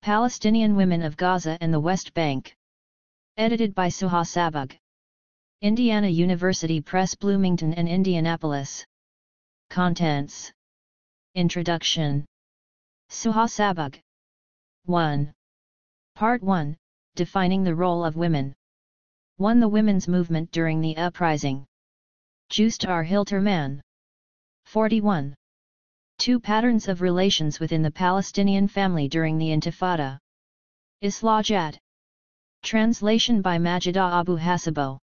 Palestinian Women of Gaza and the West Bank. Edited by Suha Sabbagh. Indiana University Press, Bloomington and Indianapolis. Contents. Introduction. Suha Sabbagh. 1. Part 1, Defining the Role of Women. 1. The Women's Movement during the Uprising. Justar Hilterman. 41. 2. Patterns of relations within the Palestinian family during the Intifada. Islajad. Translation by Majidah Abu Hasabo.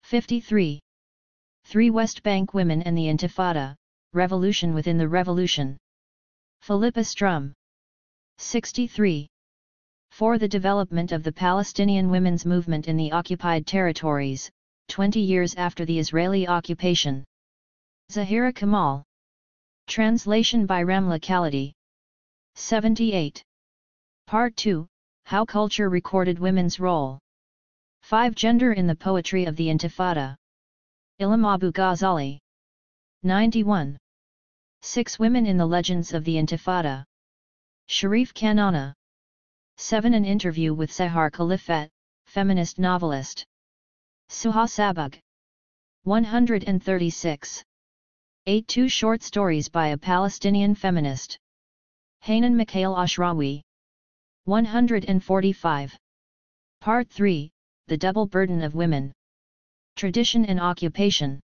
53. 3. West Bank Women and the Intifada, Revolution within the Revolution. Philippa Strum. 63. 4. The development of the Palestinian women's movement in the occupied territories, 20 years after the Israeli occupation. Zahira Kamal. Translation by Ramla Khalidi. 78. Part 2, How Culture Recorded Women's Role. 5. Gender in the Poetry of the Intifada. Ilham Abu Ghazali. 91. 6. Women in the Legends of the Intifada. Sharif Kanana. 7. An interview with Sahar Khalifat, feminist novelist. Suha Sabbagh. 136. 8. 2 short stories by a Palestinian feminist. Hanan Mikhail Ashrawi. 145. Part 3, The Double Burden of Women. Tradition and Occupation.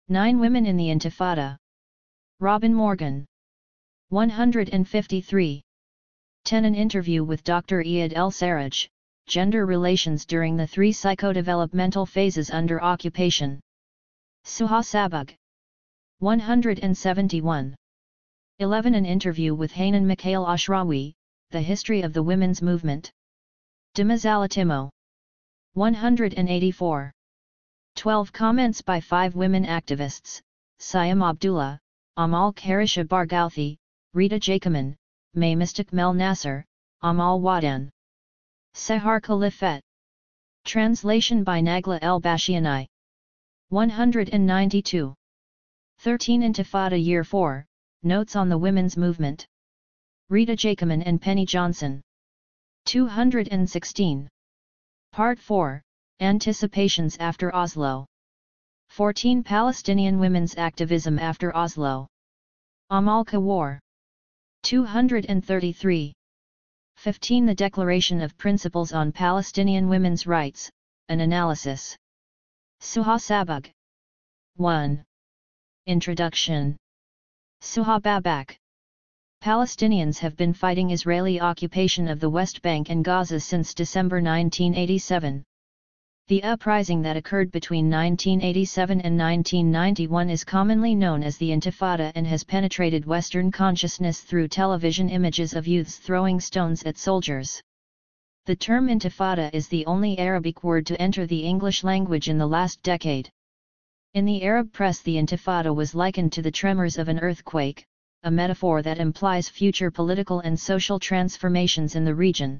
9. Women in the Intifada. Robin Morgan. 153. 10. An interview with Dr. Iyad El-Sarraj, Gender Relations during the 3 Psychodevelopmental Phases under Occupation. Suha Sabbagh. 171. 11. An interview with Hanan Mikhail Ashrawi, The History of the Women's Movement. Dimazalatimo. 184. 12. Comments by 5 women activists, Siam Abdullah, Amal Karisha Barghouthi, Rita Jacoman, May Mystic Mel Nasser, Amal Wadan. Sahar Khalifat. Translation by Nagla El-Bashiani. 192. 13. Intifada Year 4, Notes on the Women's Movement. Rita Jacoman and Penny Johnson. 216. Part 4, Anticipations after Oslo. 14. Palestinian Women's Activism after Oslo. Amalka War. 233. 15. The Declaration of Principles on Palestinian Women's Rights, An Analysis. Suha Sabbagh. 1. Introduction. Suha Babak. Palestinians have been fighting Israeli occupation of the West Bank and Gaza since December 1987. The uprising that occurred between 1987 and 1991 is commonly known as the Intifada and has penetrated Western consciousness through television images of youths throwing stones at soldiers. The term Intifada is the only Arabic word to enter the English language in the last decade. In the Arab press, the Intifada was likened to the tremors of an earthquake, a metaphor that implies future political and social transformations in the region.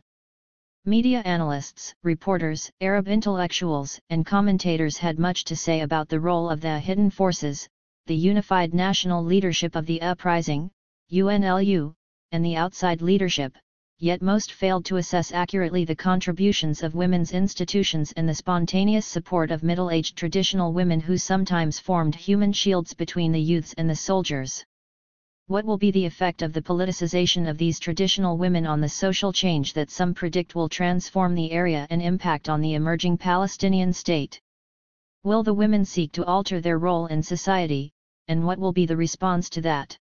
Media analysts, reporters, Arab intellectuals, and commentators had much to say about the role of the hidden forces, the unified national leadership of the uprising, UNLU, and the outside leadership, yet most failed to assess accurately the contributions of women's institutions and the spontaneous support of middle-aged traditional women who sometimes formed human shields between the youths and the soldiers. What will be the effect of the politicization of these traditional women on the social change that some predict will transform the area and impact on the emerging Palestinian state? Will the women seek to alter their role in society, and what will be the response to that?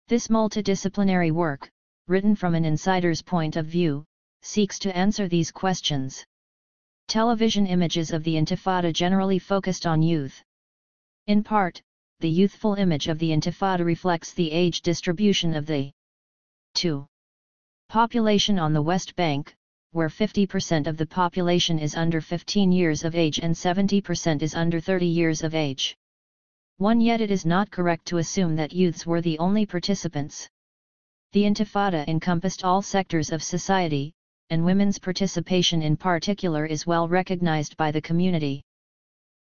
This multidisciplinary work, written from an insider's point of view, seeks to answer these questions. Television images of the Intifada generally focused on youth. In part, the youthful image of the Intifada reflects the age distribution of the 2. population on the West Bank, where 50% of the population is under 15 years of age and 70% is under 30 years of age. 1. Yet it is not correct to assume that youths were the only participants. The Intifada encompassed all sectors of society, and women's participation in particular is well recognized by the community.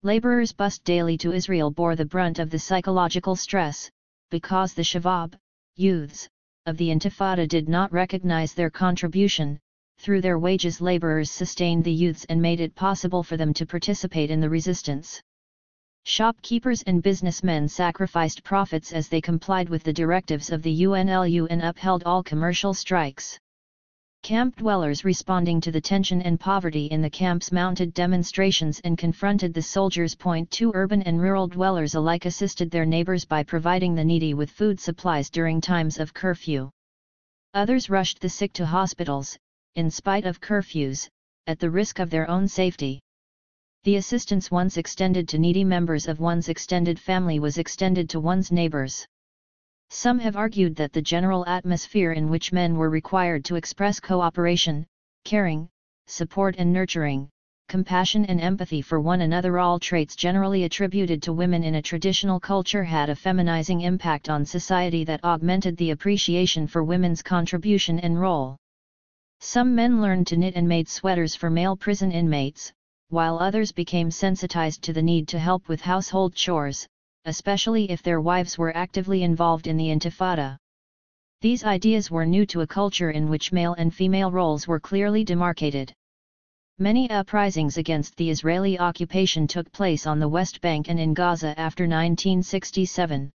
Laborers bussed daily to Israel bore the brunt of the psychological stress, because the Shabab, youths, of the Intifada did not recognize their contribution. Through their wages, laborers sustained the youths and made it possible for them to participate in the resistance. Shopkeepers and businessmen sacrificed profits as they complied with the directives of the UNLU and upheld all commercial strikes. Camp dwellers, responding to the tension and poverty in the camps, mounted demonstrations and confronted the soldiers. 2 Urban and rural dwellers alike assisted their neighbors by providing the needy with food supplies during times of curfew. Others rushed the sick to hospitals, in spite of curfews, at the risk of their own safety. The assistance once extended to needy members of one's extended family was extended to one's neighbors. Some have argued that the general atmosphere in which men were required to express cooperation, caring, support and nurturing, compassion and empathy for one another, all traits generally attributed to women in a traditional culture, had a feminizing impact on society that augmented the appreciation for women's contribution and role. Some men learned to knit and made sweaters for male prison inmates, while others became sensitized to the need to help with household chores, especially if their wives were actively involved in the Intifada. These ideas were new to a culture in which male and female roles were clearly demarcated. Many uprisings against the Israeli occupation took place on the West Bank and in Gaza after 1967.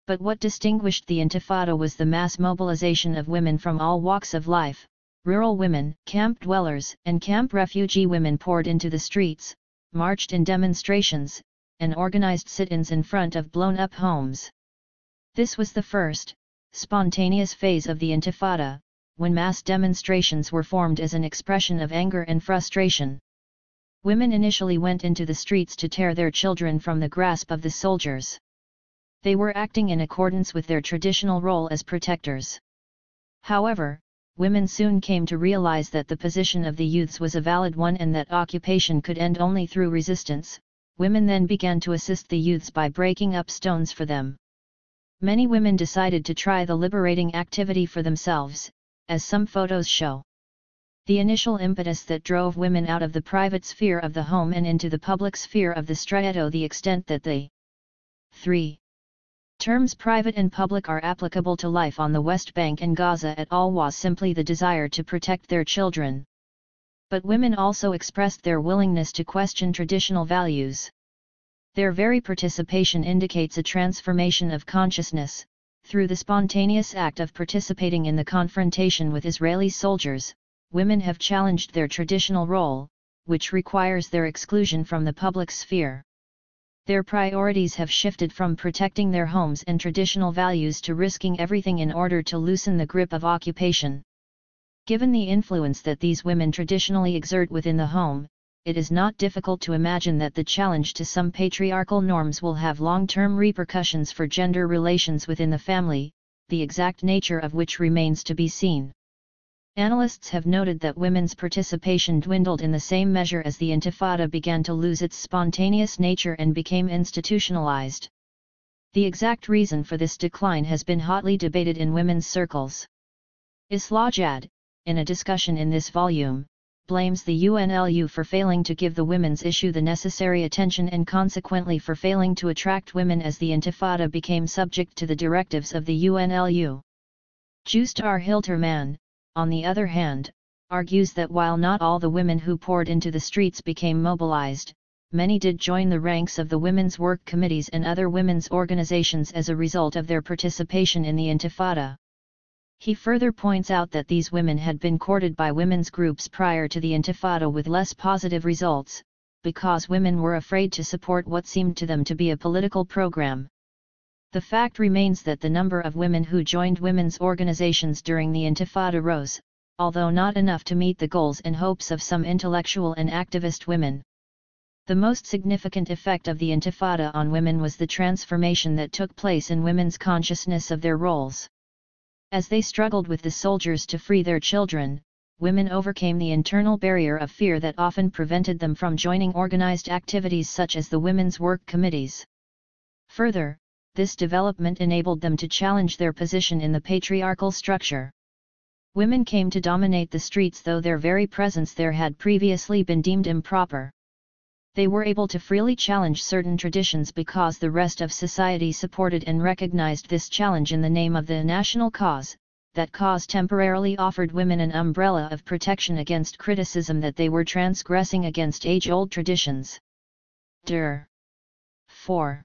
But what distinguished the Intifada was the mass mobilization of women from all walks of life. Rural women, camp dwellers, and camp refugee women poured into the streets, marched in demonstrations, and organized sit-ins in front of blown-up homes. This was the first, spontaneous phase of the Intifada, when mass demonstrations were formed as an expression of anger and frustration. Women initially went into the streets to tear their children from the grasp of the soldiers. They were acting in accordance with their traditional role as protectors. However, women soon came to realize that the position of the youths was a valid one and that occupation could end only through resistance. Women then began to assist the youths by breaking up stones for them. Many women decided to try the liberating activity for themselves, as some photos show. The initial impetus that drove women out of the private sphere of the home and into the public sphere of the street, to the extent that the 3 terms private and public are applicable to life on the West Bank and Gaza at all, was simply the desire to protect their children. But women also expressed their willingness to question traditional values. Their very participation indicates a transformation of consciousness. Through the spontaneous act of participating in the confrontation with Israeli soldiers, women have challenged their traditional role, which requires their exclusion from the public sphere. Their priorities have shifted from protecting their homes and traditional values to risking everything in order to loosen the grip of occupation. Given the influence that these women traditionally exert within the home, it is not difficult to imagine that the challenge to some patriarchal norms will have long-term repercussions for gender relations within the family, the exact nature of which remains to be seen. Analysts have noted that women's participation dwindled in the same measure as the Intifada began to lose its spontaneous nature and became institutionalized. The exact reason for this decline has been hotly debated in women's circles. Islajad, in a discussion in this volume, blames the UNLU for failing to give the women's issue the necessary attention and consequently for failing to attract women as the Intifada became subject to the directives of the UNLU. Justar Hilterman, on the other hand, argues that while not all the women who poured into the streets became mobilized, many did join the ranks of the women's work committees and other women's organizations as a result of their participation in the Intifada. He further points out that these women had been courted by women's groups prior to the Intifada with less positive results, because women were afraid to support what seemed to them to be a political program. The fact remains that the number of women who joined women's organizations during the Intifada rose, although not enough to meet the goals and hopes of some intellectual and activist women. The most significant effect of the Intifada on women was the transformation that took place in women's consciousness of their roles. As they struggled with the soldiers to free their children, women overcame the internal barrier of fear that often prevented them from joining organized activities such as the women's work committees. Further, this development enabled them to challenge their position in the patriarchal structure. Women came to dominate the streets, though their very presence there had previously been deemed improper. They were able to freely challenge certain traditions because the rest of society supported and recognized this challenge in the name of the national cause, that cause temporarily offered women an umbrella of protection against criticism that they were transgressing against age-old traditions. 4.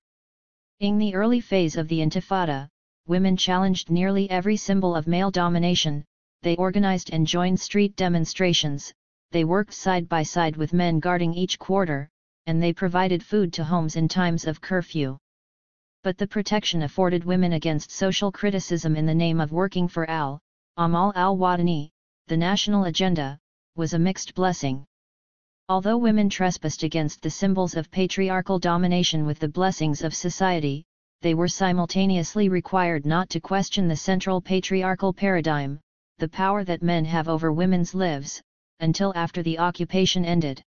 In the early phase of the Intifada, women challenged nearly every symbol of male domination. They organized and joined street demonstrations, they worked side by side with men guarding each quarter, and they provided food to homes in times of curfew. But the protection afforded women against social criticism in the name of working for Amal al-Watani, the national agenda, was a mixed blessing. Although women trespassed against the symbols of patriarchal domination with the blessings of society, they were simultaneously required not to question the central patriarchal paradigm, the power that men have over women's lives, until after the occupation ended.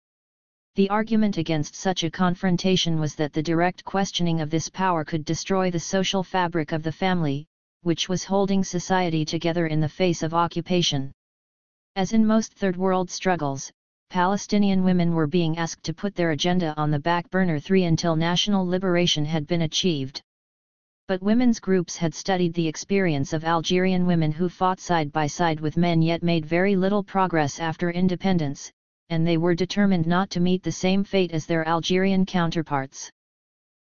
The argument against such a confrontation was that the direct questioning of this power could destroy the social fabric of the family, which was holding society together in the face of occupation. As in most Third World struggles, Palestinian women were being asked to put their agenda on the back burner until national liberation had been achieved. But women's groups had studied the experience of Algerian women who fought side by side with men yet made very little progress after independence, and they were determined not to meet the same fate as their Algerian counterparts.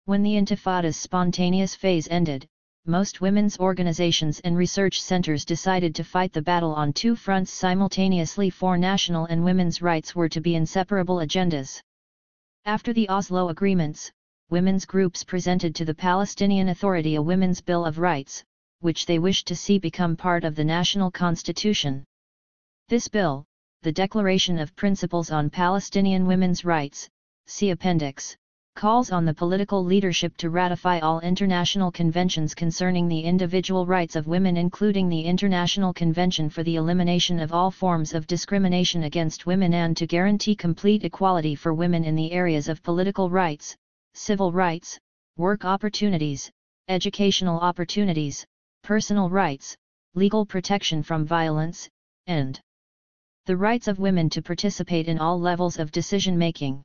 When the Intifada's spontaneous phase ended, most women's organizations and research centers decided to fight the battle on two fronts simultaneously, for national and women's rights were to be inseparable agendas. After the Oslo agreements, women's groups presented to the Palestinian Authority a Women's Bill of Rights, which they wished to see become part of the national constitution. This bill, the Declaration of Principles on Palestinian Women's Rights, see Appendix, calls on the political leadership to ratify all international conventions concerning the individual rights of women, including the International Convention for the Elimination of All Forms of Discrimination against Women, and to guarantee complete equality for women in the areas of political rights, civil rights, work opportunities, educational opportunities, personal rights, legal protection from violence, and the rights of women to participate in all levels of decision-making.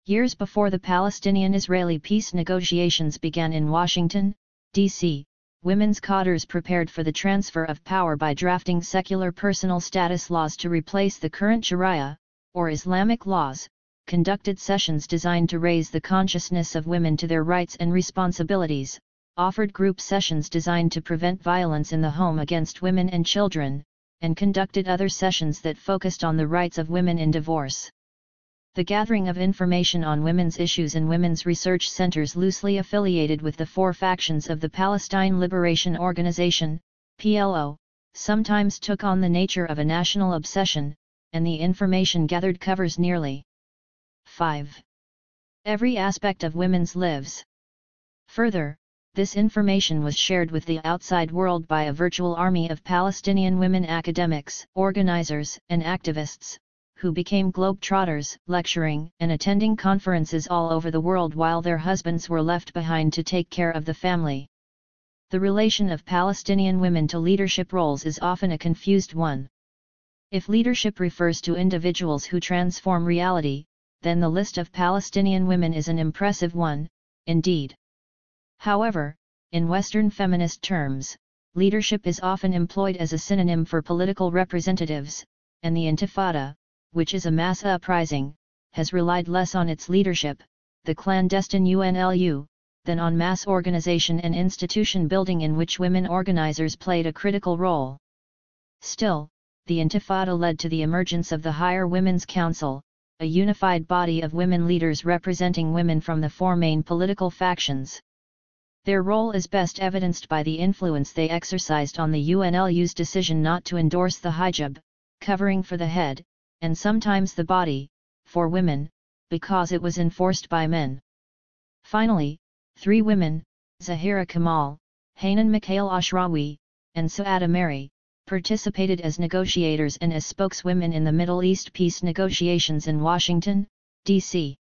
Years before the Palestinian-Israeli peace negotiations began in Washington, D.C., women's cadres prepared for the transfer of power by drafting secular personal status laws to replace the current Sharia, or Islamic laws, conducted sessions designed to raise the consciousness of women to their rights and responsibilities, offered group sessions designed to prevent violence in the home against women and children, and conducted other sessions that focused on the rights of women in divorce. The gathering of information on women's issues in women's research centers loosely affiliated with the four factions of the Palestine Liberation Organization, PLO, sometimes took on the nature of a national obsession, and the information gathered covers nearly 5. Every aspect of women's lives. Further, this information was shared with the outside world by a virtual army of Palestinian women academics, organizers, and activists, who became globetrotters, lecturing and attending conferences all over the world while their husbands were left behind to take care of the family. The relation of Palestinian women to leadership roles is often a confused one. If leadership refers to individuals who transform reality, then the list of Palestinian women is an impressive one, indeed. However, in Western feminist terms, leadership is often employed as a synonym for political representatives, and the Intifada, which is a mass uprising, has relied less on its leadership, the clandestine UNLU, than on mass organization and institution building in which women organizers played a critical role. Still, the Intifada led to the emergence of the Higher Women's Council, a unified body of women leaders representing women from the four main political factions. Their role is best evidenced by the influence they exercised on the UNLU's decision not to endorse the hijab, covering for the head, and sometimes the body, for women, because it was enforced by men. Finally, 3 women, Zahira Kamal, Hanan Mikhail Ashrawi, and Su'ada Mary, participated as negotiators and as spokeswomen in the Middle East peace negotiations in Washington, D.C.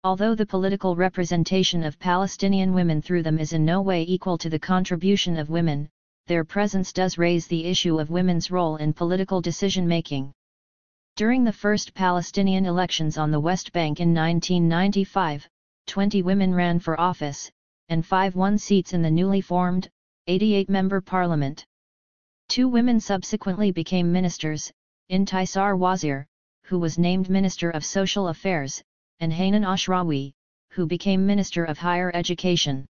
Although the political representation of Palestinian women through them is in no way equal to the contribution of women, their presence does raise the issue of women's role in political decision-making. During the first Palestinian elections on the West Bank in 1995, 20 women ran for office, and 5 won seats in the newly formed, 88-member parliament. Two women subsequently became ministers, Intisar Wazir, who was named Minister of Social Affairs, and Hanan Ashrawi, who became Minister of Higher Education.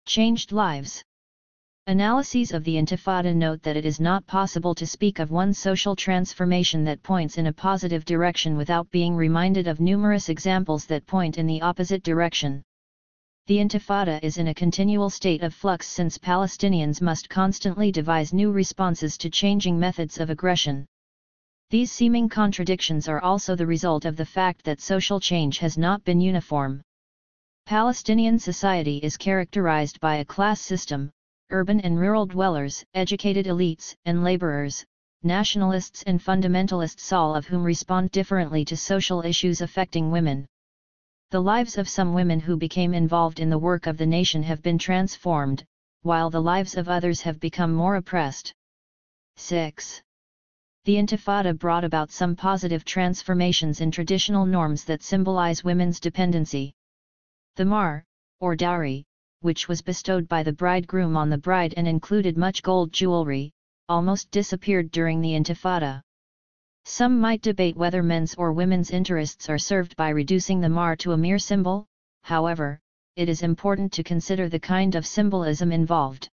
Changed lives. Analyses of the Intifada note that it is not possible to speak of one social transformation that points in a positive direction without being reminded of numerous examples that point in the opposite direction. The Intifada is in a continual state of flux since Palestinians must constantly devise new responses to changing methods of aggression. These seeming contradictions are also the result of the fact that social change has not been uniform. Palestinian society is characterized by a class system: urban and rural dwellers, educated elites and laborers, nationalists and fundamentalists, all of whom respond differently to social issues affecting women. The lives of some women who became involved in the work of the nation have been transformed, while the lives of others have become more oppressed. 6. The Intifada brought about some positive transformations in traditional norms that symbolize women's dependency. The mahr, or dowry, which was bestowed by the bridegroom on the bride and included much gold jewelry, almost disappeared during the Intifada. Some might debate whether men's or women's interests are served by reducing the mahr to a mere symbol. However, it is important to consider the kind of symbolism involved.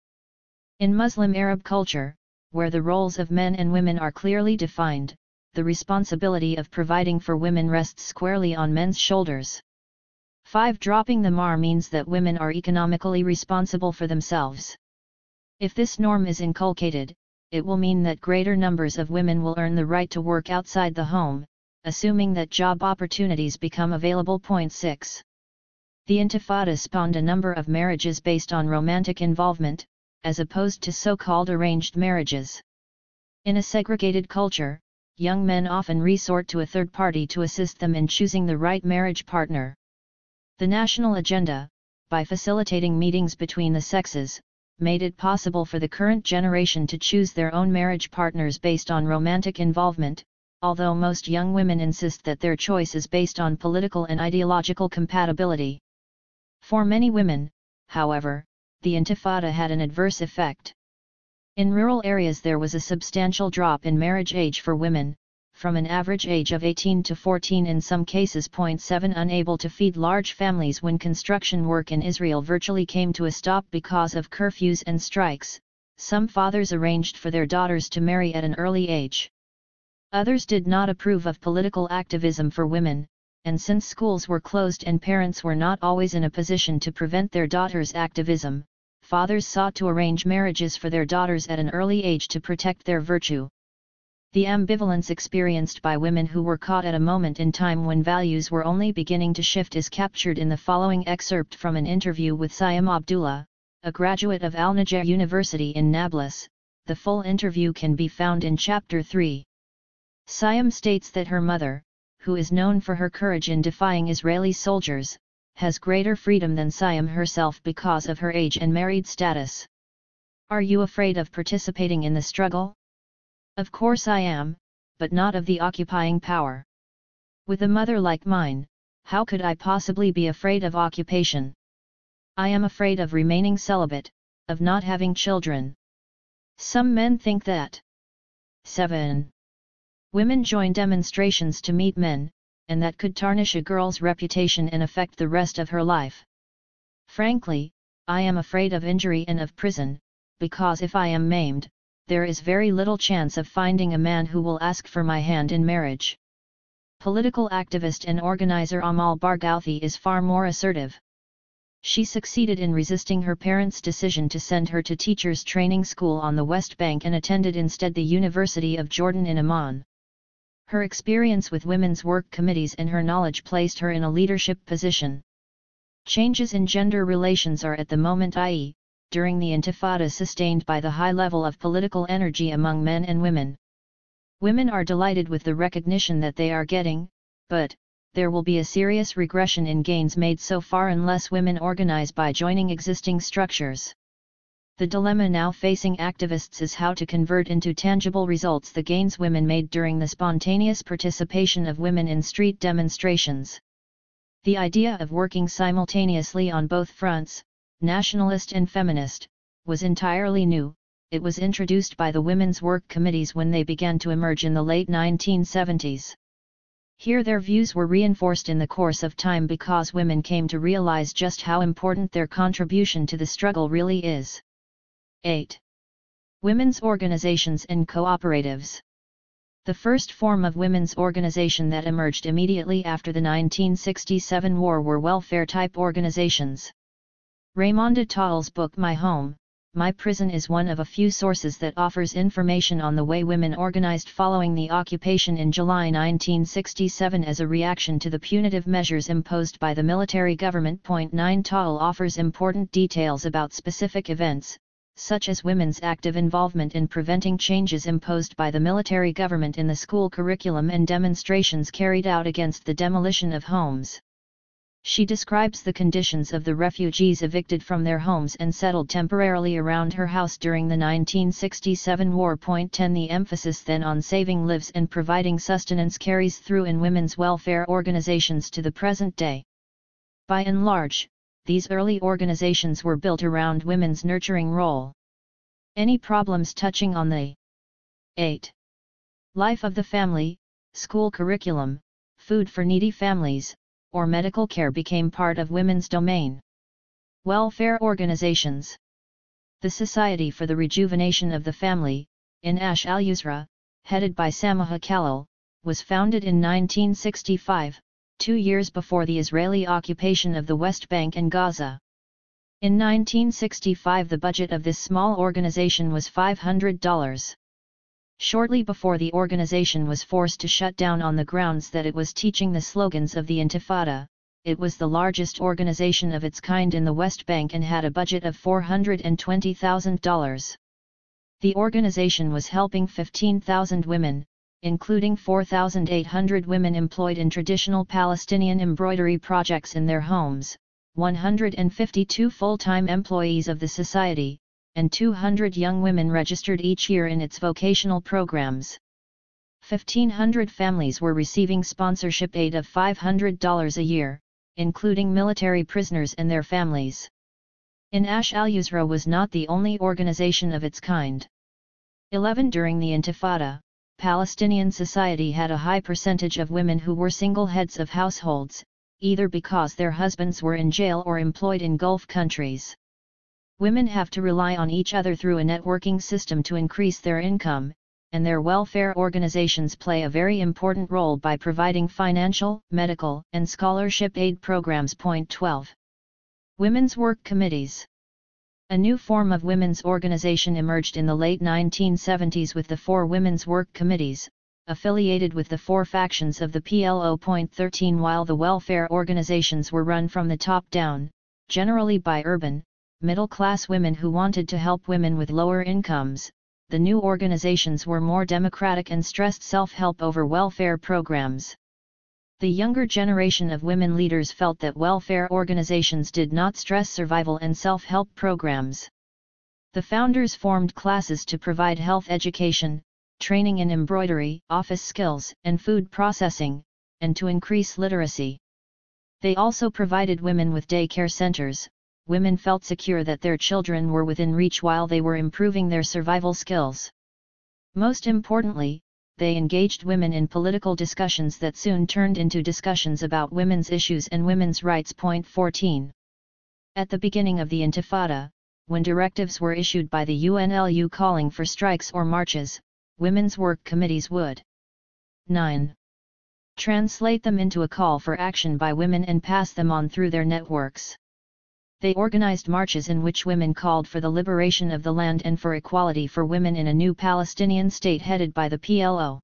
In Muslim Arab culture, where the roles of men and women are clearly defined, the responsibility of providing for women rests squarely on men's shoulders. 5. Dropping the mahr means that women are economically responsible for themselves. If this norm is inculcated, it will mean that greater numbers of women will earn the right to work outside the home, assuming that job opportunities become available. 6. The Intifada spawned a number of marriages based on romantic involvement, as opposed to so-called arranged marriages. In a segregated culture, young men often resort to a third party to assist them in choosing the right marriage partner. The national agenda, by facilitating meetings between the sexes, made it possible for the current generation to choose their own marriage partners based on romantic involvement, although most young women insist that their choice is based on political and ideological compatibility. For many women, however, the Intifada had an adverse effect. In rural areas there was a substantial drop in marriage age for women, from an average age of 18 to 14 in some cases. 7. Unable to feed large families when construction work in Israel virtually came to a stop because of curfews and strikes, some fathers arranged for their daughters to marry at an early age. Others did not approve of political activism for women, and since schools were closed and parents were not always in a position to prevent their daughters' activism, fathers sought to arrange marriages for their daughters at an early age to protect their virtue. The ambivalence experienced by women who were caught at a moment in time when values were only beginning to shift is captured in the following excerpt from an interview with Siam Abdullah, a graduate of Al-Najjar University in Nablus. The full interview can be found in Chapter 3. Siam states that her mother, who is known for her courage in defying Israeli soldiers, has greater freedom than Siam herself because of her age and married status. Are you afraid of participating in the struggle? Of course I am, but not of the occupying power. With a mother like mine, how could I possibly be afraid of occupation? I am afraid of remaining celibate, of not having children. Some men think that. 7. Women join demonstrations to meet men, and that could tarnish a girl's reputation and affect the rest of her life. Frankly, I am afraid of injury and of prison, because if I am maimed, there is very little chance of finding a man who will ask for my hand in marriage. Political activist and organizer Amal Barghouthi is far more assertive. She succeeded in resisting her parents' decision to send her to teachers' training school on the West Bank and attended instead the University of Jordan in Amman. Her experience with women's work committees and her knowledge placed her in a leadership position. Changes in gender relations are at the moment, i.e., during the Intifada, sustained by the high level of political energy among men and women. Women are delighted with the recognition that they are getting, but there will be a serious regression in gains made so far unless women organize by joining existing structures. The dilemma now facing activists is how to convert into tangible results the gains women made during the spontaneous participation of women in street demonstrations. The idea of working simultaneously on both fronts, nationalist and feminist, was entirely new. it was introduced by the women's work committees when they began to emerge in the late 1970s. Here their views were reinforced in the course of time because women came to realize just how important their contribution to the struggle really is. 8. Women's organizations and cooperatives. The first form of women's organization that emerged immediately after the 1967 war were welfare-type organizations. Raymonda Tall's book My Home, My Prison is one of a few sources that offers information on the way women organized following the occupation in July 1967 as a reaction to the punitive measures imposed by the military government. 9 Tall offers important details about specific events, such as women's active involvement in preventing changes imposed by the military government in the school curriculum and demonstrations carried out against the demolition of homes. She describes the conditions of the refugees evicted from their homes and settled temporarily around her house during the 1967 war. 10 The emphasis then on saving lives and providing sustenance carries through in women's welfare organizations to the present day. By and large, these early organizations were built around women's nurturing role. Any problems touching on the 8. Life of the family, school curriculum, food for needy families, or medical care became part of women's domain. Welfare organizations. The Society for the Rejuvenation of the Family, in Ash al-Yusra, headed by Sabbagh Khalil, was founded in 1965, 2 years before the Israeli occupation of the West Bank and Gaza. In 1965 the budget of this small organization was $500. Shortly before the organization was forced to shut down on the grounds that it was teaching the slogans of the Intifada, it was the largest organization of its kind in the West Bank and had a budget of $420,000. The organization was helping 15,000 women, including 4,800 women employed in traditional Palestinian embroidery projects in their homes, 152 full-time employees of the society, and 200 young women registered each year in its vocational programs. 1,500 families were receiving sponsorship aid of $500 a year, including military prisoners and their families. In Ash al-Yusra was not the only organization of its kind. 11 During the Intifada, Palestinian society had a high percentage of women who were single heads of households, either because their husbands were in jail or employed in Gulf countries. Women have to rely on each other through a networking system to increase their income, and their welfare organizations play a very important role by providing financial, medical, and scholarship aid programs. 12. Women's work committees. A new form of women's organization emerged in the late 1970s with the 4 women's work committees, affiliated with the 4 factions of the PLO. 13 While the welfare organizations were run from the top down, generally by urban, middle-class women who wanted to help women with lower incomes, the new organizations were more democratic and stressed self-help over welfare programs. The younger generation of women leaders felt that welfare organizations did not stress survival and self-help programs. The founders formed classes to provide health education, training in embroidery, office skills, and food processing, and to increase literacy. They also provided women with daycare centers. Women felt secure that their children were within reach while they were improving their survival skills. Most importantly, they engaged women in political discussions that soon turned into discussions about women's issues and women's rights. 14. At the beginning of the Intifada, when directives were issued by the UNLU calling for strikes or marches, women's work committees would 9. Translate them into a call for action by women and pass them on through their networks. They organized marches in which women called for the liberation of the land and for equality for women in a new Palestinian state headed by the PLO.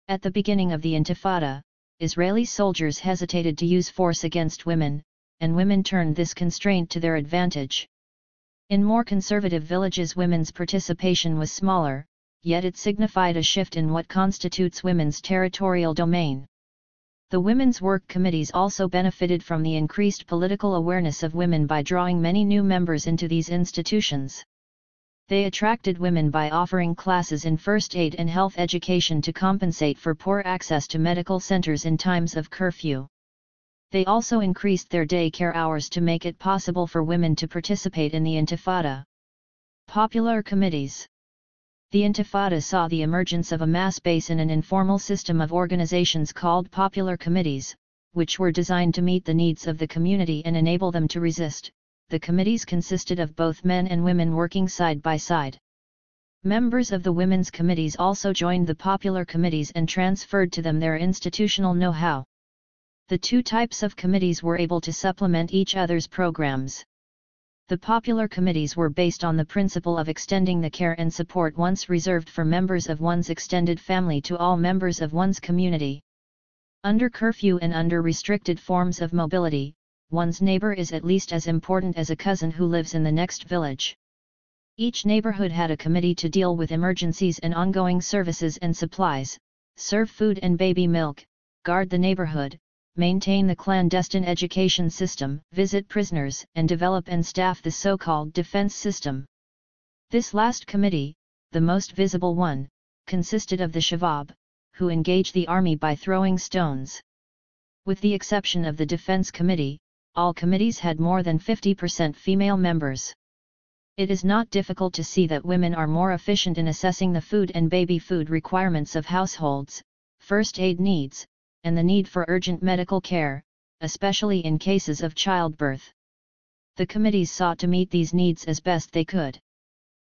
At the beginning of the Intifada, Israeli soldiers hesitated to use force against women, and women turned this constraint to their advantage. In more conservative villages women's participation was smaller, yet it signified a shift in what constitutes women's territorial domain. The women's work committees also benefited from the increased political awareness of women by drawing many new members into these institutions. They attracted women by offering classes in first aid and health education to compensate for poor access to medical centers in times of curfew. They also increased their daycare hours to make it possible for women to participate in the Intifada. Popular committees. The Intifada saw the emergence of a mass base in an informal system of organizations called popular committees, which were designed to meet the needs of the community and enable them to resist. The committees consisted of both men and women working side by side. Members of the women's committees also joined the popular committees and transferred to them their institutional know-how. The two types of committees were able to supplement each other's programs. The popular committees were based on the principle of extending the care and support once reserved for members of one's extended family to all members of one's community. Under curfew and under restricted forms of mobility, one's neighbor is at least as important as a cousin who lives in the next village. Each neighborhood had a committee to deal with emergencies and ongoing services and supplies, serve food and baby milk, guard the neighborhood, maintain the clandestine education system, visit prisoners, and develop and staff the so-called defense system. This last committee, the most visible one, consisted of the Sabbagh, who engaged the army by throwing stones. With the exception of the defense committee, all committees had more than 50% female members. It is not difficult to see that women are more efficient in assessing the food and baby food requirements of households, first aid needs, and the need for urgent medical care, especially in cases of childbirth. The committees sought to meet these needs as best they could.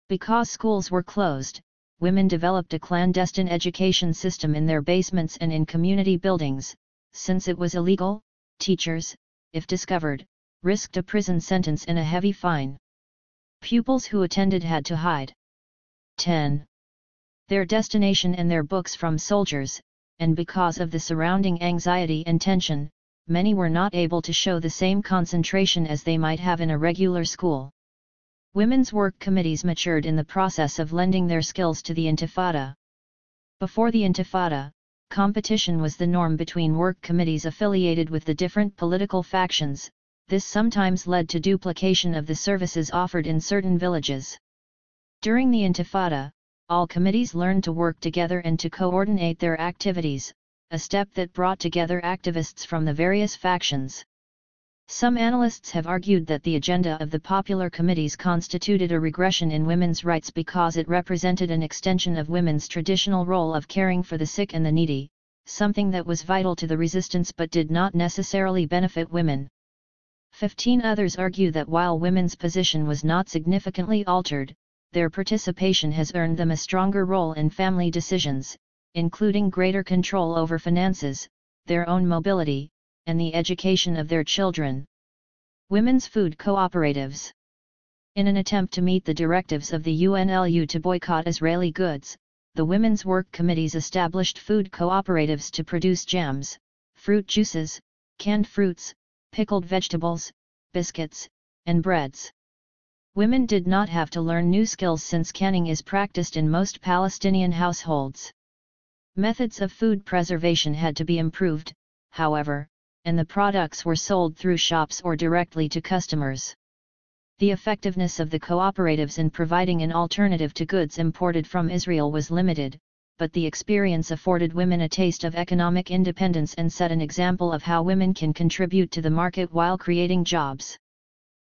Because schools were closed, women developed a clandestine education system in their basements and in community buildings. Since it was illegal, teachers, if discovered, risked a prison sentence and a heavy fine. Pupils who attended had to hide 10. Their destination and their books from soldiers, and because of the surrounding anxiety and tension, many were not able to show the same concentration as they might have in a regular school. Women's work committees matured in the process of lending their skills to the Intifada. Before the Intifada, competition was the norm between work committees affiliated with the different political factions. This sometimes led to duplication of the services offered in certain villages. During the Intifada, all committees learned to work together and to coordinate their activities, a step that brought together activists from the various factions. Some analysts have argued that the agenda of the popular committees constituted a regression in women's rights because it represented an extension of women's traditional role of caring for the sick and the needy, something that was vital to the resistance but did not necessarily benefit women. 15 others argue that while women's position was not significantly altered, their participation has earned them a stronger role in family decisions, including greater control over finances, their own mobility, and the education of their children. Women's food cooperatives. In an attempt to meet the directives of the UNLU to boycott Israeli goods, the women's work committees established food cooperatives to produce jams, fruit juices, canned fruits, pickled vegetables, biscuits, and breads. Women did not have to learn new skills since canning is practiced in most Palestinian households. Methods of food preservation had to be improved, however, and the products were sold through shops or directly to customers. The effectiveness of the cooperatives in providing an alternative to goods imported from Israel was limited, but the experience afforded women a taste of economic independence and set an example of how women can contribute to the market while creating jobs.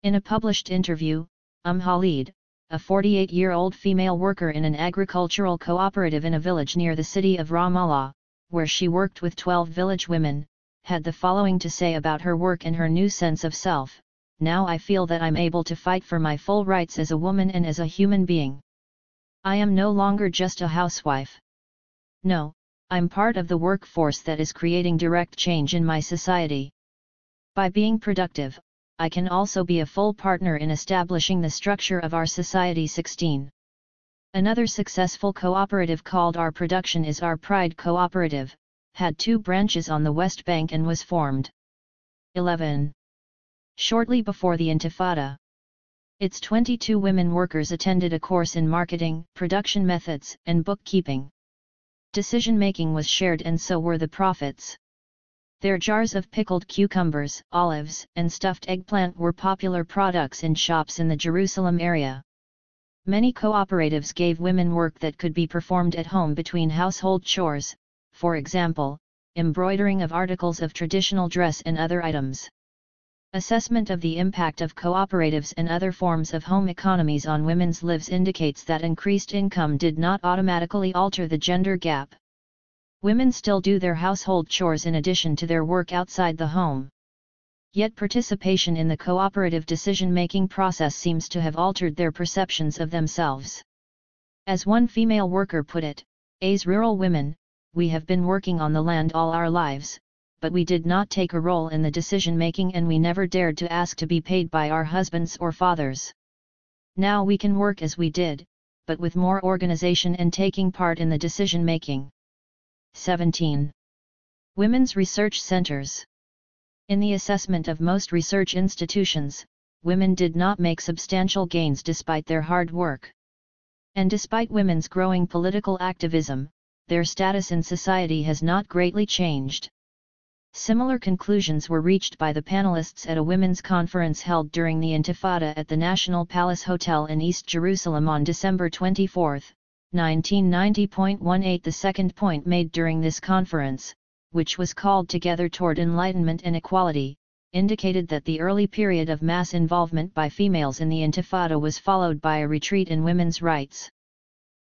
In a published interview, Khalid, a 48-year-old female worker in an agricultural cooperative in a village near the city of Ramallah, where she worked with 12 village women, had the following to say about her work and her new sense of self: "Now I feel that I'm able to fight for my full rights as a woman and as a human being. I am no longer just a housewife. No, I'm part of the workforce that is creating direct change in my society. By being productive, I can also be a full partner in establishing the structure of our society." 16. Another successful cooperative called Our Production is Our Pride Cooperative, had 2 branches on the West Bank and was formed. 11. Shortly before the Intifada, its 22 women workers attended a course in marketing, production methods, and bookkeeping. Decision-making was shared and so were the profits. Their jars of pickled cucumbers, olives, and stuffed eggplant were popular products in shops in the Jerusalem area. Many cooperatives gave women work that could be performed at home between household chores, for example, embroidering of articles of traditional dress and other items. Assessment of the impact of cooperatives and other forms of home economies on women's lives indicates that increased income did not automatically alter the gender gap. Women still do their household chores in addition to their work outside the home. Yet participation in the cooperative decision-making process seems to have altered their perceptions of themselves. As one female worker put it, "As rural women, we have been working on the land all our lives, but we did not take a role in the decision-making and we never dared to ask to be paid by our husbands or fathers. Now we can work as we did, but with more organization and taking part in the decision-making." 17. Women's Research Centers. In the assessment of most research institutions, women did not make substantial gains despite their hard work. And despite women's growing political activism, their status in society has not greatly changed. Similar conclusions were reached by the panelists at a women's conference held during the Intifada at the National Palace Hotel in East Jerusalem on December 24, 1990.18. The second point made during this conference, which was called Together Toward Enlightenment and Equality, indicated that the early period of mass involvement by females in the Intifada was followed by a retreat in women's rights.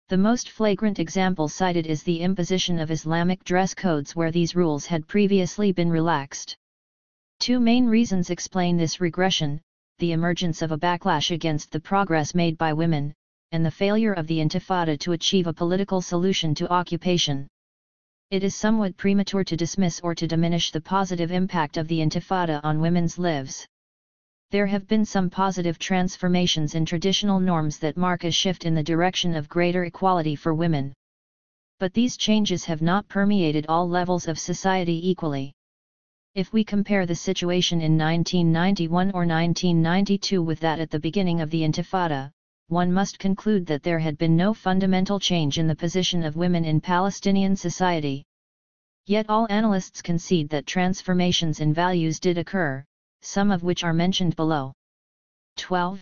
The most flagrant example cited is the imposition of Islamic dress codes where these rules had previously been relaxed. Two main reasons explain this regression: the emergence of a backlash against the progress made by women, and the failure of the Intifada to achieve a political solution to occupation. It is somewhat premature to dismiss or to diminish the positive impact of the Intifada on women's lives. There have been some positive transformations in traditional norms that mark a shift in the direction of greater equality for women. But these changes have not permeated all levels of society equally. If we compare the situation in 1991 or 1992 with that at the beginning of the Intifada, one must conclude that there had been no fundamental change in the position of women in Palestinian society. Yet all analysts concede that transformations in values did occur, some of which are mentioned below. 12.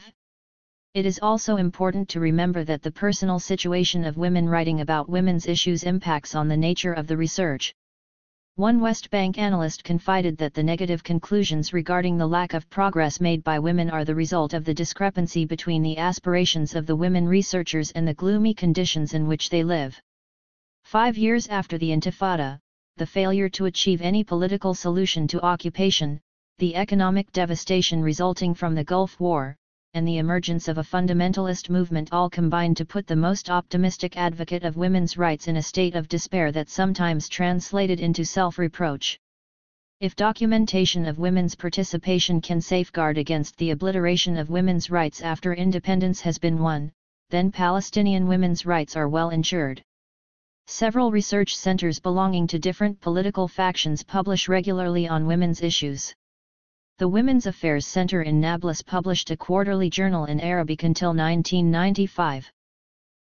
It is also important to remember that the personal situation of women writing about women's issues impacts on the nature of the research. One West Bank analyst confided that the negative conclusions regarding the lack of progress made by women are the result of the discrepancy between the aspirations of the women researchers and the gloomy conditions in which they live. 5 years after the Intifada, the failure to achieve any political solution to occupation, the economic devastation resulting from the Gulf War, and the emergence of a fundamentalist movement all combined to put the most optimistic advocate of women's rights in a state of despair that sometimes translated into self-reproach. If documentation of women's participation can safeguard against the obliteration of women's rights after independence has been won, then Palestinian women's rights are well ensured. Several research centers belonging to different political factions publish regularly on women's issues. The Women's Affairs Center in Nablus published a quarterly journal in Arabic until 1995.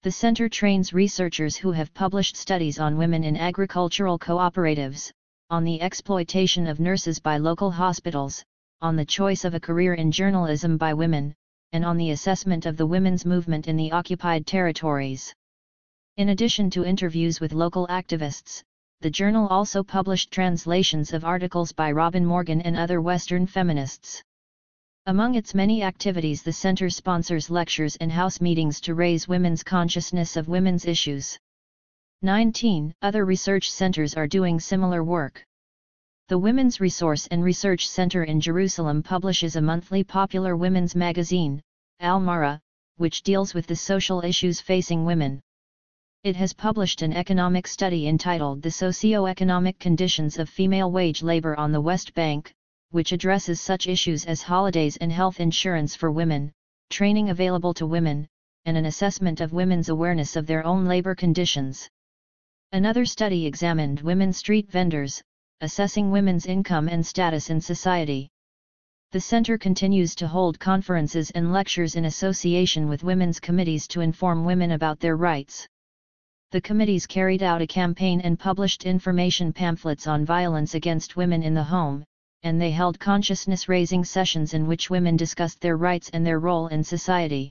The center trains researchers who have published studies on women in agricultural cooperatives, on the exploitation of nurses by local hospitals, on the choice of a career in journalism by women, and on the assessment of the women's movement in the occupied territories. In addition to interviews with local activists, the journal also published translations of articles by Robin Morgan and other Western feminists. Among its many activities, the center sponsors lectures and house meetings to raise women's consciousness of women's issues. 19 Other research centers are doing similar work. The Women's Resource and Research Center in Jerusalem publishes a monthly popular women's magazine, Al-Mara, which deals with the social issues facing women. It has published an economic study entitled The Socio-Economic Conditions of Female Wage Labor on the West Bank, which addresses such issues as holidays and health insurance for women, training available to women, and an assessment of women's awareness of their own labor conditions. Another study examined women street vendors, assessing women's income and status in society. The center continues to hold conferences and lectures in association with women's committees to inform women about their rights. The committees carried out a campaign and published information pamphlets on violence against women in the home, and they held consciousness-raising sessions in which women discussed their rights and their role in society.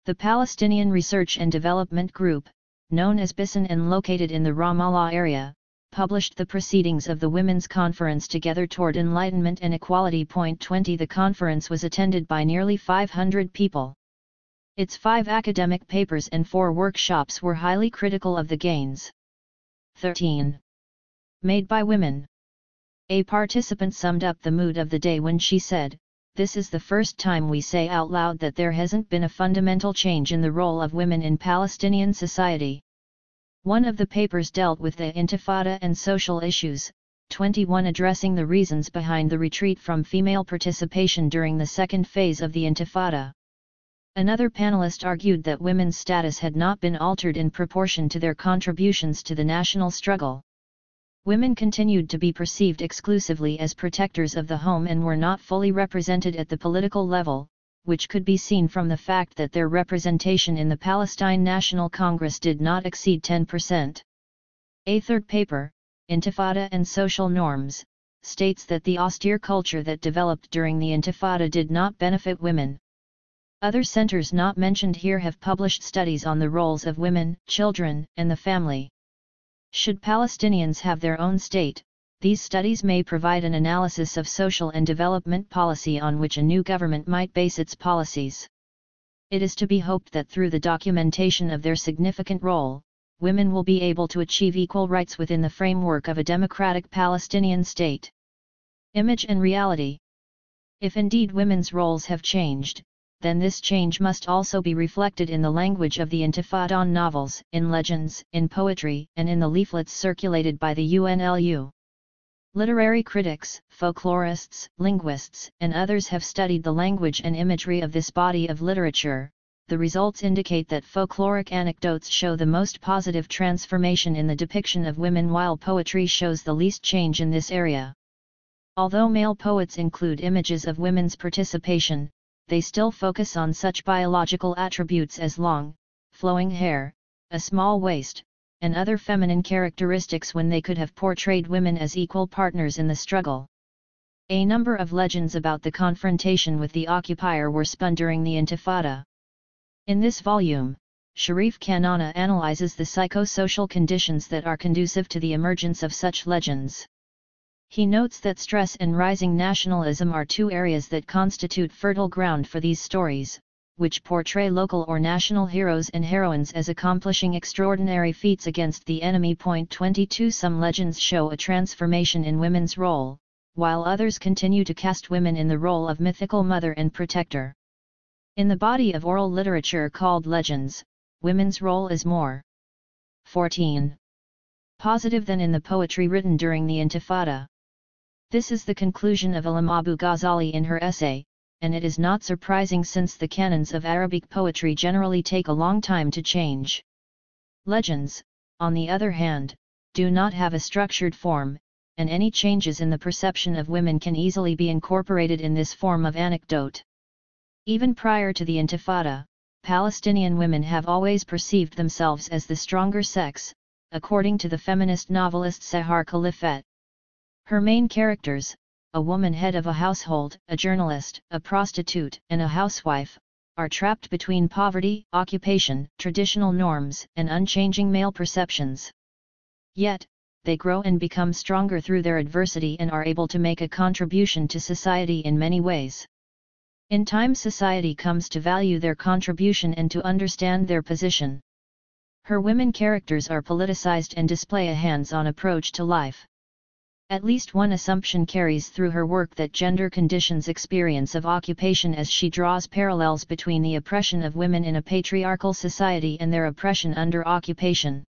The Palestinian Research and Development Group, known as BISAN and located in the Ramallah area, published the proceedings of the Women's Conference Together Toward Enlightenment and Equality. 20 The conference was attended by nearly 500 people. Its 5 academic papers and 4 workshops were highly critical of the gains. 13. Made by women. A participant summed up the mood of the day when she said, "This is the first time we say out loud that there hasn't been a fundamental change in the role of women in Palestinian society." One of the papers dealt with the Intifada and social issues, 21 addressing the reasons behind the retreat from female participation during the second phase of the Intifada. Another panelist argued that women's status had not been altered in proportion to their contributions to the national struggle. Women continued to be perceived exclusively as protectors of the home and were not fully represented at the political level, which could be seen from the fact that their representation in the Palestine National Congress did not exceed 10%. A third paper, Intifada and Social Norms, states that the austere culture that developed during the Intifada did not benefit women. Other centers not mentioned here have published studies on the roles of women, children, and the family. Should Palestinians have their own state, these studies may provide an analysis of social and development policy on which a new government might base its policies. It is to be hoped that through the documentation of their significant role, women will be able to achieve equal rights within the framework of a democratic Palestinian state. Image and reality. If indeed women's roles have changed, then this change must also be reflected in the language of the Intifada novels, in legends, in poetry, and in the leaflets circulated by the UNLU. Literary critics, folklorists, linguists, and others have studied the language and imagery of this body of literature. The results indicate that folkloric anecdotes show the most positive transformation in the depiction of women, while poetry shows the least change in this area. Although male poets include images of women's participation, they still focus on such biological attributes as long, flowing hair, a small waist, and other feminine characteristics when they could have portrayed women as equal partners in the struggle. A number of legends about the confrontation with the occupier were spun during the Intifada. In this volume, Sharif Kanana analyzes the psychosocial conditions that are conducive to the emergence of such legends. He notes that stress and rising nationalism are 2 areas that constitute fertile ground for these stories, which portray local or national heroes and heroines as accomplishing extraordinary feats against the enemy. 22 Some legends show a transformation in women's role, while others continue to cast women in the role of mythical mother and protector. In the body of oral literature called legends, women's role is more 14. Positive than in the poetry written during the Intifada. This is the conclusion of Alam Abu Ghazali in her essay, and it is not surprising since the canons of Arabic poetry generally take a long time to change. Legends, on the other hand, do not have a structured form, and any changes in the perception of women can easily be incorporated in this form of anecdote. Even prior to the Intifada, Palestinian women have always perceived themselves as the stronger sex, according to the feminist novelist Sahar Khalifat. Her main characters, a woman head of a household, a journalist, a prostitute, and a housewife, are trapped between poverty, occupation, traditional norms, and unchanging male perceptions. Yet, they grow and become stronger through their adversity and are able to make a contribution to society in many ways. In time, society comes to value their contribution and to understand their position. Her women characters are politicized and display a hands-on approach to life. At least one assumption carries through her work that gender conditions experience of occupation, as she draws parallels between the oppression of women in a patriarchal society and their oppression under occupation.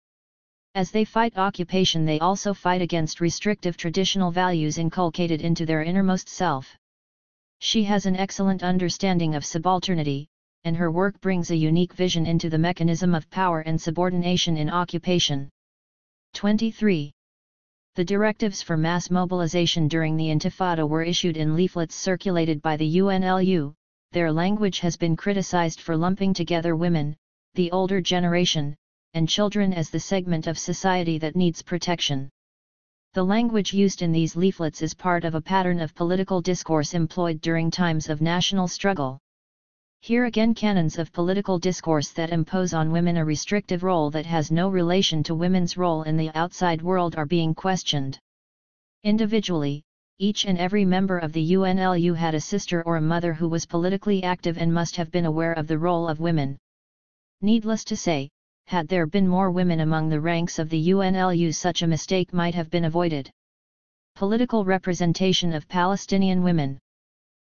As they fight occupation, they also fight against restrictive traditional values inculcated into their innermost self. She has an excellent understanding of subalternity, and her work brings a unique vision into the mechanism of power and subordination in occupation. 23. The directives for mass mobilization during the Intifada were issued in leaflets circulated by the UNLU. Their language has been criticized for lumping together women, the older generation, and children as the segment of society that needs protection. The language used in these leaflets is part of a pattern of political discourse employed during times of national struggle. Here again canons of political discourse that impose on women a restrictive role that has no relation to women's role in the outside world are being questioned. Individually, each and every member of the UNLU had a sister or a mother who was politically active and must have been aware of the role of women. Needless to say, had there been more women among the ranks of the UNLU, such a mistake might have been avoided. Political representation of Palestinian women.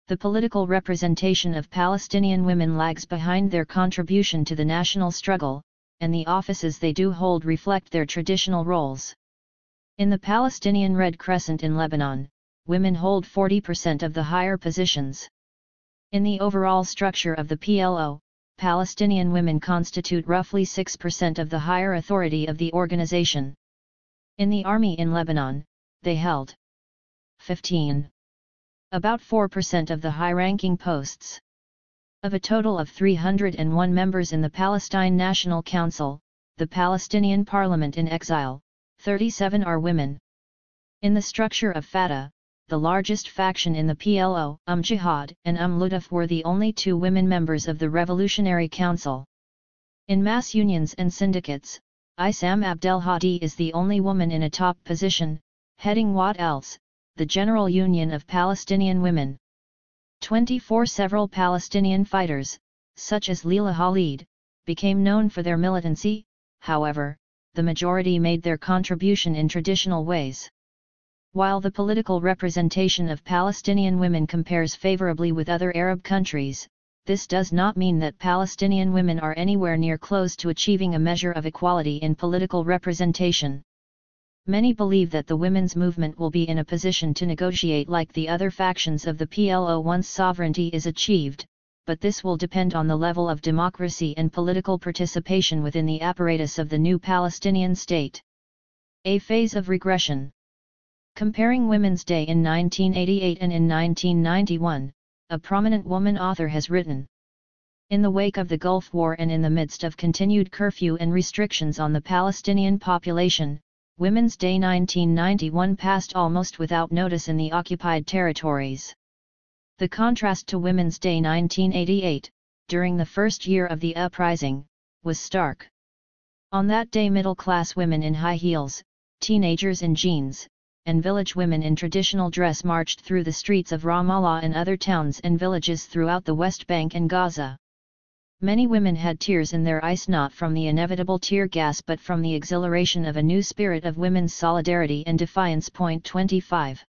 The political representation of Palestinian women lags behind their contribution to the national struggle, and the offices they do hold reflect their traditional roles. In the Palestinian Red Crescent in Lebanon, women hold 40% of the higher positions. In the overall structure of the PLO, Palestinian women constitute roughly 6% of the higher authority of the organization. In the army in Lebanon, they held 15. About 4% of the high-ranking posts. Of a total of 301 members in the Palestine National Council, the Palestinian Parliament in exile, 37 are women. In the structure of Fatah, the largest faction in the PLO, Jihad and Ludaf were the only two women members of the Revolutionary Council. In mass unions and syndicates, Isam Abdelhadi is the only woman in a top position, heading What Else, the General Union of Palestinian Women. 24 Several Palestinian fighters, such as Leila Khalid, became known for their militancy, however, the majority made their contribution in traditional ways. While the political representation of Palestinian women compares favorably with other Arab countries, this does not mean that Palestinian women are anywhere near close to achieving a measure of equality in political representation. Many believe that the women's movement will be in a position to negotiate like the other factions of the PLO once sovereignty is achieved, but this will depend on the level of democracy and political participation within the apparatus of the new Palestinian state. A phase of regression. Comparing Women's Day in 1988 and in 1991, a prominent woman author has written, "In the wake of the Gulf War and in the midst of continued curfew and restrictions on the Palestinian population, Women's Day 1991 passed almost without notice in the occupied territories. The contrast to Women's Day 1988, during the first year of the uprising, was stark. On that day middle-class women in high heels, teenagers in jeans, and village women in traditional dress marched through the streets of Ramallah and other towns and villages throughout the West Bank and Gaza. Many women had tears in their eyes, not from the inevitable tear gas but from the exhilaration of a new spirit of women's solidarity and defiance." 25.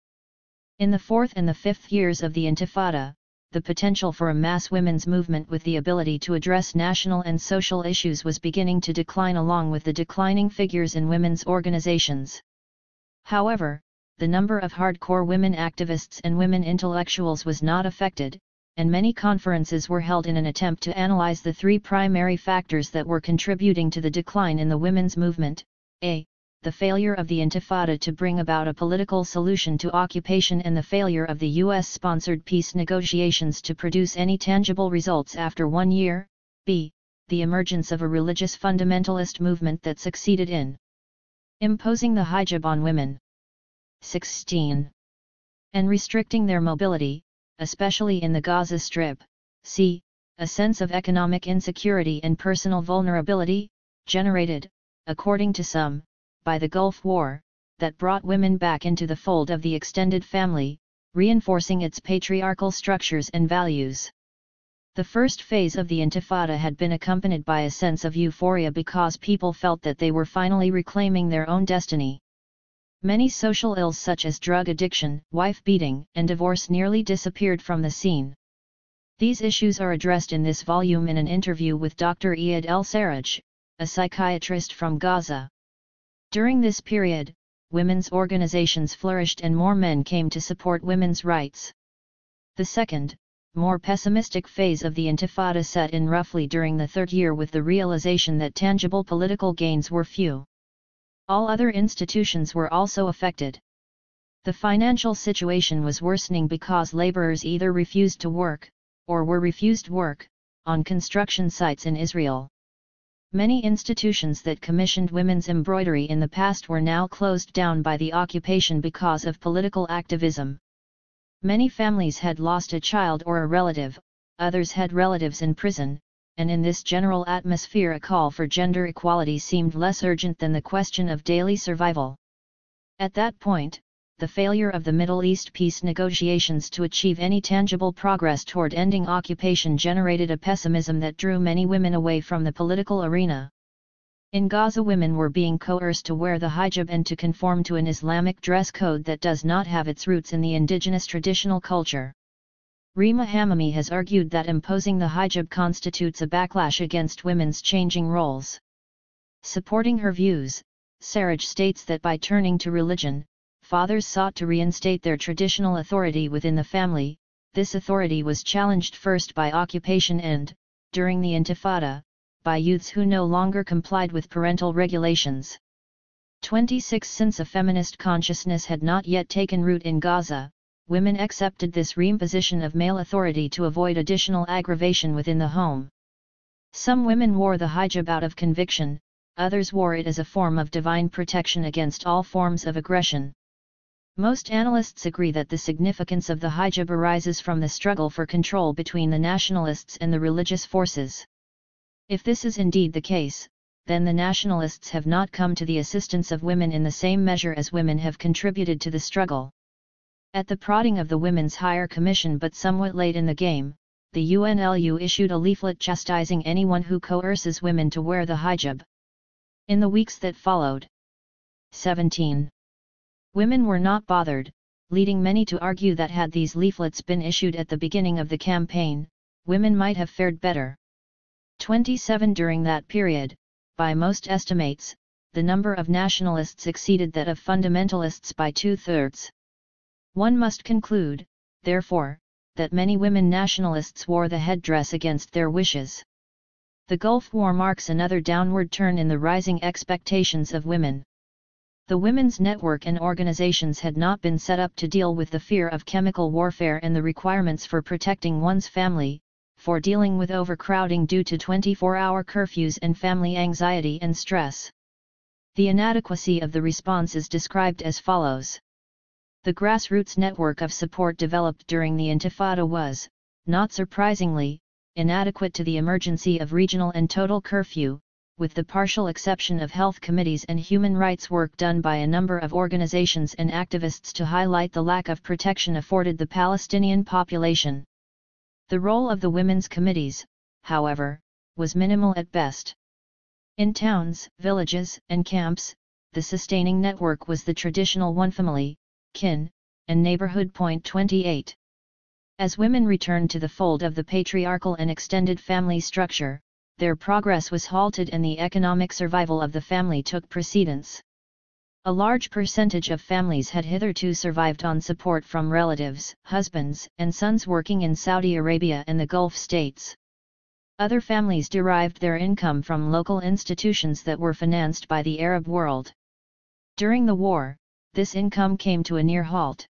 In the fourth and the fifth years of the Intifada, the potential for a mass women's movement with the ability to address national and social issues was beginning to decline along with the declining figures in women's organizations. However, the number of hardcore women activists and women intellectuals was not affected, and many conferences were held in an attempt to analyze the three primary factors that were contributing to the decline in the women's movement: a. the failure of the Intifada to bring about a political solution to occupation and the failure of the US-sponsored peace negotiations to produce any tangible results after 1 year, b. the emergence of a religious fundamentalist movement that succeeded in imposing the hijab on women. 16. And restricting their mobility, especially in the Gaza Strip. c. a sense of economic insecurity and personal vulnerability, generated, according to some, by the Gulf War, that brought women back into the fold of the extended family, reinforcing its patriarchal structures and values. The first phase of the Intifada had been accompanied by a sense of euphoria because people felt that they were finally reclaiming their own destiny. Many social ills such as drug addiction, wife beating, and divorce nearly disappeared from the scene. These issues are addressed in this volume in an interview with Dr. Iyad El-Sarraj, a psychiatrist from Gaza. During this period, women's organizations flourished and more men came to support women's rights. The second, more pessimistic phase of the Intifada set in roughly during the third year with the realization that tangible political gains were few. All other institutions were also affected. The financial situation was worsening because laborers either refused to work, or were refused work, on construction sites in Israel. Many institutions that commissioned women's embroidery in the past were now closed down by the occupation because of political activism. Many families had lost a child or a relative, others had relatives in prison, and in this general atmosphere a call for gender equality seemed less urgent than the question of daily survival. At that point, the failure of the Middle East peace negotiations to achieve any tangible progress toward ending occupation generated a pessimism that drew many women away from the political arena. In Gaza, women were being coerced to wear the hijab and to conform to an Islamic dress code that does not have its roots in the indigenous traditional culture. Rima Hamami has argued that imposing the hijab constitutes a backlash against women's changing roles. Supporting her views, Sabbagh states that by turning to religion, fathers sought to reinstate their traditional authority within the family. This authority was challenged first by occupation and, during the Intifada, by youths who no longer complied with parental regulations. 26 Since a feminist consciousness had not yet taken root in Gaza, women accepted this reimposition of male authority to avoid additional aggravation within the home. Some women wore the hijab out of conviction, others wore it as a form of divine protection against all forms of aggression. Most analysts agree that the significance of the hijab arises from the struggle for control between the nationalists and the religious forces. If this is indeed the case, then the nationalists have not come to the assistance of women in the same measure as women have contributed to the struggle. At the prodding of the Women's Higher Commission but somewhat late in the game, the UNLU issued a leaflet chastising anyone who coerces women to wear the hijab. In the weeks that followed, 17 women were not bothered, leading many to argue that had these leaflets been issued at the beginning of the campaign, women might have fared better. 27 During that period, by most estimates, the number of nationalists exceeded that of fundamentalists by 2/3. One must conclude, therefore, that many women nationalists wore the headdress against their wishes. The Gulf War marks another downward turn in the rising expectations of women. The women's network and organizations had not been set up to deal with the fear of chemical warfare and the requirements for protecting one's family, for dealing with overcrowding due to 24-hour curfews and family anxiety and stress. The inadequacy of the response is described as follows. The grassroots network of support developed during the Intifada was, not surprisingly, inadequate to the emergency of regional and total curfew, with the partial exception of health committees and human rights work done by a number of organizations and activists to highlight the lack of protection afforded the Palestinian population. The role of the women's committees, however, was minimal at best. In towns, villages, and camps, the sustaining network was the traditional one: family, kin, and neighborhood. 28. As women returned to the fold of the patriarchal and extended family structure, their progress was halted and the economic survival of the family took precedence. A large percentage of families had hitherto survived on support from relatives, husbands, and sons working in Saudi Arabia and the Gulf states. Other families derived their income from local institutions that were financed by the Arab world. During the war, this income came to a near halt.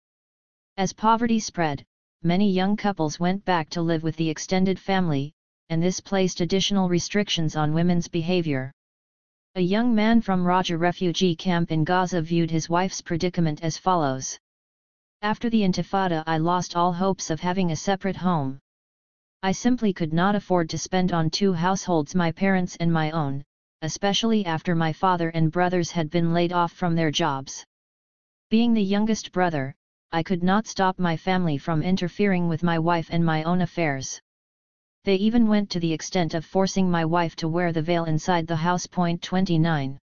As poverty spread, many young couples went back to live with the extended family, and this placed additional restrictions on women's behavior. A young man from Rajah refugee camp in Gaza viewed his wife's predicament as follows. After the Intifada, I lost all hopes of having a separate home. I simply could not afford to spend on two households, my parents and my own, especially after my father and brothers had been laid off from their jobs. Being the youngest brother, I could not stop my family from interfering with my wife and my own affairs. They even went to the extent of forcing my wife to wear the veil inside the house. 29.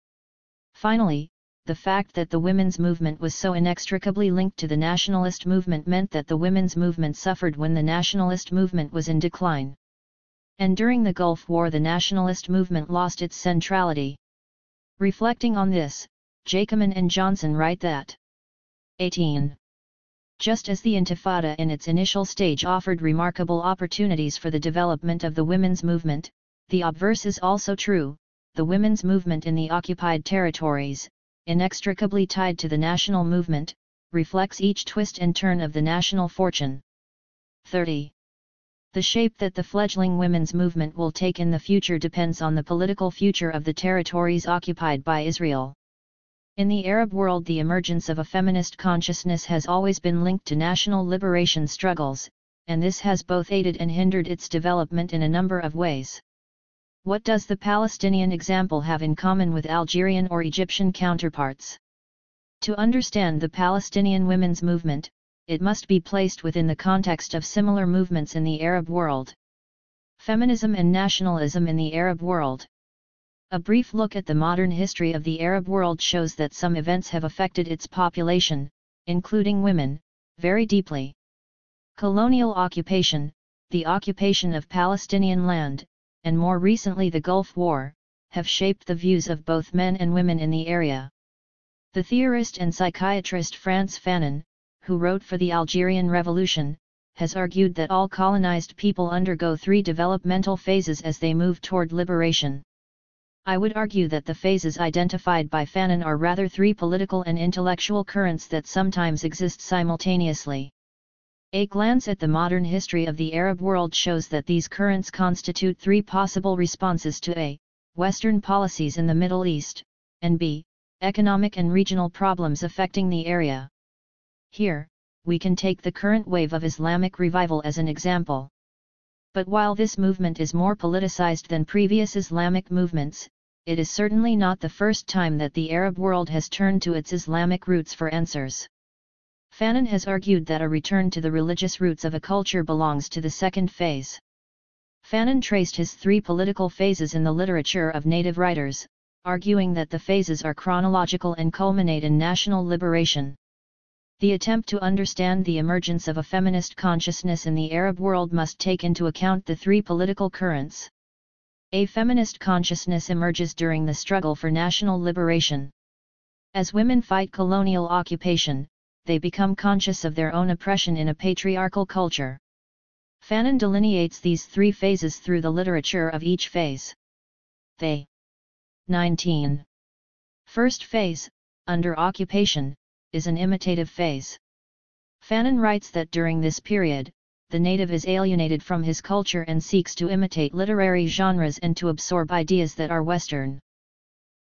Finally, the fact that the women's movement was so inextricably linked to the nationalist movement meant that the women's movement suffered when the nationalist movement was in decline. And during the Gulf War the nationalist movement lost its centrality. Reflecting on this, Jacoman and Johnson write that 18. Just as the Intifada in its initial stage offered remarkable opportunities for the development of the women's movement, the obverse is also true. The women's movement in the occupied territories, inextricably tied to the national movement, reflects each twist and turn of the national fortune. 30. The shape that the fledgling women's movement will take in the future depends on the political future of the territories occupied by Israel. In the Arab world, the emergence of a feminist consciousness has always been linked to national liberation struggles, and this has both aided and hindered its development in a number of ways. What does the Palestinian example have in common with Algerian or Egyptian counterparts? To understand the Palestinian women's movement, it must be placed within the context of similar movements in the Arab world. Feminism and nationalism in the Arab world. A brief look at the modern history of the Arab world shows that some events have affected its population, including women, very deeply. Colonial occupation, the occupation of Palestinian land, and more recently the Gulf War, have shaped the views of both men and women in the area. The theorist and psychiatrist Frantz Fanon, who wrote for the Algerian Revolution, has argued that all colonized people undergo three developmental phases as they move toward liberation. I would argue that the phases identified by Fanon are rather three political and intellectual currents that sometimes exist simultaneously. A glance at the modern history of the Arab world shows that these currents constitute three possible responses to A. Western policies in the Middle East, and B. Economic and regional problems affecting the area. Here, we can take the current wave of Islamic revival as an example. But while this movement is more politicized than previous Islamic movements, it is certainly not the first time that the Arab world has turned to its Islamic roots for answers. Fanon has argued that a return to the religious roots of a culture belongs to the second phase. Fanon traced his three political phases in the literature of native writers, arguing that the phases are chronological and culminate in national liberation. The attempt to understand the emergence of a feminist consciousness in the Arab world must take into account the three political currents. A feminist consciousness emerges during the struggle for national liberation. As women fight colonial occupation, they become conscious of their own oppression in a patriarchal culture. Fanon delineates these three phases through the literature of each phase. They 19. First phase, under occupation, is an imitative phase. Fanon writes that during this period, the native is alienated from his culture and seeks to imitate literary genres and to absorb ideas that are Western.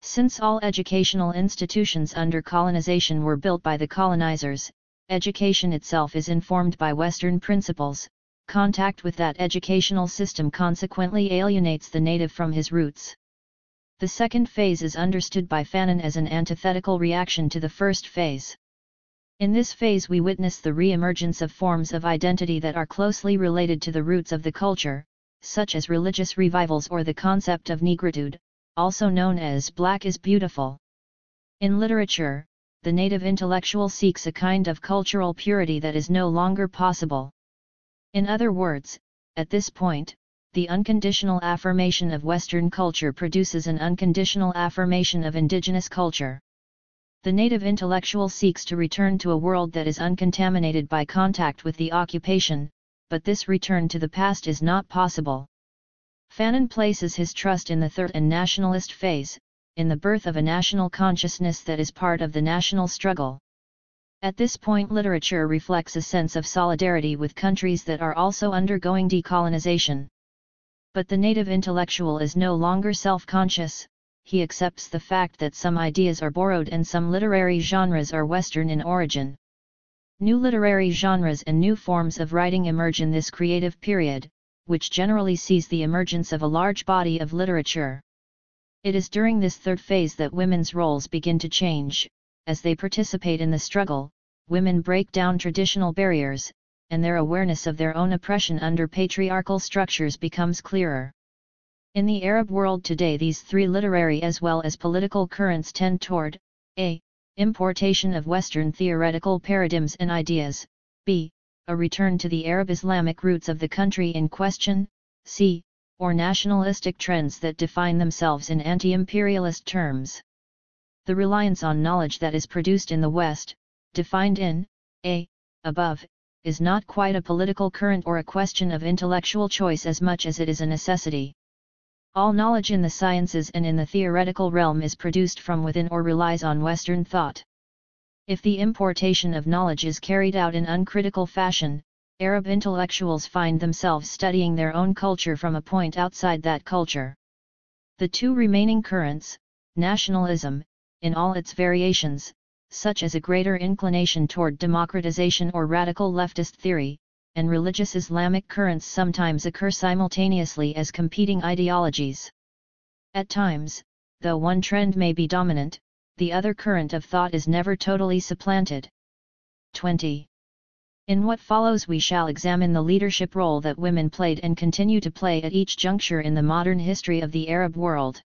Since all educational institutions under colonization were built by the colonizers, education itself is informed by Western principles. Contact with that educational system consequently alienates the native from his roots. The second phase is understood by Fanon as an antithetical reaction to the first phase. In this phase we witness the re-emergence of forms of identity that are closely related to the roots of the culture, such as religious revivals or the concept of negritude, also known as black is beautiful. In literature, the native intellectual seeks a kind of cultural purity that is no longer possible. In other words, at this point, the unconditional affirmation of Western culture produces an unconditional affirmation of indigenous culture. The native intellectual seeks to return to a world that is uncontaminated by contact with the occupation, but this return to the past is not possible. Fanon places his trust in the third and nationalist phase, in the birth of a national consciousness that is part of the national struggle. At this point literature reflects a sense of solidarity with countries that are also undergoing decolonization. But the native intellectual is no longer self-conscious, he accepts the fact that some ideas are borrowed and some literary genres are Western in origin. New literary genres and new forms of writing emerge in this creative period, which generally sees the emergence of a large body of literature. It is during this third phase that women's roles begin to change. As they participate in the struggle, women break down traditional barriers, and their awareness of their own oppression under patriarchal structures becomes clearer. In the Arab world today these three literary as well as political currents tend toward a. Importation of Western theoretical paradigms and ideas, b. A return to the Arab Islamic roots of the country in question, c. Or nationalistic trends that define themselves in anti-imperialist terms. The reliance on knowledge that is produced in the West, defined in a. Above, is not quite a political current or a question of intellectual choice as much as it is a necessity. All knowledge in the sciences and in the theoretical realm is produced from within or relies on Western thought. If the importation of knowledge is carried out in uncritical fashion, Arab intellectuals find themselves studying their own culture from a point outside that culture. The two remaining currents, nationalism, in all its variations, such as a greater inclination toward democratization or radical leftist theory, and religious Islamic currents sometimes occur simultaneously as competing ideologies. At times, though one trend may be dominant, the other current of thought is never totally supplanted. 20. In what follows we shall examine the leadership role that women played and continue to play at each juncture in the modern history of the Arab world.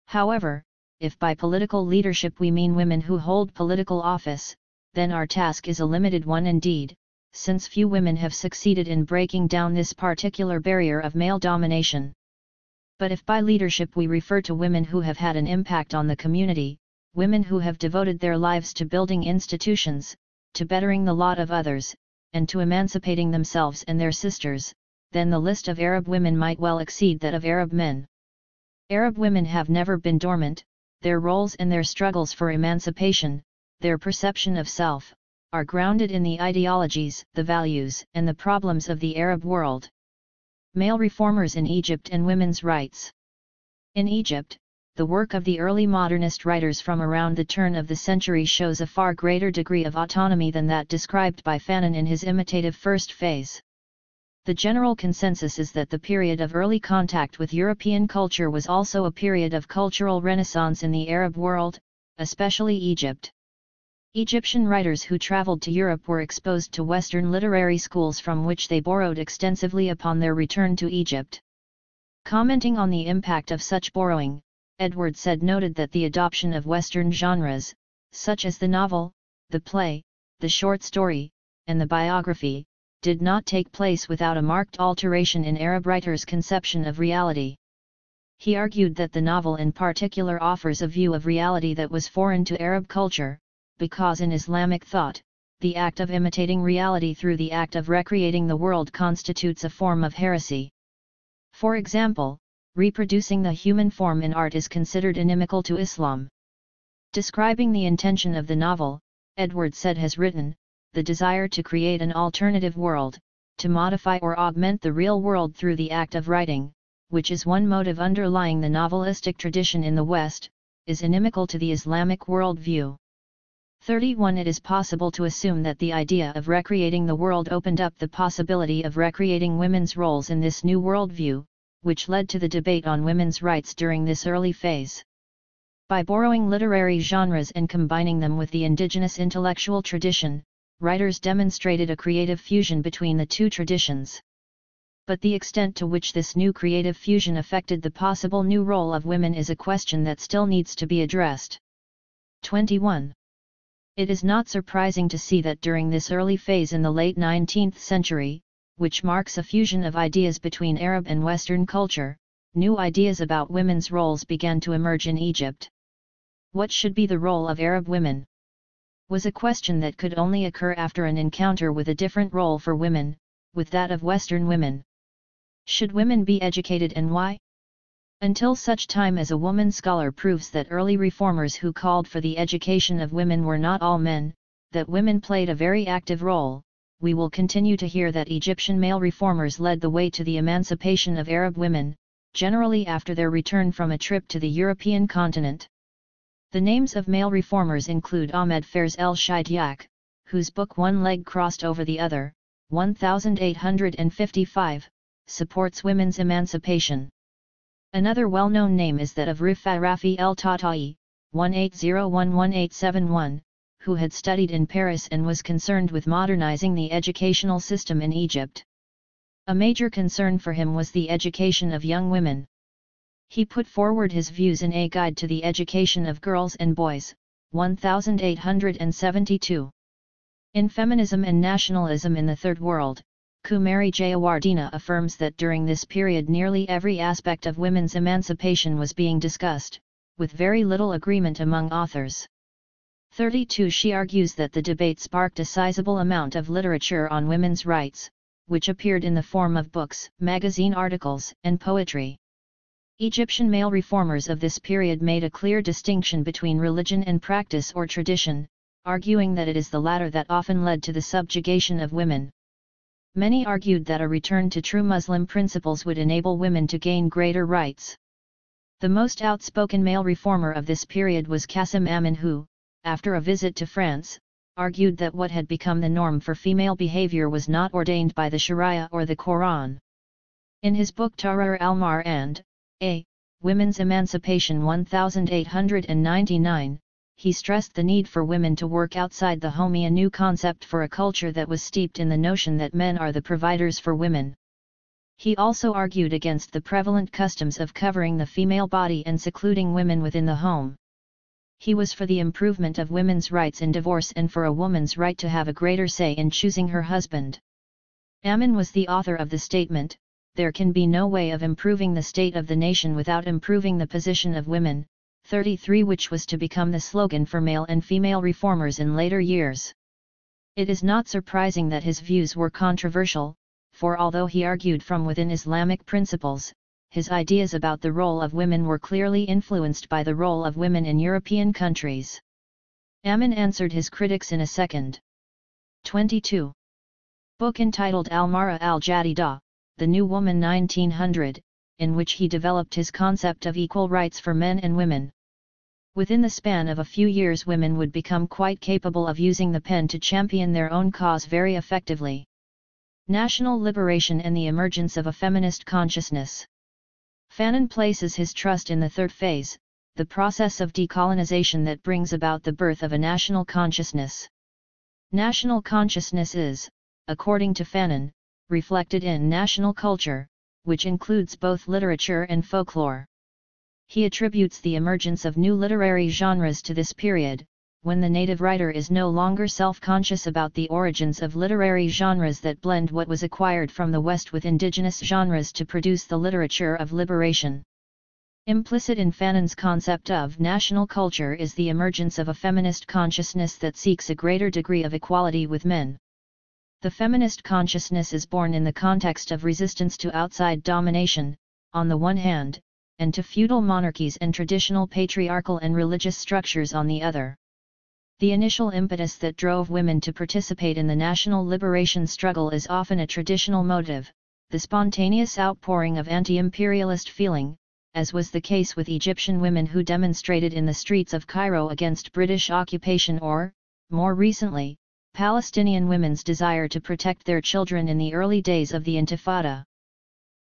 However, if by political leadership we mean women who hold political office, then our task is a limited one indeed, since few women have succeeded in breaking down this particular barrier of male domination. But if by leadership we refer to women who have had an impact on the community, women who have devoted their lives to building institutions, to bettering the lot of others, and to emancipating themselves and their sisters, then the list of Arab women might well exceed that of Arab men. Arab women have never been dormant, their roles and their struggles for emancipation, their perception of self, are grounded in the ideologies, the values, and the problems of the Arab world. Male reformers in Egypt and women's rights. In Egypt, the work of the early modernist writers from around the turn of the century shows a far greater degree of autonomy than that described by Fanon in his imitative first phase. The general consensus is that the period of early contact with European culture was also a period of cultural renaissance in the Arab world, especially Egypt. Egyptian writers who traveled to Europe were exposed to Western literary schools from which they borrowed extensively upon their return to Egypt. Commenting on the impact of such borrowing, Edward Said noted that the adoption of Western genres, such as the novel, the play, the short story, and the biography, did not take place without a marked alteration in Arab writers' conception of reality. He argued that the novel in particular offers a view of reality that was foreign to Arab culture, because in Islamic thought, the act of imitating reality through the act of recreating the world constitutes a form of heresy. For example, reproducing the human form in art is considered inimical to Islam. Describing the intention of the novel, Edward Said has written, the desire to create an alternative world, to modify or augment the real world through the act of writing, which is one motive underlying the novelistic tradition in the West, is inimical to the Islamic worldview. 31. It is possible to assume that the idea of recreating the world opened up the possibility of recreating women's roles in this new worldview, which led to the debate on women's rights during this early phase. By borrowing literary genres and combining them with the indigenous intellectual tradition, writers demonstrated a creative fusion between the two traditions. But the extent to which this new creative fusion affected the possible new role of women is a question that still needs to be addressed. 21. It is not surprising to see that during this early phase in the late 19th century, which marks a fusion of ideas between Arab and Western culture, new ideas about women's roles began to emerge in Egypt. What should be the role of Arab women? Was a question that could only occur after an encounter with a different role for women, with that of Western women. Should women be educated and why? Until such time as a woman scholar proves that early reformers who called for the education of women were not all men, that women played a very active role, we will continue to hear that Egyptian male reformers led the way to the emancipation of Arab women, generally after their return from a trip to the European continent. The names of male reformers include Ahmed Faiz el-Shidyak, whose book One Leg Crossed Over the Other, 1855, supports women's emancipation. Another well-known name is that of Rifa Rafi el-Tatai, 1801-1871, who had studied in Paris and was concerned with modernizing the educational system in Egypt. A major concern for him was the education of young women. He put forward his views in A Guide to the Education of Girls and Boys, 1872. In Feminism and Nationalism in the Third World, Kumari Jayawardena affirms that during this period nearly every aspect of women's emancipation was being discussed, with very little agreement among authors. 32. She argues that the debate sparked a sizable amount of literature on women's rights, which appeared in the form of books, magazine articles, and poetry. Egyptian male reformers of this period made a clear distinction between religion and practice or tradition, arguing that it is the latter that often led to the subjugation of women. Many argued that a return to true Muslim principles would enable women to gain greater rights. The most outspoken male reformer of this period was Qasim Amin who, after a visit to France, argued that what had become the norm for female behavior was not ordained by the Sharia or the Quran. In his book Tahrir al-Mar and A. Women's Emancipation 1899, he stressed the need for women to work outside the home, a new concept for a culture that was steeped in the notion that men are the providers for women. He also argued against the prevalent customs of covering the female body and secluding women within the home. He was for the improvement of women's rights in divorce and for a woman's right to have a greater say in choosing her husband. Amin was the author of the statement, "There can be no way of improving the state of the nation without improving the position of women," 33, which was to become the slogan for male and female reformers in later years. It is not surprising that his views were controversial, for although he argued from within Islamic principles, his ideas about the role of women were clearly influenced by the role of women in European countries. Amin answered his critics in a second. 22. Book entitled Al-Mara al-Jadida, The New Woman 1900, in which he developed his concept of equal rights for men and women. Within the span of a few years, women would become quite capable of using the pen to champion their own cause very effectively. National liberation and the emergence of a feminist consciousness. Fanon places his trust in the third phase, the process of decolonization that brings about the birth of a national consciousness. National consciousness is, according to Fanon, reflected in national culture, which includes both literature and folklore. He attributes the emergence of new literary genres to this period, when the native writer is no longer self-conscious about the origins of literary genres that blend what was acquired from the West with indigenous genres to produce the literature of liberation. Implicit in Fanon's concept of national culture is the emergence of a feminist consciousness that seeks a greater degree of equality with men. The feminist consciousness is born in the context of resistance to outside domination, on the one hand, and to feudal monarchies and traditional patriarchal and religious structures on the other. The initial impetus that drove women to participate in the national liberation struggle is often a traditional motive, the spontaneous outpouring of anti-imperialist feeling, as was the case with Egyptian women who demonstrated in the streets of Cairo against British occupation, or, more recently, Palestinian women's desire to protect their children in the early days of the Intifada.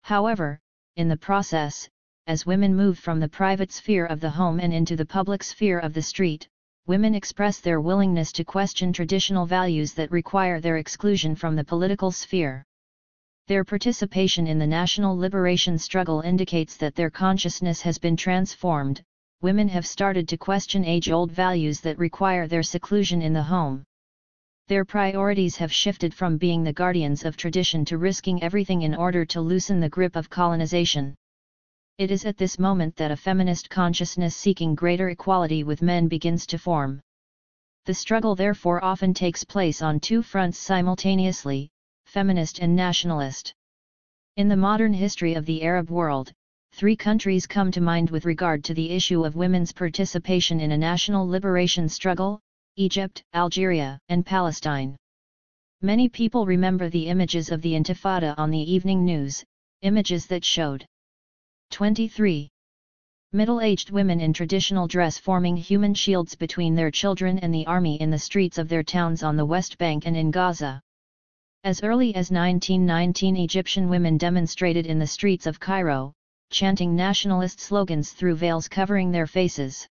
However, in the process, as women moved from the private sphere of the home and into the public sphere of the street, women express their willingness to question traditional values that require their exclusion from the political sphere. Their participation in the national liberation struggle indicates that their consciousness has been transformed. Women have started to question age-old values that require their seclusion in the home. Their priorities have shifted from being the guardians of tradition to risking everything in order to loosen the grip of colonization. It is at this moment that a feminist consciousness seeking greater equality with men begins to form. The struggle therefore often takes place on two fronts simultaneously, feminist and nationalist. In the modern history of the Arab world, three countries come to mind with regard to the issue of women's participation in a national liberation struggle: Egypt, Algeria, and Palestine. Many people remember the images of the Intifada on the evening news, images that showed 23 middle-aged women in traditional dress forming human shields between their children and the army in the streets of their towns on the West Bank and in Gaza. As early as 1919, Egyptian women demonstrated in the streets of Cairo, chanting nationalist slogans through veils covering their faces.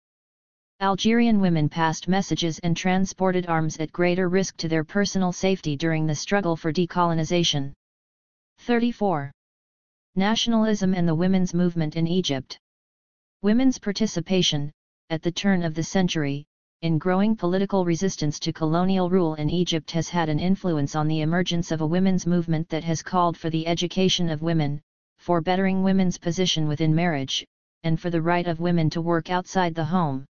Algerian women passed messages and transported arms at greater risk to their personal safety during the struggle for decolonization. 34. Nationalism and the women's movement in Egypt. Women's participation, at the turn of the century, in growing political resistance to colonial rule in Egypt has had an influence on the emergence of a women's movement that has called for the education of women, for bettering women's position within marriage, and for the right of women to work outside the home.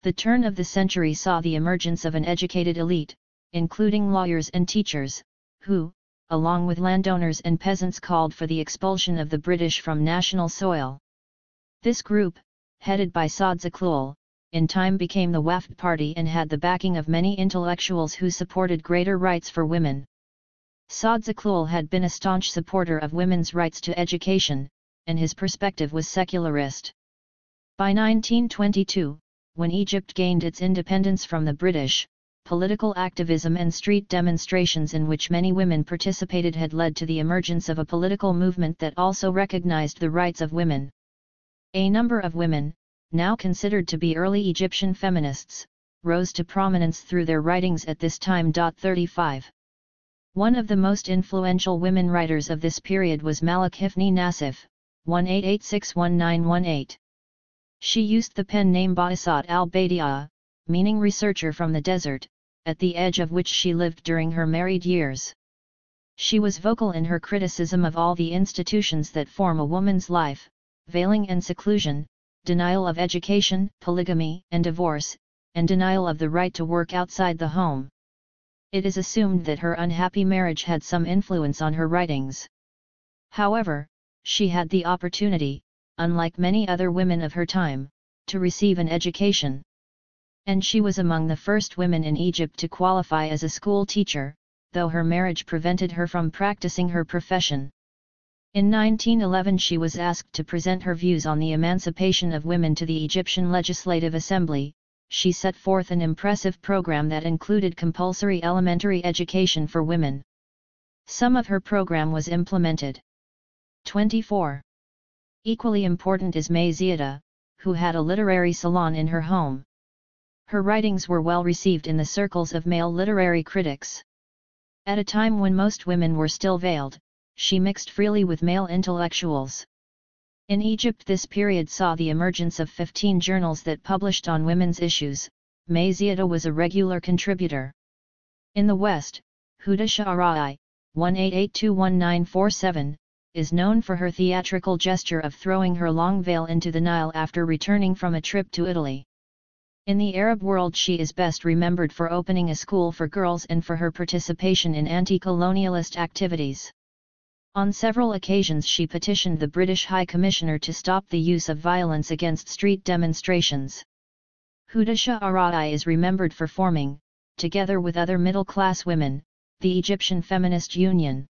The turn of the century saw the emergence of an educated elite, including lawyers and teachers, who, along with landowners and peasants, called for the expulsion of the British from national soil. This group, headed by Saad Zaghloul, in time became the Wafd Party and had the backing of many intellectuals who supported greater rights for women. Saad Zaghloul had been a staunch supporter of women's rights to education, and his perspective was secularist. By 1922, when Egypt gained its independence from the British, political activism and street demonstrations in which many women participated had led to the emergence of a political movement that also recognized the rights of women. A number of women, now considered to be early Egyptian feminists, rose to prominence through their writings at this time. 35. One of the most influential women writers of this period was Malik Hifni Nassif, 1886-1918. She used the pen name Ba'isat al-Badi'a, meaning researcher from the desert, at the edge of which she lived during her married years. She was vocal in her criticism of all the institutions that form a woman's life, veiling and seclusion, denial of education, polygamy and divorce, and denial of the right to work outside the home. It is assumed that her unhappy marriage had some influence on her writings. However, she had the opportunity, unlike many other women of her time, to receive an education. And she was among the first women in Egypt to qualify as a school teacher, though her marriage prevented her from practicing her profession. In 1911 she was asked to present her views on the emancipation of women to the Egyptian Legislative Assembly. She set forth an impressive program that included compulsory elementary education for women. Some of her program was implemented. 24. Equally important is May Ziada, who had a literary salon in her home. Her writings were well received in the circles of male literary critics. At a time when most women were still veiled, she mixed freely with male intellectuals. In Egypt this period saw the emergence of 15 journals that published on women's issues. May Ziada was a regular contributor. In the West, Huda Sha'ara'i, 1882-1947, is known for her theatrical gesture of throwing her long veil into the Nile after returning from a trip to Italy. In the Arab world she is best remembered for opening a school for girls and for her participation in anti-colonialist activities. On several occasions she petitioned the British High Commissioner to stop the use of violence against street demonstrations. Huda Sha'ara'i is remembered for forming, together with other middle-class women, the Egyptian Feminist Union.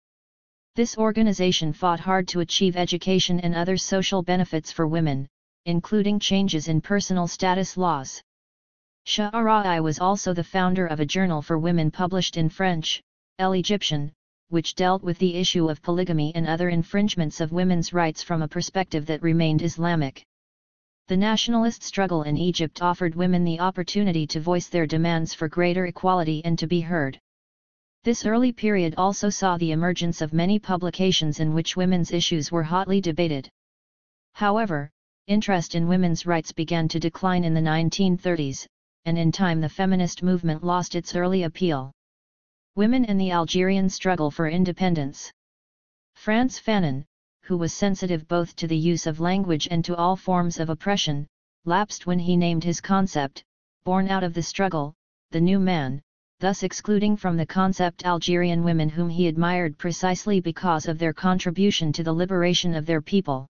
This organization fought hard to achieve education and other social benefits for women, including changes in personal status laws. Sha'ara'i was also the founder of a journal for women published in French, El Egyptian, which dealt with the issue of polygamy and other infringements of women's rights from a perspective that remained Islamic. The nationalist struggle in Egypt offered women the opportunity to voice their demands for greater equality and to be heard. This early period also saw the emergence of many publications in which women's issues were hotly debated. However, interest in women's rights began to decline in the 1930s, and in time the feminist movement lost its early appeal. Women and the Algerian struggle for independence. Frantz Fanon, who was sensitive both to the use of language and to all forms of oppression, lapsed when he named his concept, born out of the struggle, the new man, thus excluding from the concept Algerian women whom he admired precisely because of their contribution to the liberation of their people.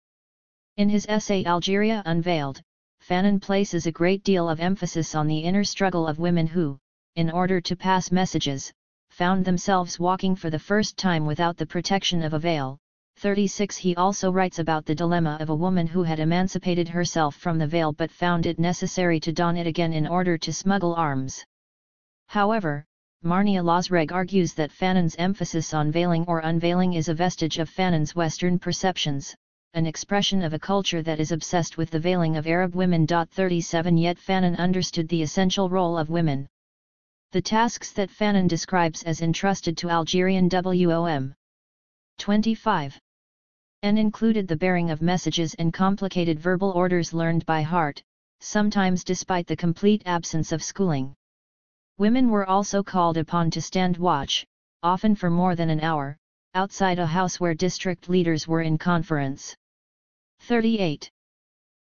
In his essay Algeria Unveiled, Fanon places a great deal of emphasis on the inner struggle of women who, in order to pass messages, found themselves walking for the first time without the protection of a veil. 36 He also writes about the dilemma of a woman who had emancipated herself from the veil but found it necessary to don it again in order to smuggle arms. However, Marnia Losreg argues that Fanon's emphasis on veiling or unveiling is a vestige of Fanon's Western perceptions, an expression of a culture that is obsessed with the veiling of Arab women. 37 Yet Fanon understood the essential role of women. The tasks that Fanon describes as entrusted to Algerian WOM. 25. And included the bearing of messages and complicated verbal orders learned by heart, sometimes despite the complete absence of schooling. Women were also called upon to stand watch, often for more than an hour, outside a house where district leaders were in conference. 38.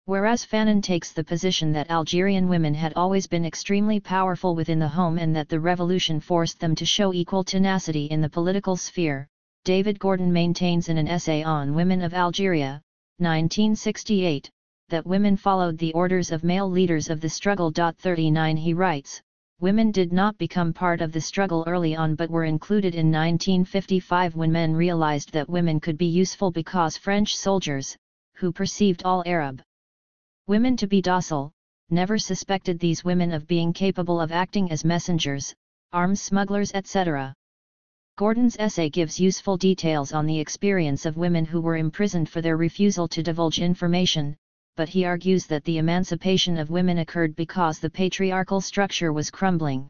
Whereas Fanon takes the position that Algerian women had always been extremely powerful within the home and that the revolution forced them to show equal tenacity in the political sphere, David Gordon maintains in an essay on Women of Algeria, 1968, that women followed the orders of male leaders of the struggle. 39 He writes, women did not become part of the struggle early on but were included in 1955 when men realized that women could be useful because French soldiers, who perceived all Arab women to be docile, never suspected these women of being capable of acting as messengers. arms smugglers, etc. Gordon's essay gives useful details on the experience of women who were imprisoned for their refusal to divulge information, but he argues that the emancipation of women occurred because the patriarchal structure was crumbling.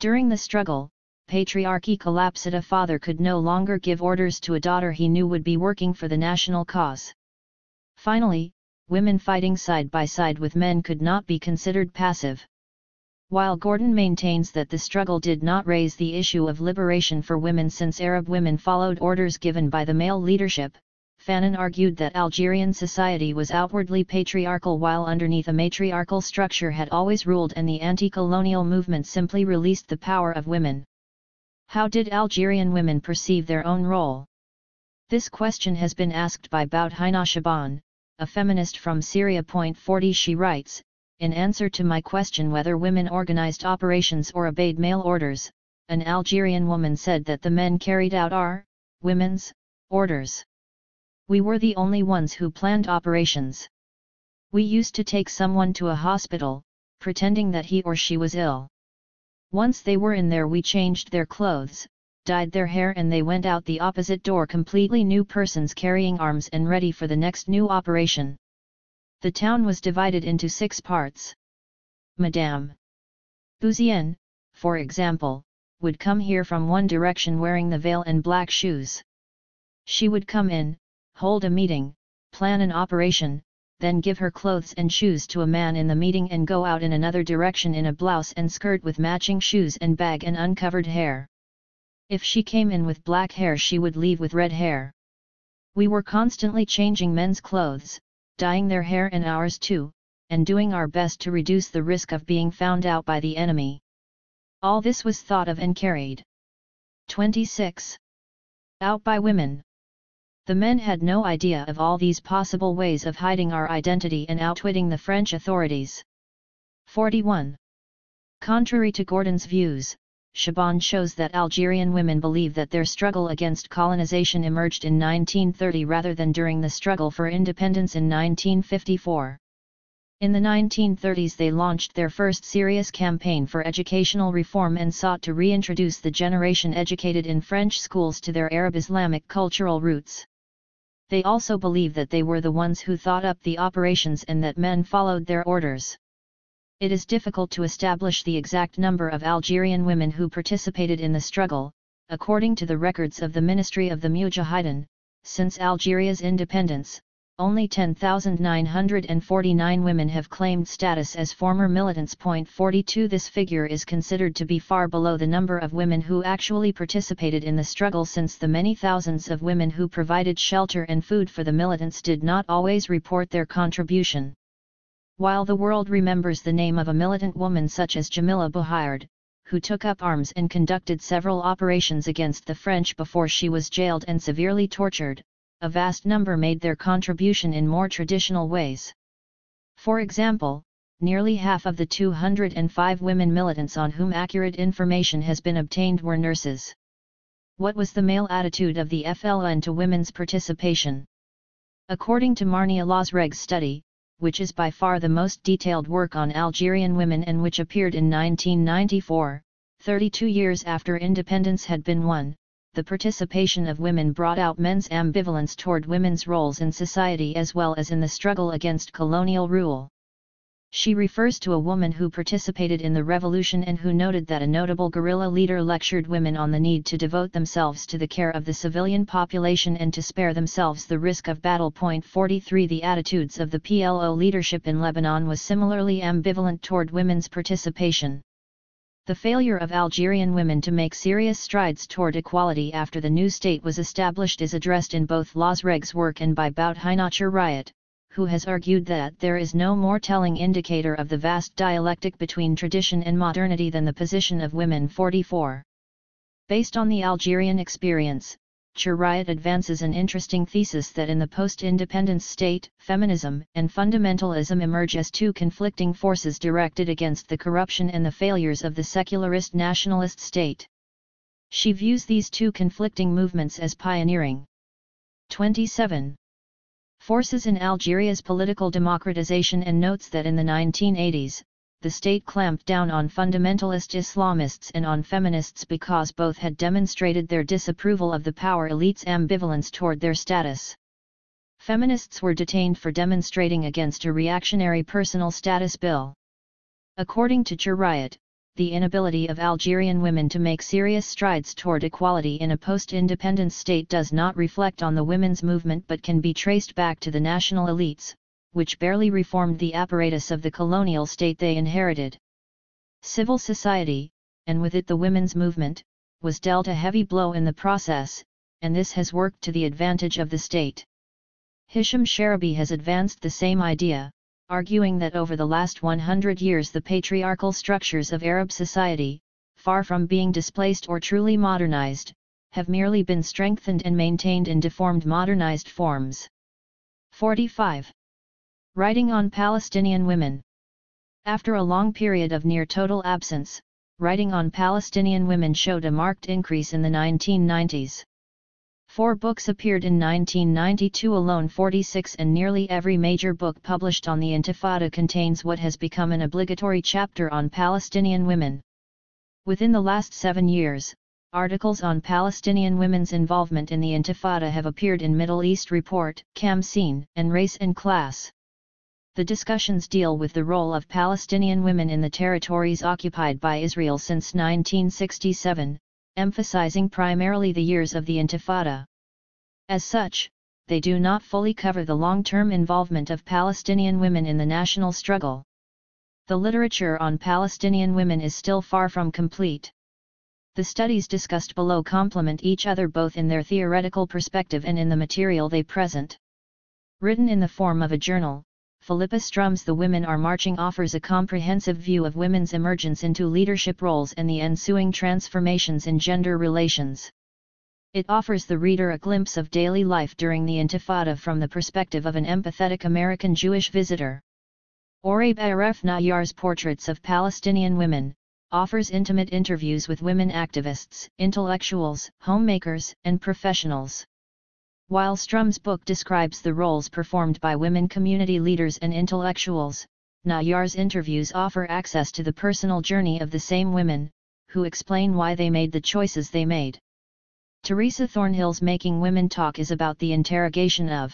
During the struggle, patriarchy collapsed. A father could no longer give orders to a daughter he knew would be working for the national cause. Finally, women fighting side by side with men could not be considered passive. While Gordon maintains that the struggle did not raise the issue of liberation for women since Arab women followed orders given by the male leadership, Fanon argued that Algerian society was outwardly patriarchal while underneath a matriarchal structure had always ruled, and the anti-colonial movement simply released the power of women. How did Algerian women perceive their own role? This question has been asked by Boudhaina Shaban, a feminist from Syria. 40 She writes, "In answer to my question whether women organized operations or obeyed male orders, an Algerian woman said that the men carried out our, women's, orders. We were the only ones who planned operations. We used to take someone to a hospital, pretending that he or she was ill. Once they were in there we changed their clothes, dyed their hair, and they went out the opposite door completely new persons carrying arms and ready for the next new operation. The town was divided into 6 parts. Madame Bouzienne, for example, would come here from one direction wearing the veil and black shoes. She would come in, hold a meeting, plan an operation, then give her clothes and shoes to a man in the meeting and go out in another direction in a blouse and skirt with matching shoes and bag and uncovered hair. If she came in with black hair she would leave with red hair. We were constantly changing men's clothes, dyeing their hair and ours too, and doing our best to reduce the risk of being found out by the enemy. All this was thought of and carried." 26. Out by women. The men had no idea of all these possible ways of hiding our identity and outwitting the French authorities. 41. Contrary to Gordon's views, Shaban shows that Algerian women believe that their struggle against colonization emerged in 1930 rather than during the struggle for independence in 1954. In the 1930s they launched their first serious campaign for educational reform and sought to reintroduce the generation educated in French schools to their Arab Islamic cultural roots. They also believe that they were the ones who thought up the operations and that men followed their orders. It is difficult to establish the exact number of Algerian women who participated in the struggle, according to the records of the Ministry of the Mujahideen. Since Algeria's independence, only 10,949 women have claimed status as former militants. 42 This figure is considered to be far below the number of women who actually participated in the struggle, since the many thousands of women who provided shelter and food for the militants did not always report their contribution. While the world remembers the name of a militant woman such as Jamila Bouhired, who took up arms and conducted several operations against the French before she was jailed and severely tortured, a vast number made their contribution in more traditional ways. For example, nearly half of the 205 women militants on whom accurate information has been obtained were nurses. What was the male attitude of the FLN to women's participation? According to Marnia Losreg's study, which is by far the most detailed work on Algerian women and which appeared in 1994, 32 years after independence had been won, the participation of women brought out men's ambivalence toward women's roles in society as well as in the struggle against colonial rule. She refers to a woman who participated in the revolution and who noted that a notable guerrilla leader lectured women on the need to devote themselves to the care of the civilian population and to spare themselves the risk of battle. 43 The attitudes of the PLO leadership in Lebanon was similarly ambivalent toward women's participation. The failure of Algerian women to make serious strides toward equality after the new state was established is addressed in both Losreg's work and by Boudhaina Shaban, who has argued that there is no more telling indicator of the vast dialectic between tradition and modernity than the position of women. 44. Based on the Algerian experience, Shaban advances an interesting thesis that in the post-independence state, feminism and fundamentalism emerge as two conflicting forces directed against the corruption and the failures of the secularist nationalist state. She views these two conflicting movements as pioneering. 27. Forces in Algeria's political democratization and notes that in the 1980s, the state clamped down on fundamentalist Islamists and on feminists because both had demonstrated their disapproval of the power elite's ambivalence toward their status. Feminists were detained for demonstrating against a reactionary personal status bill. According to Jarriat, the inability of Algerian women to make serious strides toward equality in a post-independence state does not reflect on the women's movement but can be traced back to the national elites, which barely reformed the apparatus of the colonial state they inherited. Civil society, and with it the women's movement, was dealt a heavy blow in the process, and this has worked to the advantage of the state. Hisham Sharabi has advanced the same idea, arguing that over the last 100 years the patriarchal structures of Arab society, far from being displaced or truly modernized, have merely been strengthened and maintained in deformed modernized forms. 45. Writing on Palestinian women. After a long period of near total absence, writing on Palestinian women showed a marked increase in the 1990s. 4 books appeared in 1992 alone. 46 and nearly every major book published on the Intifada contains what has become an obligatory chapter on Palestinian women. Within the last 7 years, articles on Palestinian women's involvement in the Intifada have appeared in Middle East Report, Kamseen, and Race and Class. The discussions deal with the role of Palestinian women in the territories occupied by Israel since 1967, emphasizing primarily the years of the Intifada. As such, they do not fully cover the long-term involvement of Palestinian women in the national struggle. The literature on Palestinian women is still far from complete. The studies discussed below complement each other both in their theoretical perspective and in the material they present. Written in the form of a journal, Philippa Strum's The Women Are Marching offers a comprehensive view of women's emergence into leadership roles and the ensuing transformations in gender relations. It offers the reader a glimpse of daily life during the Intifada from the perspective of an empathetic American Jewish visitor. Oraib Aref Nayyar's Portraits of Palestinian Women offers intimate interviews with women activists, intellectuals, homemakers, and professionals. While Strum's book describes the roles performed by women community leaders and intellectuals, Nayyar's interviews offer access to the personal journey of the same women, who explain why they made the choices they made. Teresa Thornhill's Making Women Talk is about the interrogation of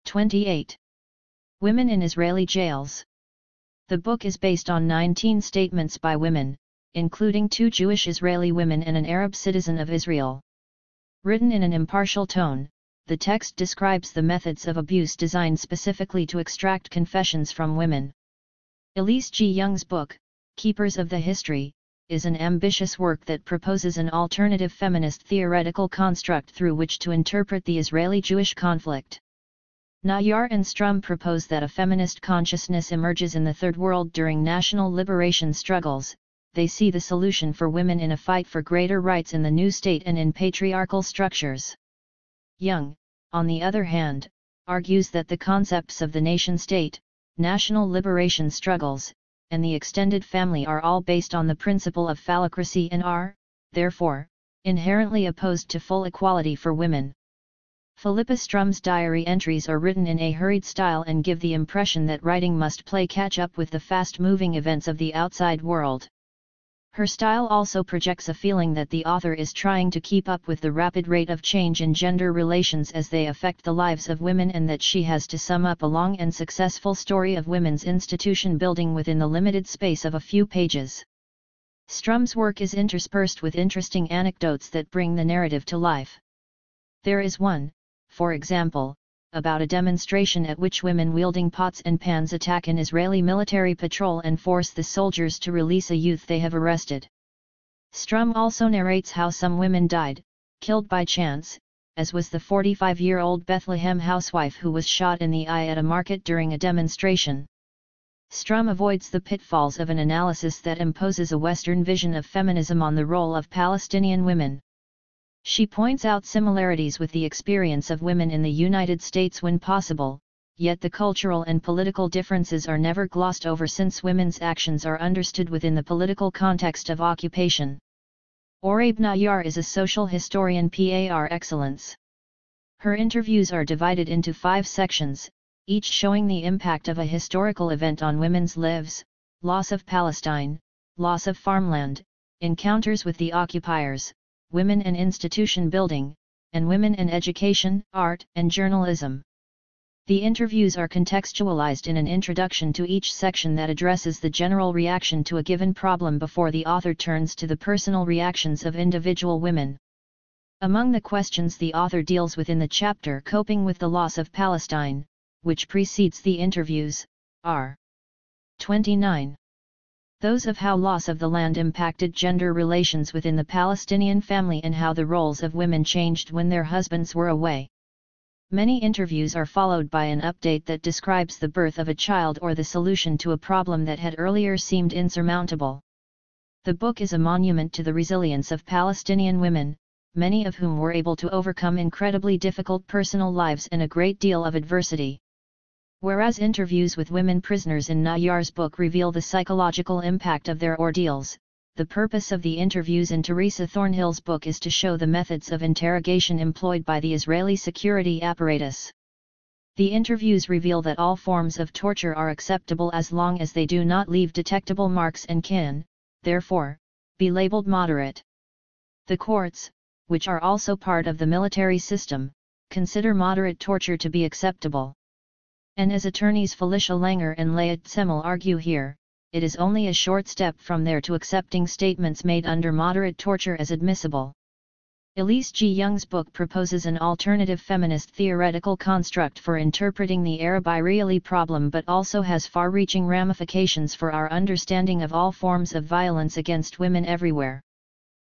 28 women in Israeli jails. The book is based on 19 statements by women, including 2 Jewish Israeli women and an Arab citizen of Israel. Written in an impartial tone, the text describes the methods of abuse designed specifically to extract confessions from women. Elise G. Young's book, Keepers of the History, is an ambitious work that proposes an alternative feminist theoretical construct through which to interpret the Israeli-Jewish conflict. Nayyar and Strum propose that a feminist consciousness emerges in the Third World during national liberation struggles. They see the solution for women in a fight for greater rights in the new state and in patriarchal structures. Young, on the other hand, argues that the concepts of the nation-state, national liberation struggles, and the extended family are all based on the principle of phallocracy and are, therefore, inherently opposed to full equality for women. Philippa Strum's diary entries are written in a hurried style and give the impression that writing must play catch-up with the fast-moving events of the outside world. Her style also projects a feeling that the author is trying to keep up with the rapid rate of change in gender relations as they affect the lives of women and that she has to sum up a long and successful story of women's institution building within the limited space of a few pages. Strum's work is interspersed with interesting anecdotes that bring the narrative to life. There is one, for example, about a demonstration at which women wielding pots and pans attack an Israeli military patrol and force the soldiers to release a youth they have arrested. Strum also narrates how some women died, killed by chance, as was the 45-year-old Bethlehem housewife who was shot in the eye at a market during a demonstration. Strum avoids the pitfalls of an analysis that imposes a Western vision of feminism on the role of Palestinian women. She points out similarities with the experience of women in the United States when possible, yet the cultural and political differences are never glossed over since women's actions are understood within the political context of occupation. Oraib Nayyar is a social historian par excellence. Her interviews are divided into 5 sections, each showing the impact of a historical event on women's lives, loss of Palestine, loss of farmland, encounters with the occupiers, women and institution building, and women and education, art and journalism. The interviews are contextualized in an introduction to each section that addresses the general reaction to a given problem before the author turns to the personal reactions of individual women. Among the questions the author deals with in the chapter Coping with the Loss of Palestine, which precedes the interviews, are 29. Those of how loss of the land impacted gender relations within the Palestinian family and how the roles of women changed when their husbands were away. Many interviews are followed by an update that describes the birth of a child or the solution to a problem that had earlier seemed insurmountable. The book is a monument to the resilience of Palestinian women, many of whom were able to overcome incredibly difficult personal lives and a great deal of adversity. Whereas interviews with women prisoners in Nayar's book reveal the psychological impact of their ordeals, the purpose of the interviews in Teresa Thornhill's book is to show the methods of interrogation employed by the Israeli security apparatus. The interviews reveal that all forms of torture are acceptable as long as they do not leave detectable marks and can, therefore, be labeled moderate. The courts, which are also part of the military system, consider moderate torture to be acceptable. And as attorneys Felicia Langer and Leah Tsemmel argue here, it is only a short step from there to accepting statements made under moderate torture as admissible. Elise G. Young's book proposes an alternative feminist theoretical construct for interpreting the Arab-Israeli problem but also has far-reaching ramifications for our understanding of all forms of violence against women everywhere.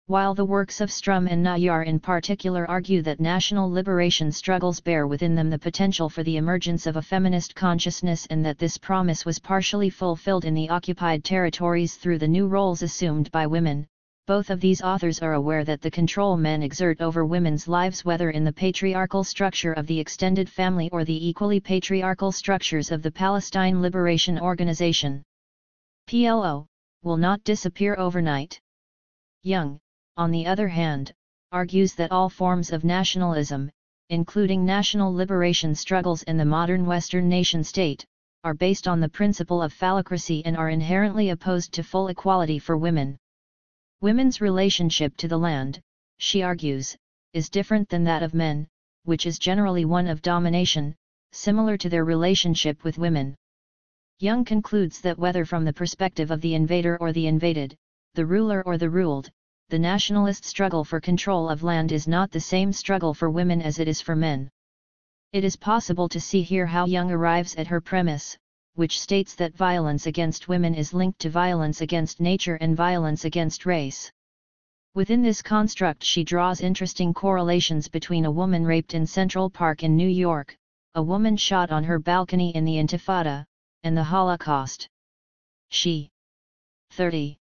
While the works of Strum and Nayar in particular argue that national liberation struggles bear within them the potential for the emergence of a feminist consciousness and that this promise was partially fulfilled in the occupied territories through the new roles assumed by women, both of these authors are aware that the control men exert over women's lives, whether in the patriarchal structure of the extended family or the equally patriarchal structures of the Palestine Liberation Organization, PLO, will not disappear overnight. Young, on the other hand, argues that all forms of nationalism, including national liberation struggles and the modern Western nation-state, are based on the principle of phallocracy and are inherently opposed to full equality for women. Women's relationship to the land, she argues, is different than that of men, which is generally one of domination, similar to their relationship with women. Young concludes that whether from the perspective of the invader or the invaded, the ruler or the ruled, the nationalist struggle for control of land is not the same struggle for women as it is for men. It is possible to see here how Young arrives at her premise, which states that violence against women is linked to violence against nature and violence against race. Within this construct she draws interesting correlations between a woman raped in Central Park in New York, a woman shot on her balcony in the Intifada, and the Holocaust. She, 30.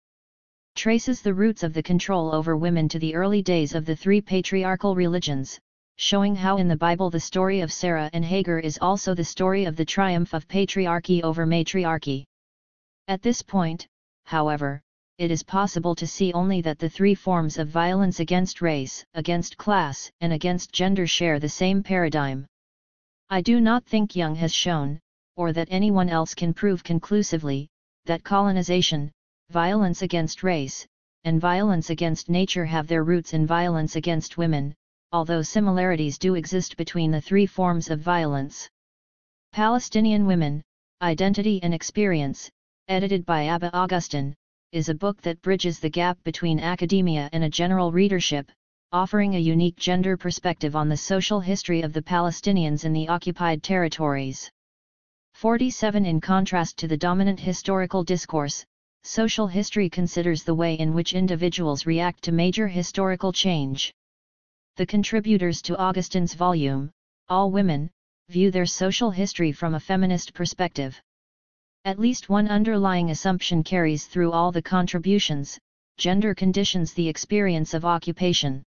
Traces the roots of the control over women to the early days of the three patriarchal religions, showing how in the Bible the story of Sarah and Hagar is also the story of the triumph of patriarchy over matriarchy. At this point, however, it is possible to see only that the three forms of violence against race, against class, and against gender share the same paradigm. I do not think Young has shown, or that anyone else can prove conclusively, that colonization, violence against race, and violence against nature have their roots in violence against women, although similarities do exist between the three forms of violence. Palestinian Women, Identity and Experience, edited by Abba Augustin, is a book that bridges the gap between academia and a general readership, offering a unique gender perspective on the social history of the Palestinians in the occupied territories. 47. In contrast to the dominant historical discourse, social history considers the way in which individuals react to major historical change. The contributors to Augustin's volume, All Women, view their social history from a feminist perspective. At least one underlying assumption carries through all the contributions: gender conditions the experience of occupation.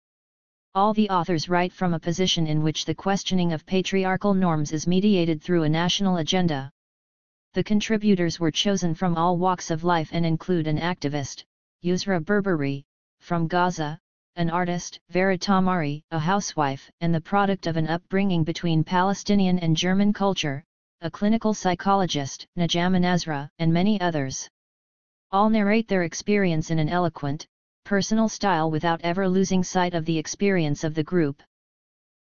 All the authors write from a position in which the questioning of patriarchal norms is mediated through a national agenda. The contributors were chosen from all walks of life and include an activist, Yusra Berberi, from Gaza, an artist, Vera Tamari, a housewife and the product of an upbringing between Palestinian and German culture, a clinical psychologist, Najama Nazra, and many others. All narrate their experience in an eloquent, personal style without ever losing sight of the experience of the group.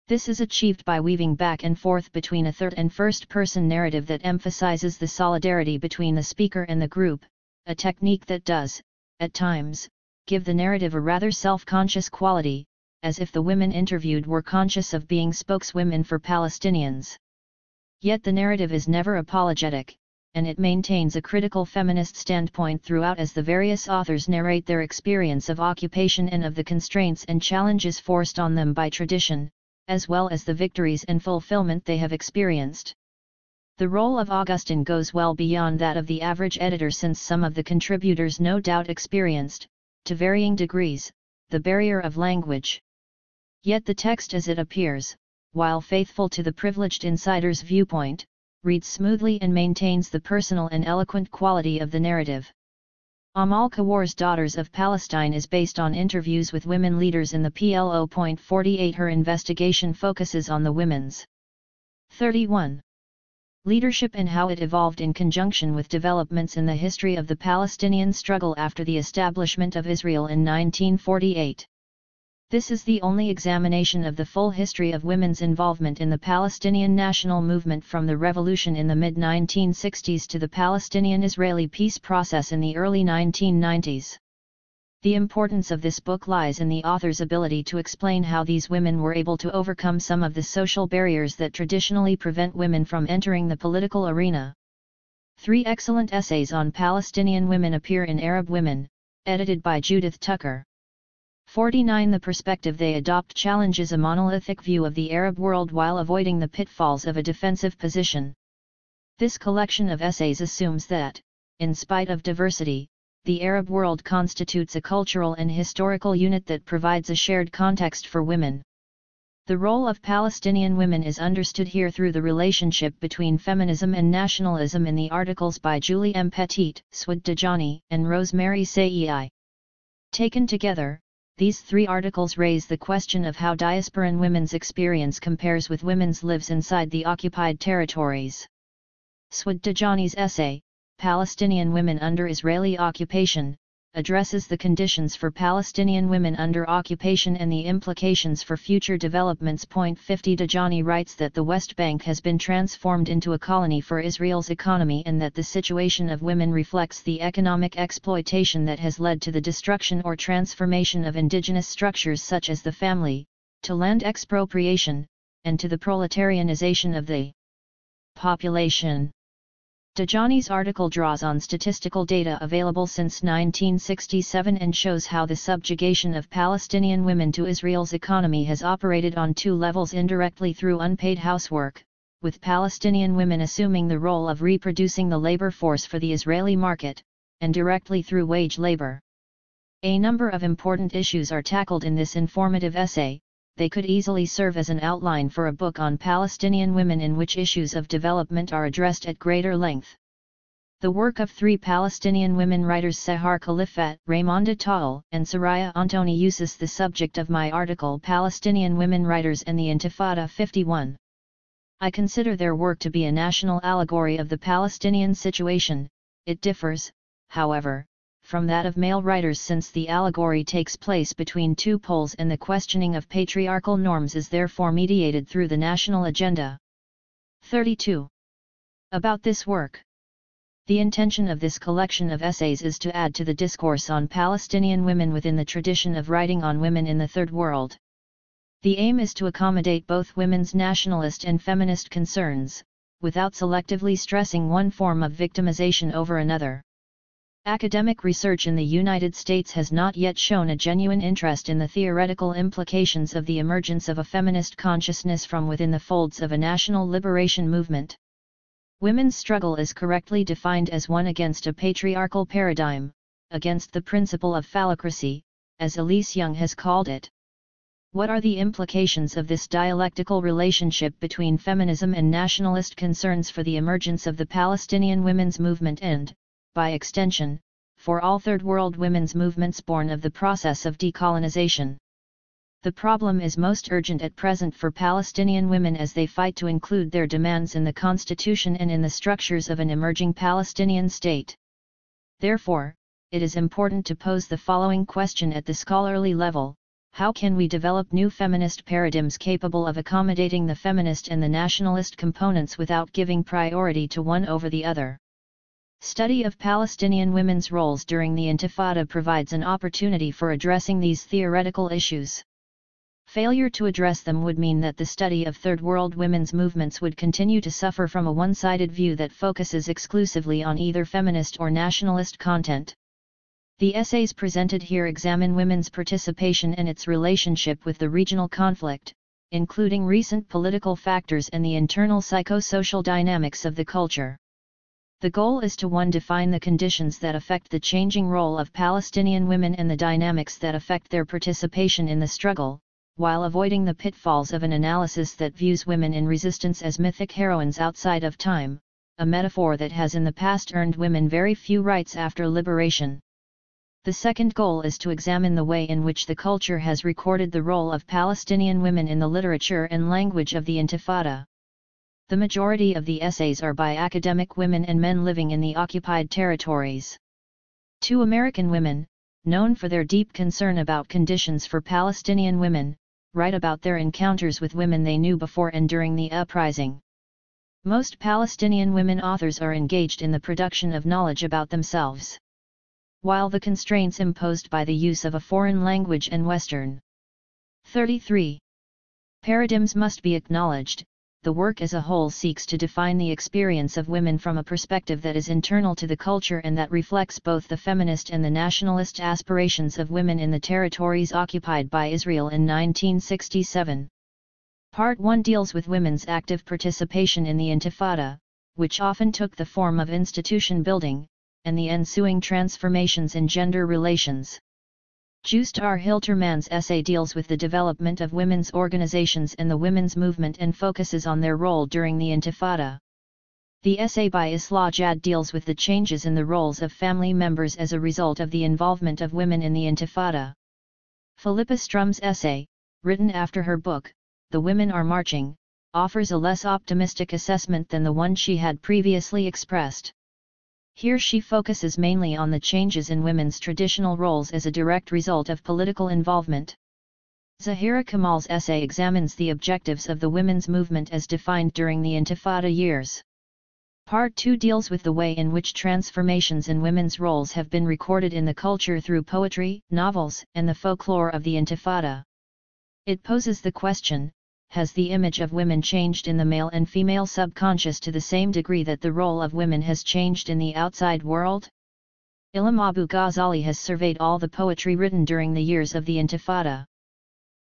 This is achieved by weaving back and forth between a third and first-person narrative that emphasizes the solidarity between the speaker and the group, a technique that does, at times, give the narrative a rather self-conscious quality, as if the women interviewed were conscious of being spokeswomen for Palestinians. Yet the narrative is never apologetic, and it maintains a critical feminist standpoint throughout as the various authors narrate their experience of occupation and of the constraints and challenges forced on them by tradition, as well as the victories and fulfillment they have experienced. The role of Augustine goes well beyond that of the average editor, since some of the contributors no doubt experienced, to varying degrees, the barrier of language. Yet the text as it appears, while faithful to the privileged insider's viewpoint, reads smoothly and maintains the personal and eloquent quality of the narrative. Amal Kawar's Daughters of Palestine is based on interviews with women leaders in the PLO. 48 Her investigation focuses on the women's 31. Leadership and how it evolved in conjunction with developments in the history of the Palestinian struggle after the establishment of Israel in 1948. This is the only examination of the full history of women's involvement in the Palestinian national movement from the revolution in the mid-1960s to the Palestinian-Israeli peace process in the early 1990s. The importance of this book lies in the author's ability to explain how these women were able to overcome some of the social barriers that traditionally prevent women from entering the political arena. 3 excellent essays on Palestinian women appear in Arab Women, edited by Judith Tucker. 49 The perspective they adopt challenges a monolithic view of the Arab world while avoiding the pitfalls of a defensive position. This collection of essays assumes that, in spite of diversity, the Arab world constitutes a cultural and historical unit that provides a shared context for women. The role of Palestinian women is understood here through the relationship between feminism and nationalism in the articles by Julie M. Petit, Swed Dajani, and Rosemary Saei. Taken together, these 3 articles raise the question of how diasporan women's experience compares with women's lives inside the occupied territories. Swed Dajani's essay, Palestinian Women Under Israeli Occupation, addresses the conditions for Palestinian women under occupation and the implications for future developments. 50 Dajani writes that the West Bank has been transformed into a colony for Israel's economy and that the situation of women reflects the economic exploitation that has led to the destruction or transformation of indigenous structures such as the family, to land expropriation, and to the proletarianization of the population. Dajani's article draws on statistical data available since 1967 and shows how the subjugation of Palestinian women to Israel's economy has operated on 2 levels: indirectly through unpaid housework, with Palestinian women assuming the role of reproducing the labor force for the Israeli market, and directly through wage labor. A number of important issues are tackled in this informative essay. They could easily serve as an outline for a book on Palestinian women in which issues of development are addressed at greater length. The work of 3 Palestinian women writers, Sahar Khalifat, Raymonda Tawil, and Soraya Antoni, uses the subject of my article Palestinian Women Writers and the Intifada. 51. I consider their work to be a national allegory of the Palestinian situation. It differs, however, from that of male writers, since the allegory takes place between 2 poles and the questioning of patriarchal norms is therefore mediated through the national agenda. 32. About this work. The intention of this collection of essays is to add to the discourse on Palestinian women within the tradition of writing on women in the Third World. The aim is to accommodate both women's nationalist and feminist concerns, without selectively stressing one form of victimization over another. Academic research in the United States has not yet shown a genuine interest in the theoretical implications of the emergence of a feminist consciousness from within the folds of a national liberation movement. Women's struggle is correctly defined as one against a patriarchal paradigm, against the principle of phallocracy, as Elise Young has called it. What are the implications of this dialectical relationship between feminism and nationalist concerns for the emergence of the Palestinian women's movement and, by extension, for all Third World women's movements born of the process of decolonization? The problem is most urgent at present for Palestinian women as they fight to include their demands in the constitution and in the structures of an emerging Palestinian state. Therefore, it is important to pose the following question at the scholarly level: how can we develop new feminist paradigms capable of accommodating the feminist and the nationalist components without giving priority to one over the other? Study of Palestinian women's roles during the Intifada provides an opportunity for addressing these theoretical issues. Failure to address them would mean that the study of Third World women's movements would continue to suffer from a one-sided view that focuses exclusively on either feminist or nationalist content. The essays presented here examine women's participation and its relationship with the regional conflict, including recent political factors and the internal psychosocial dynamics of the culture. The goal is to define the conditions that affect the changing role of Palestinian women and the dynamics that affect their participation in the struggle, while avoiding the pitfalls of an analysis that views women in resistance as mythic heroines outside of time, a metaphor that has in the past earned women very few rights after liberation. The second goal is to examine the way in which the culture has recorded the role of Palestinian women in the literature and language of the Intifada. The majority of the essays are by academic women and men living in the occupied territories. Two American women, known for their deep concern about conditions for Palestinian women, write about their encounters with women they knew before and during the uprising. Most Palestinian women authors are engaged in the production of knowledge about themselves, while the constraints imposed by the use of a foreign language and Western 33 paradigms must be acknowledged. The work as a whole seeks to define the experience of women from a perspective that is internal to the culture and that reflects both the feminist and the nationalist aspirations of women in the territories occupied by Israel in 1967. Part 1 deals with women's active participation in the Intifada, which often took the form of institution building, and the ensuing transformations in gender relations. Joost R. Hilterman's essay deals with the development of women's organizations and the women's movement and focuses on their role during the Intifada. The essay by Islah Jad deals with the changes in the roles of family members as a result of the involvement of women in the Intifada. Philippa Strum's essay, written after her book, The Women Are Marching, offers a less optimistic assessment than the one she had previously expressed. Here she focuses mainly on the changes in women's traditional roles as a direct result of political involvement. Zahira Kamal's essay examines the objectives of the women's movement as defined during the Intifada years. Part 2 deals with the way in which transformations in women's roles have been recorded in the culture through poetry, novels, and the folklore of the Intifada. It poses the question: has the image of women changed in the male and female subconscious to the same degree that the role of women has changed in the outside world? Ilham Abu Ghazali has surveyed all the poetry written during the years of the Intifada.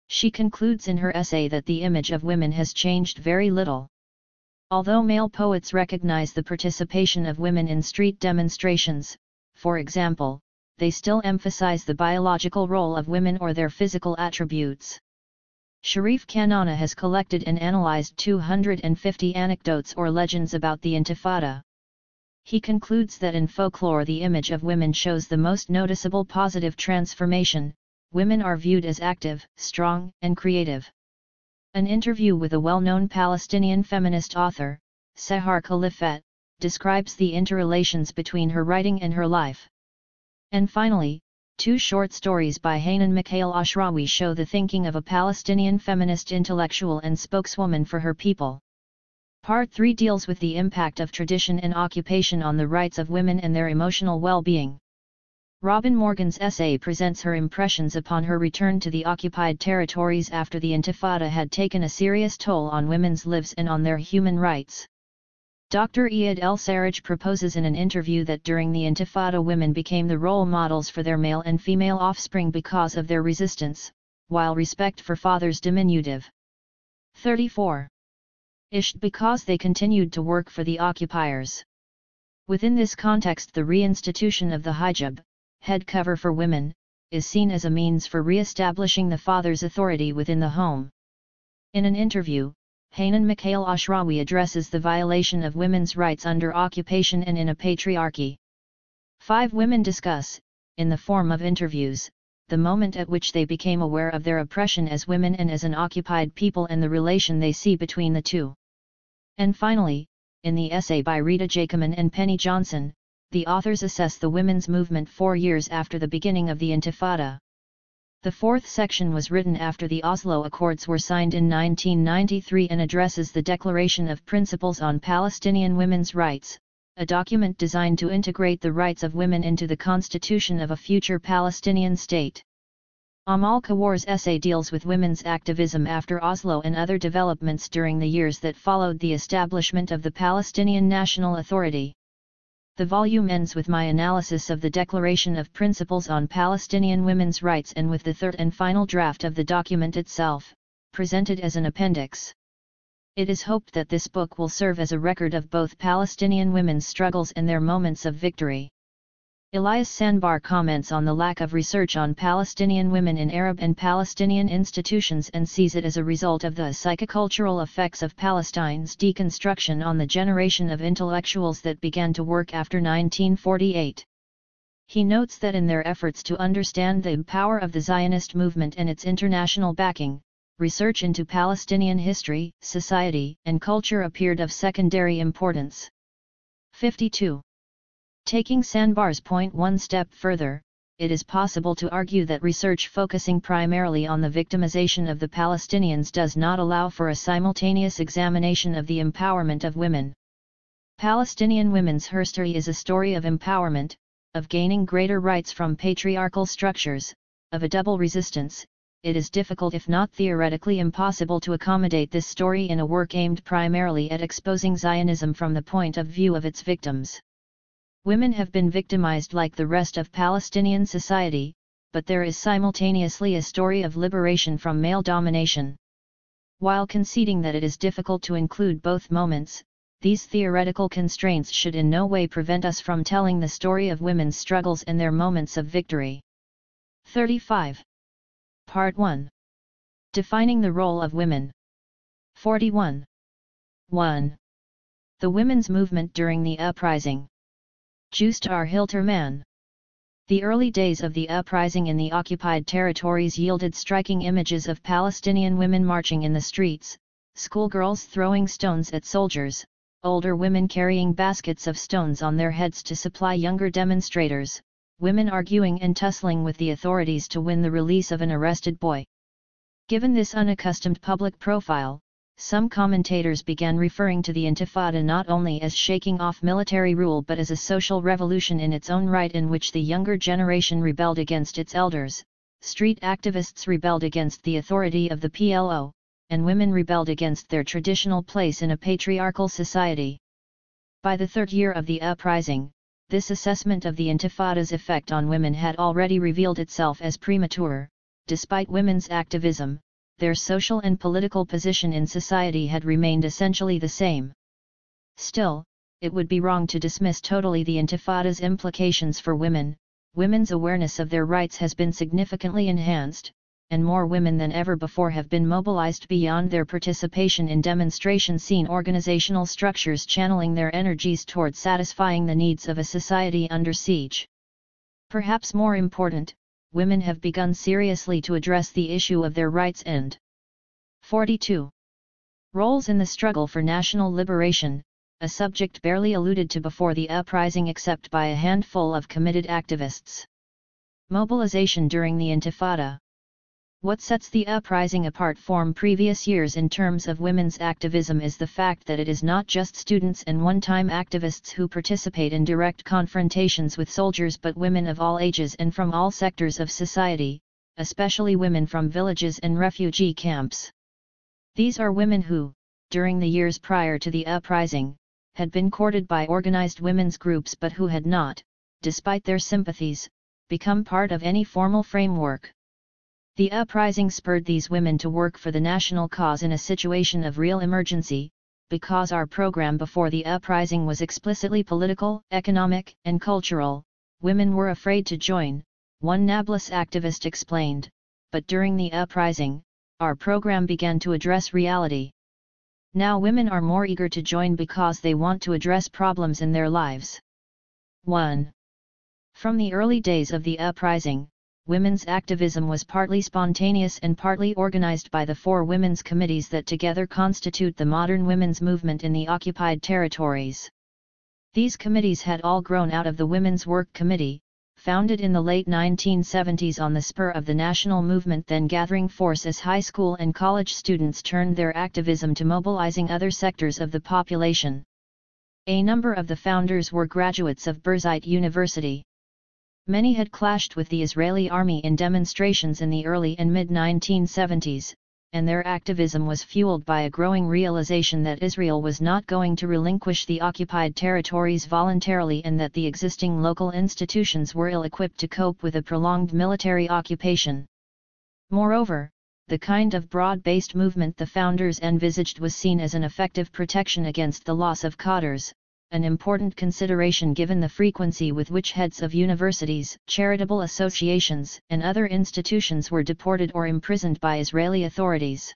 She concludes in her essay that the image of women has changed very little. Although male poets recognize the participation of women in street demonstrations, for example, they still emphasize the biological role of women or their physical attributes. Sharif Kanana has collected and analyzed 250 anecdotes or legends about the Intifada. He concludes that in folklore the image of women shows the most noticeable positive transformation: women are viewed as active, strong, and creative. An interview with a well-known Palestinian feminist author, Sahar Khalifat, describes the interrelations between her writing and her life. And finally, 2 short stories by Hanan Mikhail Ashrawi show the thinking of a Palestinian feminist intellectual and spokeswoman for her people. Part 3 deals with the impact of tradition and occupation on the rights of women and their emotional well-being. Robin Morgan's essay presents her impressions upon her return to the occupied territories after the Intifada had taken a serious toll on women's lives and on their human rights. Dr. Iyad El-Sarraj proposes in an interview that during the Intifada women became the role models for their male and female offspring because of their resistance, while respect for fathers diminutive. 34. Ished because they continued to work for the occupiers. Within this context, the reinstitution of the hijab, head cover for women, is seen as a means for re-establishing the father's authority within the home. In an interview, Hanan Mikhail Ashrawi addresses the violation of women's rights under occupation and in a patriarchy. 5 women discuss, in the form of interviews, the moment at which they became aware of their oppression as women and as an occupied people and the relation they see between the two. And finally, in the essay by Rita Jacoman and Penny Johnson, the authors assess the women's movement 4 years after the beginning of the Intifada. The fourth section was written after the Oslo Accords were signed in 1993 and addresses the Declaration of Principles on Palestinian Women's Rights, a document designed to integrate the rights of women into the constitution of a future Palestinian state. Amal Kawar's essay deals with women's activism after Oslo and other developments during the years that followed the establishment of the Palestinian National Authority. The volume ends with my analysis of the Declaration of Principles on Palestinian Women's Rights and with the third and final draft of the document itself, presented as an appendix. It is hoped that this book will serve as a record of both Palestinian women's struggles and their moments of victory. Elias Sandbar comments on the lack of research on Palestinian women in Arab and Palestinian institutions and sees it as a result of the psychocultural effects of Palestine's deconstruction on the generation of intellectuals that began to work after 1948. He notes that in their efforts to understand the power of the Zionist movement and its international backing, research into Palestinian history, society, and culture appeared of secondary importance. 52. Taking Sandbar's point one step further, it is possible to argue that research focusing primarily on the victimization of the Palestinians does not allow for a simultaneous examination of the empowerment of women. Palestinian women's history is a story of empowerment, of gaining greater rights from patriarchal structures, of a double resistance. It is difficult if not theoretically impossible to accommodate this story in a work aimed primarily at exposing Zionism from the point of view of its victims. Women have been victimized like the rest of Palestinian society, but there is simultaneously a story of liberation from male domination. While conceding that it is difficult to include both moments, these theoretical constraints should in no way prevent us from telling the story of women's struggles and their moments of victory. 35. Part 1. Defining the role of women. 41. 1. The women's movement during the uprising. Justar Hilterman. The early days of the uprising in the occupied territories yielded striking images of Palestinian women marching in the streets, schoolgirls throwing stones at soldiers, older women carrying baskets of stones on their heads to supply younger demonstrators, women arguing and tussling with the authorities to win the release of an arrested boy. Given this unaccustomed public profile, some commentators began referring to the Intifada not only as shaking off military rule but as a social revolution in its own right in which the younger generation rebelled against its elders, street activists rebelled against the authority of the PLO, and women rebelled against their traditional place in a patriarchal society. By the third year of the uprising, this assessment of the Intifada's effect on women had already revealed itself as premature. Despite women's activism, their social and political position in society had remained essentially the same. Still, it would be wrong to dismiss totally the Intifada's implications for women. Women's awareness of their rights has been significantly enhanced, and more women than ever before have been mobilized beyond their participation in demonstration-scene organizational structures, channeling their energies toward satisfying the needs of a society under siege. Perhaps more important, women have begun seriously to address the issue of their rights and 42. Roles in the struggle for national liberation, a subject barely alluded to before the uprising except by a handful of committed activists. Mobilization during the Intifada. What sets the uprising apart from previous years in terms of women's activism is the fact that it is not just students and one-time activists who participate in direct confrontations with soldiers but women of all ages and from all sectors of society, especially women from villages and refugee camps. These are women who, during the years prior to the uprising, had been courted by organized women's groups but who had not, despite their sympathies, become part of any formal framework. The uprising spurred these women to work for the national cause in a situation of real emergency. Because our program before the uprising was explicitly political, economic, and cultural, women were afraid to join, one Nablus activist explained, but during the uprising, our program began to address reality. Now women are more eager to join because they want to address problems in their lives. 1. From the early days of the uprising, women's activism was partly spontaneous and partly organized by the 4 women's committees that together constitute the modern women's movement in the occupied territories. These committees had all grown out of the Women's Work Committee, founded in the late 1970s on the spur of the national movement then gathering force as high school and college students turned their activism to mobilizing other sectors of the population. A number of the founders were graduates of Birzeit University. Many had clashed with the Israeli army in demonstrations in the early and mid-1970s, and their activism was fueled by a growing realization that Israel was not going to relinquish the occupied territories voluntarily and that the existing local institutions were ill-equipped to cope with a prolonged military occupation. Moreover, the kind of broad-based movement the founders envisaged was seen as an effective protection against the loss of cadres, an important consideration given the frequency with which heads of universities, charitable associations, and other institutions were deported or imprisoned by Israeli authorities.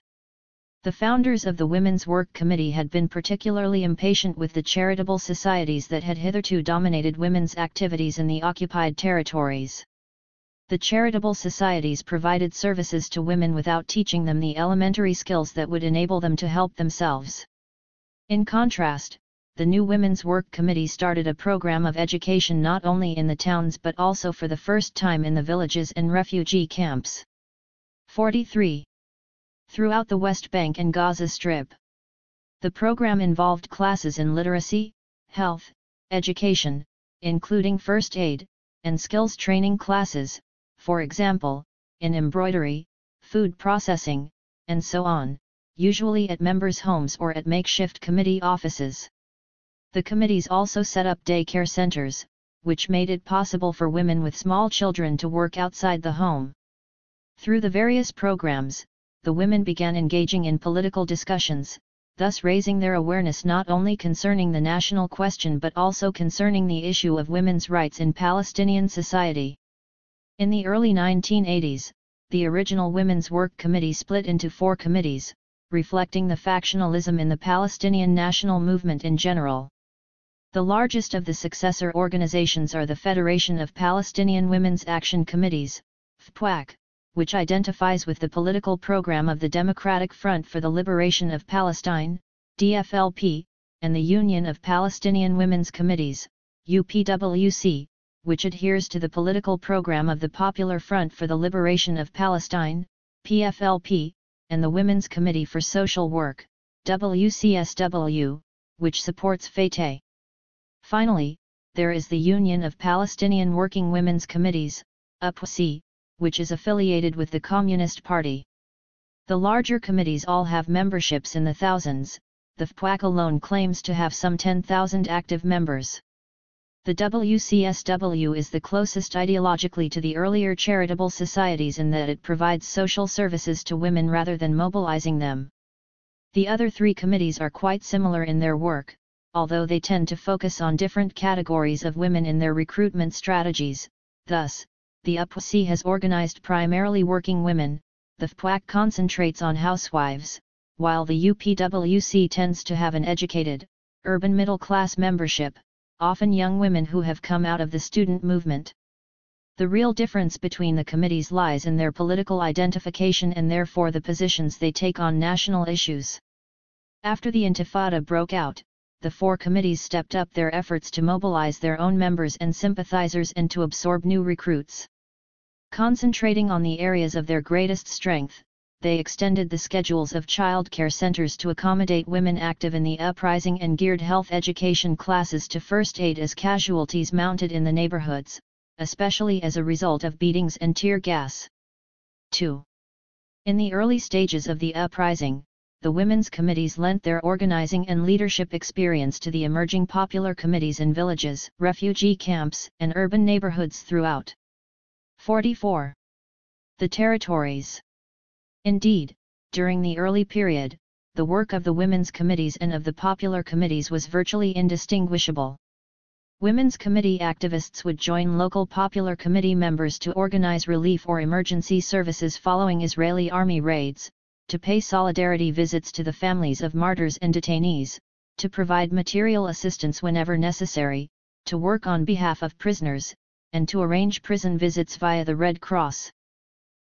The founders of the Women's Work Committee had been particularly impatient with the charitable societies that had hitherto dominated women's activities in the occupied territories. The charitable societies provided services to women without teaching them the elementary skills that would enable them to help themselves. In contrast, the new Women's Work Committee started a program of education not only in the towns but also for the first time in the villages and refugee camps. 43. Throughout the West Bank and Gaza Strip. The program involved classes in literacy, health, education, including first aid, and skills training classes, for example, in embroidery, food processing, and so on, usually at members' homes or at makeshift committee offices. The committees also set up daycare centers, which made it possible for women with small children to work outside the home. Through the various programs, the women began engaging in political discussions, thus raising their awareness not only concerning the national question but also concerning the issue of women's rights in Palestinian society. In the early 1980s, the original Women's Work Committee split into 4 committees, reflecting the factionalism in the Palestinian national movement in general. The largest of the successor organizations are the Federation of Palestinian Women's Action Committees, FPWAC, which identifies with the political program of the Democratic Front for the Liberation of Palestine, DFLP, and the Union of Palestinian Women's Committees, UPWC, which adheres to the political program of the Popular Front for the Liberation of Palestine, PFLP, and the Women's Committee for Social Work, WCSW, which supports Fatah. Finally, there is the Union of Palestinian Working Women's Committees, UPWC, which is affiliated with the Communist Party. The larger committees all have memberships in the thousands, the FPWAC alone claims to have some 10,000 active members. The WCSW is the closest ideologically to the earlier charitable societies in that it provides social services to women rather than mobilizing them. The other 3 committees are quite similar in their work, although they tend to focus on different categories of women in their recruitment strategies. Thus, the UPWC has organized primarily working women, the FPWAC concentrates on housewives, while the UPWC tends to have an educated, urban middle-class membership, often young women who have come out of the student movement. The real difference between the committees lies in their political identification and therefore the positions they take on national issues. After the Intifada broke out, the 4 committees stepped up their efforts to mobilize their own members and sympathizers and to absorb new recruits. Concentrating on the areas of their greatest strength, they extended the schedules of child care centers to accommodate women active in the uprising and geared health education classes to first aid as casualties mounted in the neighborhoods, especially as a result of beatings and tear gas. 2. In the early stages of the uprising, the women's committees lent their organizing and leadership experience to the emerging popular committees in villages, refugee camps, and urban neighborhoods throughout. 44. The territories. Indeed, during the early period, the work of the women's committees and of the popular committees was virtually indistinguishable. Women's committee activists would join local popular committee members to organize relief or emergency services following Israeli army raids, to pay solidarity visits to the families of martyrs and detainees, to provide material assistance whenever necessary, to work on behalf of prisoners, and to arrange prison visits via the Red Cross.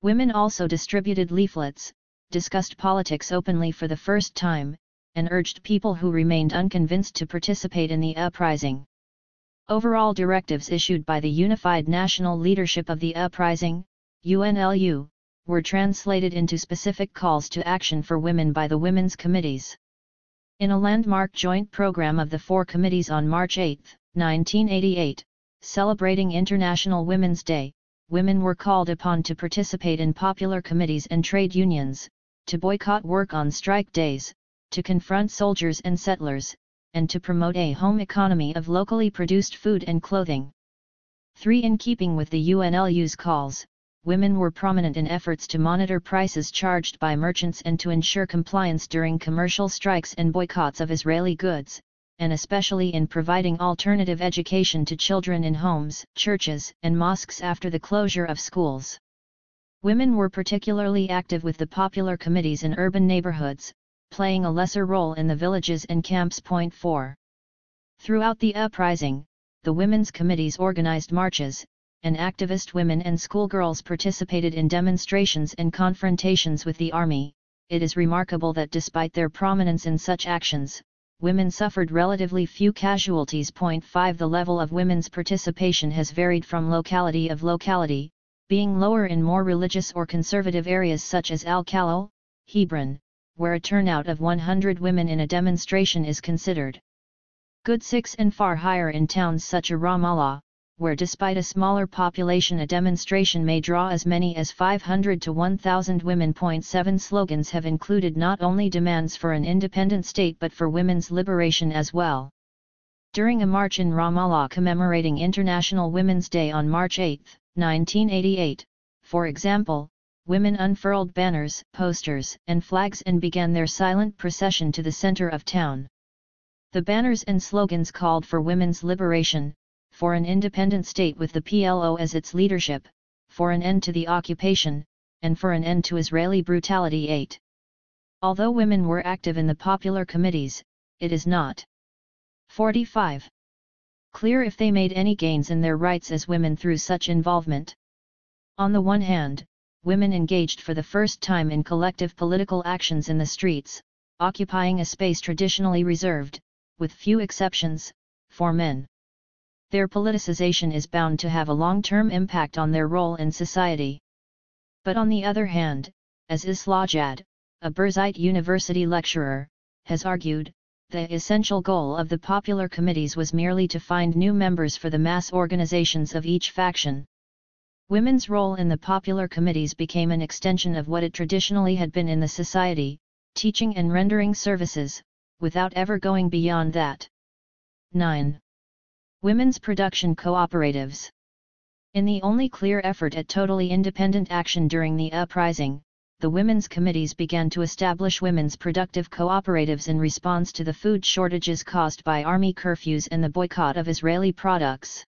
Women also distributed leaflets, discussed politics openly for the first time, and urged people who remained unconvinced to participate in the uprising. Overall directives issued by the Unified National Leadership of the Uprising, UNLU, were translated into specific calls to action for women by the women's committees. In a landmark joint program of the four committees on March 8, 1988, celebrating International Women's Day, women were called upon to participate in popular committees and trade unions, to boycott work on strike days, to confront soldiers and settlers, and to promote a home economy of locally produced food and clothing. 3. In keeping with the UNLU's calls, women were prominent in efforts to monitor prices charged by merchants and to ensure compliance during commercial strikes and boycotts of Israeli goods, and especially in providing alternative education to children in homes, churches, and mosques after the closure of schools. Women were particularly active with the popular committees in urban neighborhoods, playing a lesser role in the villages and camps. 4. Throughout the uprising, the women's committees organized marches, and activist women and schoolgirls participated in demonstrations and confrontations with the army. It is remarkable that despite their prominence in such actions, women suffered relatively few casualties. 5. The level of women's participation has varied from locality to locality, being lower in more religious or conservative areas such as Al-Khalil, Hebron, where a turnout of 100 women in a demonstration is considered good. 6. And far higher in towns such as Ramallah, where despite a smaller population a demonstration may draw as many as 500 to 1,000 women. 7. Slogans have included not only demands for an independent state but for women's liberation as well. During a march in Ramallah commemorating International Women's Day on March 8, 1988, for example, women unfurled banners, posters, and flags and began their silent procession to the center of town. The banners and slogans called for women's liberation, for an independent state with the PLO as its leadership, for an end to the occupation, and for an end to Israeli brutality. 8. Although women were active in the popular committees, it is not 45. Clear if they made any gains in their rights as women through such involvement. On the one hand, women engaged for the first time in collective political actions in the streets, occupying a space traditionally reserved, with few exceptions, for men. Their politicization is bound to have a long-term impact on their role in society. But on the other hand, as Islajad, a Birzeit University lecturer, has argued, the essential goal of the popular committees was merely to find new members for the mass organizations of each faction. Women's role in the popular committees became an extension of what it traditionally had been in the society, teaching and rendering services, without ever going beyond that. 9. Women's production cooperatives. In the only clear effort at totally independent action during the uprising, the women's committees began to establish women's productive cooperatives in response to the food shortages caused by army curfews and the boycott of Israeli products.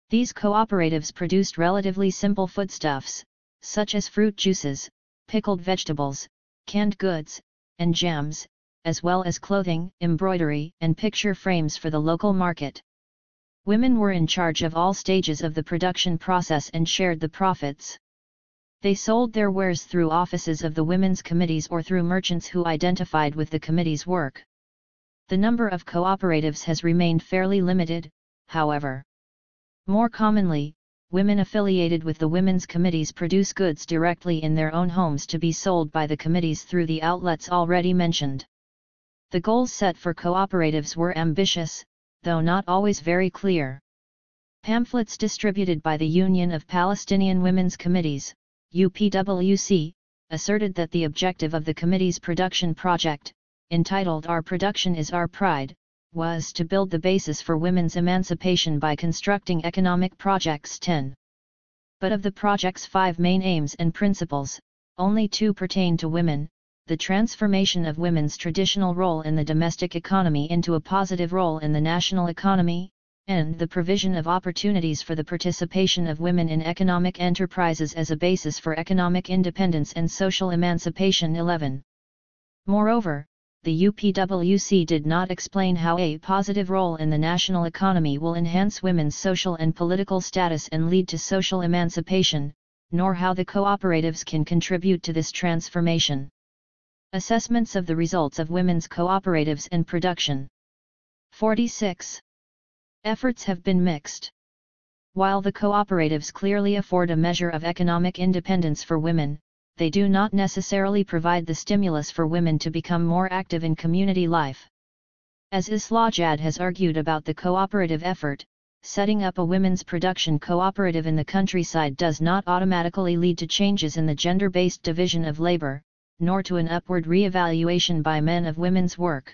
These cooperatives produced relatively simple foodstuffs, such as fruit juices, pickled vegetables, canned goods, and jams, as well as clothing, embroidery, and picture frames for the local market. Women were in charge of all stages of the production process and shared the profits. They sold their wares through offices of the women's committees or through merchants who identified with the committee's work. The number of cooperatives has remained fairly limited, however. More commonly, women affiliated with the women's committees produce goods directly in their own homes to be sold by the committees through the outlets already mentioned. The goals set for cooperatives were ambitious, though not always very clear. Pamphlets distributed by the Union of Palestinian Women's Committees, UPWC, asserted that the objective of the committee's production project, entitled Our Production is Our Pride, was to build the basis for women's emancipation by constructing economic projects. 10. But of the project's 5 main aims and principles, only 2 pertain to women: the transformation of women's traditional role in the domestic economy into a positive role in the national economy, and the provision of opportunities for the participation of women in economic enterprises as a basis for economic independence and social emancipation. 11. Moreover, the UPWC did not explain how a positive role in the national economy will enhance women's social and political status and lead to social emancipation, nor how the cooperatives can contribute to this transformation. Assessments of the results of women's cooperatives and production. 46. Efforts have been mixed. While the cooperatives clearly afford a measure of economic independence for women, they do not necessarily provide the stimulus for women to become more active in community life. As Islajad has argued about the cooperative effort, setting up a women's production cooperative in the countryside does not automatically lead to changes in the gender-based division of labor, nor to an upward re-evaluation by men of women's work.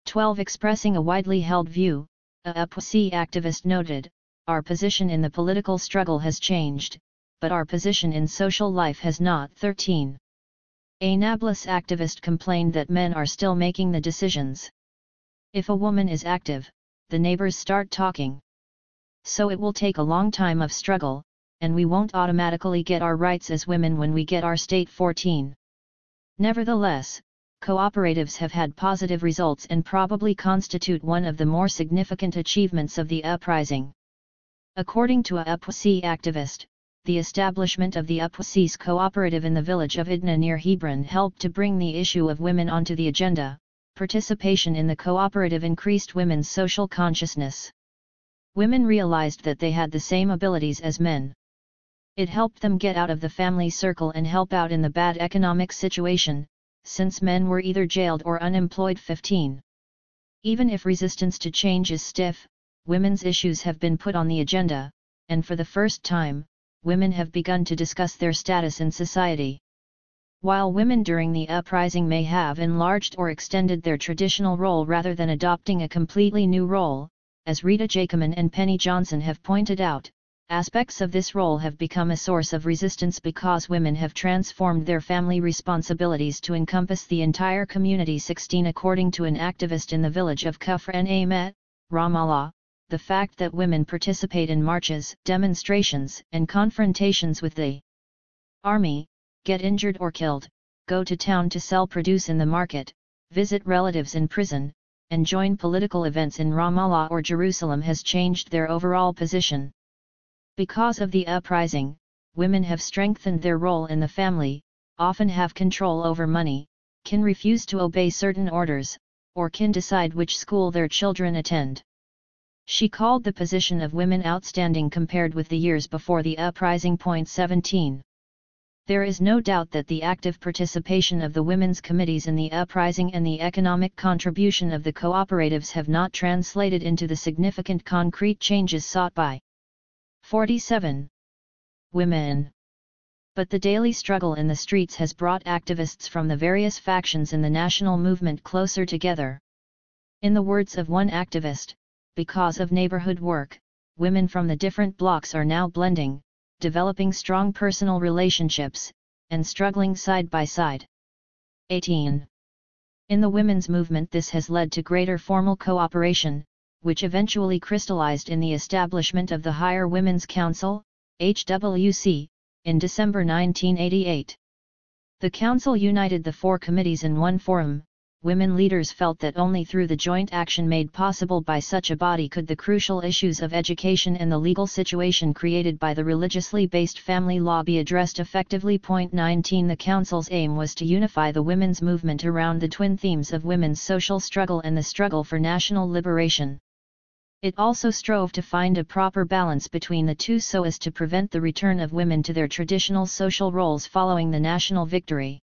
12. Expressing a widely held view, a UPC activist noted, "Our position in the political struggle has changed, but our position in social life has not." 13. A Nablus activist complained that men are still making the decisions. If a woman is active, the neighbors start talking. So it will take a long time of struggle, and we won't automatically get our rights as women when we get our state. 14. Nevertheless, cooperatives have had positive results and probably constitute one of the more significant achievements of the uprising. According to a UPC activist, the establishment of the UPC's cooperative in the village of Idna near Hebron helped to bring the issue of women onto the agenda. Participation in the cooperative increased women's social consciousness. Women realized that they had the same abilities as men. It helped them get out of the family circle and help out in the bad economic situation, since men were either jailed or unemployed. 15. Even if resistance to change is stiff, women's issues have been put on the agenda, and for the first time, women have begun to discuss their status in society. While women during the uprising may have enlarged or extended their traditional role rather than adopting a completely new role, as Rita Jacoman and Penny Johnson have pointed out, aspects of this role have become a source of resistance because women have transformed their family responsibilities to encompass the entire community. 16. According to an activist in the village of Kufr Amet, Ramallah, the fact that women participate in marches, demonstrations, and confrontations with the army, get injured or killed, go to town to sell produce in the market, visit relatives in prison, and join political events in Ramallah or Jerusalem has changed their overall position. Because of the uprising, women have strengthened their role in the family, often have control over money, can refuse to obey certain orders, or can decide which school their children attend. She called the position of women outstanding compared with the years before the uprising. 17. There is no doubt that the active participation of the women's committees in the uprising and the economic contribution of the cooperatives have not translated into the significant concrete changes sought by 47. Women. But the daily struggle in the streets has brought activists from the various factions in the national movement closer together. In the words of one activist, because of neighborhood work, women from the different blocks are now blending, developing strong personal relationships, and struggling side by side. 18. In the women's movement this has led to greater formal cooperation, which eventually crystallized in the establishment of the Higher Women's Council, HWC, in December 1988. The council united the four committees in one forum. Women leaders felt that only through the joint action made possible by such a body could the crucial issues of education and the legal situation created by the religiously based family law be addressed effectively. 19. The Council's aim was to unify the women's movement around the twin themes of women's social struggle and the struggle for national liberation. It also strove to find a proper balance between the two so as to prevent the return of women to their traditional social roles following the national victory.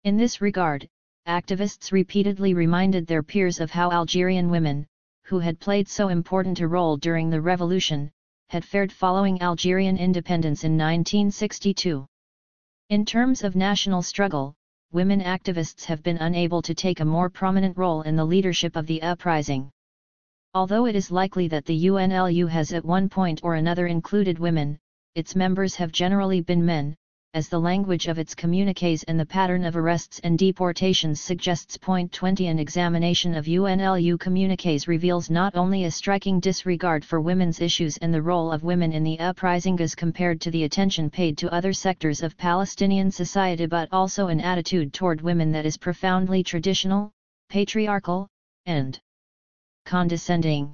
In this regard, activists repeatedly reminded their peers of how Algerian women, who had played so important a role during the revolution, had fared following Algerian independence in 1962. In terms of national struggle, women activists have been unable to take a more prominent role in the leadership of the uprising. Although it is likely that the UNLU has at one point or another included women, its members have generally been men, as the language of its communiques and the pattern of arrests and deportations suggests. 20. An examination of UNLU communiques reveals not only a striking disregard for women's issues and the role of women in the uprising as compared to the attention paid to other sectors of Palestinian society but also an attitude toward women that is profoundly traditional, patriarchal, and condescending.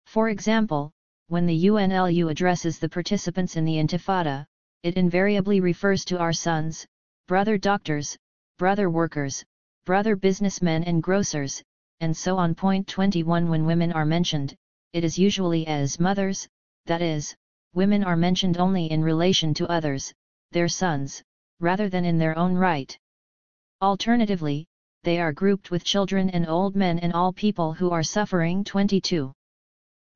For example, when the UNLU addresses the participants in the Intifada, it invariably refers to our sons, brother doctors, brother workers, brother businessmen and grocers, and so on. 21. When women are mentioned, it is usually as mothers, that is, women are mentioned only in relation to others, their sons, rather than in their own right. Alternatively, they are grouped with children and old men and all people who are suffering. 22.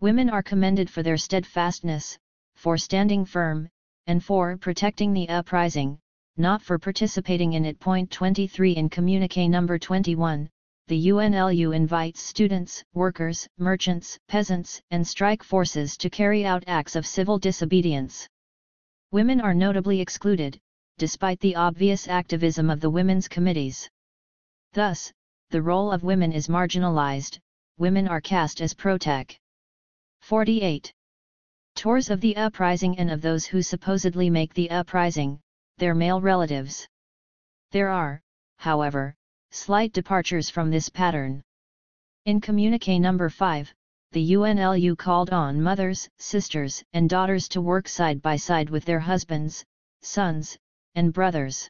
Women are commended for their steadfastness, for standing firm, and for protecting the uprising, not for participating in it. 23. In Communiqué number 21, the UNLU invites students, workers, merchants, peasants, and strike forces to carry out acts of civil disobedience. Women are notably excluded, despite the obvious activism of the women's committees. Thus, the role of women is marginalized, women are cast as protag. 48. Tours of the uprising and of those who supposedly make the uprising, their male relatives. There are, however, slight departures from this pattern. In Communiqué number 5, the UNLU called on mothers, sisters, and daughters to work side by side with their husbands, sons, and brothers.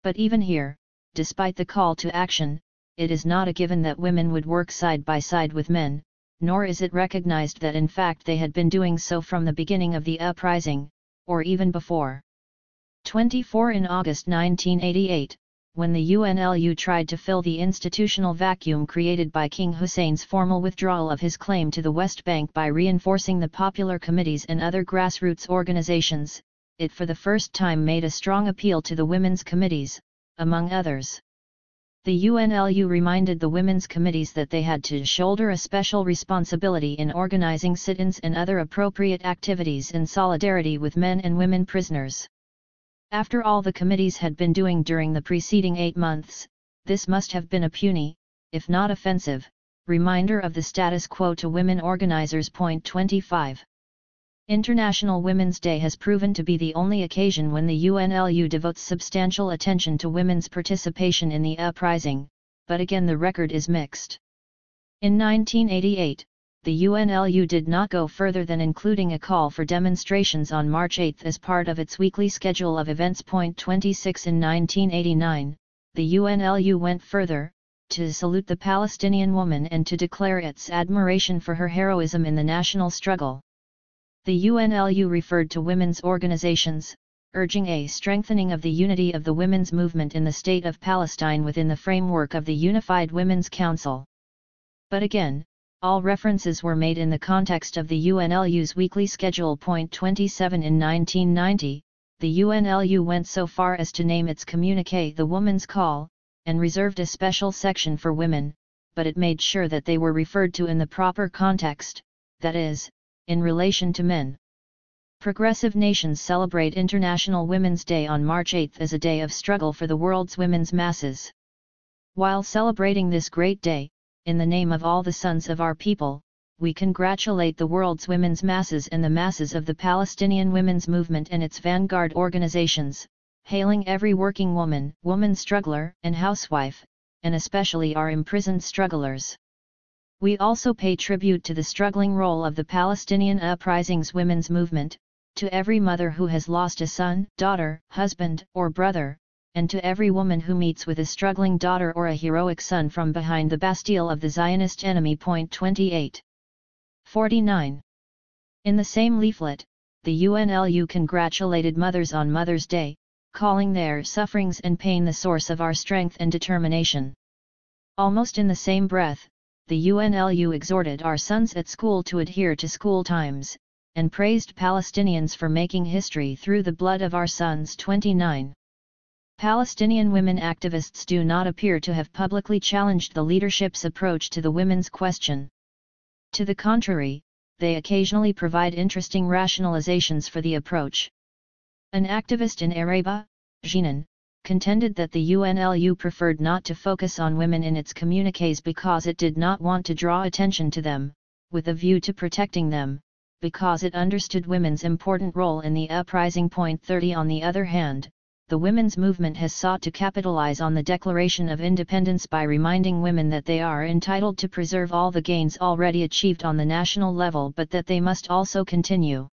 But even here, despite the call to action, it is not a given that women would work side by side with men, nor is it recognized that in fact they had been doing so from the beginning of the uprising, or even before. 24. In August 1988, when the UNLU tried to fill the institutional vacuum created by King Hussein's formal withdrawal of his claim to the West Bank by reinforcing the popular committees and other grassroots organizations, it for the first time made a strong appeal to the women's committees, among others. The UNLU reminded the women's committees that they had to shoulder a special responsibility in organizing sit-ins and other appropriate activities in solidarity with men and women prisoners. After all the committees had been doing during the preceding 8 months, this must have been a puny, if not offensive, reminder of the status quo to women organizers. 25. International Women's Day has proven to be the only occasion when the UNLU devotes substantial attention to women's participation in the uprising, but again the record is mixed. In 1988, the UNLU did not go further than including a call for demonstrations on March 8 as part of its weekly schedule of events. 26. In 1989, the UNLU went further, to salute the Palestinian woman and to declare its admiration for her heroism in the national struggle. The UNLU referred to women's organizations, urging a strengthening of the unity of the women's movement in the state of Palestine within the framework of the Unified Women's Council. But again, all references were made in the context of the UNLU's weekly schedule. 27. In 1990, the UNLU went so far as to name its communiqué The Woman's Call, and reserved a special section for women, but it made sure that they were referred to in the proper context, that is, in relation to men. Progressive nations celebrate International Women's Day on March 8 as a day of struggle for the world's women's masses. While celebrating this great day, in the name of all the sons of our people, we congratulate the world's women's masses and the masses of the Palestinian women's movement and its vanguard organizations, hailing every working woman, woman struggler, and housewife, and especially our imprisoned strugglers. We also pay tribute to the struggling role of the Palestinian uprising's women's movement, to every mother who has lost a son, daughter, husband, or brother, and to every woman who meets with a struggling daughter or a heroic son from behind the Bastille of the Zionist enemy. 28. 49. In the same leaflet, the UNLU congratulated mothers on Mother's Day, calling their sufferings and pain the source of our strength and determination. Almost in the same breath, the UNLU exhorted our sons at school to adhere to school times, and praised Palestinians for making history through the blood of our sons. 29. Palestinian women activists do not appear to have publicly challenged the leadership's approach to the women's question. To the contrary, they occasionally provide interesting rationalizations for the approach. An activist in Araba, Jinan, contended that the UNLU preferred not to focus on women in its communiques because it did not want to draw attention to them, with a view to protecting them, because it understood women's important role in the uprising. 30. On the other hand, the women's movement has sought to capitalize on the Declaration of Independence by reminding women that they are entitled to preserve all the gains already achieved on the national level, but that they must also continue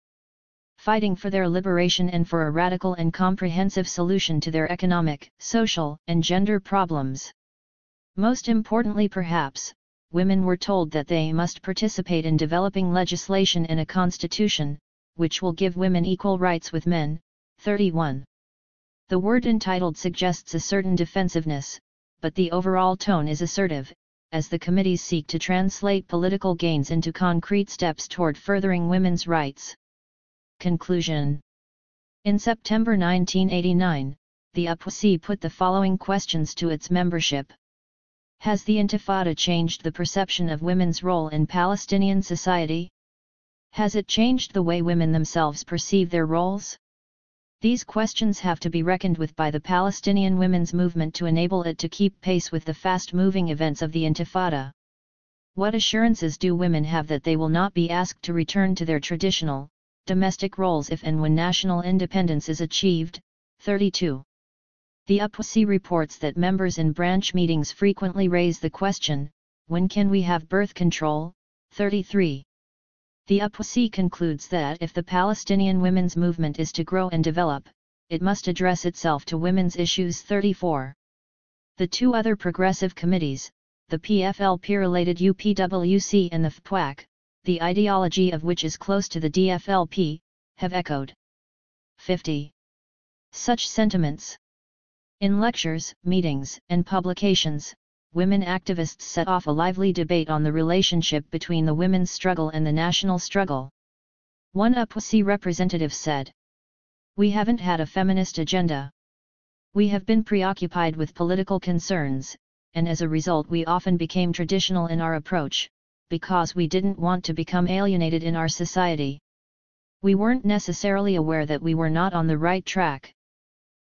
fighting for their liberation and for a radical and comprehensive solution to their economic, social, and gender problems. Most importantly perhaps, women were told that they must participate in developing legislation and a constitution, which will give women equal rights with men. 31. The word entitled suggests a certain defensiveness, but the overall tone is assertive, as the committees seek to translate political gains into concrete steps toward furthering women's rights. Conclusion. In September 1989, the UPWC put the following questions to its membership. Has the Intifada changed the perception of women's role in Palestinian society? Has it changed the way women themselves perceive their roles? These questions have to be reckoned with by the Palestinian women's movement to enable it to keep pace with the fast-moving events of the Intifada. What assurances do women have that they will not be asked to return to their traditional, domestic roles if and when national independence is achieved? 32. The UPWC reports that members in branch meetings frequently raise the question, when can we have birth control? 33. The UPWC concludes that if the Palestinian women's movement is to grow and develop, it must address itself to women's issues. 34. The two other progressive committees, the PFL peer-related UPWC and the FPWAC, the ideology of which is close to the DFLP, have echoed 50 such sentiments. In lectures, meetings, and publications, women activists set off a lively debate on the relationship between the women's struggle and the national struggle. One UPWC representative said, "We haven't had a feminist agenda. We have been preoccupied with political concerns, and as a result we often became traditional in our approach, because we didn't want to become alienated in our society. We weren't necessarily aware that we were not on the right track.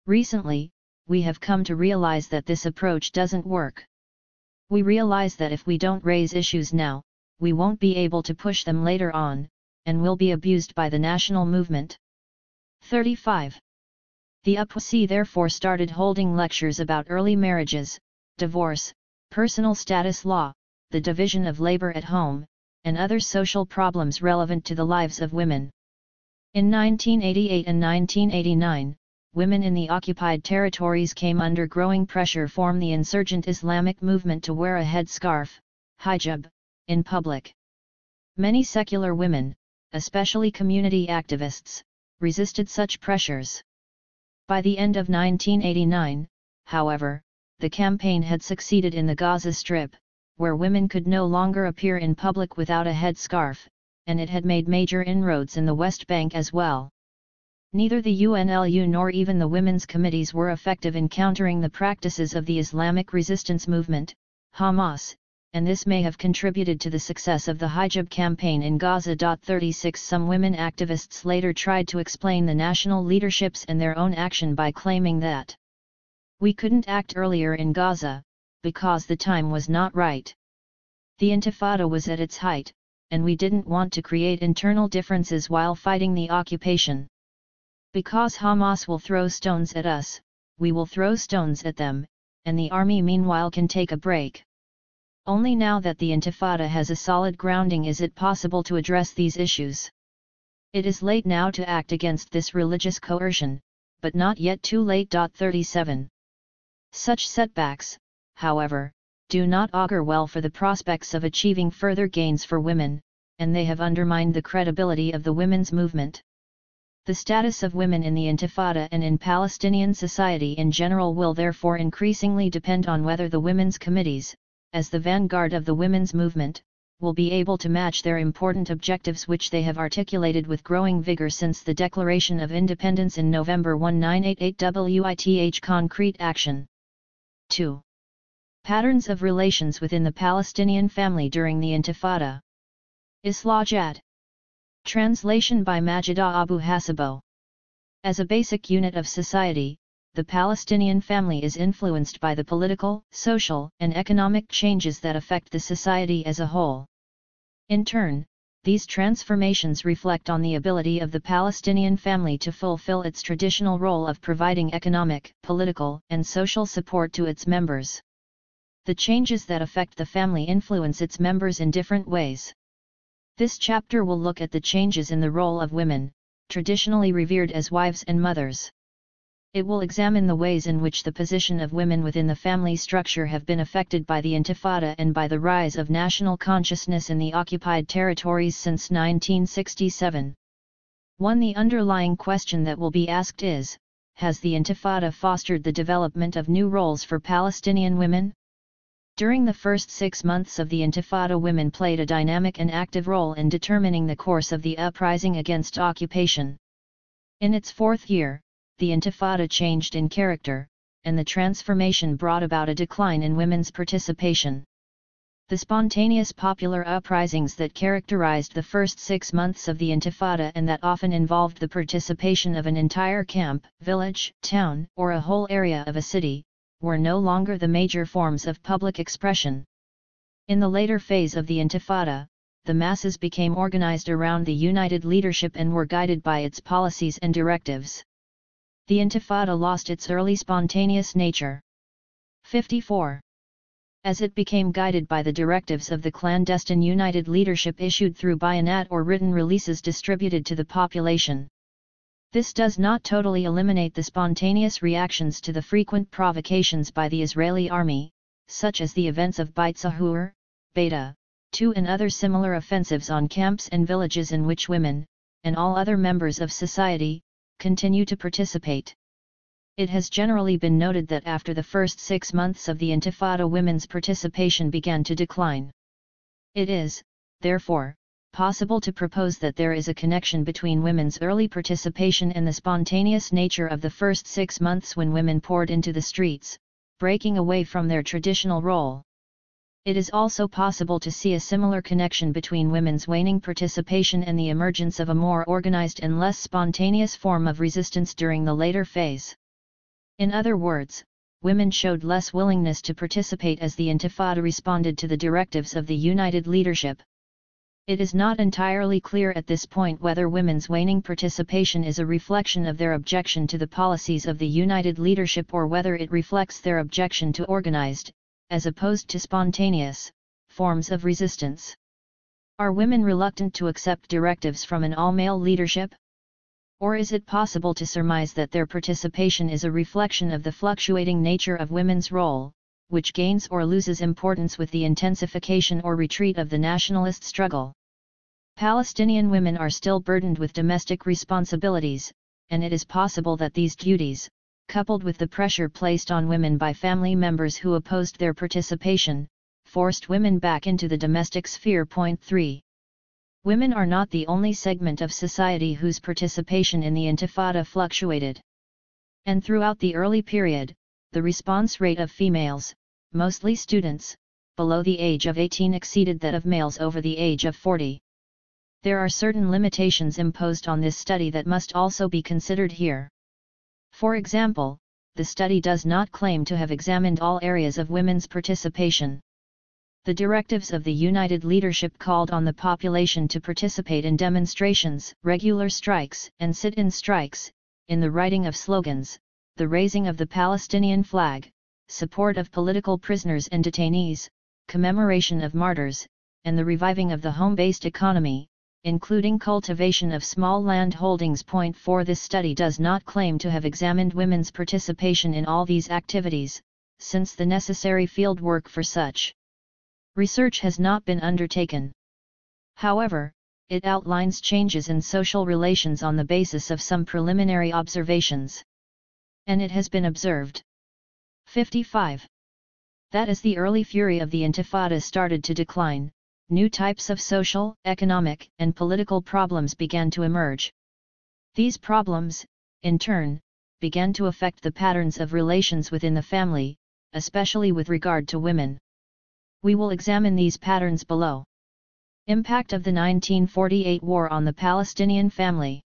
Recently, we have come to realize that this approach doesn't work. We realize that if we don't raise issues now, we won't be able to push them later on, and will be abused by the national movement." 35. The UPWC therefore started holding lectures about early marriages, divorce, personal status law, the division of labor at home, and other social problems relevant to the lives of women. In 1988 and 1989, women in the occupied territories came under growing pressure from the insurgent Islamic movement to wear a headscarf, hijab, in public. Many secular women, especially community activists, resisted such pressures. By the end of 1989, however, the campaign had succeeded in the Gaza Strip, where women could no longer appear in public without a headscarf, and it had made major inroads in the West Bank as well. Neither the UNLU nor even the women's committees were effective in countering the practices of the Islamic resistance movement, Hamas, and this may have contributed to the success of the hijab campaign in Gaza. 36 Some women activists later tried to explain the national leaderships and their own action by claiming that we couldn't act earlier in Gaza, because the time was not right. The Intifada was at its height, and we didn't want to create internal differences while fighting the occupation. Because Hamas will throw stones at us, we will throw stones at them, and the army meanwhile can take a break. Only now that the Intifada has a solid grounding is it possible to address these issues. It is late now to act against this religious coercion, but not yet too late. 37. Such setbacks, however, do not augur well for the prospects of achieving further gains for women, and they have undermined the credibility of the women's movement. The status of women in the Intifada and in Palestinian society in general will therefore increasingly depend on whether the women's committees, as the vanguard of the women's movement, will be able to match their important objectives which they have articulated with growing vigor since the Declaration of Independence in November 1988 WITH concrete action. 2. Patterns of relations within the Palestinian family during the Intifada. Islajat. Translation by Majidah Abu Hasabo. As a basic unit of society, the Palestinian family is influenced by the political, social, and economic changes that affect the society as a whole. In turn, these transformations reflect on the ability of the Palestinian family to fulfill its traditional role of providing economic, political, and social support to its members. The changes that affect the family influence its members in different ways. This chapter will look at the changes in the role of women, traditionally revered as wives and mothers. It will examine the ways in which the position of women within the family structure have been affected by the Intifada and by the rise of national consciousness in the occupied territories since 1967. The underlying question that will be asked is, has the Intifada fostered the development of new roles for Palestinian women? During the first 6 months of the Intifada, women played a dynamic and active role in determining the course of the uprising against occupation. In its 4th year, the Intifada changed in character, and the transformation brought about a decline in women's participation. The spontaneous popular uprisings that characterized the first 6 months of the Intifada, and that often involved the participation of an entire camp, village, town, or a whole area of a city, were no longer the major forms of public expression. In the later phase of the Intifada, the masses became organized around the united leadership and were guided by its policies and directives. The Intifada lost its early spontaneous nature. 54. As it became guided by the directives of the clandestine united leadership issued through bayonat or written releases distributed to the population. This does not totally eliminate the spontaneous reactions to the frequent provocations by the Israeli army, such as the events of Beit Sahur, Beta, 2 and other similar offensives on camps and villages in which women, and all other members of society, continue to participate. It has generally been noted that after the first 6 months of the Intifada, women's participation began to decline. It is, therefore, possible to propose that there is a connection between women's early participation and the spontaneous nature of the first 6 months when women poured into the streets, breaking away from their traditional role. It is also possible to see a similar connection between women's waning participation and the emergence of a more organized and less spontaneous form of resistance during the later phase. In other words, women showed less willingness to participate as the Intifada responded to the directives of the united leadership. It is not entirely clear at this point whether women's waning participation is a reflection of their objection to the policies of the united leadership or whether it reflects their objection to organized, as opposed to spontaneous, forms of resistance. Are women reluctant to accept directives from an all-male leadership? Or is it possible to surmise that their participation is a reflection of the fluctuating nature of women's role, which gains or loses importance with the intensification or retreat of the nationalist struggle? Palestinian women are still burdened with domestic responsibilities, and it is possible that these duties, coupled with the pressure placed on women by family members who opposed their participation, forced women back into the domestic sphere. 3. Women are not the only segment of society whose participation in the Intifada fluctuated. And throughout the early period, the response rate of females, mostly students, below the age of 18 exceeded that of males over the age of 40. There are certain limitations imposed on this study that must also be considered here. For example, the study does not claim to have examined all areas of women's participation. The directives of the united leadership called on the population to participate in demonstrations, regular strikes, and sit-in strikes, in the writing of slogans, the raising of the Palestinian flag, support of political prisoners and detainees, commemoration of martyrs, and the reviving of the home-based economy, including cultivation of small land holdings. 4. This study does not claim to have examined women's participation in all these activities, since the necessary field work for such research has not been undertaken. However, it outlines changes in social relations on the basis of some preliminary observations. And it has been observed. 55. That as the early fury of the Intifada started to decline, new types of social, economic, and political problems began to emerge. These problems, in turn, began to affect the patterns of relations within the family, especially with regard to women. We will examine these patterns below. Impact of the 1948 war on the Palestinian family.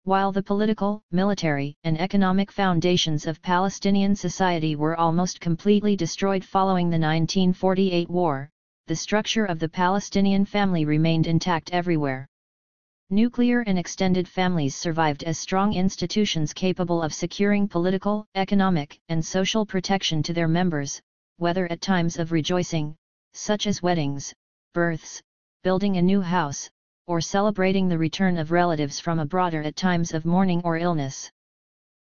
While the political, military, and economic foundations of Palestinian society were almost completely destroyed following the 1948 war, the structure of the Palestinian family remained intact everywhere. Nuclear and extended families survived as strong institutions capable of securing political, economic, and social protection to their members, whether at times of rejoicing, such as weddings, births, building a new house, or celebrating the return of relatives from abroad, or at times of mourning or illness.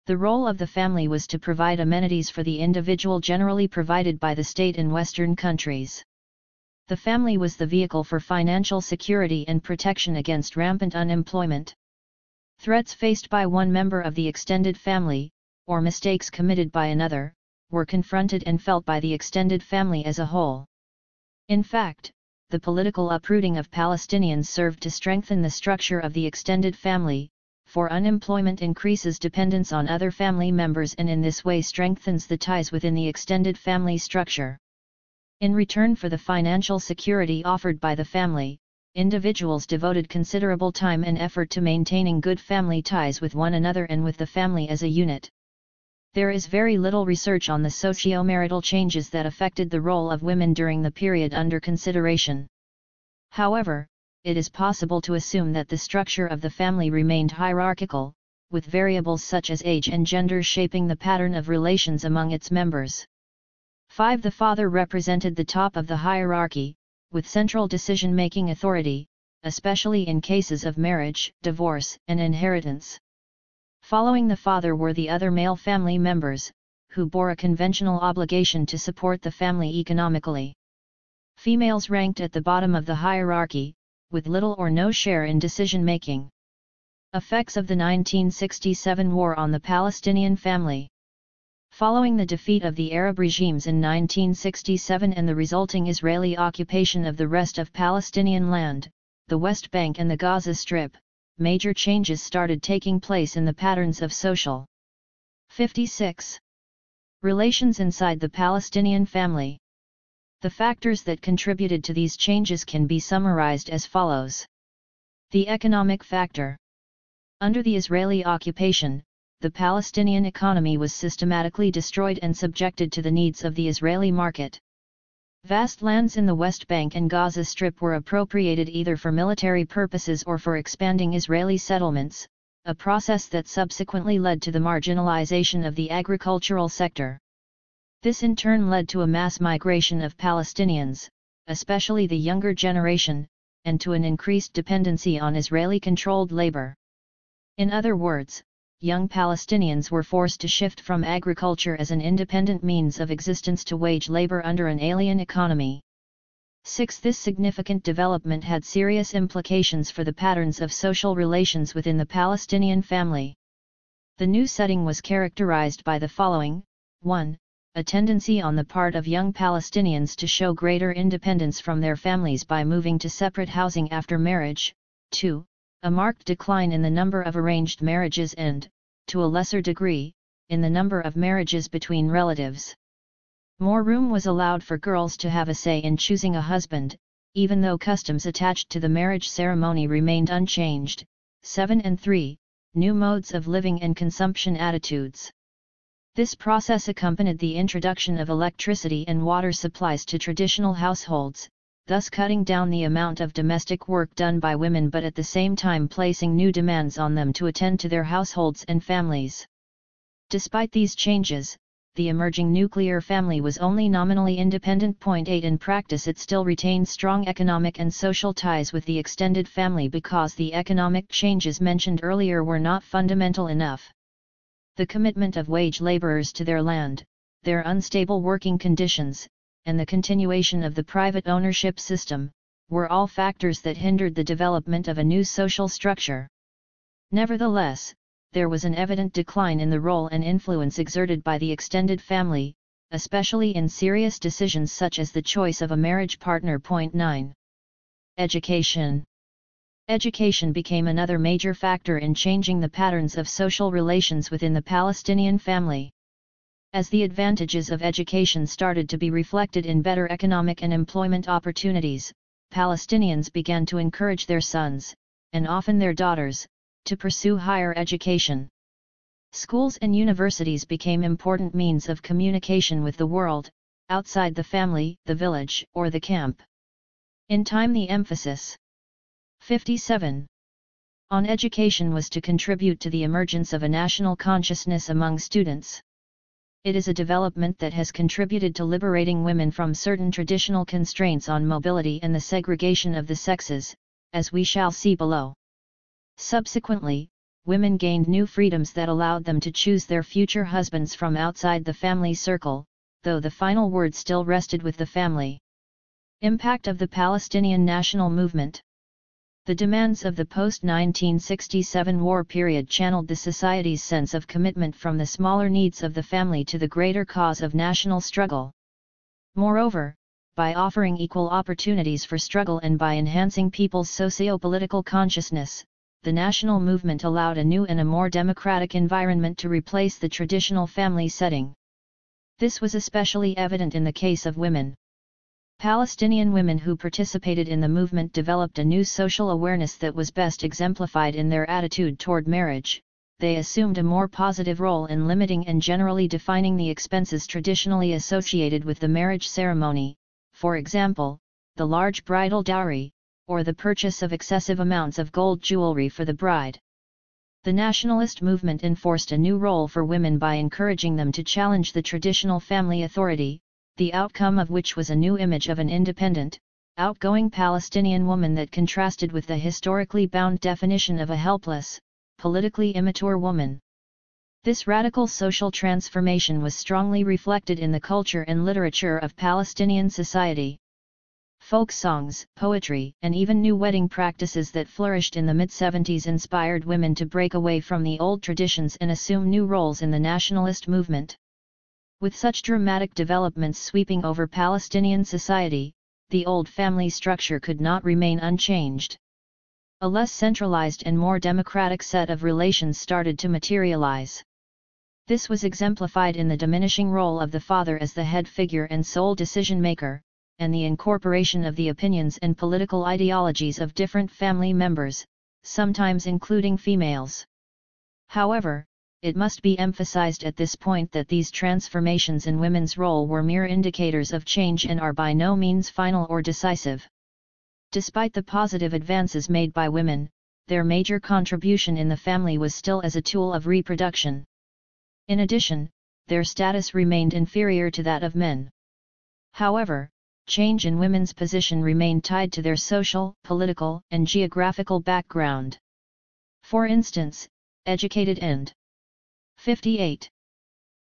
The role of the family was to provide amenities for the individual generally provided by the state in Western countries. The family was the vehicle for financial security and protection against rampant unemployment. Threats faced by one member of the extended family, or mistakes committed by another, were confronted and felt by the extended family as a whole. In fact, the political uprooting of Palestinians served to strengthen the structure of the extended family, for unemployment increases dependence on other family members and in this way strengthens the ties within the extended family structure. In return for the financial security offered by the family, individuals devoted considerable time and effort to maintaining good family ties with one another and with the family as a unit. There is very little research on the socio-marital changes that affected the role of women during the period under consideration. However, it is possible to assume that the structure of the family remained hierarchical, with variables such as age and gender shaping the pattern of relations among its members. 5. The father represented the top of the hierarchy, with central decision-making authority, especially in cases of marriage, divorce, and inheritance. Following the father were the other male family members, who bore a conventional obligation to support the family economically. Females ranked at the bottom of the hierarchy, with little or no share in decision-making. Effects of the 1967 war on the Palestinian family. Following the defeat of the Arab regimes in 1967 and the resulting Israeli occupation of the rest of Palestinian land, the West Bank and the Gaza Strip, major changes started taking place in the patterns of social. 56. Relations inside the Palestinian family. The factors that contributed to these changes can be summarized as follows. The economic factor. Under the Israeli occupation, the Palestinian economy was systematically destroyed and subjected to the needs of the Israeli market. Vast lands in the West Bank and Gaza Strip were appropriated either for military purposes or for expanding Israeli settlements, a process that subsequently led to the marginalization of the agricultural sector. This in turn led to a mass migration of Palestinians, especially the younger generation, and to an increased dependency on Israeli-controlled labor. In other words, young Palestinians were forced to shift from agriculture as an independent means of existence to wage labor under an alien economy. 6. This significant development had serious implications for the patterns of social relations within the Palestinian family. The new setting was characterized by the following: 1. A tendency on the part of young Palestinians to show greater independence from their families by moving to separate housing after marriage. 2. A marked decline in the number of arranged marriages and, to a lesser degree, in the number of marriages between relatives. More room was allowed for girls to have a say in choosing a husband, even though customs attached to the marriage ceremony remained unchanged. 7 and 3. New modes of living and consumption attitudes. This process accompanied the introduction of electricity and water supplies to traditional households, thus cutting down the amount of domestic work done by women but at the same time placing new demands on them to attend to their households and families. Despite these changes, the emerging nuclear family was only nominally independent. 8. In practice it still retained strong economic and social ties with the extended family because the economic changes mentioned earlier were not fundamental enough. The commitment of wage laborers to their land, their unstable working conditions, and the continuation of the private ownership system, were all factors that hindered the development of a new social structure. Nevertheless, there was an evident decline in the role and influence exerted by the extended family, especially in serious decisions such as the choice of a marriage partner. 9. Education. Education became another major factor in changing the patterns of social relations within the Palestinian family. As the advantages of education started to be reflected in better economic and employment opportunities, Palestinians began to encourage their sons, and often their daughters, to pursue higher education. Schools and universities became important means of communication with the world, outside the family, the village, or the camp. In time the emphasis 57. On education was to contribute to the emergence of a national consciousness among students. It is a development that has contributed to liberating women from certain traditional constraints on mobility and the segregation of the sexes, as we shall see below. Subsequently, women gained new freedoms that allowed them to choose their future husbands from outside the family circle, though the final word still rested with the family. Impact of the Palestinian national movement. The demands of the post-1967 war period channeled the society's sense of commitment from the smaller needs of the family to the greater cause of national struggle. Moreover, by offering equal opportunities for struggle and by enhancing people's socio-political consciousness, the national movement allowed a new and a more democratic environment to replace the traditional family setting. This was especially evident in the case of women. Palestinian women who participated in the movement developed a new social awareness that was best exemplified in their attitude toward marriage. They assumed a more positive role in limiting and generally defining the expenses traditionally associated with the marriage ceremony, for example, the large bridal dowry, or the purchase of excessive amounts of gold jewelry for the bride. The nationalist movement enforced a new role for women by encouraging them to challenge the traditional family authority, the outcome of which was a new image of an independent, outgoing Palestinian woman that contrasted with the historically bound definition of a helpless, politically immature woman. This radical social transformation was strongly reflected in the culture and literature of Palestinian society. Folk songs, poetry, and even new wedding practices that flourished in the mid-70s inspired women to break away from the old traditions and assume new roles in the nationalist movement. With such dramatic developments sweeping over Palestinian society, the old family structure could not remain unchanged. A less centralized and more democratic set of relations started to materialize. This was exemplified in the diminishing role of the father as the head figure and sole decision-maker, and the incorporation of the opinions and political ideologies of different family members, sometimes including females. However, it must be emphasized at this point that these transformations in women's role were mere indicators of change and are by no means final or decisive. Despite the positive advances made by women, their major contribution in the family was still as a tool of reproduction. In addition, their status remained inferior to that of men. However, change in women's position remained tied to their social, political, and geographical background. For instance, educated and 58.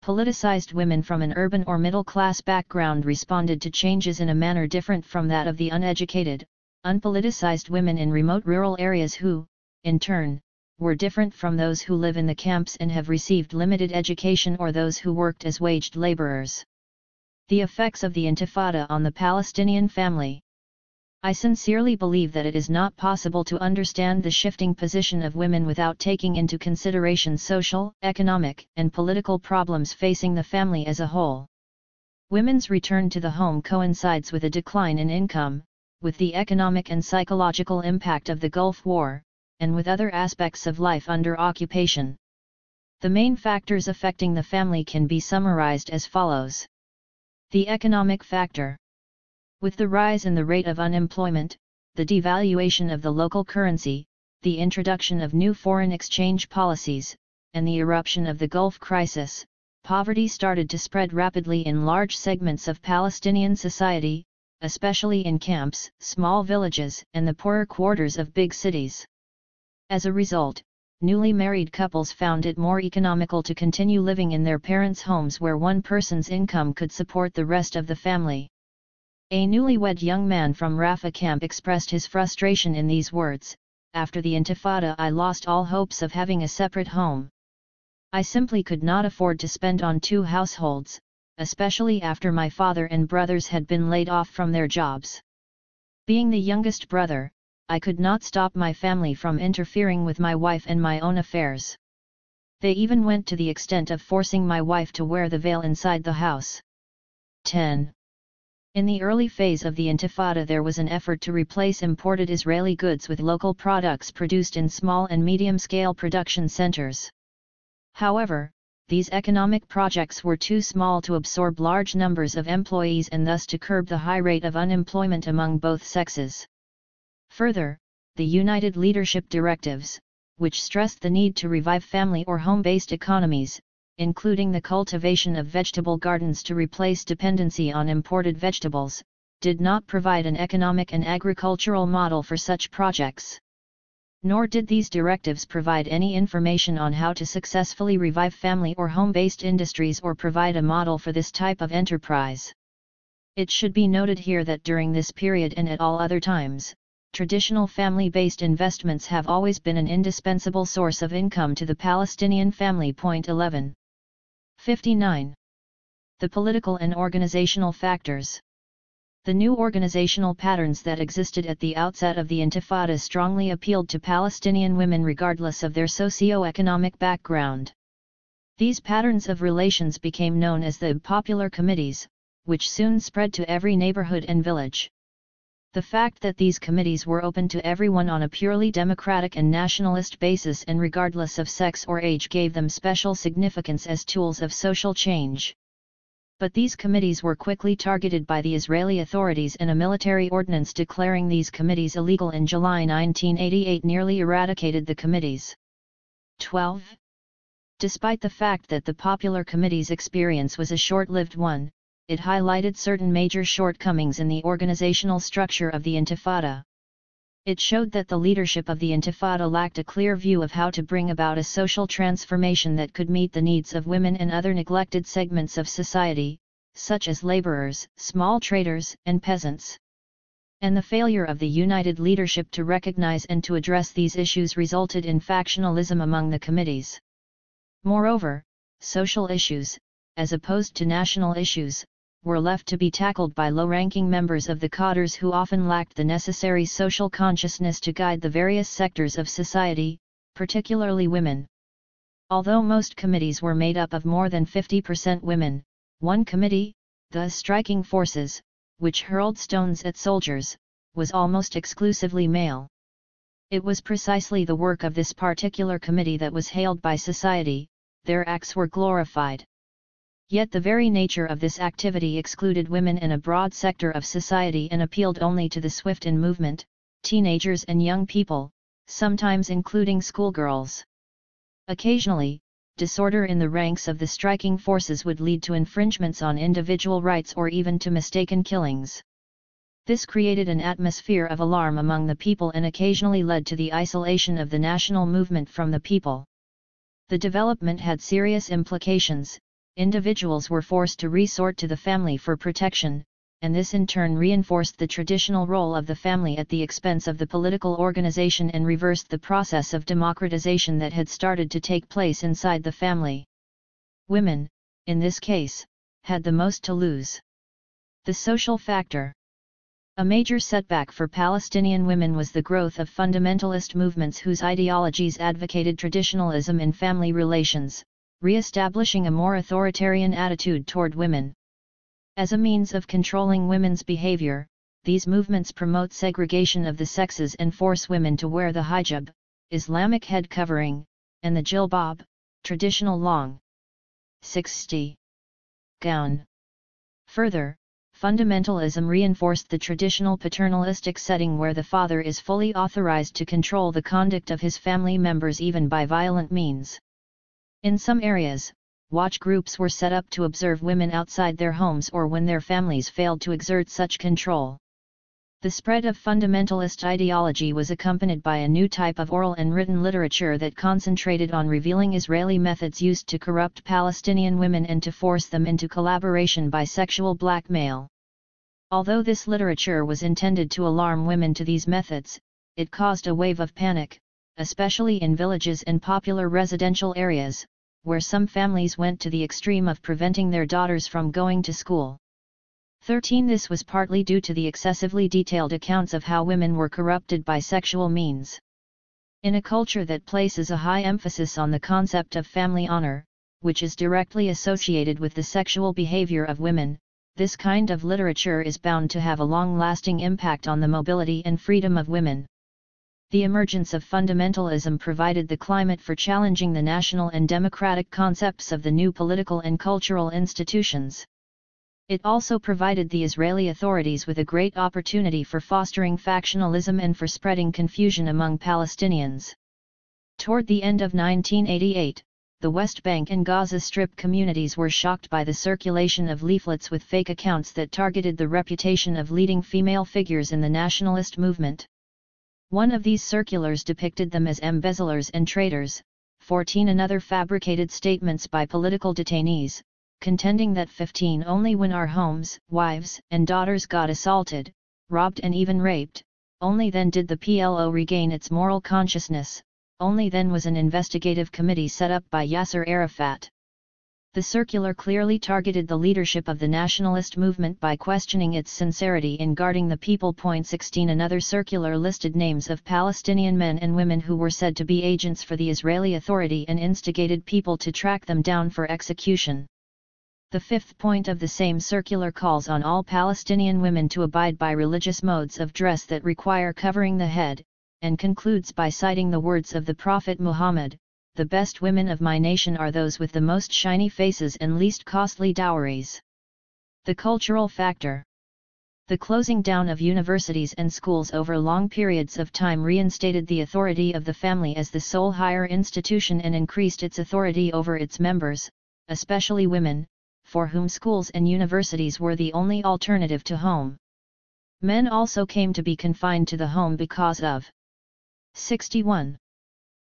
Politicized women from an urban or middle-class background responded to changes in a manner different from that of the uneducated, unpoliticized women in remote rural areas who, in turn, were different from those who live in the camps and have received limited education or those who worked as waged laborers. The effects of the Intifada on the Palestinian family. I sincerely believe that it is not possible to understand the shifting position of women without taking into consideration social, economic, and political problems facing the family as a whole. Women's return to the home coincides with a decline in income, with the economic and psychological impact of the Gulf War, and with other aspects of life under occupation. The main factors affecting the family can be summarized as follows. The economic factor. With the rise in the rate of unemployment, the devaluation of the local currency, the introduction of new foreign exchange policies, and the eruption of the Gulf crisis, poverty started to spread rapidly in large segments of Palestinian society, especially in camps, small villages, and the poorer quarters of big cities. As a result, newly married couples found it more economical to continue living in their parents' homes where one person's income could support the rest of the family. A newlywed young man from Rafah camp expressed his frustration in these words, "After the Intifada I lost all hopes of having a separate home. I simply could not afford to spend on two households, especially after my father and brothers had been laid off from their jobs. Being the youngest brother, I could not stop my family from interfering with my wife and my own affairs. They even went to the extent of forcing my wife to wear the veil inside the house." 10. In the early phase of the Intifada there was an effort to replace imported Israeli goods with local products produced in small and medium-scale production centers. However, these economic projects were too small to absorb large numbers of employees and thus to curb the high rate of unemployment among both sexes. Further, the United Leadership Directives, which stressed the need to revive family or home-based economies, including the cultivation of vegetable gardens to replace dependency on imported vegetables, did not provide an economic and agricultural model for such projects. Nor did these directives provide any information on how to successfully revive family or home-based industries or provide a model for this type of enterprise. It should be noted here that during this period and at all other times, traditional family-based investments have always been an indispensable source of income to the Palestinian family. 11. 59. The political and organizational factors. The new organizational patterns that existed at the outset of the Intifada strongly appealed to Palestinian women regardless of their socio-economic background. These patterns of relations became known as the popular committees, which soon spread to every neighborhood and village. The fact that these committees were open to everyone on a purely democratic and nationalist basis and regardless of sex or age gave them special significance as tools of social change. But these committees were quickly targeted by the Israeli authorities, and a military ordinance declaring these committees illegal in July 1988 nearly eradicated the committees. 12. Despite the fact that the popular committee's experience was a short-lived one, it highlighted certain major shortcomings in the organizational structure of the Intifada. It showed that the leadership of the Intifada lacked a clear view of how to bring about a social transformation that could meet the needs of women and other neglected segments of society, such as laborers, small traders, and peasants. And the failure of the united leadership to recognize and to address these issues resulted in factionalism among the committees. Moreover, social issues, as opposed to national issues, were left to be tackled by low-ranking members of the cadres who often lacked the necessary social consciousness to guide the various sectors of society, particularly women. Although most committees were made up of more than 50% women, one committee, the Striking Forces, which hurled stones at soldiers, was almost exclusively male. It was precisely the work of this particular committee that was hailed by society, their acts were glorified. Yet the very nature of this activity excluded women and a broad sector of society and appealed only to the swift in movement, teenagers and young people, sometimes including schoolgirls. Occasionally, disorder in the ranks of the striking forces would lead to infringements on individual rights or even to mistaken killings. This created an atmosphere of alarm among the people and occasionally led to the isolation of the national movement from the people. The development had serious implications. Individuals were forced to resort to the family for protection, and this in turn reinforced the traditional role of the family at the expense of the political organization and reversed the process of democratization that had started to take place inside the family. Women, in this case, had the most to lose. The social factor. A major setback for Palestinian women was the growth of fundamentalist movements whose ideologies advocated traditionalism in family relations, re-establishing a more authoritarian attitude toward women. As a means of controlling women's behavior, these movements promote segregation of the sexes and force women to wear the hijab, Islamic head covering, and the jilbab, traditional long 60 gown. Further, fundamentalism reinforced the traditional paternalistic setting where the father is fully authorized to control the conduct of his family members even by violent means. In some areas, watch groups were set up to observe women outside their homes or when their families failed to exert such control. The spread of fundamentalist ideology was accompanied by a new type of oral and written literature that concentrated on revealing Israeli methods used to corrupt Palestinian women and to force them into collaboration by sexual blackmail. Although this literature was intended to alarm women to these methods, it caused a wave of panic, especially in villages and popular residential areas, where some families went to the extreme of preventing their daughters from going to school. 13. This was partly due to the excessively detailed accounts of how women were corrupted by sexual means. In a culture that places a high emphasis on the concept of family honor, which is directly associated with the sexual behavior of women, this kind of literature is bound to have a long-lasting impact on the mobility and freedom of women. The emergence of fundamentalism provided the climate for challenging the national and democratic concepts of the new political and cultural institutions. It also provided the Israeli authorities with a great opportunity for fostering factionalism and for spreading confusion among Palestinians. Toward the end of 1988, the West Bank and Gaza Strip communities were shocked by the circulation of leaflets with fake accounts that targeted the reputation of leading female figures in the nationalist movement. One of these circulars depicted them as embezzlers and traitors. 14 Another fabricated statements by political detainees, contending that 15 Only when our homes, wives, and daughters got assaulted, robbed and even raped, only then did the PLO regain its moral consciousness, only then was an investigative committee set up by Yasser Arafat. The circular clearly targeted the leadership of the nationalist movement by questioning its sincerity in guarding the people. 16 Another circular listed names of Palestinian men and women who were said to be agents for the Israeli Authority and instigated people to track them down for execution. The fifth point of the same circular calls on all Palestinian women to abide by religious modes of dress that require covering the head, and concludes by citing the words of the Prophet Muhammad, "The best women of my nation are those with the most shiny faces and least costly dowries." The cultural factor. The closing down of universities and schools over long periods of time reinstated the authority of the family as the sole higher institution and increased its authority over its members, especially women, for whom schools and universities were the only alternative to home. Men also came to be confined to the home because of 61.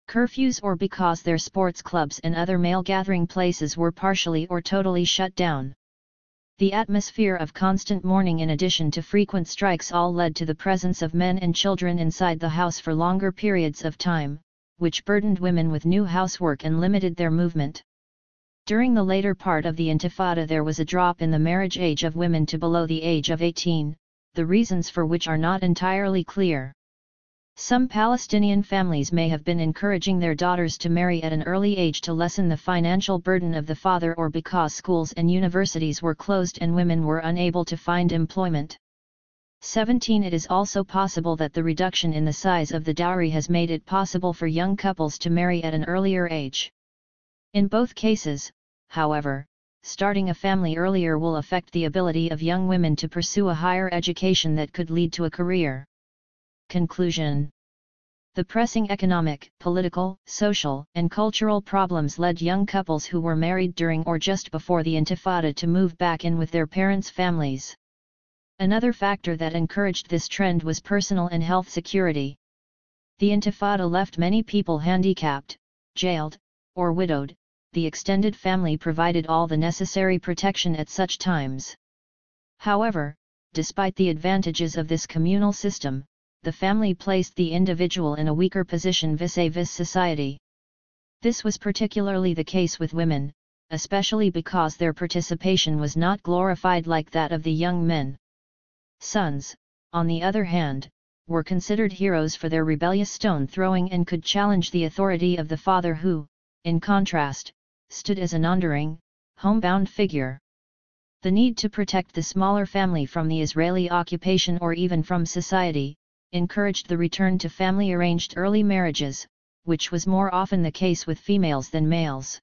Curfews or because their sports clubs and other male gathering places were partially or totally shut down. The atmosphere of constant mourning in addition to frequent strikes all led to the presence of men and children inside the house for longer periods of time, which burdened women with new housework and limited their movement. During the later part of the Intifada there was a drop in the marriage age of women to below the age of 18, the reasons for which are not entirely clear. Some Palestinian families may have been encouraging their daughters to marry at an early age to lessen the financial burden of the father or because schools and universities were closed and women were unable to find employment. 17 It is also possible that the reduction in the size of the dowry has made it possible for young couples to marry at an earlier age. In both cases, however, starting a family earlier will affect the ability of young women to pursue a higher education that could lead to a career. Conclusion. The pressing economic, political, social, and cultural problems led young couples who were married during or just before the Intifada to move back in with their parents' families. Another factor that encouraged this trend was personal and health security. The Intifada left many people handicapped, jailed, or widowed. The extended family provided all the necessary protection at such times. However, despite the advantages of this communal system, the family placed the individual in a weaker position vis-a-vis society. This was particularly the case with women, especially because their participation was not glorified like that of the young men. Sons, on the other hand, were considered heroes for their rebellious stone-throwing and could challenge the authority of the father who, in contrast, stood as an enduring, homebound figure. The need to protect the smaller family from the Israeli occupation or even from society, encouraged the return to family-arranged early marriages, which was more often the case with females than males.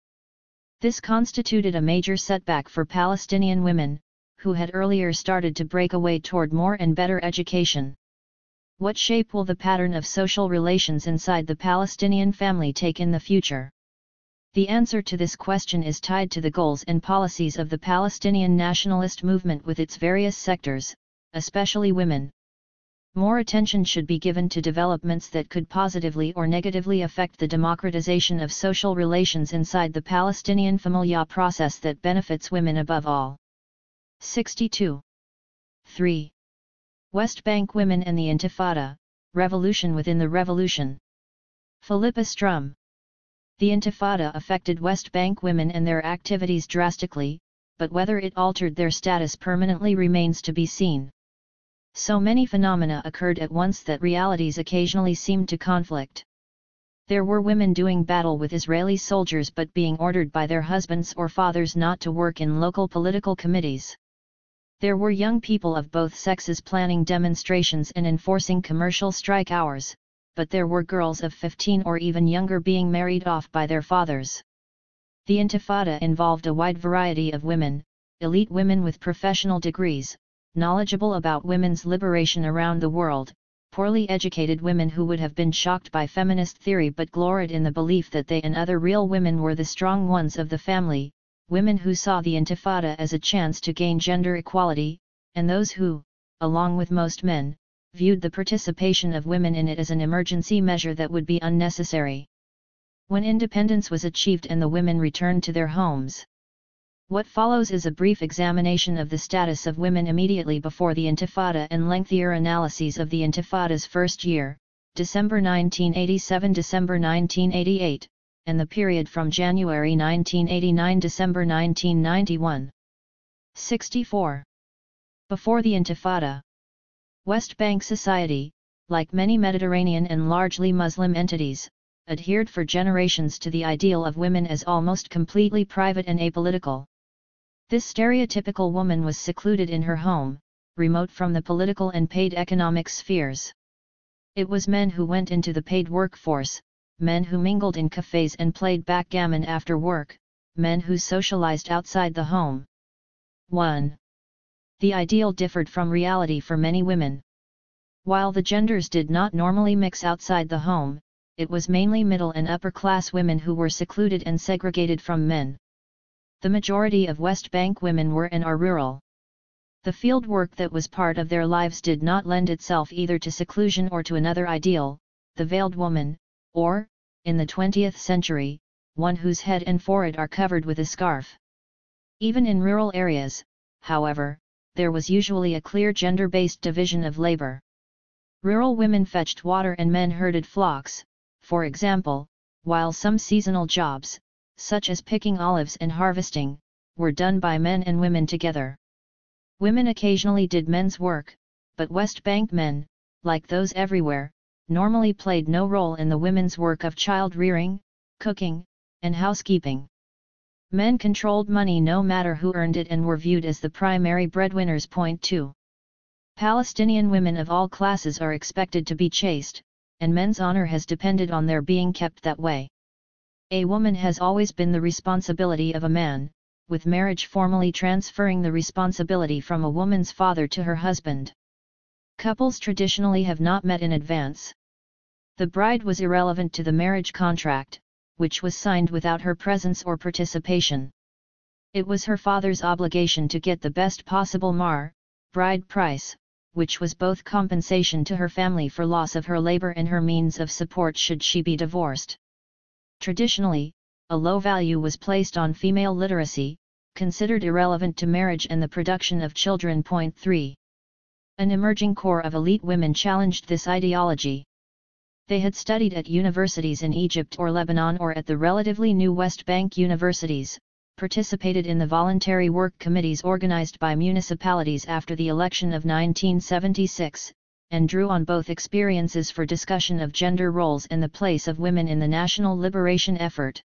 This constituted a major setback for Palestinian women, who had earlier started to break away toward more and better education. What shape will the pattern of social relations inside the Palestinian family take in the future? The answer to this question is tied to the goals and policies of the Palestinian nationalist movement with its various sectors, especially women. More attention should be given to developments that could positively or negatively affect the democratization of social relations inside the Palestinian familia process that benefits women above all. 62. 3. West Bank women and the Intifada, revolution within the revolution. Philippa Strum. The Intifada affected West Bank women and their activities drastically, but whether it altered their status permanently remains to be seen. So many phenomena occurred at once that realities occasionally seemed to conflict. There were women doing battle with Israeli soldiers but being ordered by their husbands or fathers not to work in local political committees. There were young people of both sexes planning demonstrations and enforcing commercial strike hours, but there were girls of 15 or even younger being married off by their fathers. The Intifada involved a wide variety of women, elite women with professional degrees, knowledgeable about women's liberation around the world, poorly educated women who would have been shocked by feminist theory but gloried in the belief that they and other real women were the strong ones of the family, women who saw the Intifada as a chance to gain gender equality, and those who, along with most men, viewed the participation of women in it as an emergency measure that would be unnecessary. When independence was achieved and the women returned to their homes. What follows is a brief examination of the status of women immediately before the Intifada and lengthier analyses of the Intifada's first year, December 1987–December 1988, and the period from January 1989–December 1991. 64. Before the Intifada, West Bank society, like many Mediterranean and largely Muslim entities, adhered for generations to the ideal of women as almost completely private and apolitical. This stereotypical woman was secluded in her home, remote from the political and paid economic spheres. It was men who went into the paid workforce, men who mingled in cafes and played backgammon after work, men who socialized outside the home. 1. The ideal differed from reality for many women. While the genders did not normally mix outside the home, it was mainly middle and upper class women who were secluded and segregated from men. The majority of West Bank women were and are rural. The field work that was part of their lives did not lend itself either to seclusion or to another ideal, the veiled woman, or, in the 20th century, one whose head and forehead are covered with a scarf. Even in rural areas, however, there was usually a clear gender-based division of labor. Rural women fetched water and men herded flocks, for example, while some seasonal jobs, such as picking olives and harvesting, were done by men and women together. Women occasionally did men's work, but West Bank men, like those everywhere, normally played no role in the women's work of child-rearing, cooking, and housekeeping. Men controlled money no matter who earned it and were viewed as the primary breadwinners. 2. Palestinian women of all classes are expected to be chaste, and men's honor has depended on their being kept that way. A woman has always been the responsibility of a man, with marriage formally transferring the responsibility from a woman's father to her husband. Couples traditionally have not met in advance. The bride was irrelevant to the marriage contract, which was signed without her presence or participation. It was her father's obligation to get the best possible mahr, bride price, which was both compensation to her family for loss of her labor and her means of support should she be divorced. Traditionally, a low value was placed on female literacy, considered irrelevant to marriage and the production of children. 3. An emerging core of elite women challenged this ideology. They had studied at universities in Egypt or Lebanon or at the relatively new West Bank universities, participated in the voluntary work committees organized by municipalities after the election of 1976, and drew on both experiences for discussion of gender roles and the place of women in the national liberation effort.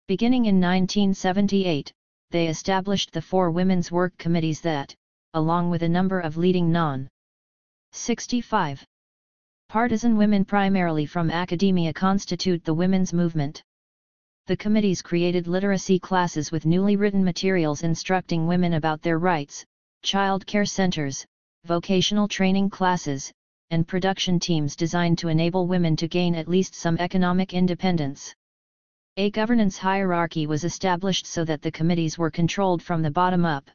Beginning in 1978, they established the 4 women's work committees that, along with a number of leading non-65 partisan women primarily from academia, constitute the women's movement. The committees created literacy classes with newly written materials instructing women about their rights, child care centers, vocational training classes, and production teams designed to enable women to gain at least some economic independence. A governance hierarchy was established so that the committees were controlled from the bottom up.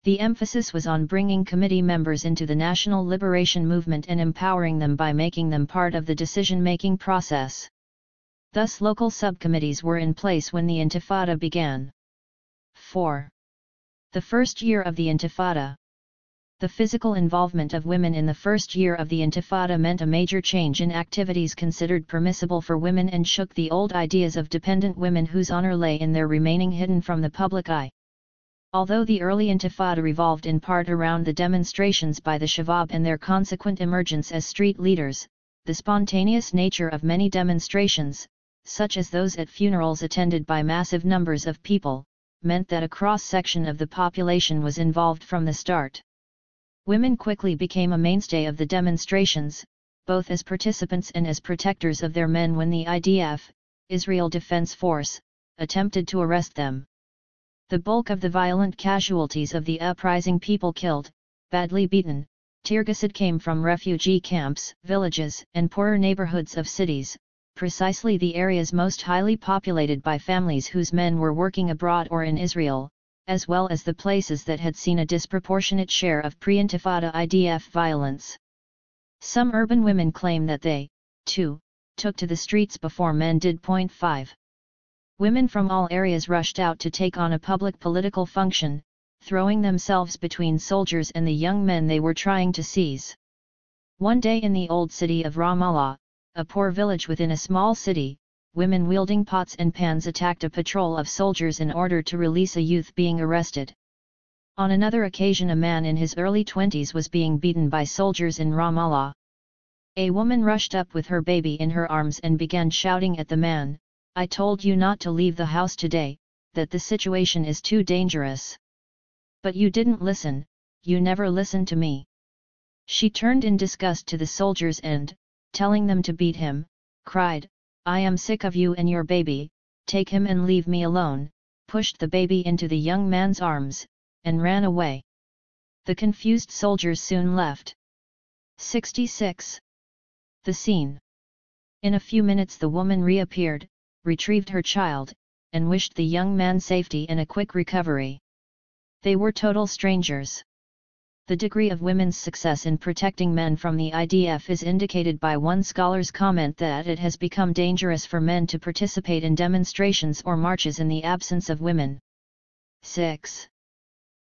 The emphasis was on bringing committee members into the national liberation movement and empowering them by making them part of the decision-making process. Thus local subcommittees were in place when the Intifada began. 4. The first year of the Intifada. The physical involvement of women in the first year of the Intifada meant a major change in activities considered permissible for women and shook the old ideas of dependent women whose honor lay in their remaining hidden from the public eye. Although the early Intifada revolved in part around the demonstrations by the Shabab and their consequent emergence as street leaders, the spontaneous nature of many demonstrations, such as those at funerals attended by massive numbers of people, meant that a cross-section of the population was involved from the start. Women quickly became a mainstay of the demonstrations, both as participants and as protectors of their men when the IDF, Israel Defense Force, attempted to arrest them. The bulk of the violent casualties of the uprising, people killed, badly beaten, tear-gassed, came from refugee camps, villages, and poorer neighborhoods of cities, precisely the areas most highly populated by families whose men were working abroad or in Israel, as well as the places that had seen a disproportionate share of pre-Intifada IDF violence. Some urban women claim that they, too, took to the streets before men did. 5. Women from all areas rushed out to take on a public political function, throwing themselves between soldiers and the young men they were trying to seize. One day in the old city of Ramallah, a poor village within a small city, women wielding pots and pans attacked a patrol of soldiers in order to release a youth being arrested. On another occasion, a man in his early 20s was being beaten by soldiers in Ramallah. A woman rushed up with her baby in her arms and began shouting at the man, "I told you not to leave the house today, that the situation is too dangerous. But you didn't listen, you never listened to me." She turned in disgust to the soldiers and, telling them to beat him, cried, "I am sick of you and your baby, take him and leave me alone," pushed the baby into the young man's arms, and ran away. The confused soldiers soon left. 66. The scene. In a few minutes the woman reappeared, retrieved her child, and wished the young man safety and a quick recovery. They were total strangers. The degree of women's success in protecting men from the IDF is indicated by one scholar's comment that it has become dangerous for men to participate in demonstrations or marches in the absence of women. 6.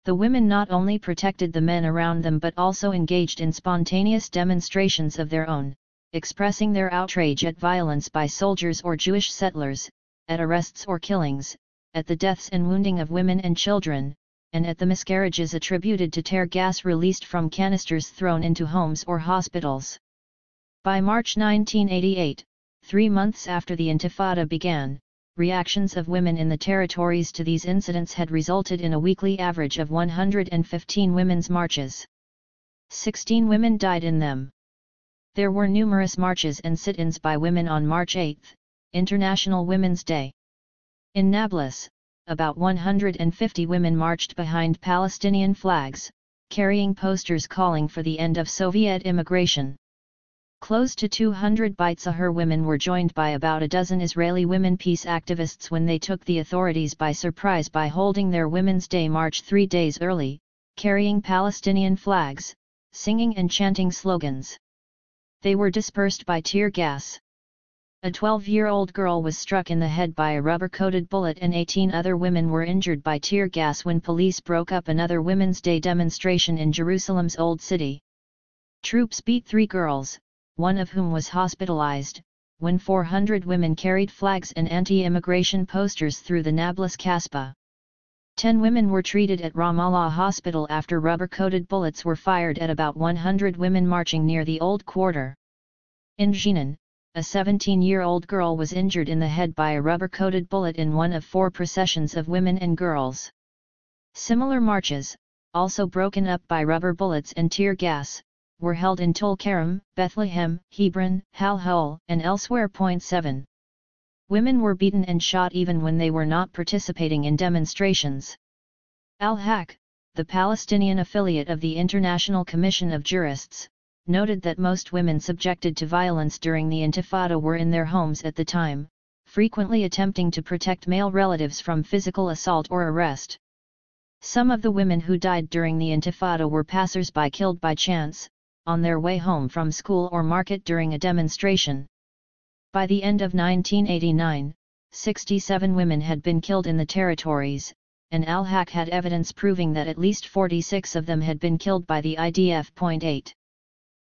The women not only protected the men around them but also engaged in spontaneous demonstrations of their own, expressing their outrage at violence by soldiers or Jewish settlers, at arrests or killings, at the deaths and wounding of women and children, and at the miscarriages attributed to tear gas released from canisters thrown into homes or hospitals. By March 1988, 3 months after the Intifada began, reactions of women in the territories to these incidents had resulted in a weekly average of 115 women's marches. 16 women died in them. There were numerous marches and sit-ins by women on March 8, International Women's Day. In Nablus, about 150 women marched behind Palestinian flags, carrying posters calling for the end of Soviet immigration. Close to 200 Beit-Zahar women were joined by about a dozen Israeli women peace activists when they took the authorities by surprise by holding their Women's Day march 3 days early, carrying Palestinian flags, singing and chanting slogans. They were dispersed by tear gas. A 12-year-old girl was struck in the head by a rubber-coated bullet and 18 other women were injured by tear gas when police broke up another Women's Day demonstration in Jerusalem's Old City. Troops beat 3 girls, one of whom was hospitalized, when 400 women carried flags and anti-immigration posters through the Nablus Kasbah. 10 women were treated at Ramallah Hospital after rubber-coated bullets were fired at about 100 women marching near the Old Quarter. In Jenin, a 17-year-old girl was injured in the head by a rubber-coated bullet in one of 4 processions of women and girls. Similar marches, also broken up by rubber bullets and tear gas, were held in Tulkarem, Bethlehem, Hebron, Hal-Hol, and elsewhere. 7. Women were beaten and shot even when they were not participating in demonstrations. Al-Haq, the Palestinian affiliate of the International Commission of Jurists, noted that most women subjected to violence during the Intifada were in their homes at the time, frequently attempting to protect male relatives from physical assault or arrest. Some of the women who died during the Intifada were passers-by killed by chance, on their way home from school or market during a demonstration. By the end of 1989, 67 women had been killed in the territories, and Al-Haq had evidence proving that at least 46 of them had been killed by the IDF. 8.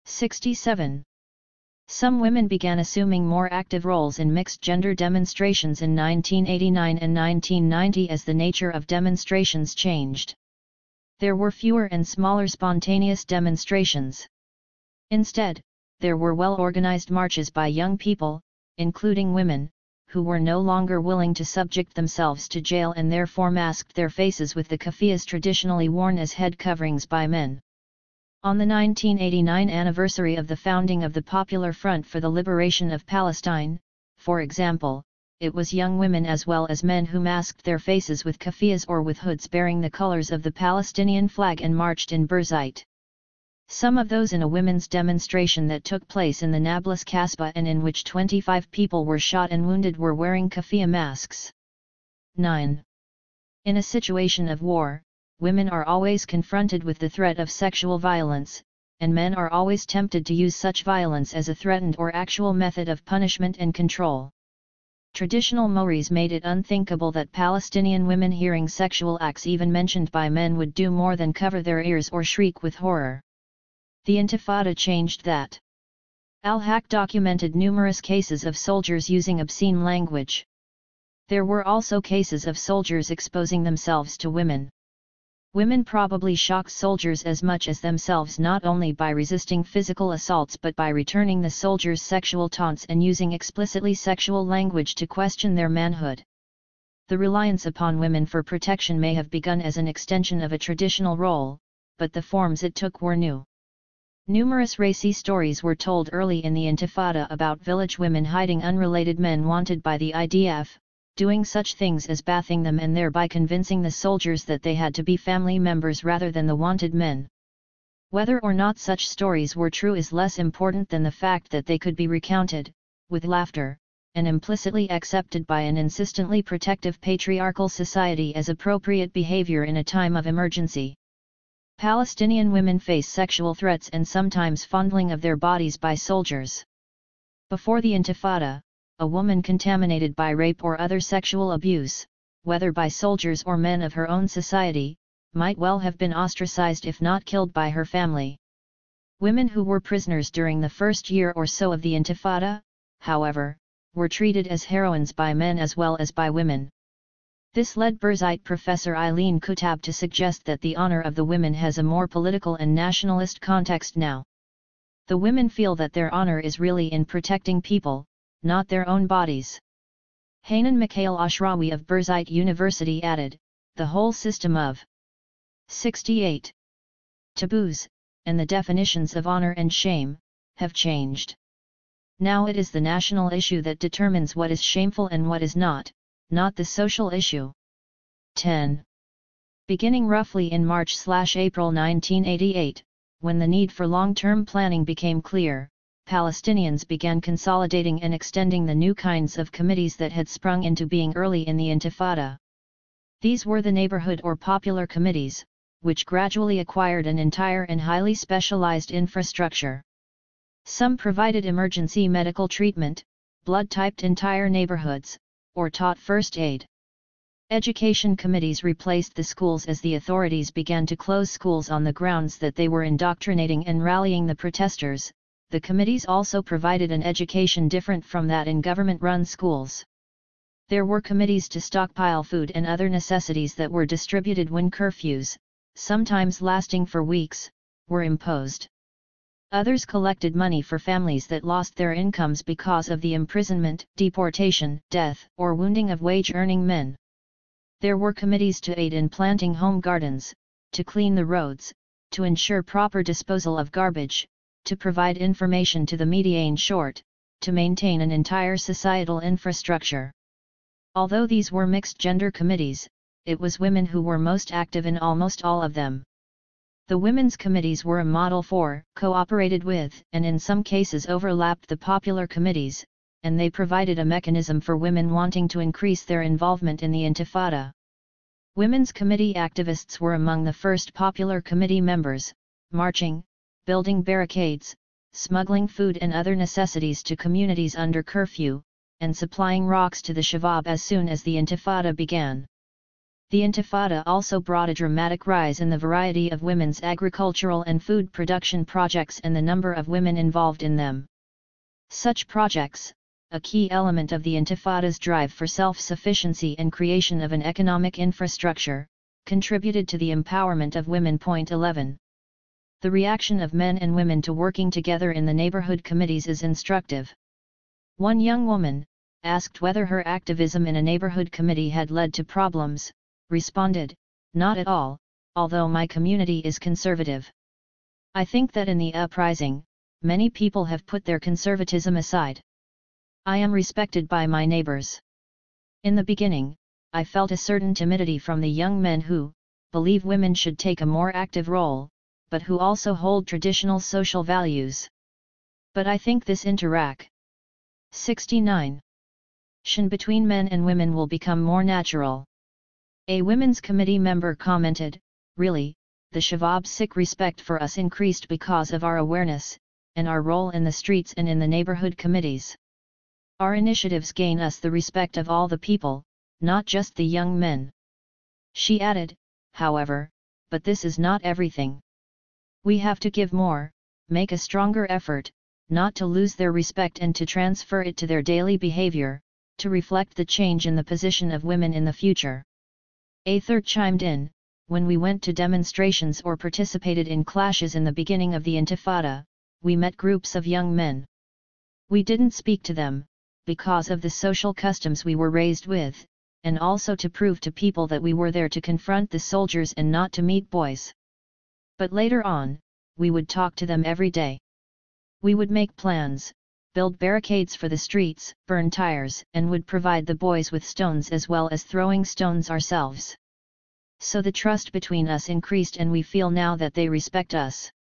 67. Some women began assuming more active roles in mixed-gender demonstrations in 1989 and 1990 as the nature of demonstrations changed. There were fewer and smaller spontaneous demonstrations. Instead, there were well-organized marches by young people, including women, who were no longer willing to subject themselves to jail and therefore masked their faces with the keffiyehs traditionally worn as head coverings by men. On the 1989 anniversary of the founding of the Popular Front for the Liberation of Palestine, for example, it was young women as well as men who masked their faces with keffiyehs or with hoods bearing the colors of the Palestinian flag and marched in Birzeit. Some of those in a women's demonstration that took place in the Nablus Kasbah and in which 25 people were shot and wounded were wearing keffiyeh masks. 9. In a situation of war, women are always confronted with the threat of sexual violence, and men are always tempted to use such violence as a threatened or actual method of punishment and control. Traditional mores made it unthinkable that Palestinian women hearing sexual acts even mentioned by men would do more than cover their ears or shriek with horror. The Intifada changed that. Al-Haq documented numerous cases of soldiers using obscene language. There were also cases of soldiers exposing themselves to women. Women probably shocked soldiers as much as themselves, not only by resisting physical assaults but by returning the soldiers' sexual taunts and using explicitly sexual language to question their manhood. The reliance upon women for protection may have begun as an extension of a traditional role, but the forms it took were new. Numerous racy stories were told early in the Intifada about village women hiding unrelated men wanted by the IDF, doing such things as bathing them and thereby convincing the soldiers that they had to be family members rather than the wanted men. Whether or not such stories were true is less important than the fact that they could be recounted, with laughter, and implicitly accepted by an insistently protective patriarchal society as appropriate behavior in a time of emergency. Palestinian women face sexual threats and sometimes fondling of their bodies by soldiers. Before the Intifada, a woman contaminated by rape or other sexual abuse, whether by soldiers or men of her own society, might well have been ostracized if not killed by her family. Women who were prisoners during the first year or so of the Intifada, however, were treated as heroines by men as well as by women. This led Birzeit professor Eileen Kutab to suggest that the honor of the women has a more political and nationalist context now. The women feel that their honor is really in protecting people, not their own bodies. Hanan Mikhail Ashrawi of Birzeit University added, the whole system of 68 taboos, and the definitions of honor and shame, have changed. Now it is the national issue that determines what is shameful and what is not the social issue. 10. Beginning roughly in March/April 1988, when the need for long-term planning became clear, Palestinians began consolidating and extending the new kinds of committees that had sprung into being early in the Intifada. These were the neighborhood or popular committees, which gradually acquired an entire and highly specialized infrastructure. Some provided emergency medical treatment, blood-typed entire neighborhoods, or taught first aid. Education committees replaced the schools as the authorities began to close schools on the grounds that they were indoctrinating and rallying the protesters. The committees also provided an education different from that in government-run schools. There were committees to stockpile food and other necessities that were distributed when curfews, sometimes lasting for weeks, were imposed. Others collected money for families that lost their incomes because of the imprisonment, deportation, death, or wounding of wage-earning men. There were committees to aid in planting home gardens, to clean the roads, to ensure proper disposal of garbage, to provide information to the media, in short, to maintain an entire societal infrastructure. Although these were mixed-gender committees, it was women who were most active in almost all of them. The women's committees were a model for, cooperated with, and in some cases overlapped the popular committees, and they provided a mechanism for women wanting to increase their involvement in the Intifada. Women's committee activists were among the first popular committee members, marching, building barricades, smuggling food and other necessities to communities under curfew, and supplying rocks to the Shabab as soon as the Intifada began. The Intifada also brought a dramatic rise in the variety of women's agricultural and food production projects and the number of women involved in them. Such projects, a key element of the Intifada's drive for self-sufficiency and creation of an economic infrastructure, contributed to the empowerment of women. 11. The reaction of men and women to working together in the neighborhood committees is instructive. One young woman, asked whether her activism in a neighborhood committee had led to problems, responded, "Not at all, although my community is conservative. I think that in the uprising, many people have put their conservatism aside. I am respected by my neighbors. In the beginning, I felt a certain timidity from the young men who believe women should take a more active role, but who also hold traditional social values. But I think this interaction 69 between men and women will become more natural." A women's committee member commented, "Really, the Shabbab's respect for us increased because of our awareness, and our role in the streets and in the neighborhood committees. Our initiatives gain us the respect of all the people, not just the young men. She added, however, but this is not everything. We have to give more, make a stronger effort, not to lose their respect and to transfer it to their daily behavior, to reflect the change in the position of women in the future. A third chimed in, when we went to demonstrations or participated in clashes in the beginning of the Intifada, we met groups of young men. We didn't speak to them, because of the social customs we were raised with, and also to prove to people that we were there to confront the soldiers and not to meet boys. But later on, we would talk to them every day. We would make plans, build barricades for the streets, burn tires, and would provide the boys with stones as well as throwing stones ourselves. So the trust between us increased and we feel now that they respect us.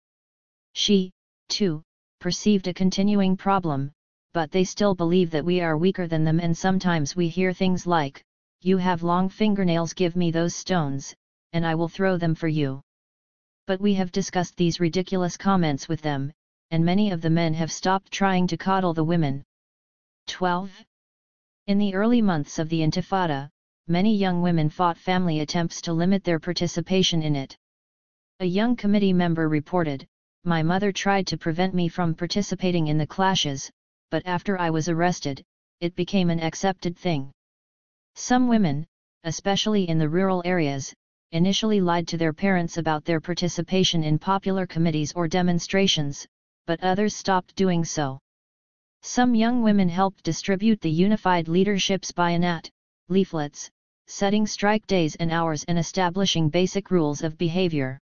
She, too, perceived a continuing problem, but they still believe that we are weaker than them, and sometimes we hear things like, "You have long fingernails, give me those stones, and I will throw them for you." But we have discussed these ridiculous comments with them, and many of the men have stopped trying to coddle the women. 12. In the early months of the Intifada, many young women fought family attempts to limit their participation in it. A young committee member reported, "My mother tried to prevent me from participating in the clashes, but after I was arrested, it became an accepted thing." Some women, especially in the rural areas, initially lied to their parents about their participation in popular committees or demonstrations, but others stopped doing so. Some young women helped distribute the Unified Leadership's bayanat, leaflets, setting strike days and hours and establishing basic rules of behavior.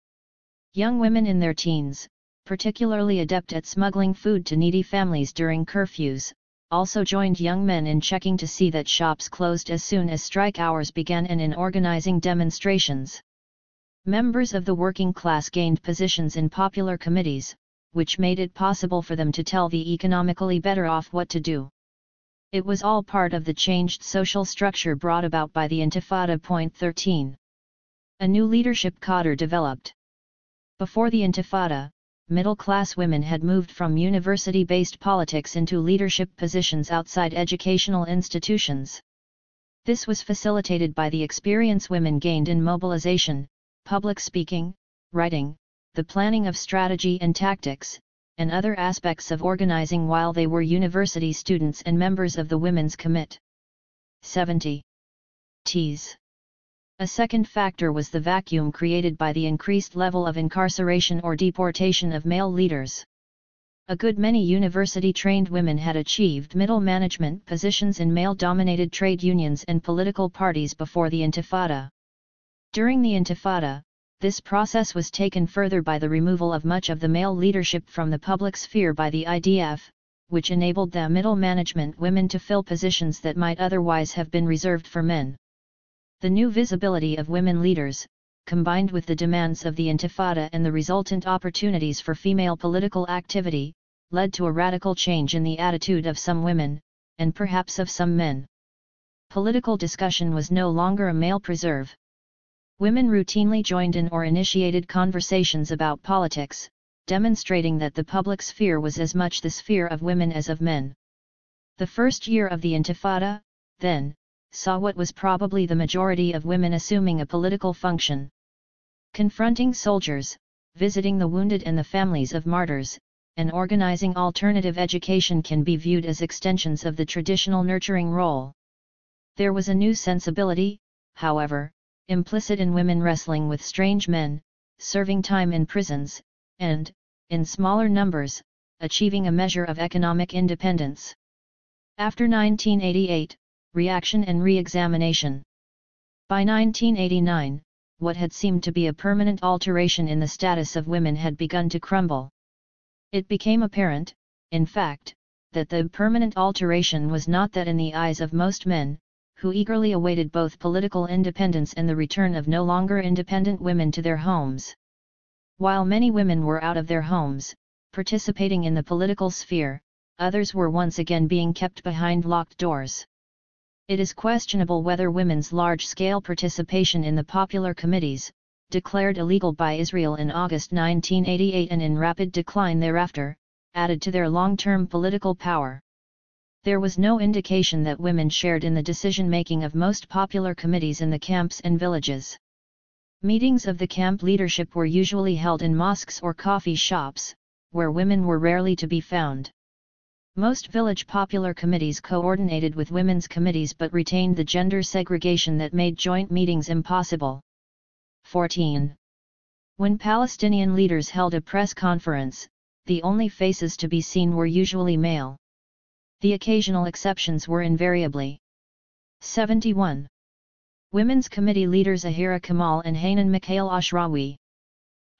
Young women in their teens, particularly adept at smuggling food to needy families during curfews, also joined young men in checking to see that shops closed as soon as strike hours began and in organizing demonstrations. Members of the working class gained positions in popular committees, which made it possible for them to tell the economically better off what to do. It was all part of the changed social structure brought about by the Intifada. 13. A new leadership cadre developed. Before the Intifada, middle-class women had moved from university-based politics into leadership positions outside educational institutions. This was facilitated by the experience women gained in mobilization, public speaking, writing, the planning of strategy and tactics, and other aspects of organizing while they were university students and members of the Women's Commit. 70. A second factor was the vacuum created by the increased level of incarceration or deportation of male leaders. A good many university-trained women had achieved middle management positions in male-dominated trade unions and political parties before the Intifada. During the Intifada, this process was taken further by the removal of much of the male leadership from the public sphere by the IDF, which enabled the middle management women to fill positions that might otherwise have been reserved for men. The new visibility of women leaders, combined with the demands of the Intifada and the resultant opportunities for female political activity, led to a radical change in the attitude of some women, and perhaps of some men. Political discussion was no longer a male preserve. Women routinely joined in or initiated conversations about politics, demonstrating that the public sphere was as much the sphere of women as of men. The first year of the Intifada, then, saw what was probably the majority of women assuming a political function. Confronting soldiers, visiting the wounded and the families of martyrs, and organizing alternative education can be viewed as extensions of the traditional nurturing role. There was a new sensibility, however, implicit in women wrestling with strange men, serving time in prisons, and, in smaller numbers, achieving a measure of economic independence. After 1988, reaction and re-examination. By 1989, what had seemed to be a permanent alteration in the status of women had begun to crumble. It became apparent, in fact, that the permanent alteration was not that in the eyes of most men, who eagerly awaited both political independence and the return of no longer independent women to their homes. While many women were out of their homes, participating in the political sphere, others were once again being kept behind locked doors. It is questionable whether women's large-scale participation in the popular committees, declared illegal by Israel in August 1988 and in rapid decline thereafter, added to their long-term political power. There was no indication that women shared in the decision-making of most popular committees in the camps and villages. Meetings of the camp leadership were usually held in mosques or coffee shops, where women were rarely to be found. Most village popular committees coordinated with women's committees but retained the gender segregation that made joint meetings impossible. 14. When Palestinian leaders held a press conference, the only faces to be seen were usually male. The occasional exceptions were invariably 71. Women's Committee leaders Ahira Kamal and Hanan Mikhail Ashrawi.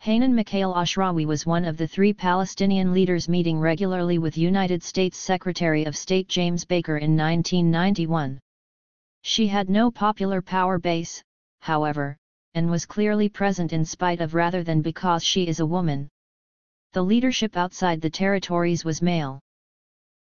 Hanan Mikhail Ashrawi was one of the three Palestinian leaders meeting regularly with United States Secretary of State James Baker in 1991. She had no popular power base, however, and was clearly present in spite of rather than because she is a woman. The leadership outside the territories was male.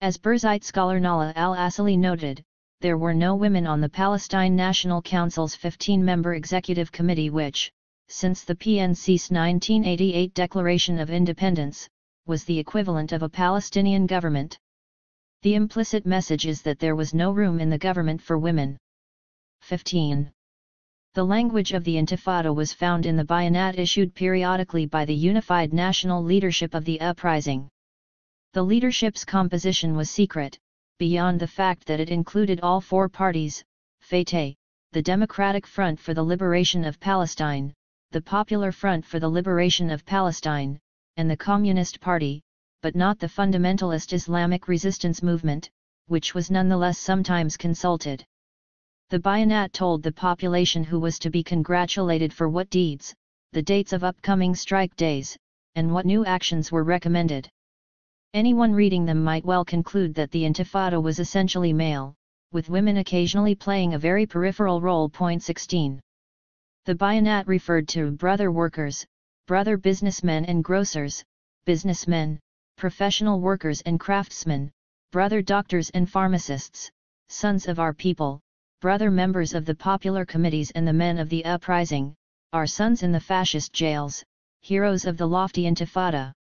As Burzite scholar Nala al-Asali noted, there were no women on the Palestine National Council's 15-member executive committee which, since the PNC's 1988 Declaration of Independence, was the equivalent of a Palestinian government. The implicit message is that there was no room in the government for women. 15. The language of the Intifada was found in the bayanat issued periodically by the unified national leadership of the uprising. The leadership's composition was secret, beyond the fact that it included all four parties, Fatah, the Democratic Front for the Liberation of Palestine, the Popular Front for the Liberation of Palestine, and the Communist Party, but not the fundamentalist Islamic resistance movement, which was nonetheless sometimes consulted. The bayanat told the population who was to be congratulated for what deeds, the dates of upcoming strike days, and what new actions were recommended. Anyone reading them might well conclude that the Intifada was essentially male, with women occasionally playing a very peripheral role. 16. The bayanat referred to brother workers, brother businessmen and grocers, businessmen, professional workers and craftsmen, brother doctors and pharmacists, sons of our people, brother members of the popular committees and the men of the uprising, our sons in the fascist jails, heroes of the lofty Intifada.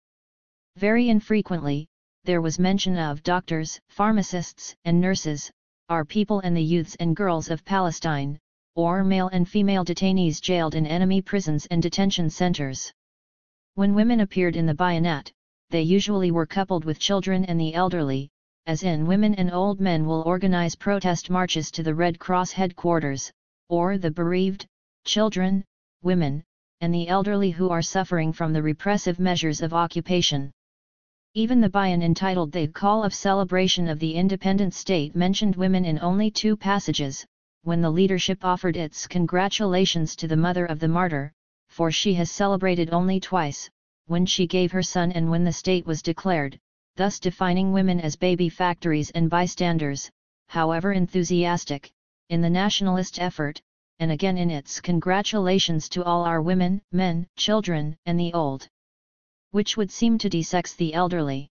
Very infrequently, there was mention of doctors, pharmacists and nurses, our people and the youths and girls of Palestine, or male and female detainees jailed in enemy prisons and detention centers. When women appeared in the bayanat, they usually were coupled with children and the elderly, as in women and old men will organize protest marches to the Red Cross headquarters, or the bereaved, children, women, and the elderly who are suffering from the repressive measures of occupation. Even the bayan entitled The Call of Celebration of the Independent State mentioned women in only 2 passages, when the leadership offered its congratulations to the mother of the martyr, for she has celebrated only twice, when she gave her son and when the state was declared, thus defining women as baby factories and bystanders, however enthusiastic, in the nationalist effort, and again in its congratulations to all our women, men, children, and the old, which would seem to desex the elderly.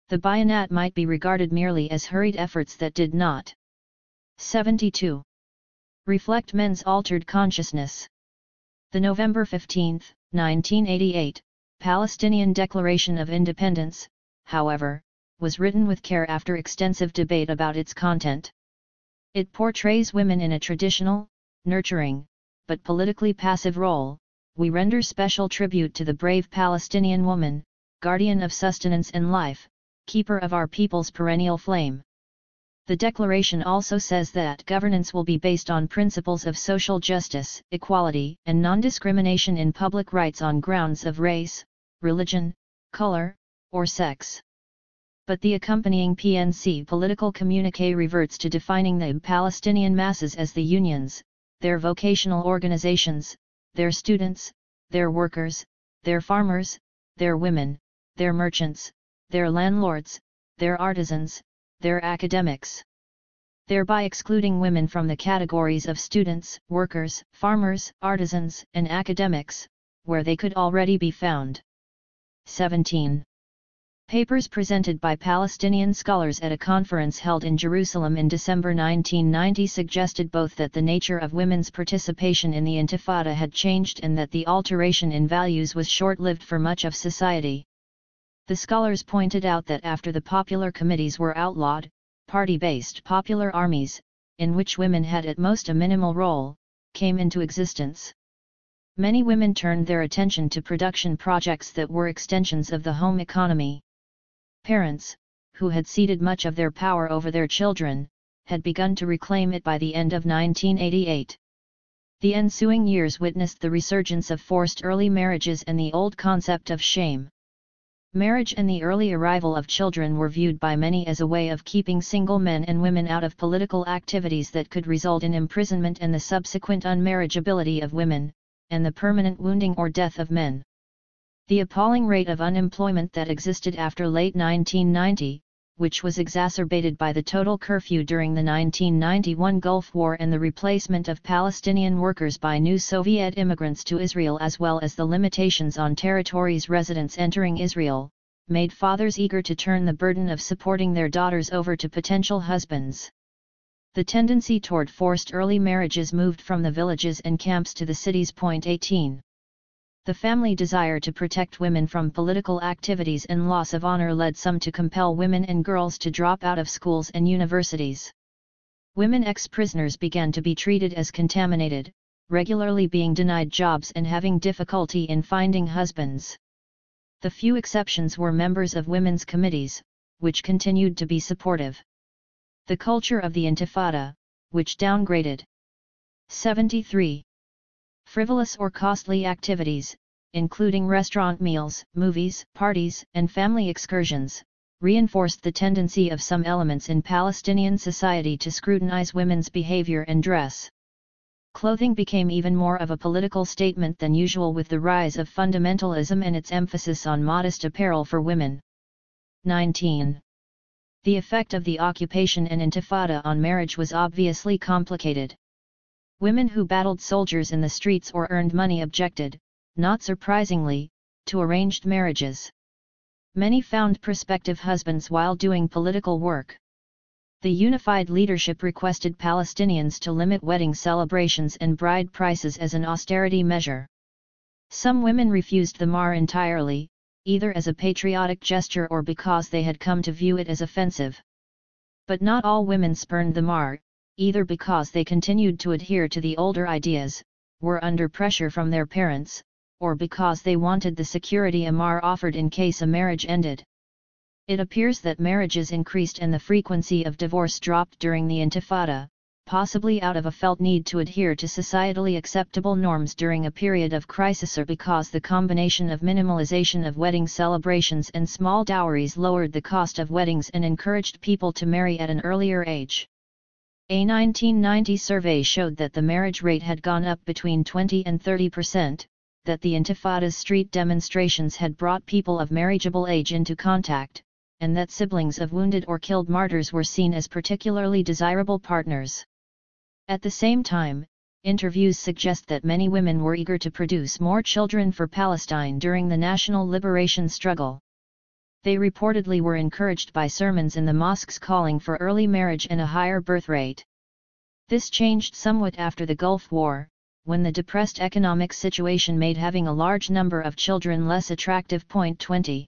The bayanat might be regarded merely as hurried efforts that did not 72. Reflect men's altered consciousness. The November 15, 1988, Palestinian Declaration of Independence, however, was written with care after extensive debate about its content. It portrays women in a traditional, nurturing, but politically passive role. We render special tribute to the brave Palestinian woman, guardian of sustenance and life, keeper of our people's perennial flame. The declaration also says that governance will be based on principles of social justice, equality, and non-discrimination in public rights on grounds of race, religion, color, or sex. But the accompanying PNC political communiqué reverts to defining the Palestinian masses as the unions, their vocational organizations, their students, their workers, their farmers, their women, their merchants, their landlords, their artisans, their academics, thereby excluding women from the categories of students, workers, farmers, artisans, and academics, where they could already be found. 17. Papers presented by Palestinian scholars at a conference held in Jerusalem in December 1990 suggested both that the nature of women's participation in the Intifada had changed and that the alteration in values was short-lived for much of society. The scholars pointed out that after the popular committees were outlawed, party-based popular armies, in which women had at most a minimal role, came into existence. Many women turned their attention to production projects that were extensions of the home economy. Parents, who had ceded much of their power over their children, had begun to reclaim it by the end of 1988. The ensuing years witnessed the resurgence of forced early marriages and the old concept of shame. Marriage and the early arrival of children were viewed by many as a way of keeping single men and women out of political activities that could result in imprisonment and the subsequent unmarriageability of women, and the permanent wounding or death of men. The appalling rate of unemployment that existed after late 1990, which was exacerbated by the total curfew during the 1991 Gulf War and the replacement of Palestinian workers by new Soviet immigrants to Israel, as well as the limitations on territories' residents entering Israel, made fathers eager to turn the burden of supporting their daughters over to potential husbands. The tendency toward forced early marriages moved from the villages and camps to the cities. 18. The family desire to protect women from political activities and loss of honor led some to compel women and girls to drop out of schools and universities. Women ex-prisoners began to be treated as contaminated, regularly being denied jobs and having difficulty in finding husbands. The few exceptions were members of women's committees, which continued to be supportive. The culture of the Intifada, which downgraded 73. Frivolous or costly activities, including restaurant meals, movies, parties, and family excursions, reinforced the tendency of some elements in Palestinian society to scrutinize women's behavior and dress. Clothing became even more of a political statement than usual with the rise of fundamentalism and its emphasis on modest apparel for women. 19. The effect of the occupation and Intifada on marriage was obviously complicated. Women who battled soldiers in the streets or earned money objected, not surprisingly, to arranged marriages. Many found prospective husbands while doing political work. The unified leadership requested Palestinians to limit wedding celebrations and bride prices as an austerity measure. Some women refused the mahr entirely, either as a patriotic gesture or because they had come to view it as offensive. But not all women spurned the mahr, either because they continued to adhere to the older ideas, were under pressure from their parents, or because they wanted the security a mahr offered in case a marriage ended. It appears that marriages increased and the frequency of divorce dropped during the Intifada, possibly out of a felt need to adhere to societally acceptable norms during a period of crisis or because the combination of minimalization of wedding celebrations and small dowries lowered the cost of weddings and encouraged people to marry at an earlier age. A 1990 survey showed that the marriage rate had gone up between 20 and 30%, that the Intifada's street demonstrations had brought people of marriageable age into contact, and that siblings of wounded or killed martyrs were seen as particularly desirable partners. At the same time, interviews suggest that many women were eager to produce more children for Palestine during the national liberation struggle. They reportedly were encouraged by sermons in the mosques calling for early marriage and a higher birth rate. This changed somewhat after the Gulf War, when the depressed economic situation made having a large number of children less attractive. 20.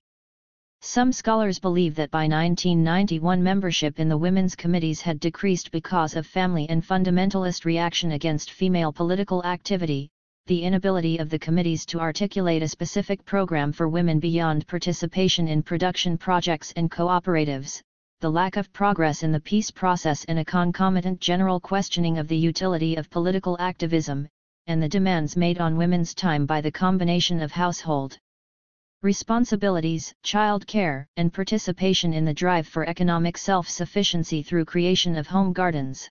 Some scholars believe that by 1991 membership in the women's committees had decreased because of family and fundamentalist reaction against female political activity, the inability of the committees to articulate a specific program for women beyond participation in production projects and cooperatives, the lack of progress in the peace process and a concomitant general questioning of the utility of political activism, and the demands made on women's time by the combination of household responsibilities, child care, and participation in the drive for economic self-sufficiency through creation of home gardens.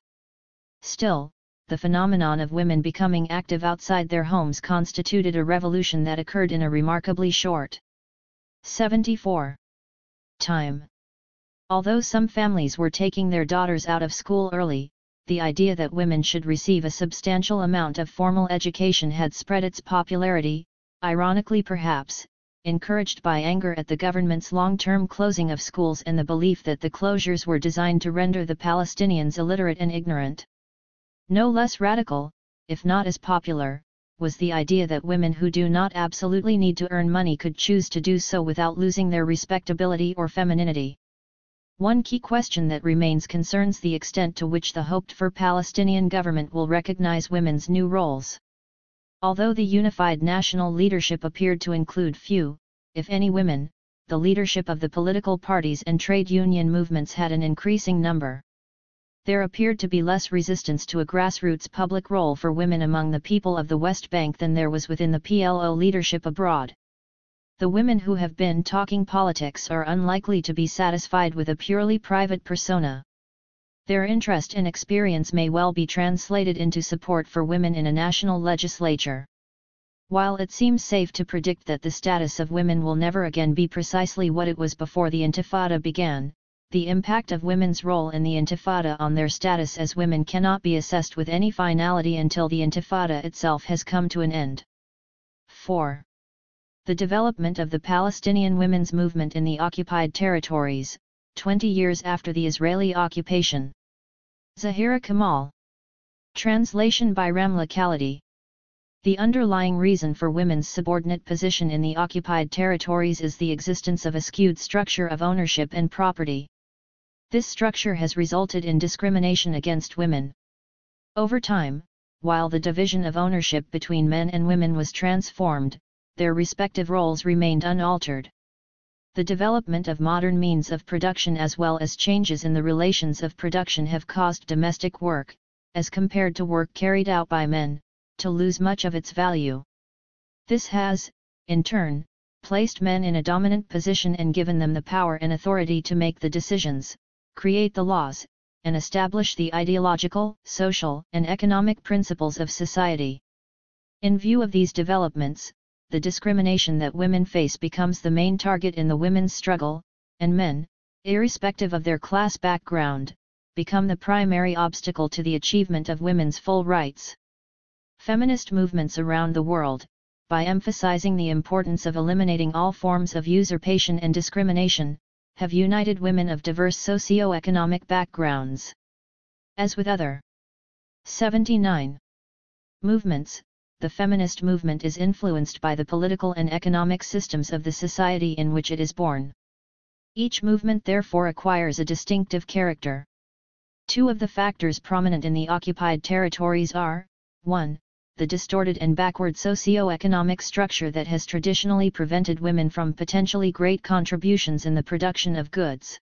Still, the phenomenon of women becoming active outside their homes constituted a revolution that occurred in a remarkably short 74 time. Although some families were taking their daughters out of school early, the idea that women should receive a substantial amount of formal education had spread its popularity, ironically perhaps, encouraged by anger at the government's long-term closing of schools and the belief that the closures were designed to render the Palestinians illiterate and ignorant. No less radical, if not as popular, was the idea that women who do not absolutely need to earn money could choose to do so without losing their respectability or femininity. One key question that remains concerns the extent to which the hoped-for Palestinian government will recognize women's new roles. Although the unified national leadership appeared to include few, if any women, the leadership of the political parties and trade union movements had an increasing number. There appeared to be less resistance to a grassroots public role for women among the people of the West Bank than there was within the PLO leadership abroad. The women who have been talking politics are unlikely to be satisfied with a purely private persona. Their interest and experience may well be translated into support for women in a national legislature. While it seems safe to predict that the status of women will never again be precisely what it was before the Intifada began, the impact of women's role in the Intifada on their status as women cannot be assessed with any finality until the Intifada itself has come to an end. 4. The development of the Palestinian women's movement in the occupied territories, 20 years after the Israeli occupation. Zahira Kamal. Translation by Ramla Khalidi. The underlying reason for women's subordinate position in the occupied territories is the existence of a skewed structure of ownership and property. This structure has resulted in discrimination against women. Over time, while the division of ownership between men and women was transformed, their respective roles remained unaltered. The development of modern means of production as well as changes in the relations of production have caused domestic work, as compared to work carried out by men, to lose much of its value. This has, in turn, placed men in a dominant position and given them the power and authority to make the decisions, create the laws, and establish the ideological, social, and economic principles of society. In view of these developments, the discrimination that women face becomes the main target in the women's struggle, and men, irrespective of their class background, become the primary obstacle to the achievement of women's full rights. Feminist movements around the world, by emphasizing the importance of eliminating all forms of usurpation and discrimination, have united women of diverse socio-economic backgrounds. As with other 79 movements, the feminist movement is influenced by the political and economic systems of the society in which it is born. Each movement therefore acquires a distinctive character. Two of the factors prominent in the occupied territories are, 1. The distorted and backward socio-economic structure that has traditionally prevented women from potentially great contributions in the production of goods.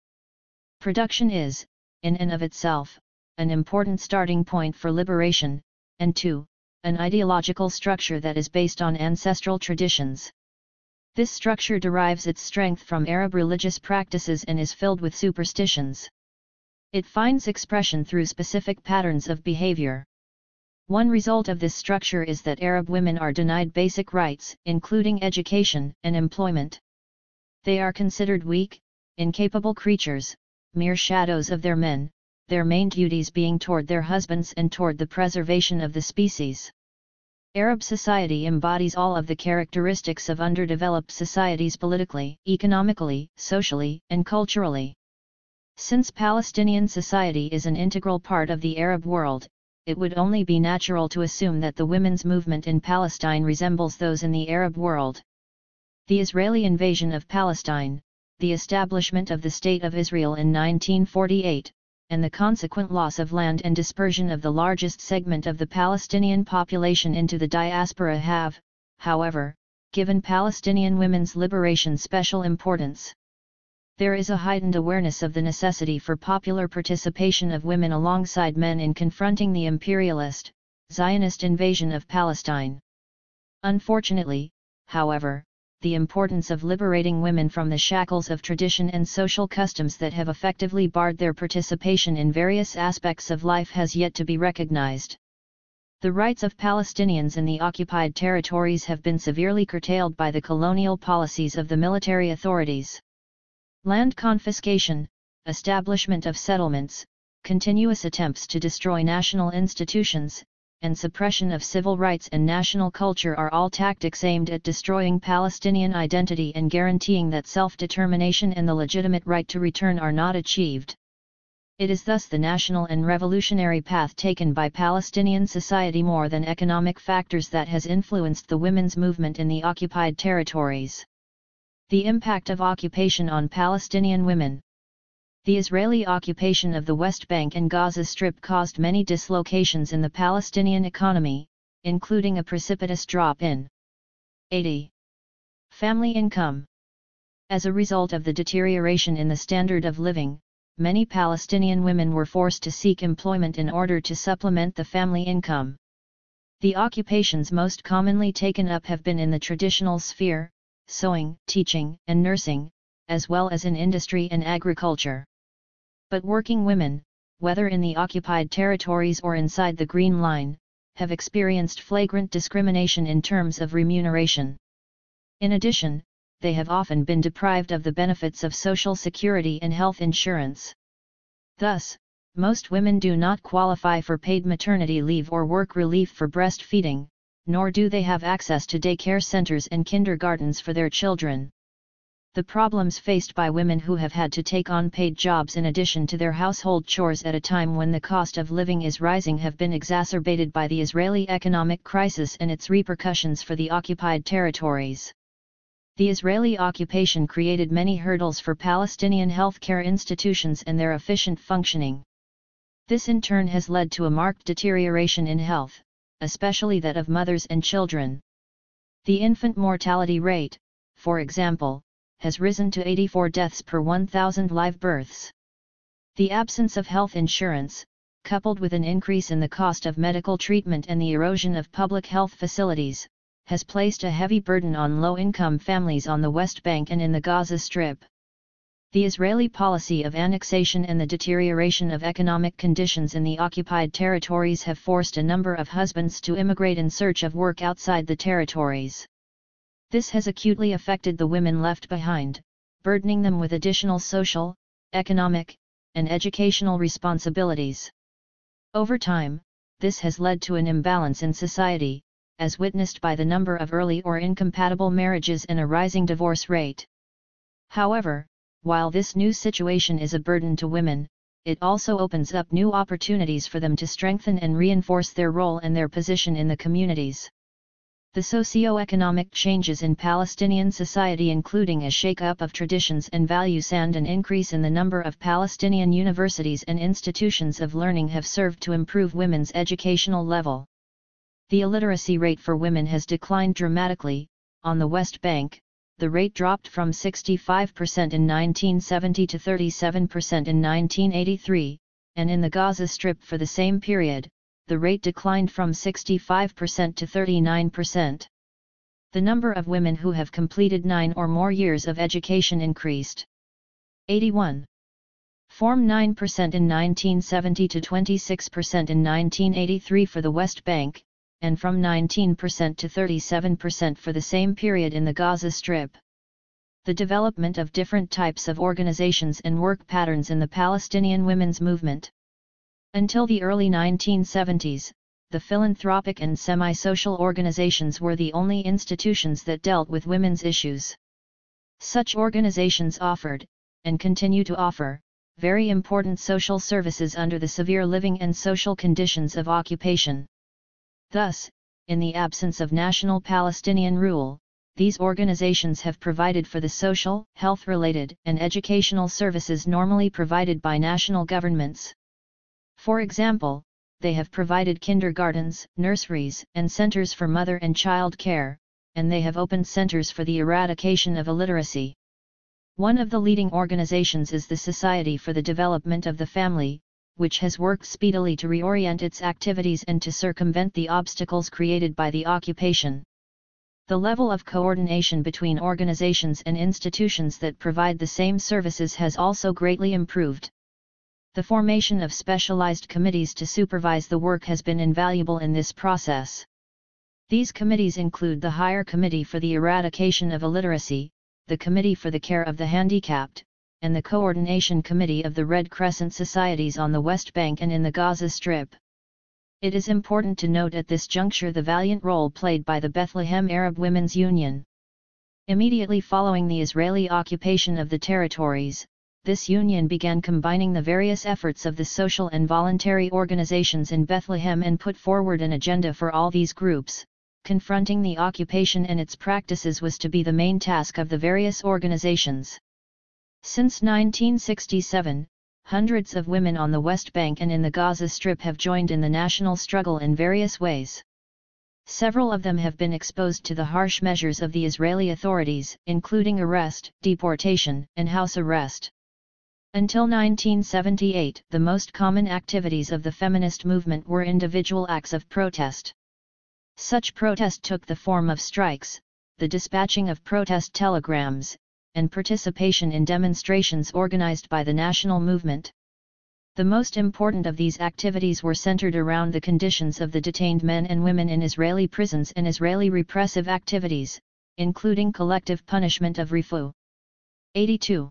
Production is, in and of itself, an important starting point for liberation, and 2. An ideological structure that is based on ancestral traditions. This structure derives its strength from Arab religious practices and is filled with superstitions. It finds expression through specific patterns of behavior. One result of this structure is that Arab women are denied basic rights, including education and employment. They are considered weak, incapable creatures, mere shadows of their men, their main duties being toward their husbands and toward the preservation of the species. Arab society embodies all of the characteristics of underdeveloped societies politically, economically, socially, and culturally. Since Palestinian society is an integral part of the Arab world, it would only be natural to assume that the women's movement in Palestine resembles those in the Arab world. The Israeli invasion of Palestine, the establishment of the State of Israel in 1948, and the consequent loss of land and dispersion of the largest segment of the Palestinian population into the diaspora have, however, given Palestinian women's liberation special importance. There is a heightened awareness of the necessity for popular participation of women alongside men in confronting the imperialist, Zionist invasion of Palestine. Unfortunately, however, the importance of liberating women from the shackles of tradition and social customs that have effectively barred their participation in various aspects of life has yet to be recognized. The rights of Palestinians in the occupied territories have been severely curtailed by the colonial policies of the military authorities. Land confiscation, establishment of settlements, continuous attempts to destroy national institutions, and suppression of civil rights and national culture are all tactics aimed at destroying Palestinian identity and guaranteeing that self-determination and the legitimate right to return are not achieved. It is thus the national and revolutionary path taken by Palestinian society more than economic factors that has influenced the women's movement in the occupied territories. The impact of occupation on Palestinian women. The Israeli occupation of the West Bank and Gaza Strip caused many dislocations in the Palestinian economy, including a precipitous drop in 80. Family income. As a result of the deterioration in the standard of living, many Palestinian women were forced to seek employment in order to supplement the family income. The occupations most commonly taken up have been in the traditional sphere, sewing, teaching, and nursing, as well as in industry and agriculture. But working women, whether in the occupied territories or inside the Green Line, have experienced flagrant discrimination in terms of remuneration. In addition, they have often been deprived of the benefits of Social Security and health insurance. Thus, most women do not qualify for paid maternity leave or work relief for breastfeeding, nor do they have access to daycare centers and kindergartens for their children. The problems faced by women who have had to take on paid jobs in addition to their household chores at a time when the cost of living is rising have been exacerbated by the Israeli economic crisis and its repercussions for the occupied territories. The Israeli occupation created many hurdles for Palestinian healthcare institutions and their efficient functioning. This in turn has led to a marked deterioration in health, especially that of mothers and children. The infant mortality rate, for example, has risen to 84 deaths per 1,000 live births. The absence of health insurance, coupled with an increase in the cost of medical treatment and the erosion of public health facilities, has placed a heavy burden on low-income families on the West Bank and in the Gaza Strip. The Israeli policy of annexation and the deterioration of economic conditions in the occupied territories have forced a number of husbands to immigrate in search of work outside the territories. This has acutely affected the women left behind, burdening them with additional social, economic, and educational responsibilities. Over time, this has led to an imbalance in society, as witnessed by the number of early or incompatible marriages and a rising divorce rate. However, while this new situation is a burden to women, it also opens up new opportunities for them to strengthen and reinforce their role and their position in the communities. The socio-economic changes in Palestinian society, including a shake-up of traditions and values and an increase in the number of Palestinian universities and institutions of learning, have served to improve women's educational level. The illiteracy rate for women has declined dramatically. On the West Bank, the rate dropped from 65% in 1970 to 37% in 1983, and in the Gaza Strip for the same period, the rate declined from 65% to 39%. The number of women who have completed 9 or more years of education increased. 81. From 9% in 1970 to 26% in 1983 for the West Bank, and from 19% to 37% for the same period in the Gaza Strip. The development of different types of organizations and work patterns in the Palestinian women's movement. Until the early 1970s, the philanthropic and semi-social organizations were the only institutions that dealt with women's issues. Such organizations offered, and continue to offer, very important social services under the severe living and social conditions of occupation. Thus, in the absence of national Palestinian rule, these organizations have provided for the social, health-related, and educational services normally provided by national governments. For example, they have provided kindergartens, nurseries, and centers for mother and child care, and they have opened centers for the eradication of illiteracy. One of the leading organizations is the Society for the Development of the Family, which has worked speedily to reorient its activities and to circumvent the obstacles created by the occupation. The level of coordination between organizations and institutions that provide the same services has also greatly improved. The formation of specialized committees to supervise the work has been invaluable in this process. These committees include the Higher Committee for the Eradication of Illiteracy, the Committee for the Care of the Handicapped, and the Coordination Committee of the Red Crescent Societies on the West Bank and in the Gaza Strip. It is important to note at this juncture the valiant role played by the Bethlehem Arab Women's Union. Immediately following the Israeli occupation of the territories, this union began combining the various efforts of the social and voluntary organizations in Bethlehem and put forward an agenda for all these groups. Confronting the occupation and its practices was to be the main task of the various organizations. Since 1967, hundreds of women on the West Bank and in the Gaza Strip have joined in the national struggle in various ways. Several of them have been exposed to the harsh measures of the Israeli authorities, including arrest, deportation, and house arrest. Until 1978, the most common activities of the feminist movement were individual acts of protest. Such protest took the form of strikes, the dispatching of protest telegrams, and participation in demonstrations organized by the national movement. The most important of these activities were centered around the conditions of the detained men and women in Israeli prisons and Israeli repressive activities, including collective punishment of refu. 82.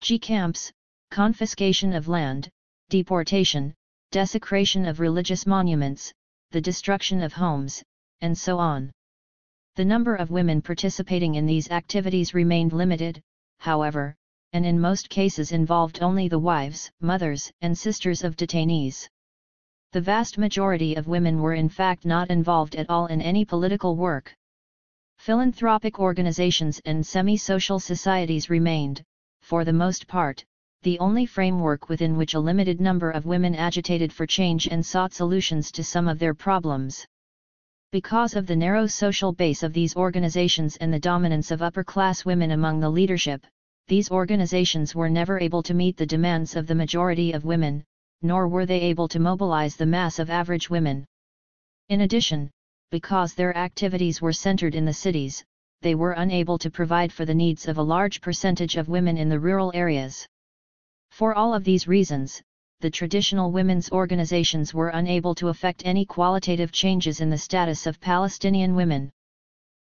G camps, confiscation of land, deportation, desecration of religious monuments, the destruction of homes, and so on. The number of women participating in these activities remained limited, however, and in most cases involved only the wives, mothers, and sisters of detainees. The vast majority of women were in fact not involved at all in any political work. Philanthropic organizations and semi-social societies remained, for the most part, the only framework within which a limited number of women agitated for change and sought solutions to some of their problems. Because of the narrow social base of these organizations and the dominance of upper-class women among the leadership, these organizations were never able to meet the demands of the majority of women, nor were they able to mobilize the mass of average women. In addition, because their activities were centered in the cities, they were unable to provide for the needs of a large percentage of women in the rural areas. For all of these reasons, the traditional women's organizations were unable to effect any qualitative changes in the status of Palestinian women.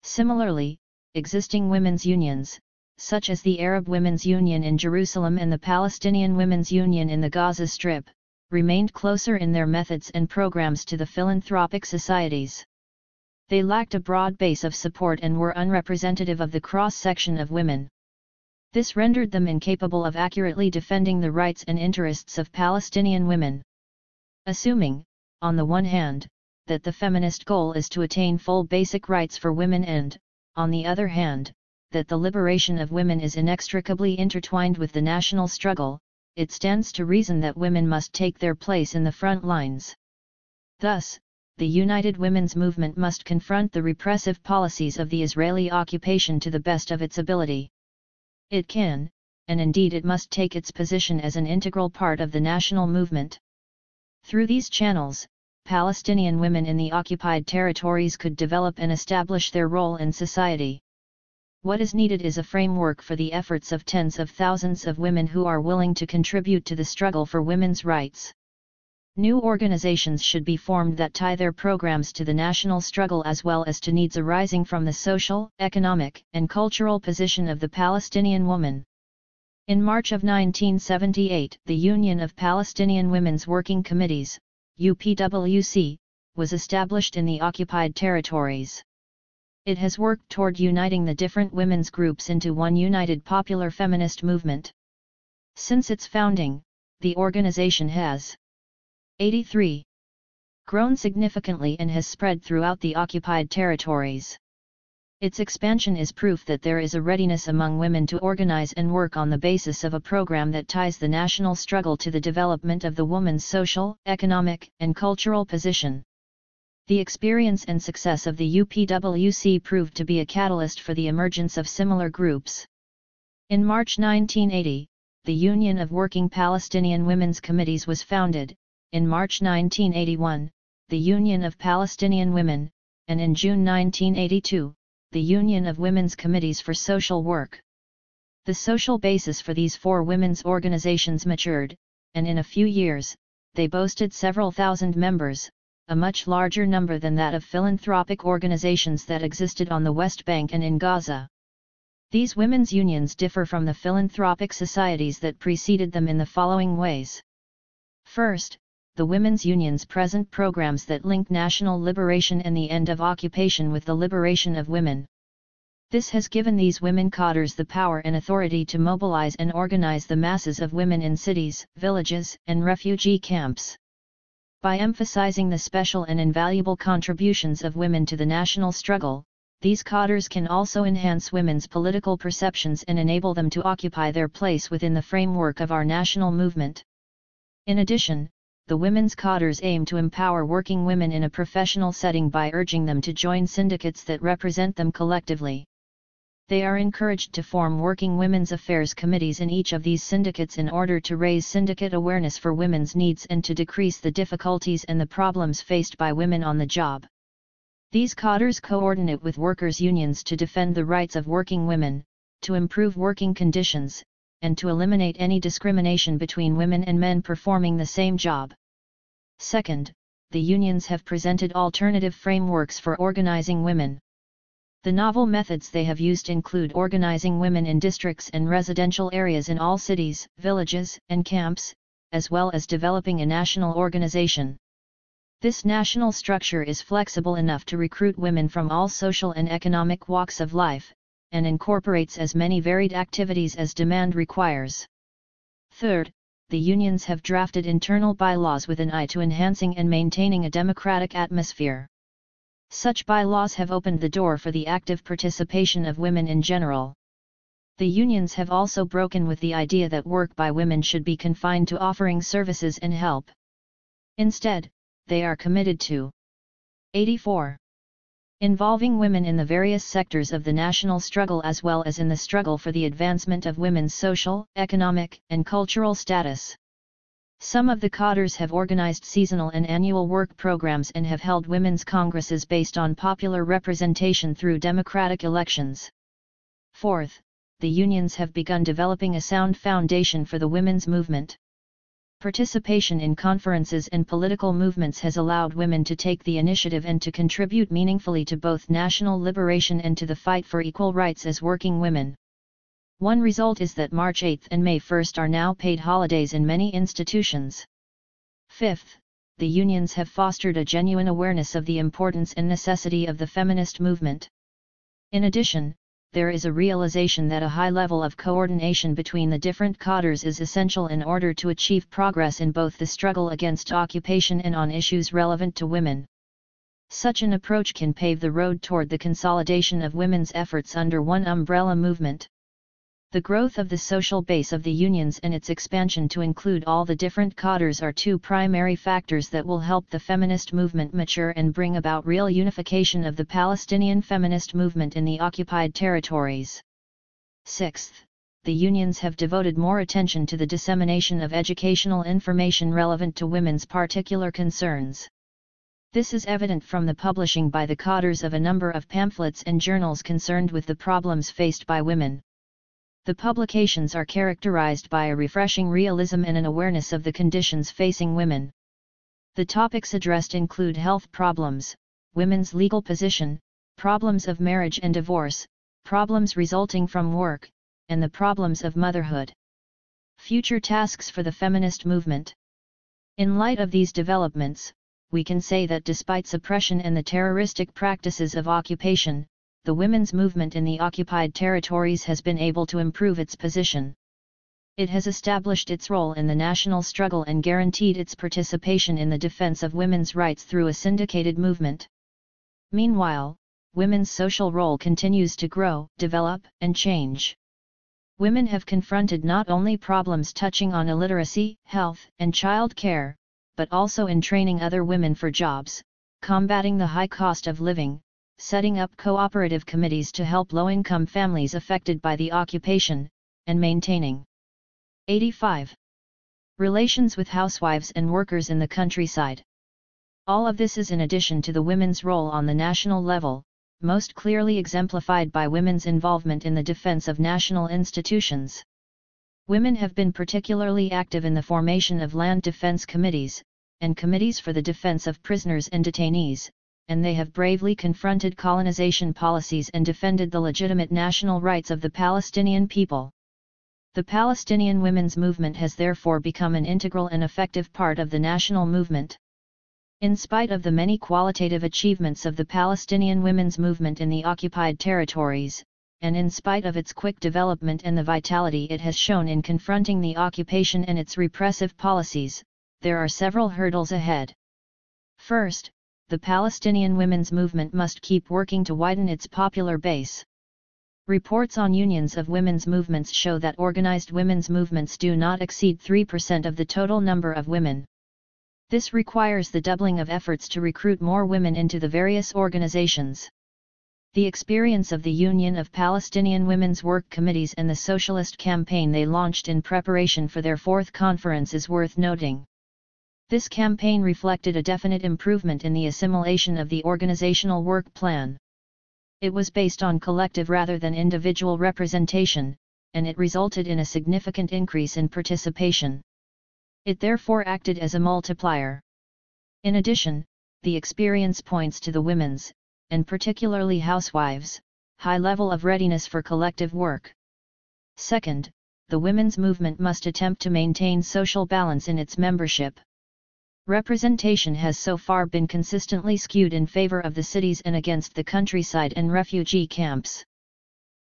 Similarly, existing women's unions, such as the Arab Women's Union in Jerusalem and the Palestinian Women's Union in the Gaza Strip, remained closer in their methods and programs to the philanthropic societies. They lacked a broad base of support and were unrepresentative of the cross-section of women. This rendered them incapable of accurately defending the rights and interests of Palestinian women. Assuming, on the one hand, that the feminist goal is to attain full basic rights for women and, on the other hand, that the liberation of women is inextricably intertwined with the national struggle, it stands to reason that women must take their place in the front lines. Thus, the United Women's Movement must confront the repressive policies of the Israeli occupation to the best of its ability. It can, and indeed it must take its position as an integral part of the national movement. Through these channels, Palestinian women in the occupied territories could develop and establish their role in society. What is needed is a framework for the efforts of tens of thousands of women who are willing to contribute to the struggle for women's rights. New organizations should be formed that tie their programs to the national struggle as well as to needs arising from the social, economic, and cultural position of the Palestinian woman. In March of 1978, the Union of Palestinian Women's Working Committees, UPWC, was established in the occupied territories. It has worked toward uniting the different women's groups into one united popular feminist movement. Since its founding, the organization has 83. Grown significantly and has spread throughout the occupied territories. Its expansion is proof that there is a readiness among women to organize and work on the basis of a program that ties the national struggle to the development of the woman's social, economic, and cultural position. The experience and success of the UPWC proved to be a catalyst for the emergence of similar groups. In March 1980, the Union of Working Palestinian Women's Committees was founded. In March 1981, the Union of Palestinian Women, and in June 1982, the Union of Women's Committees for Social Work. The social basis for these four women's organizations matured, and in a few years, they boasted several thousand members, a much larger number than that of philanthropic organizations that existed on the West Bank and in Gaza. These women's unions differ from the philanthropic societies that preceded them in the following ways. First, the women's unions present programs that link national liberation and the end of occupation with the liberation of women. This has given these women cadres the power and authority to mobilize and organize the masses of women in cities, villages, and refugee camps. By emphasizing the special and invaluable contributions of women to the national struggle, these cadres can also enhance women's political perceptions and enable them to occupy their place within the framework of our national movement. In addition, the women's cadres aim to empower working women in a professional setting by urging them to join syndicates that represent them collectively. They are encouraged to form working women's affairs committees in each of these syndicates in order to raise syndicate awareness for women's needs and to decrease the difficulties and the problems faced by women on the job. These cadres coordinate with workers' unions to defend the rights of working women, to improve working conditions, and to eliminate any discrimination between women and men performing the same job. Second, the unions have presented alternative frameworks for organizing women. The novel methods they have used include organizing women in districts and residential areas in all cities, villages, and camps, as well as developing a national organization. This national structure is flexible enough to recruit women from all social and economic walks of life, and incorporates as many varied activities as demand requires. Third, the unions have drafted internal bylaws with an eye to enhancing and maintaining a democratic atmosphere. Such bylaws have opened the door for the active participation of women in general. The unions have also broken with the idea that work by women should be confined to offering services and help. Instead, they are committed to 84. Involving women in the various sectors of the national struggle as well as in the struggle for the advancement of women's social, economic, and cultural status. Some of the cadres have organized seasonal and annual work programs and have held women's congresses based on popular representation through democratic elections. Fourth, the unions have begun developing a sound foundation for the women's movement. Participation in conferences and political movements has allowed women to take the initiative and to contribute meaningfully to both national liberation and to the fight for equal rights as working women. One result is that March 8 and May 1 are now paid holidays in many institutions. Fifth, the unions have fostered a genuine awareness of the importance and necessity of the feminist movement. In addition, there is a realization that a high level of coordination between the different cadres is essential in order to achieve progress in both the struggle against occupation and on issues relevant to women. Such an approach can pave the road toward the consolidation of women's efforts under one umbrella movement. The growth of the social base of the unions and its expansion to include all the different cadres are two primary factors that will help the feminist movement mature and bring about real unification of the Palestinian feminist movement in the occupied territories. Sixth, the unions have devoted more attention to the dissemination of educational information relevant to women's particular concerns. This is evident from the publishing by the cadres of a number of pamphlets and journals concerned with the problems faced by women. The publications are characterized by a refreshing realism and an awareness of the conditions facing women. The topics addressed include health problems, women's legal position, problems of marriage and divorce, problems resulting from work, and the problems of motherhood. Future tasks for the feminist movement. In light of these developments, we can say that despite suppression and the terroristic practices of occupation, the women's movement in the occupied territories has been able to improve its position. It has established its role in the national struggle and guaranteed its participation in the defense of women's rights through a syndicated movement. Meanwhile, women's social role continues to grow, develop, and change. Women have confronted not only problems touching on illiteracy, health, and child care, but also in training other women for jobs, combating the high cost of living, setting up cooperative committees to help low-income families affected by the occupation, and maintaining 85. Relations with housewives and workers in the countryside. All of this is in addition to the women's role on the national level, most clearly exemplified by women's involvement in the defense of national institutions. Women have been particularly active in the formation of land defense committees, and committees for the defense of prisoners and detainees, and they have bravely confronted colonization policies and defended the legitimate national rights of the Palestinian people. The Palestinian women's movement has therefore become an integral and effective part of the national movement. In spite of the many qualitative achievements of the Palestinian women's movement in the occupied territories, and in spite of its quick development and the vitality it has shown in confronting the occupation and its repressive policies, there are several hurdles ahead. First, the Palestinian women's movement must keep working to widen its popular base. Reports on unions of women's movements show that organized women's movements do not exceed 3% of the total number of women. This requires the doubling of efforts to recruit more women into the various organizations. The experience of the Union of Palestinian Women's Work Committees and the socialist campaign they launched in preparation for their fourth conference is worth noting. This campaign reflected a definite improvement in the assimilation of the organizational work plan. It was based on collective rather than individual representation, and it resulted in a significant increase in participation. It therefore acted as a multiplier. In addition, the experience points to the women's, and particularly housewives', high level of readiness for collective work. Second, the women's movement must attempt to maintain social balance in its membership. Representation has so far been consistently skewed in favor of the cities and against the countryside and refugee camps.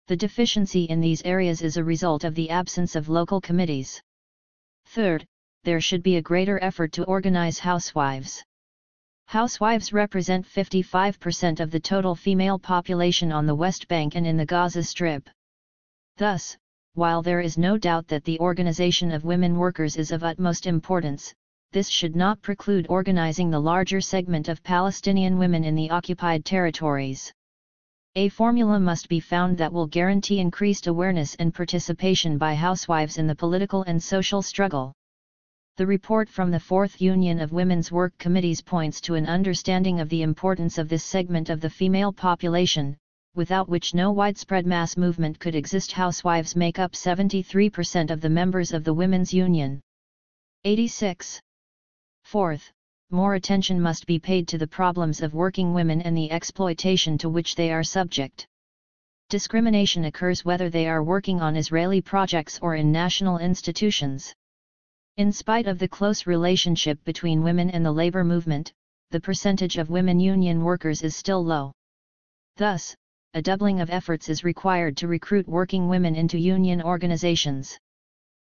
The deficiency in these areas is a result of the absence of local committees. Third, there should be a greater effort to organize housewives. Housewives represent 55% of the total female population on the West Bank and in the Gaza Strip. Thus, while there is no doubt that the organization of women workers is of utmost importance, this should not preclude organizing the larger segment of Palestinian women in the occupied territories. A formula must be found that will guarantee increased awareness and participation by housewives in the political and social struggle. The report from the Fourth Union of Women's Work Committees points to an understanding of the importance of this segment of the female population, without which no widespread mass movement could exist. Housewives make up 73% of the members of the Women's Union. 86. Fourth, more attention must be paid to the problems of working women and the exploitation to which they are subject. Discrimination occurs whether they are working on Israeli projects or in national institutions. In spite of the close relationship between women and the labor movement, the percentage of women union workers is still low. Thus, a doubling of efforts is required to recruit working women into union organizations.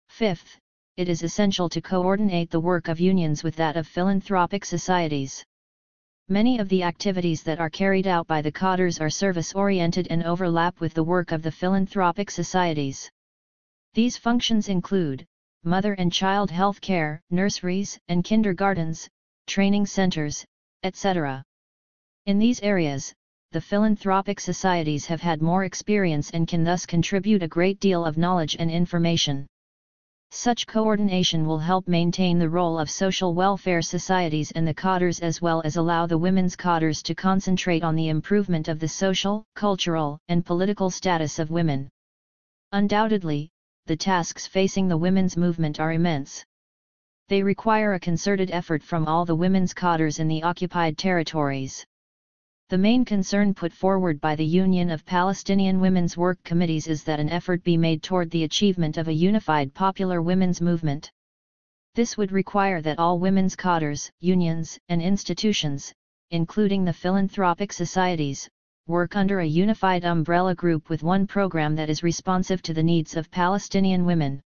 Fifth, it is essential to coordinate the work of unions with that of philanthropic societies. Many of the activities that are carried out by the cadres are service-oriented and overlap with the work of the philanthropic societies. These functions include mother and child health care, nurseries and kindergartens, training centers, etc. In these areas, the philanthropic societies have had more experience and can thus contribute a great deal of knowledge and information. Such coordination will help maintain the role of social welfare societies and the cadres as well as allow the women's cadres to concentrate on the improvement of the social, cultural, and political status of women. Undoubtedly, the tasks facing the women's movement are immense. They require a concerted effort from all the women's cadres in the occupied territories. The main concern put forward by the Union of Palestinian Women's Work Committees is that an effort be made toward the achievement of a unified popular women's movement. This would require that all women's cadres, unions, and institutions, including the philanthropic societies, work under a unified umbrella group with one program that is responsive to the needs of Palestinian women.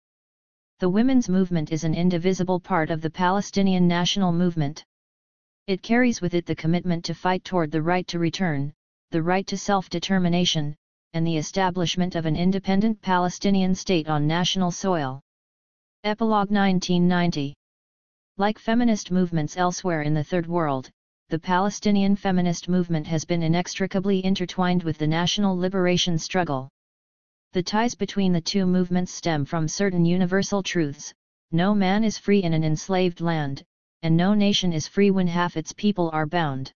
The women's movement is an indivisible part of the Palestinian national movement. It carries with it the commitment to fight toward the right to return, the right to self-determination, and the establishment of an independent Palestinian state on national soil. Epilogue 1990. Like feminist movements elsewhere in the Third World, the Palestinian feminist movement has been inextricably intertwined with the national liberation struggle. The ties between the two movements stem from certain universal truths: no man is free in an enslaved land, and no nation is free when half its people are bound.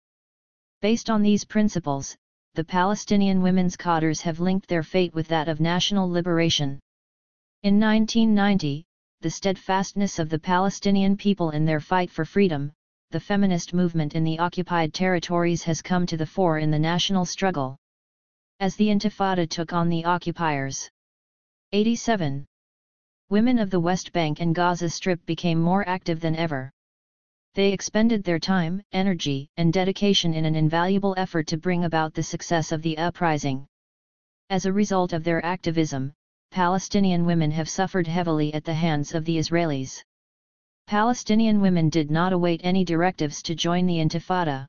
Based on these principles, the Palestinian women's cadres have linked their fate with that of national liberation. In 1990, the steadfastness of the Palestinian people in their fight for freedom, the feminist movement in the occupied territories has come to the fore in the national struggle. As the Intifada took on the occupiers. 87. Women of the West Bank and Gaza Strip became more active than ever. They expended their time, energy, and dedication in an invaluable effort to bring about the success of the uprising. As a result of their activism, Palestinian women have suffered heavily at the hands of the Israelis. Palestinian women did not await any directives to join the Intifada.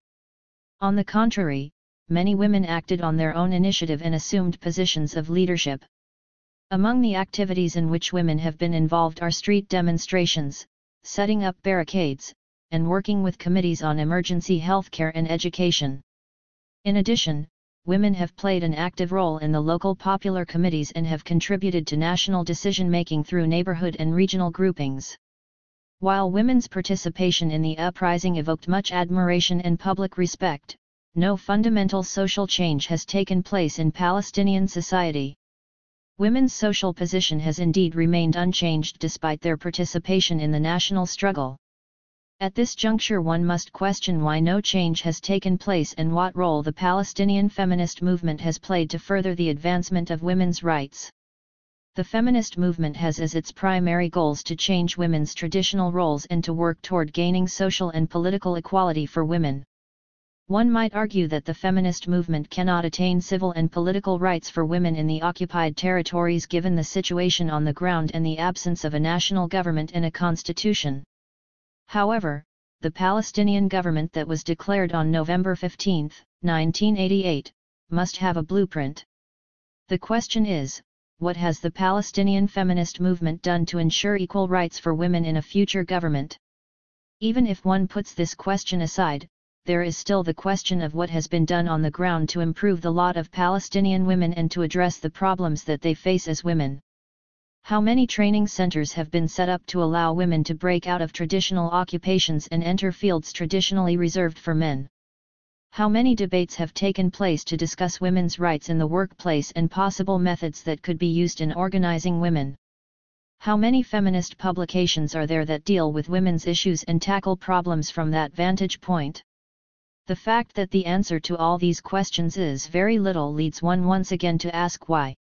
On the contrary, many women acted on their own initiative and assumed positions of leadership. Among the activities in which women have been involved are street demonstrations, setting up barricades, and working with committees on emergency healthcare and education. In addition, women have played an active role in the local popular committees and have contributed to national decision-making through neighborhood and regional groupings. While women's participation in the uprising evoked much admiration and public respect, no fundamental social change has taken place in Palestinian society. Women's social position has indeed remained unchanged despite their participation in the national struggle. At this juncture one must question why no change has taken place and what role the Palestinian feminist movement has played to further the advancement of women's rights. The feminist movement has as its primary goals to change women's traditional roles and to work toward gaining social and political equality for women. One might argue that the feminist movement cannot attain civil and political rights for women in the occupied territories given the situation on the ground and the absence of a national government and a constitution. However, the Palestinian government that was declared on November 15, 1988, must have a blueprint. The question is, what has the Palestinian feminist movement done to ensure equal rights for women in a future government? Even if one puts this question aside, there is still the question of what has been done on the ground to improve the lot of Palestinian women and to address the problems that they face as women. How many training centers have been set up to allow women to break out of traditional occupations and enter fields traditionally reserved for men? How many debates have taken place to discuss women's rights in the workplace and possible methods that could be used in organizing women? How many feminist publications are there that deal with women's issues and tackle problems from that vantage point? The fact that the answer to all these questions is very little leads one once again to ask why.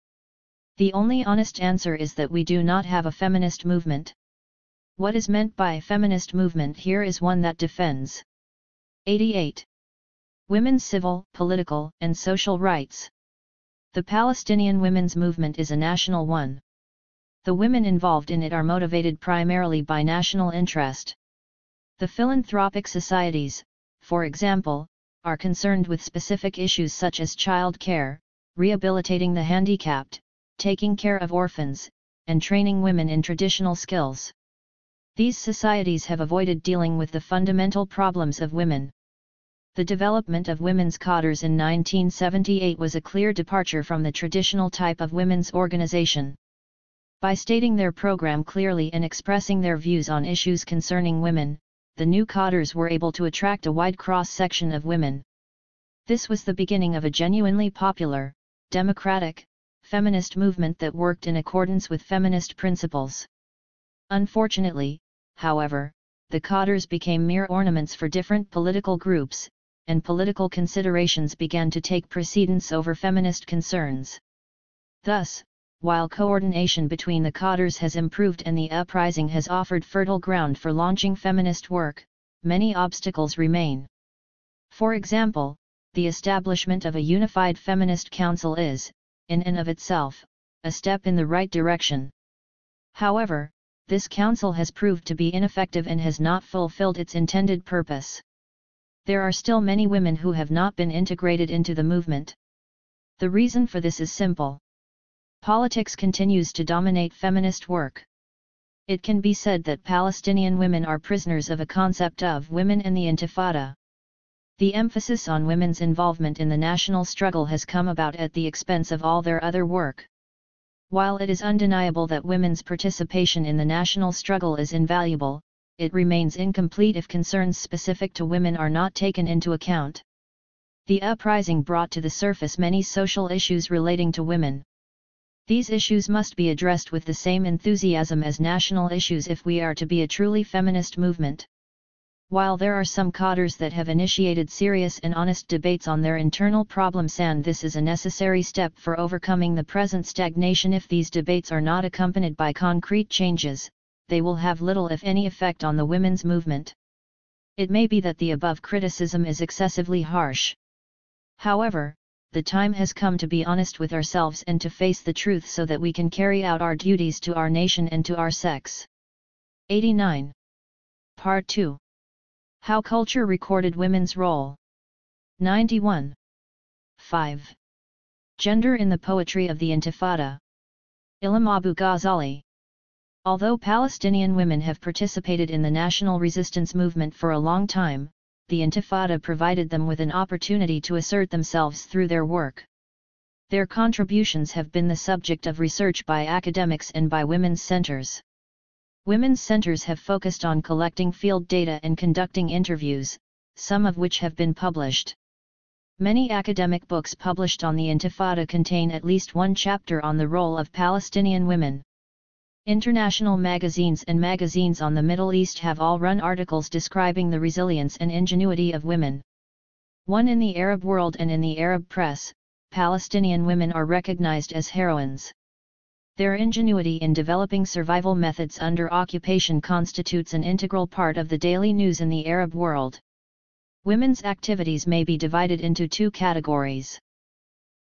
The only honest answer is that we do not have a feminist movement. What is meant by feminist movement here is one that defends 88. Women's civil, political, and social rights. The Palestinian women's movement is a national one. The women involved in it are motivated primarily by national interest. The philanthropic societies, for example, are concerned with specific issues such as child care, rehabilitating the handicapped, taking care of orphans, and training women in traditional skills. These societies have avoided dealing with the fundamental problems of women. The development of women's cadres in 1978 was a clear departure from the traditional type of women's organization. By stating their program clearly and expressing their views on issues concerning women, the new cadres were able to attract a wide cross-section of women. This was the beginning of a genuinely popular, democratic, feminist movement that worked in accordance with feminist principles. Unfortunately, however, the cadres became mere ornaments for different political groups, and political considerations began to take precedence over feminist concerns. Thus, while coordination between the cadres has improved and the uprising has offered fertile ground for launching feminist work, many obstacles remain. For example, the establishment of a unified feminist council is, in and of itself, a step in the right direction. However, this council has proved to be ineffective and has not fulfilled its intended purpose. There are still many women who have not been integrated into the movement. The reason for this is simple. Politics continues to dominate feminist work. It can be said that Palestinian women are prisoners of a concept of women and the Intifada. The emphasis on women's involvement in the national struggle has come about at the expense of all their other work. While it is undeniable that women's participation in the national struggle is invaluable, it remains incomplete if concerns specific to women are not taken into account. The uprising brought to the surface many social issues relating to women. These issues must be addressed with the same enthusiasm as national issues if we are to be a truly feminist movement. While there are some cadres that have initiated serious and honest debates on their internal problems, and this is a necessary step for overcoming the present stagnation, if these debates are not accompanied by concrete changes, they will have little if any effect on the women's movement. It may be that the above criticism is excessively harsh. However, the time has come to be honest with ourselves and to face the truth so that we can carry out our duties to our nation and to our sex. 89. Part 2. How Culture Recorded Women's Role. 91. 5. Gender in the Poetry of the Intifada. Ilham Abu Ghazali. Although Palestinian women have participated in the national resistance movement for a long time, the Intifada provided them with an opportunity to assert themselves through their work. Their contributions have been the subject of research by academics and by women's centers. Women's centers have focused on collecting field data and conducting interviews, some of which have been published. Many academic books published on the Intifada contain at least one chapter on the role of Palestinian women. International magazines and magazines on the Middle East have all run articles describing the resilience and ingenuity of women. One in the Arab world and in the Arab press, Palestinian women are recognized as heroines. Their ingenuity in developing survival methods under occupation constitutes an integral part of the daily news in the Arab world. Women's activities may be divided into two categories.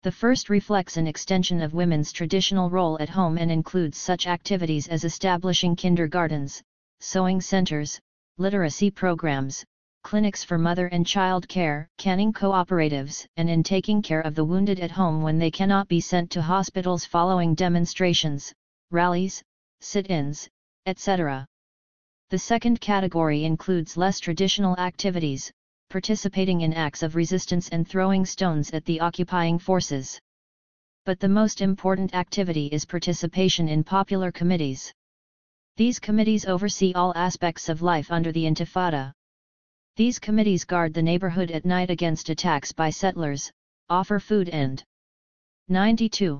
The first reflects an extension of women's traditional role at home and includes such activities as establishing kindergartens, sewing centers, literacy programs, clinics for mother and child care, canning cooperatives, and in taking care of the wounded at home when they cannot be sent to hospitals following demonstrations, rallies, sit-ins, etc. The second category includes less traditional activities, participating in acts of resistance and throwing stones at the occupying forces. But the most important activity is participation in popular committees. These committees oversee all aspects of life under the Intifada. These committees guard the neighborhood at night against attacks by settlers, offer food and 92.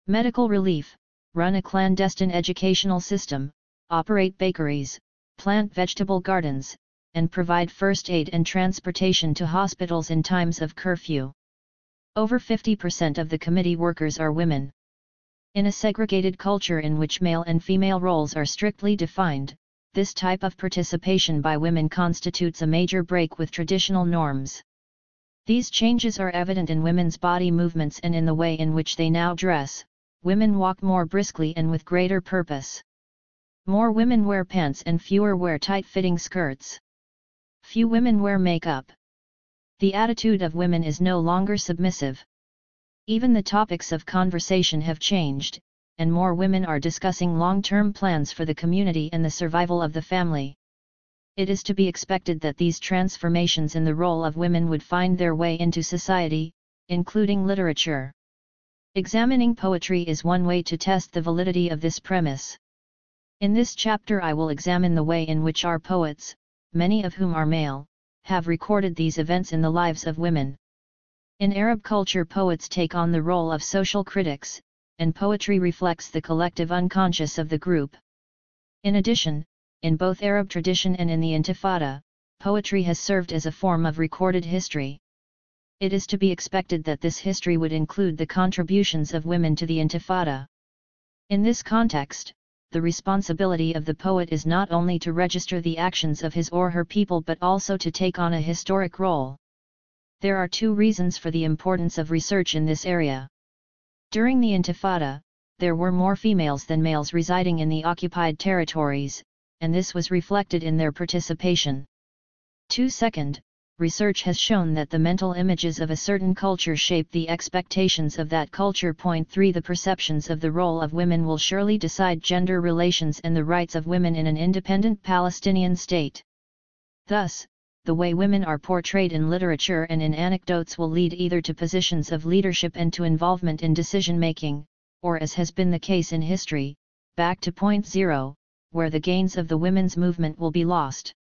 Medical relief, run a clandestine educational system, operate bakeries, plant vegetable gardens, and provide first aid and transportation to hospitals in times of curfew. Over 50% of the committee workers are women. In a segregated culture in which male and female roles are strictly defined, this type of participation by women constitutes a major break with traditional norms. These changes are evident in women's body movements and in the way in which they now dress. Women walk more briskly and with greater purpose. More women wear pants and fewer wear tight-fitting skirts. Few women wear makeup. The attitude of women is no longer submissive. Even the topics of conversation have changed, and more women are discussing long-term plans for the community and the survival of the family. It is to be expected that these transformations in the role of women would find their way into society, including literature. Examining poetry is one way to test the validity of this premise. In this chapter I will examine the way in which our poets, many of whom are male, have recorded these events in the lives of women. In Arab culture, poets take on the role of social critics, and poetry reflects the collective unconscious of the group. In addition, in both Arab tradition and in the Intifada, poetry has served as a form of recorded history. It is to be expected that this history would include the contributions of women to the Intifada. In this context, the responsibility of the poet is not only to register the actions of his or her people but also to take on a historic role. There are two reasons for the importance of research in this area. During the Intifada, there were more females than males residing in the occupied territories, and this was reflected in their participation. 2. Research has shown that the mental images of a certain culture shape the expectations of that culture. 3. The perceptions of the role of women will surely decide gender relations and the rights of women in an independent Palestinian state. Thus, the way women are portrayed in literature and in anecdotes will lead either to positions of leadership and to involvement in decision-making, or, as has been the case in history, back to point zero, where the gains of the women's movement will be lost.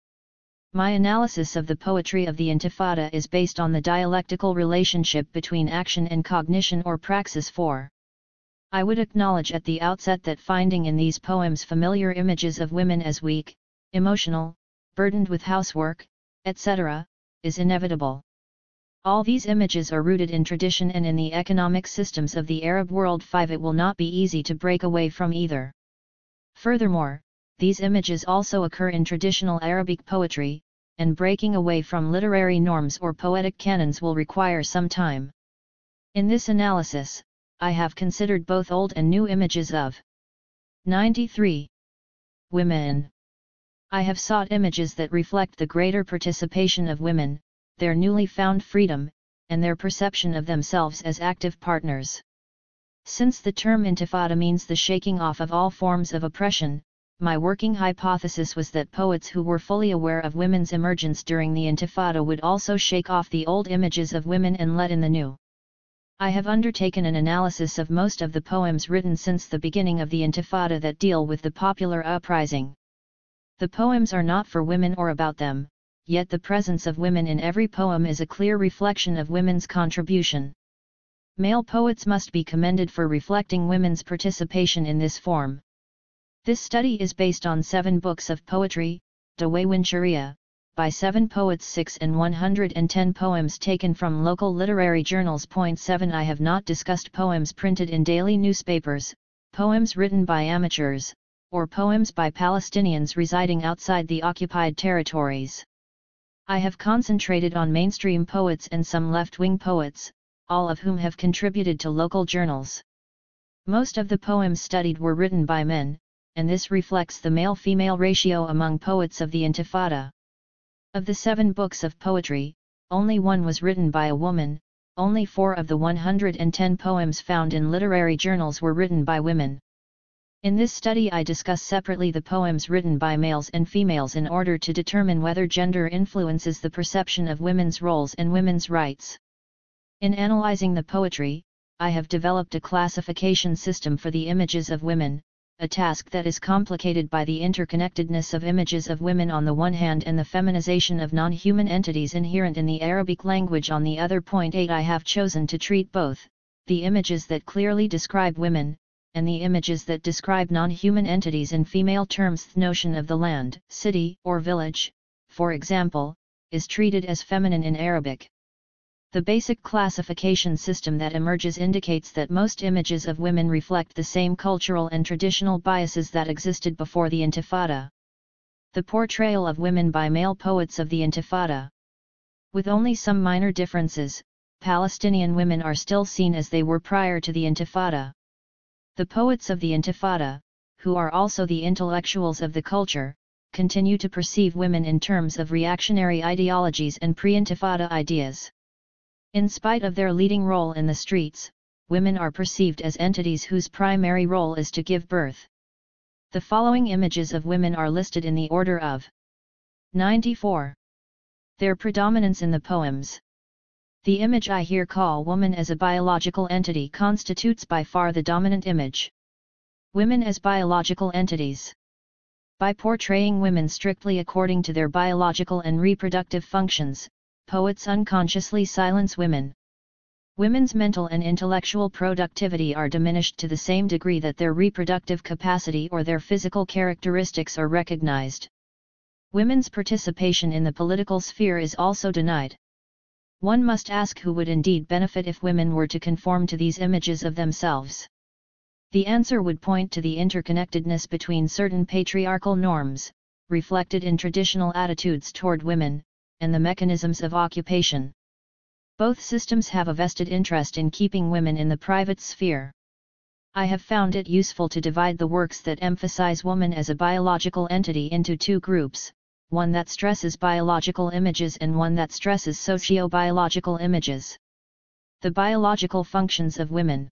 My analysis of the poetry of the Intifada is based on the dialectical relationship between action and cognition or praxis. 4. I would acknowledge at the outset that finding in these poems familiar images of women as weak, emotional, burdened with housework, etc., is inevitable. All these images are rooted in tradition and in the economic systems of the Arab world. 5. It will not be easy to break away from either. Furthermore, these images also occur in traditional Arabic poetry, and breaking away from literary norms or poetic canons will require some time. In this analysis, I have considered both old and new images of 93. Women. I have sought images that reflect the greater participation of women, their newly found freedom, and their perception of themselves as active partners. Since the term intifada means the shaking off of all forms of oppression, my working hypothesis was that poets who were fully aware of women's emergence during the intifada would also shake off the old images of women and let in the new. I have undertaken an analysis of most of the poems written since the beginning of the intifada that deal with the popular uprising. The poems are not for women or about them, yet the presence of women in every poem is a clear reflection of women's contribution. Male poets must be commended for reflecting women's participation in this form. This study is based on 7 books of poetry, Dawawin Sharia, by 7 poets, 6 and 110 poems taken from local literary journals. 7. I have not discussed poems printed in daily newspapers, poems written by amateurs, or poems by Palestinians residing outside the occupied territories. I have concentrated on mainstream poets and some left-wing poets, all of whom have contributed to local journals. Most of the poems studied were written by men, and this reflects the male-female ratio among poets of the Intifada. Of the 7 books of poetry, only 1 was written by a woman, only 4 of the 110 poems found in literary journals were written by women. In this study I discuss separately the poems written by males and females in order to determine whether gender influences the perception of women's roles and women's rights. In analyzing the poetry, I have developed a classification system for the images of women, a task that is complicated by the interconnectedness of images of women on the one hand and the feminization of non-human entities inherent in the Arabic language on the other. 8. I have chosen to treat both, the images that clearly describe women, and the images that describe non-human entities in female terms. The notion of the land, city, or village, for example, is treated as feminine in Arabic. The basic classification system that emerges indicates that most images of women reflect the same cultural and traditional biases that existed before the Intifada. The portrayal of women by male poets of the Intifada. With only some minor differences, Palestinian women are still seen as they were prior to the Intifada. The poets of the Intifada, who are also the intellectuals of the culture, continue to perceive women in terms of reactionary ideologies and pre-Intifada ideas. In spite of their leading role in the streets, women are perceived as entities whose primary role is to give birth. The following images of women are listed in the order of 94. Their predominance in the poems. The image I here call woman as a biological entity constitutes by far the dominant image. Women as biological entities. By portraying women strictly according to their biological and reproductive functions, poets unconsciously silence women. Women's mental and intellectual productivity are diminished to the same degree that their reproductive capacity or their physical characteristics are recognized. Women's participation in the political sphere is also denied. One must ask who would indeed benefit if women were to conform to these images of themselves. The answer would point to the interconnectedness between certain patriarchal norms, reflected in traditional attitudes toward women, and the mechanisms of occupation. Both systems have a vested interest in keeping women in the private sphere. I have found it useful to divide the works that emphasize woman as a biological entity into 2 groups, one that stresses biological images and one that stresses socio-biological images. The biological functions of women.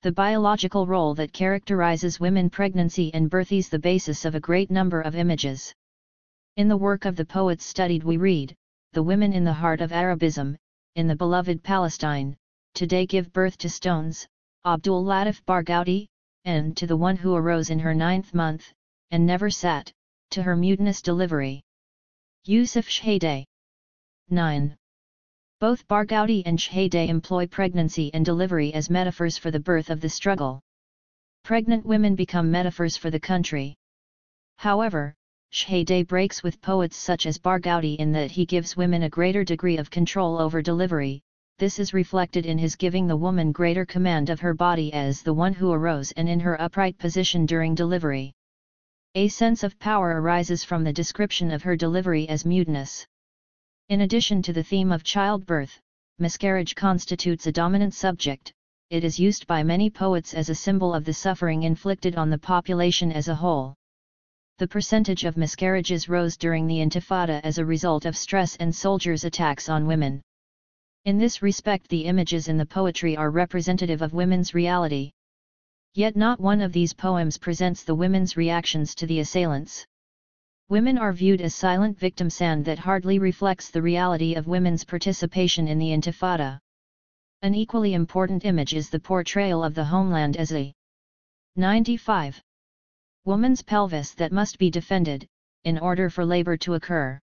The biological role that characterizes women. Pregnancy and birth is the basis of a great number of images. In the work of the poets studied we read, the women in the heart of Arabism, in the beloved Palestine, today give birth to stones, Abdul Latif Barghouti, and to the one who arose in her 9th month, and never sat, to her mutinous delivery. Yusuf Shahideh. 9. Both Barghouti and Shahideh employ pregnancy and delivery as metaphors for the birth of the struggle. Pregnant women become metaphors for the country. However, Shahade breaks with poets such as Barghouti in that he gives women a greater degree of control over delivery. This is reflected in his giving the woman greater command of her body as the one who arose and in her upright position during delivery. A sense of power arises from the description of her delivery as mutinous. In addition to the theme of childbirth, miscarriage constitutes a dominant subject. It is used by many poets as a symbol of the suffering inflicted on the population as a whole. The percentage of miscarriages rose during the Intifada as a result of stress and soldiers' attacks on women. In this respect, the images in the poetry are representative of women's reality. Yet not one of these poems presents the women's reactions to the assailants. Women are viewed as silent victims, and that hardly reflects the reality of women's participation in the Intifada. An equally important image is the portrayal of the homeland as a 95. Woman's pelvis that must be defended, in order for labor to occur.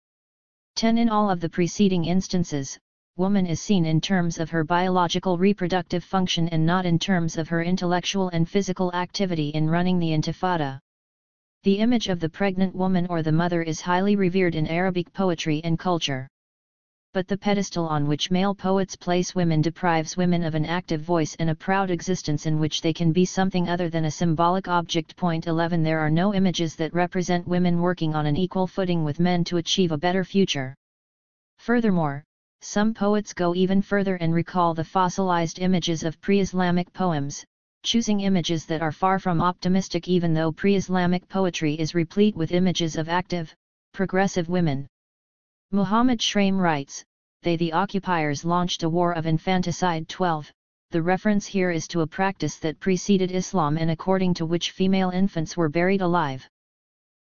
10. In all of the preceding instances, woman is seen in terms of her biological reproductive function and not in terms of her intellectual and physical activity in running the Intifada. The image of the pregnant woman or the mother is highly revered in Arabic poetry and culture. But the pedestal on which male poets place women deprives women of an active voice and a proud existence in which they can be something other than a symbolic object. 11. There are no images that represent women working on an equal footing with men to achieve a better future. Furthermore, some poets go even further and recall the fossilized images of pre-Islamic poems, choosing images that are far from optimistic even though pre-Islamic poetry is replete with images of active, progressive women. Muhammad Shraim writes, "They the occupiers launched a war of infanticide." 12. The reference here is to a practice that preceded Islam and according to which female infants were buried alive.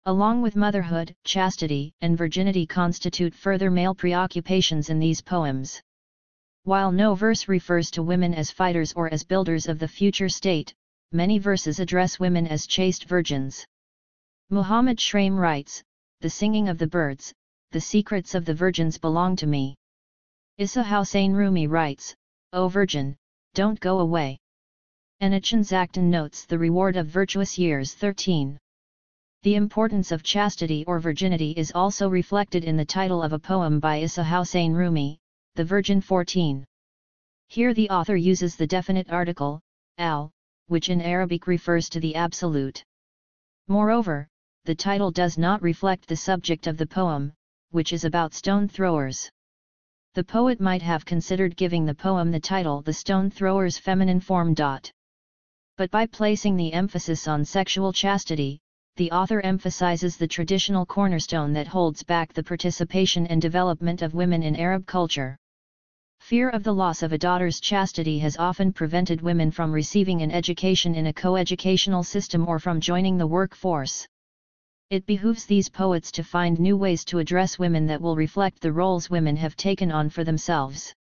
Along with motherhood, chastity, and virginity constitute further male preoccupations in these poems. While no verse refers to women as fighters or as builders of the future state, many verses address women as chaste virgins. Muhammad Shraim writes, "The singing of the birds, the secrets of the virgins belong to me." Isa Hussein Rumi writes, "O Virgin, don't go away." Anachan Zaktan notes the reward of virtuous years. 13. The importance of chastity or virginity is also reflected in the title of a poem by Isa Hussein Rumi, The Virgin. 14. Here the author uses the definite article, al, which in Arabic refers to the absolute. Moreover, the title does not reflect the subject of the poem, which is about stone throwers. The poet might have considered giving the poem the title The Stone Throwers feminine form. But by placing the emphasis on sexual chastity, the author emphasizes the traditional cornerstone that holds back the participation and development of women in Arab culture. Fear of the loss of a daughter's chastity has often prevented women from receiving an education in a coeducational system or from joining the workforce. It behooves these poets to find new ways to address women that will reflect the roles women have taken on for themselves.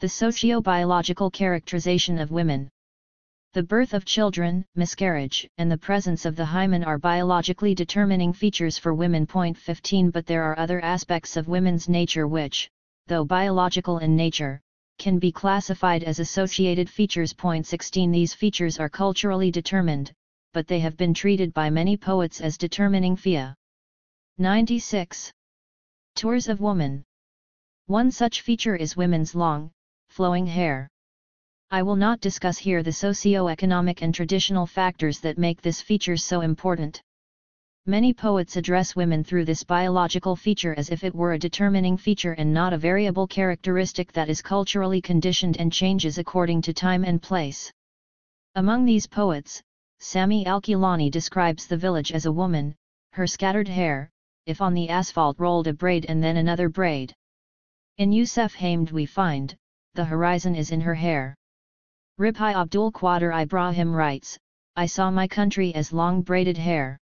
The socio-biological characterization of women. The birth of children, miscarriage, and the presence of the hymen are biologically determining features for women. 15. But there are other aspects of women's nature which, though biological in nature, can be classified as associated features. 16. These features are culturally determined, but they have been treated by many poets as determining fia. 96. Tours of woman. One such feature is women's long, flowing hair. I will not discuss here the socio-economic and traditional factors that make this feature so important. Many poets address women through this biological feature as if it were a determining feature and not a variable characteristic that is culturally conditioned and changes according to time and place. Among these poets, Sami Al-Kilani describes the village as a woman, her scattered hair, if on the asphalt rolled a braid and then another braid. In Yusuf Hamd we find, the horizon is in her hair. Ribhi Abdul Qadir Ibrahim writes, I saw my country as long braided hair.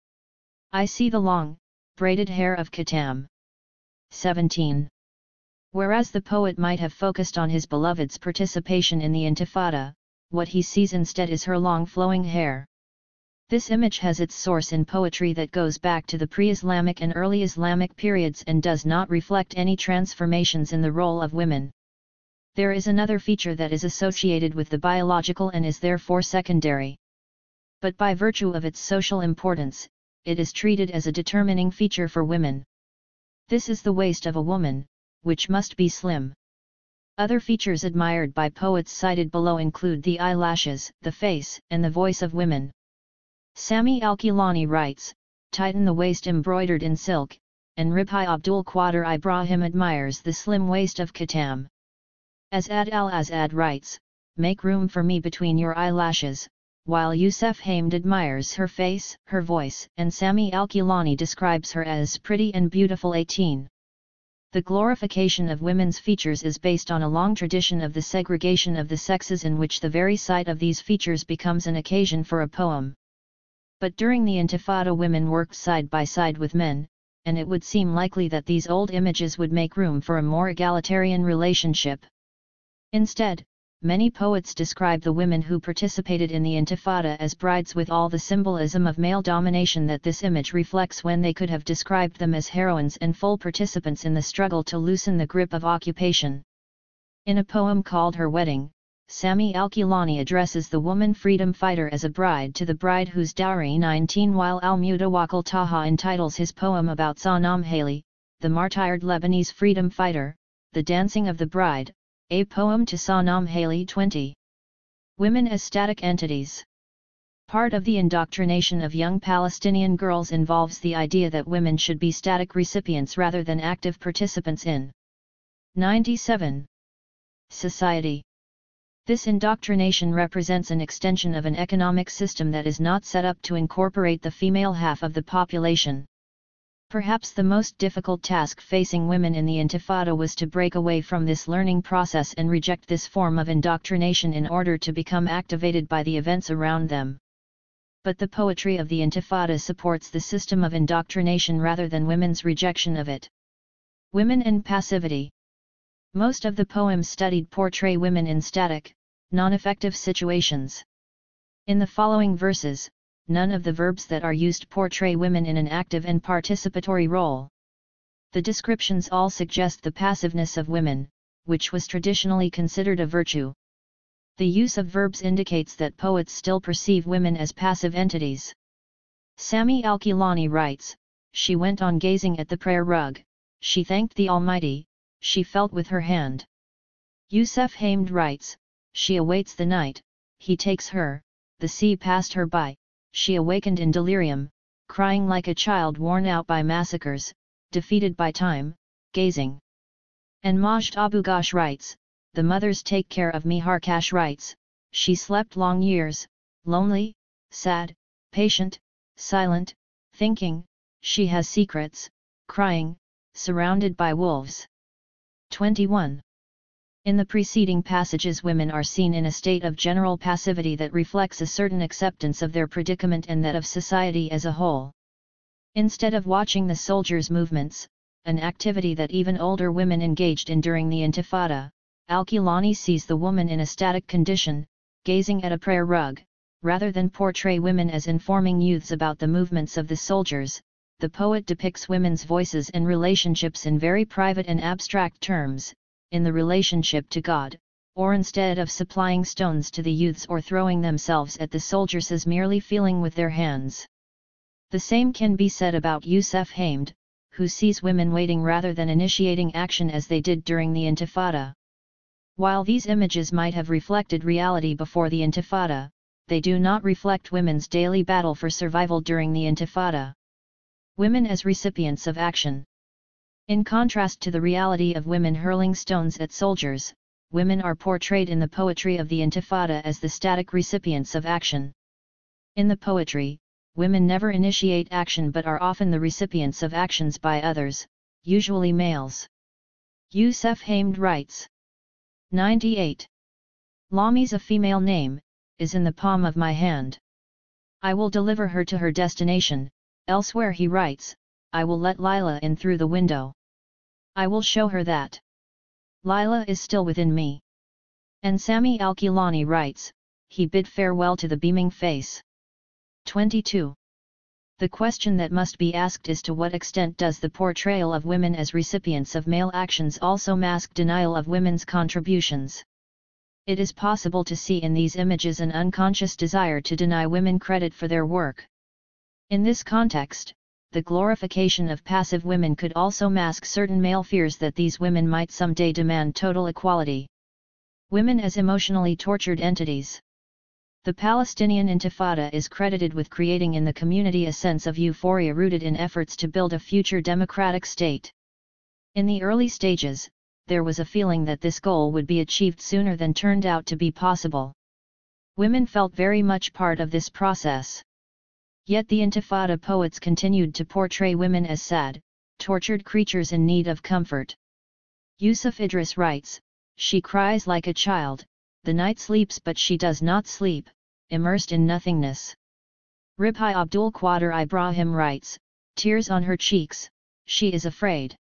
I see the long, braided hair of Katam. 17. Whereas the poet might have focused on his beloved's participation in the Intifada, what he sees instead is her long flowing hair. This image has its source in poetry that goes back to the pre-Islamic and early Islamic periods and does not reflect any transformations in the role of women. There is another feature that is associated with the biological and is therefore secondary. But by virtue of its social importance, it is treated as a determining feature for women. This is the waist of a woman, which must be slim. Other features admired by poets cited below include the eyelashes, the face, and the voice of women. Sami Al-Kilani writes, "Tighten the waist embroidered in silk," and Ribhi Abdul Qadir Ibrahim admires the slim waist of Khatam. As'ad al-As'ad writes, "Make room for me between your eyelashes," while Yusuf Hamd admires her face, her voice, and Sami Al-Kilani describes her as pretty and beautiful. 18. The glorification of women's features is based on a long tradition of the segregation of the sexes in which the very sight of these features becomes an occasion for a poem. But during the Intifada women worked side by side with men, and it would seem likely that these old images would make room for a more egalitarian relationship. Instead, many poets describe the women who participated in the Intifada as brides with all the symbolism of male domination that this image reflects, when they could have described them as heroines and full participants in the struggle to loosen the grip of occupation. In a poem called Her Wedding, Sami Al-Kilani addresses the woman freedom fighter as a bride to the bride whose dowry. 19. While Al-Mutawakkil Taha entitles his poem about Sanam Haley, the martyred Lebanese freedom fighter, The Dancing of the Bride, a poem to Sanam Haley. 20. Women as static entities. Part of the indoctrination of young Palestinian girls involves the idea that women should be static recipients rather than active participants in 97. Society. This indoctrination represents an extension of an economic system that is not set up to incorporate the female half of the population. Perhaps the most difficult task facing women in the Intifada was to break away from this learning process and reject this form of indoctrination in order to become activated by the events around them. But the poetry of the Intifada supports the system of indoctrination rather than women's rejection of it. Women and passivity. Most of the poems studied portray women in static, non-effective situations. In the following verses, none of the verbs that are used portray women in an active and participatory role. The descriptions all suggest the passiveness of women, which was traditionally considered a virtue. The use of verbs indicates that poets still perceive women as passive entities. Sami Al-Kilani writes, "She went on gazing at the prayer rug, she thanked the Almighty, she felt with her hand." Yusuf Hamd writes, "She awaits the night, he takes her, the sea passed her by, she awakened in delirium, crying like a child worn out by massacres, defeated by time, gazing." And Majd Abu Ghosh writes, "The mothers take care of me." Harkash writes, "She slept long years, lonely, sad, patient, silent, thinking, she has secrets, crying, surrounded by wolves." 21. In the preceding passages, women are seen in a state of general passivity that reflects a certain acceptance of their predicament and that of society as a whole. Instead of watching the soldiers' movements, an activity that even older women engaged in during the Intifada, Al-Kilani sees the woman in a static condition, gazing at a prayer rug. Rather than portray women as informing youths about the movements of the soldiers, the poet depicts women's voices and relationships in very private and abstract terms, in the relationship to God, or instead of supplying stones to the youths or throwing themselves at the soldiers as merely feeling with their hands. The same can be said about Yusuf Hamd, who sees women waiting rather than initiating action as they did during the Intifada. While these images might have reflected reality before the Intifada, they do not reflect women's daily battle for survival during the Intifada. Women as recipients of action. In contrast to the reality of women hurling stones at soldiers, women are portrayed in the poetry of the Intifada as the static recipients of action. In the poetry, women never initiate action but are often the recipients of actions by others, usually males. Yusuf Hamd writes. 98. Lami's a female name, is in the palm of my hand. I will deliver her to her destination. Elsewhere he writes, I will let Lila in through the window. I will show her that Lila is still within me. And Sami Al-Kilani writes, he bid farewell to the beaming face. 22. The question that must be asked is to what extent does the portrayal of women as recipients of male actions also mask denial of women's contributions? It is possible to see in these images an unconscious desire to deny women credit for their work. In this context, the glorification of passive women could also mask certain male fears that these women might someday demand total equality. Women as emotionally tortured entities. The Palestinian Intifada is credited with creating in the community a sense of euphoria rooted in efforts to build a future democratic state. In the early stages, there was a feeling that this goal would be achieved sooner than turned out to be possible. Women felt very much part of this process. Yet the Intifada poets continued to portray women as sad, tortured creatures in need of comfort. Yusuf Idris writes, "She cries like a child, the night sleeps but she does not sleep, immersed in nothingness." Ribhi Abdul Qadir Ibrahim writes, "Tears on her cheeks, she is afraid."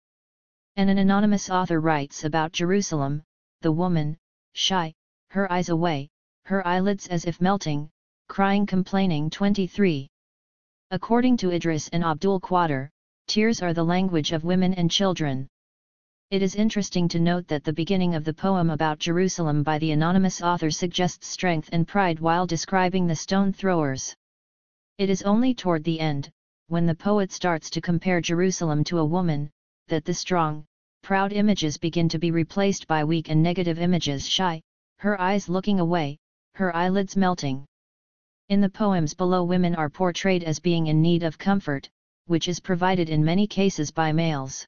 And an anonymous author writes about Jerusalem, "The woman, shy, her eyes away, her eyelids as if melting, crying complaining." 23. According to Idris and Abdul Qadir, tears are the language of women and children. It is interesting to note that the beginning of the poem about Jerusalem by the anonymous author suggests strength and pride while describing the stone throwers. It is only toward the end, when the poet starts to compare Jerusalem to a woman, that the strong, proud images begin to be replaced by weak and negative images: shy, her eyes looking away, her eyelids melting. In the poems below, women are portrayed as being in need of comfort, which is provided in many cases by males.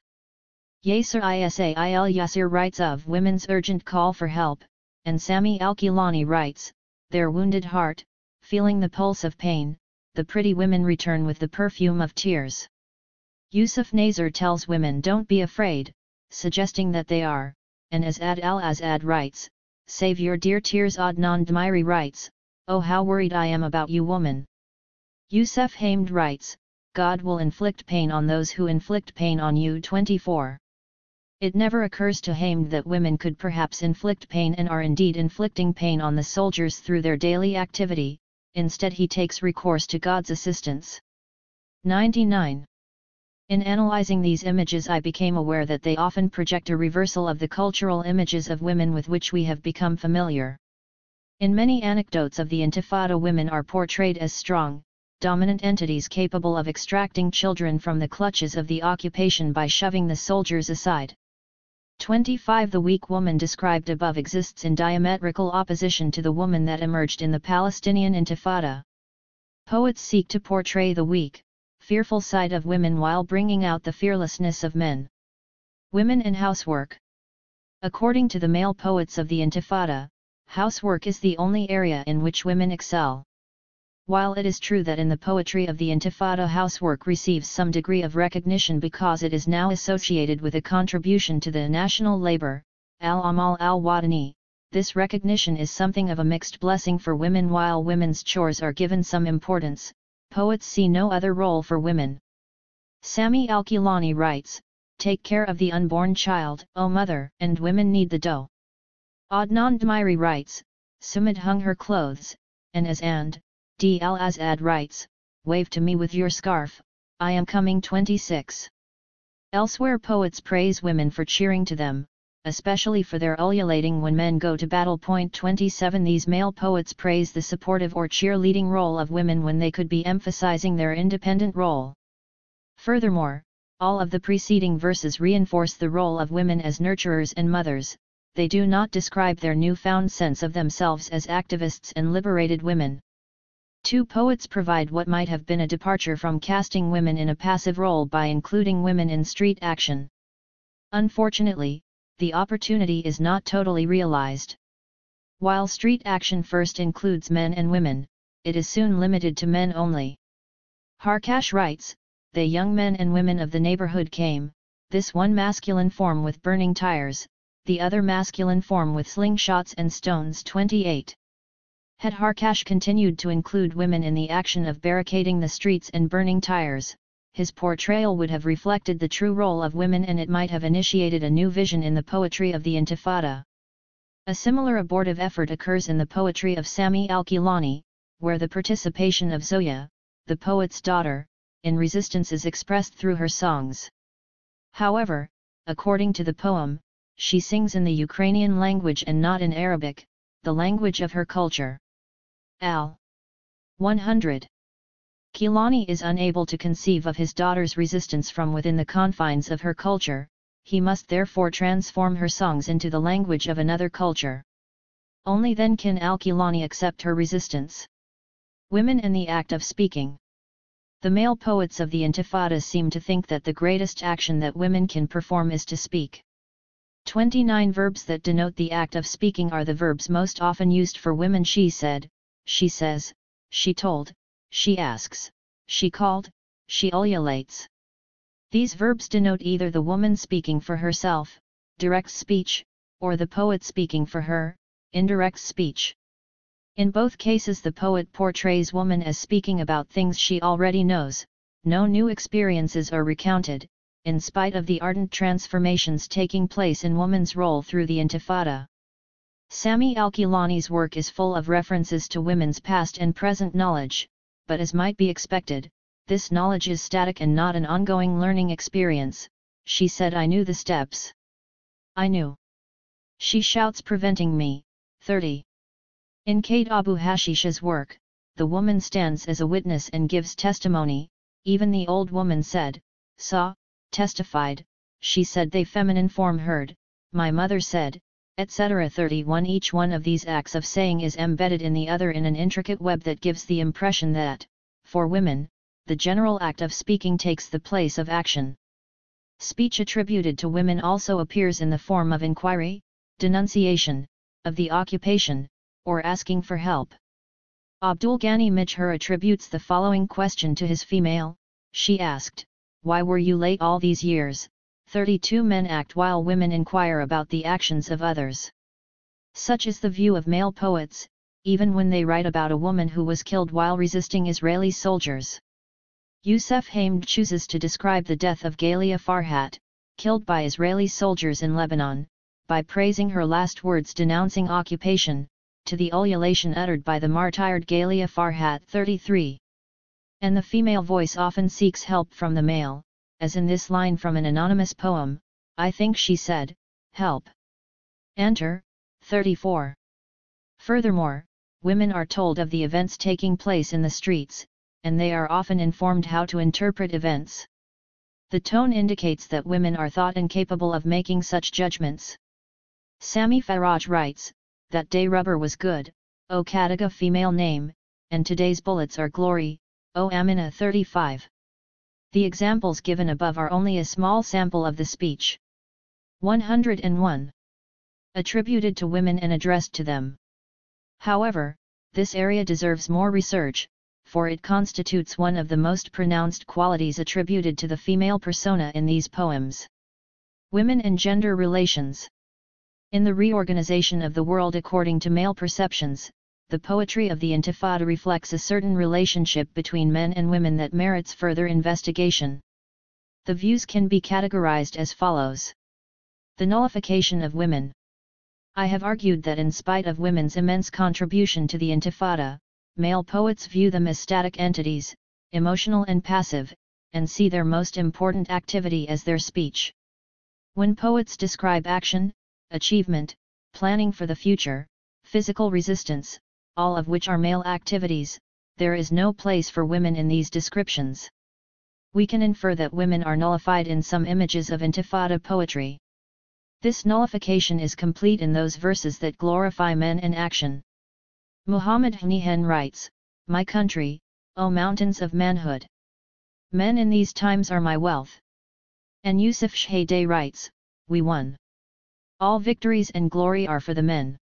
Yasser Isail Yasser writes of women's urgent call for help, and Sami Al-Kilani writes, "Their wounded heart, feeling the pulse of pain, the pretty women return with the perfume of tears." Yusuf Nazar tells women don't be afraid, suggesting that they are, and as Ad al-Azad writes, "Save your dear tears." Adnan Dmairi writes, "Oh how worried I am about you woman." Yusuf Hamd writes, "God will inflict pain on those who inflict pain on you." 24. It never occurs to Hamd that women could perhaps inflict pain and are indeed inflicting pain on the soldiers through their daily activity, instead he takes recourse to God's assistance. 99. In analyzing these images, I became aware that they often project a reversal of the cultural images of women with which we have become familiar. In many anecdotes of the Intifada, women are portrayed as strong, dominant entities capable of extracting children from the clutches of the occupation by shoving the soldiers aside. 25. The weak woman described above exists in diametrical opposition to the woman that emerged in the Palestinian Intifada. Poets seek to portray the weak, fearful side of women while bringing out the fearlessness of men. Women and housework. According to the male poets of the Intifada, housework is the only area in which women excel. While it is true that in the poetry of the Intifada housework receives some degree of recognition because it is now associated with a contribution to the national labor, al-amal al-watani, this recognition is something of a mixed blessing for women. While women's chores are given some importance, poets see no other role for women. Sami Al-Kilani writes, "Take care of the unborn child, O mother, and women knead the dough." Adnan Dmairi writes, "Sumad hung her clothes," and as and D. Al-Azad writes, "Wave to me with your scarf, I am coming." 26. Elsewhere poets praise women for cheering to them, especially for their ululating when men go to battle. 27. These male poets praise the supportive or cheerleading role of women when they could be emphasizing their independent role. Furthermore, all of the preceding verses reinforce the role of women as nurturers and mothers. They do not describe their newfound sense of themselves as activists and liberated women. Two poets provide what might have been a departure from casting women in a passive role by including women in street action. Unfortunately, the opportunity is not totally realized. While street action first includes men and women, it is soon limited to men only. Harkash writes, "The young men and women of the neighborhood came, this one masculine form with burning tires, the other masculine form with slingshots and stones." 28. Had Harkash continued to include women in the action of barricading the streets and burning tires, his portrayal would have reflected the true role of women, and it might have initiated a new vision in the poetry of the Intifada. A similar abortive effort occurs in the poetry of Sami Al-Kilani, where the participation of Zoya, the poet's daughter, in resistance is expressed through her songs. However, according to the poem, she sings in the Ukrainian language and not in Arabic, the language of her culture. Al. 100. Keelani is unable to conceive of his daughter's resistance from within the confines of her culture, he must therefore transform her songs into the language of another culture. Only then can Al-Keelani accept her resistance. Women and the act of speaking. The male poets of the Intifada seem to think that the greatest action that women can perform is to speak. 29 verbs that denote the act of speaking are the verbs most often used for women: she said, she says, she told, she asks, she called, she ululates. These verbs denote either the woman speaking for herself, direct speech, or the poet speaking for her, indirect speech. In both cases the poet portrays woman as speaking about things she already knows, no new experiences are recounted, in spite of the ardent transformations taking place in woman's role through the Intifada. Sami Al-Keelani's work is full of references to women's past and present knowledge, but as might be expected, this knowledge is static and not an ongoing learning experience. She said, I knew the steps. I knew. She shouts, preventing me. 30. In Kate Abu Hashish's work, the woman stands as a witness and gives testimony. Even the old woman said, saw, testified, she said, they feminine form heard, my mother said, etc. 31. Each one of these acts of saying is embedded in the other in an intricate web that gives the impression that, for women, the general act of speaking takes the place of action. Speech attributed to women also appears in the form of inquiry, denunciation, of the occupation, or asking for help. Abdul Ghani Mijher attributes the following question to his female, she asked, why were you late all these years? 32. Men act while women inquire about the actions of others. Such is the view of male poets, even when they write about a woman who was killed while resisting Israeli soldiers. Youssef Hamd chooses to describe the death of Galia Farhat, killed by Israeli soldiers in Lebanon, by praising her last words denouncing occupation, to the ululation uttered by the martyred Galia Farhat. 33. And the female voice often seeks help from the male, as in this line from an anonymous poem, I think she said, help. Enter. 34. Furthermore, women are told of the events taking place in the streets, and they are often informed how to interpret events. The tone indicates that women are thought and capable of making such judgments. Sami Faraj writes, that day rubber was good, O Kadiga female name, and today's bullets are glory, O Amina. 35. The examples given above are only a small sample of the speech. 101. Attributed to women and addressed to them. However, this area deserves more research, for it constitutes one of the most pronounced qualities attributed to the female persona in these poems. Women and gender relations. In the reorganization of the world according to male perceptions, the poetry of the Intifada reflects a certain relationship between men and women that merits further investigation. The views can be categorized as follows. The nullification of women. I have argued that in spite of women's immense contribution to the Intifada, male poets view them as static entities, emotional and passive, and see their most important activity as their speech. When poets describe action, achievement, planning for the future, physical resistance, all of which are male activities, there is no place for women in these descriptions. We can infer that women are nullified in some images of Intifada poetry. This nullification is complete in those verses that glorify men and action. Muhammad Hnihen writes, my country, O mountains of manhood. Men in these times are my wealth. And Yusuf Shahideh writes, we won. All victories and glory are for the men.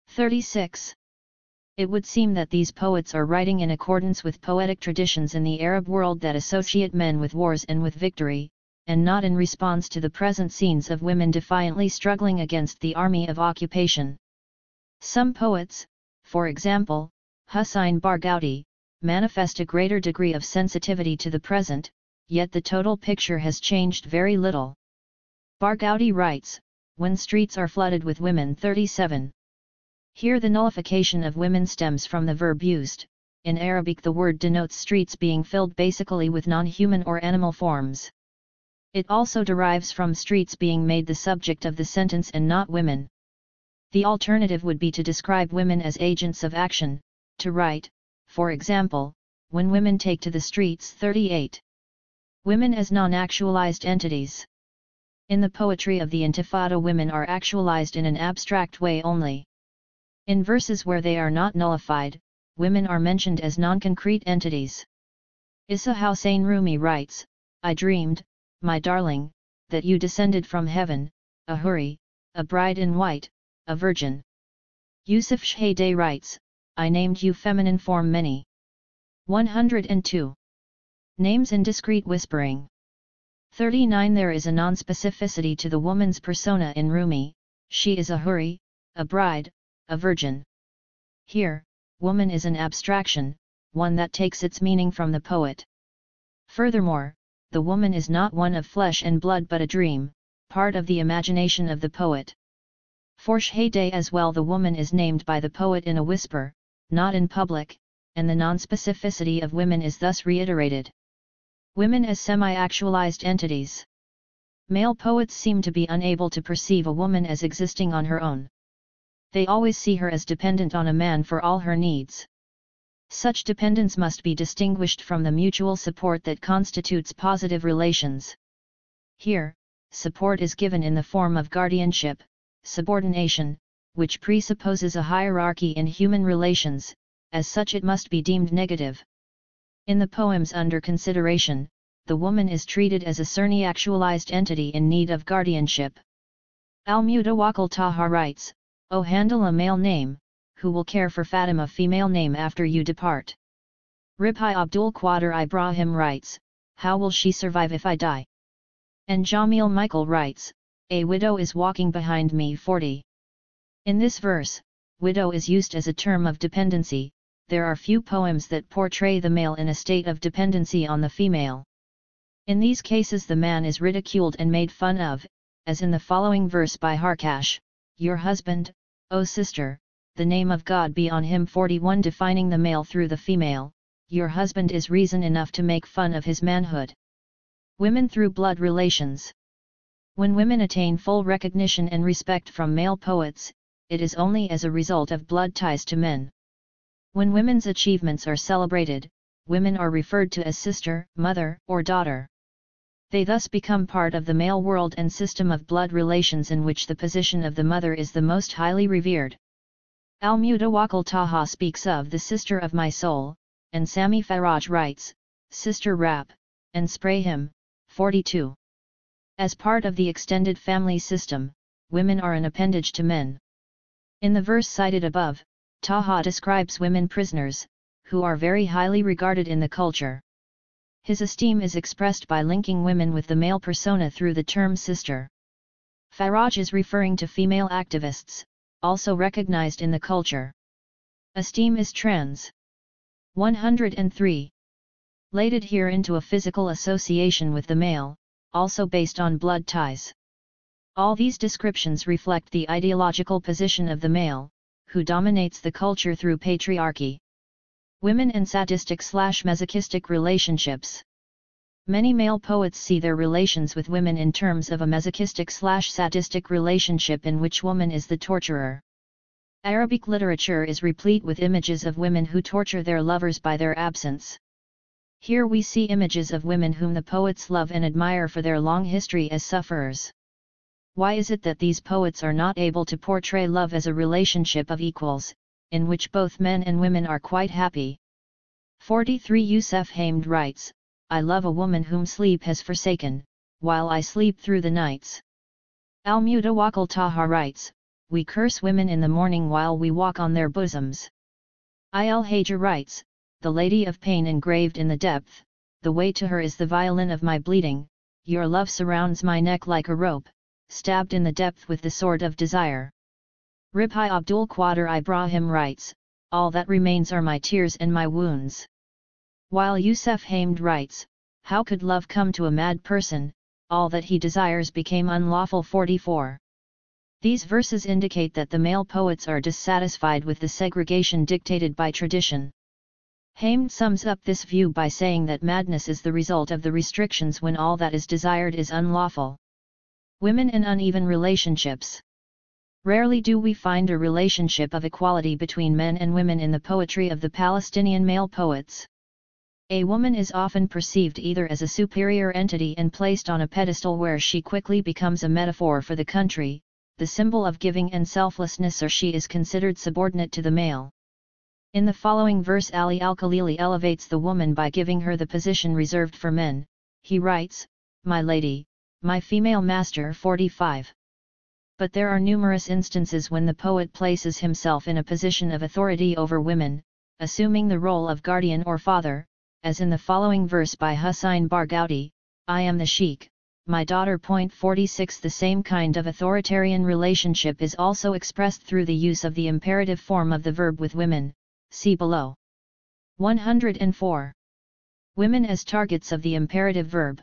36. It would seem that these poets are writing in accordance with poetic traditions in the Arab world that associate men with wars and with victory, and not in response to the present scenes of women defiantly struggling against the army of occupation. Some poets, for example, Hussein Barghouti, manifest a greater degree of sensitivity to the present, yet the total picture has changed very little. Barghouti writes, when streets are flooded with women. 37. Here the nullification of women stems from the verb used. In Arabic the word denotes streets being filled basically with non-human or animal forms. It also derives from streets being made the subject of the sentence and not women. The alternative would be to describe women as agents of action, to write, for example, when women take to the streets. 38. Women as non-actualized entities. In the poetry of the Intifada, women are actualized in an abstract way only. In verses where they are not nullified, women are mentioned as non-concrete entities. Isa Hussein Rumi writes, "I dreamed, my darling, that you descended from heaven, a huri, a bride in white, a virgin." Yusuf Shahideh writes, "I named you feminine form many." 102. Names in discrete whispering. 39. There is a non-specificity to the woman's persona in Rumi. She is a huri, a bride, a virgin. Here, woman is an abstraction, one that takes its meaning from the poet. Furthermore, the woman is not one of flesh and blood but a dream, part of the imagination of the poet. For Shahideh as well, the woman is named by the poet in a whisper, not in public, and the non-specificity of women is thus reiterated. Women as semi-actualized entities. Male poets seem to be unable to perceive a woman as existing on her own. They always see her as dependent on a man for all her needs. Such dependence must be distinguished from the mutual support that constitutes positive relations. Here, support is given in the form of guardianship, subordination, which presupposes a hierarchy in human relations. As such it must be deemed negative. In the poems under consideration, the woman is treated as a semi-actualized entity in need of guardianship. Al-Mutawakkil Taha writes, "O handle a male name, who will care for Fatima female name after you depart?" Ribhi Abdul Qadir Ibrahim writes, "How will she survive if I die?" And Jamil Michael writes, "A widow is walking behind me." 40. In this verse, widow is used as a term of dependency. There are few poems that portray the male in a state of dependency on the female. In these cases the man is ridiculed and made fun of, as in the following verse by Harkash, "Your husband, O sister, the name of God be on him." 41. Defining the male through the female, your husband is reason enough to make fun of his manhood. Women through blood relations. When women attain full recognition and respect from male poets, it is only as a result of blood ties to men. When women's achievements are celebrated, women are referred to as sister, mother, or daughter. They thus become part of the male world and system of blood relations in which the position of the mother is the most highly revered. Al-Mutawakkil Taha speaks of the sister of my soul, and Sami Faraj writes, "Sister wrap, and spray him." 42. As part of the extended family system, women are an appendage to men. In the verse cited above, Taha describes women prisoners, who are very highly regarded in the culture. His esteem is expressed by linking women with the male persona through the term sister. Faraj is referring to female activists, also recognized in the culture. Esteem is trans. 103. Lated here into a physical association with the male, also based on blood ties. All these descriptions reflect the ideological position of the male, who dominates the culture through patriarchy. Women and sadistic/masochistic relationships. Many male poets see their relations with women in terms of a masochistic/sadistic relationship in which woman is the torturer. Arabic literature is replete with images of women who torture their lovers by their absence. Here we see images of women whom the poets love and admire for their long history as sufferers. Why is it that these poets are not able to portray love as a relationship of equals, in which both men and women are quite happy? 43. Yusuf Hamd writes, "I love a woman whom sleep has forsaken, while I sleep through the nights." Al-Mutawakkil Taha writes, "We curse women in the morning while we walk on their bosoms." Il Hajar writes, "The lady of pain engraved in the depth, the way to her is the violin of my bleeding, your love surrounds my neck like a rope, stabbed in the depth with the sword of desire." Ribhi Abdul Qadir Ibrahim writes, "All that remains are my tears and my wounds." While Yusuf Hamd writes, "How could love come to a mad person, all that he desires became unlawful." 44. These verses indicate that the male poets are dissatisfied with the segregation dictated by tradition. Hamd sums up this view by saying that madness is the result of the restrictions when all that is desired is unlawful. Women and uneven relationships. Rarely do we find a relationship of equality between men and women in the poetry of the Palestinian male poets. A woman is often perceived either as a superior entity and placed on a pedestal where she quickly becomes a metaphor for the country, the symbol of giving and selflessness, or she is considered subordinate to the male. In the following verse, Ali al-Khalili elevates the woman by giving her the position reserved for men. He writes, "My lady, my female master." 45. But there are numerous instances when the poet places himself in a position of authority over women, assuming the role of guardian or father, as in the following verse by Hussein Barghouti, "I am the sheikh, my daughter." 46. The same kind of authoritarian relationship is also expressed through the use of the imperative form of the verb with women, see below. 104. Women as targets of the imperative verb.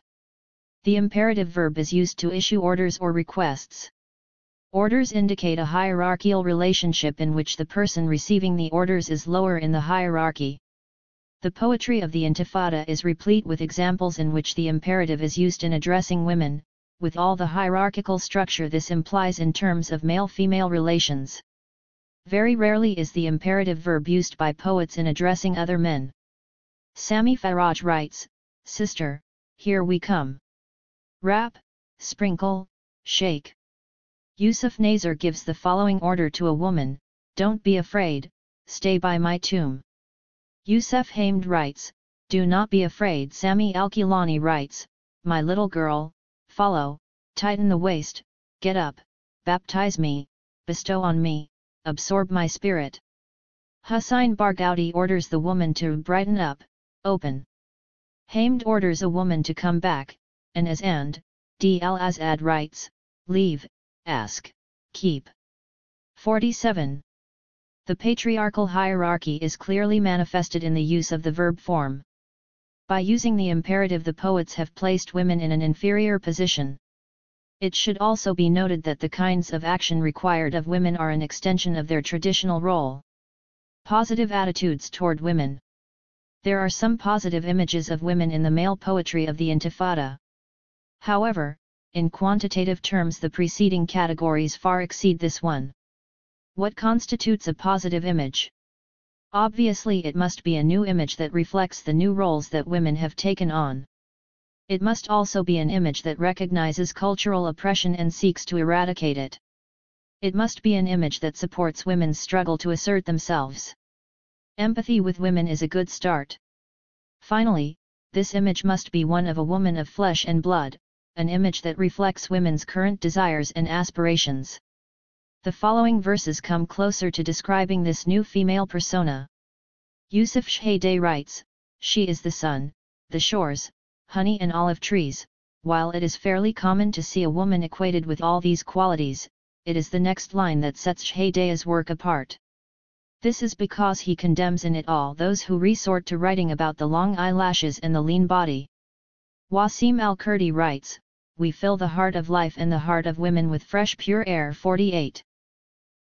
The imperative verb is used to issue orders or requests. Orders indicate a hierarchical relationship in which the person receiving the orders is lower in the hierarchy. The poetry of the Intifada is replete with examples in which the imperative is used in addressing women, with all the hierarchical structure this implies in terms of male-female relations. Very rarely is the imperative verb used by poets in addressing other men. Sami Faraj writes, "Sister, here we come. Wrap, sprinkle, shake." Yusuf Nazar gives the following order to a woman, "Don't be afraid, stay by my tomb." Yusuf Hamd writes, "Do not be afraid." Sami Al-Kilani writes, "My little girl, follow, tighten the waist, get up, baptize me, bestow on me, absorb my spirit." Hussein Barghouti orders the woman to brighten up, open. Hamd orders a woman to come back, and as D. Al-Azad writes, "Leave, ask, keep." 47. The patriarchal hierarchy is clearly manifested in the use of the verb form. By using the imperative, the poets have placed women in an inferior position. It should also be noted that the kinds of action required of women are an extension of their traditional role. Positive attitudes toward women. There are some positive images of women in the male poetry of the Intifada. However, in quantitative terms the preceding categories far exceed this one. What constitutes a positive image? Obviously it must be a new image that reflects the new roles that women have taken on. It must also be an image that recognizes cultural oppression and seeks to eradicate it. It must be an image that supports women's struggle to assert themselves. Empathy with women is a good start. Finally, this image must be one of a woman of flesh and blood, an image that reflects women's current desires and aspirations. The following verses come closer to describing this new female persona. Yusuf Shahideh writes, "She is the sun, the shores, honey and olive trees." While it is fairly common to see a woman equated with all these qualities, it is the next line that sets Shahideh's work apart. This is because he condemns in it all those who resort to writing about the long eyelashes and the lean body. Wasim al-Kurdi writes, "We fill the heart of life and the heart of women with fresh pure air." 48.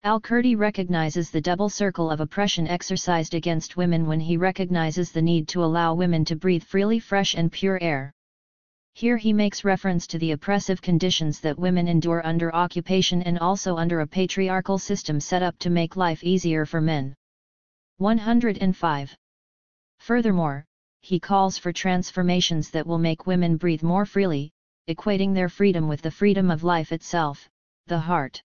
Al-Kurdi recognizes the double circle of oppression exercised against women when he recognizes the need to allow women to breathe freely fresh and pure air. Here he makes reference to the oppressive conditions that women endure under occupation and also under a patriarchal system set up to make life easier for men. 105. Furthermore, he calls for transformations that will make women breathe more freely, equating their freedom with the freedom of life itself, the heart.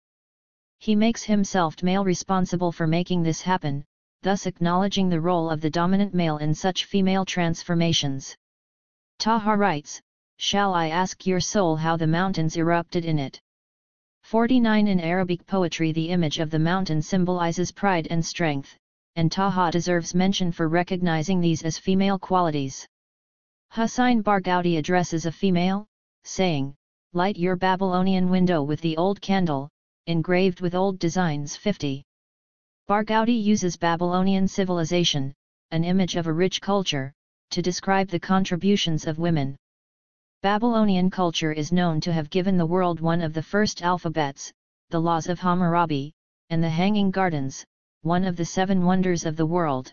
He makes himself male responsible for making this happen, thus acknowledging the role of the dominant male in such female transformations. Taha writes, "Shall I ask your soul how the mountains erupted in it?" 49. In Arabic poetry the image of the mountain symbolizes pride and strength, and Taha deserves mention for recognizing these as female qualities. Hussein Barghouti addresses a female, saying, "Light your Babylonian window with the old candle, engraved with old designs." 50. Barghouti uses Babylonian civilization, an image of a rich culture, to describe the contributions of women. Babylonian culture is known to have given the world one of the first alphabets, the laws of Hammurabi, and the Hanging Gardens, one of the 7 wonders of the world.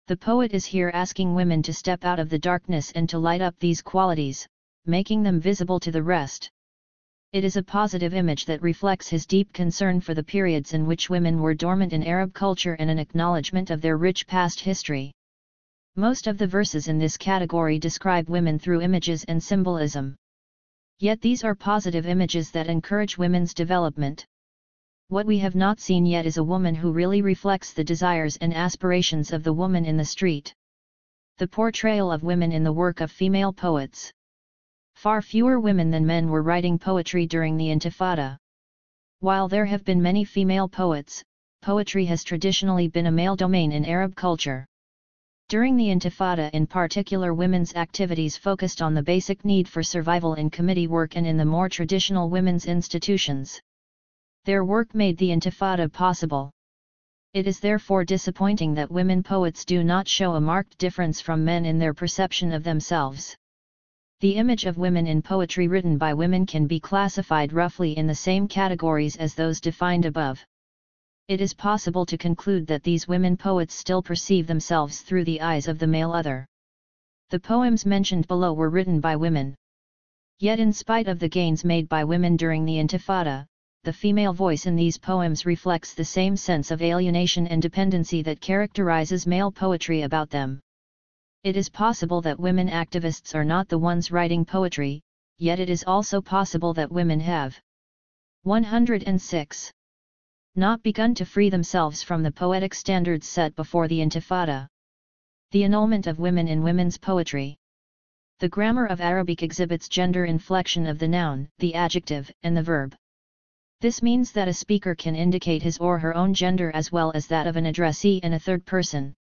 The poet is here asking women to step out of the darkness and to light up these qualities, making them visible to the rest. It is a positive image that reflects his deep concern for the periods in which women were dormant in Arab culture and an acknowledgement of their rich past history. Most of the verses in this category describe women through images and symbolism. Yet these are positive images that encourage women's development. What we have not seen yet is a woman who really reflects the desires and aspirations of the woman in the street. The portrayal of women in the work of female poets. Far fewer women than men were writing poetry during the Intifada. While there have been many female poets, poetry has traditionally been a male domain in Arab culture. During the Intifada in particular, women's activities focused on the basic need for survival in committee work and in the more traditional women's institutions. Their work made the Intifada possible. It is therefore disappointing that women poets do not show a marked difference from men in their perception of themselves. The image of women in poetry written by women can be classified roughly in the same categories as those defined above. It is possible to conclude that these women poets still perceive themselves through the eyes of the male other. The poems mentioned below were written by women. Yet in spite of the gains made by women during the Intifada, the female voice in these poems reflects the same sense of alienation and dependency that characterizes male poetry about them. It is possible that women activists are not the ones writing poetry, yet it is also possible that women have 106. Not begun to free themselves from the poetic standards set before the Intifada. The annulment of women in women's poetry. The grammar of Arabic exhibits gender inflection of the noun, the adjective, and the verb. This means that a speaker can indicate his or her own gender as well as that of an addressee and a third person.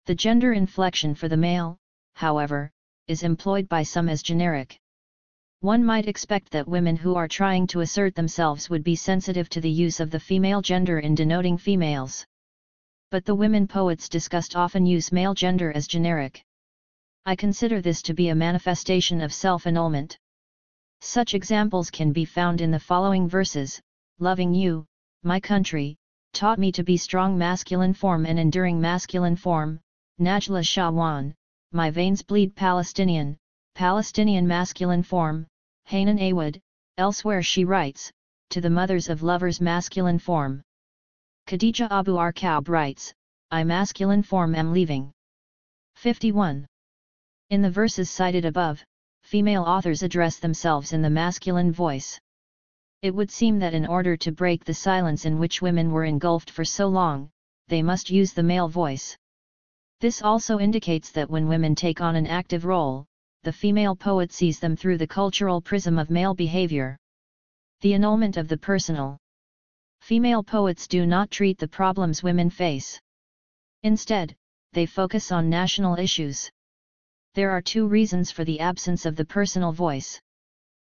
The gender inflection for the male, however, is employed by some as generic. One might expect that women who are trying to assert themselves would be sensitive to the use of the female gender in denoting females. But the women poets discussed often use male gender as generic. I consider this to be a manifestation of self-annulment. Such examples can be found in the following verses: loving you, my country, taught me to be strong masculine form and enduring masculine form, Najla Shawan, my veins bleed Palestinian, Palestinian masculine form, Hanan Awad. Elsewhere she writes, to the mothers of lovers masculine form. Khadija Abu Arkaub writes, I masculine form am leaving. 51. In the verses cited above, female authors address themselves in the masculine voice. It would seem that in order to break the silence in which women were engulfed for so long, they must use the male voice. This also indicates that when women take on an active role, the female poet sees them through the cultural prism of male behavior. The annulment of the personal. Female poets do not treat the problems women face. Instead, they focus on national issues. There are two reasons for the absence of the personal voice.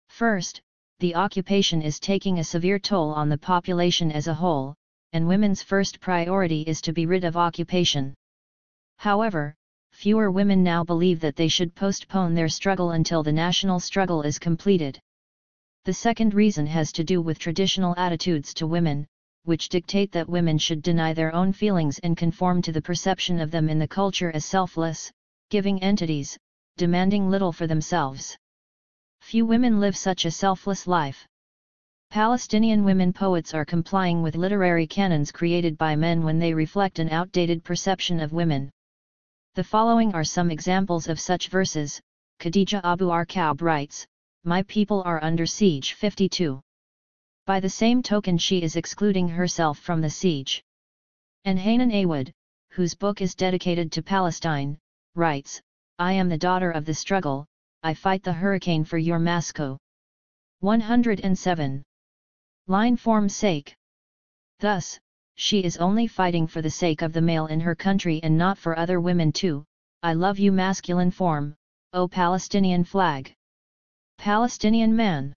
First, the occupation is taking a severe toll on the population as a whole, and women's first priority is to be rid of occupation. However, fewer women now believe that they should postpone their struggle until the national struggle is completed. The second reason has to do with traditional attitudes to women, which dictate that women should deny their own feelings and conform to the perception of them in the culture as selfless, giving entities, demanding little for themselves. Few women live such a selfless life. Palestinian women poets are complying with literary canons created by men when they reflect an outdated perception of women. The following are some examples of such verses. Khadija Abu Arkaub writes, my people are under siege. 52. By the same token she is excluding herself from the siege. And Hanan Awad, whose book is dedicated to Palestine, writes, I am the daughter of the struggle, I fight the hurricane for your Moscow. 107. Line form sake. Thus, she is only fighting for the sake of the male in her country and not for other women too. I love you masculine form, O Palestinian flag. Palestinian man.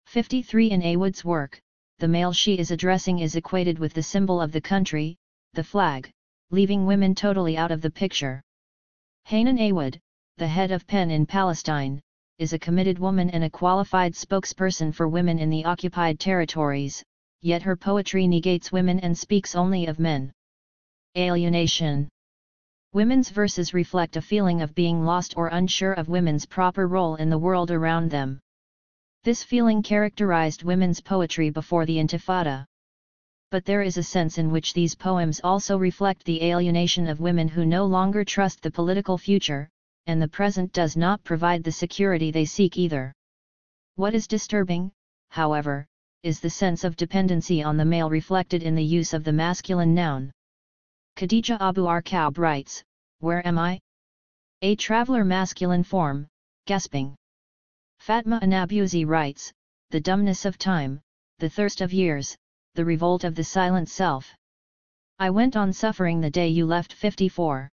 53. In Awad's work, the male she is addressing is equated with the symbol of the country, the flag, leaving women totally out of the picture. Hanan Awad, the head of PEN in Palestine, is a committed woman and a qualified spokesperson for women in the occupied territories, yet her poetry negates women and speaks only of men. Alienation. Women's verses reflect a feeling of being lost or unsure of women's proper role in the world around them. This feeling characterized women's poetry before the Intifada. But there is a sense in which these poems also reflect the alienation of women who no longer trust the political future, and the present does not provide the security they seek either. What is disturbing, however, is the sense of dependency on the male reflected in the use of the masculine noun. Khadija Abu Arkaub writes, "Where am I? A traveler masculine form, gasping." Fatma Anabuzi writes, "The dumbness of time, the thirst of years, the revolt of the silent self. I went on suffering the day you left 54.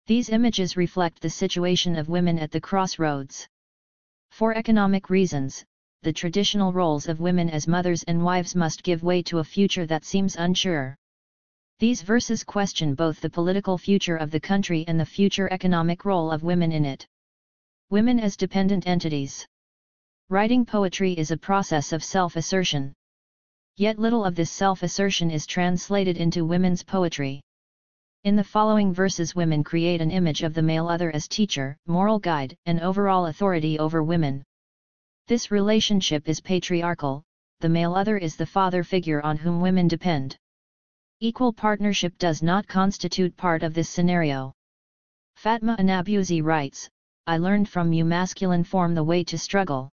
These images reflect the situation of women at the crossroads. For economic reasons, the traditional roles of women as mothers and wives must give way to a future that seems unsure. These verses question both the political future of the country and the future economic role of women in it. Women as dependent entities. Writing poetry is a process of self-assertion. Yet little of this self-assertion is translated into women's poetry. In the following verses women create an image of the male other as teacher, moral guide, and overall authority over women. This relationship is patriarchal, the male other is the father figure on whom women depend. Equal partnership does not constitute part of this scenario. Fatma Anabuzi writes, "I learned from you masculine form the way to struggle."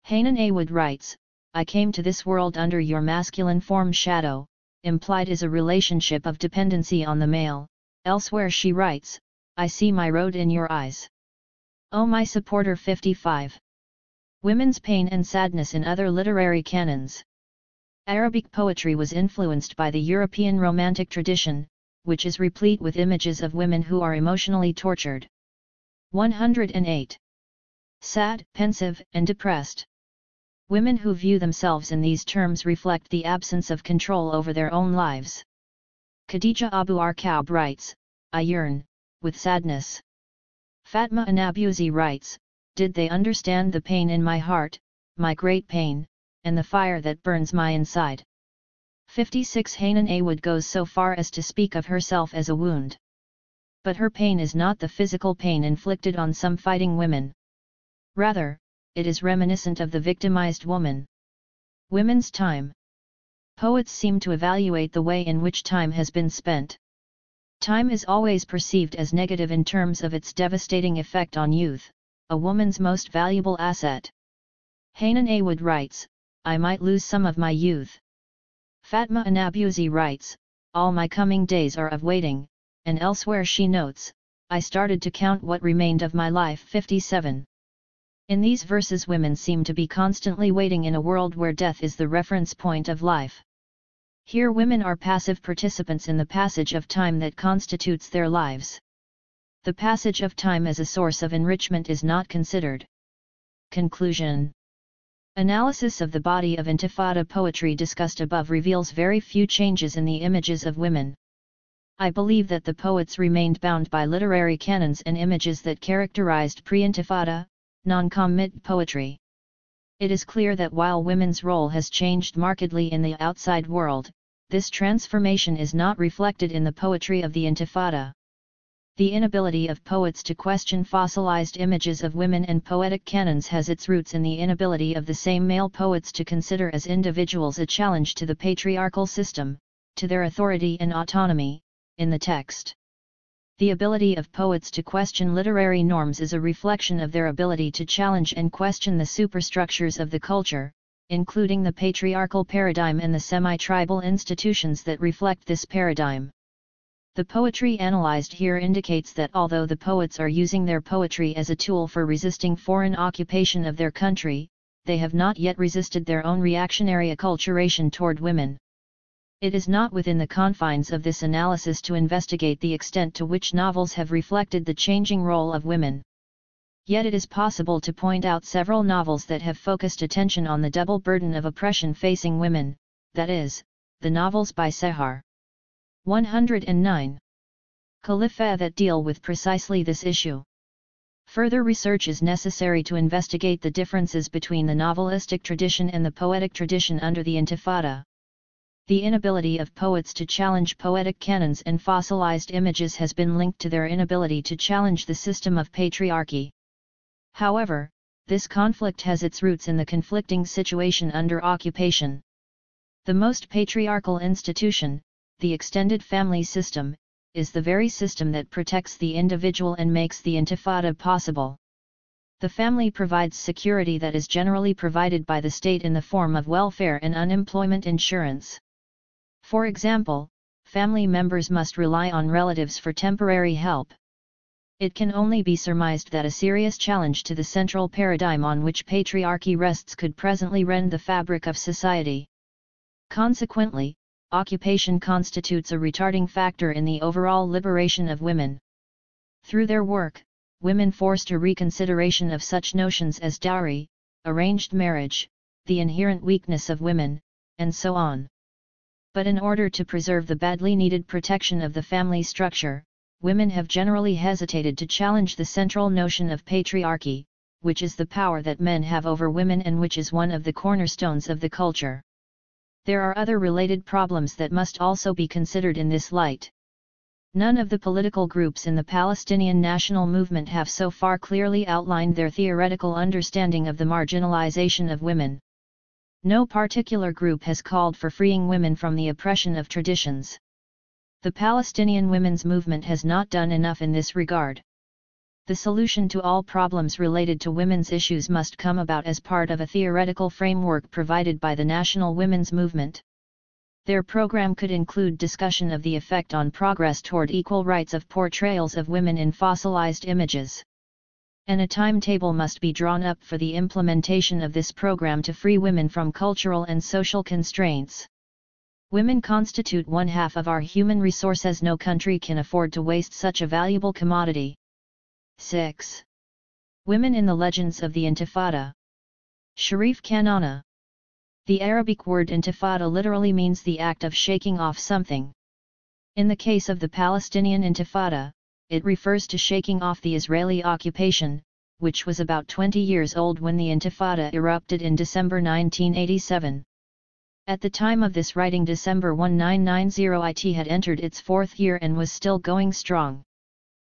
Hanan Awood writes, "I came to this world under your masculine form shadow." Implied is a relationship of dependency on the male. Elsewhere she writes, "I see my road in your eyes. Oh my supporter 55. Women's pain and sadness in other literary canons. Arabic poetry was influenced by the European Romantic tradition, which is replete with images of women who are emotionally tortured. 108. Sad, pensive, and depressed. Women who view themselves in these terms reflect the absence of control over their own lives. Khadija Abu Arkaub writes, "I yearn, with sadness." Fatma Anabuzi writes, "Did they understand the pain in my heart, my great pain, and the fire that burns my inside?" 56. Hanan Awood goes so far as to speak of herself as a wound. But her pain is not the physical pain inflicted on some fighting women. Rather, it is reminiscent of the victimized woman. Women's time. Poets seem to evaluate the way in which time has been spent. Time is always perceived as negative in terms of its devastating effect on youth, a woman's most valuable asset. Hanan Awood writes, "I might lose some of my youth." Fatma Anabuzi writes, "All my coming days are of waiting," and elsewhere she notes, "I started to count what remained of my life 57. In these verses women seem to be constantly waiting in a world where death is the reference point of life. Here women are passive participants in the passage of time that constitutes their lives. The passage of time as a source of enrichment is not considered. Conclusion. Analysis of the body of Intifada poetry discussed above reveals very few changes in the images of women. I believe that the poets remained bound by literary canons and images that characterized pre-Intifada, non-commit poetry. It is clear that while women's role has changed markedly in the outside world, this transformation is not reflected in the poetry of the Intifada. The inability of poets to question fossilized images of women and poetic canons has its roots in the inability of the same male poets to consider as individuals a challenge to the patriarchal system, to their authority and autonomy, in the text. The ability of poets to question literary norms is a reflection of their ability to challenge and question the superstructures of the culture, including the patriarchal paradigm and the semi-tribal institutions that reflect this paradigm. The poetry analyzed here indicates that although the poets are using their poetry as a tool for resisting foreign occupation of their country, they have not yet resisted their own reactionary acculturation toward women. It is not within the confines of this analysis to investigate the extent to which novels have reflected the changing role of women. Yet it is possible to point out several novels that have focused attention on the double burden of oppression facing women, that is, the novels by Sehar. 109. Khalifa that deal with precisely this issue. Further research is necessary to investigate the differences between the novelistic tradition and the poetic tradition under the Intifada. The inability of poets to challenge poetic canons and fossilized images has been linked to their inability to challenge the system of patriarchy. However, this conflict has its roots in the conflicting situation under occupation. The most patriarchal institution, the extended family system, is the very system that protects the individual and makes the intifada possible. The family provides security that is generally provided by the state in the form of welfare and unemployment insurance. For example, family members must rely on relatives for temporary help. It can only be surmised that a serious challenge to the central paradigm on which patriarchy rests could presently rend the fabric of society. Consequently, occupation constitutes a retarding factor in the overall liberation of women. Through their work, women forced a reconsideration of such notions as dowry, arranged marriage, the inherent weakness of women, and so on. But in order to preserve the badly needed protection of the family structure, women have generally hesitated to challenge the central notion of patriarchy, which is the power that men have over women and which is one of the cornerstones of the culture. There are other related problems that must also be considered in this light. None of the political groups in the Palestinian national movement have so far clearly outlined their theoretical understanding of the marginalization of women. No particular group has called for freeing women from the oppression of traditions. The Palestinian women's movement has not done enough in this regard. The solution to all problems related to women's issues must come about as part of a theoretical framework provided by the national women's movement. Their program could include discussion of the effect on progress toward equal rights of portrayals of women in fossilized images. And a timetable must be drawn up for the implementation of this program to free women from cultural and social constraints. Women constitute one half of our human resource, as no country can afford to waste such a valuable commodity. 6. Women in the legends of the Intifada. Sharif Kanana. The Arabic word intifada literally means the act of shaking off something. In the case of the Palestinian Intifada, it refers to shaking off the Israeli occupation, which was about 20 years old when the Intifada erupted in December 1987. At the time of this writing, December 1990 it had entered its fourth year and was still going strong.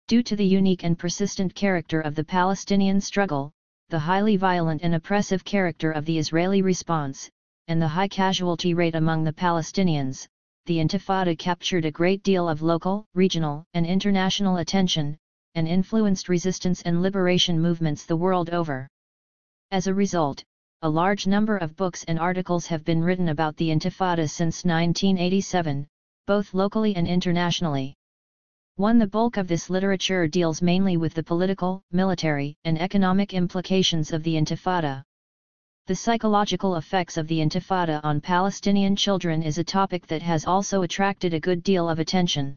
Due to the unique and persistent character of the Palestinian struggle, the highly violent and oppressive character of the Israeli response, and the high casualty rate among the Palestinians, the Intifada captured a great deal of local, regional, and international attention, and influenced resistance and liberation movements the world over. As a result, a large number of books and articles have been written about the Intifada since 1987, both locally and internationally. The bulk of this literature deals mainly with the political, military, and economic implications of the Intifada. The psychological effects of the Intifada on Palestinian children is a topic that has also attracted a good deal of attention.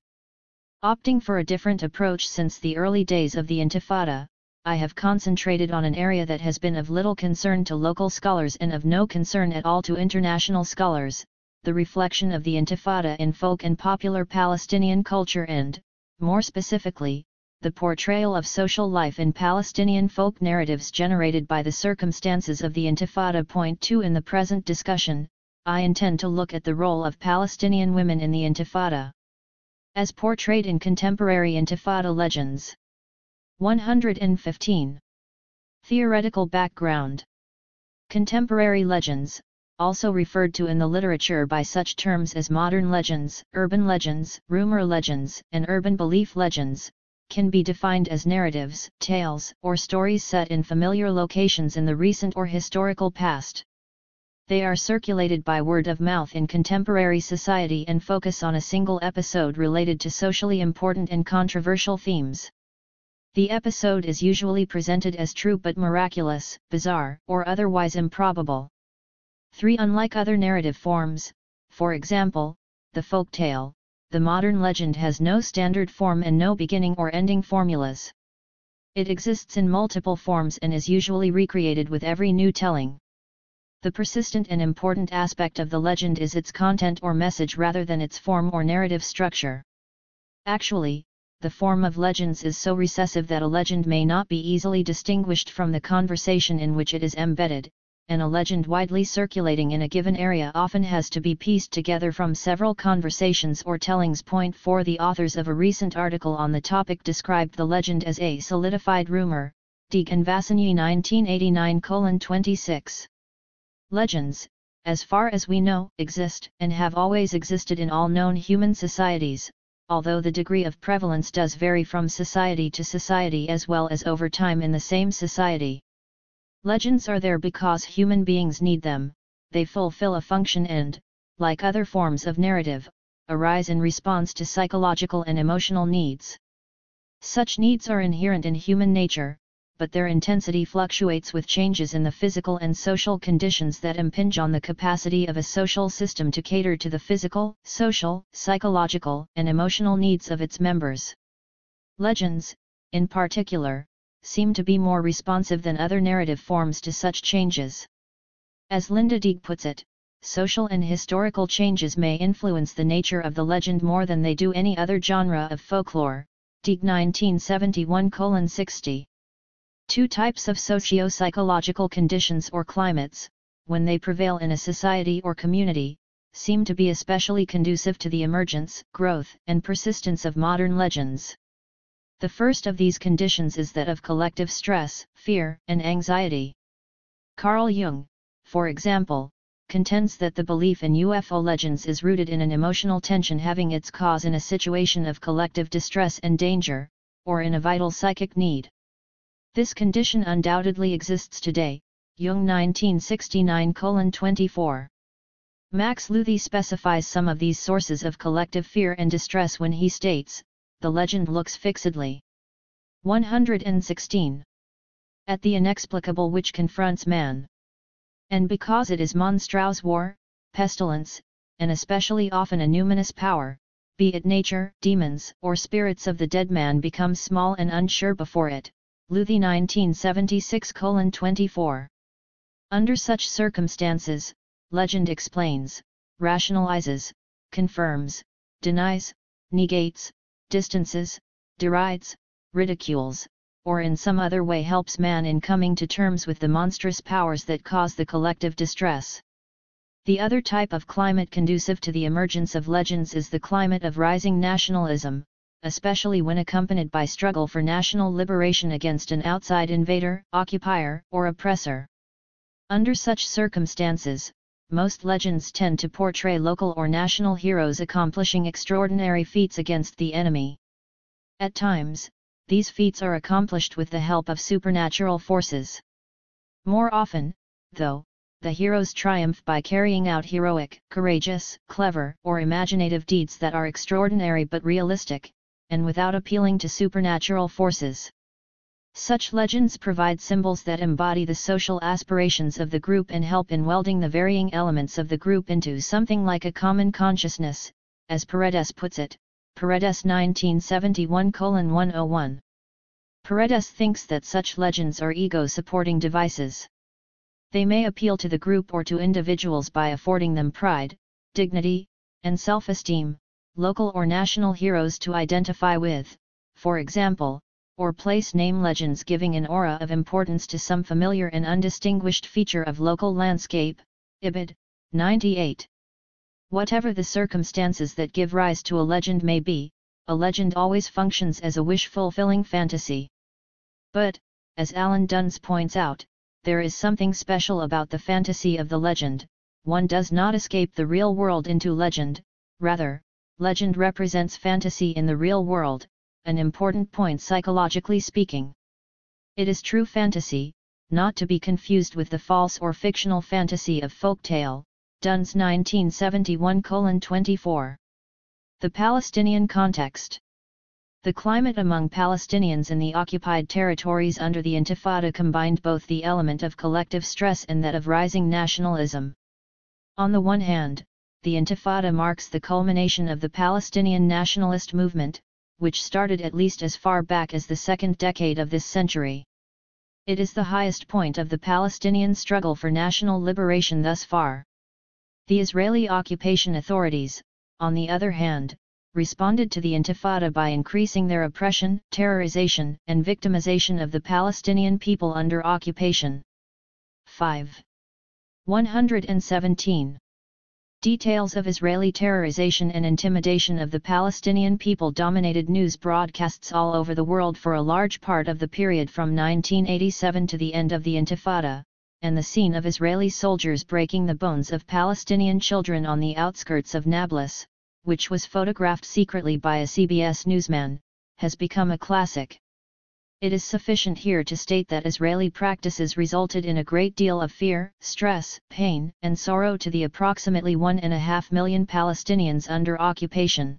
Opting for a different approach since the early days of the Intifada, I have concentrated on an area that has been of little concern to local scholars and of no concern at all to international scholars, the reflection of the Intifada in folk and popular Palestinian culture and, more specifically, the portrayal of social life in Palestinian folk narratives generated by the circumstances of the Intifada. Point 2. In the present discussion, I intend to look at the role of Palestinian women in the Intifada, as portrayed in contemporary Intifada legends. 115. Theoretical background. Contemporary legends, also referred to in the literature by such terms as modern legends, urban legends, rumor legends, and urban belief legends, can be defined as narratives, tales, or stories set in familiar locations in the recent or historical past. They are circulated by word of mouth in contemporary society and focus on a single episode related to socially important and controversial themes. The episode is usually presented as true but miraculous, bizarre, or otherwise improbable. 3. Unlike other narrative forms, for example, the folk tale, the modern legend has no standard form and no beginning or ending formulas. It exists in multiple forms and is usually recreated with every new telling. The persistent and important aspect of the legend is its content or message rather than its form or narrative structure. Actually, the form of legends is so recessive that a legend may not be easily distinguished from the conversation in which it is embedded, and a legend widely circulating in a given area often has to be pieced together from several conversations or tellings. Point 4. The authors of a recent article on the topic described the legend as a solidified rumor, Deeg and Vassigny 1989:26. Legends, as far as we know, exist and have always existed in all known human societies, although the degree of prevalence does vary from society to society as well as over time in the same society. Legends are there because human beings need them, they fulfill a function and, like other forms of narrative, arise in response to psychological and emotional needs. Such needs are inherent in human nature, but their intensity fluctuates with changes in the physical and social conditions that impinge on the capacity of a social system to cater to the physical, social, psychological, and emotional needs of its members. Legends, in particular, seem to be more responsive than other narrative forms to such changes. As Linda Deeg puts it, social and historical changes may influence the nature of the legend more than they do any other genre of folklore. Deeg 1971:60. Two types of socio-psychological conditions or climates, when they prevail in a society or community, seem to be especially conducive to the emergence, growth, and persistence of modern legends. The first of these conditions is that of collective stress, fear, and anxiety. Carl Jung, for example, contends that the belief in UFO legends is rooted in an emotional tension having its cause in a situation of collective distress and danger, or in a vital psychic need. This condition undoubtedly exists today, Jung 1969:24. Max Luthi specifies some of these sources of collective fear and distress when he states, the legend looks fixedly. 116. At the inexplicable which confronts man. And because it is monstrous war, pestilence, and especially often a numinous power, be it nature, demons, or spirits of the dead, man becomes small and unsure before it. Luthi 1976:24. Under such circumstances, legend explains, rationalizes, confirms, denies, negates, distances, derides, ridicules, or in some other way helps man in coming to terms with the monstrous powers that cause the collective distress. The other type of climate conducive to the emergence of legends is the climate of rising nationalism, especially when accompanied by struggle for national liberation against an outside invader, occupier, or oppressor. Under such circumstances, most legends tend to portray local or national heroes accomplishing extraordinary feats against the enemy. At times, these feats are accomplished with the help of supernatural forces. More often, though, the heroes triumph by carrying out heroic, courageous, clever, or imaginative deeds that are extraordinary but realistic, and without appealing to supernatural forces. Such legends provide symbols that embody the social aspirations of the group and help in welding the varying elements of the group into something like a common consciousness, as Paredes puts it, Paredes 1971:101. Paredes thinks that such legends are ego-supporting devices. They may appeal to the group or to individuals by affording them pride, dignity, and self-esteem, local or national heroes to identify with, for example, or place name legends giving an aura of importance to some familiar and undistinguished feature of local landscape. Ibid. 98. Whatever the circumstances that give rise to a legend may be, a legend always functions as a wish-fulfilling fantasy. But, as Alan Duns points out, there is something special about the fantasy of the legend. One does not escape the real world into legend, rather, legend represents fantasy in the real world, an important point psychologically speaking. It is true fantasy, not to be confused with the false or fictional fantasy of folktale. Duns 1971:24. The Palestinian context. The climate among Palestinians in the occupied territories under the Intifada combined both the element of collective stress and that of rising nationalism. On the one hand, the Intifada marks the culmination of the Palestinian nationalist movement, which started at least as far back as the second decade of this century. It is the highest point of the Palestinian struggle for national liberation thus far. The Israeli occupation authorities, on the other hand, responded to the Intifada by increasing their oppression, terrorization, and victimization of the Palestinian people under occupation. 5. 117. Details of Israeli terrorization and intimidation of the Palestinian people dominated news broadcasts all over the world for a large part of the period from 1987 to the end of the Intifada, and the scene of Israeli soldiers breaking the bones of Palestinian children on the outskirts of Nablus, which was photographed secretly by a CBS newsman, has become a classic. It is sufficient here to state that Israeli practices resulted in a great deal of fear, stress, pain, and sorrow to the approximately 1.5 million Palestinians under occupation.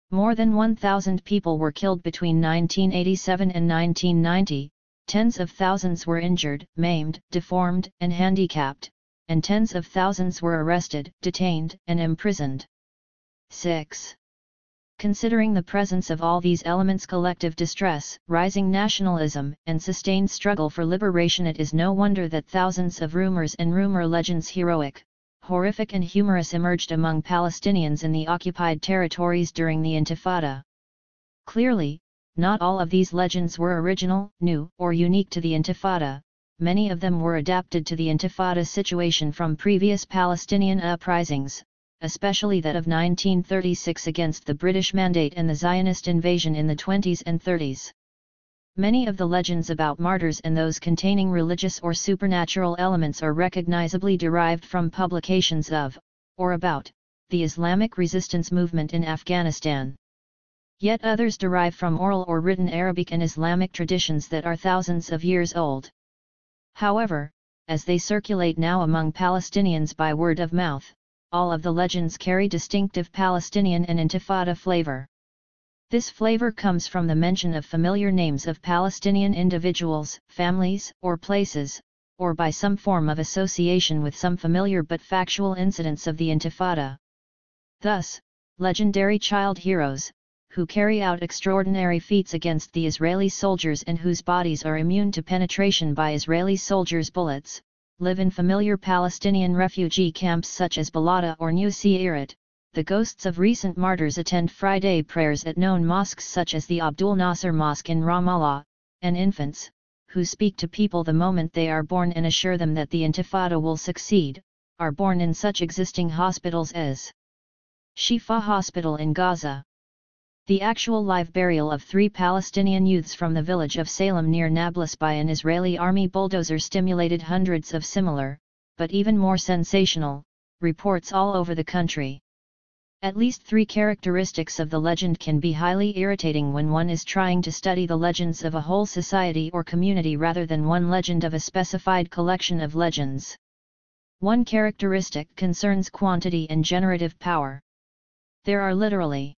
More than 1,000 people were killed between 1987 and 1990, tens of thousands were injured, maimed, deformed, and handicapped, and tens of thousands were arrested, detained, and imprisoned. 6. Considering the presence of all these elements, collective distress, rising nationalism, and sustained struggle for liberation, it is no wonder that thousands of rumors and rumor legends, heroic, horrific and humorous, emerged among Palestinians in the occupied territories during the Intifada. Clearly, not all of these legends were original, new, or unique to the Intifada. Many of them were adapted to the Intifada situation from previous Palestinian uprisings, especially that of 1936 against the British Mandate and the Zionist invasion in the 20s and 30s. Many of the legends about martyrs and those containing religious or supernatural elements are recognizably derived from publications of, or about, the Islamic resistance movement in Afghanistan. Yet others derive from oral or written Arabic and Islamic traditions that are thousands of years old. However, as they circulate now among Palestinians by word of mouth, all of the legends carry distinctive Palestinian and Intifada flavor. This flavor comes from the mention of familiar names of Palestinian individuals, families, or places, or by some form of association with some familiar but factual incidents of the Intifada. Thus, legendary child heroes, who carry out extraordinary feats against the Israeli soldiers and whose bodies are immune to penetration by Israeli soldiers' bullets, live in familiar Palestinian refugee camps such as Balata or New Seirat. The ghosts of recent martyrs attend Friday prayers at known mosques such as the Abdul Nasser Mosque in Ramallah, and infants, who speak to people the moment they are born and assure them that the Intifada will succeed, are born in such existing hospitals as Shifa Hospital in Gaza. The actual live burial of 3 Palestinian youths from the village of Salem near Nablus by an Israeli army bulldozer stimulated hundreds of similar, but even more sensational, reports all over the country. At least 3 characteristics of the legend can be highly irritating when one is trying to study the legends of a whole society or community rather than one legend of a specified collection of legends. One characteristic concerns quantity and generative power. There are literally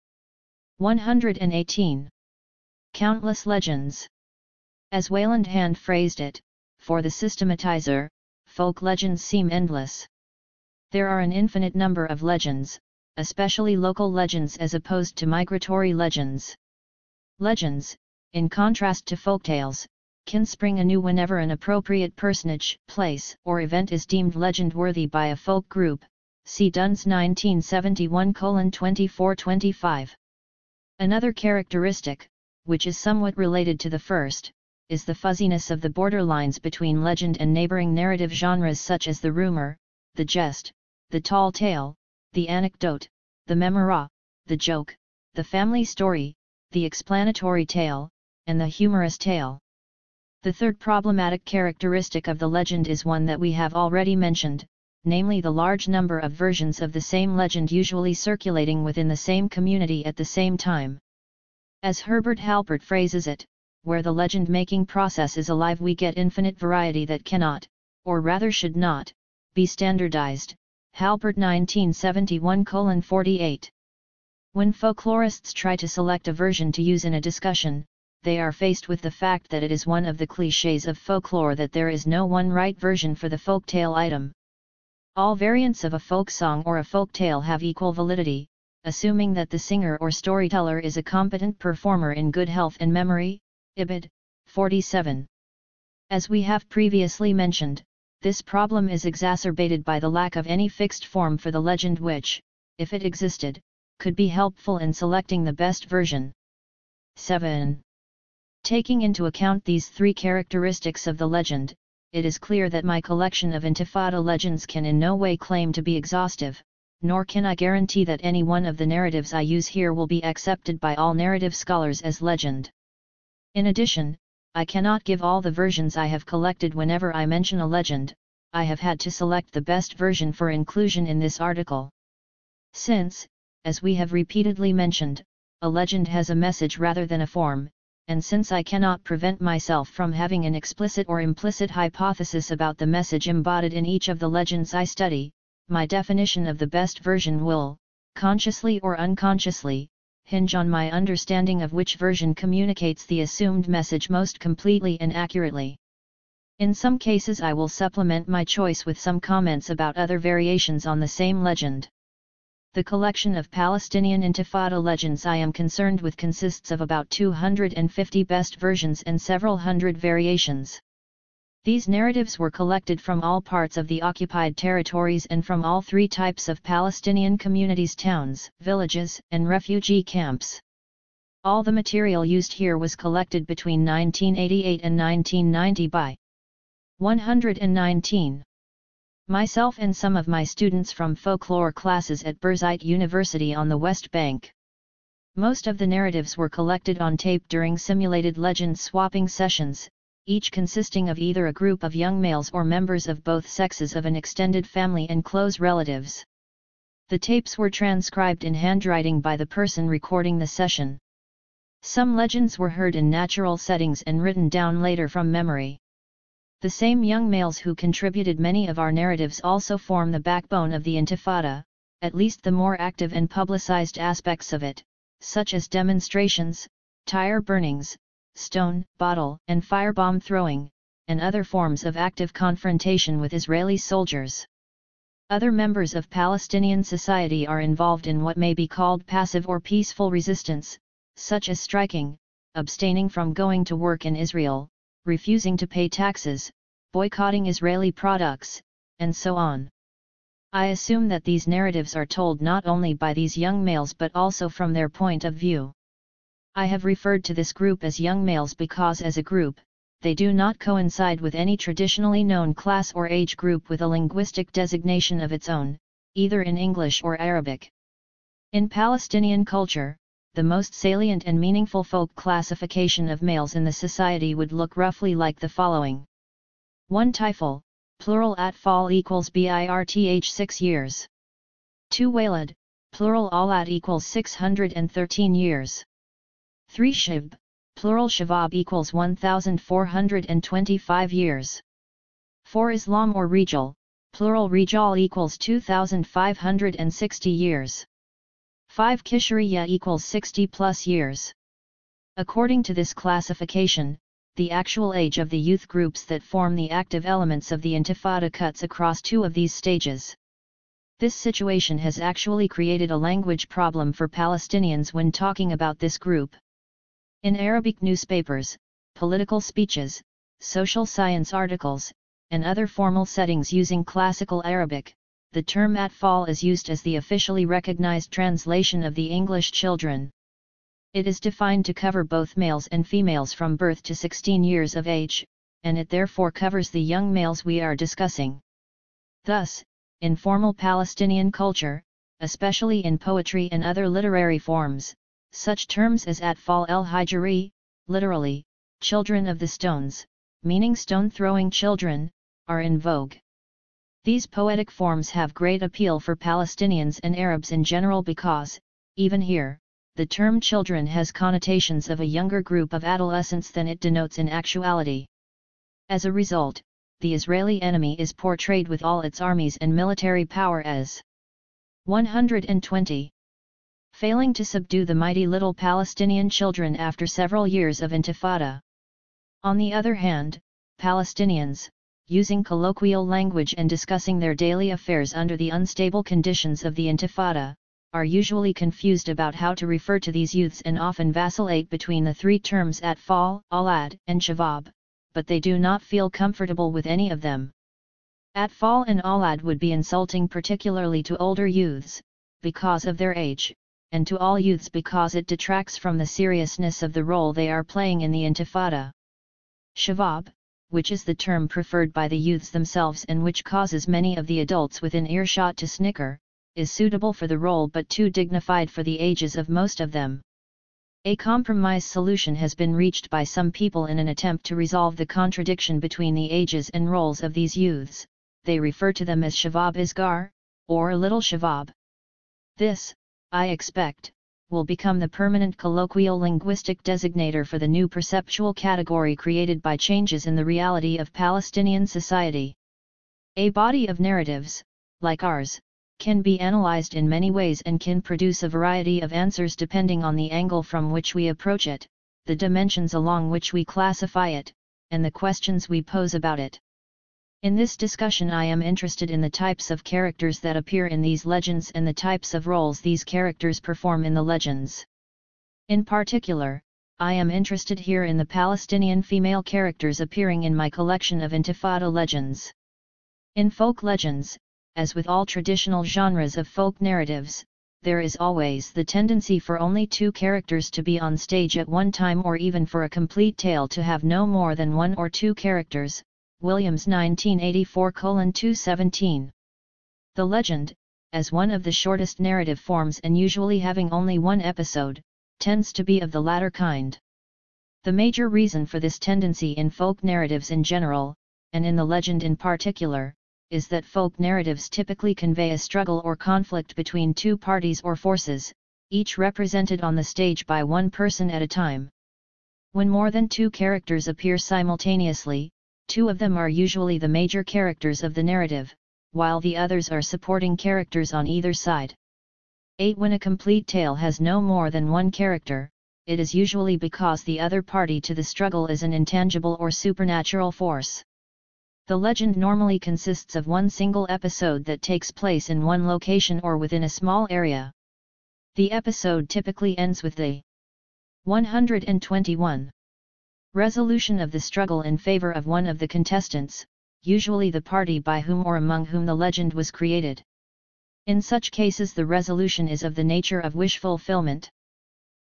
118 countless legends. As Wayland Hand phrased it, for the systematizer, folk legends seem endless. There are an infinite number of legends, especially local legends as opposed to migratory legends. Legends, in contrast to folktales, can spring anew whenever an appropriate personage, place, or event is deemed legend-worthy by a folk group. See Dunn's 1971:2425. Another characteristic, which is somewhat related to the first, is the fuzziness of the borderlines between legend and neighboring narrative genres such as the rumor, the jest, the tall tale, the anecdote, the memora, the joke, the family story, the explanatory tale, and the humorous tale. The third problematic characteristic of the legend is one that we have already mentioned, namely the large number of versions of the same legend usually circulating within the same community at the same time. As Herbert Halpert phrases it, where the legend-making process is alive we get infinite variety that cannot, or rather should not, be standardized. Halpert 1971:48. When folklorists try to select a version to use in a discussion, they are faced with the fact that it is one of the clichés of folklore that there is no one right version for the folktale item. All variants of a folk song or a folk tale have equal validity, assuming that the singer or storyteller is a competent performer in good health and memory. Ibid. 47. As we have previously mentioned, this problem is exacerbated by the lack of any fixed form for the legend which, if it existed, could be helpful in selecting the best version. 7. Taking into account these 3 characteristics of the legend, it is clear that my collection of Intifada legends can in no way claim to be exhaustive, nor can I guarantee that any one of the narratives I use here will be accepted by all narrative scholars as legend. In addition, I cannot give all the versions I have collected. Whenever I mention a legend, I have had to select the best version for inclusion in this article. Since, as we have repeatedly mentioned, a legend has a message rather than a form, and since I cannot prevent myself from having an explicit or implicit hypothesis about the message embodied in each of the legends I study, my definition of the best version will, consciously or unconsciously, hinge on my understanding of which version communicates the assumed message most completely and accurately. In some cases I will supplement my choice with some comments about other variations on the same legend. The collection of Palestinian Intifada legends I am concerned with consists of about 250 best versions and several hundred variations. These narratives were collected from all parts of the occupied territories and from all three types of Palestinian communities: towns, villages, and refugee camps. All the material used here was collected between 1988 and 1990 by 119. Myself and some of my students from folklore classes at Birzeit University on the West Bank. Most of the narratives were collected on tape during simulated legend swapping sessions, each consisting of either a group of young males or members of both sexes of an extended family and close relatives. The tapes were transcribed in handwriting by the person recording the session. Some legends were heard in natural settings and written down later from memory. The same young males who contributed many of our narratives also form the backbone of the Intifada, at least the more active and publicized aspects of it, such as demonstrations, tire burnings, stone, bottle, and firebomb throwing, and other forms of active confrontation with Israeli soldiers. Other members of Palestinian society are involved in what may be called passive or peaceful resistance, such as striking, abstaining from going to work in Israel, refusing to pay taxes, boycotting Israeli products, and so on. I assume that these narratives are told not only by these young males but also from their point of view. I have referred to this group as young males because as a group, they do not coincide with any traditionally known class or age group with a linguistic designation of its own, either in English or Arabic. In Palestinian culture, the most salient and meaningful folk classification of males in the society would look roughly like the following. 1 Tifel, plural atfal equals birth 6 years. 2 Walad, plural alad equals 613 years. 3 Shib, plural shabab equals 1425 years. 4 Islam or Rijal, plural Rijal equals 2560 years. 5 Kishariya equals 60 plus years. According to this classification, the actual age of the youth groups that form the active elements of the Intifada cuts across two of these stages. This situation has actually created a language problem for Palestinians when talking about this group. In Arabic newspapers, political speeches, social science articles, and other formal settings using classical Arabic, the term atfal is used as the officially recognized translation of the English children. It is defined to cover both males and females from birth to 16 years of age, and it therefore covers the young males we are discussing. Thus, in formal Palestinian culture, especially in poetry and other literary forms, such terms as atfal el-hijri, literally, children of the stones, meaning stone-throwing children, are in vogue. These poetic forms have great appeal for Palestinians and Arabs in general because, even here, the term children has connotations of a younger group of adolescents than it denotes in actuality. As a result, the Israeli enemy is portrayed with all its armies and military power as 120. Failing to subdue the mighty little Palestinian children after several years of Intifada. On the other hand, Palestinians, using colloquial language and discussing their daily affairs under the unstable conditions of the Intifada, are usually confused about how to refer to these youths and often vacillate between the three terms atfal, alad, and shabab, but they do not feel comfortable with any of them. Atfal and alad would be insulting particularly to older youths, because of their age, and to all youths because it detracts from the seriousness of the role they are playing in the Intifada. Shabab, which is the term preferred by the youths themselves and which causes many of the adults within earshot to snicker, is suitable for the role but too dignified for the ages of most of them. A compromise solution has been reached by some people in an attempt to resolve the contradiction between the ages and roles of these youths. They refer to them as Shabab Asghar, or Little Shabab. This, I expect, will become the permanent colloquial linguistic designator for the new perceptual category created by changes in the reality of Palestinian society. A body of narratives, like ours, can be analyzed in many ways and can produce a variety of answers depending on the angle from which we approach it, the dimensions along which we classify it, and the questions we pose about it. In this discussion I am interested in the types of characters that appear in these legends and the types of roles these characters perform in the legends. In particular, I am interested here in the Palestinian female characters appearing in my collection of Intifada legends. In folk legends, as with all traditional genres of folk narratives, there is always the tendency for only two characters to be on stage at one time, or even for a complete tale to have no more than one or two characters. Williams 1984:217. The legend, as one of the shortest narrative forms and usually having only one episode, tends to be of the latter kind. The major reason for this tendency in folk narratives in general, and in the legend in particular, is that folk narratives typically convey a struggle or conflict between two parties or forces, each represented on the stage by one person at a time. When more than two characters appear simultaneously, two of them are usually the major characters of the narrative, while the others are supporting characters on either side. 8. When a complete tale has no more than one character, it is usually because the other party to the struggle is an intangible or supernatural force. The legend normally consists of one single episode that takes place in one location or within a small area. The episode typically ends with the 121. Resolution of the struggle in favor of one of the contestants, usually the party by whom or among whom the legend was created. In such cases the resolution is of the nature of wish fulfillment.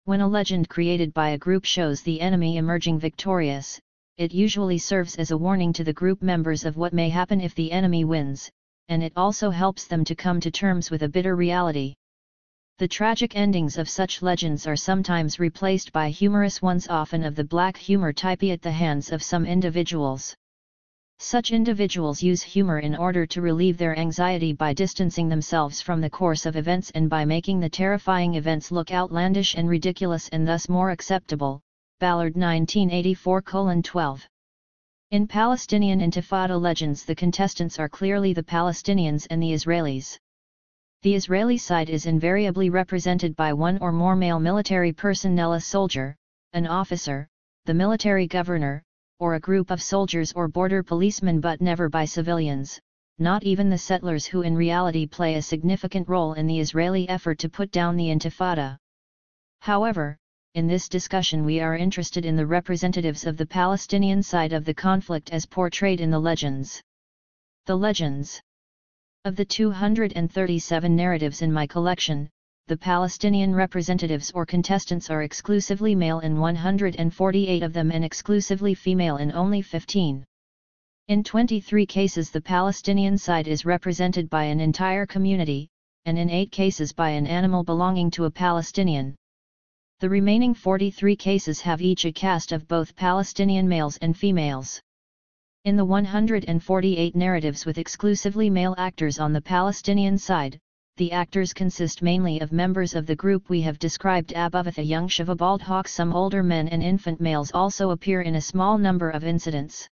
When a legend created by a group shows the enemy emerging victorious, it usually serves as a warning to the group members of what may happen if the enemy wins, and it also helps them to come to terms with a bitter reality. The tragic endings of such legends are sometimes replaced by humorous ones, often of the black humor type at the hands of some individuals. Such individuals use humor in order to relieve their anxiety by distancing themselves from the course of events and by making the terrifying events look outlandish and ridiculous and thus more acceptable. Ballard 1984:12. In Palestinian Intifada legends the contestants are clearly the Palestinians and the Israelis. The Israeli side is invariably represented by one or more male military personnel, a soldier, an officer, the military governor, or a group of soldiers or border policemen, but never by civilians, not even the settlers, who in reality play a significant role in the Israeli effort to put down the Intifada. However, in this discussion we are interested in the representatives of the Palestinian side of the conflict as portrayed in the legends. The legends. Of the 237 narratives in my collection, the Palestinian representatives or contestants are exclusively male in 148 of them and exclusively female in only 15. In 23 cases the Palestinian side is represented by an entire community, and in 8 cases by an animal belonging to a Palestinian. The remaining 43 cases have each a cast of both Palestinian males and females. In the 148 narratives with exclusively male actors on the Palestinian side, the actors consist mainly of members of the group we have described above. A young Shavabald hawk, some older men and infant males also appear in a small number of incidents.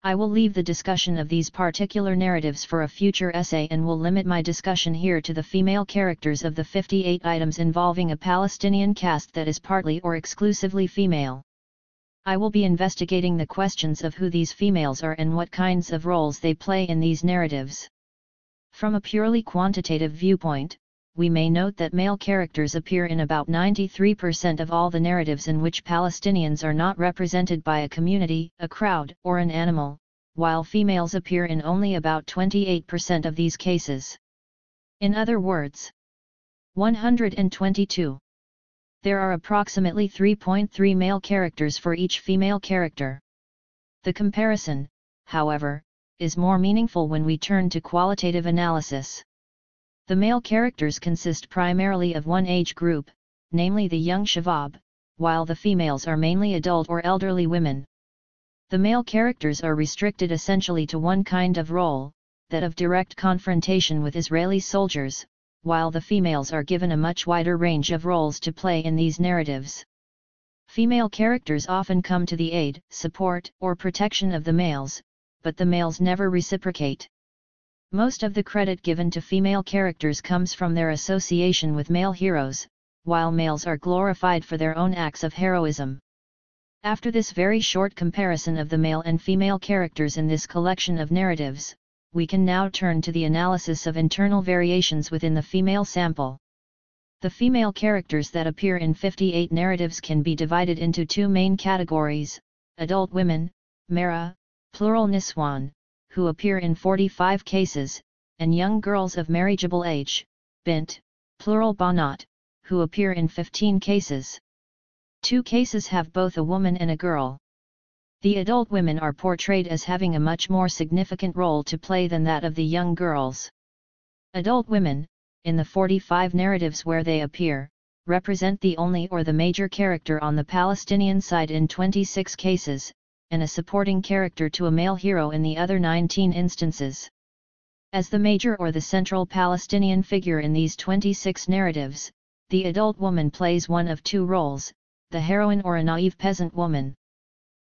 I will leave the discussion of these particular narratives for a future essay and will limit my discussion here to the female characters of the 58 items involving a Palestinian cast that is partly or exclusively female. I will be investigating the questions of who these females are and what kinds of roles they play in these narratives. From a purely quantitative viewpoint, we may note that male characters appear in about 93% of all the narratives in which Palestinians are not represented by a community, a crowd, or an animal, while females appear in only about 28% of these cases. In other words, 122. There are approximately 3.3 male characters for each female character. The comparison, however, is more meaningful when we turn to qualitative analysis. The male characters consist primarily of one age group, namely the young Shabab, while the females are mainly adult or elderly women. The male characters are restricted essentially to one kind of role, that of direct confrontation with Israeli soldiers, while the females are given a much wider range of roles to play in these narratives. Female characters often come to the aid, support, or protection of the males, but the males never reciprocate. Most of the credit given to female characters comes from their association with male heroes, while males are glorified for their own acts of heroism. After this very short comparison of the male and female characters in this collection of narratives, we can now turn to the analysis of internal variations within the female sample. The female characters that appear in 58 narratives can be divided into two main categories: adult women, Mara, plural Niswan, who appear in 45 cases, and young girls of marriageable age, Bint, plural Banat, who appear in 15 cases. 2 cases have both a woman and a girl. The adult women are portrayed as having a much more significant role to play than that of the young girls. Adult women, in the 45 narratives where they appear, represent the only or the major character on the Palestinian side in 26 cases, and a supporting character to a male hero in the other 19 instances. As the major or the central Palestinian figure in these 26 narratives, the adult woman plays one of two roles: the heroine or a naive peasant woman.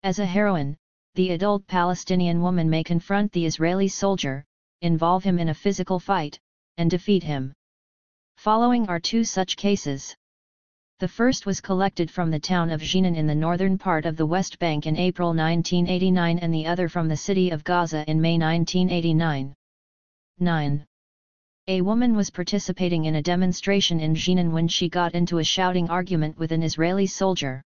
As a heroine, the adult Palestinian woman may confront the Israeli soldier, involve him in a physical fight, and defeat him. Following are 2 such cases. The first was collected from the town of Jenin in the northern part of the West Bank in April 1989 and the other from the city of Gaza in May 1989. 9. A woman was participating in a demonstration in Jenin when she got into a shouting argument with an Israeli soldier.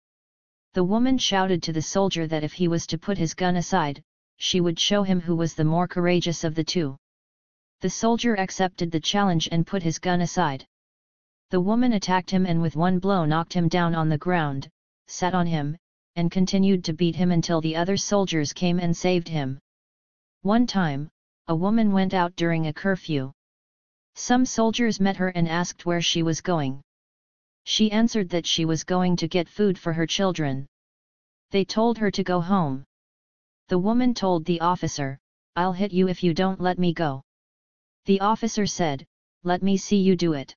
The woman shouted to the soldier that if he was to put his gun aside, she would show him who was the more courageous of the two. The soldier accepted the challenge and put his gun aside. The woman attacked him and with one blow knocked him down on the ground, sat on him, and continued to beat him until the other soldiers came and saved him. One time, a woman went out during a curfew. Some soldiers met her and asked where she was going. She answered that she was going to get food for her children. They told her to go home. The woman told the officer, "I'll hit you if you don't let me go." The officer said, "Let me see you do it."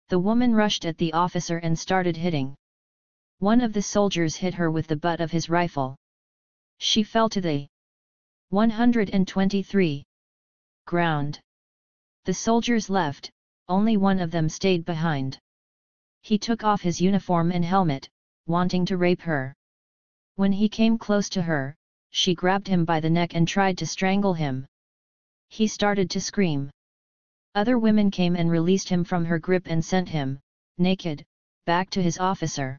The woman rushed at the officer and started hitting. One of the soldiers hit her with the butt of his rifle. She fell to the 123 ground. The soldiers left, only one of them stayed behind. He took off his uniform and helmet, wanting to rape her. When he came close to her, she grabbed him by the neck and tried to strangle him. He started to scream. Other women came and released him from her grip and sent him, naked, back to his officer.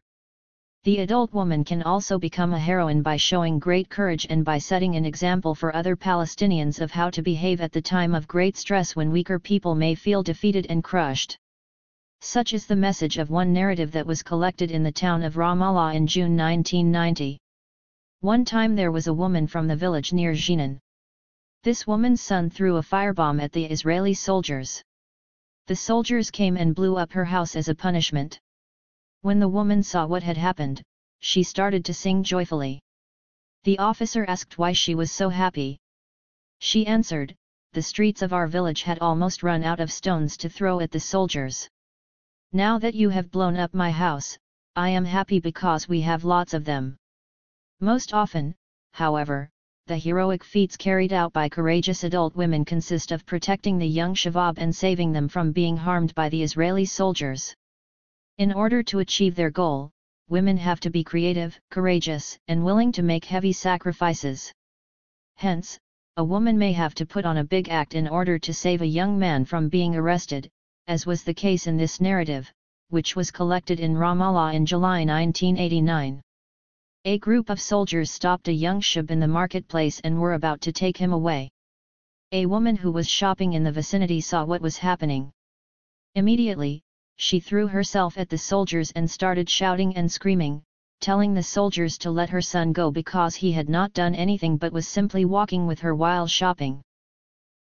The adult woman can also become a heroine by showing great courage and by setting an example for other Palestinians of how to behave at the time of great stress when weaker people may feel defeated and crushed. Such is the message of one narrative that was collected in the town of Ramallah in June 1990. One time there was a woman from the village near Jenin. This woman's son threw a firebomb at the Israeli soldiers. The soldiers came and blew up her house as a punishment. When the woman saw what had happened, she started to sing joyfully. The officer asked why she was so happy. She answered, "The streets of our village had almost run out of stones to throw at the soldiers. Now that you have blown up my house, I am happy because we have lots of them." Most often, however, the heroic feats carried out by courageous adult women consist of protecting the young Shabab and saving them from being harmed by the Israeli soldiers. In order to achieve their goal, women have to be creative, courageous, and willing to make heavy sacrifices. Hence, a woman may have to put on a big act in order to save a young man from being arrested, as was the case in this narrative, which was collected in Ramallah in July 1989. A group of soldiers stopped a young Shab in the marketplace and were about to take him away. A woman who was shopping in the vicinity saw what was happening. Immediately, she threw herself at the soldiers and started shouting and screaming, telling the soldiers to let her son go because he had not done anything but was simply walking with her while shopping.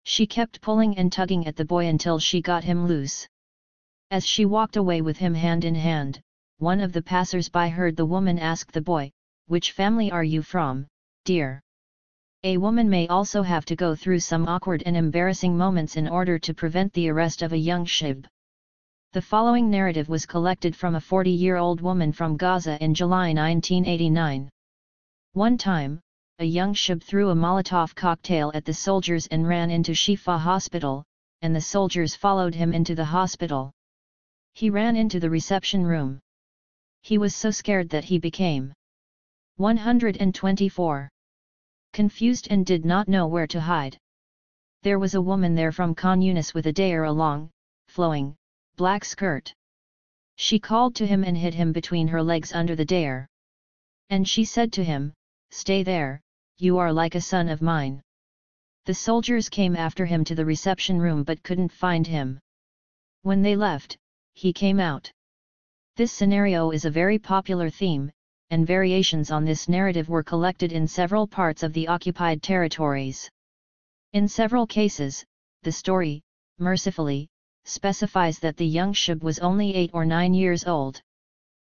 She kept pulling and tugging at the boy until she got him loose. As she walked away with him hand in hand, one of the passers-by heard the woman ask the boy, "Which family are you from, dear?" A woman may also have to go through some awkward and embarrassing moments in order to prevent the arrest of a young shib. The following narrative was collected from a 40-year-old woman from Gaza in July 1989. One time, a young shib threw a Molotov cocktail at the soldiers and ran into Shifa Hospital, and the soldiers followed him into the hospital. He ran into the reception room. He was so scared that he became 124. Confused and did not know where to hide. There was a woman there from Khan Yunis with a dayar, a long, flowing, black skirt. She called to him and hid him between her legs under the dayar. And she said to him, "Stay there, you are like a son of mine." The soldiers came after him to the reception room but couldn't find him. When they left, he came out. This scenario is a very popular theme, and variations on this narrative were collected in several parts of the occupied territories. In several cases, the story, mercifully, specifies that the young shib was only 8 or 9 years old.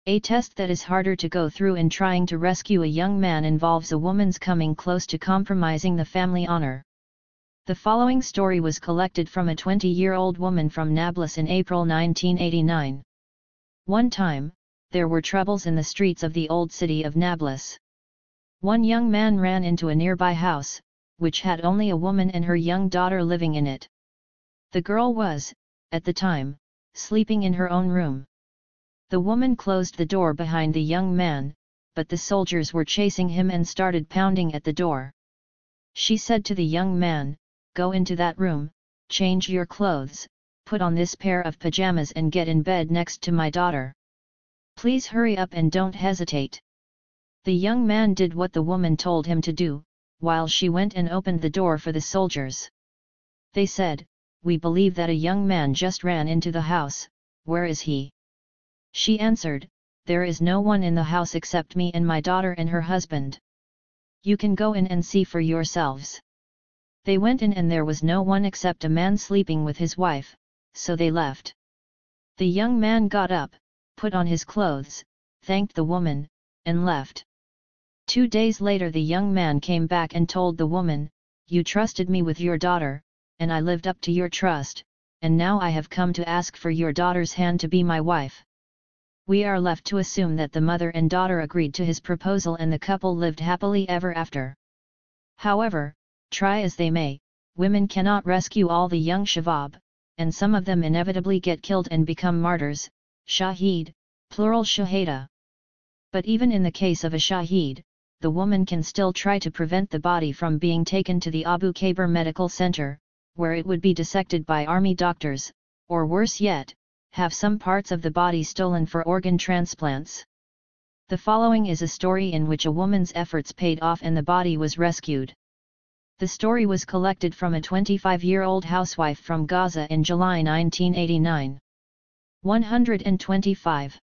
A test that is harder to go through in trying to rescue a young man involves a woman's coming close to compromising the family honor. The following story was collected from a 20-year-old woman from Nablus in April 1989. One time, there were troubles in the streets of the old city of Nablus. One young man ran into a nearby house, which had only a woman and her young daughter living in it. The girl was, at the time, sleeping in her own room. The woman closed the door behind the young man, but the soldiers were chasing him and started pounding at the door. She said to the young man, "Go into that room, change your clothes, put on this pair of pajamas and get in bed next to my daughter. Please hurry up and don't hesitate." The young man did what the woman told him to do, while she went and opened the door for the soldiers. They said, "We believe that a young man just ran into the house, where is he?" She answered, "There is no one in the house except me and my daughter and her husband. You can go in and see for yourselves." They went in and there was no one except a man sleeping with his wife, so they left. The young man got up, put on his clothes, thanked the woman, and left. 2 days later the young man came back and told the woman, "You trusted me with your daughter, and I lived up to your trust, and now I have come to ask for your daughter's hand to be my wife." We are left to assume that the mother and daughter agreed to his proposal and the couple lived happily ever after. However, try as they may, women cannot rescue all the young shabab, and some of them inevitably get killed and become martyrs, shaheed, plural shahada. But even in the case of a shaheed, the woman can still try to prevent the body from being taken to the Abu Khaber Medical Center, where it would be dissected by army doctors, or worse yet, have some parts of the body stolen for organ transplants. The following is a story in which a woman's efforts paid off and the body was rescued. The story was collected from a 25-year-old housewife from Gaza in July 1989. 125.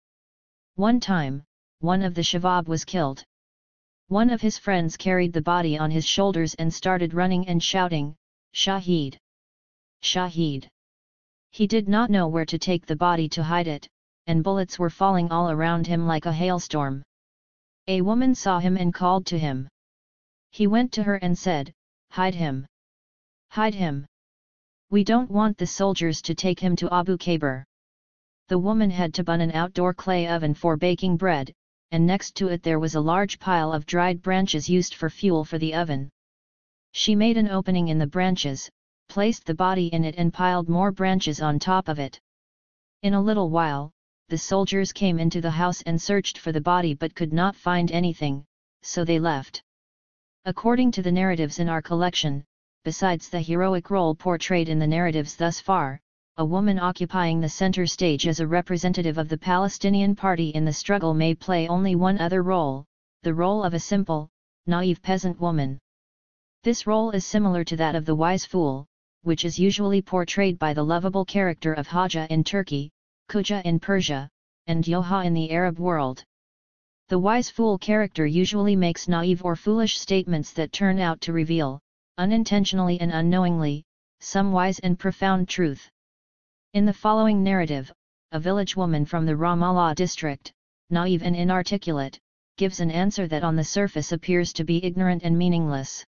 One time, one of the shabab was killed. One of his friends carried the body on his shoulders and started running and shouting, "Shaheed! Shaheed!" He did not know where to take the body to hide it, and bullets were falling all around him like a hailstorm. A woman saw him and called to him. He went to her and said, "Hide him! Hide him! We don't want the soldiers to take him to Abu Khaber." The woman had to burn an outdoor clay oven for baking bread, and next to it there was a large pile of dried branches used for fuel for the oven. She made an opening in the branches, placed the body in it and piled more branches on top of it. In a little while, the soldiers came into the house and searched for the body but could not find anything, so they left. According to the narratives in our collection, besides the heroic role portrayed in the narratives thus far, a woman occupying the center stage as a representative of the Palestinian Party in the struggle may play only one other role, the role of a simple, naive peasant woman. This role is similar to that of the wise fool, which is usually portrayed by the lovable character of Haja in Turkey, Kuja in Persia, and Yoha in the Arab world. The wise fool character usually makes naive or foolish statements that turn out to reveal, unintentionally and unknowingly, some wise and profound truth. In the following narrative, a village woman from the Ramallah district, naive and inarticulate, gives an answer that on the surface appears to be ignorant and meaningless.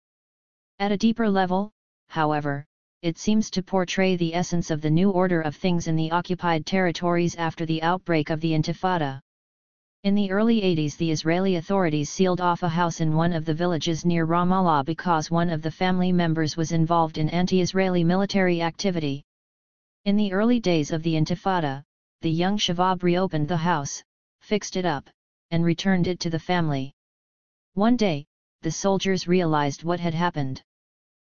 At a deeper level, however, it seems to portray the essence of the new order of things in the occupied territories after the outbreak of the Intifada. In the early 80s, the Israeli authorities sealed off a house in one of the villages near Ramallah because one of the family members was involved in anti-Israeli military activity. In the early days of the Intifada, the young Shabab reopened the house, fixed it up, and returned it to the family. One day, the soldiers realized what had happened.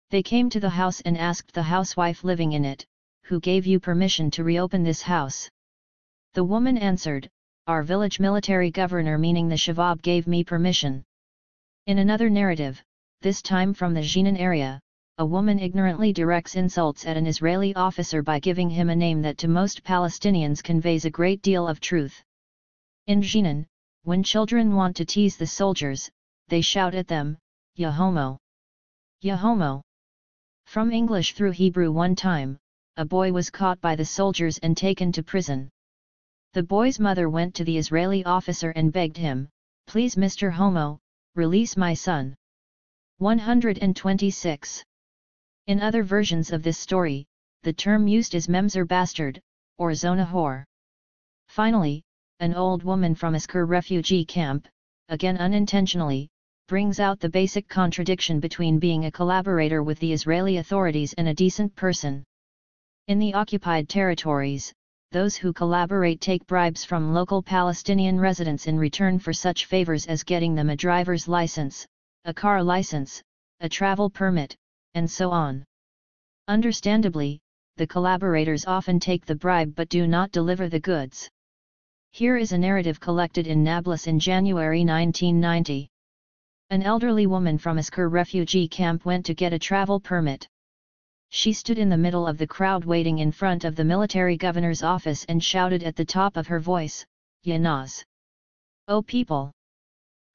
They came to the house and asked the housewife living in it, "Who gave you permission to reopen this house?" The woman answered, "Our village military governor, meaning the Shabab, gave me permission." In another narrative, this time from the Jenin area, a woman ignorantly directs insults at an Israeli officer by giving him a name that to most Palestinians conveys a great deal of truth. In Jenin, when children want to tease the soldiers, they shout at them, "Ya homo! Ya homo!" From English through Hebrew. One time, a boy was caught by the soldiers and taken to prison. The boy's mother went to the Israeli officer and begged him, "Please, Mr. Homo, release my son." 126. In other versions of this story, the term used is memzer bastard, or zona whore. Finally, an old woman from Askar refugee camp, again unintentionally, brings out the basic contradiction between being a collaborator with the Israeli authorities and a decent person. In the occupied territories, those who collaborate take bribes from local Palestinian residents in return for such favors as getting them a driver's license, a car license, a travel permit, and so on. Understandably, the collaborators often take the bribe but do not deliver the goods. Here is a narrative collected in Nablus in January 1990. An elderly woman from Askar refugee camp went to get a travel permit. She stood in the middle of the crowd waiting in front of the military governor's office and shouted at the top of her voice, "Ya Naz! Oh people!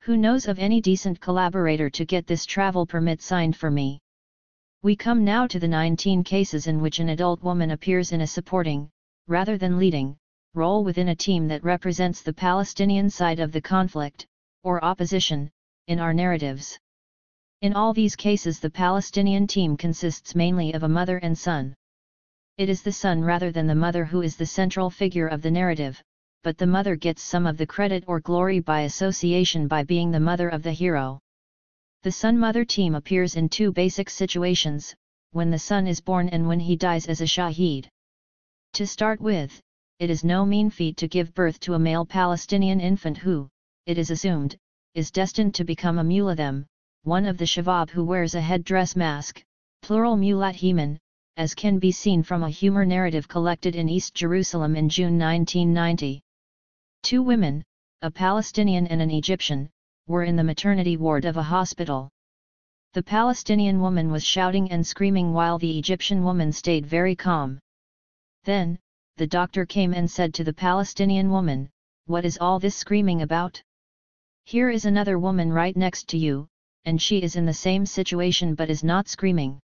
Who knows of any decent collaborator to get this travel permit signed for me?" We come now to the 19 cases in which an adult woman appears in a supporting, rather than leading, role within a team that represents the Palestinian side of the conflict, or opposition, in our narratives. In all these cases the Palestinian team consists mainly of a mother and son. It is the son rather than the mother who is the central figure of the narrative, but the mother gets some of the credit or glory by association by being the mother of the hero. The son-mother team appears in two basic situations, when the son is born and when he dies as a shaheed. To start with, it is no mean feat to give birth to a male Palestinian infant who, it is assumed, is destined to become a mulathem, one of the Shabab who wears a headdress mask, plural mulat heman, as can be seen from a humor narrative collected in East Jerusalem in June 1990. Two women, a Palestinian and an Egyptian, were in the maternity ward of a hospital. The Palestinian woman was shouting and screaming while the Egyptian woman stayed very calm. Then, the doctor came and said to the Palestinian woman, "What is all this screaming about? Here is another woman right next to you, and she is in the same situation but is not screaming."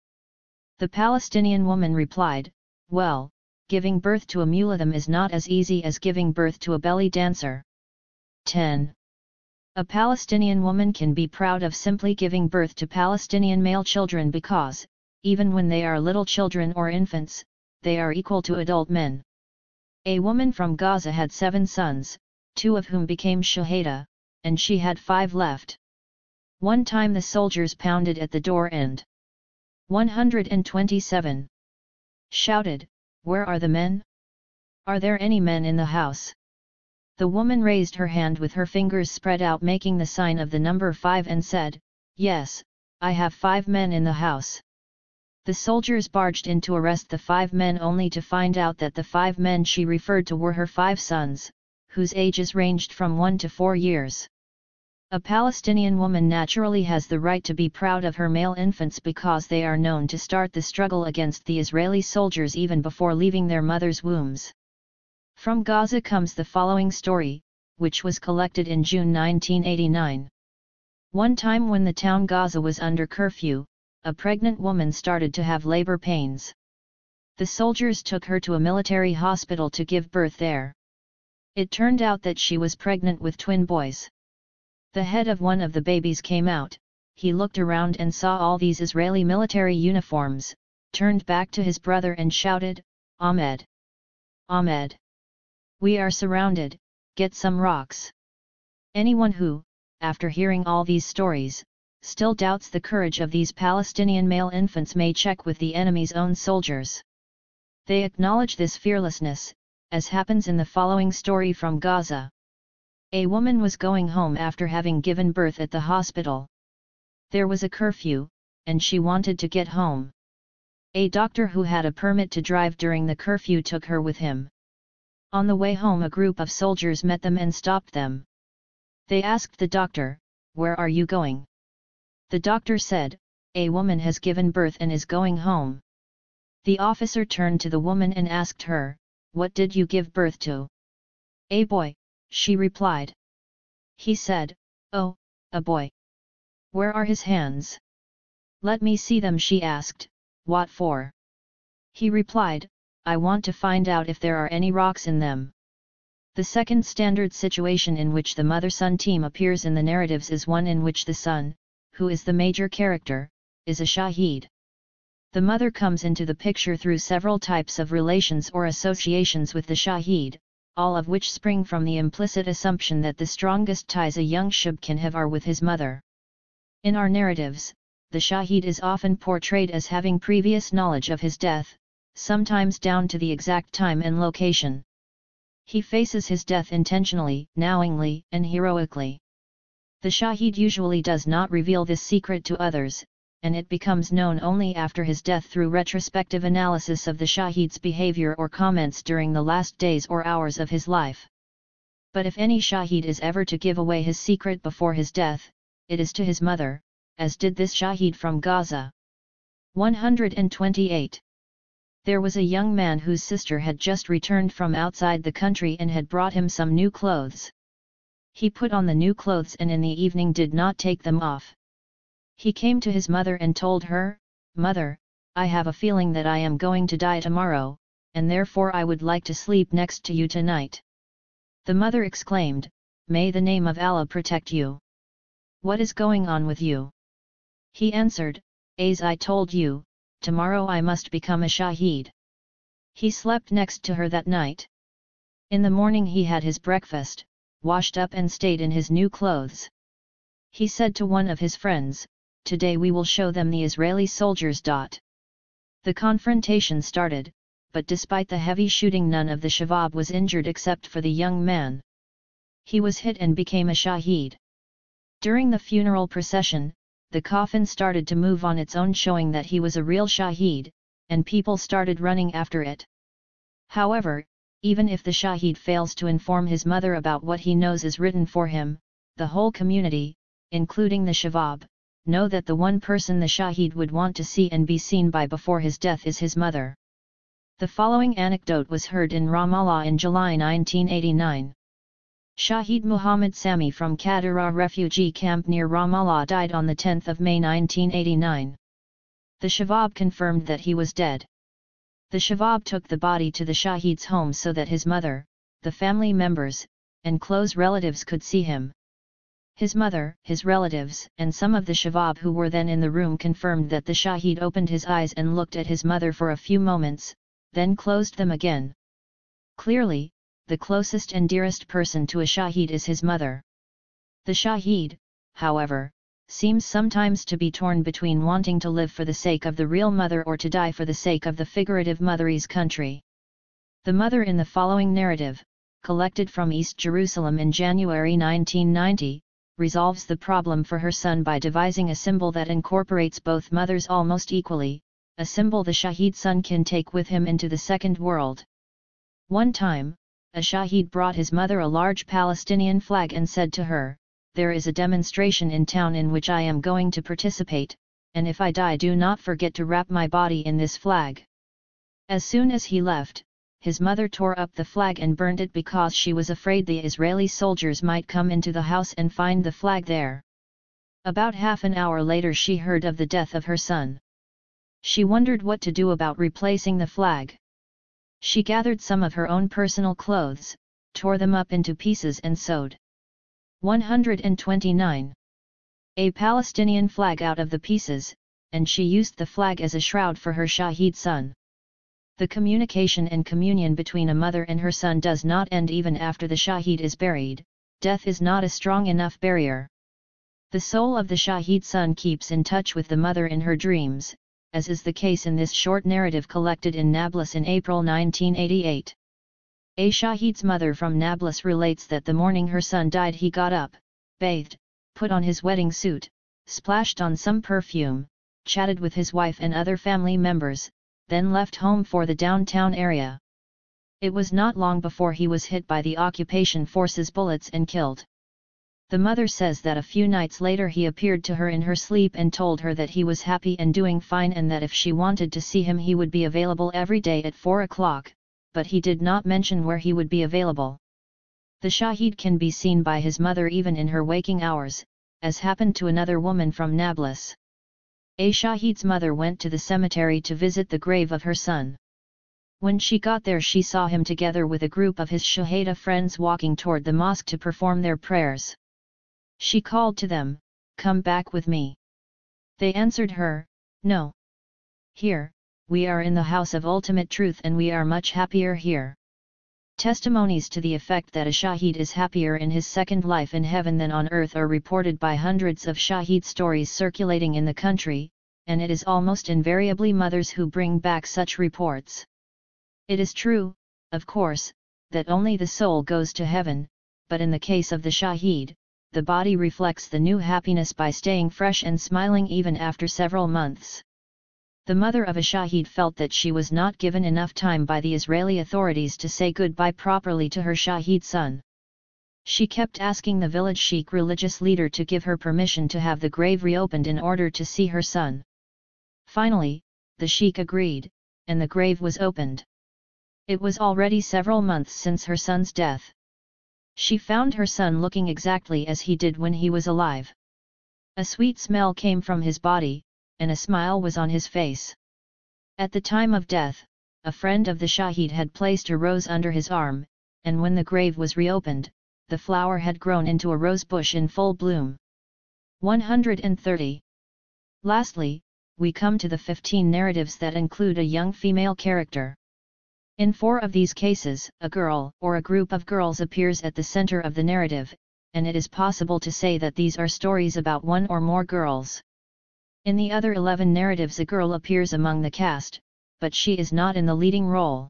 The Palestinian woman replied, "Well, giving birth to a mulathem is not as easy as giving birth to a belly dancer." 10. A Palestinian woman can be proud of simply giving birth to Palestinian male children because, even when they are little children or infants, they are equal to adult men. A woman from Gaza had 7 sons, 2 of whom became shahada, and she had 5 left. One time the soldiers pounded at the door and 127 shouted, "Where are the men? Are there any men in the house?" The woman raised her hand with her fingers spread out making the sign of the number 5 and said, "Yes, I have 5 men in the house." The soldiers barged in to arrest the 5 men only to find out that the 5 men she referred to were her 5 sons, whose ages ranged from 1 to 4 years. A Palestinian woman naturally has the right to be proud of her male infants because they are known to start the struggle against the Israeli soldiers even before leaving their mothers' wombs. From Gaza comes the following story, which was collected in June 1989. One time when the town Gaza was under curfew, a pregnant woman started to have labor pains. The soldiers took her to a military hospital to give birth there. It turned out that she was pregnant with twin boys. The head of one of the babies came out, he looked around and saw all these Israeli military uniforms, turned back to his brother and shouted, "Ahmed! Ahmed! We are surrounded, get some rocks." Anyone who, after hearing all these stories, still doubts the courage of these Palestinian male infants may check with the enemy's own soldiers. They acknowledge this fearlessness, as happens in the following story from Gaza. A woman was going home after having given birth at the hospital. There was a curfew, and she wanted to get home. A doctor who had a permit to drive during the curfew took her with him. On the way home, a group of soldiers met them and stopped them. They asked the doctor, "Where are you going?" The doctor said, "A woman has given birth and is going home." The officer turned to the woman and asked her, "What did you give birth to?" "A boy," she replied. He said, "Oh, a boy. Where are his hands?" "Let me see them," she asked. "What for?" He replied, "I want to find out if there are any rocks in them." The second standard situation in which the mother-son team appears in the narratives is one in which the son, who is the major character, is a shaheed. The mother comes into the picture through several types of relations or associations with the shaheed, all of which spring from the implicit assumption that the strongest ties a young shub can have are with his mother. In our narratives, the shaheed is often portrayed as having previous knowledge of his death, sometimes down to the exact time and location. He faces his death intentionally, knowingly, and heroically. The shaheed usually does not reveal this secret to others, and it becomes known only after his death through retrospective analysis of the shaheed's behavior or comments during the last days or hours of his life. But if any shaheed is ever to give away his secret before his death, it is to his mother, as did this shaheed from Gaza. 128. There was a young man whose sister had just returned from outside the country and had brought him some new clothes. He put on the new clothes and in the evening did not take them off. He came to his mother and told her, "Mother, I have a feeling that I am going to die tomorrow, and therefore I would like to sleep next to you tonight." The mother exclaimed, "May the name of Allah protect you. What is going on with you?" He answered, "As I told you, tomorrow I must become a shaheed." He slept next to her that night. In the morning he had his breakfast, washed up and stayed in his new clothes. He said to one of his friends, "Today we will show them the Israeli soldiers." The confrontation started, but despite the heavy shooting none of the Shabab was injured except for the young man. He was hit and became a shaheed. During the funeral procession, the coffin started to move on its own, showing that he was a real shaheed, and people started running after it. However, even if the shaheed fails to inform his mother about what he knows is written for him, the whole community, including the Shabab, know that the one person the shaheed would want to see and be seen by before his death is his mother. The following anecdote was heard in Ramallah in July 1989. Shaheed Muhammad Sami from Kadira refugee camp near Ramallah died on 10 May 1989. The Shabab confirmed that he was dead. The Shabab took the body to the shaheed's home so that his mother, the family members, and close relatives could see him. His mother, his relatives, and some of the Shabab who were then in the room confirmed that the shaheed opened his eyes and looked at his mother for a few moments, then closed them again. Clearly, the closest and dearest person to a shaheed is his mother. The shaheed, however, seems sometimes to be torn between wanting to live for the sake of the real mother or to die for the sake of the figurative mother's country. The mother in the following narrative, collected from East Jerusalem in January 1990, resolves the problem for her son by devising a symbol that incorporates both mothers almost equally, a symbol the shaheed son can take with him into the second world. One time, a shaheed brought his mother a large Palestinian flag and said to her, "There is a demonstration in town in which I am going to participate, and if I die do not forget to wrap my body in this flag." As soon as he left, his mother tore up the flag and burned it because she was afraid the Israeli soldiers might come into the house and find the flag there. About half an hour later she heard of the death of her son. She wondered what to do about replacing the flag. She gathered some of her own personal clothes, tore them up into pieces and sewed 129. A Palestinian flag out of the pieces, and she used the flag as a shroud for her Shaheed son. The communication and communion between a mother and her son does not end even after the Shaheed is buried. Death is not a strong enough barrier. The soul of the Shaheed son keeps in touch with the mother in her dreams, as is the case in this short narrative collected in Nablus in April 1988. A Shaheed's mother from Nablus relates that the morning her son died he got up, bathed, put on his wedding suit, splashed on some perfume, chatted with his wife and other family members, then left home for the downtown area. It was not long before he was hit by the occupation force's bullets and killed. The mother says that a few nights later he appeared to her in her sleep and told her that he was happy and doing fine and that if she wanted to see him he would be available every day at 4 o'clock, but he did not mention where he would be available. The Shaheed can be seen by his mother even in her waking hours, as happened to another woman from Nablus. A Shaheed's mother went to the cemetery to visit the grave of her son. When she got there she saw him together with a group of his Shahada friends walking toward the mosque to perform their prayers. She called to them, "Come back with me." They answered her, "No. Here, we are in the house of ultimate truth and we are much happier here." Testimonies to the effect that a Shaheed is happier in his second life in heaven than on earth are reported by hundreds of Shaheed stories circulating in the country, and it is almost invariably mothers who bring back such reports. It is true, of course, that only the soul goes to heaven, but in the case of the Shaheed, the body reflects the new happiness by staying fresh and smiling even after several months. The mother of a Shaheed felt that she was not given enough time by the Israeli authorities to say goodbye properly to her Shaheed son. She kept asking the village sheikh religious leader to give her permission to have the grave reopened in order to see her son. Finally, the sheikh agreed, and the grave was opened. It was already several months since her son's death. She found her son looking exactly as he did when he was alive. A sweet smell came from his body, and a smile was on his face. At the time of death, a friend of the Shaheed had placed a rose under his arm, and when the grave was reopened, the flower had grown into a rose bush in full bloom. 130. Lastly, we come to the 15 narratives that include a young female character. In 4 of these cases, a girl or a group of girls appears at the center of the narrative, and it is possible to say that these are stories about one or more girls. In the other 11 narratives a girl appears among the cast, but she is not in the leading role.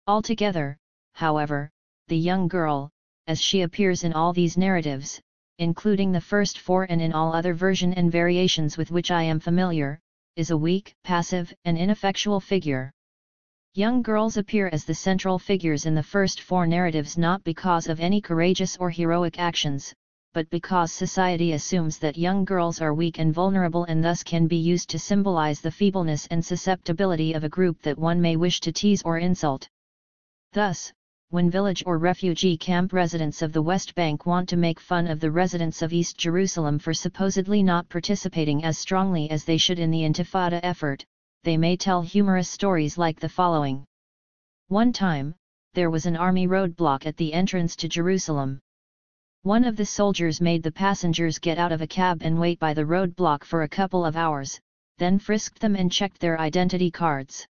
Altogether, however, the young girl, as she appears in all these narratives, including the first 4 and in all other version and variations with which I am familiar, is a weak, passive, and ineffectual figure. Young girls appear as the central figures in the first 4 narratives not because of any courageous or heroic actions, but because society assumes that young girls are weak and vulnerable and thus can be used to symbolize the feebleness and susceptibility of a group that one may wish to tease or insult. Thus, when village or refugee camp residents of the West Bank want to make fun of the residents of East Jerusalem for supposedly not participating as strongly as they should in the Intifada effort, they may tell humorous stories like the following. One time, there was an army roadblock at the entrance to Jerusalem. One of the soldiers made the passengers get out of a cab and wait by the roadblock for a couple of hours, then frisked them and checked their identity cards.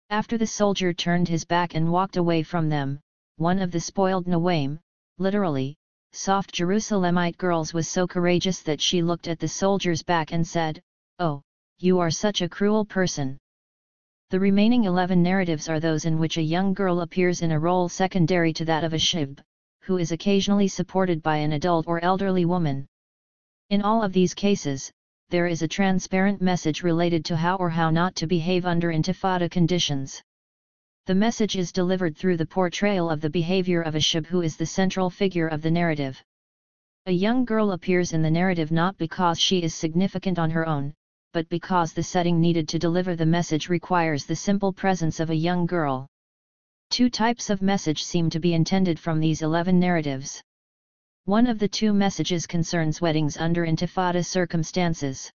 After the soldier turned his back and walked away from them, one of the spoiled Nawaim, literally, soft Jerusalemite girls was so courageous that she looked at the soldier's back and said, "Oh, you are such a cruel person." The remaining 11 narratives are those in which a young girl appears in a role secondary to that of a shib, who is occasionally supported by an adult or elderly woman. In all of these cases, there is a transparent message related to how or how not to behave under Intifada conditions. The message is delivered through the portrayal of the behavior of a shib who is the central figure of the narrative. A young girl appears in the narrative not because she is significant on her own, but because the setting needed to deliver the message requires the simple presence of a young girl. 2 types of message seem to be intended from these 11 narratives. One of the 2 messages concerns weddings under Intifada circumstances.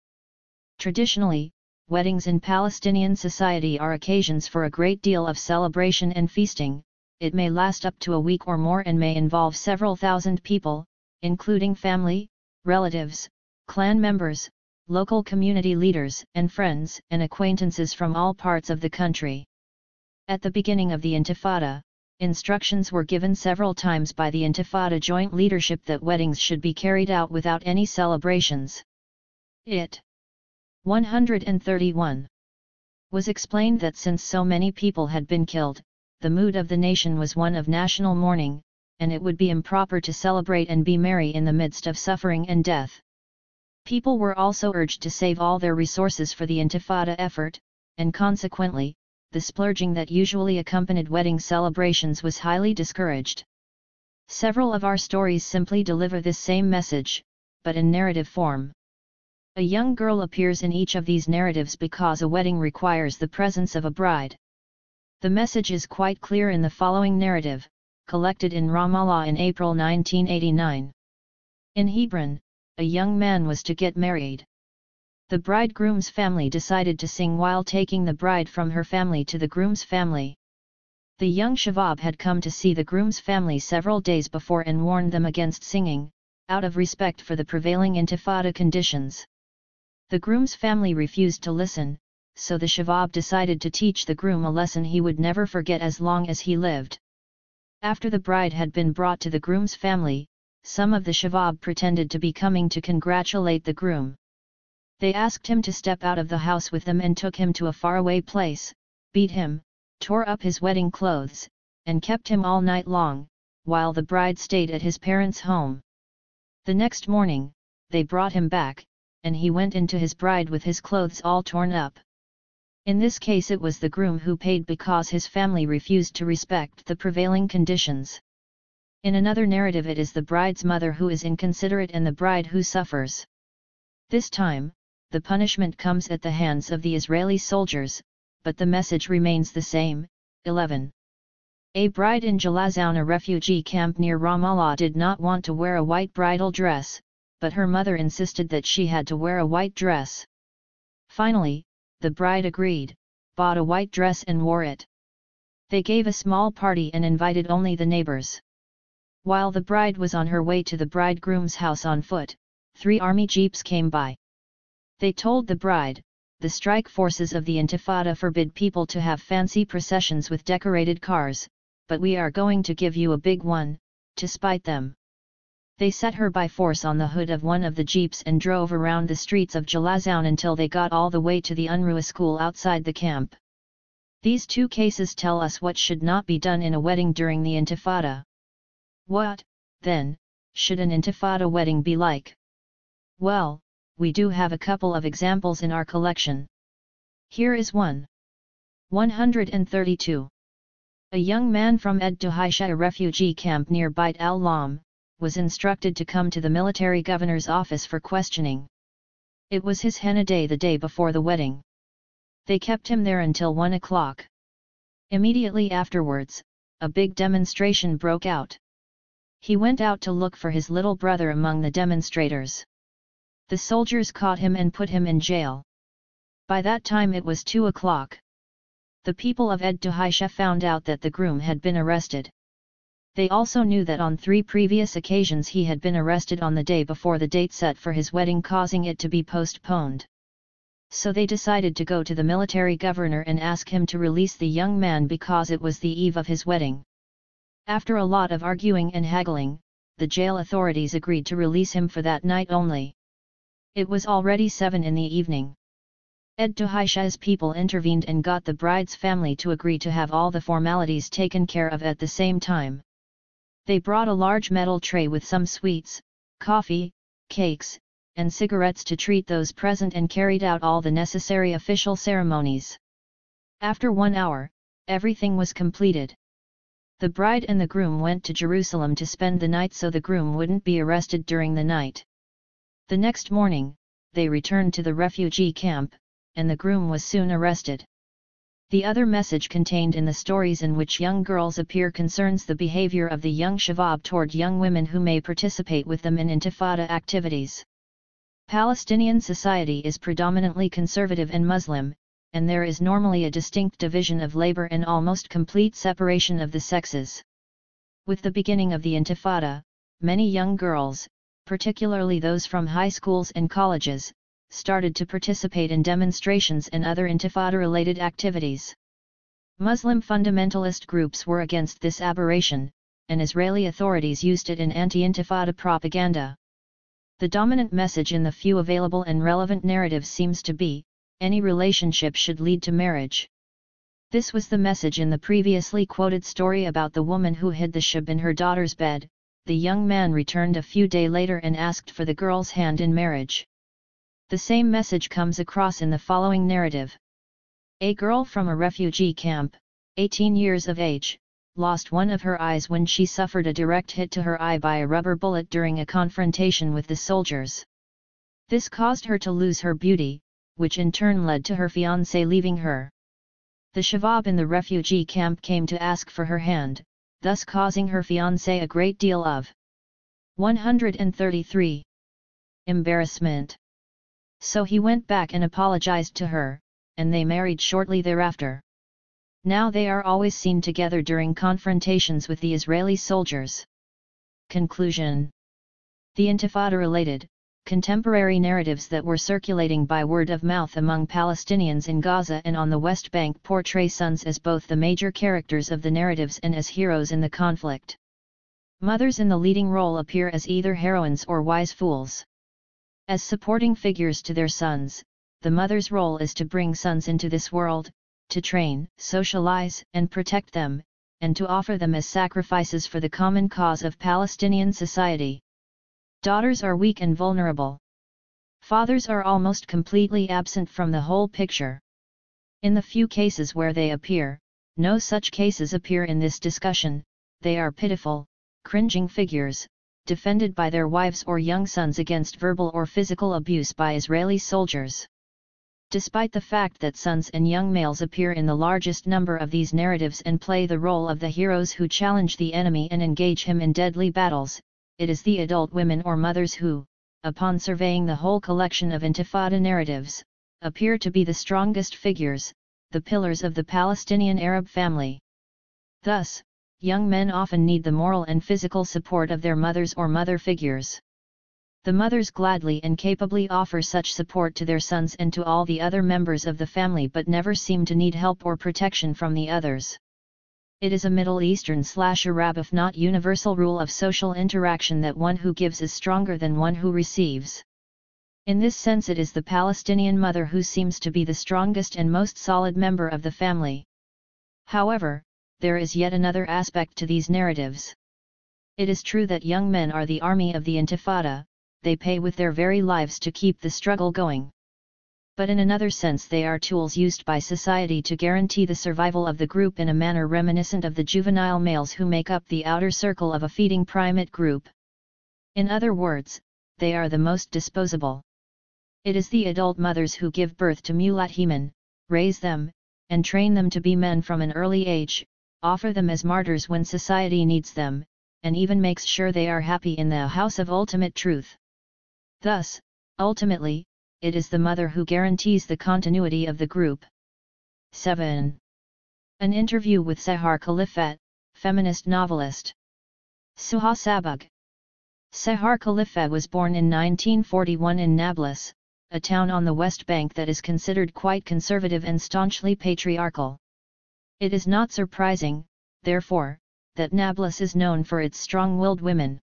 Traditionally, weddings in Palestinian society are occasions for a great deal of celebration and feasting, it may last up to a week or more and may involve several thousand people, including family, relatives, clan members, local community leaders and friends and acquaintances from all parts of the country. At the beginning of the Intifada, instructions were given several times by the Intifada joint leadership that weddings should be carried out without any celebrations. It 131 was explained that since so many people had been killed, the mood of the nation was one of national mourning, and it would be improper to celebrate and be merry in the midst of suffering and death. People were also urged to save all their resources for the Intifada effort, and consequently, the splurging that usually accompanied wedding celebrations was highly discouraged. Several of our stories simply deliver this same message, but in narrative form. A young girl appears in each of these narratives because a wedding requires the presence of a bride. The message is quite clear in the following narrative, collected in Ramallah in April 1989. In Hebron, a young man was to get married. The bridegroom's family decided to sing while taking the bride from her family to the groom's family. The young Shabab had come to see the groom's family several days before and warned them against singing, out of respect for the prevailing Intifada conditions. The groom's family refused to listen, so the Shabab decided to teach the groom a lesson he would never forget as long as he lived. After the bride had been brought to the groom's family, some of the Shabab pretended to be coming to congratulate the groom. They asked him to step out of the house with them and took him to a faraway place, beat him, tore up his wedding clothes, and kept him all night long, while the bride stayed at his parents' home. The next morning, they brought him back, and he went into his bride with his clothes all torn up. In this case it was the groom who paid because his family refused to respect the prevailing conditions. In another narrative it is the bride's mother who is inconsiderate and the bride who suffers. This time, the punishment comes at the hands of the Israeli soldiers, but the message remains the same. 11. A bride in Jalazoun, a refugee camp near Ramallah, did not want to wear a white bridal dress, but her mother insisted that she had to wear a white dress. Finally, the bride agreed, bought a white dress and wore it. They gave a small party and invited only the neighbors. While the bride was on her way to the bridegroom's house on foot, 3 army jeeps came by. They told the bride, the strike forces of the Intifada forbid people to have fancy processions with decorated cars, but we are going to give you a big one, to spite them. They set her by force on the hood of one of the jeeps and drove around the streets of Jalazoun until they got all the way to the Unruh school outside the camp. These 2 cases tell us what should not be done in a wedding during the Intifada. What, then, should an Intifada wedding be like? Well, we do have a couple of examples in our collection. Here is one. 132. A young man from Ed-Duhaisha, a refugee camp near Beit al-Lam, was instructed to come to the military governor's office for questioning. It was his henna day the day before the wedding. They kept him there until 1 o'clock. Immediately afterwards, a big demonstration broke out. He went out to look for his little brother among the demonstrators. The soldiers caught him and put him in jail. By that time it was 2 o'clock. The people of Ed-Duhaisha found out that the groom had been arrested. They also knew that on 3 previous occasions he had been arrested on the day before the date set for his wedding, causing it to be postponed. So they decided to go to the military governor and ask him to release the young man because it was the eve of his wedding. After a lot of arguing and haggling, the jail authorities agreed to release him for that night only. It was already 7 in the evening. Ed-Duhaisha's people intervened and got the bride's family to agree to have all the formalities taken care of at the same time. They brought a large metal tray with some sweets, coffee, cakes, and cigarettes to treat those present and carried out all the necessary official ceremonies. After 1 hour, everything was completed. The bride and the groom went to Jerusalem to spend the night so the groom wouldn't be arrested during the night. The next morning, they returned to the refugee camp, and the groom was soon arrested. The other message contained in the stories in which young girls appear concerns the behavior of the young Shabab toward young women who may participate with them in Intifada activities. Palestinian society is predominantly conservative and Muslim, and there is normally a distinct division of labor and almost complete separation of the sexes. With the beginning of the Intifada, many young girls, particularly those from high schools and colleges, started to participate in demonstrations and other Intifada-related activities. Muslim fundamentalist groups were against this aberration, and Israeli authorities used it in anti-Intifada propaganda. The dominant message in the few available and relevant narratives seems to be, any relationship should lead to marriage. This was the message in the previously quoted story about the woman who hid the shib in her daughter's bed. The young man returned a few days later and asked for the girl's hand in marriage. The same message comes across in the following narrative. A girl from a refugee camp, 18 years of age, lost one of her eyes when she suffered a direct hit to her eye by a rubber bullet during a confrontation with the soldiers. This caused her to lose her beauty, which in turn led to her fiancé leaving her. The Shabab in the refugee camp came to ask for her hand, thus causing her fiancé a great deal of 133 embarrassment. So he went back and apologized to her, and they married shortly thereafter. Now they are always seen together during confrontations with the Israeli soldiers. Conclusion. The Intifada-related, contemporary narratives that were circulating by word of mouth among Palestinians in Gaza and on the West Bank portray sons as both the major characters of the narratives and as heroes in the conflict. Mothers in the leading role appear as either heroines or wise fools. As supporting figures to their sons, the mother's role is to bring sons into this world, to train, socialize, and protect them, and to offer them as sacrifices for the common cause of Palestinian society. Daughters are weak and vulnerable. Fathers are almost completely absent from the whole picture. In the few cases where they appear, no such cases appear in this discussion. They are pitiful, cringing figures, defended by their wives or young sons against verbal or physical abuse by Israeli soldiers. Despite the fact that sons and young males appear in the largest number of these narratives and play the role of the heroes who challenge the enemy and engage him in deadly battles, it is the adult women or mothers who, upon surveying the whole collection of Intifada narratives, appear to be the strongest figures, the pillars of the Palestinian Arab family. Thus, young men often need the moral and physical support of their mothers or mother figures. The mothers gladly and capably offer such support to their sons and to all the other members of the family but never seem to need help or protection from the others. It is a Middle Eastern/Arab if not universal rule of social interaction that one who gives is stronger than one who receives. In this sense it is the Palestinian mother who seems to be the strongest and most solid member of the family. However, there is yet another aspect to these narratives. It is true that young men are the army of the Intifada, they pay with their very lives to keep the struggle going. But in another sense they are tools used by society to guarantee the survival of the group in a manner reminiscent of the juvenile males who make up the outer circle of a feeding primate group. In other words, they are the most disposable. It is the adult mothers who give birth to mulathimen, raise them, and train them to be men from an early age, offer them as martyrs when society needs them, and even makes sure they are happy in the house of ultimate truth. Thus, ultimately, it is the mother who guarantees the continuity of the group. 7. An interview with Sahar Khalifat, feminist novelist. Suha Sabbagh. Sahar Khalifat was born in 1941 in Nablus, a town on the West Bank that is considered quite conservative and staunchly patriarchal. It is not surprising, therefore, that Nablus is known for its strong-willed women.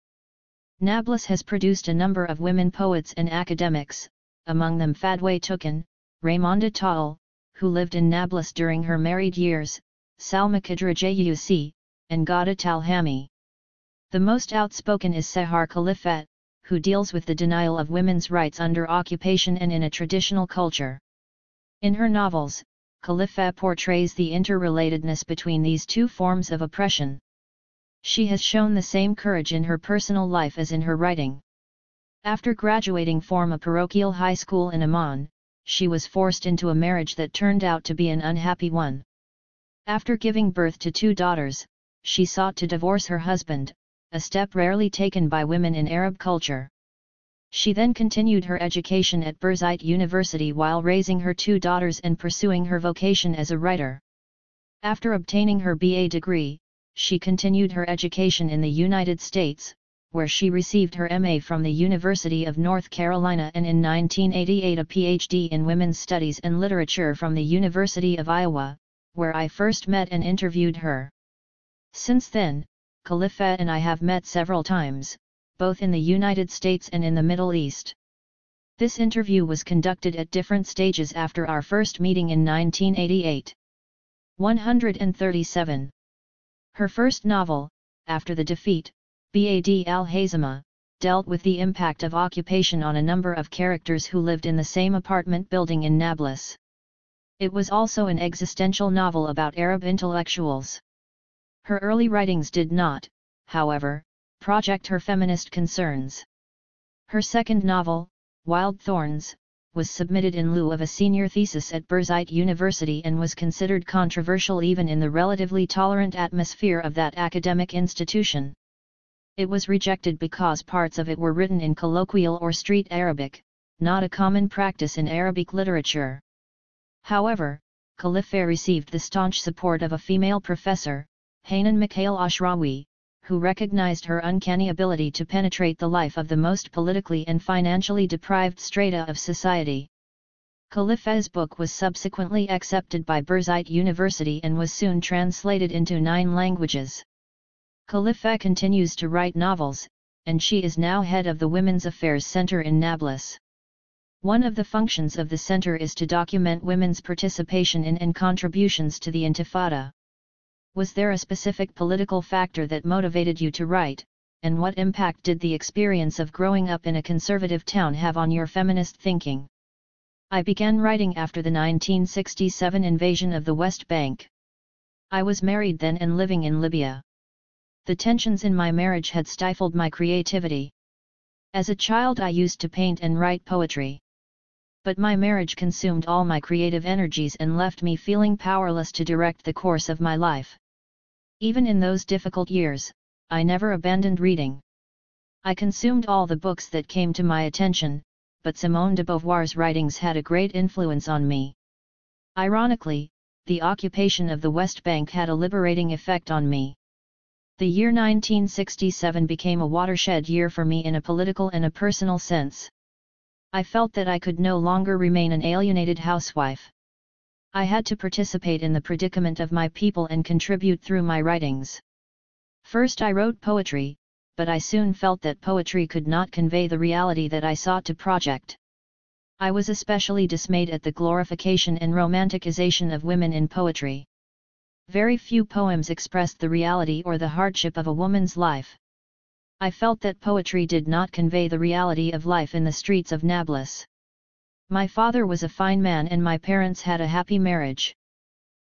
Nablus has produced a number of women poets and academics, among them Fadwe Tukan, Raymonda Taal, who lived in Nablus during her married years, Salma Khadrajayusi, and Ghada Talhami. The most outspoken is Sahar Khalifat, who deals with the denial of women's rights under occupation and in a traditional culture. In her novels, Khalifat portrays the interrelatedness between these two forms of oppression. She has shown the same courage in her personal life as in her writing. After graduating from a parochial high school in Amman, she was forced into a marriage that turned out to be an unhappy one. After giving birth to 2 daughters, she sought to divorce her husband, a step rarely taken by women in Arab culture. She then continued her education at Birzeit University while raising her 2 daughters and pursuing her vocation as a writer. After obtaining her BA degree, she continued her education in the United States, where she received her MA from the University of North Carolina and in 1988 a PhD in Women's Studies and Literature from the University of Iowa, where I first met and interviewed her. Since then, Khalifa and I have met several times, both in the United States and in the Middle East. This interview was conducted at different stages after our first meeting in 1988. 137. Her first novel, After the Defeat, Bad al-Hazama, dealt with the impact of occupation on a number of characters who lived in the same apartment building in Nablus. It was also an existential novel about Arab intellectuals. Her early writings did not, however, project her feminist concerns. Her second novel, Wild Thorns, was submitted in lieu of a senior thesis at Birzeit University and was considered controversial even in the relatively tolerant atmosphere of that academic institution. It was rejected because parts of it were written in colloquial or street Arabic, not a common practice in Arabic literature. However, Khalifa received the staunch support of a female professor, Hanan Mikhail Ashrawi, who recognized her uncanny ability to penetrate the life of the most politically and financially deprived strata of society. Khalifa's book was subsequently accepted by Birzeit University and was soon translated into 9 languages. Khalifa continues to write novels, and she is now head of the Women's Affairs Center in Nablus. One of the functions of the center is to document women's participation in and contributions to the Intifada. Was there a specific political factor that motivated you to write, and what impact did the experience of growing up in a conservative town have on your feminist thinking? I began writing after the 1967 invasion of the West Bank. I was married then and living in Libya. The tensions in my marriage had stifled my creativity. As a child I used to paint and write poetry. But my marriage consumed all my creative energies and left me feeling powerless to direct the course of my life. Even in those difficult years, I never abandoned reading. I consumed all the books that came to my attention, but Simone de Beauvoir's writings had a great influence on me. Ironically, the occupation of the West Bank had a liberating effect on me. The year 1967 became a watershed year for me in a political and a personal sense. I felt that I could no longer remain an alienated housewife. I had to participate in the predicament of my people and contribute through my writings. First I wrote poetry, but I soon felt that poetry could not convey the reality that I sought to project. I was especially dismayed at the glorification and romanticization of women in poetry. Very few poems expressed the reality or the hardship of a woman's life. I felt that poetry did not convey the reality of life in the streets of Nablus. My father was a fine man and my parents had a happy marriage.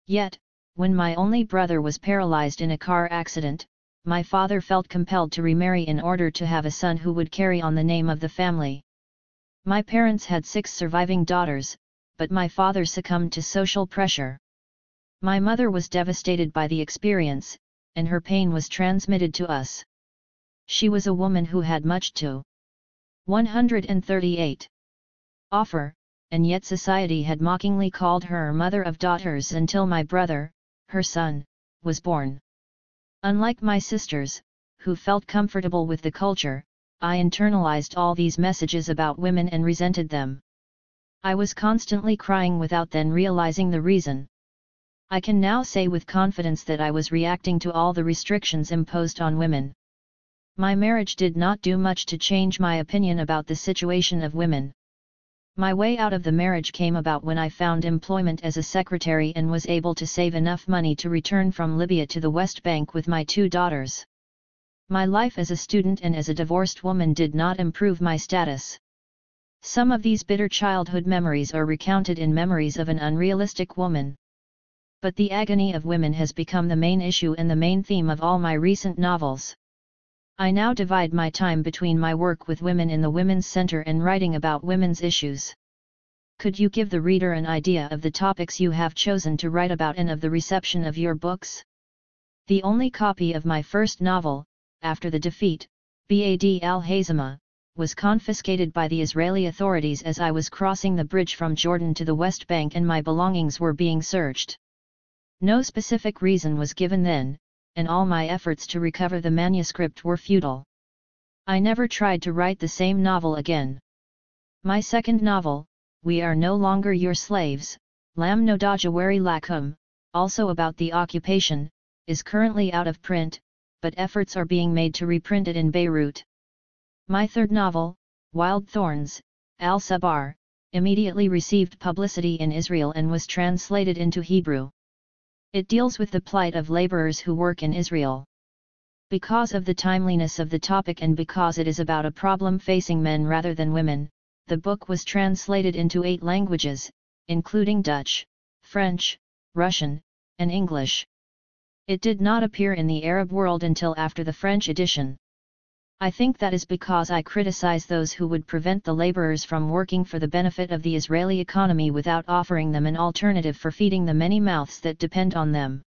Yet, when my only brother was paralyzed in a car accident, my father felt compelled to remarry in order to have a son who would carry on the name of the family. My parents had 6 surviving daughters, but my father succumbed to social pressure. My mother was devastated by the experience, and her pain was transmitted to us. She was a woman who had much to 138 offer, and yet society had mockingly called her mother of daughters until my brother, her son, was born. Unlike my sisters, who felt comfortable with the culture, I internalized all these messages about women and resented them. I was constantly crying without then realizing the reason. I can now say with confidence that I was reacting to all the restrictions imposed on women. My marriage did not do much to change my opinion about the situation of women. My way out of the marriage came about when I found employment as a secretary and was able to save enough money to return from Libya to the West Bank with my 2 daughters. My life as a student and as a divorced woman did not improve my status. Some of these bitter childhood memories are recounted in Memories of an Unrealistic Woman. But the agony of women has become the main issue and the main theme of all my recent novels. I now divide my time between my work with women in the Women's Center and writing about women's issues. Could you give the reader an idea of the topics you have chosen to write about and of the reception of your books? The only copy of my first novel, After the Defeat, Bad al-Hazama, was confiscated by the Israeli authorities as I was crossing the bridge from Jordan to the West Bank and my belongings were being searched. No specific reason was given then, and all my efforts to recover the manuscript were futile. I never tried to write the same novel again. My second novel, We Are No Longer Your Slaves, Lam No Dajawari Lakum, also about the occupation, is currently out of print, but efforts are being made to reprint it in Beirut. My third novel, Wild Thorns, Al-Sabbagh, immediately received publicity in Israel and was translated into Hebrew. It deals with the plight of laborers who work in Israel. Because of the timeliness of the topic and because it is about a problem facing men rather than women, the book was translated into 8 languages, including Dutch, French, Russian, and English. It did not appear in the Arab world until after the French edition. I think that is because I criticize those who would prevent the laborers from working for the benefit of the Israeli economy without offering them an alternative for feeding the many mouths that depend on them.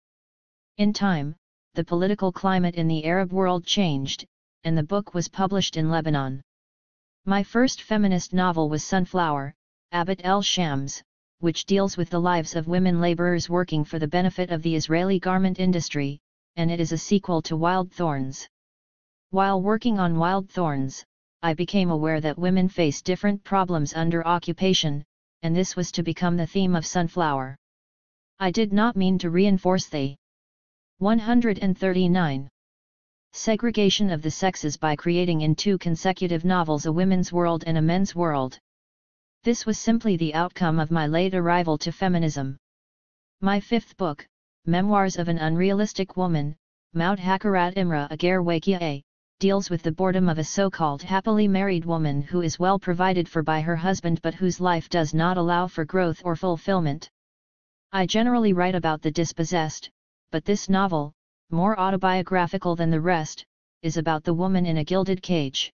In time, the political climate in the Arab world changed, and the book was published in Lebanon. My first feminist novel was Sunflower, Abat el-Shams, which deals with the lives of women laborers working for the benefit of the Israeli garment industry, and it is a sequel to Wild Thorns. While working on Wild Thorns, I became aware that women face different problems under occupation, and this was to become the theme of Sunflower. I did not mean to reinforce the 139. Segregation of the sexes by creating in 2 consecutive novels a women's world and a men's world. This was simply the outcome of my late arrival to feminism. My 5th book, Memoirs of an Unrealistic Woman, Maut Hakarat Imra Agar Wakia, deals with the boredom of a so-called happily married woman who is well provided for by her husband but whose life does not allow for growth or fulfillment. I generally write about the dispossessed, but this novel, more autobiographical than the rest, is about the woman in a gilded cage.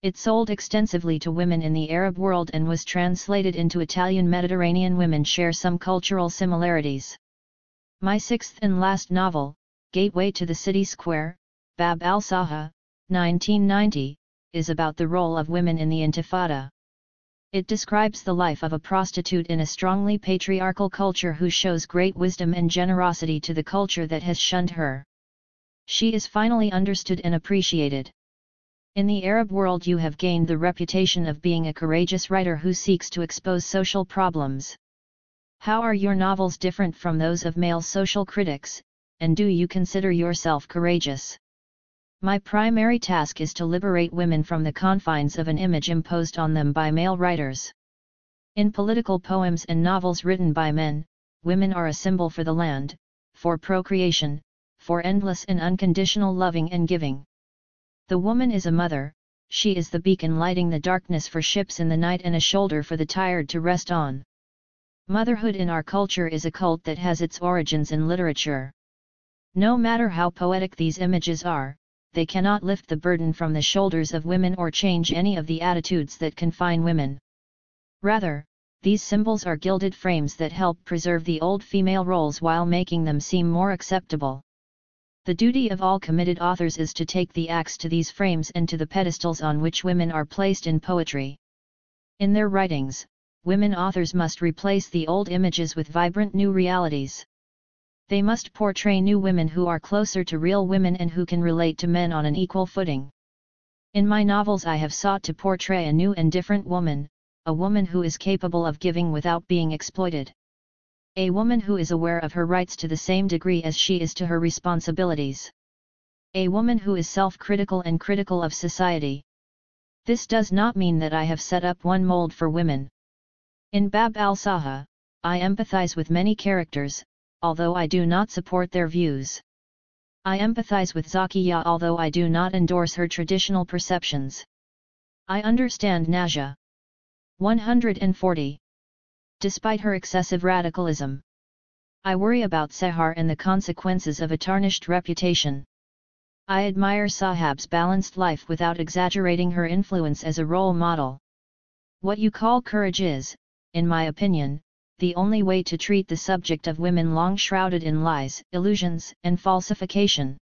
It sold extensively to women in the Arab world and was translated into Italian. Mediterranean women share some cultural similarities. My 6th and last novel, Gateway to the City Square, Bab al-Saha, 1990, is about the role of women in the Intifada. It describes the life of a prostitute in a strongly patriarchal culture who shows great wisdom and generosity to the culture that has shunned her. She is finally understood and appreciated. In the Arab world you have gained the reputation of being a courageous writer who seeks to expose social problems. How are your novels different from those of male social critics, and do you consider yourself courageous? My primary task is to liberate women from the confines of an image imposed on them by male writers. In political poems and novels written by men, women are a symbol for the land, for procreation, for endless and unconditional loving and giving. The woman is a mother, she is the beacon lighting the darkness for ships in the night and a shoulder for the tired to rest on. Motherhood in our culture is a cult that has its origins in literature. No matter how poetic these images are, they cannot lift the burden from the shoulders of women or change any of the attitudes that confine women. Rather, these symbols are gilded frames that help preserve the old female roles while making them seem more acceptable. The duty of all committed authors is to take the axe to these frames and to the pedestals on which women are placed in poetry. In their writings, women authors must replace the old images with vibrant new realities. They must portray new women who are closer to real women and who can relate to men on an equal footing. In my novels I have sought to portray a new and different woman, a woman who is capable of giving without being exploited. A woman who is aware of her rights to the same degree as she is to her responsibilities. A woman who is self-critical and critical of society. This does not mean that I have set up one mold for women. In Bab al-Saha, I empathize with many characters, although I do not support their views. I empathize with Zakiya although I do not endorse her traditional perceptions. I understand Najah. 140. Despite her excessive radicalism. I worry about Sehar and the consequences of a tarnished reputation. I admire Sahab's balanced life without exaggerating her influence as a role model. What you call courage is, in my opinion, the only way to treat the subject of women long shrouded in lies, illusions, and falsification.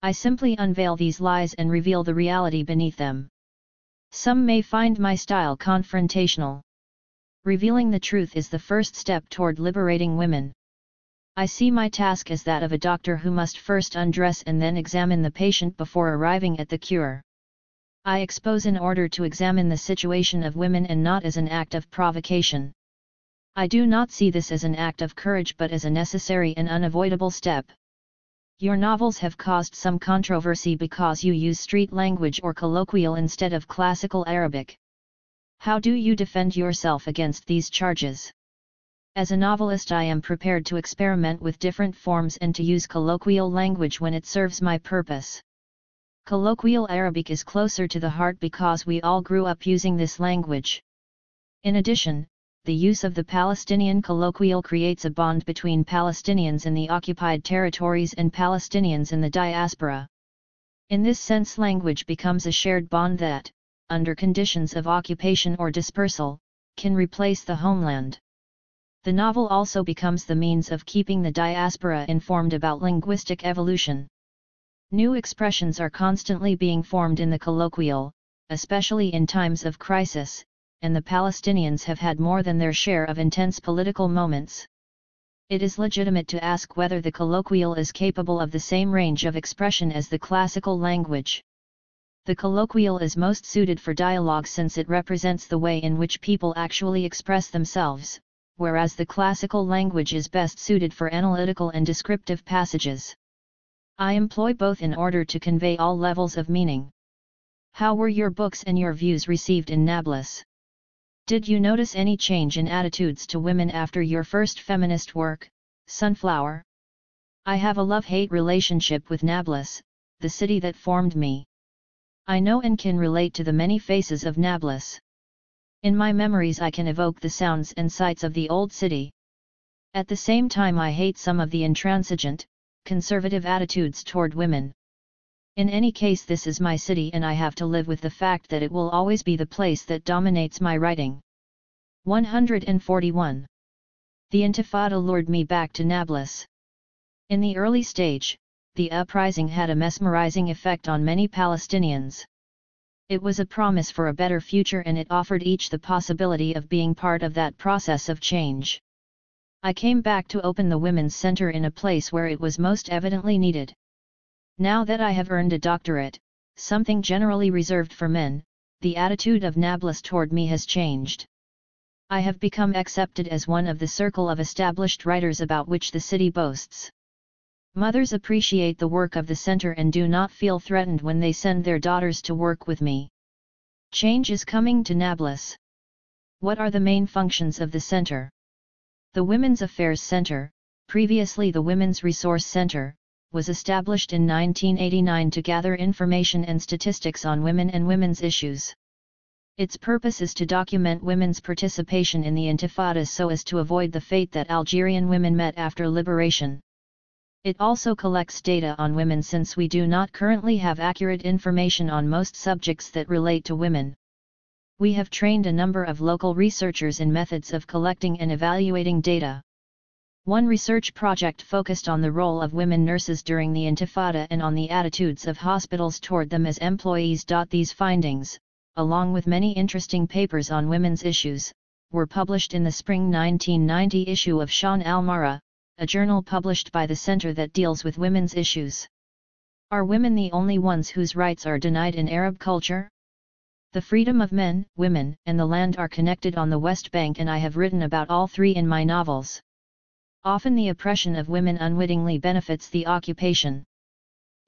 I simply unveil these lies and reveal the reality beneath them. Some may find my style confrontational. Revealing the truth is the first step toward liberating women. I see my task as that of a doctor who must first undress and then examine the patient before arriving at the cure. I expose in order to examine the situation of women and not as an act of provocation. I do not see this as an act of courage but as a necessary and unavoidable step. Your novels have caused some controversy because you use street language or colloquial instead of classical Arabic. How do you defend yourself against these charges? As a novelist, I am prepared to experiment with different forms and to use colloquial language when it serves my purpose. Colloquial Arabic is closer to the heart because we all grew up using this language. In addition, the use of the Palestinian colloquial creates a bond between Palestinians in the occupied territories and Palestinians in the diaspora. In this sense, language becomes a shared bond that, under conditions of occupation or dispersal, can replace the homeland. The novel also becomes the means of keeping the diaspora informed about linguistic evolution. New expressions are constantly being formed in the colloquial, especially in times of crisis, and the Palestinians have had more than their share of intense political moments. It is legitimate to ask whether the colloquial is capable of the same range of expression as the classical language. The colloquial is most suited for dialogue since it represents the way in which people actually express themselves, whereas the classical language is best suited for analytical and descriptive passages. I employ both in order to convey all levels of meaning. How were your books and your views received in Nablus? Did you notice any change in attitudes to women after your first feminist work, Sunflower? I have a love-hate relationship with Nablus, the city that formed me. I know and can relate to the many faces of Nablus. In my memories I can evoke the sounds and sights of the old city. At the same time I hate some of the intransigent, conservative attitudes toward women. In any case, this is my city and I have to live with the fact that it will always be the place that dominates my writing. 141. The Intifada lured me back to Nablus. In the early stage, the uprising had a mesmerizing effect on many Palestinians. It was a promise for a better future and it offered each the possibility of being part of that process of change. I came back to open the Women's Center in a place where it was most evidently needed. Now that I have earned a doctorate, something generally reserved for men, the attitude of Nablus toward me has changed. I have become accepted as one of the circle of established writers about which the city boasts. Mothers appreciate the work of the center and do not feel threatened when they send their daughters to work with me. Change is coming to Nablus. What are the main functions of the center? The Women's Affairs Center, previously the Women's Resource Center, was established in 1989 to gather information and statistics on women and women's issues. Its purpose is to document women's participation in the Intifada so as to avoid the fate that Algerian women met after liberation. It also collects data on women since we do not currently have accurate information on most subjects that relate to women. We have trained a number of local researchers in methods of collecting and evaluating data. One research project focused on the role of women nurses during the Intifada and on the attitudes of hospitals toward them as employees. These findings, along with many interesting papers on women's issues, were published in the spring 1990 issue of Shan al-Mara, a journal published by the center that deals with women's issues. Are women the only ones whose rights are denied in Arab culture? The freedom of men, women, and the land are connected on the West Bank, and I have written about all three in my novels. Often the oppression of women unwittingly benefits the occupation.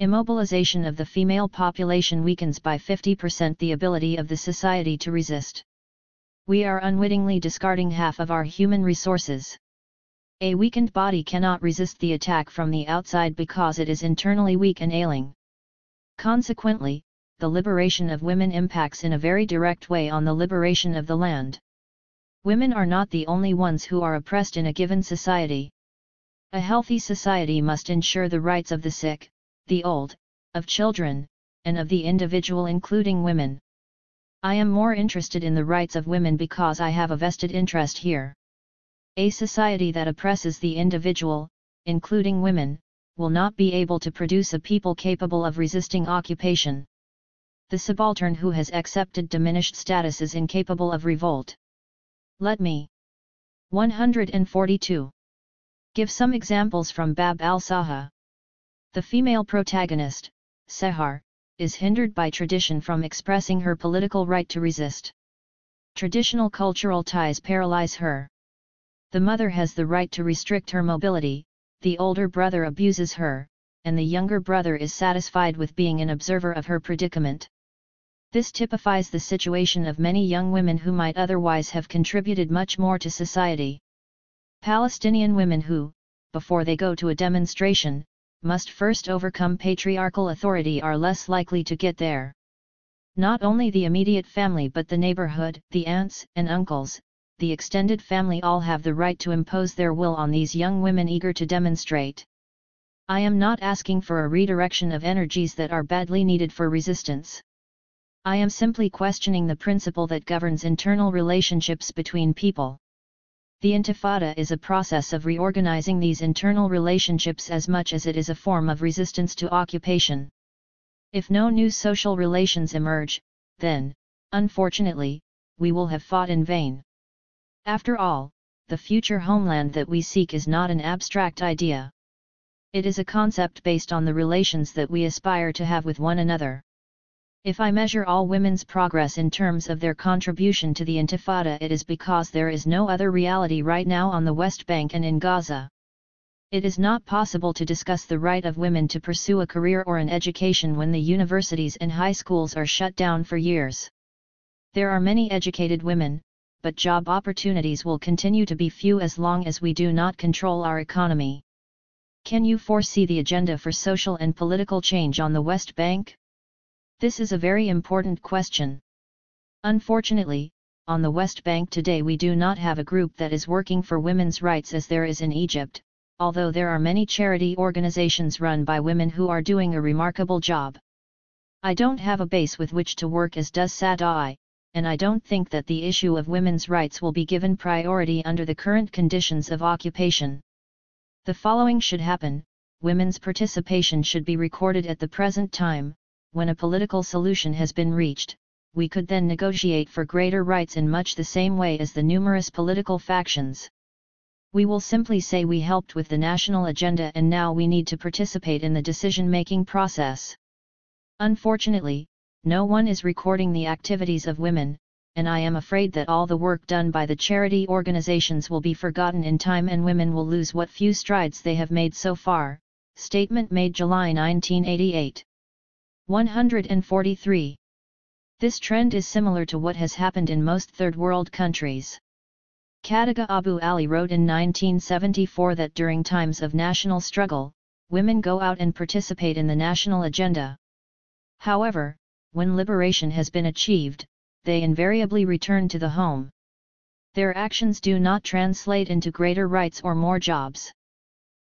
Immobilization of the female population weakens by 50% the ability of the society to resist. We are unwittingly discarding half of our human resources. A weakened body cannot resist the attack from the outside because it is internally weak and ailing. Consequently, the liberation of women impacts in a very direct way on the liberation of the land. Women are not the only ones who are oppressed in a given society. A healthy society must ensure the rights of the sick, the old, of children, and of the individual, including women. I am more interested in the rights of women because I have a vested interest here. A society that oppresses the individual, including women, will not be able to produce a people capable of resisting occupation. The subaltern who has accepted diminished status is incapable of revolt. Let me. 142. Give some examples from Bab al-Saha. The female protagonist, Sehar, is hindered by tradition from expressing her political right to resist. Traditional cultural ties paralyze her. The mother has the right to restrict her mobility, the older brother abuses her, and the younger brother is satisfied with being an observer of her predicament. This typifies the situation of many young women who might otherwise have contributed much more to society. Palestinian women who, before they go to a demonstration, must first overcome patriarchal authority are less likely to get there. Not only the immediate family but the neighborhood, the aunts and uncles, the extended family all have the right to impose their will on these young women eager to demonstrate. I am not asking for a redirection of energies that are badly needed for resistance. I am simply questioning the principle that governs internal relationships between people. The Intifada is a process of reorganizing these internal relationships as much as it is a form of resistance to occupation. If no new social relations emerge, then, unfortunately, we will have fought in vain. After all, the future homeland that we seek is not an abstract idea. It is a concept based on the relations that we aspire to have with one another. If I measure all women's progress in terms of their contribution to the Intifada, it is because there is no other reality right now on the West Bank and in Gaza. It is not possible to discuss the right of women to pursue a career or an education when the universities and high schools are shut down for years. There are many educated women, but job opportunities will continue to be few as long as we do not control our economy. Can you foresee the agenda for social and political change on the West Bank? This is a very important question. Unfortunately, on the West Bank today we do not have a group that is working for women's rights as there is in Egypt, although there are many charity organizations run by women who are doing a remarkable job. I don't have a base with which to work as does Sabbagh, and I don't think that the issue of women's rights will be given priority under the current conditions of occupation. The following should happen: women's participation should be recorded at the present time. When a political solution has been reached, we could then negotiate for greater rights in much the same way as the numerous political factions. We will simply say we helped with the national agenda and now we need to participate in the decision-making process. Unfortunately, no one is recording the activities of women, and I am afraid that all the work done by the charity organizations will be forgotten in time and women will lose what few strides they have made so far. Statement made July 1988. 143. This trend is similar to what has happened in most third world countries. Khadija Abu Ali wrote in 1974 that during times of national struggle, women go out and participate in the national agenda. However, when liberation has been achieved, they invariably return to the home. Their actions do not translate into greater rights or more jobs.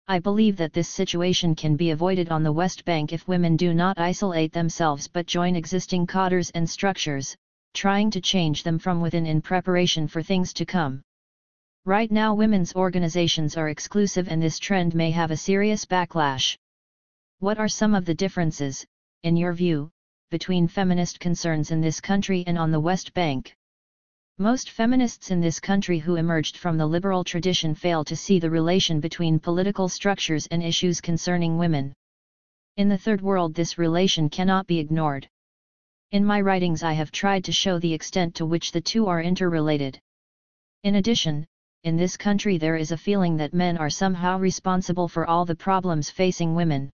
I believe that this situation can be avoided on the West Bank if women do not isolate themselves but join existing cadres and structures, trying to change them from within in preparation for things to come. Right now women's organizations are exclusive and this trend may have a serious backlash. What are some of the differences, in your view, between feminist concerns in this country and on the West Bank? Most feminists in this country who emerged from the liberal tradition fail to see the relation between political structures and issues concerning women. In the third world this relation cannot be ignored. In my writings I have tried to show the extent to which the two are interrelated. In addition, in this country there is a feeling that men are somehow responsible for all the problems facing women.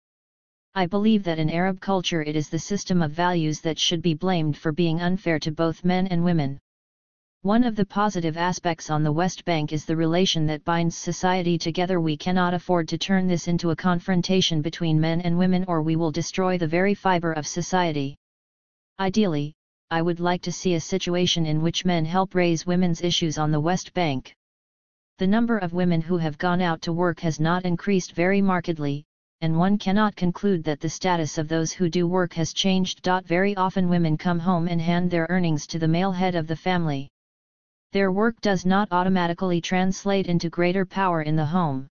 I believe that in Arab culture it is the system of values that should be blamed for being unfair to both men and women. One of the positive aspects on the West Bank is the relation that binds society together. We cannot afford to turn this into a confrontation between men and women or we will destroy the very fiber of society. Ideally, I would like to see a situation in which men help raise women's issues on the West Bank. The number of women who have gone out to work has not increased very markedly, and one cannot conclude that the status of those who do work has changed. Very often women come home and hand their earnings to the male head of the family. Their work does not automatically translate into greater power in the home.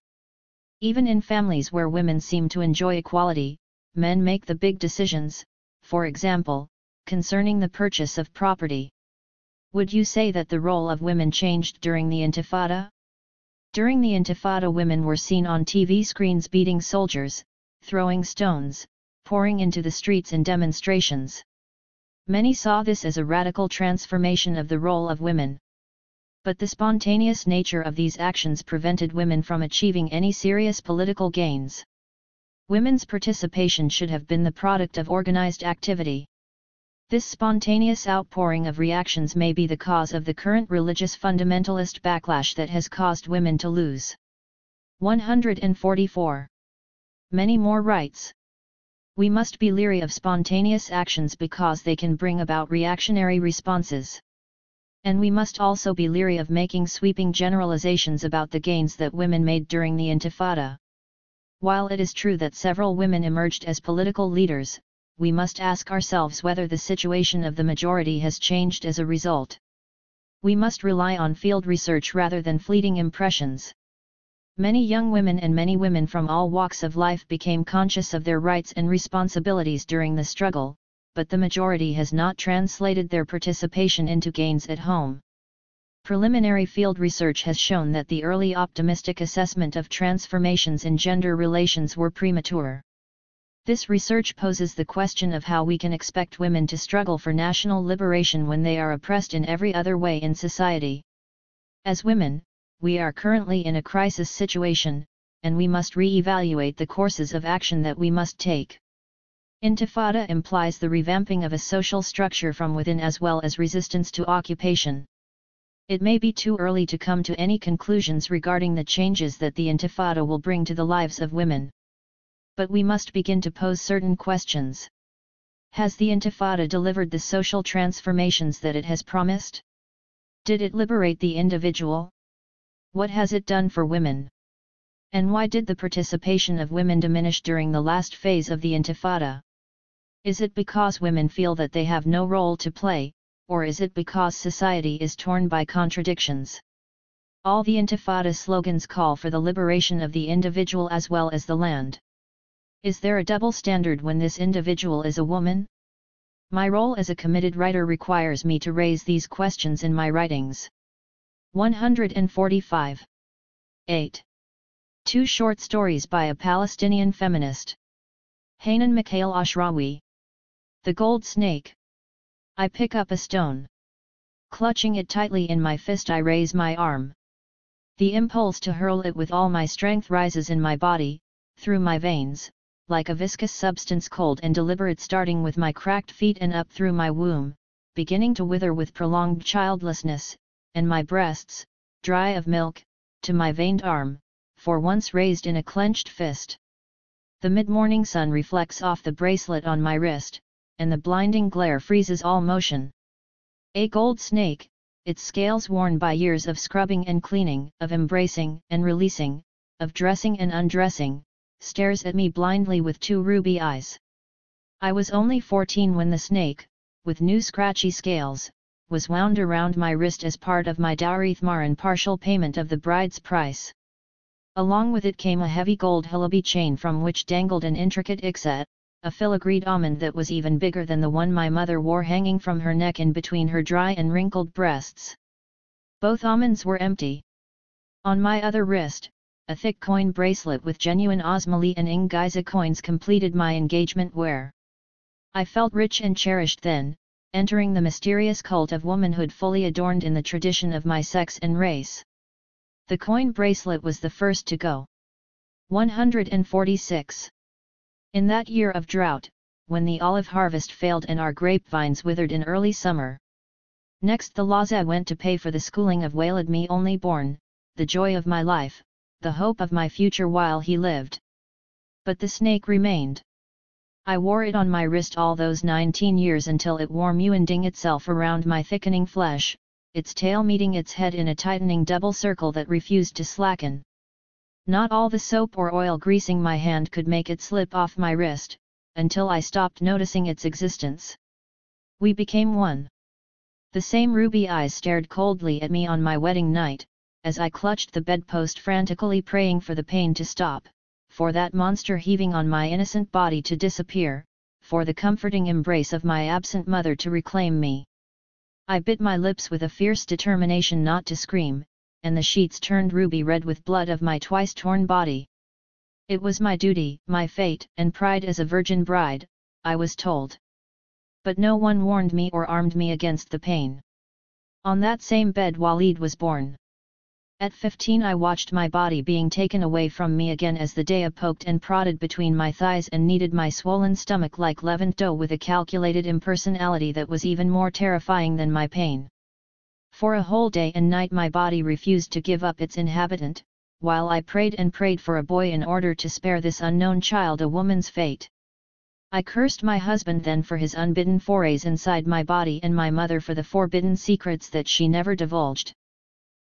Even in families where women seem to enjoy equality, men make the big decisions, for example, concerning the purchase of property. Would you say that the role of women changed during the Intifada? During the Intifada, women were seen on TV screens beating soldiers, throwing stones, pouring into the streets in demonstrations. Many saw this as a radical transformation of the role of women. But the spontaneous nature of these actions prevented women from achieving any serious political gains. Women's participation should have been the product of organized activity. This spontaneous outpouring of reactions may be the cause of the current religious fundamentalist backlash that has caused women to lose 144 many more rights. We must be leery of spontaneous actions because they can bring about reactionary responses. And we must also be leery of making sweeping generalizations about the gains that women made during the Intifada. While it is true that several women emerged as political leaders, we must ask ourselves whether the situation of the majority has changed as a result. We must rely on field research rather than fleeting impressions. Many young women and many women from all walks of life became conscious of their rights and responsibilities during the struggle, but the majority has not translated their participation into gains at home. Preliminary field research has shown that the early optimistic assessment of transformations in gender relations were premature. This research poses the question of how we can expect women to struggle for national liberation when they are oppressed in every other way in society. As women, we are currently in a crisis situation, and we must re-evaluate the courses of action that we must take. Intifada implies the revamping of a social structure from within as well as resistance to occupation. It may be too early to come to any conclusions regarding the changes that the Intifada will bring to the lives of women. But we must begin to pose certain questions. Has the Intifada delivered the social transformations that it has promised? Did it liberate the individual? What has it done for women? And why did the participation of women diminish during the last phase of the Intifada? Is it because women feel that they have no role to play, or is it because society is torn by contradictions? All the Intifada slogans call for the liberation of the individual as well as the land. Is there a double standard when this individual is a woman? My role as a committed writer requires me to raise these questions in my writings. 145. 8. Two short stories by a Palestinian feminist. Hanan Mikhail Ashrawi. The Gold Snake. I pick up a stone. Clutching it tightly in my fist, I raise my arm. The impulse to hurl it with all my strength rises in my body, through my veins, like a viscous substance, cold and deliberate, starting with my cracked feet and up through my womb, beginning to wither with prolonged childlessness, and my breasts, dry of milk, to my veined arm, for once raised in a clenched fist. The mid-morning sun reflects off the bracelet on my wrist, and the blinding glare freezes all motion. A gold snake, its scales worn by years of scrubbing and cleaning, of embracing and releasing, of dressing and undressing, stares at me blindly with two ruby eyes. I was only 14 when the snake, with new scratchy scales, was wound around my wrist as part of my dowry thmar, partial payment of the bride's price. Along with it came a heavy gold halabi chain from which dangled an intricate ikset, a filigreed almond that was even bigger than the one my mother wore hanging from her neck in between her dry and wrinkled breasts. Both almonds were empty. On my other wrist, a thick coin bracelet with genuine Osmali and Ingiza coins completed my engagement wear. I felt rich and cherished then, entering the mysterious cult of womanhood fully adorned in the tradition of my sex and race. The coin bracelet was the first to go. 146. In that year of drought, when the olive harvest failed and our grapevines withered in early summer. Next the Laza went to pay for the schooling of Walid me only born, the joy of my life, the hope of my future while he lived. But the snake remained. I wore it on my wrist all those 19 years until it wore mewing itself around my thickening flesh, its tail meeting its head in a tightening double circle that refused to slacken. Not all the soap or oil greasing my hand could make it slip off my wrist, until I stopped noticing its existence. We became one. The same ruby eyes stared coldly at me on my wedding night, as I clutched the bedpost frantically praying for the pain to stop, for that monster heaving on my innocent body to disappear, for the comforting embrace of my absent mother to reclaim me. I bit my lips with a fierce determination not to scream, and the sheets turned ruby red with blood of my twice torn body. It was my duty, my fate, and pride as a virgin bride, I was told. But no one warned me or armed me against the pain. On that same bed Walid was born. At 15 I watched my body being taken away from me again as the Daya poked and prodded between my thighs and kneaded my swollen stomach like leavened dough with a calculated impersonality that was even more terrifying than my pain. For a whole day and night my body refused to give up its inhabitant, while I prayed and prayed for a boy in order to spare this unknown child a woman's fate. I cursed my husband then for his unbidden forays inside my body and my mother for the forbidden secrets that she never divulged.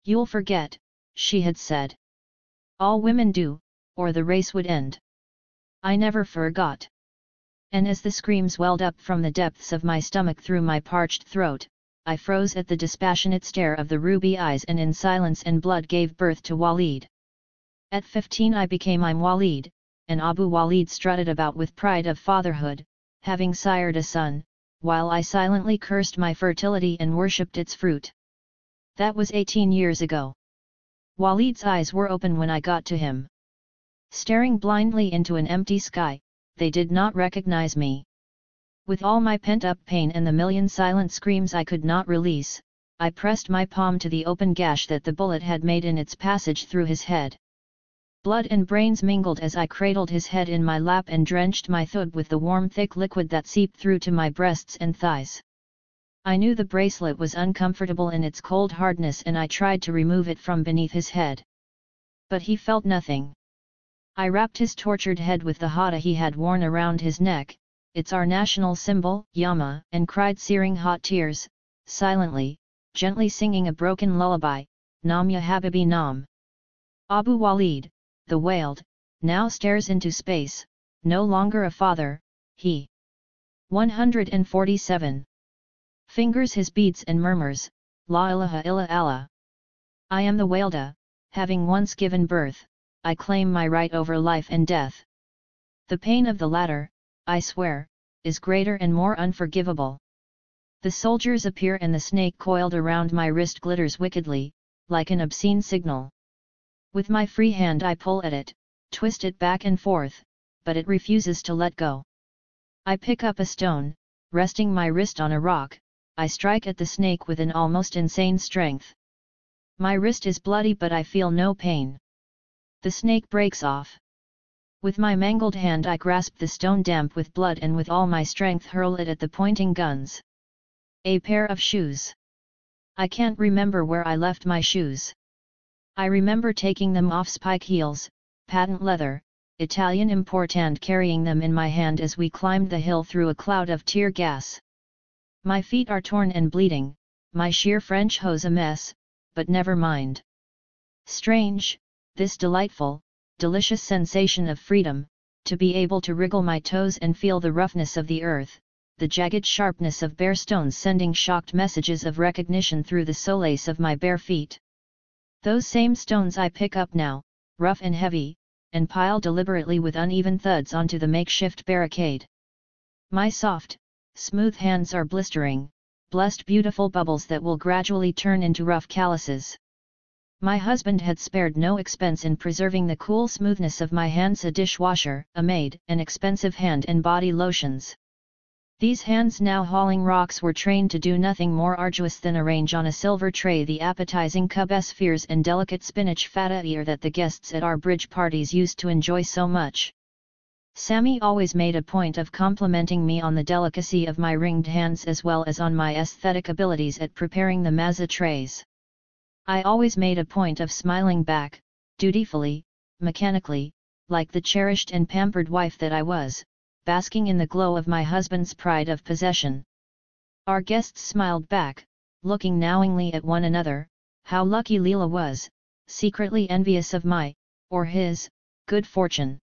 "You'll forget," she had said. "All women do, or the race would end." I never forgot. And as the screams welled up from the depths of my stomach through my parched throat, I froze at the dispassionate stare of the ruby eyes and in silence and blood gave birth to Walid. At 15 I became Walid, and Abu Walid strutted about with pride of fatherhood, having sired a son, while I silently cursed my fertility and worshipped its fruit. That was 18 years ago. Walid's eyes were open when I got to him. Staring blindly into an empty sky, they did not recognize me. With all my pent-up pain and the million silent screams I could not release, I pressed my palm to the open gash that the bullet had made in its passage through his head. Blood and brains mingled as I cradled his head in my lap and drenched my thud with the warm thick liquid that seeped through to my breasts and thighs. I knew the bracelet was uncomfortable in its cold hardness and I tried to remove it from beneath his head. But he felt nothing. I wrapped his tortured head with the hada he had worn around his neck, it's our national symbol, Yama, and cried searing hot tears, silently, gently singing a broken lullaby, Nam ya Habibi Nam. Abu Walid, the wailed, now stares into space, no longer a father, he. 147. Fingers his beads and murmurs, La ilaha illa Allah. I am the Walda, having once given birth, I claim my right over life and death. The pain of the latter, I swear, is greater and more unforgivable. The soldiers appear and the snake coiled around my wrist glitters wickedly, like an obscene signal. With my free hand I pull at it, twist it back and forth, but it refuses to let go. I pick up a stone, resting my wrist on a rock, I strike at the snake with an almost insane strength. My wrist is bloody but I feel no pain. The snake breaks off. With my mangled hand I grasp the stone damp with blood and with all my strength hurl it at the pointing guns. A pair of shoes. I can't remember where I left my shoes. I remember taking them off spike heels, patent leather, Italian import and carrying them in my hand as we climbed the hill through a cloud of tear gas. My feet are torn and bleeding, my sheer French hose a mess, but never mind. Strange, this delightful, delicious sensation of freedom, to be able to wriggle my toes and feel the roughness of the earth, the jagged sharpness of bare stones sending shocked messages of recognition through the solace of my bare feet. Those same stones I pick up now, rough and heavy, and pile deliberately with uneven thuds onto the makeshift barricade. My soft, smooth hands are blistering, blessed beautiful bubbles that will gradually turn into rough calluses. My husband had spared no expense in preserving the cool smoothness of my hands, a dishwasher, a maid, and expensive hand and body lotions. These hands now hauling rocks were trained to do nothing more arduous than arrange on a silver tray the appetizing cube spheres and delicate spinach fattair that the guests at our bridge parties used to enjoy so much. Sammy always made a point of complimenting me on the delicacy of my ringed hands as well as on my aesthetic abilities at preparing the mazza trays. I always made a point of smiling back, dutifully, mechanically, like the cherished and pampered wife that I was, basking in the glow of my husband's pride of possession. Our guests smiled back, looking knowingly at one another, how lucky Leela was, secretly envious of my, or his, good fortune.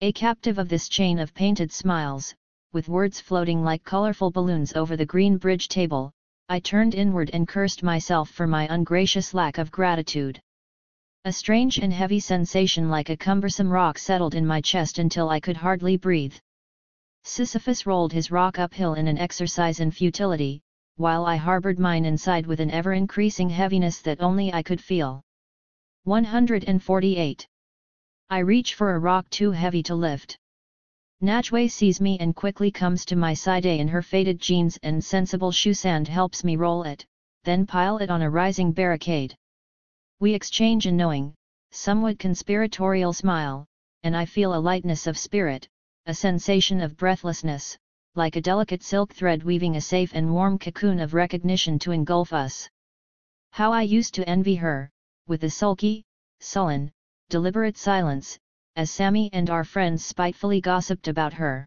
A captive of this chain of painted smiles, with words floating like colorful balloons over the green bridge table, I turned inward and cursed myself for my ungracious lack of gratitude. A strange and heavy sensation like a cumbersome rock settled in my chest until I could hardly breathe. Sisyphus rolled his rock uphill in an exercise in futility, while I harbored mine inside with an ever-increasing heaviness that only I could feel. 148. I reach for a rock too heavy to lift. Najwa sees me and quickly comes to my side in her faded jeans and sensible shoes and helps me roll it, then pile it on a rising barricade. We exchange a knowing, somewhat conspiratorial smile, and I feel a lightness of spirit, a sensation of breathlessness, like a delicate silk thread weaving a safe and warm cocoon of recognition to engulf us. How I used to envy her, with the sulky, sullen, deliberate silence, as Sammy and our friends spitefully gossiped about her.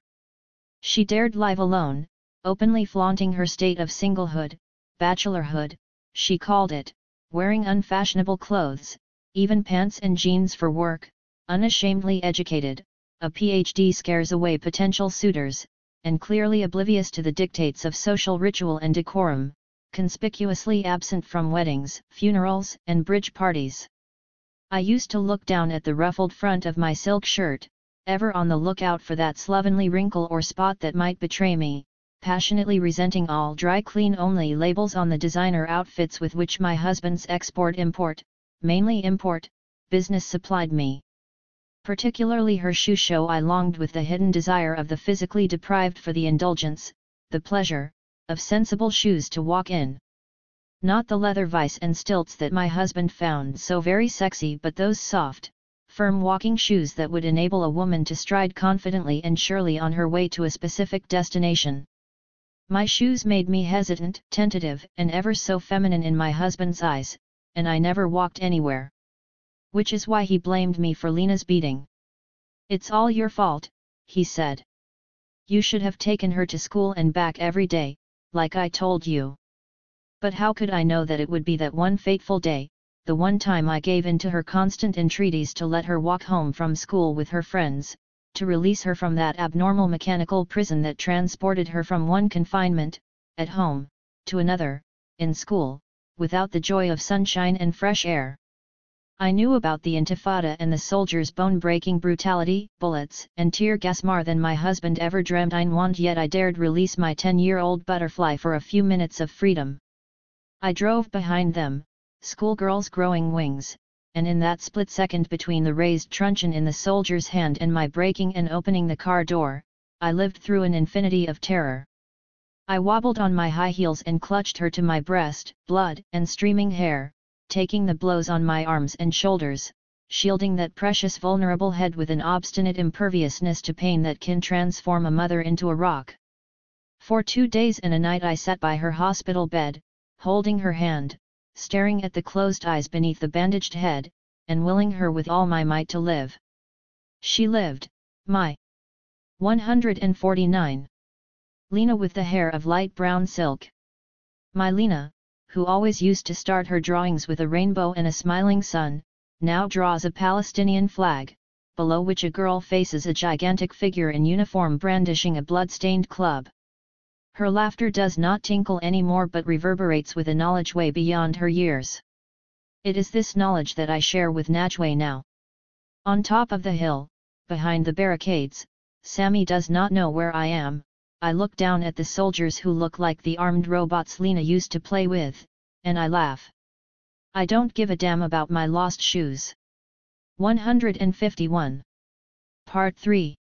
She dared live alone, openly flaunting her state of singlehood, bachelorhood, she called it, wearing unfashionable clothes, even pants and jeans for work, unashamedly educated, a PhD scares away potential suitors, and clearly oblivious to the dictates of social ritual and decorum, conspicuously absent from weddings, funerals, and bridge parties. I used to look down at the ruffled front of my silk shirt, ever on the lookout for that slovenly wrinkle or spot that might betray me, passionately resenting all dry clean-only labels on the designer outfits with which my husband's export-import, mainly import, business supplied me. Particularly her shoe show, I longed with the hidden desire of the physically deprived for the indulgence, the pleasure, of sensible shoes to walk in. Not the leather vice and stilts that my husband found so very sexy, but those soft, firm walking shoes that would enable a woman to stride confidently and surely on her way to a specific destination. My shoes made me hesitant, tentative, and ever so feminine in my husband's eyes, and I never walked anywhere. Which is why he blamed me for Lena's beating. "It's all your fault," he said. "You should have taken her to school and back every day, like I told you." But how could I know that it would be that one fateful day, the one time I gave in to her constant entreaties to let her walk home from school with her friends, to release her from that abnormal mechanical prison that transported her from one confinement, at home, to another, in school, without the joy of sunshine and fresh air. I knew about the Intifada and the soldiers' bone-breaking brutality, bullets, and tear gas more than my husband ever dreamt I'd want, yet I dared release my 10-year-old butterfly for a few minutes of freedom. I drove behind them, schoolgirls growing wings, and in that split second between the raised truncheon in the soldier's hand and my breaking and opening the car door, I lived through an infinity of terror. I wobbled on my high heels and clutched her to my breast, blood and streaming hair, taking the blows on my arms and shoulders, shielding that precious vulnerable head with an obstinate imperviousness to pain that can transform a mother into a rock. For 2 days and a night I sat by her hospital bed, holding her hand, staring at the closed eyes beneath the bandaged head, and willing her with all my might to live. She lived, my 149. Lena with the hair of light brown silk. My Lena, who always used to start her drawings with a rainbow and a smiling sun, now draws a Palestinian flag, below which a girl faces a gigantic figure in uniform brandishing a blood-stained club. Her laughter does not tinkle anymore but reverberates with a knowledge way beyond her years. It is this knowledge that I share with Najwa now. On top of the hill, behind the barricades, Sammy does not know where I am. I look down at the soldiers who look like the armed robots Lena used to play with, and I laugh. I don't give a damn about my lost shoes. 151. Part 3.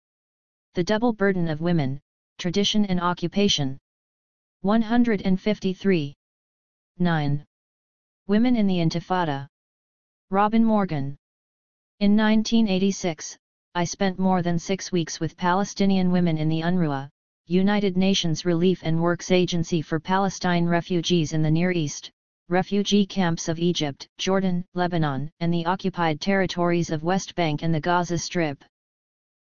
The Double Burden of Women, Tradition and Occupation. 153. 9. Women in the Intifada. Robin Morgan. In 1986, I spent more than 6 weeks with Palestinian women in the UNRWA, United Nations Relief and Works Agency for Palestine refugees in the Near East, refugee camps of Egypt, Jordan, Lebanon, and the occupied territories of West Bank and the Gaza Strip.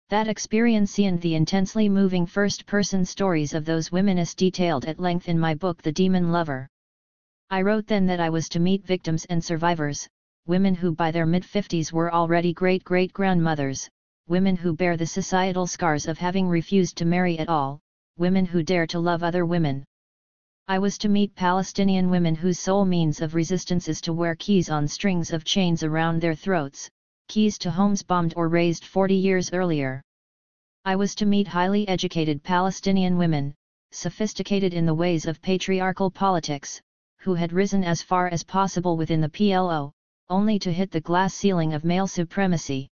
That experience and the intensely moving first-person stories of those women is detailed at length in my book The Demon Lover. I wrote then that I was to meet victims and survivors, women who by their mid-50s were already great-great-grandmothers, women who bear the societal scars of having refused to marry at all, women who dare to love other women. I was to meet Palestinian women whose sole means of resistance is to wear keys on strings of chains around their throats, keys to homes bombed or razed 40 years earlier. I was to meet highly educated Palestinian women, sophisticated in the ways of patriarchal politics, who had risen as far as possible within the PLO, only to hit the glass ceiling of male supremacy.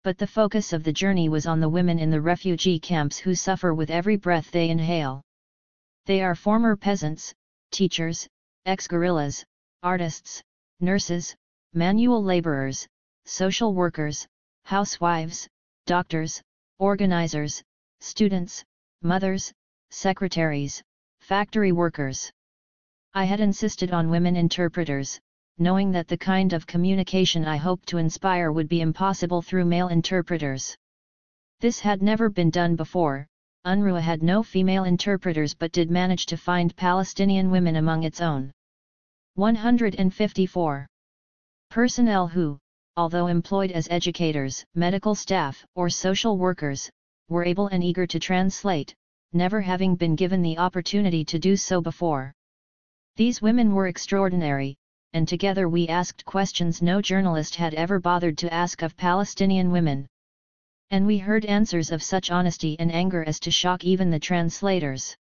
But the focus of the journey was on the women in the refugee camps who suffer with every breath they inhale. They are former peasants, teachers, ex-guerrillas, artists, nurses, manual laborers, social workers, housewives, doctors, organizers, students, mothers, secretaries, factory workers. I had insisted on women interpreters, knowing that the kind of communication I hoped to inspire would be impossible through male interpreters. This had never been done before. UNRWA had no female interpreters but did manage to find Palestinian women among its own 154 personnel who, although employed as educators, medical staff, or social workers, were able and eager to translate, never having been given the opportunity to do so before. These women were extraordinary, and together we asked questions no journalist had ever bothered to ask of Palestinian women. And we heard answers of such honesty and anger as to shock even the translators.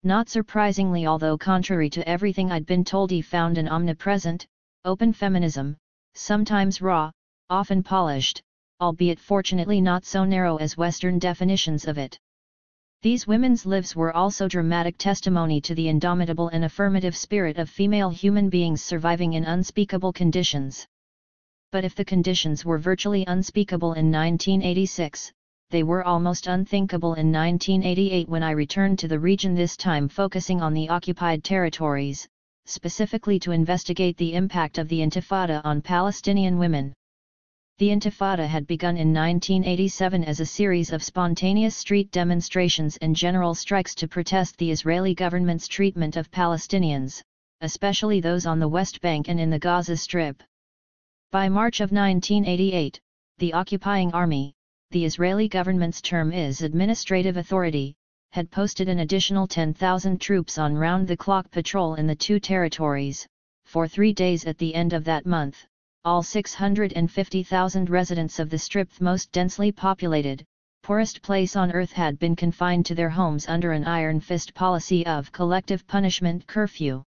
Not surprisingly, although contrary to everything I'd been told, he found an omnipresent, open feminism, sometimes raw, often polished, albeit fortunately not so narrow as Western definitions of it. These women's lives were also dramatic testimony to the indomitable and affirmative spirit of female human beings surviving in unspeakable conditions. But if the conditions were virtually unspeakable in 1986, they were almost unthinkable in 1988 when I returned to the region, this time focusing on the occupied territories, specifically to investigate the impact of the Intifada on Palestinian women. The Intifada had begun in 1987 as a series of spontaneous street demonstrations and general strikes to protest the Israeli government's treatment of Palestinians, especially those on the West Bank and in the Gaza Strip. By March of 1988, the occupying army, the Israeli government's term is administrative authority, had posted an additional 10,000 troops on round-the-clock patrol in the two territories. For 3 days at the end of that month, all 650,000 residents of the Strip's most densely populated, poorest place on earth had been confined to their homes under an iron fist policy of collective punishment curfew.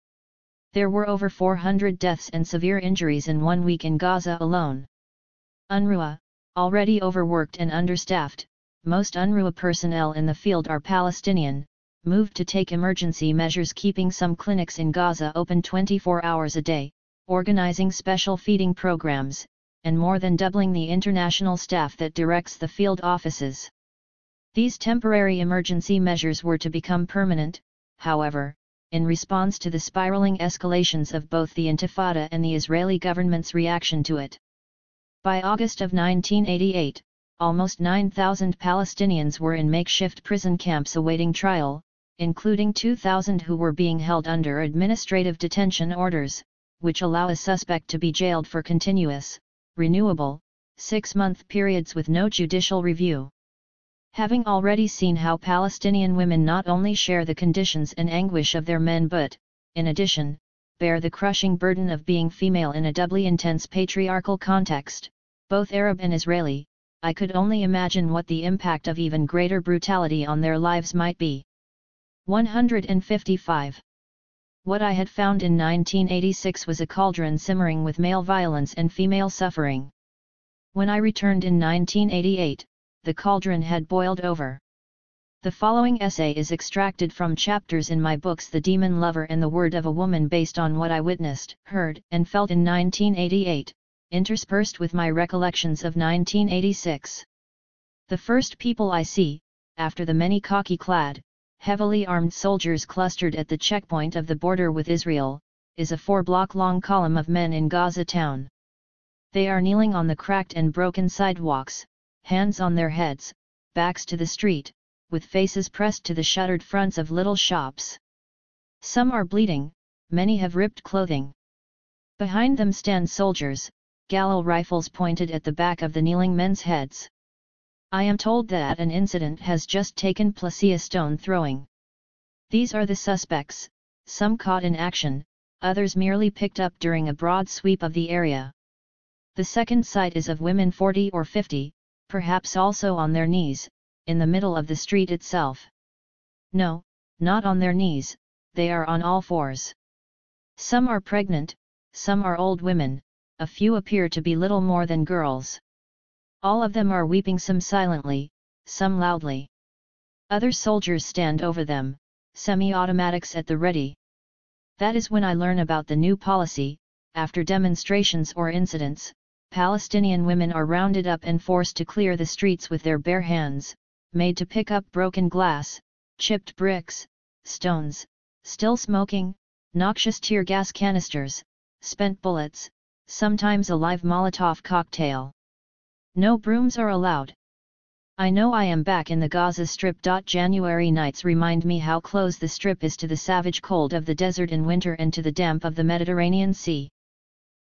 There were over 400 deaths and severe injuries in 1 week in Gaza alone. UNRWA, already overworked and understaffed, most UNRWA personnel in the field are Palestinian, moved to take emergency measures, keeping some clinics in Gaza open 24 hours a day, organizing special feeding programs, and more than doubling the international staff that directs the field offices. These temporary emergency measures were to become permanent, however, in response to the spiraling escalations of both the Intifada and the Israeli government's reaction to it. By August of 1988, almost 9,000 Palestinians were in makeshift prison camps awaiting trial, including 2,000 who were being held under administrative detention orders, which allow a suspect to be jailed for continuous, renewable, 6-month periods with no judicial review. Having already seen how Palestinian women not only share the conditions and anguish of their men but, in addition, bear the crushing burden of being female in a doubly intense patriarchal context, both Arab and Israeli, I could only imagine what the impact of even greater brutality on their lives might be. 155. What I had found in 1986 was a cauldron simmering with male violence and female suffering. When I returned in 1988, the cauldron had boiled over. The following essay is extracted from chapters in my books The Demon Lover and The Word of a Woman, based on what I witnessed, heard, and felt in 1988, interspersed with my recollections of 1986. The first people I see, after the many khaki-clad, heavily armed soldiers clustered at the checkpoint of the border with Israel, is a 4-block-long column of men in Gaza town. They are kneeling on the cracked and broken sidewalks, hands on their heads, backs to the street, with faces pressed to the shuttered fronts of little shops. Some are bleeding, many have ripped clothing. Behind them stand soldiers, Galil rifles pointed at the back of the kneeling men's heads. I am told that an incident has just taken place, stone throwing. These are the suspects, some caught in action, others merely picked up during a broad sweep of the area. The second sight is of women 40 or 50, perhaps also on their knees, in the middle of the street itself. No, not on their knees, they are on all fours. Some are pregnant, some are old women, a few appear to be little more than girls. All of them are weeping, some silently, some loudly. Other soldiers stand over them, semi-automatics at the ready. That is when I learn about the new policy. After demonstrations or incidents, Palestinian women are rounded up and forced to clear the streets with their bare hands, made to pick up broken glass, chipped bricks, stones, still smoking, noxious tear gas canisters, spent bullets, sometimes a live Molotov cocktail. No brooms are allowed. I know I am back in the Gaza Strip. January nights remind me how close the Strip is to the savage cold of the desert in winter and to the damp of the Mediterranean Sea.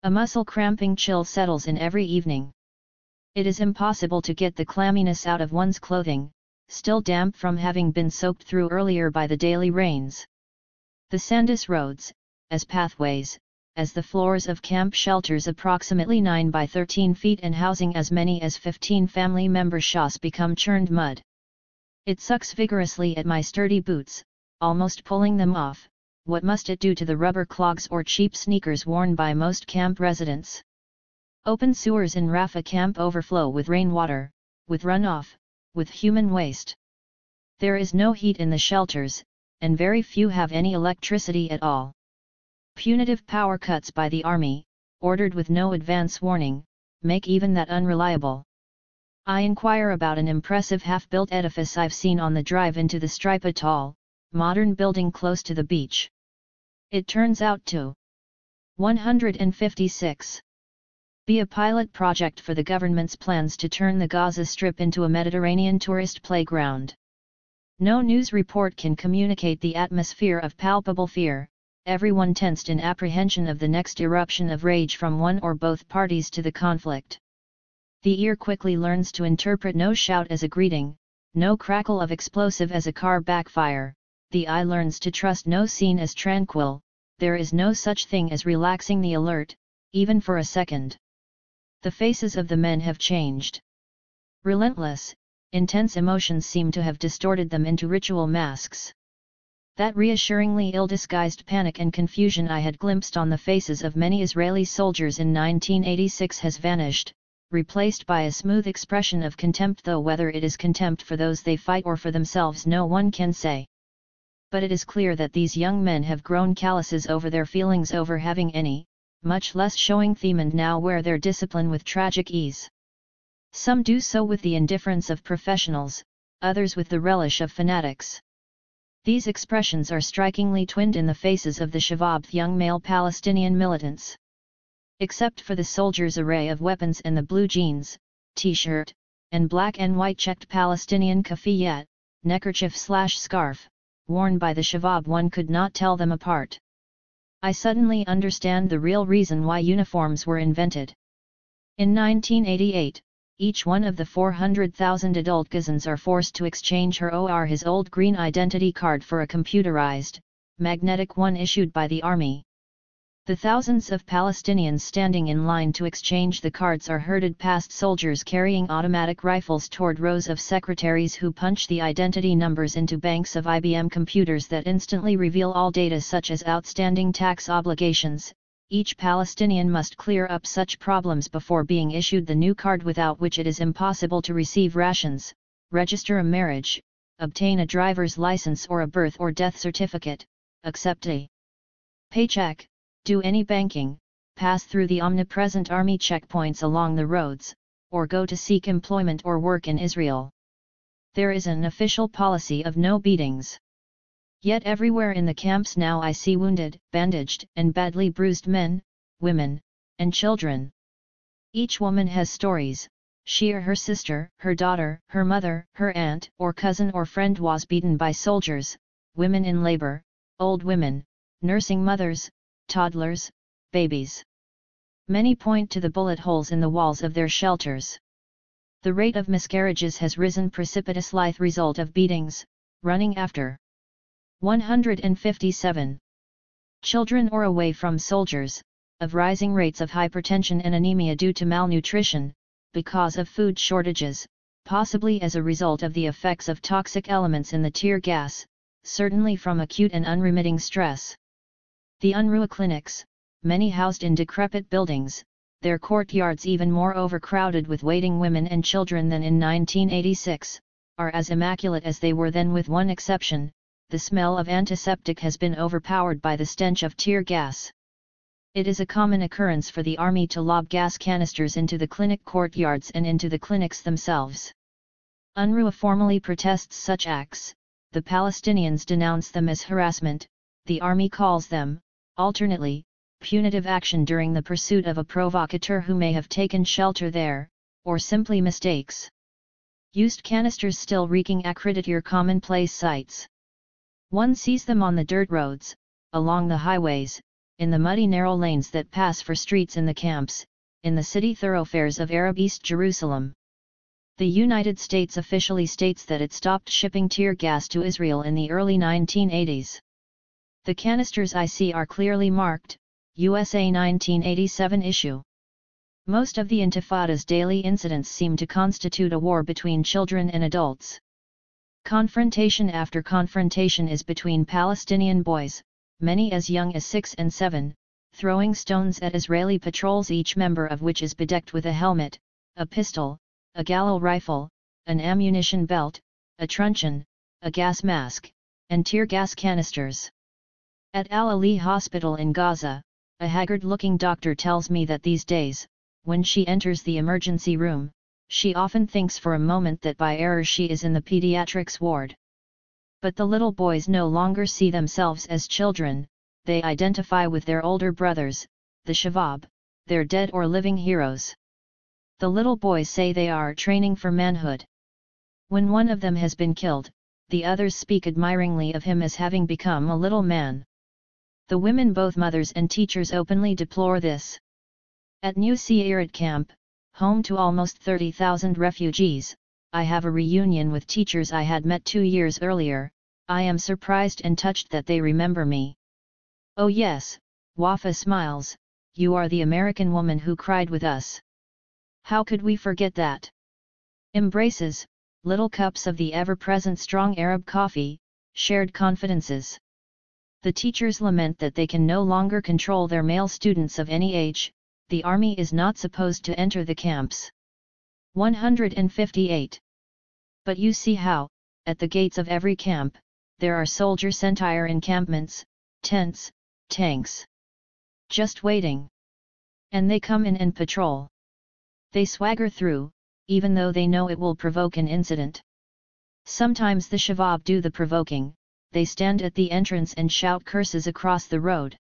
A muscle-cramping chill settles in every evening. It is impossible to get the clamminess out of one's clothing, still damp from having been soaked through earlier by the daily rains. The sandless roads, as pathways, as the floors of camp shelters approximately 9 by 13 feet and housing as many as 15 family members shas become churned mud. It sucks vigorously at my sturdy boots, almost pulling them off. What must it do to the rubber clogs or cheap sneakers worn by most camp residents? Open sewers in Rafah camp overflow with rainwater, with runoff, with human waste. There is no heat in the shelters, and very few have any electricity at all. Punitive power cuts by the army, ordered with no advance warning, make even that unreliable. I inquire about an impressive half-built edifice I've seen on the drive into the Strip, a tall, modern building close to the beach. It turns out to 156. Be a pilot project for the government's plans to turn the Gaza Strip into a Mediterranean tourist playground. No news report can communicate the atmosphere of palpable fear, everyone tensed in apprehension of the next eruption of rage from one or both parties to the conflict. The ear quickly learns to interpret no shout as a greeting, no crackle of explosive as a car backfire, the eye learns to trust no scene as tranquil, there is no such thing as relaxing the alert, even for a second. The faces of the men have changed. Relentless, intense emotions seem to have distorted them into ritual masks. That reassuringly ill-disguised panic and confusion I had glimpsed on the faces of many Israeli soldiers in 1986 has vanished, replaced by a smooth expression of contempt, though whether it is contempt for those they fight or for themselves no one can say. But it is clear that these young men have grown calluses over their feelings over having any, much less showing them, and now wear their discipline with tragic ease. Some do so with the indifference of professionals, others with the relish of fanatics. These expressions are strikingly twinned in the faces of the Sabbagh young male Palestinian militants. Except for the soldiers' array of weapons and the blue jeans, t-shirt, and black and white checked Palestinian kafiyat, neckerchief/scarf, worn by the Sabbagh, one could not tell them apart. I suddenly understand the real reason why uniforms were invented. In 1988, each one of the 400,000 adult Gazans are forced to exchange her or his old green identity card for a computerized, magnetic one issued by the army. The thousands of Palestinians standing in line to exchange the cards are herded past soldiers carrying automatic rifles toward rows of secretaries who punch the identity numbers into banks of IBM computers that instantly reveal all data such as outstanding tax obligations. Each Palestinian must clear up such problems before being issued the new card, without which it is impossible to receive rations, register a marriage, obtain a driver's license or a birth or death certificate, accept a paycheck, do any banking, pass through the omnipresent army checkpoints along the roads, or go to seek employment or work in Israel. There is an official policy of no beatings. Yet everywhere in the camps now I see wounded, bandaged, and badly bruised men, women, and children. Each woman has stories. She or her sister, her daughter, her mother, her aunt or cousin or friend was beaten by soldiers, women in labor, old women, nursing mothers, toddlers, babies. Many point to the bullet holes in the walls of their shelters. The rate of miscarriages has risen precipitously, result of beatings, running after. 157. Children or away from soldiers, of rising rates of hypertension and anemia due to malnutrition, because of food shortages, possibly as a result of the effects of toxic elements in the tear gas, certainly from acute and unremitting stress. The UNRWA clinics, many housed in decrepit buildings, their courtyards even more overcrowded with waiting women and children than in 1986, are as immaculate as they were then with one exception: the smell of antiseptic has been overpowered by the stench of tear gas. It is a common occurrence for the army to lob gas canisters into the clinic courtyards and into the clinics themselves. UNRWA formally protests such acts, the Palestinians denounce them as harassment, the army calls them, alternately, punitive action during the pursuit of a provocateur who may have taken shelter there, or simply mistakes. Used canisters still wreaking acridity are commonplace sights. One sees them on the dirt roads, along the highways, in the muddy narrow lanes that pass for streets in the camps, in the city thoroughfares of Arab East Jerusalem. The United States officially states that it stopped shipping tear gas to Israel in the early 1980s. The canisters I see are clearly marked, USA 1987 issue. Most of the Intifada's daily incidents seem to constitute a war between children and adults. Confrontation after confrontation is between Palestinian boys, many as young as 6 and 7, throwing stones at Israeli patrols, each member of which is bedecked with a helmet, a pistol, a Gallo rifle, an ammunition belt, a truncheon, a gas mask, and tear gas canisters. At Al-Ali Hospital in Gaza, a haggard-looking doctor tells me that these days, when she enters the emergency room, she often thinks for a moment that by error she is in the pediatrics ward. But the little boys no longer see themselves as children, they identify with their older brothers, the Sabbagh, their dead or living heroes. The little boys say they are training for manhood. When one of them has been killed, the others speak admiringly of him as having become a little man. The women, both mothers and teachers, openly deplore this. At New Seirat camp, home to almost 30,000 refugees, I have a reunion with teachers I had met 2 years earlier. I am surprised and touched that they remember me. Oh yes, Wafa smiles, you are the American woman who cried with us. How could we forget that? Embraces, little cups of the ever-present strong Arab coffee, shared confidences. The teachers lament that they can no longer control their male students of any age. The army is not supposed to enter the camps. 158. But you see how, at the gates of every camp, there are soldier entire encampments, tents, tanks. Just waiting. And they come in and patrol. They swagger through, even though they know it will provoke an incident. Sometimes the Sabbagh do the provoking. They stand at the entrance and shout curses across the road.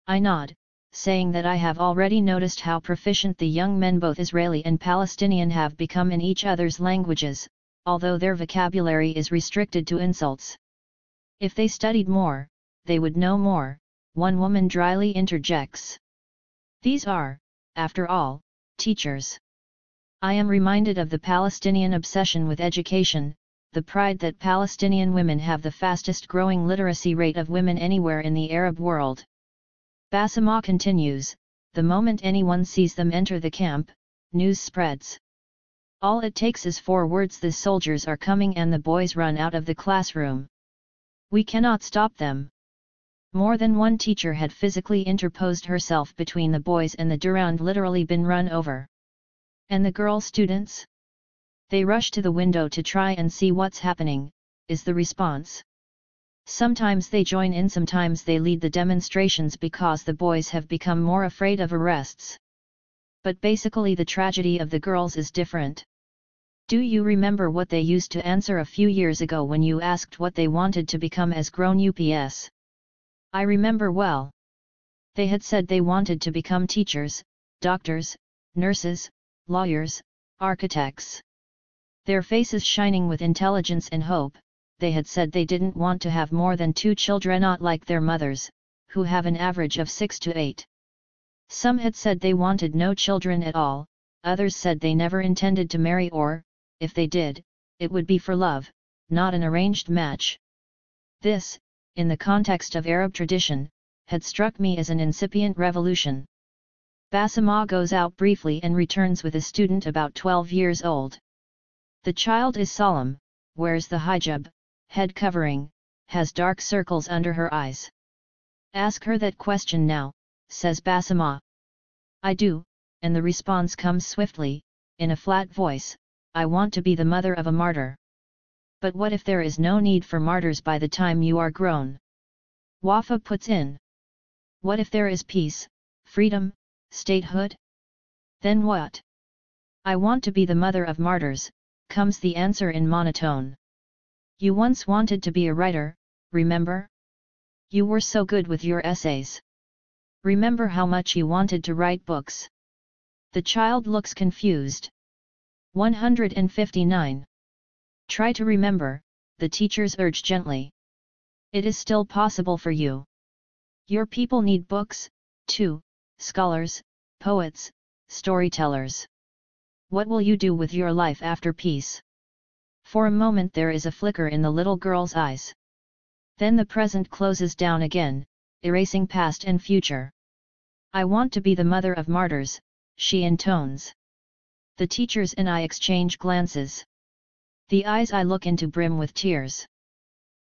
I nod, saying that I have already noticed how proficient the young men, both Israeli and Palestinian, have become in each other's languages, although their vocabulary is restricted to insults. If they studied more, they would know more, one woman dryly interjects. These are, after all, teachers. I am reminded of the Palestinian obsession with education, the pride that Palestinian women have the fastest growing literacy rate of women anywhere in the Arab world. Sabbagh continues, the moment anyone sees them enter the camp, news spreads. All it takes is 4 words: the soldiers are coming, and the boys run out of the classroom. We cannot stop them. More than one teacher had physically interposed herself between the boys and the Durand, literally been run over. And the girl students? They rush to the window to try and see what's happening, is the response. Sometimes they join in, sometimes they lead the demonstrations because the boys have become more afraid of arrests. But basically the tragedy of the girls is different. Do you remember what they used to answer a few years ago when you asked what they wanted to become as grown ups? I remember well. They had said they wanted to become teachers, doctors, nurses, lawyers, architects. Their faces shining with intelligence and hope. They had said they didn't want to have more than 2 children, not like their mothers, who have an average of 6 to 8. Some had said they wanted no children at all, others said they never intended to marry, or, if they did, it would be for love, not an arranged match. This, in the context of Arab tradition, had struck me as an incipient revolution. Sabbagh goes out briefly and returns with a student about 12 years old. The child is solemn, wears the hijab, head covering, has dark circles under her eyes. Ask her that question now, says Basma. I do, and the response comes swiftly, in a flat voice, I want to be the mother of a martyr. But what if there is no need for martyrs by the time you are grown? Wafa puts in. What if there is peace, freedom, statehood? Then what? I want to be the mother of martyrs, comes the answer in monotone. You once wanted to be a writer, remember? You were so good with your essays. Remember how much you wanted to write books? The child looks confused. 159. Try to remember, the teachers urge gently. It is still possible for you. Your people need books, too, scholars, poets, storytellers. What will you do with your life after peace? For a moment there is a flicker in the little girl's eyes. Then the present closes down again, erasing past and future. I want to be the mother of martyrs, she intones. The teachers and I exchange glances. The eyes I look into brim with tears.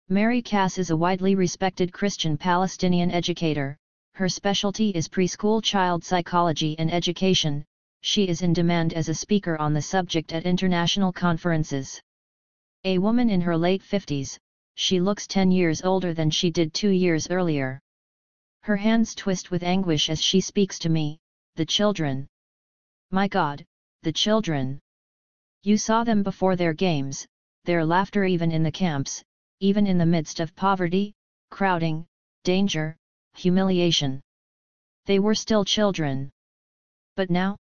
Mary Cass is a widely respected Christian Palestinian educator. Her specialty is preschool child psychology and education. She is in demand as a speaker on the subject at international conferences. A woman in her late 50s, she looks 10 years older than she did 2 years earlier. Her hands twist with anguish as she speaks to me, the children. My God, the children. You saw them before their games, their laughter even in the camps, even in the midst of poverty, crowding, danger, humiliation. They were still children. But now?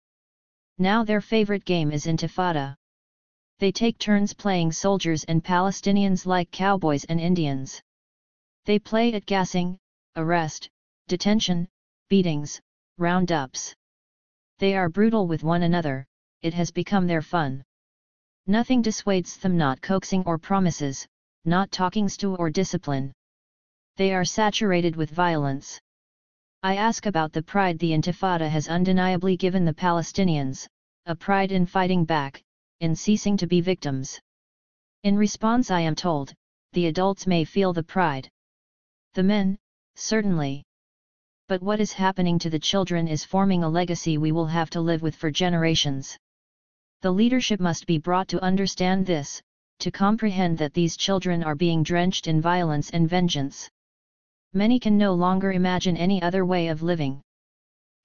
Now their favorite game is Intifada. They take turns playing soldiers and Palestinians like cowboys and Indians. They play at gassing, arrest, detention, beatings, roundups. They are brutal with one another, it has become their fun. Nothing dissuades them, not coaxing or promises, not talkings to or discipline. They are saturated with violence. I ask about the pride the Intifada has undeniably given the Palestinians, a pride in fighting back, in ceasing to be victims. In response I am told, the adults may feel the pride. The men, certainly. But what is happening to the children is forming a legacy we will have to live with for generations. The leadership must be brought to understand this, to comprehend that these children are being drenched in violence and vengeance. Many can no longer imagine any other way of living.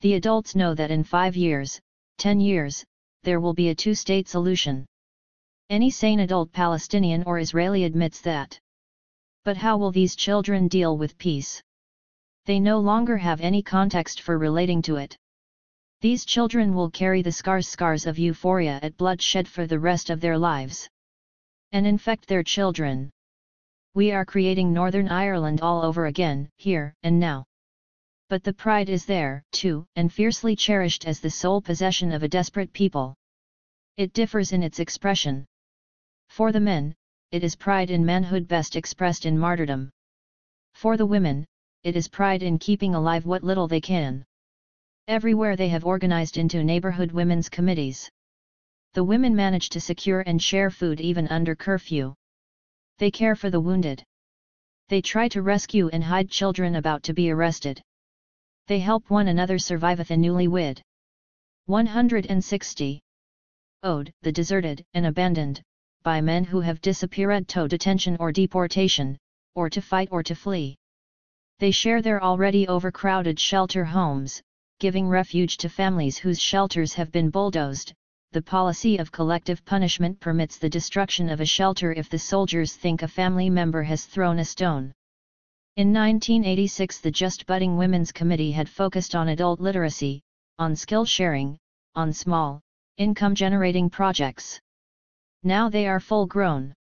The adults know that in 5 years, 10 years, there will be a two-state solution. Any sane adult Palestinian or Israeli admits that. But how will these children deal with peace? They no longer have any context for relating to it. These children will carry the scars of euphoria at bloodshed for the rest of their lives. And infect their children. We are creating Northern Ireland all over again, here and now. But the pride is there, too, and fiercely cherished as the sole possession of a desperate people. It differs in its expression. For the men, it is pride in manhood best expressed in martyrdom. For the women, it is pride in keeping alive what little they can. Everywhere they have organized into neighborhood women's committees. The women manage to secure and share food even under curfew. They care for the wounded. They try to rescue and hide children about to be arrested. They help one another survive the newlywed. 160. Ode, the deserted and abandoned, by men who have disappeared to detention or deportation, or to fight or to flee. They share their already overcrowded shelter homes, giving refuge to families whose shelters have been bulldozed. The policy of collective punishment permits the destruction of a shelter if the soldiers think a family member has thrown a stone. In 1986 the Just Budding Women's Committee had focused on adult literacy, on skill sharing, on small, income-generating projects. Now they are full-grown.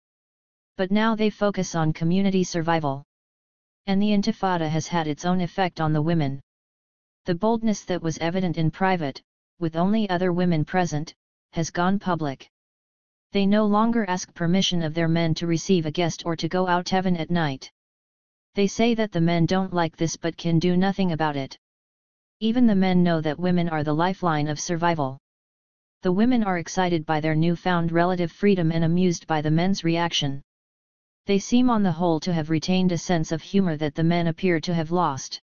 But now they focus on community survival. And the Intifada has had its own effect on the women. The boldness that was evident in private, with only other women present, has gone public. They no longer ask permission of their men to receive a guest or to go out even at night. They say that the men don't like this but can do nothing about it. Even the men know that women are the lifeline of survival. The women are excited by their newfound relative freedom and amused by the men's reaction. They seem on the whole to have retained a sense of humor that the men appear to have lost.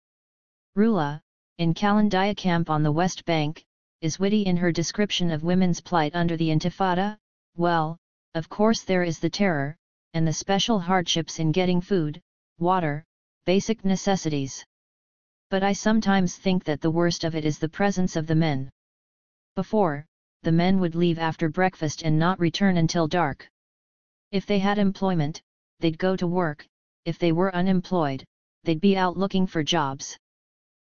Rula, in Kalandiya camp on the West Bank, is witty in her description of women's plight under the Intifada. Well, of course there is the terror, and the special hardships in getting food, water, basic necessities. But I sometimes think that the worst of it is the presence of the men. Before, the men would leave after breakfast and not return until dark. If they had employment, they'd go to work; if they were unemployed, they'd be out looking for jobs.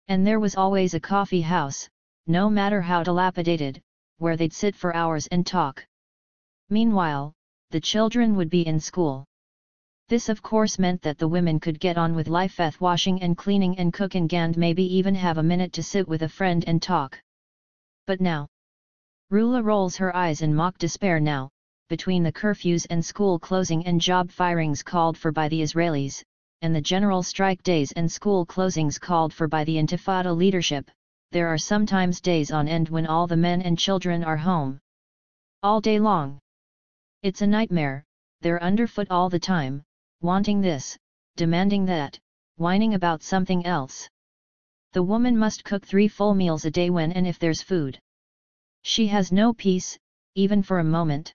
And there was always a coffee house, no matter how dilapidated, where they'd sit for hours and talk. Meanwhile, the children would be in school. This of course meant that the women could get on with life, washing and cleaning and cooking, and maybe even have a minute to sit with a friend and talk. But now, Rula rolls her eyes in mock despair now, between the curfews and school closing and job firings called for by the Israelis, and the general strike days and school closings called for by the Intifada leadership, there are sometimes days on end when all the men and children are home. All day long. It's a nightmare, they're underfoot all the time, wanting this, demanding that, whining about something else. The woman must cook 3 full meals a day when and if there's food. She has no peace, even for a moment.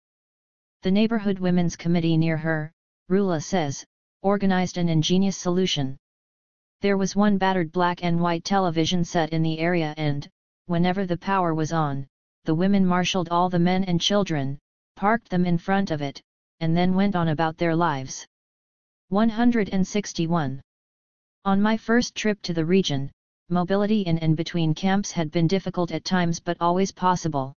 The neighborhood women's committee near her, Rula says, organized an ingenious solution. There was one battered black and white television set in the area and, whenever the power was on, the women marshaled all the men and children, parked them in front of it, and then went on about their lives. 161. On my first trip to the region, mobility in and between camps had been difficult at times but always possible.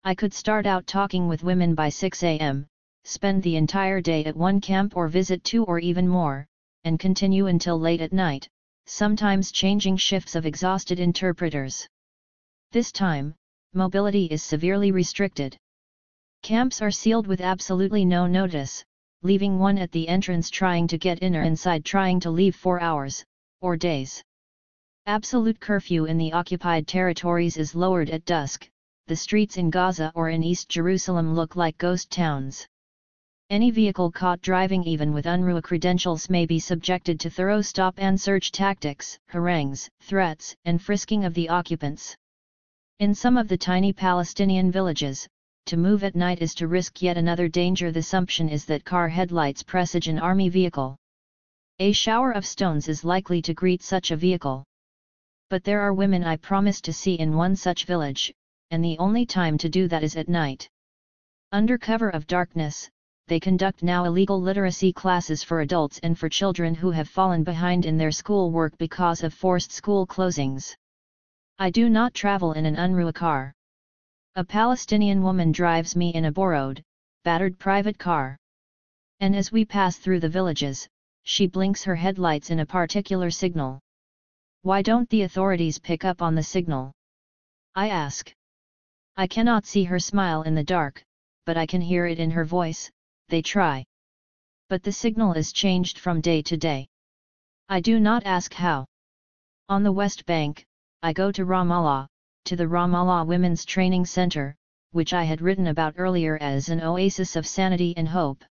I could start out talking with women by 6 a.m., spend the entire day at one camp or visit 2 or even more, and continue until late at night, sometimes changing shifts of exhausted interpreters. This time, mobility is severely restricted. Camps are sealed with absolutely no notice, leaving one at the entrance trying to get in or inside trying to leave for hours, or days. Absolute curfew in the occupied territories is lowered at dusk. The streets in Gaza or in East Jerusalem look like ghost towns. Any vehicle caught driving even with UNRWA credentials may be subjected to thorough stop and search tactics, harangues, threats, and frisking of the occupants. In some of the tiny Palestinian villages, to move at night is to risk yet another danger. The assumption is that car headlights presage an army vehicle. A shower of stones is likely to greet such a vehicle. But there are women I promised to see in one such village, and the only time to do that is at night. Under cover of darkness, they conduct now illegal literacy classes for adults and for children who have fallen behind in their school work because of forced school closings. I do not travel in an UNRWA car. A Palestinian woman drives me in a borrowed, battered private car. And as we pass through the villages, she blinks her headlights in a particular signal. Why don't the authorities pick up on the signal? I ask. I cannot see her smile in the dark, but I can hear it in her voice. They try. But the signal is changed from day to day. I do not ask how. On the West Bank, I go to Ramallah, to the Ramallah Women's Training Center, which I had written about earlier as an oasis of sanity and hope.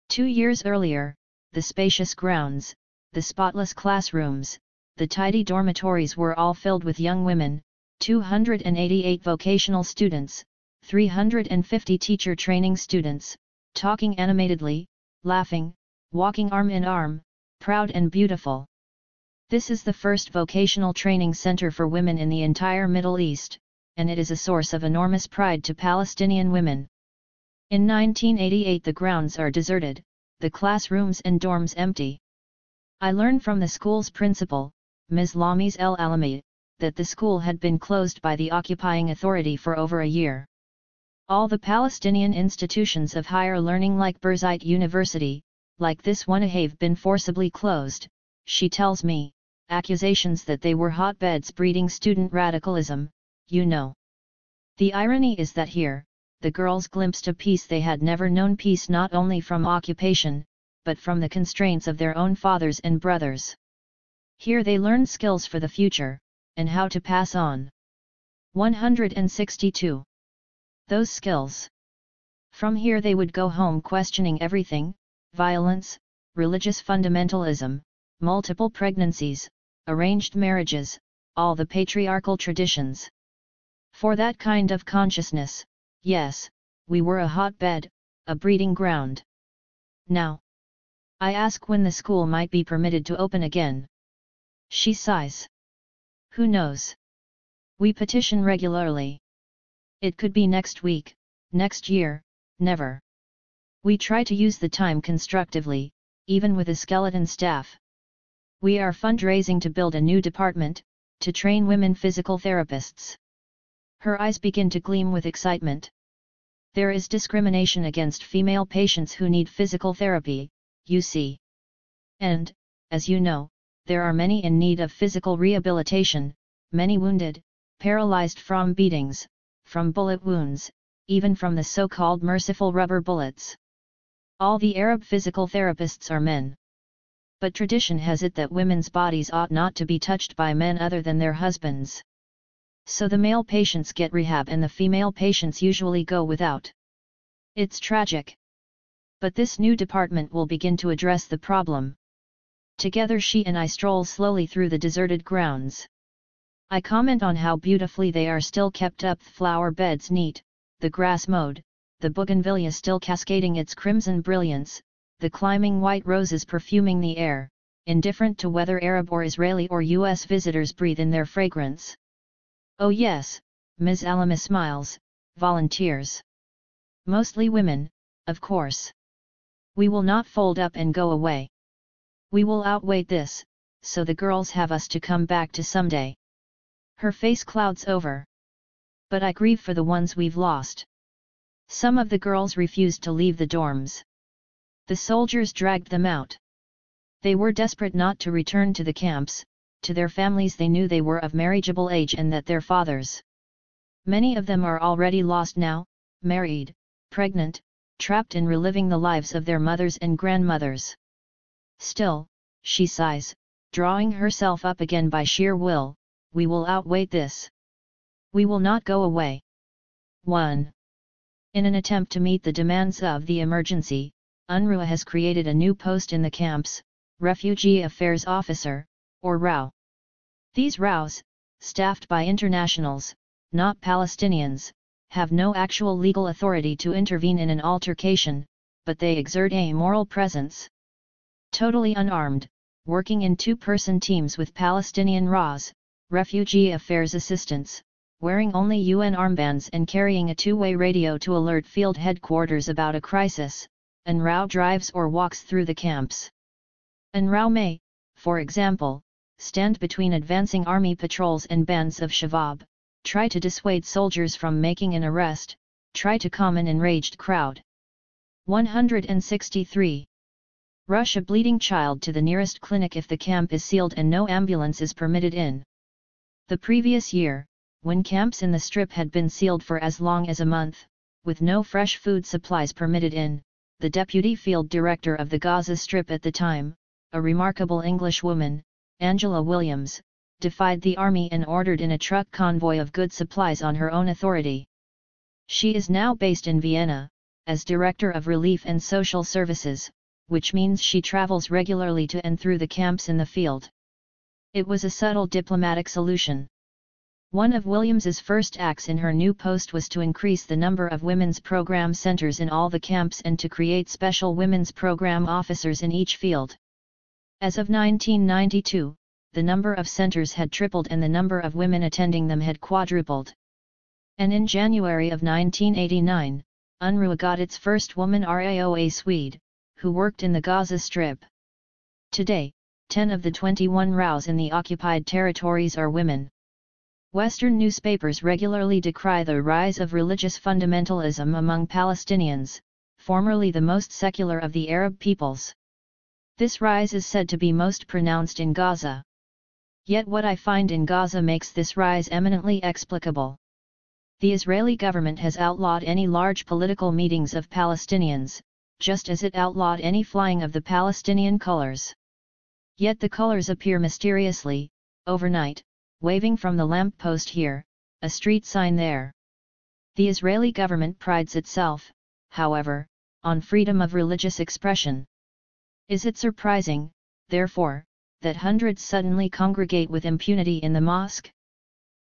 2 years earlier, the spacious grounds, the spotless classrooms, the tidy dormitories were all filled with young women, 288 vocational students, 350 teacher training students, talking animatedly, laughing, walking arm in arm, proud and beautiful. This is the first vocational training center for women in the entire Middle East, and it is a source of enormous pride to Palestinian women. In 1988 the grounds are deserted, the classrooms and dorms empty. I learned from the school's principal, Ms. Lamis El Alami, that the school had been closed by the occupying authority for over a year. All the Palestinian institutions of higher learning like Birzeit University, like this one have been forcibly closed, she tells me, accusations that they were hotbeds breeding student radicalism, you know. The irony is that here, the girls glimpsed a peace they had never known, peace not only from occupation, but from the constraints of their own fathers and brothers. Here they learned skills for the future, and how to pass on. 162. Those skills. From here they would go home questioning everything: violence, religious fundamentalism, multiple pregnancies, arranged marriages, all the patriarchal traditions. For that kind of consciousness, yes, we were a hotbed, a breeding ground. Now, I ask when the school might be permitted to open again. She sighs. Who knows? We petition regularly. It could be next week, next year, never. We try to use the time constructively, even with a skeleton staff. We are fundraising to build a new department, to train women physical therapists. Her eyes begin to gleam with excitement. There is discrimination against female patients who need physical therapy, you see. And, as you know, there are many in need of physical rehabilitation, many wounded, paralyzed from beatings, from bullet wounds, even from the so-called merciful rubber bullets. All the Arab physical therapists are men. But tradition has it that women's bodies ought not to be touched by men other than their husbands. So the male patients get rehab and the female patients usually go without. It's tragic. But this new department will begin to address the problem. Together she and I stroll slowly through the deserted grounds. I comment on how beautifully they are still kept up, the flower beds neat, the grass mowed, the bougainvillea still cascading its crimson brilliance, the climbing white roses perfuming the air, indifferent to whether Arab or Israeli or US visitors breathe in their fragrance. Oh yes, Ms. Alama smiles, volunteers. Mostly women, of course. We will not fold up and go away. We will outwait this, so the girls have us to come back to someday. Her face clouds over. But I grieve for the ones we've lost. Some of the girls refused to leave the dorms. The soldiers dragged them out. They were desperate not to return to the camps, to their families. They knew they were of marriageable age and that their fathers. Many of them are already lost now, married, pregnant, trapped in reliving the lives of their mothers and grandmothers. Still, she sighs, drawing herself up again by sheer will, we will outwait this. We will not go away. 1. In an attempt to meet the demands of the emergency, UNRWA has created a new post in the camps, Refugee Affairs Officer, or RAW. These RAWs, staffed by internationals, not Palestinians, have no actual legal authority to intervene in an altercation, but they exert a moral presence. Totally unarmed, working in two-person teams with Palestinian RAWs, refugee affairs assistants, wearing only UN armbands and carrying a two-way radio to alert field headquarters about a crisis, UNRWA drives or walks through the camps. UNRWA may, for example, stand between advancing army patrols and bands of Shabaab, try to dissuade soldiers from making an arrest, try to calm an enraged crowd. 163. Rush a bleeding child to the nearest clinic if the camp is sealed and no ambulance is permitted in. The previous year, when camps in the Strip had been sealed for as long as a month, with no fresh food supplies permitted in, the deputy field director of the Gaza Strip at the time, a remarkable English woman, Angela Williams, defied the army and ordered in a truck convoy of good supplies on her own authority. She is now based in Vienna, as Director of Relief and Social Services, which means she travels regularly to and through the camps in the field. It was a subtle diplomatic solution. One of Williams's first acts in her new post was to increase the number of women's program centers in all the camps and to create special women's program officers in each field. As of 1992, the number of centers had tripled and the number of women attending them had quadrupled. And in January of 1989, UNRWA got its first woman RAO, a Swede, who worked in the Gaza Strip. Today, 10 of the 21 RAOs in the occupied territories are women. Western newspapers regularly decry the rise of religious fundamentalism among Palestinians, formerly the most secular of the Arab peoples. This rise is said to be most pronounced in Gaza. Yet what I find in Gaza makes this rise eminently explicable. The Israeli government has outlawed any large political meetings of Palestinians, just as it outlawed any flying of the Palestinian colors. Yet the colors appear mysteriously, overnight, waving from the lamp post here, a street sign there. The Israeli government prides itself, however, on freedom of religious expression. Is it surprising, therefore, that hundreds suddenly congregate with impunity in the mosque?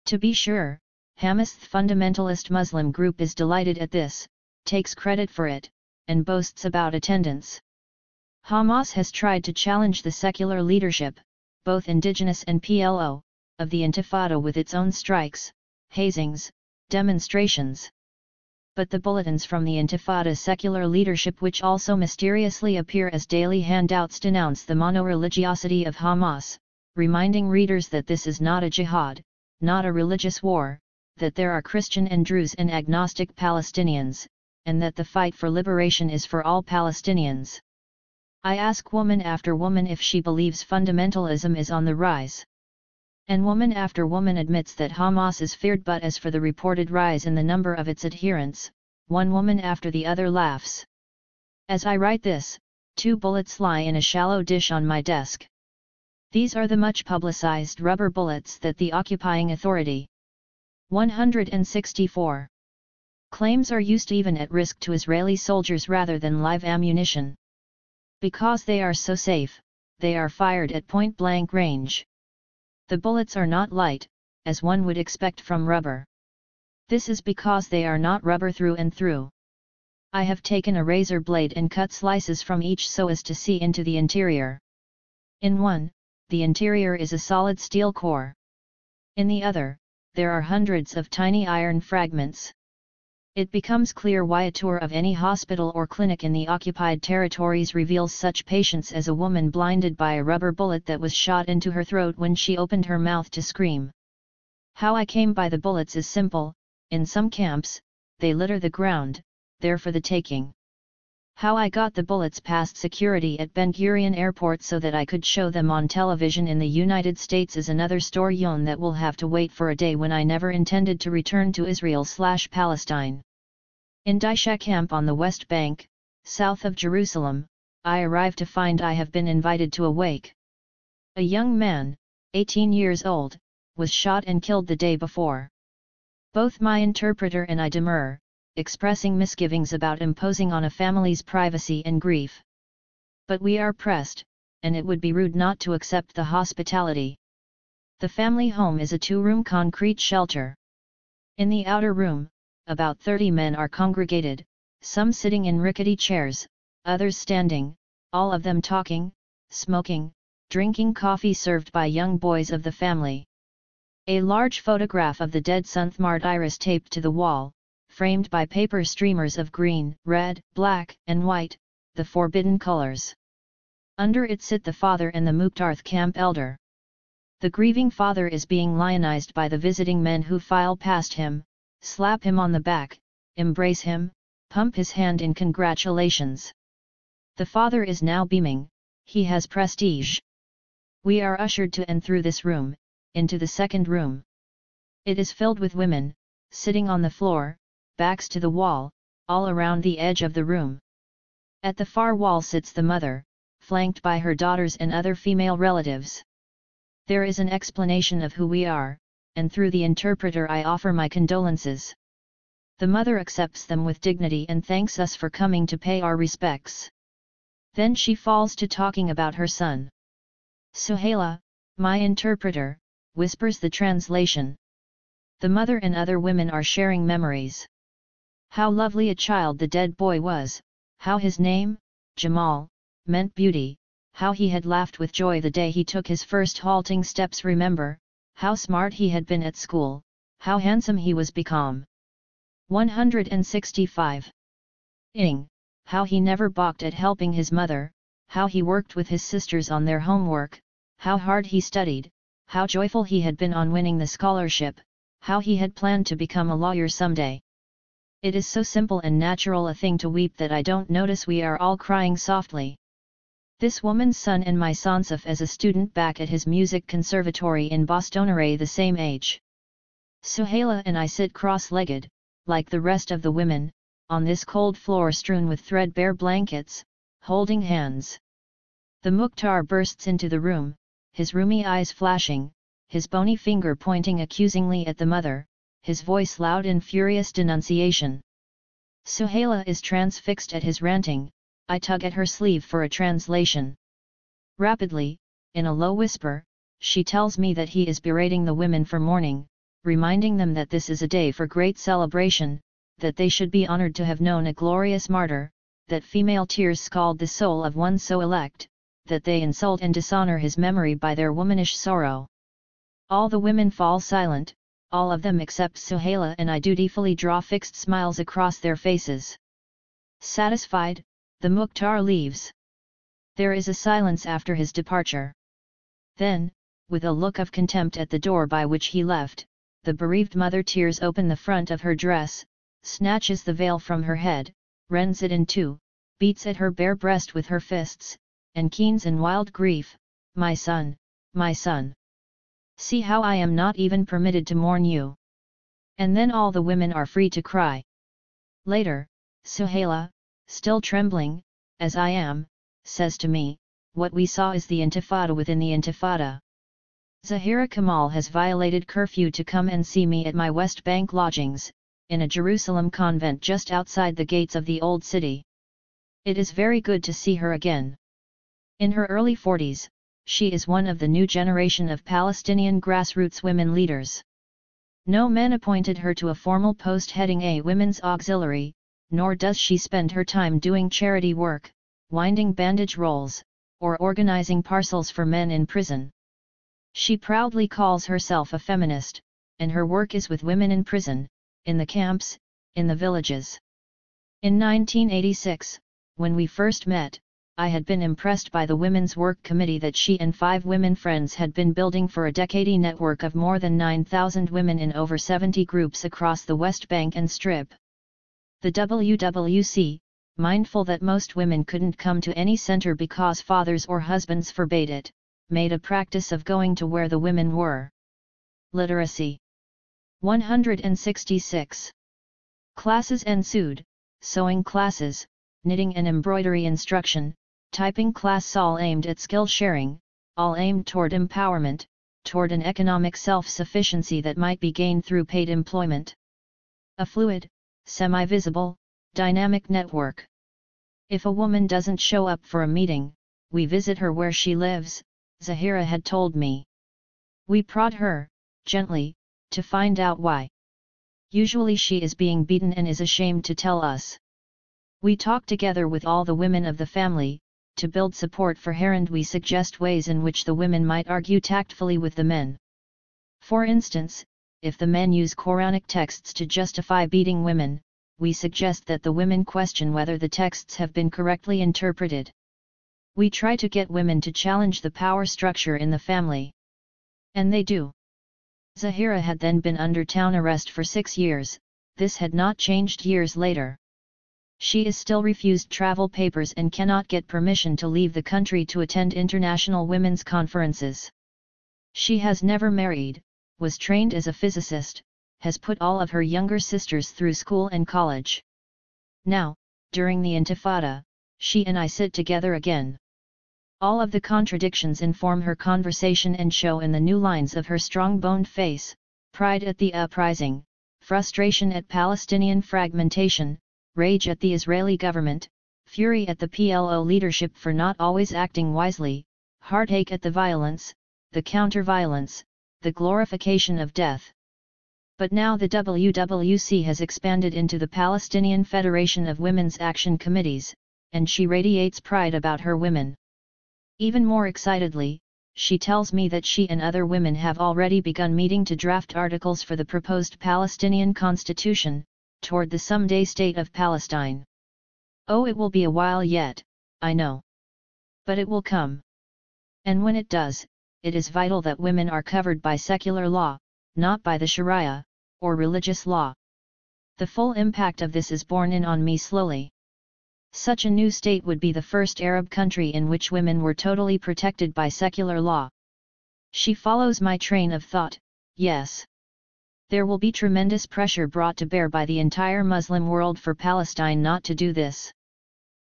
To be sure, Hamas, the fundamentalist Muslim group, is delighted at this, takes credit for it, and boasts about attendance. Hamas has tried to challenge the secular leadership, both indigenous and PLO, of the Intifada with its own strikes, hazings, demonstrations. But the bulletins from the Intifada secular leadership, which also mysteriously appear as daily handouts, denounce the mono-religiosity of Hamas, reminding readers that this is not a jihad, not a religious war, that there are Christian and Druze and agnostic Palestinians, and that the fight for liberation is for all Palestinians. I ask woman after woman if she believes fundamentalism is on the rise. And woman after woman admits that Hamas is feared, but as for the reported rise in the number of its adherents, one woman after the other laughs. As I write this, 2 bullets lie in a shallow dish on my desk. These are the much publicized rubber bullets that the occupying authority 164 claims are used even at risk to Israeli soldiers rather than live ammunition. Because they are so safe, they are fired at point-blank range. The bullets are not light, as one would expect from rubber. This is because they are not rubber through and through. I have taken a razor blade and cut slices from each so as to see into the interior. In one, the interior is a solid steel core. In the other, there are hundreds of tiny iron fragments. It becomes clear why a tour of any hospital or clinic in the occupied territories reveals such patients as a woman blinded by a rubber bullet that was shot into her throat when she opened her mouth to scream. How I came by the bullets is simple. In some camps, they litter the ground, there for the taking. How I got the bullets past security at Ben Gurion Airport so that I could show them on television in the United States is another story that will have to wait for a day when I never intended to return to Israel/Palestine. In Daisha camp on the West Bank, south of Jerusalem, I arrived to find I have been invited to a wake. A young man, 18 years old, was shot and killed the day before. Both my interpreter and I demur, expressing misgivings about imposing on a family's privacy and grief. But we are pressed, and it would be rude not to accept the hospitality. The family home is a 2-room concrete shelter. In the outer room, about 30 men are congregated, some sitting in rickety chairs, others standing, all of them talking, smoking, drinking coffee served by young boys of the family. A large photograph of the dead Sunthmard Iris taped to the wall, framed by paper streamers of green, red, black, and white, the forbidden colors. Under it sit the father and the Mukhtarth camp elder. The grieving father is being lionized by the visiting men who file past him, slap him on the back, embrace him, pump his hand in congratulations. The father is now beaming, he has prestige. We are ushered to and through this room, into the second room. It is filled with women, sitting on the floor, backs to the wall, all around the edge of the room. At the far wall sits the mother, flanked by her daughters and other female relatives. There is an explanation of who we are, and through the interpreter I offer my condolences. The mother accepts them with dignity and thanks us for coming to pay our respects. Then she falls to talking about her son. Suhaila, my interpreter, whispers the translation. The mother and other women are sharing memories. How lovely a child the dead boy was, how his name, Jamal, meant beauty, how he had laughed with joy the day he took his first halting steps. Remember, how smart he had been at school, how handsome he was become. 165. How he never balked at helping his mother, how he worked with his sisters on their homework, how hard he studied, how joyful he had been on winning the scholarship, how he had planned to become a lawyer someday. It is so simple and natural a thing to weep that I don't notice we are all crying softly. This woman's son and my Sansaf as a student back at his music conservatory in Boston are the same age. Suhaila and I sit cross-legged, like the rest of the women, on this cold floor strewn with threadbare blankets, holding hands. The Mukhtar bursts into the room, his rheumy eyes flashing, his bony finger pointing accusingly at the mother, his voice loud in furious denunciation. Suhaila is transfixed at his ranting. I tug at her sleeve for a translation. Rapidly, in a low whisper, she tells me that he is berating the women for mourning, reminding them that this is a day for great celebration, that they should be honored to have known a glorious martyr, that female tears scald the soul of one so elect, that they insult and dishonor his memory by their womanish sorrow. All the women fall silent, all of them except Suhaila, and I dutifully draw fixed smiles across their faces. Satisfied, the Mukhtar leaves. There is a silence after his departure. Then, with a look of contempt at the door by which he left, the bereaved mother tears open the front of her dress, snatches the veil from her head, rends it in two, beats at her bare breast with her fists, and keens in wild grief, "My son, my son! See how I am not even permitted to mourn you." And then all the women are free to cry. Later, Suhaila, still trembling, as I am, says to me, "What we saw is the intifada within the intifada. Zahira Kamal has violated curfew to come and see me at my West Bank lodgings, in a Jerusalem convent just outside the gates of the old city. It is very good to see her again. In her early 40s, she is one of the new generation of Palestinian grassroots women leaders. No man appointed her to a formal post heading a women's auxiliary, nor does she spend her time doing charity work, winding bandage rolls, or organizing parcels for men in prison. She proudly calls herself a feminist, and her work is with women in prison, in the camps, in the villages. In 1986, when we first met, I had been impressed by the Women's Work Committee that she and 5 women friends had been building for a decade, a network of more than 9,000 women in over 70 groups across the West Bank and Strip. The WWC, mindful that most women couldn't come to any center because fathers or husbands forbade it, made a practice of going to where the women were. Literacy. 166. Classes ensued, sewing classes, knitting and embroidery instruction, typing class, all aimed at skill sharing, all aimed toward empowerment, toward an economic self-sufficiency that might be gained through paid employment. A fluid, semi-visible, dynamic network. If a woman doesn't show up for a meeting, we visit her where she lives, Zahira had told me. We prod her, gently, to find out why. Usually she is being beaten and is ashamed to tell us. We talk together with all the women of the family, to build support for her, and we suggest ways in which the women might argue tactfully with the men. For instance, if the men use Quranic texts to justify beating women, we suggest that the women question whether the texts have been correctly interpreted. We try to get women to challenge the power structure in the family. And they do. Zahira had then been under town arrest for 6 years, this had not changed years later. She is still refused travel papers and cannot get permission to leave the country to attend international women's conferences. She has never married, was trained as a physicist, has put all of her younger sisters through school and college. Now, during the Intifada, she and I sit together again. All of the contradictions inform her conversation and show in the new lines of her strong-boned face: pride at the uprising, frustration at Palestinian fragmentation, rage at the Israeli government, fury at the PLO leadership for not always acting wisely, heartache at the violence, the counter-violence, the glorification of death. But now the WWC has expanded into the Palestinian Federation of Women's Action Committees, and she radiates pride about her women. Even more excitedly, she tells me that she and other women have already begun meeting to draft articles for the proposed Palestinian Constitution, toward the someday state of Palestine. Oh, it will be a while yet, I know. But it will come. And when it does, it is vital that women are covered by secular law, not by the Sharia, or religious law. The full impact of this is borne in on me slowly. Such a new state would be the first Arab country in which women were totally protected by secular law. She follows my train of thought, yes. There will be tremendous pressure brought to bear by the entire Muslim world for Palestine not to do this.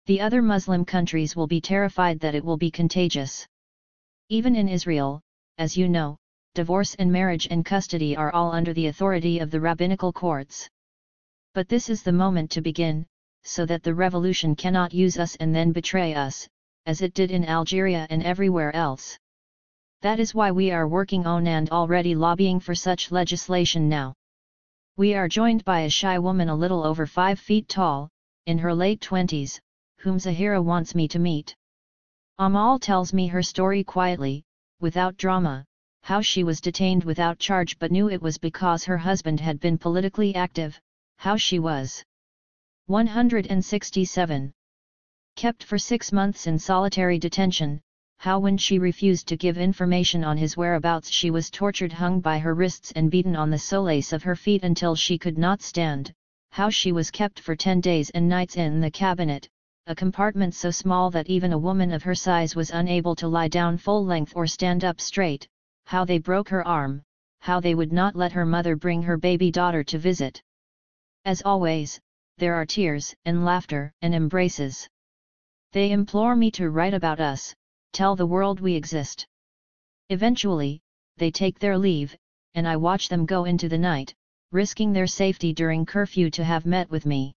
The other Muslim countries will be terrified that it will be contagious. Even in Israel, as you know, divorce and marriage and custody are all under the authority of the rabbinical courts. But this is the moment to begin, so that the revolution cannot use us and then betray us, as it did in Algeria and everywhere else. That is why we are working on and already lobbying for such legislation now. We are joined by a shy woman a little over 5 feet tall, in her late 20s, whom Zahira wants me to meet. Amal tells me her story quietly, without drama, how she was detained without charge but knew it was because her husband had been politically active, how she was 167. Kept for 6 months in solitary detention, how when she refused to give information on his whereabouts she was tortured, hung by her wrists and beaten on the solace of her feet until she could not stand, how she was kept for 10 days and nights in the cabinet, a compartment so small that even a woman of her size was unable to lie down full length or stand up straight, how they broke her arm, how they would not let her mother bring her baby daughter to visit. As always, there are tears and laughter and embraces. They implore me to write about us, tell the world we exist. Eventually, they take their leave, and I watch them go into the night, risking their safety during curfew to have met with me.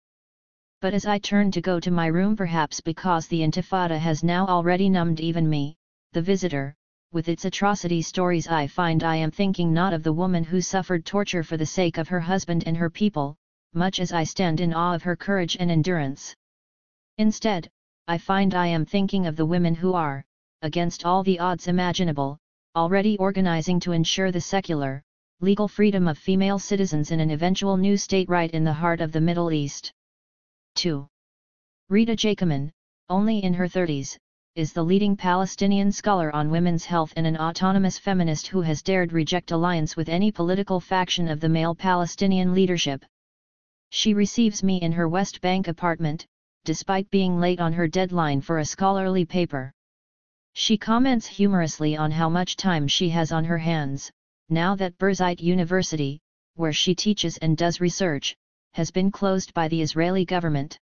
But as I turn to go to my room, perhaps because the Intifada has now already numbed even me, the visitor, with its atrocity stories, I find I am thinking not of the woman who suffered torture for the sake of her husband and her people, much as I stand in awe of her courage and endurance. Instead, I find I am thinking of the women who are, against all the odds imaginable, already organizing to ensure the secular, legal freedom of female citizens in an eventual new state right in the heart of the Middle East. 2. Rita Jacoman, only in her 30s, is the leading Palestinian scholar on women's health and an autonomous feminist who has dared reject alliance with any political faction of the male Palestinian leadership. She receives me in her West Bank apartment, despite being late on her deadline for a scholarly paper. She comments humorously on how much time she has on her hands, now that Birzeit University, where she teaches and does research, has been closed by the Israeli government.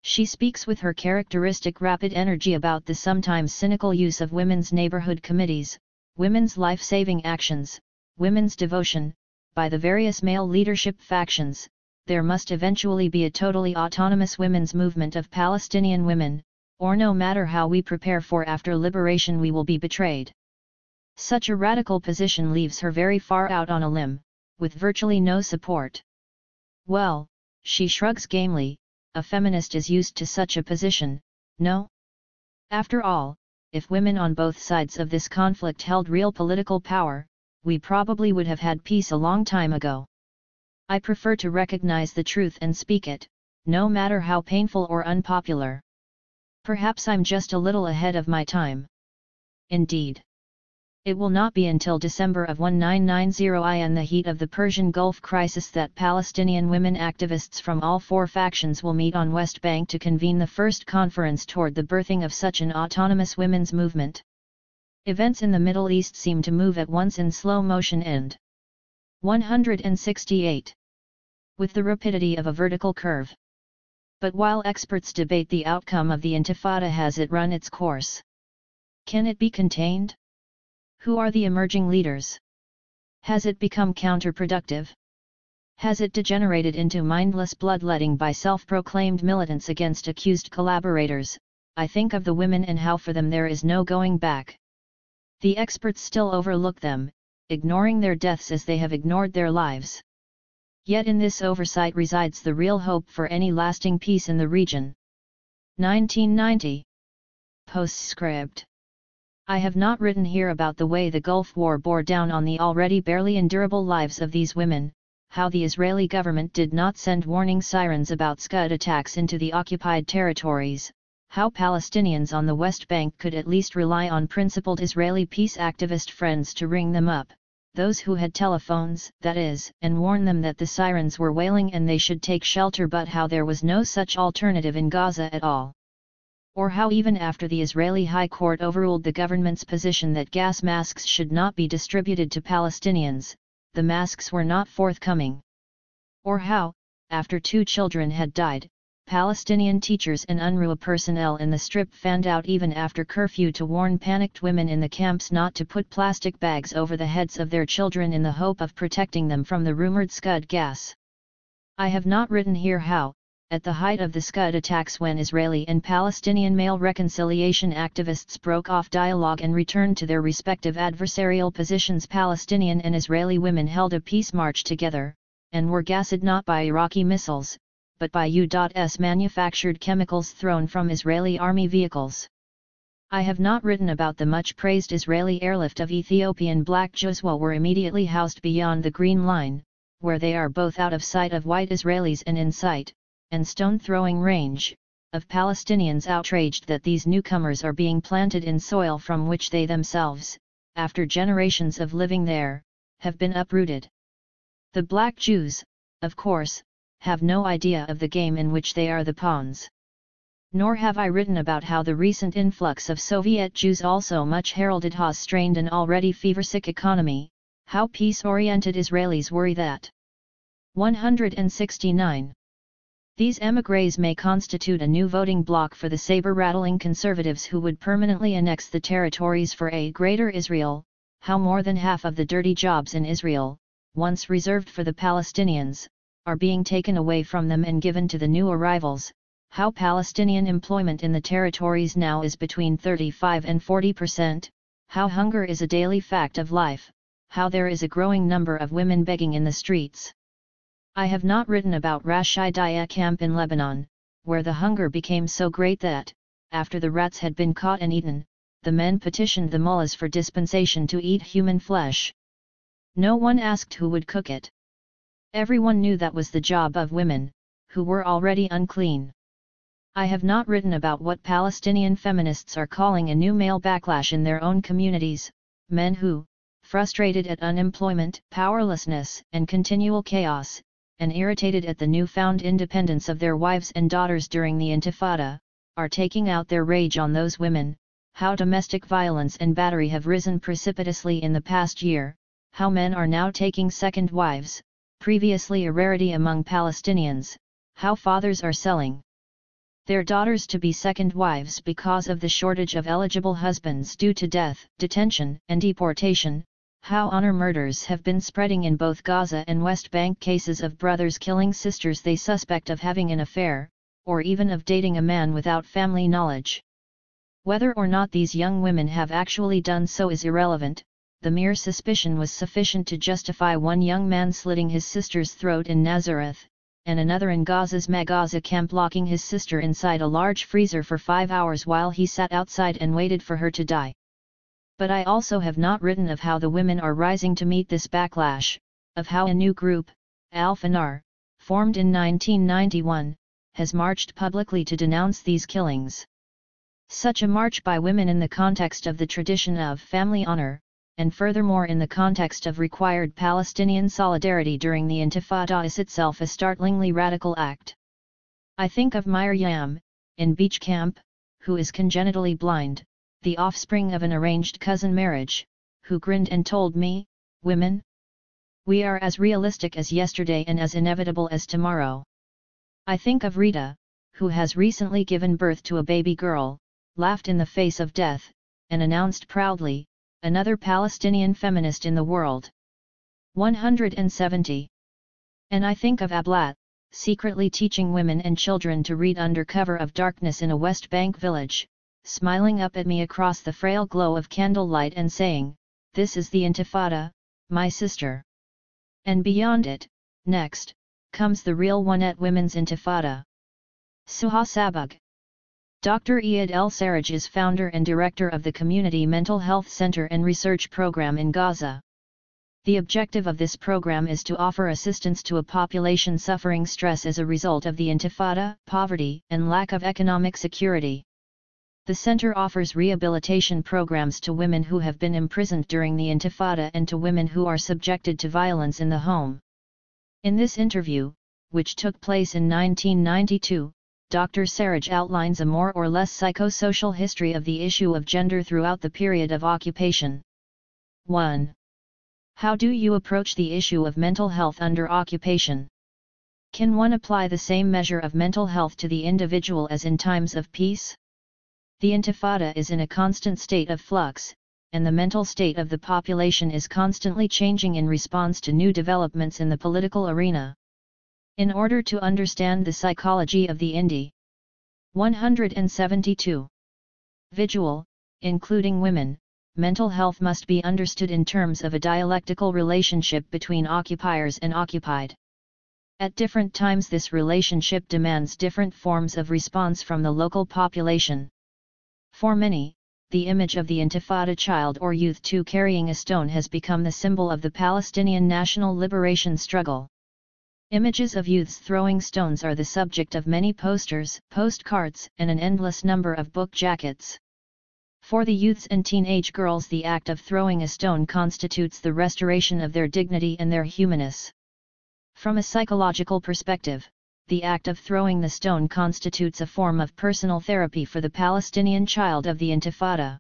She speaks with her characteristic rapid energy about the sometimes cynical use of women's neighborhood committees, women's life-saving actions, women's devotion, by the various male leadership factions. There must eventually be a totally autonomous women's movement of Palestinian women, or no matter how we prepare for after liberation we will be betrayed. Such a radical position leaves her very far out on a limb, with virtually no support. Well, she shrugs gamely, a feminist is used to such a position, no? After all, if women on both sides of this conflict held real political power, we probably would have had peace a long time ago. I prefer to recognize the truth and speak it, no matter how painful or unpopular. Perhaps I'm just a little ahead of my time. Indeed. It will not be until December of 1990 in the heat of the Persian Gulf crisis that Palestinian women activists from all 4 factions will meet on West Bank to convene the first conference toward the birthing of such an autonomous women's movement. Events in the Middle East seem to move at once in slow motion and 168. With the rapidity of a vertical curve. But while experts debate the outcome of the Intifada, has it run its course? Can it be contained? Who are the emerging leaders? Has it become counterproductive? Has it degenerated into mindless bloodletting by self-proclaimed militants against accused collaborators? I think of the women and how for them there is no going back. The experts still overlook them, ignoring their deaths as they have ignored their lives. Yet in this oversight resides the real hope for any lasting peace in the region. 1990. Postscript. I have not written here about the way the Gulf War bore down on the already barely endurable lives of these women, how the Israeli government did not send warning sirens about Scud attacks into the occupied territories, how Palestinians on the West Bank could at least rely on principled Israeli peace activist friends to ring them up, those who had telephones, that is, and warn them that the sirens were wailing and they should take shelter, but how there was no such alternative in Gaza at all. Or how even after the Israeli High Court overruled the government's position that gas masks should not be distributed to Palestinians, the masks were not forthcoming. Or how, after 2 children had died, Palestinian teachers and UNRWA personnel in the Strip fanned out even after curfew to warn panicked women in the camps not to put plastic bags over the heads of their children in the hope of protecting them from the rumored Scud gas. I have not written here how, at the height of the Scud attacks when Israeli and Palestinian male reconciliation activists broke off dialogue and returned to their respective adversarial positions, Palestinian and Israeli women held a peace march together, and were gassed not by Iraqi missiles, but by U.S. manufactured chemicals thrown from Israeli army vehicles. I have not written about the much-praised Israeli airlift of Ethiopian black Jews who were immediately housed beyond the Green Line, where they are both out of sight of white Israelis and in sight, and stone-throwing range, of Palestinians outraged that these newcomers are being planted in soil from which they themselves, after generations of living there, have been uprooted. The black Jews, of course, have no idea of the game in which they are the pawns. Nor have I written about how the recent influx of Soviet Jews also much heralded has strained an already fever-sick economy, how peace-oriented Israelis worry that. 169. These émigrés may constitute a new voting bloc for the saber-rattling conservatives who would permanently annex the territories for a Greater Israel, how more than half of the dirty jobs in Israel, once reserved for the Palestinians, are being taken away from them and given to the new arrivals, how Palestinian employment in the territories now is between 35 and 40%, how hunger is a daily fact of life, how there is a growing number of women begging in the streets. I have not written about Rashidiyah camp in Lebanon, where the hunger became so great that, after the rats had been caught and eaten, the men petitioned the mullahs for dispensation to eat human flesh. No one asked who would cook it. Everyone knew that was the job of women, who were already unclean. I have not written about what Palestinian feminists are calling a new male backlash in their own communities, men who, frustrated at unemployment, powerlessness, and continual chaos, and irritated at the newfound independence of their wives and daughters during the Intifada, are taking out their rage on those women, how domestic violence and battery have risen precipitously in the past year, how men are now taking second wives, previously a rarity among Palestinians, how fathers are selling their daughters to be second wives because of the shortage of eligible husbands due to death, detention, and deportation, how honor murders have been spreading in both Gaza and West Bank, cases of brothers killing sisters they suspect of having an affair, or even of dating a man without family knowledge. Whether or not these young women have actually done so is irrelevant, the mere suspicion was sufficient to justify one young man slitting his sister's throat in Nazareth, and another in Gaza's Magaza camp locking his sister inside a large freezer for 5 hours while he sat outside and waited for her to die. But I also have not written of how the women are rising to meet this backlash, of how a new group, Al-Fanar, formed in 1991, has marched publicly to denounce these killings. Such a march by women in the context of the tradition of family honor, and furthermore in the context of required Palestinian solidarity during the Intifada, is itself a startlingly radical act. I think of Maryam, in Beach Camp, who is congenitally blind, the offspring of an arranged cousin marriage, who grinned and told me, "Women, we are as realistic as yesterday and as inevitable as tomorrow." I think of Rita, who has recently given birth to a baby girl, laughed in the face of death, and announced proudly, "Another Palestinian feminist in the world." 170. And I think of Ablat, secretly teaching women and children to read under cover of darkness in a West Bank village, smiling up at me across the frail glow of candlelight and saying, "This is the Intifada, my sister." And beyond it, next, comes the real one at Women's Intifada. Suha Sabbagh. Dr. Iyad El-Sarraj is founder and director of the Community Mental Health Center and Research Program in Gaza. The objective of this program is to offer assistance to a population suffering stress as a result of the Intifada, poverty, and lack of economic security. The center offers rehabilitation programs to women who have been imprisoned during the Intifada and to women who are subjected to violence in the home. In this interview, which took place in 1992, Dr. Sarraj outlines a more or less psychosocial history of the issue of gender throughout the period of occupation. 1. How do you approach the issue of mental health under occupation? Can one apply the same measure of mental health to the individual as in times of peace? The Intifada is in a constant state of flux, and the mental state of the population is constantly changing in response to new developments in the political arena. In order to understand the psychology of the Indi. 172. Visual, including women, mental health must be understood in terms of a dialectical relationship between occupiers and occupied. At different times this relationship demands different forms of response from the local population. For many, the image of the Intifada child or youth too carrying a stone has become the symbol of the Palestinian national liberation struggle. Images of youths throwing stones are the subject of many posters, postcards, and an endless number of book jackets. For the youths and teenage girls, the act of throwing a stone constitutes the restoration of their dignity and their humanness. From a psychological perspective, the act of throwing the stone constitutes a form of personal therapy for the Palestinian child of the Intifada.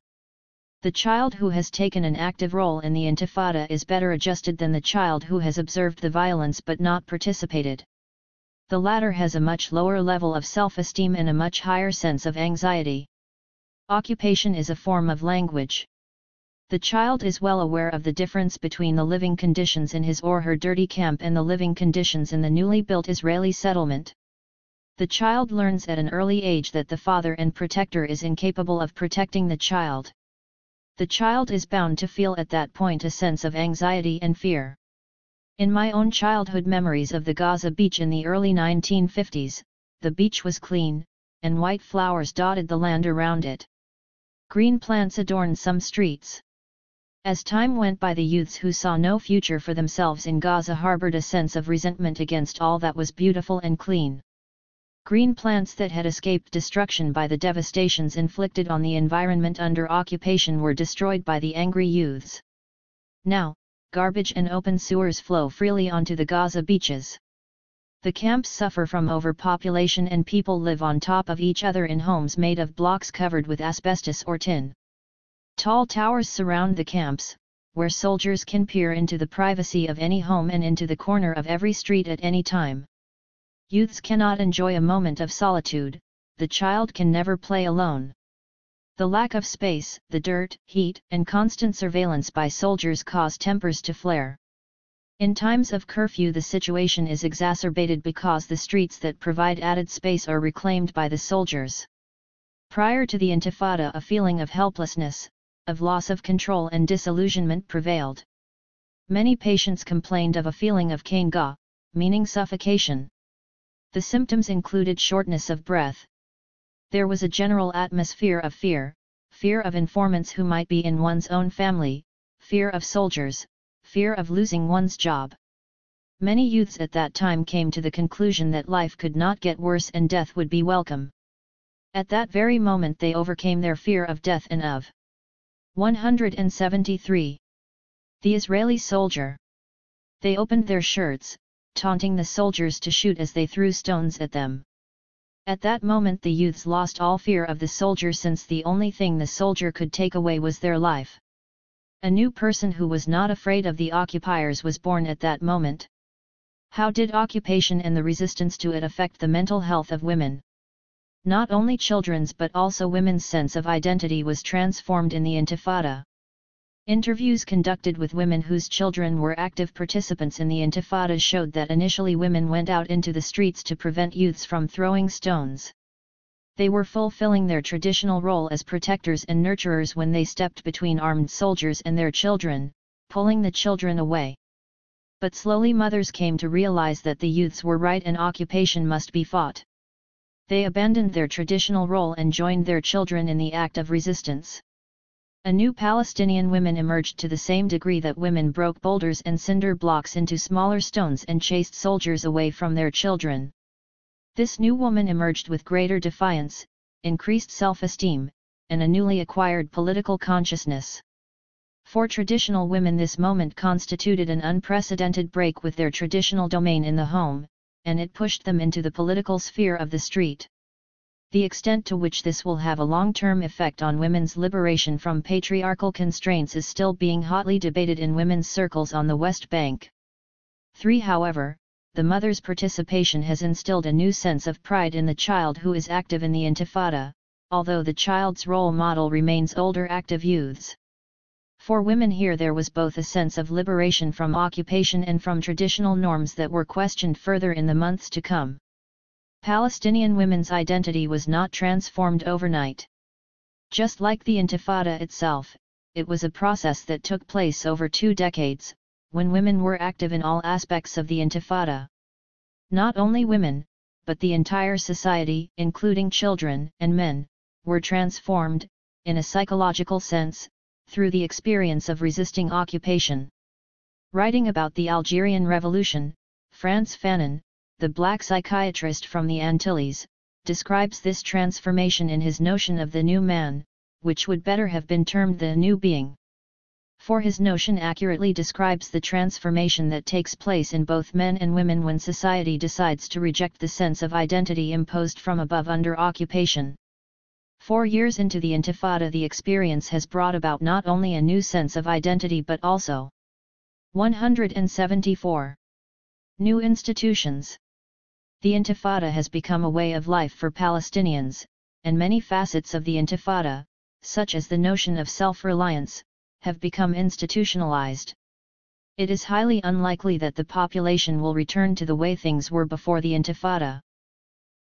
The child who has taken an active role in the Intifada is better adjusted than the child who has observed the violence but not participated. The latter has a much lower level of self-esteem and a much higher sense of anxiety. Occupation is a form of language. The child is well aware of the difference between the living conditions in his or her dirty camp and the living conditions in the newly built Israeli settlement. The child learns at an early age that the father and protector is incapable of protecting the child. The child is bound to feel at that point a sense of anxiety and fear. In my own childhood memories of the Gaza beach in the early 1950s, the beach was clean, and white flowers dotted the land around it. Green plants adorned some streets. As time went by, the youths who saw no future for themselves in Gaza harbored a sense of resentment against all that was beautiful and clean. Green plants that had escaped destruction by the devastations inflicted on the environment under occupation were destroyed by the angry youths. Now, garbage and open sewers flow freely onto the Gaza beaches. The camps suffer from overpopulation and people live on top of each other in homes made of blocks covered with asbestos or tin. Tall towers surround the camps, where soldiers can peer into the privacy of any home and into the corner of every street at any time. Youths cannot enjoy a moment of solitude, the child can never play alone. The lack of space, the dirt, heat, and constant surveillance by soldiers cause tempers to flare. In times of curfew the situation is exacerbated because the streets that provide added space are reclaimed by the soldiers. Prior to the Intifada, a feeling of helplessness, of loss of control and disillusionment prevailed. Many patients complained of a feeling of kanga, meaning suffocation. The symptoms included shortness of breath. There was a general atmosphere of fear, fear of informants who might be in one's own family, fear of soldiers, fear of losing one's job. Many youths at that time came to the conclusion that life could not get worse and death would be welcome. At that very moment they overcame their fear of death and of 173. The Israeli soldier. They opened their shirts, taunting the soldiers to shoot as they threw stones at them. At that moment the youths lost all fear of the soldier, since the only thing the soldier could take away was their life. A new person who was not afraid of the occupiers was born at that moment. How did occupation and the resistance to it affect the mental health of women? Not only children's but also women's sense of identity was transformed in the Intifada. Interviews conducted with women whose children were active participants in the Intifada showed that initially women went out into the streets to prevent youths from throwing stones. They were fulfilling their traditional role as protectors and nurturers when they stepped between armed soldiers and their children, pulling the children away. But slowly mothers came to realize that the youths were right and occupation must be fought. They abandoned their traditional role and joined their children in the act of resistance. A new Palestinian women emerged to the same degree that women broke boulders and cinder blocks into smaller stones and chased soldiers away from their children. This new woman emerged with greater defiance, increased self-esteem, and a newly acquired political consciousness. For traditional women this moment constituted an unprecedented break with their traditional domain in the home, and it pushed them into the political sphere of the street. The extent to which this will have a long-term effect on women's liberation from patriarchal constraints is still being hotly debated in women's circles on the West Bank. 3. However, the mother's participation has instilled a new sense of pride in the child who is active in the Intifada, although the child's role model remains older active youths. For women here there was both a sense of liberation from occupation and from traditional norms that were questioned further in the months to come. Palestinian women's identity was not transformed overnight. Just like the Intifada itself, it was a process that took place over 2 decades, when women were active in all aspects of the Intifada. Not only women, but the entire society, including children and men, were transformed, in a psychological sense, through the experience of resisting occupation. Writing about the Algerian Revolution, Frantz Fanon, the black psychiatrist from the Antilles, describes this transformation in his notion of the new man, which would better have been termed the new being. For his notion accurately describes the transformation that takes place in both men and women when society decides to reject the sense of identity imposed from above under occupation. 4 years into the Intifada, the experience has brought about not only a new sense of identity but also 174 new institutions. The Intifada has become a way of life for Palestinians, and many facets of the Intifada, such as the notion of self-reliance, have become institutionalized. It is highly unlikely that the population will return to the way things were before the Intifada.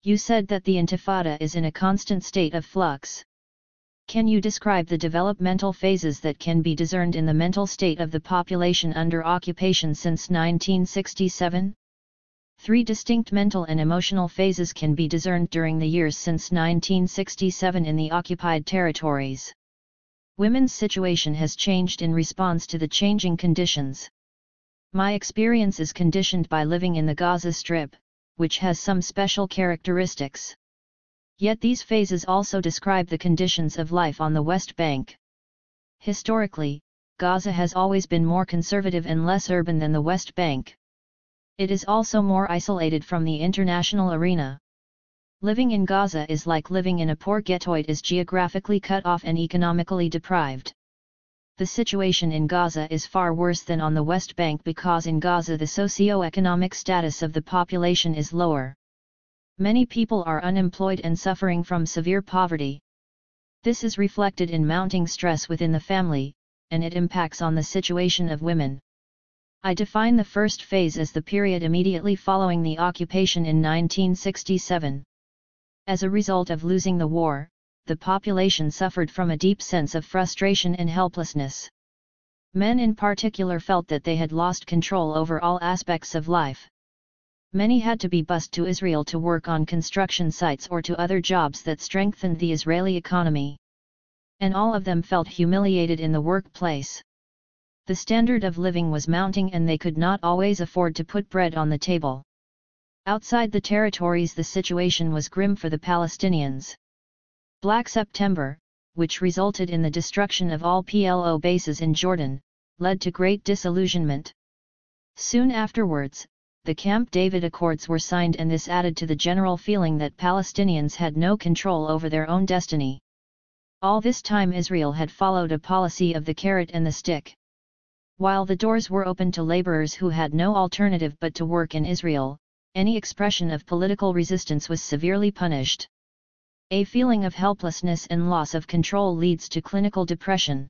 You said that the Intifada is in a constant state of flux. Can you describe the developmental phases that can be discerned in the mental state of the population under occupation since 1967? 3 distinct mental and emotional phases can be discerned during the years since 1967 in the occupied territories. Women's situation has changed in response to the changing conditions. My experience is conditioned by living in the Gaza Strip, which has some special characteristics. Yet these phases also describe the conditions of life on the West Bank. Historically, Gaza has always been more conservative and less urban than the West Bank. It is also more isolated from the international arena. Living in Gaza is like living in a poor ghetto. It is geographically cut off and economically deprived. The situation in Gaza is far worse than on the West Bank because in Gaza the socio-economic status of the population is lower. Many people are unemployed and suffering from severe poverty. This is reflected in mounting stress within the family, and it impacts on the situation of women. I define the first phase as the period immediately following the occupation in 1967. As a result of losing the war, the population suffered from a deep sense of frustration and helplessness. Men in particular felt that they had lost control over all aspects of life. Many had to be bused to Israel to work on construction sites or to other jobs that strengthened the Israeli economy. And all of them felt humiliated in the workplace. The standard of living was mounting and they could not always afford to put bread on the table. Outside the territories the situation was grim for the Palestinians. Black September, which resulted in the destruction of all PLO bases in Jordan, led to great disillusionment. Soon afterwards, the Camp David Accords were signed and this added to the general feeling that Palestinians had no control over their own destiny. All this time Israel had followed a policy of the carrot and the stick. While the doors were open to laborers who had no alternative but to work in Israel, any expression of political resistance was severely punished. A feeling of helplessness and loss of control leads to clinical depression.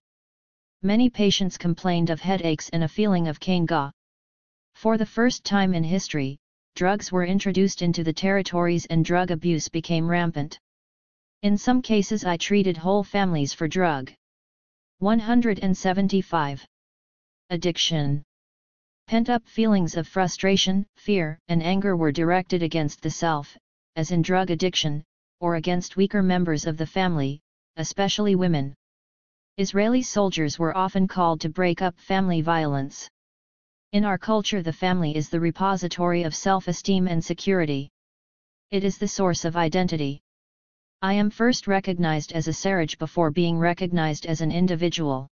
Many patients complained of headaches and a feeling of kanga. For the first time in history, drugs were introduced into the territories and drug abuse became rampant. In some cases I treated whole families for drug. 175. Addiction. Pent-up feelings of frustration, fear, and anger were directed against the self, as in drug addiction, or against weaker members of the family, especially women. Israeli soldiers were often called to break up family violence. In our culture the family is the repository of self-esteem and security. It is the source of identity. I am first recognized as a Saraj before being recognized as an individual.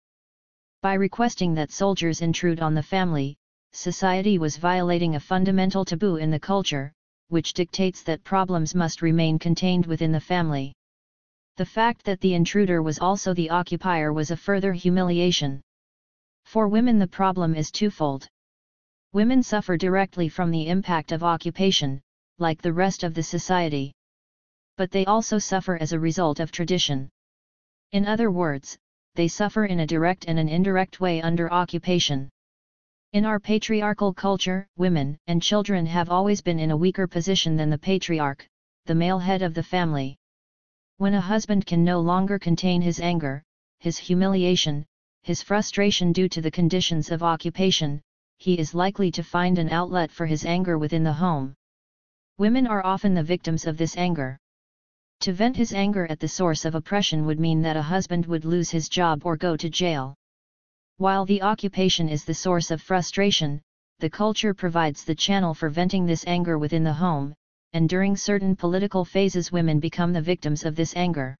By requesting that soldiers intrude on the family, society was violating a fundamental taboo in the culture, which dictates that problems must remain contained within the family. The fact that the intruder was also the occupier was a further humiliation. For women the problem is twofold. Women suffer directly from the impact of occupation, like the rest of the society. But they also suffer as a result of tradition. In other words, they suffer in a direct and an indirect way under occupation. In our patriarchal culture, women and children have always been in a weaker position than the patriarch, the male head of the family. When a husband can no longer contain his anger, his humiliation, his frustration due to the conditions of occupation, he is likely to find an outlet for his anger within the home. Women are often the victims of this anger. To vent his anger at the source of oppression would mean that a husband would lose his job or go to jail. While the occupation is the source of frustration, the culture provides the channel for venting this anger within the home, and during certain political phases women become the victims of this anger.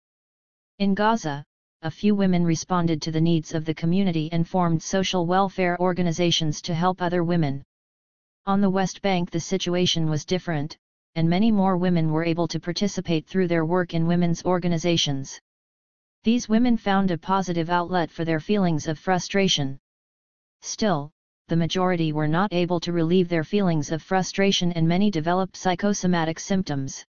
In Gaza, a few women responded to the needs of the community and formed social welfare organizations to help other women. On the West Bank the situation was different, and many more women were able to participate through their work in women's organizations. These women found a positive outlet for their feelings of frustration. Still, the majority were not able to relieve their feelings of frustration and many developed psychosomatic symptoms.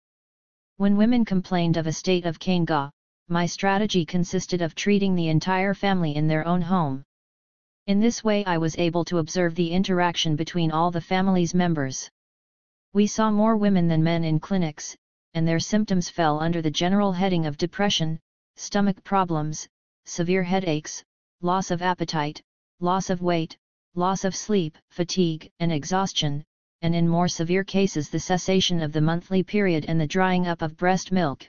When women complained of a state of kanga, my strategy consisted of treating the entire family in their own home. In this way I was able to observe the interaction between all the family's members. We saw more women than men in clinics, and their symptoms fell under the general heading of depression, stomach problems, severe headaches, loss of appetite, loss of weight, loss of sleep, fatigue, and exhaustion, and in more severe cases the cessation of the monthly period and the drying up of breast milk.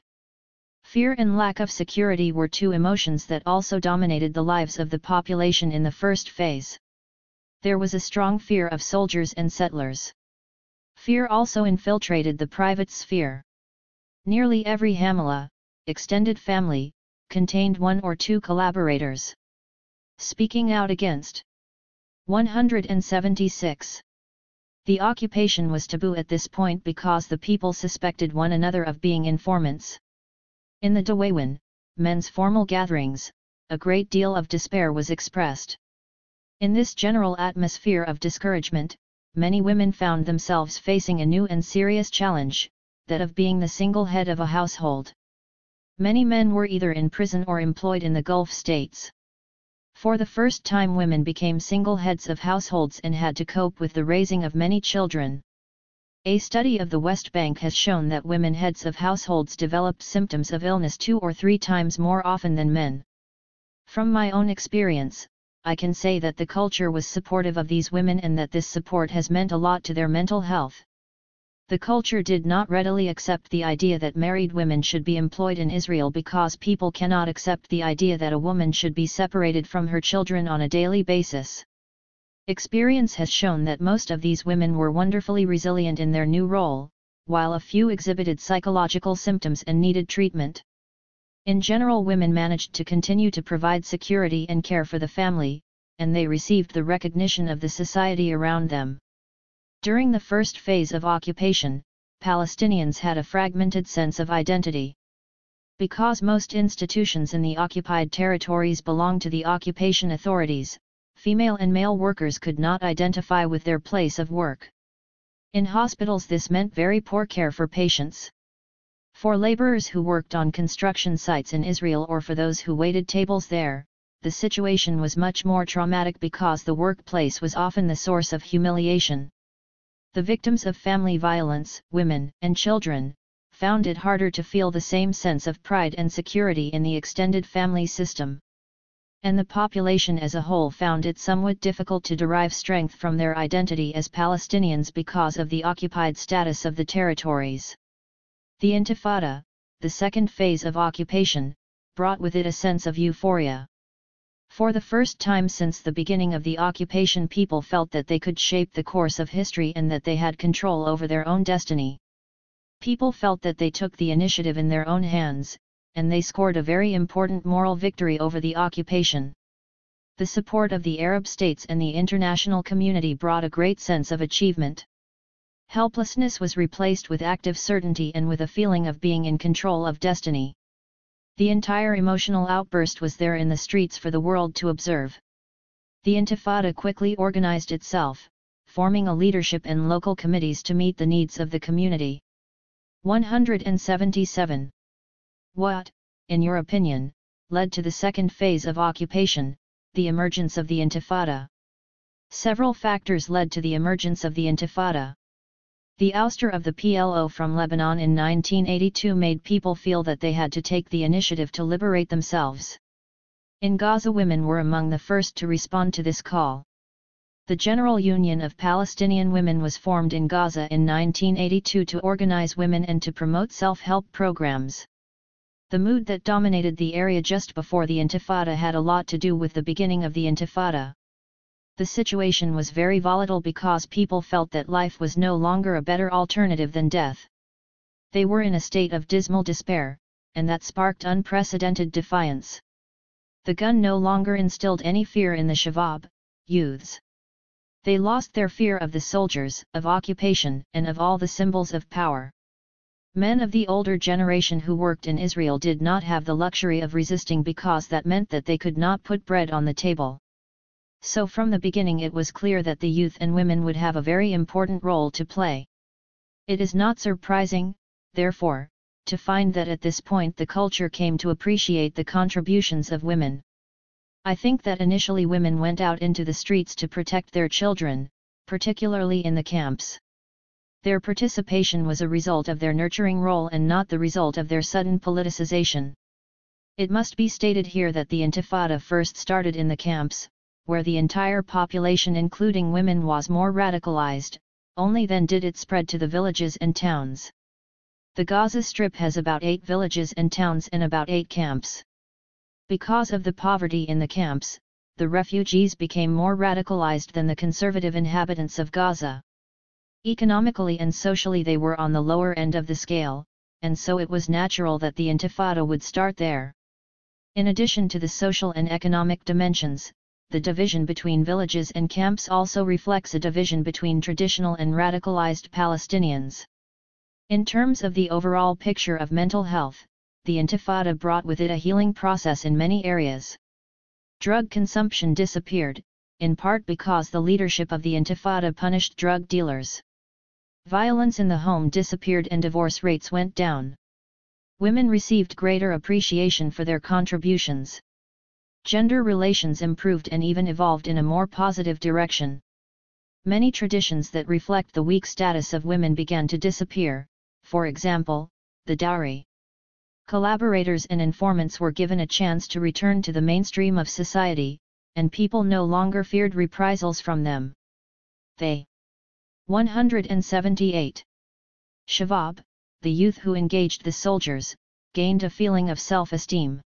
Fear and lack of security were two emotions that also dominated the lives of the population in the first phase. There was a strong fear of soldiers and settlers. Fear also infiltrated the private sphere. Nearly every Hamala, extended family, contained one or two collaborators. Speaking out against. 176. The occupation was taboo at this point because the people suspected one another of being informants. In the Dawawan, men's formal gatherings, a great deal of despair was expressed. In this general atmosphere of discouragement, many women found themselves facing a new and serious challenge, that of being the single head of a household. Many men were either in prison or employed in the Gulf states. For the first time women became single heads of households and had to cope with the raising of many children. A study of the West Bank has shown that women heads of households developed symptoms of illness 2 or 3 times more often than men. From my own experience, I can say that the culture was supportive of these women and that this support has meant a lot to their mental health. The culture did not readily accept the idea that married women should be employed in Israel because people cannot accept the idea that a woman should be separated from her children on a daily basis. Experience has shown that most of these women were wonderfully resilient in their new role, while a few exhibited psychological symptoms and needed treatment. In general, women managed to continue to provide security and care for the family, and they received the recognition of the society around them. During the first phase of occupation, Palestinians had a fragmented sense of identity. Because most institutions in the occupied territories belonged to the occupation authorities, female and male workers could not identify with their place of work. In hospitals this meant very poor care for patients. For laborers who worked on construction sites in Israel or for those who waited tables there, the situation was much more traumatic because the workplace was often the source of humiliation. The victims of family violence, women and children, found it harder to feel the same sense of pride and security in the extended family system. And the population as a whole found it somewhat difficult to derive strength from their identity as Palestinians because of the occupied status of the territories. The Intifada, the second phase of occupation, brought with it a sense of euphoria. For the first time since the beginning of the occupation, people felt that they could shape the course of history and that they had control over their own destiny. People felt that they took the initiative in their own hands, and they scored a very important moral victory over the occupation. The support of the Arab states and the international community brought a great sense of achievement. Helplessness was replaced with active certainty and with a feeling of being in control of destiny. The entire emotional outburst was there in the streets for the world to observe. The Intifada quickly organized itself, forming a leadership and local committees to meet the needs of the community. 177. What, in your opinion, led to the second phase of occupation, the emergence of the Intifada? Several factors led to the emergence of the Intifada. The ouster of the PLO from Lebanon in 1982 made people feel that they had to take the initiative to liberate themselves. In Gaza, women were among the first to respond to this call. The General Union of Palestinian Women was formed in Gaza in 1982 to organize women and to promote self-help programs. The mood that dominated the area just before the Intifada had a lot to do with the beginning of the Intifada. The situation was very volatile because people felt that life was no longer a better alternative than death. They were in a state of dismal despair, and that sparked unprecedented defiance. The gun no longer instilled any fear in the Shabab, youths. They lost their fear of the soldiers, of occupation, and of all the symbols of power. Men of the older generation who worked in Israel did not have the luxury of resisting because that meant that they could not put bread on the table. So from the beginning it was clear that the youth and women would have a very important role to play. It is not surprising, therefore, to find that at this point the culture came to appreciate the contributions of women. I think that initially women went out into the streets to protect their children, particularly in the camps. Their participation was a result of their nurturing role and not the result of their sudden politicization. It must be stated here that the Intifada first started in the camps, where the entire population including women was more radicalized, only then did it spread to the villages and towns. The Gaza Strip has about 8 villages and towns and about 8 camps. Because of the poverty in the camps, the refugees became more radicalized than the conservative inhabitants of Gaza. Economically and socially they were on the lower end of the scale, and so it was natural that the Intifada would start there. In addition to the social and economic dimensions, the division between villages and camps also reflects a division between traditional and radicalized Palestinians. In terms of the overall picture of mental health, the Intifada brought with it a healing process in many areas. Drug consumption disappeared, in part because the leadership of the Intifada punished drug dealers. Violence in the home disappeared and divorce rates went down. Women received greater appreciation for their contributions. Gender relations improved and even evolved in a more positive direction. Many traditions that reflect the weak status of women began to disappear, for example, the dowry. Collaborators and informants were given a chance to return to the mainstream of society, and people no longer feared reprisals from them. They. 178. Shabab, the youth who engaged the soldiers, gained a feeling of self-esteem.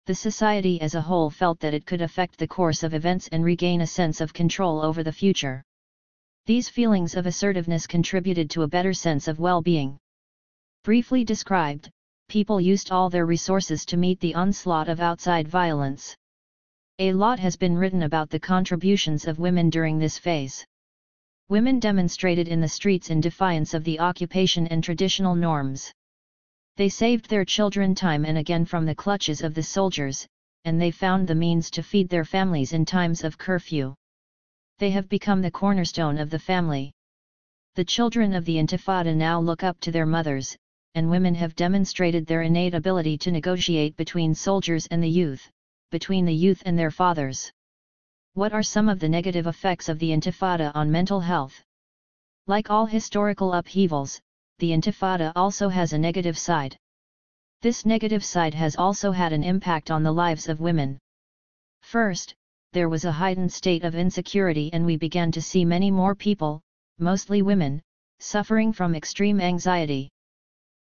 The society as a whole felt that it could affect the course of events and regain a sense of control over the future. These feelings of assertiveness contributed to a better sense of well-being. Briefly described, people used all their resources to meet the onslaught of outside violence. A lot has been written about the contributions of women during this phase. Women demonstrated in the streets in defiance of the occupation and traditional norms. They saved their children time and again from the clutches of the soldiers, and they found the means to feed their families in times of curfew. They have become the cornerstone of the family. The children of the Intifada now look up to their mothers, and women have demonstrated their innate ability to negotiate between soldiers and the youth, between the youth and their fathers. What are some of the negative effects of the Intifada on mental health? Like all historical upheavals, the Intifada also has a negative side. This negative side has also had an impact on the lives of women. First, there was a heightened state of insecurity and we began to see many more people, mostly women, suffering from extreme anxiety.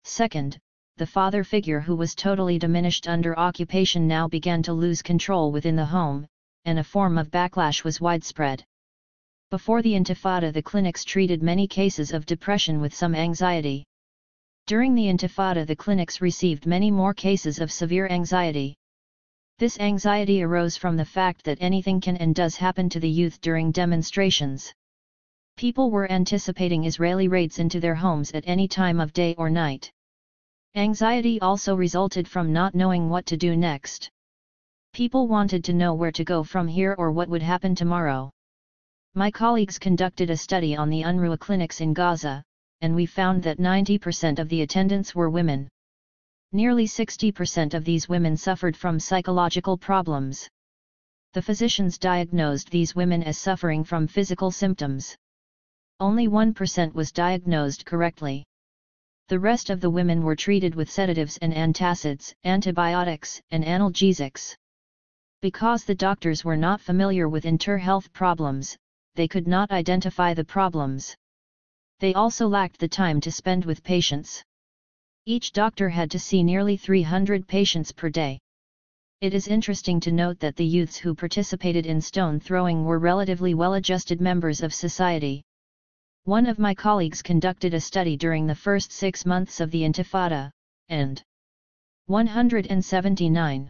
Second, the father figure who was totally diminished under occupation now began to lose control within the home, and a form of backlash was widespread. Before the Intifada, the clinics treated many cases of depression with some anxiety. During the Intifada, the clinics received many more cases of severe anxiety. This anxiety arose from the fact that anything can and does happen to the youth during demonstrations. People were anticipating Israeli raids into their homes at any time of day or night. Anxiety also resulted from not knowing what to do next. People wanted to know where to go from here or what would happen tomorrow. My colleagues conducted a study on the UNRWA clinics in Gaza, and we found that 90% of the attendants were women. Nearly 60% of these women suffered from psychological problems. The physicians diagnosed these women as suffering from physical symptoms. Only 1% was diagnosed correctly. The rest of the women were treated with sedatives and antacids, antibiotics, and analgesics. Because the doctors were not familiar with inter-health problems, they could not identify the problems. They also lacked the time to spend with patients. Each doctor had to see nearly 300 patients per day. It is interesting to note that the youths who participated in stone throwing were relatively well-adjusted members of society. One of my colleagues conducted a study during the first 6 months of the Intifada, and 179.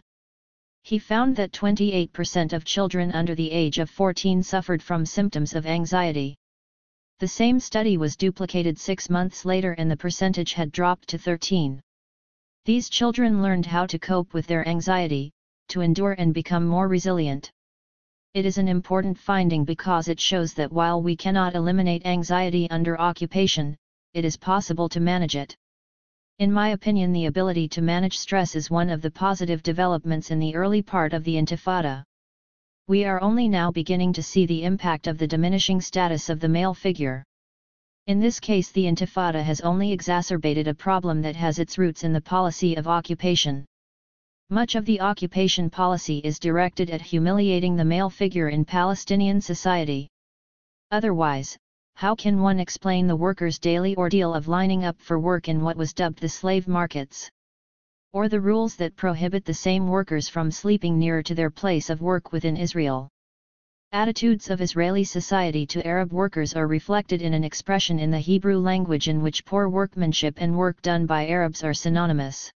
He found that 28% of children under the age of 14 suffered from symptoms of anxiety. The same study was duplicated 6 months later and the percentage had dropped to 13. These children learned how to cope with their anxiety, to endure and become more resilient. It is an important finding because it shows that while we cannot eliminate anxiety under occupation, it is possible to manage it. In my opinion, the ability to manage stress is one of the positive developments in the early part of the Intifada. We are only now beginning to see the impact of the diminishing status of the male figure. In this case, the Intifada has only exacerbated a problem that has its roots in the policy of occupation. Much of the occupation policy is directed at humiliating the male figure in Palestinian society. Otherwise, how can one explain the workers' daily ordeal of lining up for work in what was dubbed the slave markets? Or the rules that prohibit the same workers from sleeping nearer to their place of work within Israel? Attitudes of Israeli society to Arab workers are reflected in an expression in the Hebrew language in which poor workmanship and work done by Arabs are synonymous.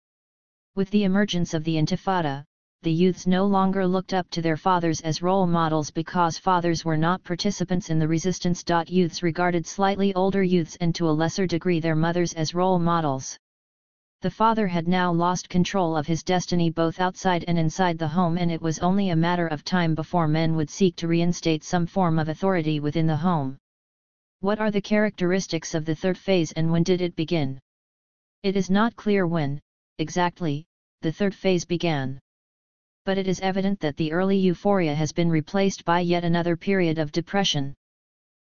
With the emergence of the Intifada, the youths no longer looked up to their fathers as role models because fathers were not participants in the resistance. Youths regarded slightly older youths and to a lesser degree their mothers as role models. The father had now lost control of his destiny both outside and inside the home, and it was only a matter of time before men would seek to reinstate some form of authority within the home. What are the characteristics of the third phase and when did it begin? It is not clear when, exactly, the third phase began. But it is evident that the early euphoria has been replaced by yet another period of depression.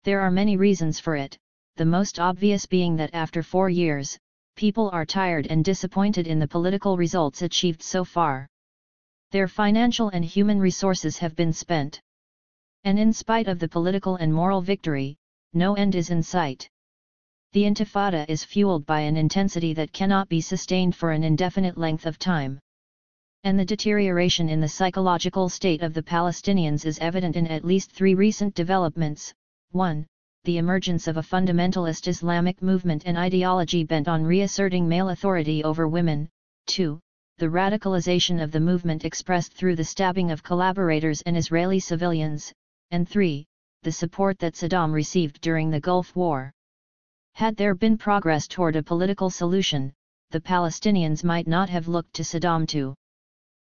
There are many reasons for it, the most obvious being that after 4 years, people are tired and disappointed in the political results achieved so far. Their financial and human resources have been spent. And in spite of the political and moral victory, no end is in sight. The Intifada is fueled by an intensity that cannot be sustained for an indefinite length of time. And the deterioration in the psychological state of the Palestinians is evident in at least 3 recent developments. 1. The emergence of a fundamentalist Islamic movement and ideology bent on reasserting male authority over women. 2. The radicalization of the movement expressed through the stabbing of collaborators and Israeli civilians. And 3. The support that Saddam received during the Gulf War. Had there been progress toward a political solution, the Palestinians might not have looked to Saddam to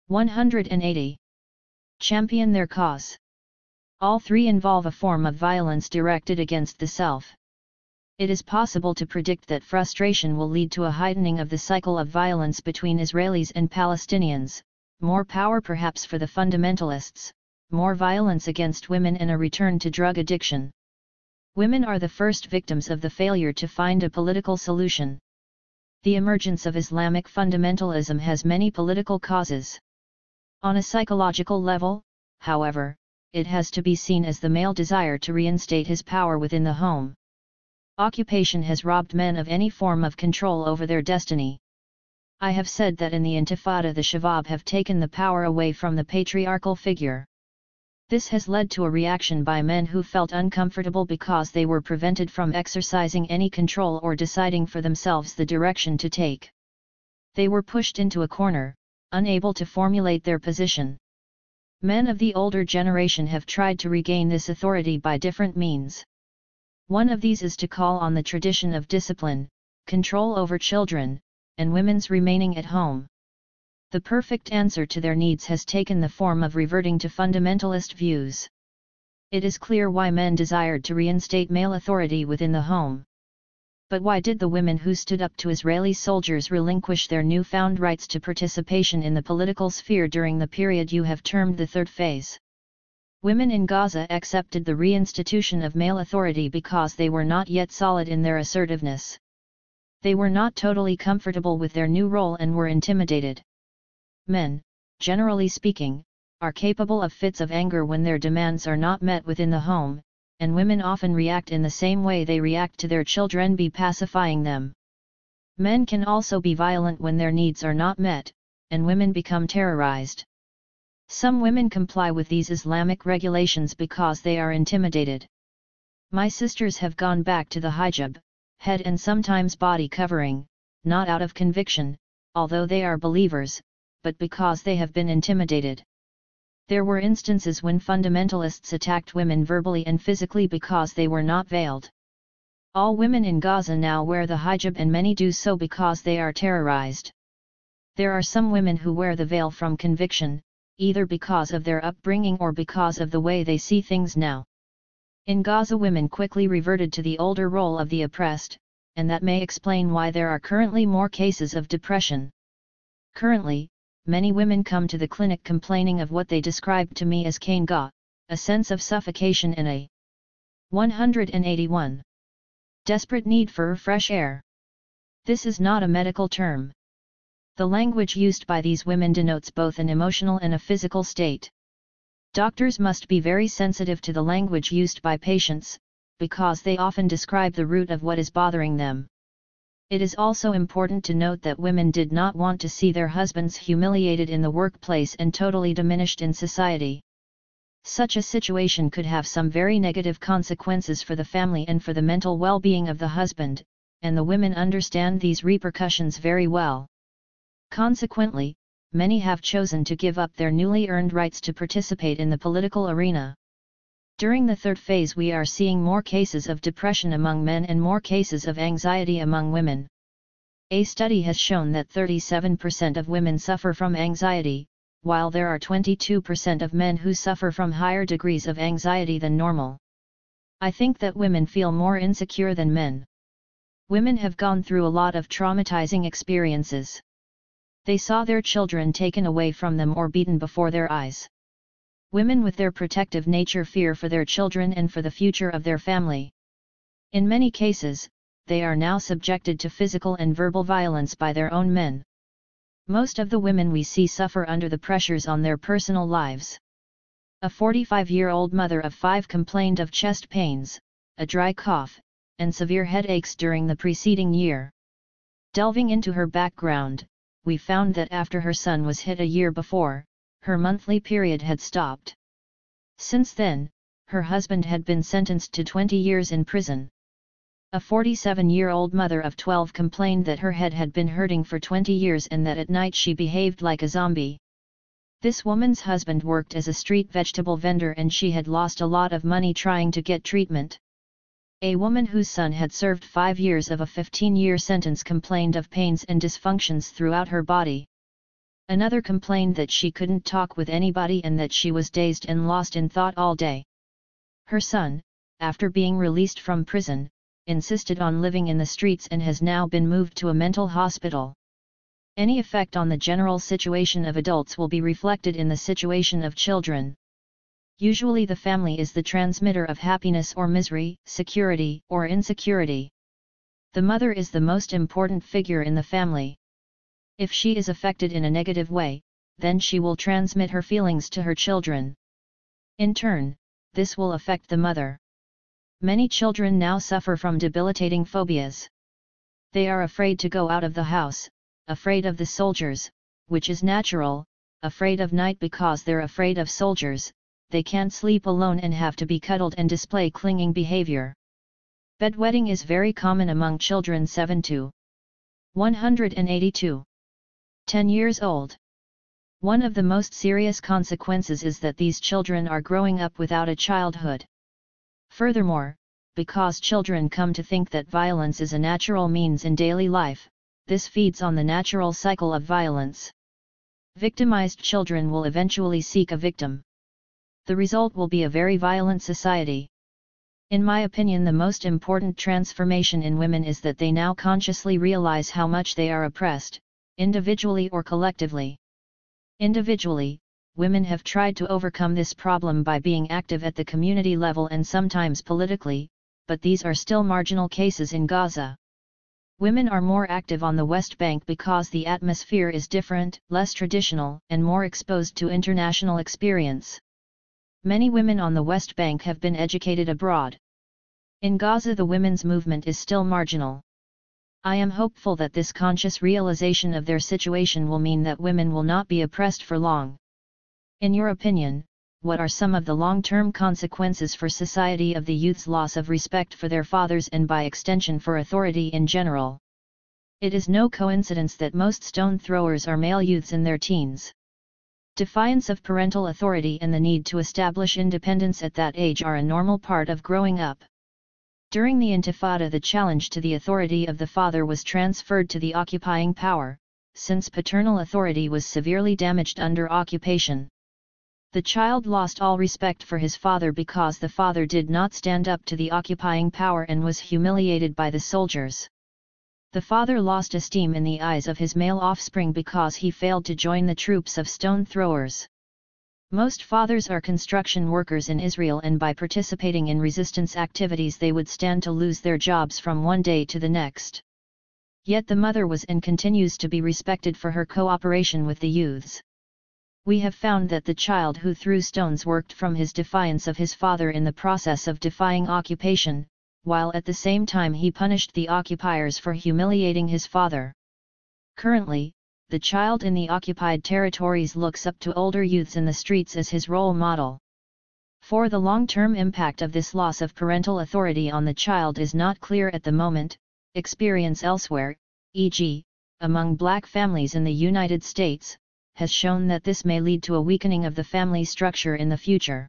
180. Champion their cause. All 3 involve a form of violence directed against the self. It is possible to predict that frustration will lead to a heightening of the cycle of violence between Israelis and Palestinians, more power perhaps for the fundamentalists, more violence against women and a return to drug addiction. Women are the first victims of the failure to find a political solution. The emergence of Islamic fundamentalism has many political causes. On a psychological level, however, it has to be seen as the male desire to reinstate his power within the home. Occupation has robbed men of any form of control over their destiny. I have said that in the Intifada the Shabab have taken the power away from the patriarchal figure. This has led to a reaction by men who felt uncomfortable because they were prevented from exercising any control or deciding for themselves the direction to take. They were pushed into a corner, unable to formulate their position. Men of the older generation have tried to regain this authority by different means. One of these is to call on the tradition of discipline, control over children, and women's remaining at home. The perfect answer to their needs has taken the form of reverting to fundamentalist views. It is clear why men desired to reinstate male authority within the home. But why did the women who stood up to Israeli soldiers relinquish their newfound rights to participation in the political sphere during the period you have termed the third phase? Women in Gaza accepted the reinstitution of male authority because they were not yet solid in their assertiveness. They were not totally comfortable with their new role and were intimidated. Men, generally speaking, are capable of fits of anger when their demands are not met within the home, and women often react in the same way they react to their children by pacifying them. Men can also be violent when their needs are not met, and women become terrorized. Some women comply with these Islamic regulations because they are intimidated. My sisters have gone back to the hijab, head and sometimes body covering, not out of conviction, although they are believers, but because they have been intimidated. There were instances when fundamentalists attacked women verbally and physically because they were not veiled. All women in Gaza now wear the hijab and many do so because they are terrorized. There are some women who wear the veil from conviction, either because of their upbringing or because of the way they see things now. In Gaza, women quickly reverted to the older role of the oppressed, and that may explain why there are currently more cases of depression. Currently, many women come to the clinic complaining of what they described to me as kanga, a sense of suffocation and a 181. Desperate need for fresh air. This is not a medical term. The language used by these women denotes both an emotional and a physical state. Doctors must be very sensitive to the language used by patients, because they often describe the root of what is bothering them. It is also important to note that women did not want to see their husbands humiliated in the workplace and totally diminished in society. Such a situation could have some very negative consequences for the family and for the mental well-being of the husband, and the women understand these repercussions very well. Consequently, many have chosen to give up their newly earned rights to participate in the political arena. During the third phase, we are seeing more cases of depression among men and more cases of anxiety among women. A study has shown that 37% of women suffer from anxiety, while there are 22% of men who suffer from higher degrees of anxiety than normal. I think that women feel more insecure than men. Women have gone through a lot of traumatizing experiences. They saw their children taken away from them or beaten before their eyes. Women with their protective nature fear for their children and for the future of their family. In many cases, they are now subjected to physical and verbal violence by their own men. Most of the women we see suffer under the pressures on their personal lives. A 45-year-old mother of 5 complained of chest pains, a dry cough, and severe headaches during the preceding year. Delving into her background, we found that after her son was hit a year before, her monthly period had stopped. Since then, her husband had been sentenced to 20 years in prison. A 47-year-old mother of 12 complained that her head had been hurting for 20 years and that at night she behaved like a zombie. This woman's husband worked as a street vegetable vendor and she had lost a lot of money trying to get treatment. A woman whose son had served 5 years of a 15-year sentence complained of pains and dysfunctions throughout her body. Another complained that she couldn't talk with anybody and that she was dazed and lost in thought all day. Her son, after being released from prison, insisted on living in the streets and has now been moved to a mental hospital. Any effect on the general situation of adults will be reflected in the situation of children. Usually the family is the transmitter of happiness or misery, security or insecurity. The mother is the most important figure in the family. If she is affected in a negative way, then she will transmit her feelings to her children. In turn, this will affect the mother. Many children now suffer from debilitating phobias. They are afraid to go out of the house, afraid of the soldiers, which is natural, afraid of night because they're afraid of soldiers, they can't sleep alone and have to be cuddled and display clinging behavior. Bedwetting is very common among children 7 to 182. 10 years old. One of the most serious consequences is that these children are growing up without a childhood. Furthermore, because children come to think that violence is a natural means in daily life, this feeds on the natural cycle of violence. Victimized children will eventually seek a victim. The result will be a very violent society. In my opinion, the most important transformation in women is that they now consciously realize how much they are oppressed, individually or collectively. Individually, women have tried to overcome this problem by being active at the community level and sometimes politically, but these are still marginal cases in Gaza. Women are more active on the West Bank because the atmosphere is different, less traditional, and more exposed to international experience. Many women on the West Bank have been educated abroad. In Gaza, the women's movement is still marginal. I am hopeful that this conscious realization of their situation will mean that women will not be oppressed for long. In your opinion, what are some of the long-term consequences for society of the youth's loss of respect for their fathers and by extension for authority in general? It is no coincidence that most stone throwers are male youths in their teens. Defiance of parental authority and the need to establish independence at that age are a normal part of growing up. During the Intifada, the challenge to the authority of the father was transferred to the occupying power, since paternal authority was severely damaged under occupation. The child lost all respect for his father because the father did not stand up to the occupying power and was humiliated by the soldiers. The father lost esteem in the eyes of his male offspring because he failed to join the troops of stone throwers. Most fathers are construction workers in Israel, and by participating in resistance activities they would stand to lose their jobs from one day to the next. Yet the mother was and continues to be respected for her cooperation with the youths. We have found that the child who threw stones worked from his defiance of his father in the process of defying occupation, while at the same time he punished the occupiers for humiliating his father. Currently, the child in the occupied territories looks up to older youths in the streets as his role model. For the long-term impact of this loss of parental authority on the child is not clear at the moment. Experience elsewhere, e.g., among black families in the United States, has shown that this may lead to a weakening of the family structure in the future.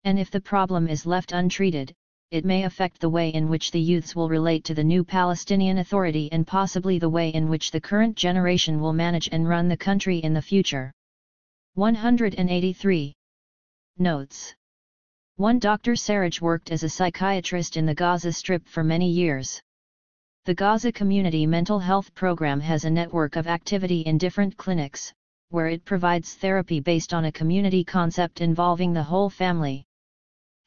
And if the problem is left untreated, it may affect the way in which the youths will relate to the new Palestinian Authority and possibly the way in which the current generation will manage and run the country in the future. 183. Notes. 1. Dr. Sabbagh worked as a psychiatrist in the Gaza Strip for many years. The Gaza Community Mental Health Program has a network of activity in different clinics, where it provides therapy based on a community concept involving the whole family.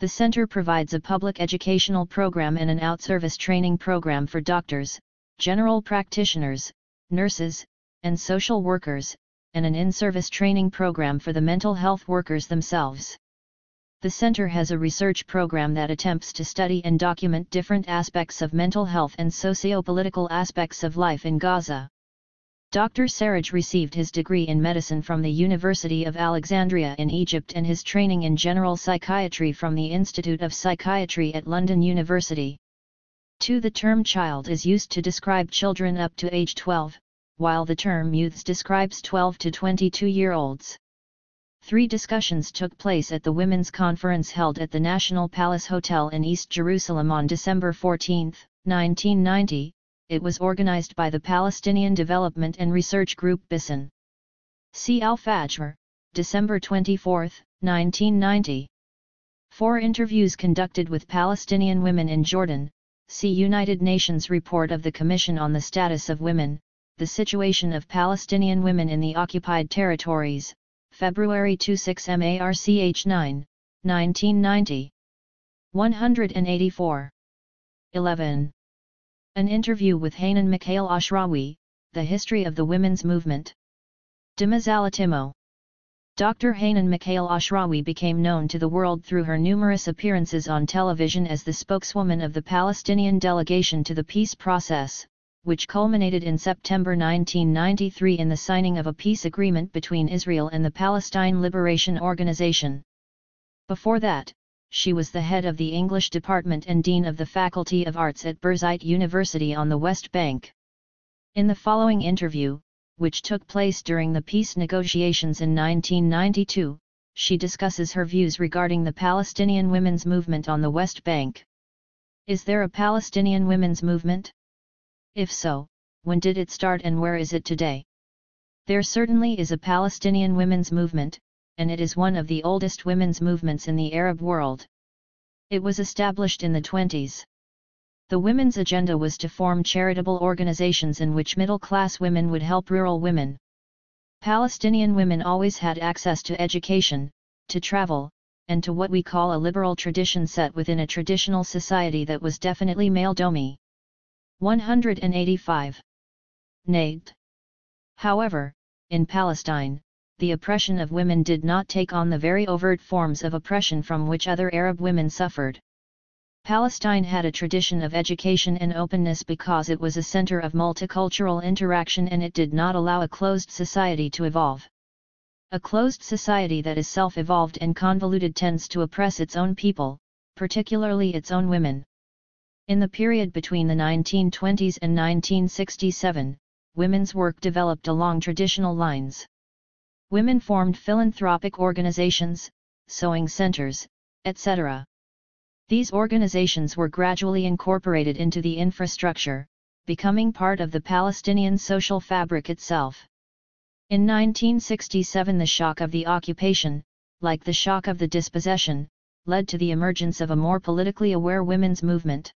The center provides a public educational program and an out-service training program for doctors, general practitioners, nurses, and social workers, and an in-service training program for the mental health workers themselves. The center has a research program that attempts to study and document different aspects of mental health and socio-political aspects of life in Gaza. Dr. Sabbagh received his degree in medicine from the University of Alexandria in Egypt and his training in general psychiatry from the Institute of Psychiatry at London University. 2. The term child is used to describe children up to age 12, while the term youths describes 12 to 22-year-olds. 3. Discussions took place at the Women's Conference held at the National Palace Hotel in East Jerusalem on December 14, 1990. It was organized by the Palestinian Development and Research Group BISAN. See Al-Fajr, December 24, 1990. 4. Interviews conducted with Palestinian women in Jordan. See United Nations Report of the Commission on the Status of Women, the Situation of Palestinian Women in the Occupied Territories, February 26 MARCH 9, 1990. 184. 11. An interview with Hanan Mikhail Ashrawi, The History of the Women's Movement. Demazalatimo. Dr. Hanan Mikhail Ashrawi became known to the world through her numerous appearances on television as the spokeswoman of the Palestinian delegation to the peace process, which culminated in September 1993 in the signing of a peace agreement between Israel and the Palestine Liberation Organization. Before that, she was the head of the English department and dean of the Faculty of Arts at Birzeit University on the West Bank. In the following interview, which took place during the peace negotiations in 1992, she discusses her views regarding the Palestinian women's movement on the West Bank. Is there a Palestinian women's movement? If so, when did it start and where is it today? There certainly is a Palestinian women's movement, and it is one of the oldest women's movements in the Arab world. It was established in the 20s. The women's agenda was to form charitable organizations in which middle-class women would help rural women. Palestinian women always had access to education, to travel, and to what we call a liberal tradition set within a traditional society that was definitely male-dominated. 185. Nagd. However, in Palestine, the oppression of women did not take on the very overt forms of oppression from which other Arab women suffered. Palestine had a tradition of education and openness because it was a center of multicultural interaction, and it did not allow a closed society to evolve. A closed society that is self-evolved and convoluted tends to oppress its own people, particularly its own women. In the period between the 1920s and 1967, women's work developed along traditional lines. Women formed philanthropic organizations, sewing centers, etc. These organizations were gradually incorporated into the infrastructure, becoming part of the Palestinian social fabric itself. In 1967, the shock of the occupation, like the shock of the dispossession, led to the emergence of a more politically aware women's movement.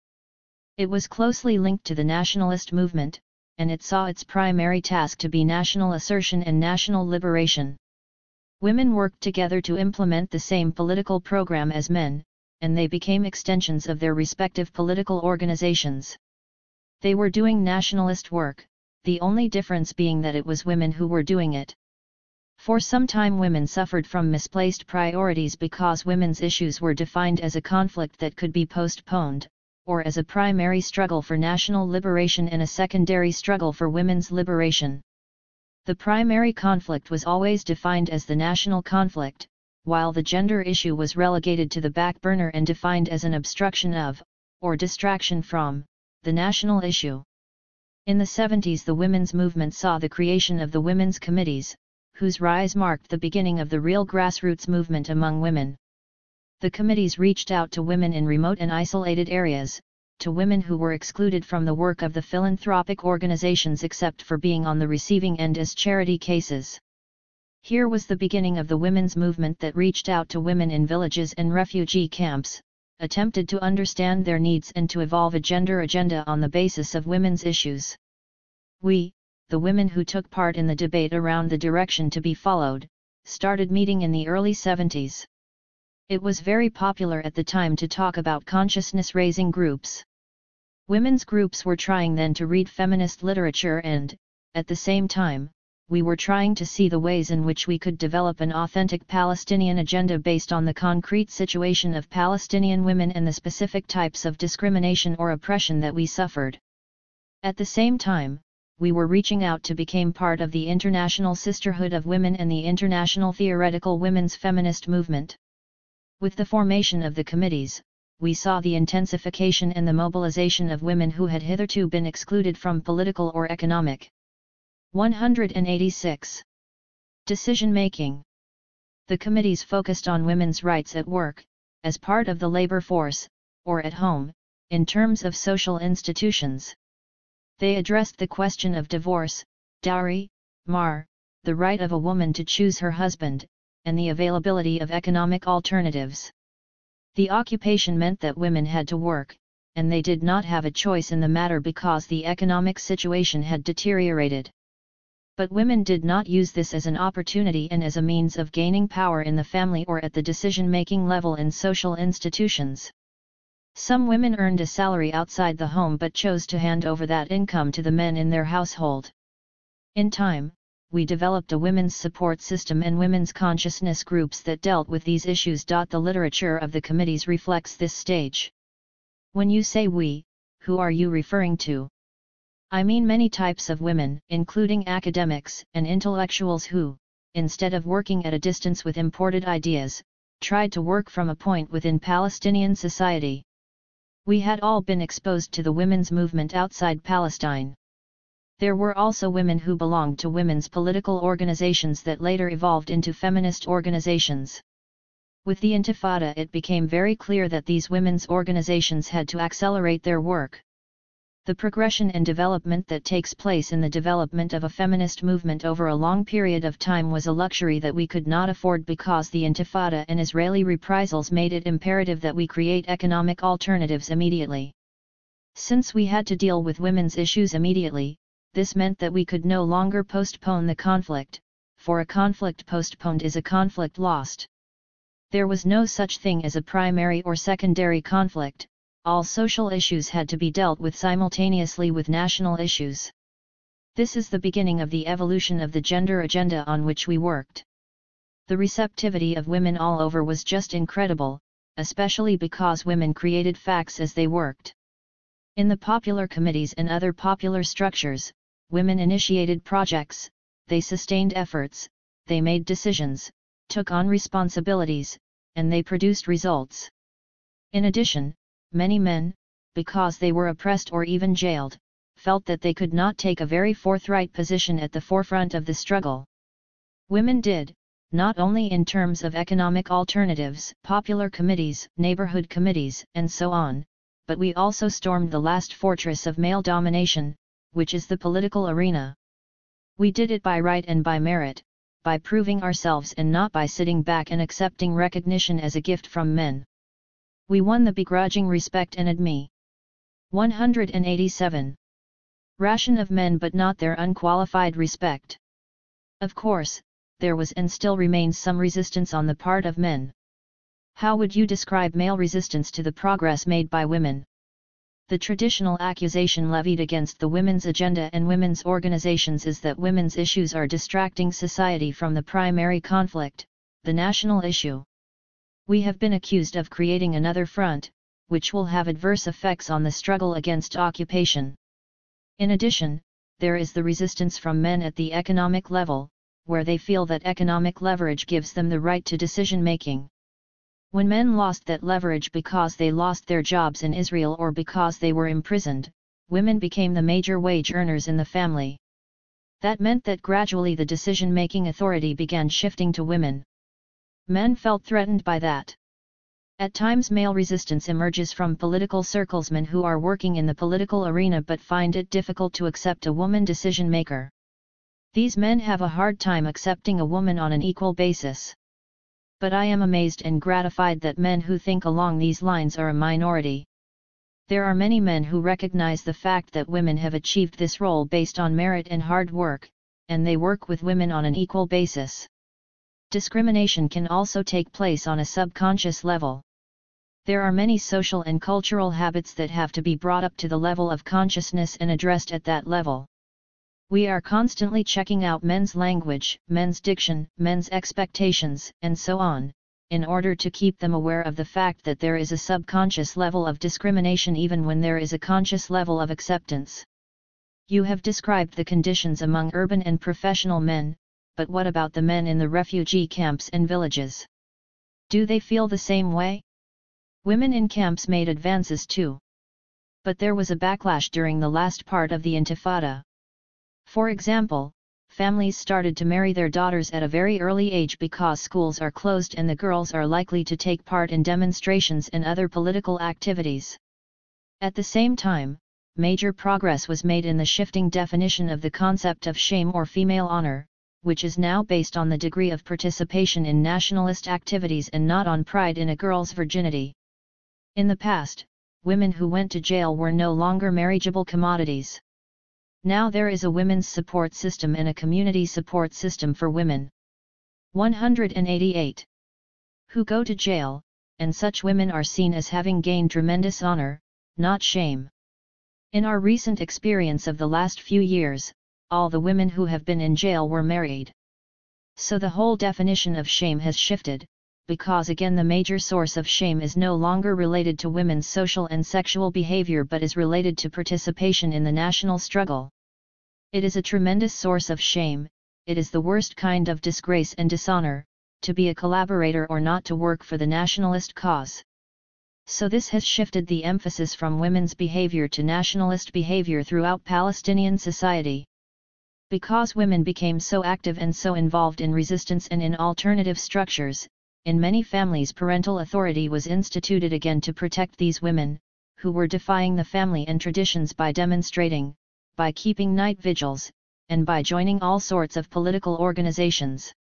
It was closely linked to the nationalist movement, and it saw its primary task to be national assertion and national liberation. Women worked together to implement the same political program as men, and they became extensions of their respective political organizations. They were doing nationalist work, the only difference being that it was women who were doing it. For some time women suffered from misplaced priorities because women's issues were defined as a conflict that could be postponed, or as a primary struggle for national liberation and a secondary struggle for women's liberation. The primary conflict was always defined as the national conflict, while the gender issue was relegated to the back burner and defined as an obstruction of, or distraction from, the national issue. In the 70s, the women's movement saw the creation of the women's committees, whose rise marked the beginning of the real grassroots movement among women. The committees reached out to women in remote and isolated areas, to women who were excluded from the work of the philanthropic organizations except for being on the receiving end as charity cases. Here was the beginning of the women's movement that reached out to women in villages and refugee camps, attempted to understand their needs and to evolve a gender agenda on the basis of women's issues. We, the women who took part in the debate around the direction to be followed, started meeting in the early 70s. It was very popular at the time to talk about consciousness-raising groups. Women's groups were trying then to read feminist literature and, at the same time, we were trying to see the ways in which we could develop an authentic Palestinian agenda based on the concrete situation of Palestinian women and the specific types of discrimination or oppression that we suffered. At the same time, we were reaching out to become part of the International Sisterhood of Women and the International Theoretical Women's Feminist Movement. With the formation of the committees, we saw the intensification and the mobilization of women who had hitherto been excluded from political or economic. 186. Decision-making. The committees focused on women's rights at work, as part of the labor force, or at home, in terms of social institutions. They addressed the question of divorce, dowry, mahr, the right of a woman to choose her husband, and the availability of economic alternatives. The occupation meant that women had to work, and they did not have a choice in the matter because the economic situation had deteriorated. But women did not use this as an opportunity and as a means of gaining power in the family or at the decision-making level in social institutions. Some women earned a salary outside the home but chose to hand over that income to the men in their household. In time, we developed a women's support system and women's consciousness groups that dealt with these issues. The literature of the committees reflects this stage. When you say we, who are you referring to? I mean many types of women, including academics and intellectuals who, instead of working at a distance with imported ideas, tried to work from a point within Palestinian society. We had all been exposed to the women's movement outside Palestine. There were also women who belonged to women's political organizations that later evolved into feminist organizations. With the Intifada, it became very clear that these women's organizations had to accelerate their work. The progression and development that takes place in the development of a feminist movement over a long period of time was a luxury that we could not afford because the Intifada and Israeli reprisals made it imperative that we create economic alternatives immediately. Since we had to deal with women's issues immediately, this meant that we could no longer postpone the conflict, for a conflict postponed is a conflict lost. There was no such thing as a primary or secondary conflict. All social issues had to be dealt with simultaneously with national issues. This is the beginning of the evolution of the gender agenda on which we worked. The receptivity of women all over was just incredible, especially because women created facts as they worked. In the popular committees and other popular structures, women initiated projects, they sustained efforts, they made decisions, took on responsibilities, and they produced results. In addition, many men, because they were oppressed or even jailed, felt that they could not take a very forthright position at the forefront of the struggle. Women did, not only in terms of economic alternatives, popular committees, neighborhood committees, and so on, but we also stormed the last fortress of male domination, which is the political arena. We did it by right and by merit, by proving ourselves and not by sitting back and accepting recognition as a gift from men. We won the begrudging respect and admi. 187. Ration of men but not their unqualified respect. Of course, there was and still remains some resistance on the part of men. How would you describe male resistance to the progress made by women? The traditional accusation levied against the women's agenda and women's organizations is that women's issues are distracting society from the primary conflict, the national issue. We have been accused of creating another front, which will have adverse effects on the struggle against occupation. In addition, there is the resistance from men at the economic level, where they feel that economic leverage gives them the right to decision-making. When men lost that leverage because they lost their jobs in Israel or because they were imprisoned, women became the major wage earners in the family. That meant that gradually the decision-making authority began shifting to women. Men felt threatened by that. At times male resistance emerges from political circles, men who are working in the political arena but find it difficult to accept a woman decision-maker. These men have a hard time accepting a woman on an equal basis. But I am amazed and gratified that men who think along these lines are a minority. There are many men who recognize the fact that women have achieved this role based on merit and hard work, and they work with women on an equal basis. Discrimination can also take place on a subconscious level. There are many social and cultural habits that have to be brought up to the level of consciousness and addressed at that level. We are constantly checking out men's language, men's diction, men's expectations, and so on, in order to keep them aware of the fact that there is a subconscious level of discrimination even when there is a conscious level of acceptance. You have described the conditions among urban and professional men, but what about the men in the refugee camps and villages? Do they feel the same way? Women in camps made advances too. But there was a backlash during the last part of the Intifada. For example, families started to marry their daughters at a very early age because schools are closed and the girls are likely to take part in demonstrations and other political activities. At the same time, major progress was made in the shifting definition of the concept of shame or female honor, which is now based on the degree of participation in nationalist activities and not on pride in a girl's virginity. In the past, women who went to jail were no longer marriageable commodities. Now there is a women's support system and a community support system for women. 188. Who go to jail, and such women are seen as having gained tremendous honor, not shame. In our recent experience of the last few years, all the women who have been in jail were married. So the whole definition of shame has shifted, because again the major source of shame is no longer related to women's social and sexual behavior but is related to participation in the national struggle. It is a tremendous source of shame, it is the worst kind of disgrace and dishonor, to be a collaborator or not to work for the nationalist cause. So this has shifted the emphasis from women's behavior to nationalist behavior throughout Palestinian society. Because women became so active and so involved in resistance and in alternative structures, in many families parental authority was instituted again to protect these women, who were defying the family and traditions by demonstrating, by keeping night vigils, and by joining all sorts of political organizations.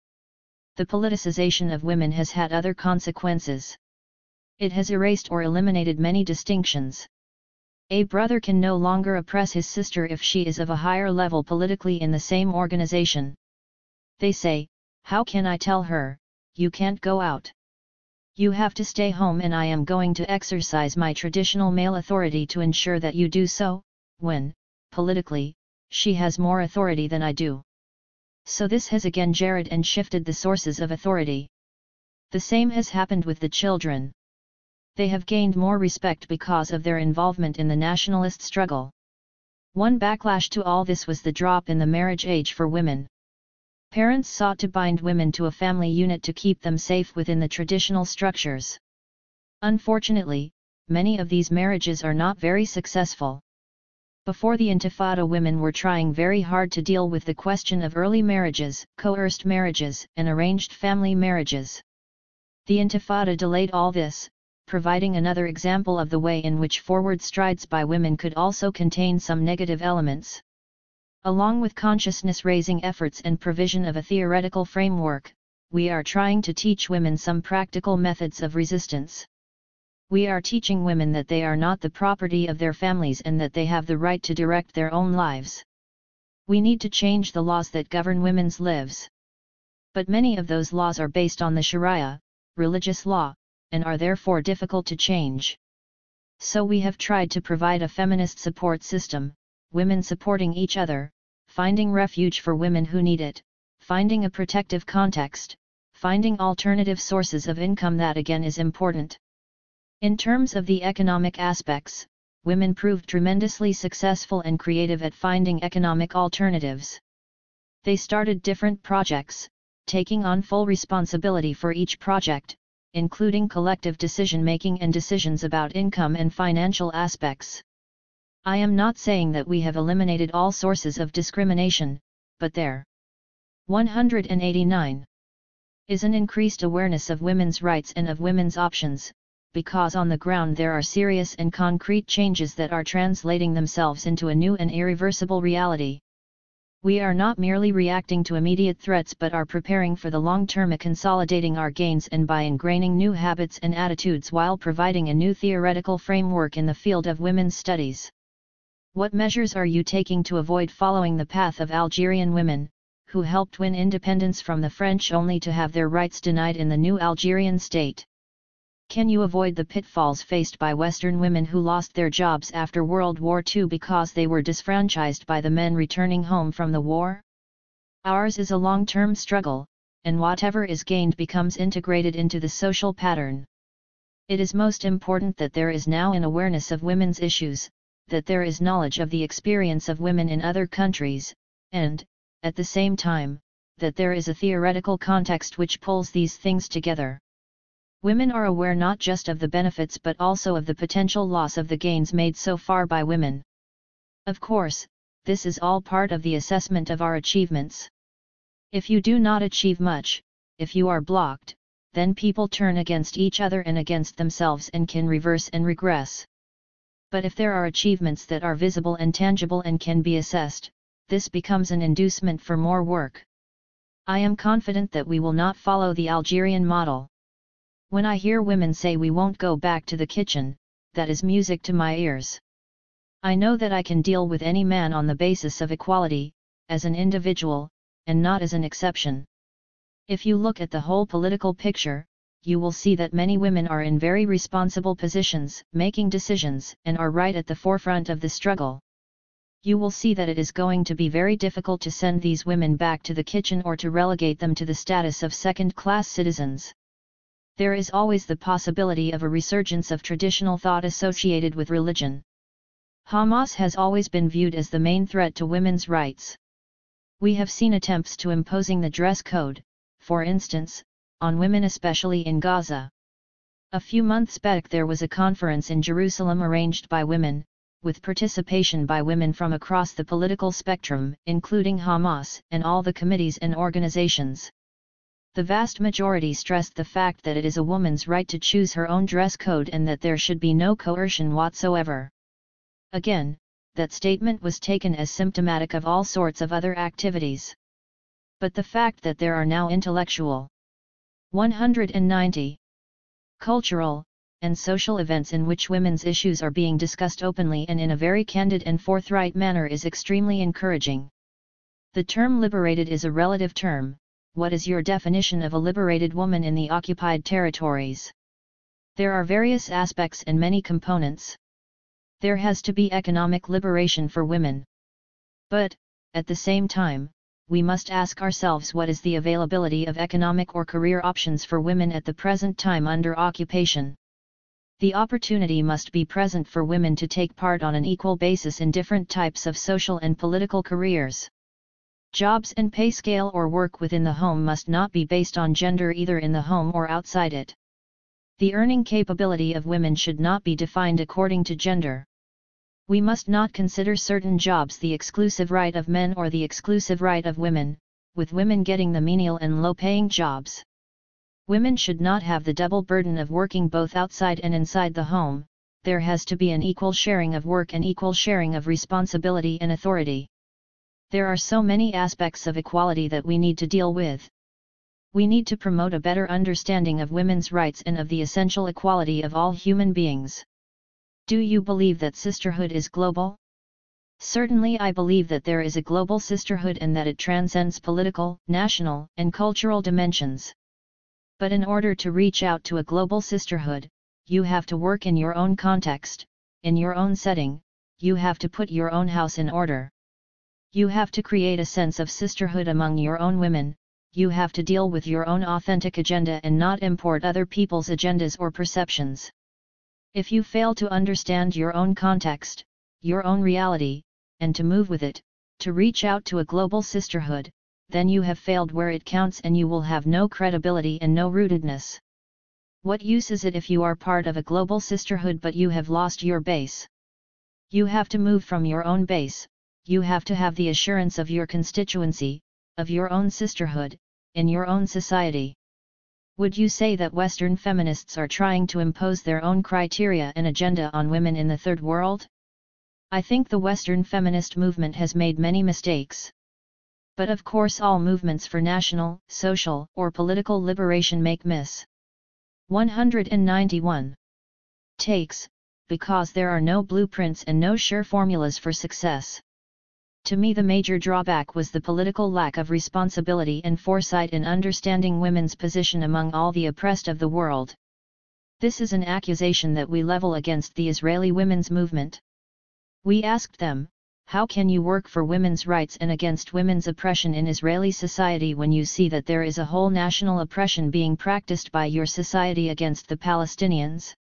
The politicization of women has had other consequences. It has erased or eliminated many distinctions. A brother can no longer oppress his sister if she is of a higher level politically in the same organization. They say, "How can I tell her, you can't go out? You have to stay home, and I am going to exercise my traditional male authority to ensure that you do so," when, politically, she has more authority than I do. So this has again jarred and shifted the sources of authority. The same has happened with the children. They have gained more respect because of their involvement in the nationalist struggle. One backlash to all this was the drop in the marriage age for women. Parents sought to bind women to a family unit to keep them safe within the traditional structures. Unfortunately, many of these marriages are not very successful. Before the Intifada, women were trying very hard to deal with the question of early marriages, coerced marriages, and arranged family marriages. The Intifada delayed all this, providing another example of the way in which forward strides by women could also contain some negative elements. Along with consciousness-raising efforts and provision of a theoretical framework, we are trying to teach women some practical methods of resistance. We are teaching women that they are not the property of their families and that they have the right to direct their own lives. We need to change the laws that govern women's lives. But many of those laws are based on the Sharia, religious law, and are therefore difficult to change. So we have tried to provide a feminist support system, women supporting each other, finding refuge for women who need it, finding a protective context, finding alternative sources of income. That again is important. In terms of the economic aspects, women proved tremendously successful and creative at finding economic alternatives. They started different projects, taking on full responsibility for each project, including collective decision-making and decisions about income and financial aspects. I am not saying that we have eliminated all sources of discrimination, but there 189 is an increased awareness of women's rights and of women's options, because on the ground there are serious and concrete changes that are translating themselves into a new and irreversible reality. We are not merely reacting to immediate threats but are preparing for the long term, consolidating our gains and by ingraining new habits and attitudes while providing a new theoretical framework in the field of women's studies. What measures are you taking to avoid following the path of Algerian women, who helped win independence from the French only to have their rights denied in the new Algerian state? Can you avoid the pitfalls faced by Western women who lost their jobs after World War II because they were disfranchised by the men returning home from the war? Ours is a long-term struggle, and whatever is gained becomes integrated into the social pattern. It is most important that there is now an awareness of women's issues, that there is knowledge of the experience of women in other countries, and, at the same time, that there is a theoretical context which pulls these things together. Women are aware not just of the benefits but also of the potential loss of the gains made so far by women. Of course, this is all part of the assessment of our achievements. If you do not achieve much, if you are blocked, then people turn against each other and against themselves and can reverse and regress. But if there are achievements that are visible and tangible and can be assessed, this becomes an inducement for more work. I am confident that we will not follow the Algerian model. When I hear women say we won't go back to the kitchen, that is music to my ears. I know that I can deal with any man on the basis of equality, as an individual, and not as an exception. If you look at the whole political picture, you will see that many women are in very responsible positions, making decisions, and are right at the forefront of the struggle. You will see that it is going to be very difficult to send these women back to the kitchen or to relegate them to the status of second-class citizens. There is always the possibility of a resurgence of traditional thought associated with religion. Hamas has always been viewed as the main threat to women's rights. We have seen attempts to imposing the dress code, for instance, on women especially in Gaza. A few months back there was a conference in Jerusalem arranged by women, with participation by women from across the political spectrum, including Hamas and all the committees and organizations. The vast majority stressed the fact that it is a woman's right to choose her own dress code and that there should be no coercion whatsoever. Again, that statement was taken as symptomatic of all sorts of other activities. But the fact that there are now intellectual, 190, cultural, and social events in which women's issues are being discussed openly and in a very candid and forthright manner is extremely encouraging. The term liberated is a relative term. What is your definition of a liberated woman in the occupied territories? There are various aspects and many components. There has to be economic liberation for women. But, at the same time, we must ask ourselves what is the availability of economic or career options for women at the present time under occupation. The opportunity must be present for women to take part on an equal basis in different types of social and political careers. Jobs and pay scale or work within the home must not be based on gender either in the home or outside it. The earning capability of women should not be defined according to gender. We must not consider certain jobs the exclusive right of men or the exclusive right of women, with women getting the menial and low-paying jobs. Women should not have the double burden of working both outside and inside the home. There has to be an equal sharing of work and equal sharing of responsibility and authority. There are so many aspects of equality that we need to deal with. We need to promote a better understanding of women's rights and of the essential equality of all human beings. Do you believe that sisterhood is global? Certainly I believe that there is a global sisterhood and that it transcends political, national, and cultural dimensions. But in order to reach out to a global sisterhood, you have to work in your own context, in your own setting, you have to put your own house in order. You have to create a sense of sisterhood among your own women, you have to deal with your own authentic agenda and not import other people's agendas or perceptions. If you fail to understand your own context, your own reality, and to move with it, to reach out to a global sisterhood, then you have failed where it counts and you will have no credibility and no rootedness. What use is it if you are part of a global sisterhood but you have lost your base? You have to move from your own base. You have to have the assurance of your constituency, of your own sisterhood, in your own society. Would you say that Western feminists are trying to impose their own criteria and agenda on women in the Third World? I think the Western feminist movement has made many mistakes. But of course all movements for national, social, or political liberation make miss. 191. Takes, because there are no blueprints and no sure formulas for success. To me the major drawback was the political lack of responsibility and foresight in understanding women's position among all the oppressed of the world. This is an accusation that we level against the Israeli women's movement. We asked them, how can you work for women's rights and against women's oppression in Israeli society when you see that there is a whole national oppression being practiced by your society against the Palestinians?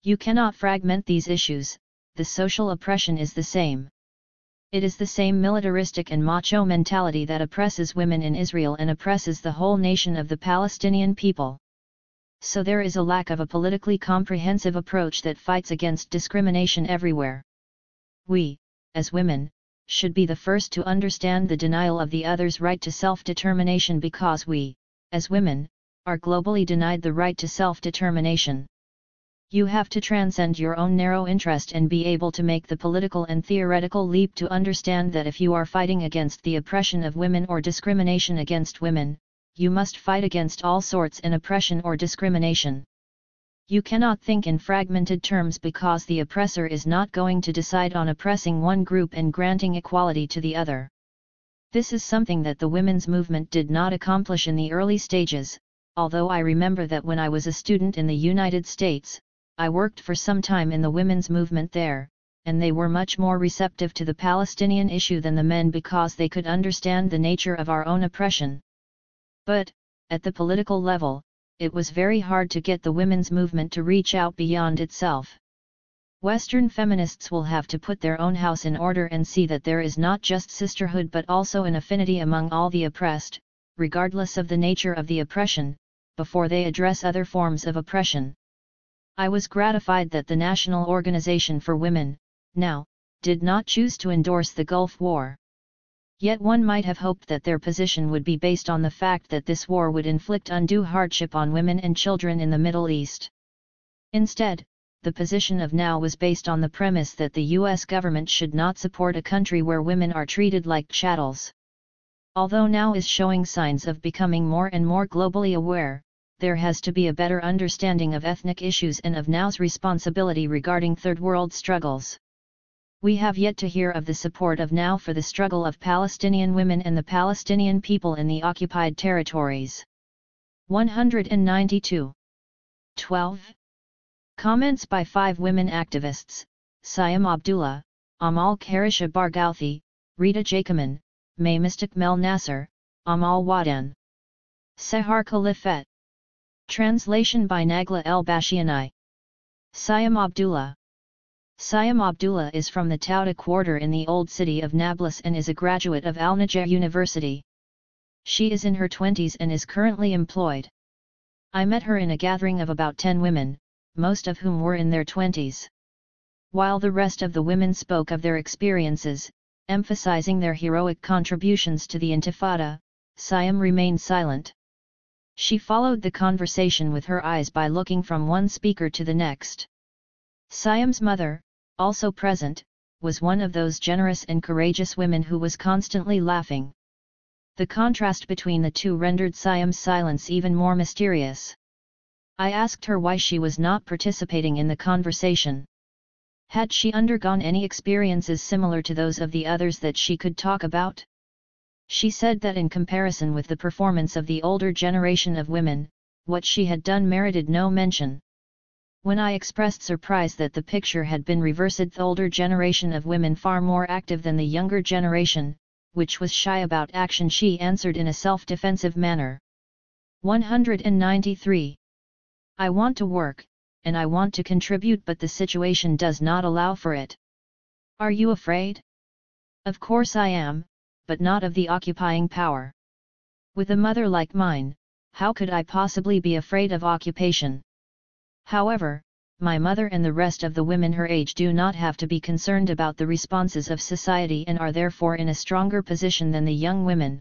You cannot fragment these issues, the social oppression is the same. It is the same militaristic and macho mentality that oppresses women in Israel and oppresses the whole nation of the Palestinian people. So there is a lack of a politically comprehensive approach that fights against discrimination everywhere. We, as women, should be the first to understand the denial of the other's right to self-determination because we, as women, are globally denied the right to self-determination. You have to transcend your own narrow interest and be able to make the political and theoretical leap to understand that if you are fighting against the oppression of women or discrimination against women, you must fight against all sorts of oppression or discrimination. You cannot think in fragmented terms because the oppressor is not going to decide on oppressing one group and granting equality to the other. This is something that the women's movement did not accomplish in the early stages, although I remember that when I was a student in the United States, I worked for some time in the women's movement there, and they were much more receptive to the Palestinian issue than the men because they could understand the nature of our own oppression. But, at the political level, it was very hard to get the women's movement to reach out beyond itself. Western feminists will have to put their own house in order and see that there is not just sisterhood but also an affinity among all the oppressed, regardless of the nature of the oppression, before they address other forms of oppression. I was gratified that the National Organization for Women, NOW, did not choose to endorse the Gulf War. Yet one might have hoped that their position would be based on the fact that this war would inflict undue hardship on women and children in the Middle East. Instead, the position of now was based on the premise that the US government should not support a country where women are treated like chattels. Although now is showing signs of becoming more and more globally aware, there has to be a better understanding of ethnic issues and of now's responsibility regarding Third World struggles. We have yet to hear of the support of now for the struggle of Palestinian women and the Palestinian people in the occupied territories. 192. 12. Comments by 5 women activists, Siam Abdullah, Amal Karisha Barghouthi, Rita Jacoman, May Mystic Mel Nasser, Amal Wadan. Sehar Khalifet. Translation by Nagla El Bashiani. Siam Abdullah. Siam Abdullah is from the Tauta quarter in the old city of Nablus and is a graduate of Al-Najah University. She is in her 20s and is currently employed. I met her in a gathering of about 10 women, most of whom were in their 20s. While the rest of the women spoke of their experiences, emphasizing their heroic contributions to the Intifada, Siam remained silent. She followed the conversation with her eyes by looking from one speaker to the next. Siam's mother, also present, was one of those generous and courageous women who was constantly laughing. The contrast between the two rendered Siam's silence even more mysterious. I asked her why she was not participating in the conversation. Had she undergone any experiences similar to those of the others that she could talk about? She said that in comparison with the performance of the older generation of women, what she had done merited no mention. When I expressed surprise that the picture had been reversed, the older generation of women far more active than the younger generation, which was shy about action, she answered in a self-defensive manner. 193. I want to work, and I want to contribute, but the situation does not allow for it. Are you afraid? Of course I am, but not of the occupying power. With a mother like mine, how could I possibly be afraid of occupation? However, my mother and the rest of the women her age do not have to be concerned about the responses of society and are therefore in a stronger position than the young women.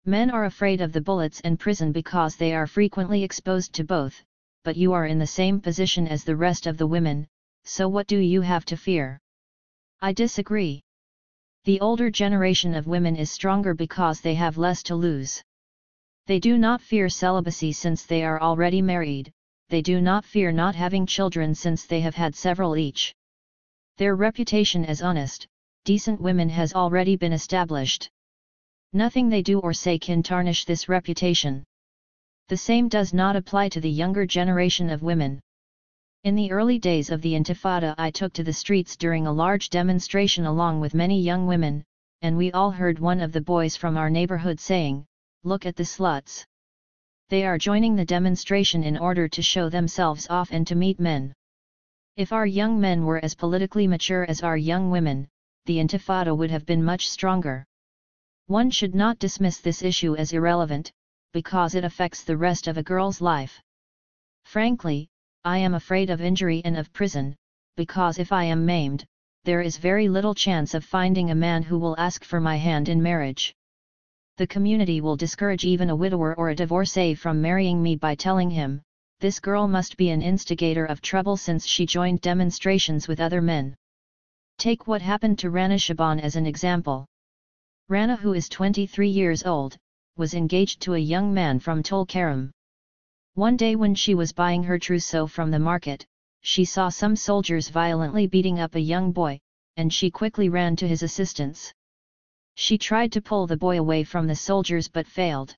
Men are afraid of the bullets and prison because they are frequently exposed to both, but you are in the same position as the rest of the women, so what do you have to fear? I disagree. The older generation of women is stronger because they have less to lose. They do not fear celibacy since they are already married, they do not fear not having children since they have had several each. Their reputation as honest, decent women has already been established. Nothing they do or say can tarnish this reputation. The same does not apply to the younger generation of women. In the early days of the Intifada, I took to the streets during a large demonstration along with many young women, and we all heard one of the boys from our neighborhood saying, "Look at the sluts. They are joining the demonstration in order to show themselves off and to meet men." If our young men were as politically mature as our young women, the Intifada would have been much stronger. One should not dismiss this issue as irrelevant, because it affects the rest of a girl's life. Frankly, I am afraid of injury and of prison, because if I am maimed, there is very little chance of finding a man who will ask for my hand in marriage. The community will discourage even a widower or a divorcee from marrying me by telling him, "This girl must be an instigator of trouble since she joined demonstrations with other men." Take what happened to Rana Shaban as an example. Rana, who is 23 years old, was engaged to a young man from Tulkarem. One day when she was buying her trousseau from the market, she saw some soldiers violently beating up a young boy, and she quickly ran to his assistance. She tried to pull the boy away from the soldiers but failed.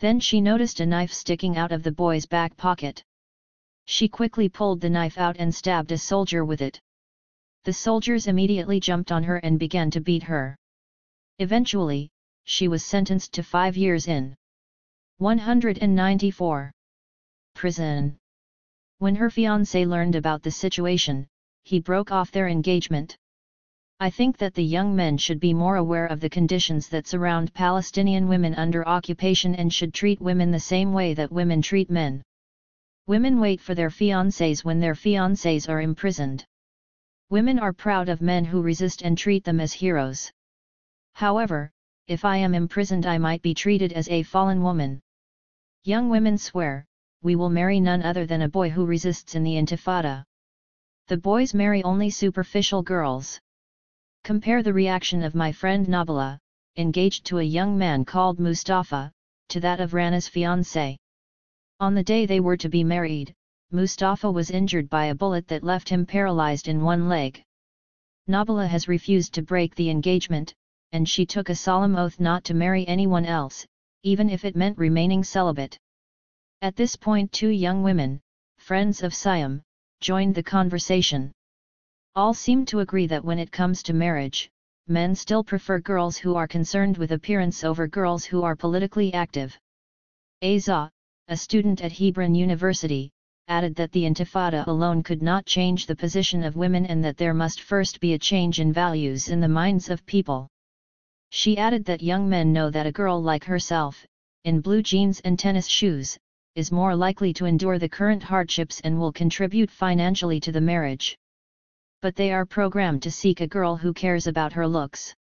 Then she noticed a knife sticking out of the boy's back pocket. She quickly pulled the knife out and stabbed a soldier with it. The soldiers immediately jumped on her and began to beat her. Eventually, she was sentenced to 5 years in 194. Prison. When her fiancé learned about the situation, he broke off their engagement. I think that the young men should be more aware of the conditions that surround Palestinian women under occupation and should treat women the same way that women treat men. Women wait for their fiancés when their fiancés are imprisoned. Women are proud of men who resist and treat them as heroes. However, if I am imprisoned I might be treated as a fallen woman. Young women swear, we will marry none other than a boy who resists in the Intifada. The boys marry only superficial girls. Compare the reaction of my friend Nabila, engaged to a young man called Mustafa, to that of Rana's fiancé. On the day they were to be married, Mustafa was injured by a bullet that left him paralyzed in one leg. Nabila has refused to break the engagement, and she took a solemn oath not to marry anyone else, even if it meant remaining celibate. At this point 2 young women, friends of Siam, joined the conversation. All seem to agree that when it comes to marriage, men still prefer girls who are concerned with appearance over girls who are politically active. Aza, a student at Hebron University, added that the Intifada alone could not change the position of women and that there must first be a change in values in the minds of people. She added that young men know that a girl like herself, in blue jeans and tennis shoes, is more likely to endure the current hardships and will contribute financially to the marriage. But they are programmed to seek a girl who cares about her looks.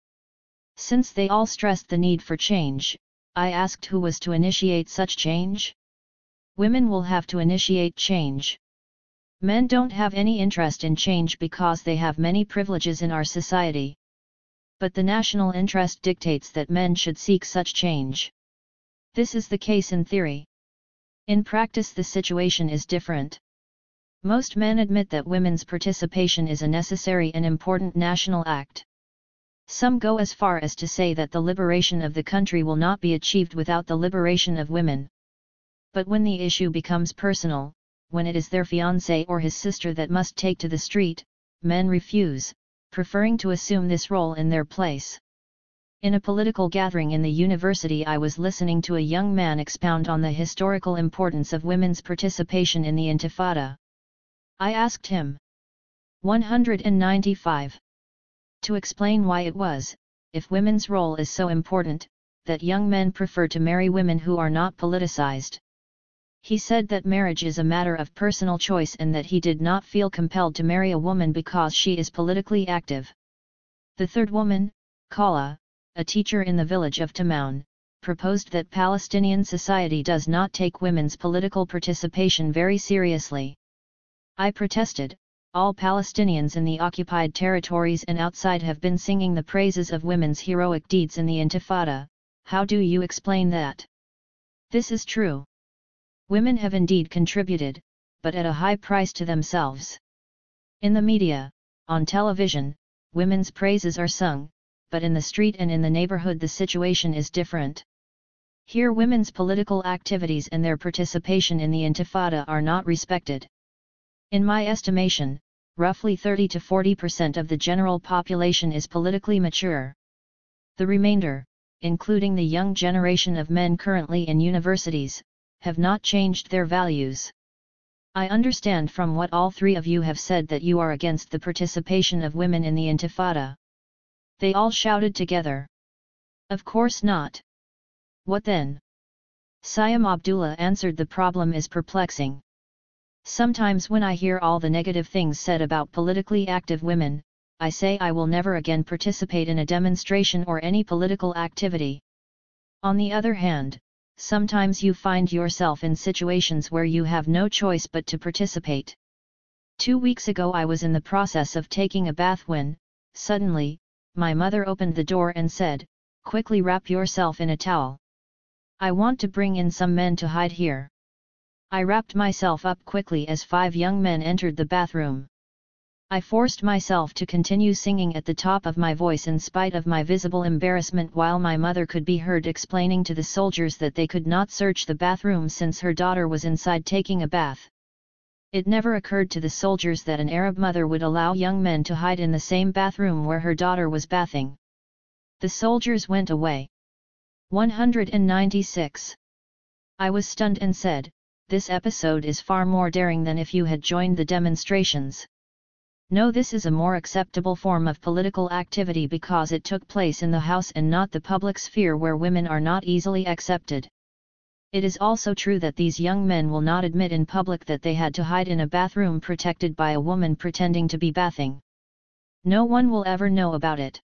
Since they all stressed the need for change, I asked who was to initiate such change? Women will have to initiate change. Men don't have any interest in change because they have many privileges in our society. But the national interest dictates that men should seek such change. This is the case in theory. In practice the situation is different. Most men admit that women's participation is a necessary and important national act. Some go as far as to say that the liberation of the country will not be achieved without the liberation of women. But when the issue becomes personal, when it is their fiancé or his sister that must take to the street, men refuse, preferring to assume this role in their place. In a political gathering in the university I was listening to a young man expound on the historical importance of women's participation in the Intifada. I asked him, 195. To explain why it was, if women's role is so important, that young men prefer to marry women who are not politicized. He said that marriage is a matter of personal choice and that he did not feel compelled to marry a woman because she is politically active. The third woman, Kala, a teacher in the village of Tamaun, proposed that Palestinian society does not take women's political participation very seriously. I protested, all Palestinians in the occupied territories and outside have been singing the praises of women's heroic deeds in the Intifada, how do you explain that? This is true. Women have indeed contributed, but at a high price to themselves. In the media, on television, women's praises are sung, but in the street and in the neighborhood the situation is different. Here women's political activities and their participation in the Intifada are not respected. In my estimation, roughly 30 to 40% of the general population is politically mature. The remainder, including the young generation of men currently in universities, have not changed their values. I understand from what all 3 of you have said that you are against the participation of women in the Intifada. They all shouted together. Of course not. What then? Siam Abdullah answered, the problem is perplexing. Sometimes when I hear all the negative things said about politically active women, I say I will never again participate in a demonstration or any political activity. On the other hand, sometimes you find yourself in situations where you have no choice but to participate. 2 weeks ago I was in the process of taking a bath when, suddenly, my mother opened the door and said, "Quickly wrap yourself in a towel. I want to bring in some men to hide here." I wrapped myself up quickly as 5 young men entered the bathroom. I forced myself to continue singing at the top of my voice in spite of my visible embarrassment while my mother could be heard explaining to the soldiers that they could not search the bathroom since her daughter was inside taking a bath. It never occurred to the soldiers that an Arab mother would allow young men to hide in the same bathroom where her daughter was bathing. The soldiers went away. 196. I was stunned and said, "This episode is far more daring than if you had joined the demonstrations." No, this is a more acceptable form of political activity because it took place in the house and not the public sphere where women are not easily accepted. It is also true that these young men will not admit in public that they had to hide in a bathroom protected by a woman pretending to be bathing. No one will ever know about it.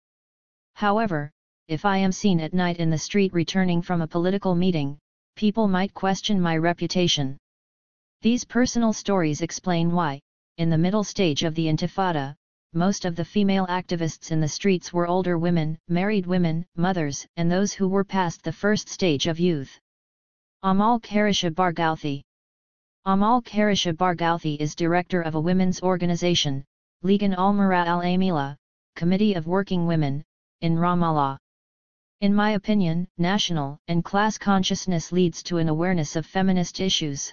However, if I am seen at night in the street returning from a political meeting, people might question my reputation. These personal stories explain why, in the middle stage of the Intifada, most of the female activists in the streets were older women, married women, mothers, and those who were past the first stage of youth. Amal Karisha Barghouthi. Amal Karisha Barghouthi is director of a women's organization, Ligan al-Mara al-Amila, Committee of Working Women, in Ramallah. In my opinion, national and class consciousness leads to an awareness of feminist issues.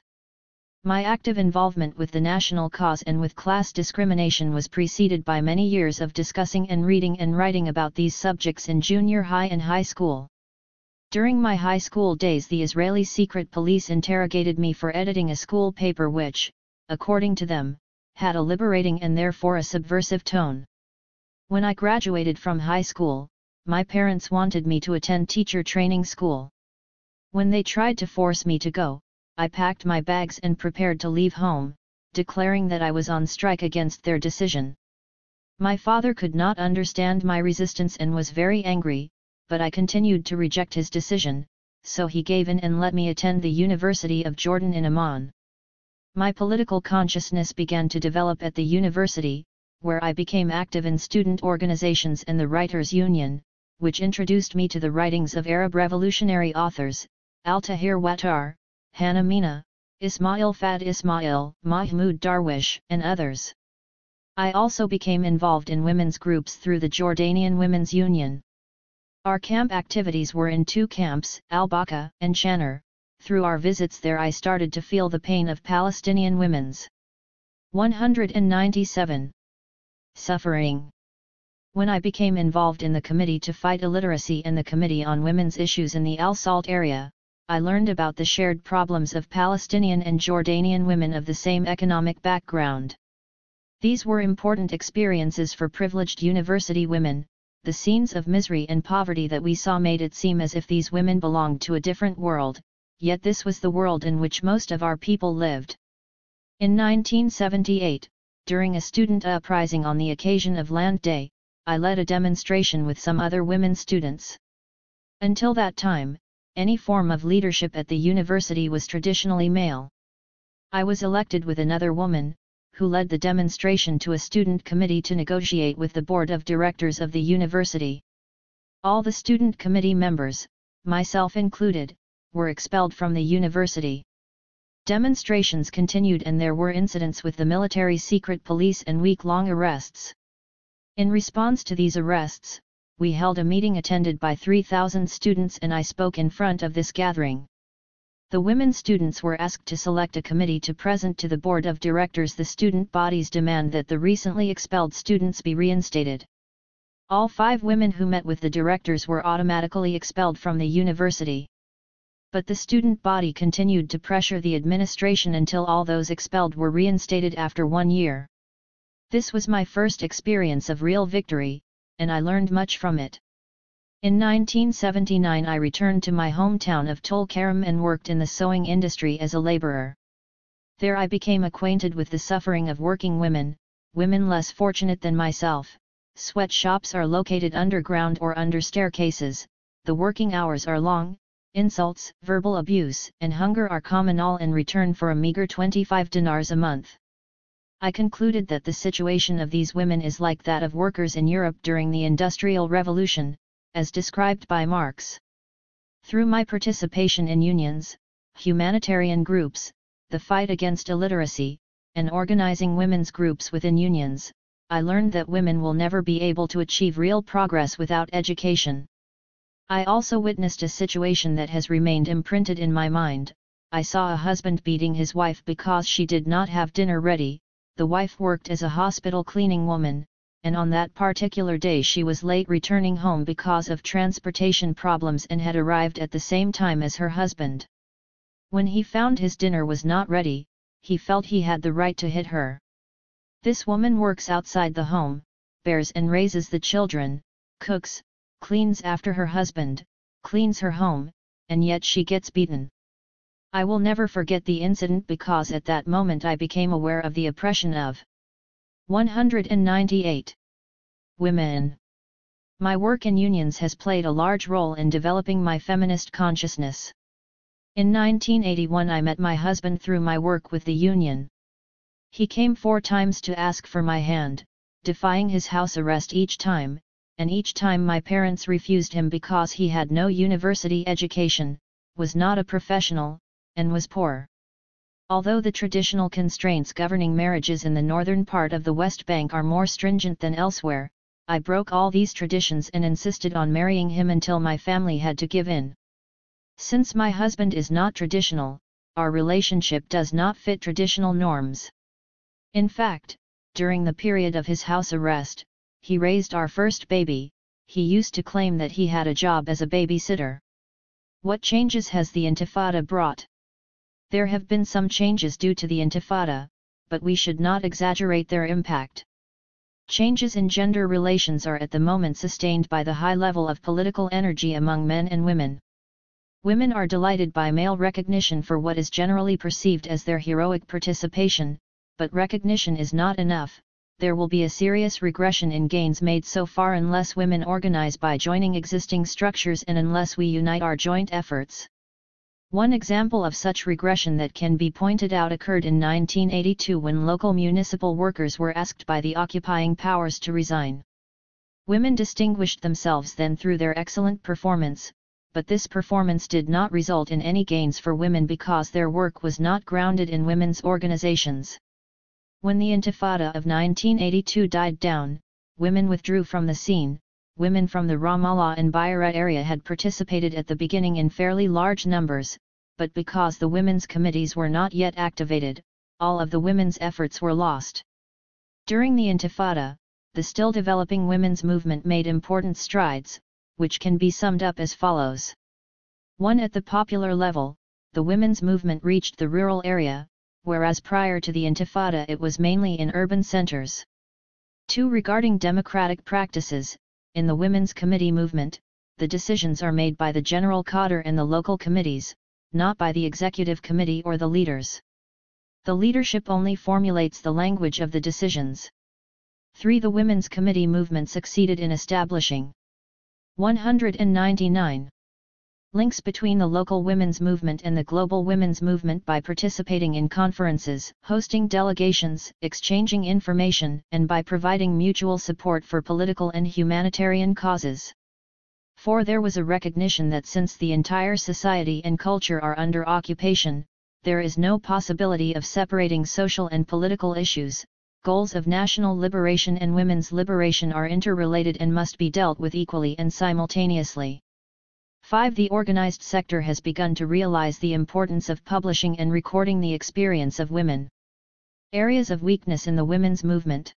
My active involvement with the national cause and with class discrimination was preceded by many years of discussing and reading and writing about these subjects in junior high and high school. During my high school days, the Israeli secret police interrogated me for editing a school paper which, according to them, had a liberating and therefore a subversive tone. When I graduated from high school, my parents wanted me to attend teacher training school. When they tried to force me to go, I packed my bags and prepared to leave home, declaring that I was on strike against their decision. My father could not understand my resistance and was very angry, but I continued to reject his decision, so he gave in and let me attend the University of Jordan in Amman. My political consciousness began to develop at the university, where I became active in student organizations and the Writers' Union, which introduced me to the writings of Arab revolutionary authors, Al-Tahir Wattar, Hannah Mina, Ismail Fad Ismail, Mahmoud Darwish, and others. I also became involved in women's groups through the Jordanian Women's Union. Our camp activities were in two camps, Al-Baqa and Shanur. Through our visits there I started to feel the pain of Palestinian women's 197 suffering. When I became involved in the Committee to Fight Illiteracy and the Committee on Women's Issues in the Al-Salt area, I learned about the shared problems of Palestinian and Jordanian women of the same economic background. These were important experiences for privileged university women. The scenes of misery and poverty that we saw made it seem as if these women belonged to a different world, yet this was the world in which most of our people lived. In 1978, during a student uprising on the occasion of Land Day, I led a demonstration with some other women students. Until that time, any form of leadership at the university was traditionally male. I was elected with another woman, who led the demonstration to a student committee to negotiate with the board of directors of the university. All the student committee members, myself included, were expelled from the university. Demonstrations continued and there were incidents with the military secret police and week-long arrests. In response to these arrests, we held a meeting attended by 3,000 students and I spoke in front of this gathering. The women students were asked to select a committee to present to the board of directors the student body's demand that the recently expelled students be reinstated. All 5 women who met with the directors were automatically expelled from the university. But the student body continued to pressure the administration until all those expelled were reinstated after 1 year. This was my first experience of real victory, and I learned much from it. In 1979 I returned to my hometown of Tulkarem and worked in the sewing industry as a laborer. There I became acquainted with the suffering of working women, women less fortunate than myself. Sweatshops are located underground or under staircases, the working hours are long, insults, verbal abuse, and hunger are common, all in return for a meager 25 dinars a month. I concluded that the situation of these women is like that of workers in Europe during the Industrial Revolution, as described by Marx. Through my participation in unions, humanitarian groups, the fight against illiteracy, and organizing women's groups within unions, I learned that women will never be able to achieve real progress without education. I also witnessed a situation that has remained imprinted in my mind. I saw a husband beating his wife because she did not have dinner ready. The wife worked as a hospital cleaning woman, and on that particular day she was late returning home because of transportation problems and had arrived at the same time as her husband. When he found his dinner was not ready, he felt he had the right to hit her. This woman works outside the home, bears and raises the children, cooks, cleans after her husband, cleans her home, and yet she gets beaten. I will never forget the incident because at that moment I became aware of the oppression of 198 women. My work in unions has played a large role in developing my feminist consciousness. In 1981 I met my husband through my work with the union. He came 4 times to ask for my hand, defying his house arrest each time, and each time my parents refused him because he had no university education, was not a professional, and was poor. Although the traditional constraints governing marriages in the northern part of the West Bank are more stringent than elsewhere, I broke all these traditions and insisted on marrying him until my family had to give in. Since my husband is not traditional, our relationship does not fit traditional norms. In fact, during the period of his house arrest, he raised our first baby. He used to claim that he had a job as a babysitter. What changes has the Intifada brought? There have been some changes due to the Intifada, but we should not exaggerate their impact. Changes in gender relations are at the moment sustained by the high level of political energy among men and women. Women are delighted by male recognition for what is generally perceived as their heroic participation, but recognition is not enough. There will be a serious regression in gains made so far unless women organize by joining existing structures and unless we unite our joint efforts. One example of such regression that can be pointed out occurred in 1982 when local municipal workers were asked by the occupying powers to resign. Women distinguished themselves then through their excellent performance, but this performance did not result in any gains for women because their work was not grounded in women's organizations. When the Intifada of 1982 died down, women withdrew from the scene. Women from the Ramallah and Beirut area had participated at the beginning in fairly large numbers, but because the women's committees were not yet activated, all of the women's efforts were lost. During the Intifada, the still developing women's movement made important strides, which can be summed up as follows. 1. At the popular level, the women's movement reached the rural area, whereas prior to the Intifada it was mainly in urban centers. 2. Regarding democratic practices, in the Women's Committee movement, the decisions are made by the General Cadre and the local committees, not by the Executive Committee or the leaders. The leadership only formulates the language of the decisions. 3. The Women's Committee movement succeeded in establishing 199 links between the local women's movement and the global women's movement by participating in conferences, hosting delegations, exchanging information, and by providing mutual support for political and humanitarian causes. 4. There was a recognition that since the entire society and culture are under occupation, there is no possibility of separating social and political issues. Goals of national liberation and women's liberation are interrelated and must be dealt with equally and simultaneously. 5. The organized sector has begun to realize the importance of publishing and recording the experience of women. Areas of weakness in the women's movement.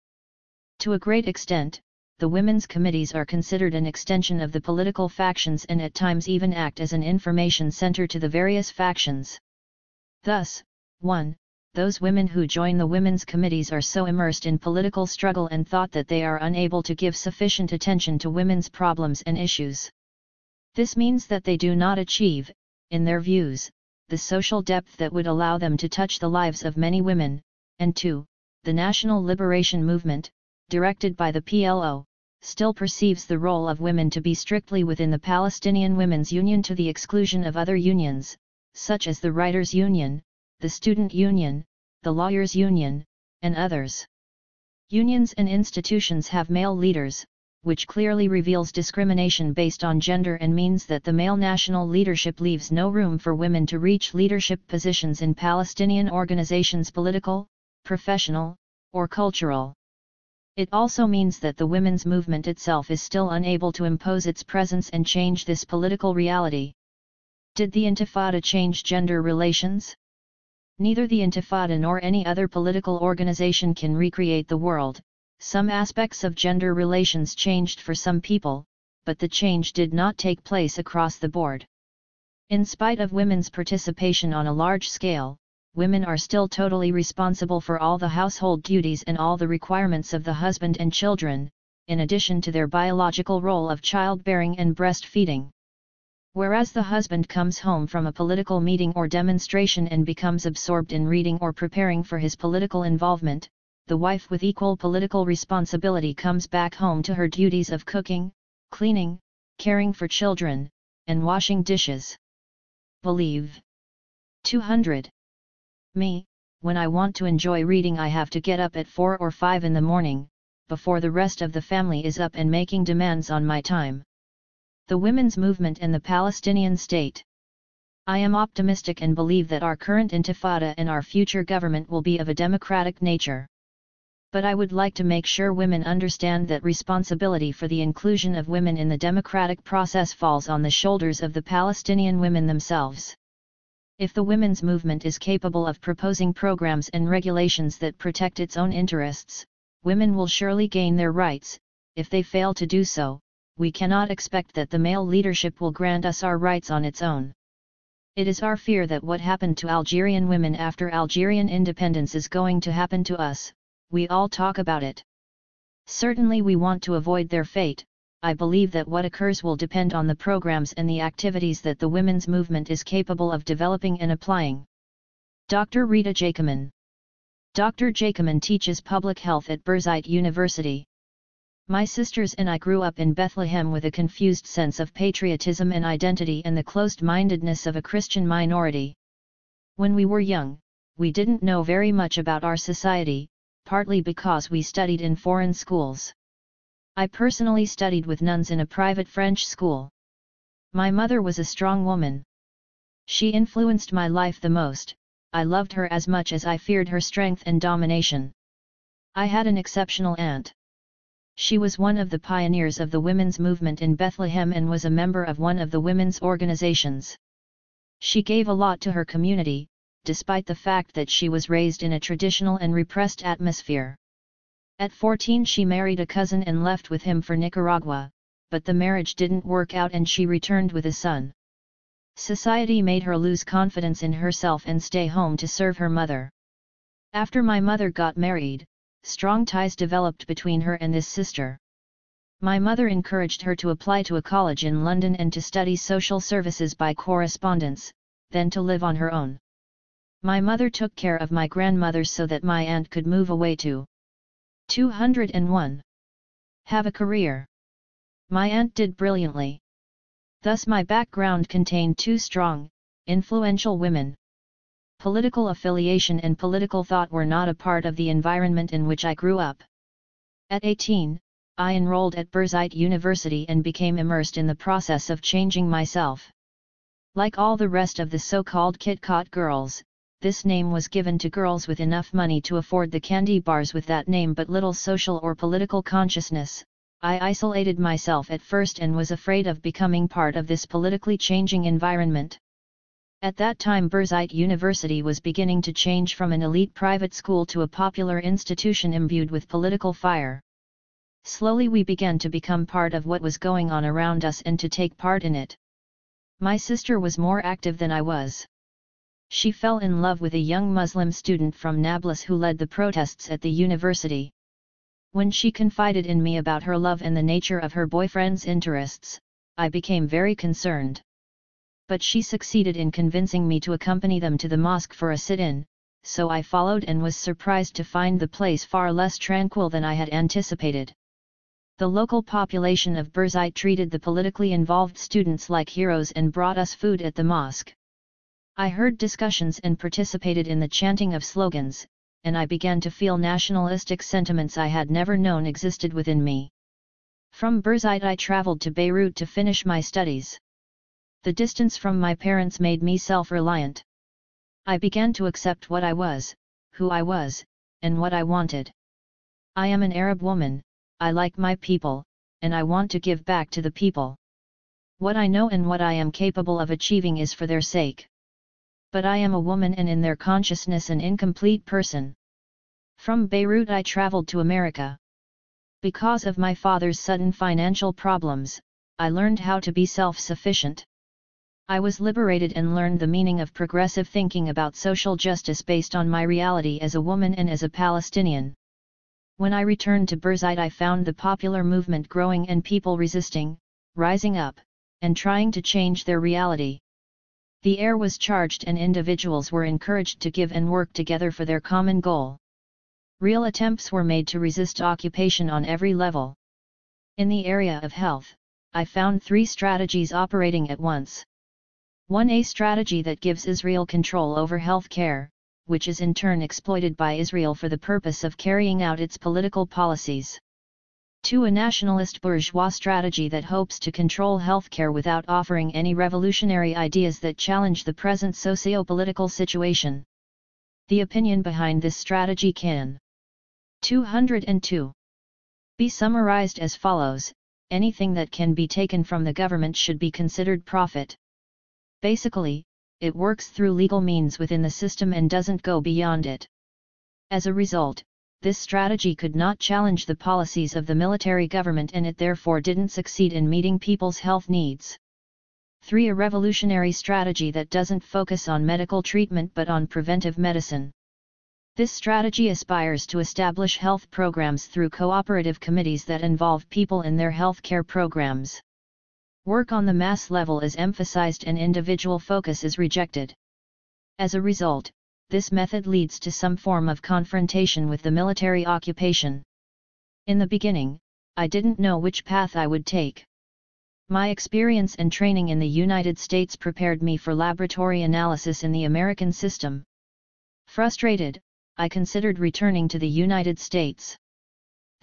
To a great extent, the women's committees are considered an extension of the political factions and at times even act as an information center to the various factions. Thus, 1. Those women who join the women's committees are so immersed in political struggle and thought that they are unable to give sufficient attention to women's problems and issues. This means that they do not achieve, in their views, the social depth that would allow them to touch the lives of many women. And 2. The National Liberation Movement, directed by the PLO, still perceives the role of women to be strictly within the Palestinian Women's Union to the exclusion of other unions, such as the Writers' Union, the Student Union, the Lawyers' Union, and others. Unions and institutions have male leaders, which clearly reveals discrimination based on gender and means that the male national leadership leaves no room for women to reach leadership positions in Palestinian organizations, political, professional, or cultural. It also means that the women's movement itself is still unable to impose its presence and change this political reality. Did the Intifada change gender relations? Neither the Intifada nor any other political organization can recreate the world. Some aspects of gender relations changed for some people, but the change did not take place across the board. In spite of women's participation on a large scale, women are still totally responsible for all the household duties and all the requirements of the husband and children, in addition to their biological role of childbearing and breastfeeding. Whereas the husband comes home from a political meeting or demonstration and becomes absorbed in reading or preparing for his political involvement, the wife with equal political responsibility comes back home to her duties of cooking, cleaning, caring for children, and washing dishes. Believe. 200. Me, when I want to enjoy reading I have to get up at 4 or 5 in the morning, before the rest of the family is up and making demands on my time. The women's movement and the Palestinian state. I am optimistic and believe that our current intifada and our future government will be of a democratic nature. But I would like to make sure women understand that responsibility for the inclusion of women in the democratic process falls on the shoulders of the Palestinian women themselves. If the women's movement is capable of proposing programs and regulations that protect its own interests, women will surely gain their rights. If they fail to do so, we cannot expect that the male leadership will grant us our rights on its own. It is our fear that what happened to Algerian women after Algerian independence is going to happen to us. We all talk about it. Certainly we want to avoid their fate. I believe that what occurs will depend on the programs and the activities that the women's movement is capable of developing and applying. Dr. Rita Jacoman. Dr. Jacoman teaches public health at Birzeit University. My sisters and I grew up in Bethlehem with a confused sense of patriotism and identity and the closed-mindedness of a Christian minority. When we were young, we didn't know very much about our society, partly because we studied in foreign schools. I personally studied with nuns in a private French school. My mother was a strong woman. She influenced my life the most. I loved her as much as I feared her strength and domination. I had an exceptional aunt. She was one of the pioneers of the women's movement in Bethlehem and was a member of one of the women's organizations. She gave a lot to her community, despite the fact that she was raised in a traditional and repressed atmosphere. At 14 she married a cousin and left with him for Nicaragua, but the marriage didn't work out and she returned with a son. Society made her lose confidence in herself and stay home to serve her mother. After my mother got married, strong ties developed between her and this sister. My mother encouraged her to apply to a college in London and to study social services by correspondence, then to live on her own. My mother took care of my grandmother so that my aunt could move away to 201. Have a career. My aunt did brilliantly. Thus my background contained two strong, influential women. Political affiliation and political thought were not a part of the environment in which I grew up. At 18, I enrolled at Birzeit University and became immersed in the process of changing myself. Like all the rest of the so-called Kit Kat girls, this name was given to girls with enough money to afford the candy bars with that name but little social or political consciousness. I isolated myself at first and was afraid of becoming part of this politically changing environment. At that time Birzeit University was beginning to change from an elite private school to a popular institution imbued with political fire. Slowly we began to become part of what was going on around us and to take part in it. My sister was more active than I was. She fell in love with a young Muslim student from Nablus who led the protests at the university. When she confided in me about her love and the nature of her boyfriend's interests, I became very concerned. But she succeeded in convincing me to accompany them to the mosque for a sit-in, so I followed and was surprised to find the place far less tranquil than I had anticipated. The local population of Birzeit treated the politically involved students like heroes and brought us food at the mosque. I heard discussions and participated in the chanting of slogans, and I began to feel nationalistic sentiments I had never known existed within me. From Birzeit I traveled to Beirut to finish my studies. The distance from my parents made me self-reliant. I began to accept what I was, who I was, and what I wanted. I am an Arab woman, I like my people, and I want to give back to the people. What I know and what I am capable of achieving is for their sake. But I am a woman and in their consciousness an incomplete person. From Beirut I traveled to America. Because of my father's sudden financial problems, I learned how to be self-sufficient. I was liberated and learned the meaning of progressive thinking about social justice based on my reality as a woman and as a Palestinian. When I returned to Birzeit I found the popular movement growing and people resisting, rising up, and trying to change their reality. The air was charged and individuals were encouraged to give and work together for their common goal. Real attempts were made to resist occupation on every level. In the area of health, I found 3 strategies operating at once. 1. A strategy that gives Israel control over health care, which is in turn exploited by Israel for the purpose of carrying out its political policies. 2. A nationalist bourgeois strategy that hopes to control healthcare without offering any revolutionary ideas that challenge the present socio-political situation. The opinion behind this strategy can 202 be summarized as follows: anything that can be taken from the government should be considered profit. Basically, it works through legal means within the system and doesn't go beyond it. As a result, this strategy could not challenge the policies of the military government and it therefore didn't succeed in meeting people's health needs. 3. A revolutionary strategy that doesn't focus on medical treatment but on preventive medicine. This strategy aspires to establish health programs through cooperative committees that involve people in their healthcare programs. Work on the mass level is emphasized and individual focus is rejected. As a result, this method leads to some form of confrontation with the military occupation. In the beginning, I didn't know which path I would take. My experience and training in the United States prepared me for laboratory analysis in the American system. Frustrated, I considered returning to the United States.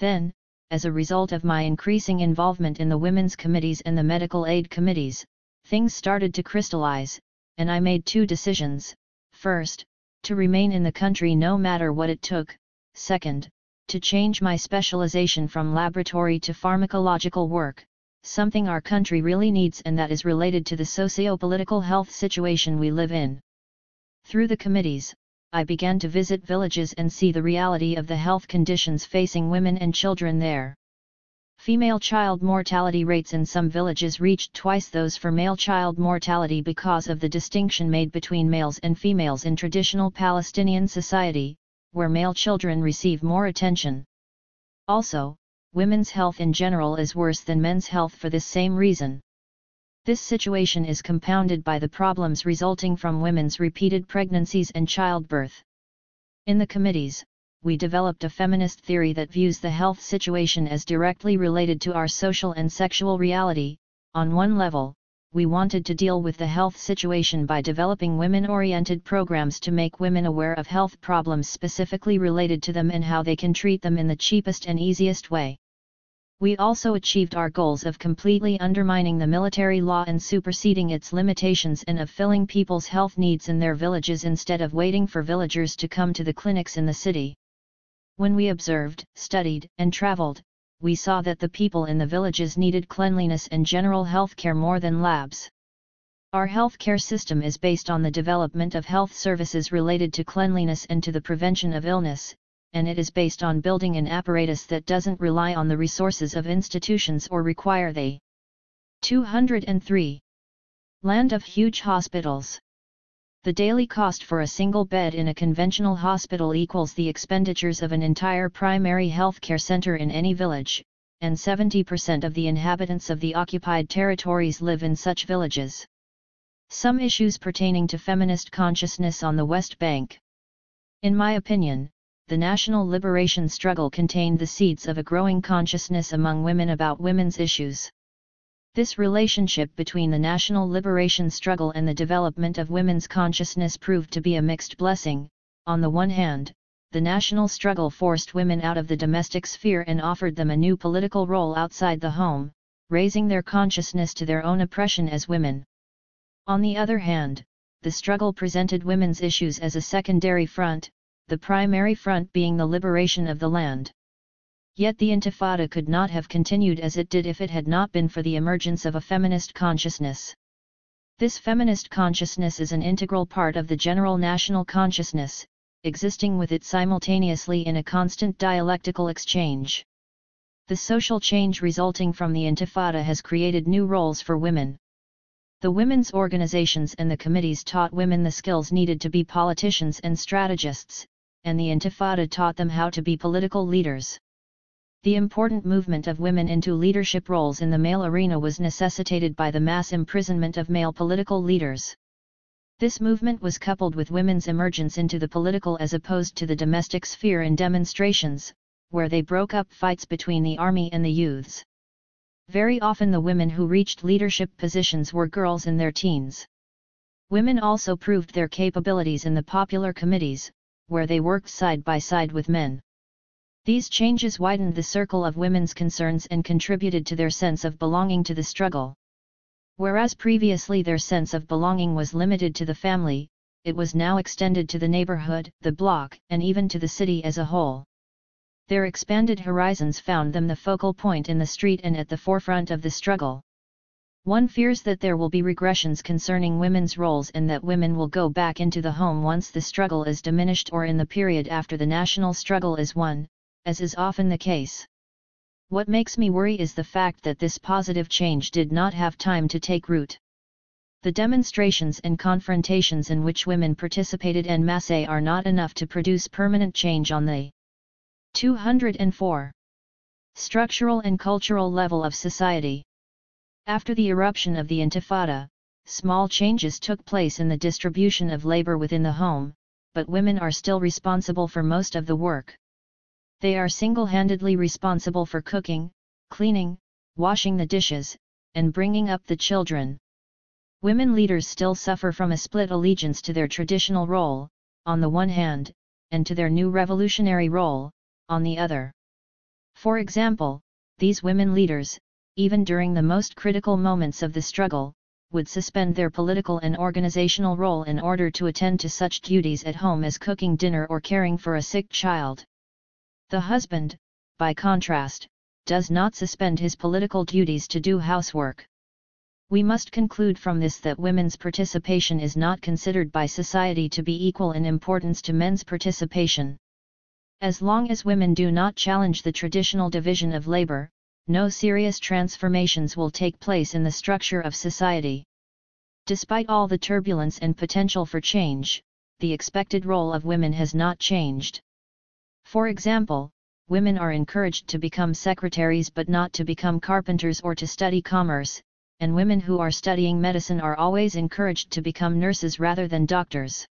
Then, as a result of my increasing involvement in the women's committees and the medical aid committees, things started to crystallize, and I made 2 decisions. First, to remain in the country no matter what it took. Second, to change my specialization from laboratory to pharmacological work, something our country really needs and that is related to the socio-political health situation we live in. Through the committees, I began to visit villages and see the reality of the health conditions facing women and children there. Female child mortality rates in some villages reached twice those for male child mortality because of the distinction made between males and females in traditional Palestinian society, where male children receive more attention. Also, women's health in general is worse than men's health for this same reason. This situation is compounded by the problems resulting from women's repeated pregnancies and childbirth. In the committees, we developed a feminist theory that views the health situation as directly related to our social and sexual reality. On one level, we wanted to deal with the health situation by developing women-oriented programs to make women aware of health problems specifically related to them and how they can treat them in the cheapest and easiest way. We also achieved our goals of completely undermining the military law and superseding its limitations and of filling people's health needs in their villages instead of waiting for villagers to come to the clinics in the city. When we observed, studied, and traveled, we saw that the people in the villages needed cleanliness and general health care more than labs. Our healthcare system is based on the development of health services related to cleanliness and to the prevention of illness, and it is based on building an apparatus that doesn't rely on the resources of institutions or require the 203 land of huge hospitals. The daily cost for a single bed in a conventional hospital equals the expenditures of an entire primary healthcare center in any village, and 70% of the inhabitants of the occupied territories live in such villages. Some issues pertaining to feminist consciousness on the West Bank. In my opinion, the national liberation struggle contained the seeds of a growing consciousness among women about women's issues. This relationship between the national liberation struggle and the development of women's consciousness proved to be a mixed blessing. On the one hand, the national struggle forced women out of the domestic sphere and offered them a new political role outside the home, raising their consciousness to their own oppression as women. On the other hand, the struggle presented women's issues as a secondary front, the primary front being the liberation of the land. Yet the Intifada could not have continued as it did if it had not been for the emergence of a feminist consciousness. This feminist consciousness is an integral part of the general national consciousness, existing with it simultaneously in a constant dialectical exchange. The social change resulting from the Intifada has created new roles for women. The women's organizations and the committees taught women the skills needed to be politicians and strategists, and the Intifada taught them how to be political leaders. The important movement of women into leadership roles in the male arena was necessitated by the mass imprisonment of male political leaders. This movement was coupled with women's emergence into the political as opposed to the domestic sphere in demonstrations, where they broke up fights between the army and the youths. Very often the women who reached leadership positions were girls in their teens. Women also proved their capabilities in the popular committees, where they worked side by side with men. These changes widened the circle of women's concerns and contributed to their sense of belonging to the struggle. Whereas previously their sense of belonging was limited to the family, it was now extended to the neighborhood, the block, and even to the city as a whole. Their expanded horizons found them the focal point in the street and at the forefront of the struggle. One fears that there will be regressions concerning women's roles and that women will go back into the home once the struggle is diminished or in the period after the national struggle is won, as is often the case. What makes me worry is the fact that this positive change did not have time to take root. The demonstrations and confrontations in which women participated en masse are not enough to produce permanent change on the 204 structural and cultural level of society. After the eruption of the Intifada, small changes took place in the distribution of labor within the home, but women are still responsible for most of the work. They are single-handedly responsible for cooking, cleaning, washing the dishes, and bringing up the children. Women leaders still suffer from a split allegiance to their traditional role, on the one hand, and to their new revolutionary role, on the other. For example, these women leaders, even during the most critical moments of the struggle, would suspend their political and organizational role in order to attend to such duties at home as cooking dinner or caring for a sick child. The husband, by contrast, does not suspend his political duties to do housework. We must conclude from this that women's participation is not considered by society to be equal in importance to men's participation. As long as women do not challenge the traditional division of labor, no serious transformations will take place in the structure of society. Despite all the turbulence and potential for change, the expected role of women has not changed. For example, women are encouraged to become secretaries but not to become carpenters or to study commerce, and women who are studying medicine are always encouraged to become nurses rather than doctors.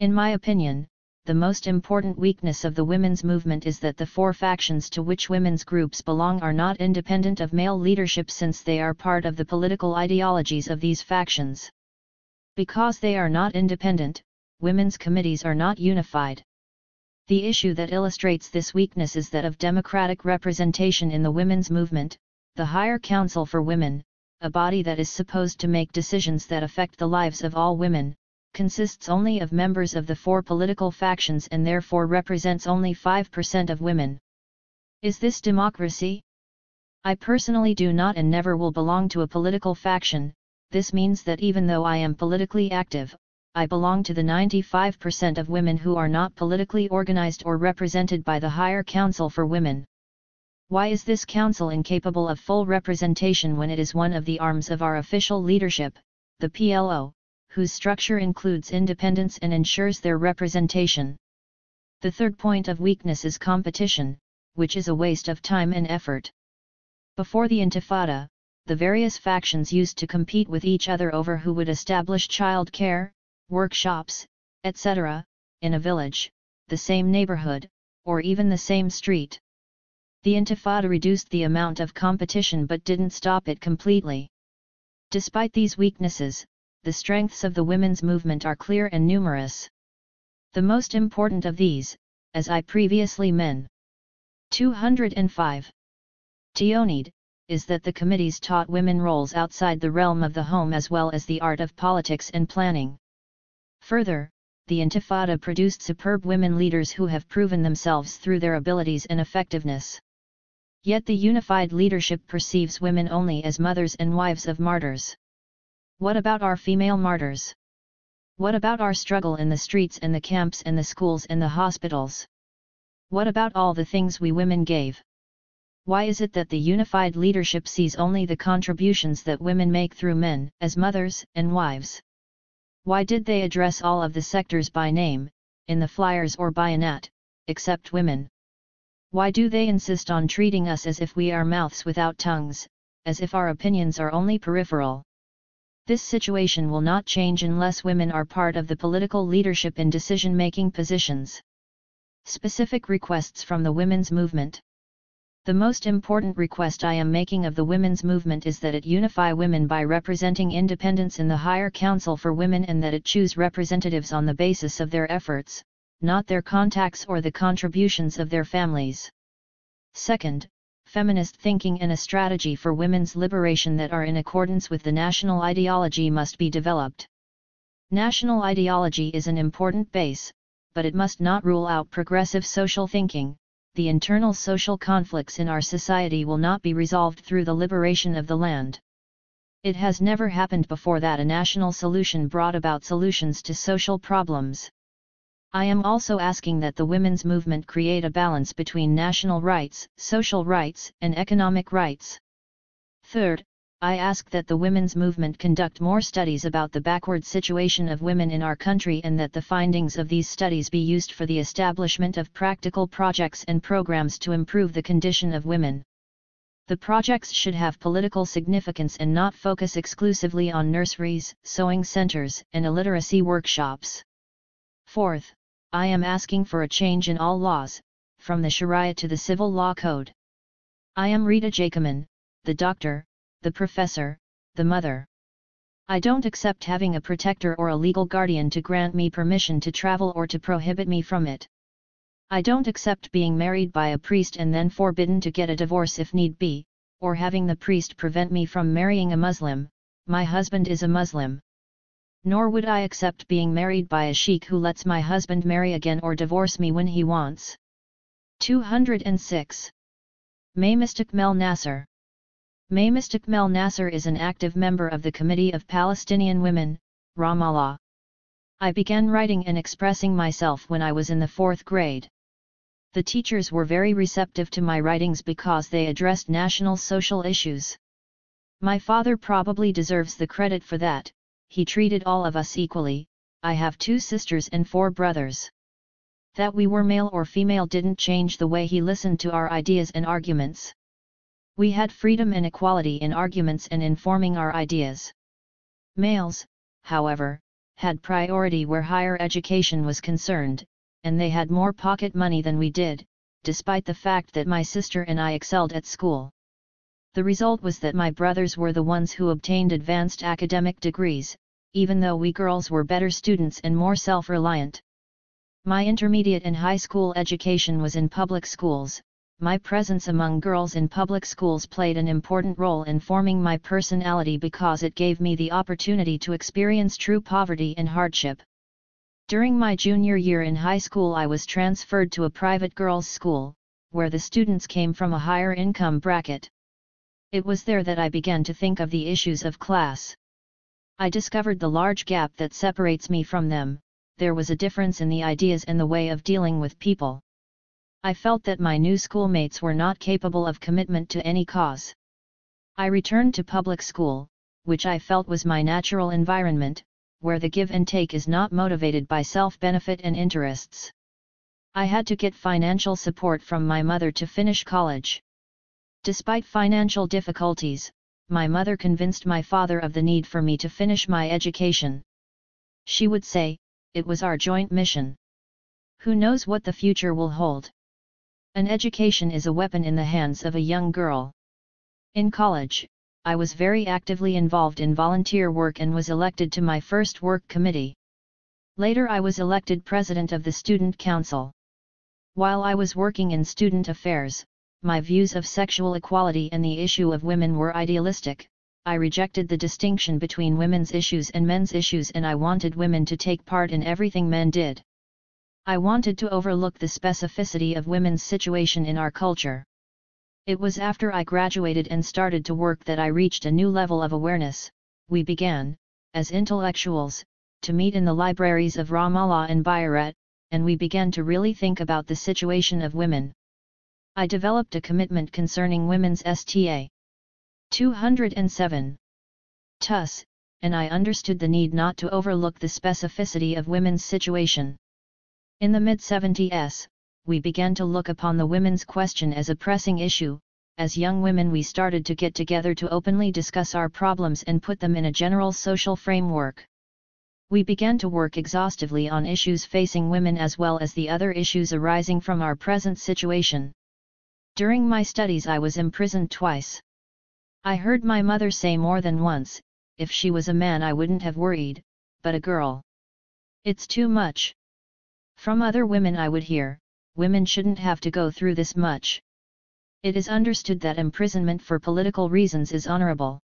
In my opinion, the most important weakness of the women's movement is that the four factions to which women's groups belong are not independent of male leadership since they are part of the political ideologies of these factions. Because they are not independent, women's committees are not unified. The issue that illustrates this weakness is that of democratic representation in the women's movement. The Higher Council for Women, a body that is supposed to make decisions that affect the lives of all women, consists only of members of the four political factions and therefore represents only 5% of women. Is this democracy? I personally do not and never will belong to a political faction. This means that even though I am politically active, I belong to the 95% of women who are not politically organized or represented by the Higher Council for Women. Why is this council incapable of full representation when it is one of the arms of our official leadership, the PLO, whose structure includes independence and ensures their representation? The third point of weakness is competition, which is a waste of time and effort. Before the Intifada, the various factions used to compete with each other over who would establish child care, workshops, etc., in a village, the same neighborhood, or even the same street. The Intifada reduced the amount of competition but didn't stop it completely. Despite these weaknesses, the strengths of the women's movement are clear and numerous. The most important of these, as I previously mentioned, 205. Tionid, is that the committees taught women roles outside the realm of the home as well as the art of politics and planning. Further, the Intifada produced superb women leaders who have proven themselves through their abilities and effectiveness. Yet the unified leadership perceives women only as mothers and wives of martyrs. What about our female martyrs? What about our struggle in the streets and the camps and the schools and the hospitals? What about all the things we women gave? Why is it that the unified leadership sees only the contributions that women make through men, as mothers and wives? Why did they address all of the sectors by name, in the flyers or bayonet, except women? Why do they insist on treating us as if we are mouths without tongues, as if our opinions are only peripheral? This situation will not change unless women are part of the political leadership in decision-making positions. Specific requests from the women's movement. The most important request I am making of the women's movement is that it unify women by representing independence in the higher council for women, and that it choose representatives on the basis of their efforts, not their contacts or the contributions of their families. Second, feminist thinking and a strategy for women's liberation that are in accordance with the national ideology must be developed. National ideology is an important base, but it must not rule out progressive social thinking. The internal social conflicts in our society will not be resolved through the liberation of the land. It has never happened before that a national solution brought about solutions to social problems. I am also asking that the women's movement create a balance between national rights, social rights, and economic rights. Third, I ask that the women's movement conduct more studies about the backward situation of women in our country, and that the findings of these studies be used for the establishment of practical projects and programs to improve the condition of women. The projects should have political significance and not focus exclusively on nurseries, sewing centers, and illiteracy workshops. Fourth, I am asking for a change in all laws, from the Sharia to the Civil Law Code. I am Rita Jacoman, the doctor, the professor, the mother. I don't accept having a protector or a legal guardian to grant me permission to travel or to prohibit me from it. I don't accept being married by a priest and then forbidden to get a divorce if need be, or having the priest prevent me from marrying a Muslim. My husband is a Muslim. Nor would I accept being married by a sheikh who lets my husband marry again or divorce me when he wants. 206. May Mel Nasser. May Mel Nasser is an active member of the Committee of Palestinian Women, Ramallah. I began writing and expressing myself when I was in the 4th grade. The teachers were very receptive to my writings because they addressed national social issues. My father probably deserves the credit for that. He treated all of us equally. I have 2 sisters and 4 brothers. That we were male or female didn't change the way he listened to our ideas and arguments. We had freedom and equality in arguments and in forming our ideas. Males, however, had priority where higher education was concerned, and they had more pocket money than we did, despite the fact that my sister and I excelled at school. The result was that my brothers were the ones who obtained advanced academic degrees, even though we girls were better students and more self-reliant. My intermediate and high school education was in public schools. My presence among girls in public schools played an important role in forming my personality because it gave me the opportunity to experience true poverty and hardship. During my junior year in high school, I was transferred to a private girls' school, where the students came from a higher income bracket. It was there that I began to think of the issues of class. I discovered the large gap that separates me from them. There was a difference in the ideas and the way of dealing with people. I felt that my new schoolmates were not capable of commitment to any cause. I returned to public school, which I felt was my natural environment, where the give and take is not motivated by self-benefit and interests. I had to get financial support from my mother to finish college. Despite financial difficulties, my mother convinced my father of the need for me to finish my education. She would say, "It was our joint mission. Who knows what the future will hold?" An education is a weapon in the hands of a young girl. In college, I was very actively involved in volunteer work and was elected to my first work committee. Later I was elected president of the student council. While I was working in student affairs, my views of sexual equality and the issue of women were idealistic. I rejected the distinction between women's issues and men's issues, and I wanted women to take part in everything men did. I wanted to overlook the specificity of women's situation in our culture. It was after I graduated and started to work that I reached a new level of awareness. We began, as intellectuals, to meet in the libraries of Ramallah and Beirut, and we began to really think about the situation of women. I developed a commitment concerning women's STA. 207. Thus, and I understood the need not to overlook the specificity of women's situation. In the mid-70s, we began to look upon the women's question as a pressing issue. As young women, we started to get together to openly discuss our problems and put them in a general social framework. We began to work exhaustively on issues facing women as well as the other issues arising from our present situation. During my studies I was imprisoned twice. I heard my mother say more than once, if she was a man I wouldn't have worried, but a girl. It's too much. From other women I would hear, women shouldn't have to go through this much. It is understood that imprisonment for political reasons is honorable.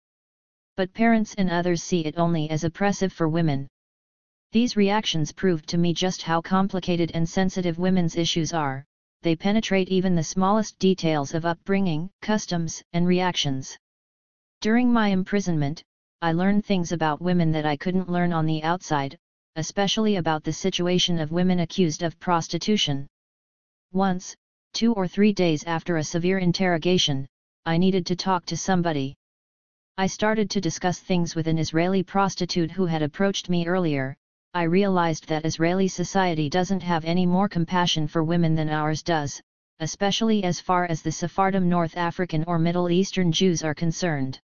But parents and others see it only as oppressive for women. These reactions proved to me just how complicated and sensitive women's issues are. They penetrate even the smallest details of upbringing, customs, and reactions. During my imprisonment, I learned things about women that I couldn't learn on the outside, especially about the situation of women accused of prostitution. Once, 2 or 3 days after a severe interrogation, I needed to talk to somebody. I started to discuss things with an Israeli prostitute who had approached me earlier. I realized that Israeli society doesn't have any more compassion for women than ours does, especially as far as the Sephardim North African or Middle Eastern Jews are concerned.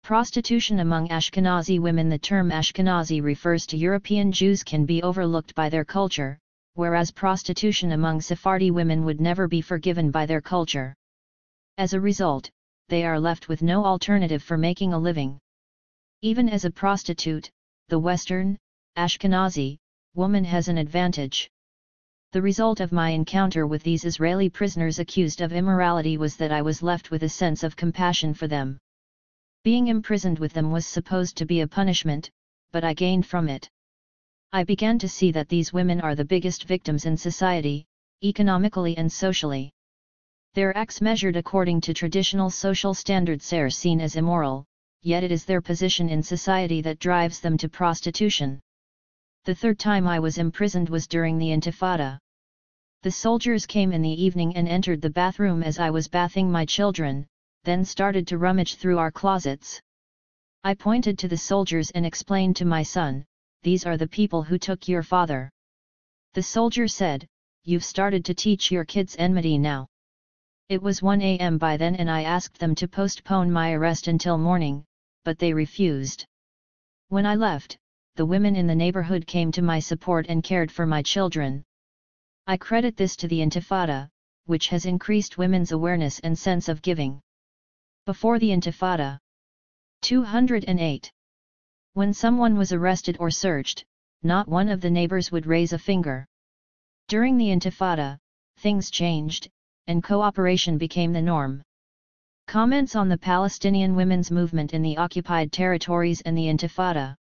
Prostitution among Ashkenazi women. The term Ashkenazi refers to European Jews can be overlooked by their culture, whereas prostitution among Sephardi women would never be forgiven by their culture. As a result, they are left with no alternative for making a living. Even as a prostitute, the Western, Ashkenazi, woman has an advantage. The result of my encounter with these Israeli prisoners accused of immorality was that I was left with a sense of compassion for them. Being imprisoned with them was supposed to be a punishment, but I gained from it. I began to see that these women are the biggest victims in society, economically and socially. Their acts measured according to traditional social standards are seen as immoral, yet it is their position in society that drives them to prostitution. The third time I was imprisoned was during the Intifada. The soldiers came in the evening and entered the bathroom as I was bathing my children, then started to rummage through our closets. I pointed to the soldiers and explained to my son, "These are the people who took your father." The soldier said, "You've started to teach your kids enmity now." It was 1 a.m. by then and I asked them to postpone my arrest until morning, but they refused. When I left, the women in the neighborhood came to my support and cared for my children. I credit this to the Intifada, which has increased women's awareness and sense of giving. Before the Intifada. 208. When someone was arrested or searched, not one of the neighbors would raise a finger. During the Intifada, things changed, and cooperation became the norm. Comments on the Palestinian women's movement in the occupied territories and the Intifada.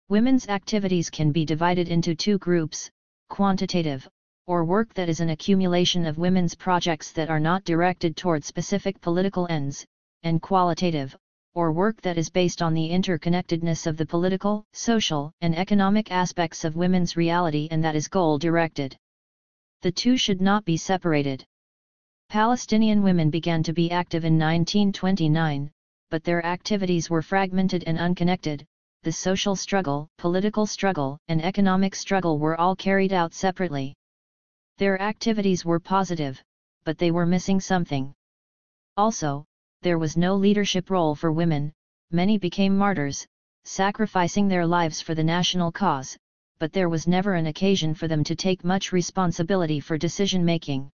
Women's activities can be divided into two groups: quantitative, or work that is an accumulation of women's projects that are not directed toward specific political ends, and qualitative, or work that is based on the interconnectedness of the political, social, and economic aspects of women's reality and that is goal-directed. The two should not be separated. Palestinian women began to be active in 1929, but their activities were fragmented and unconnected. The social struggle, political struggle, and economic struggle were all carried out separately. Their activities were positive, but they were missing something. Also, there was no leadership role for women. Many became martyrs, sacrificing their lives for the national cause, but there was never an occasion for them to take much responsibility for decision-making.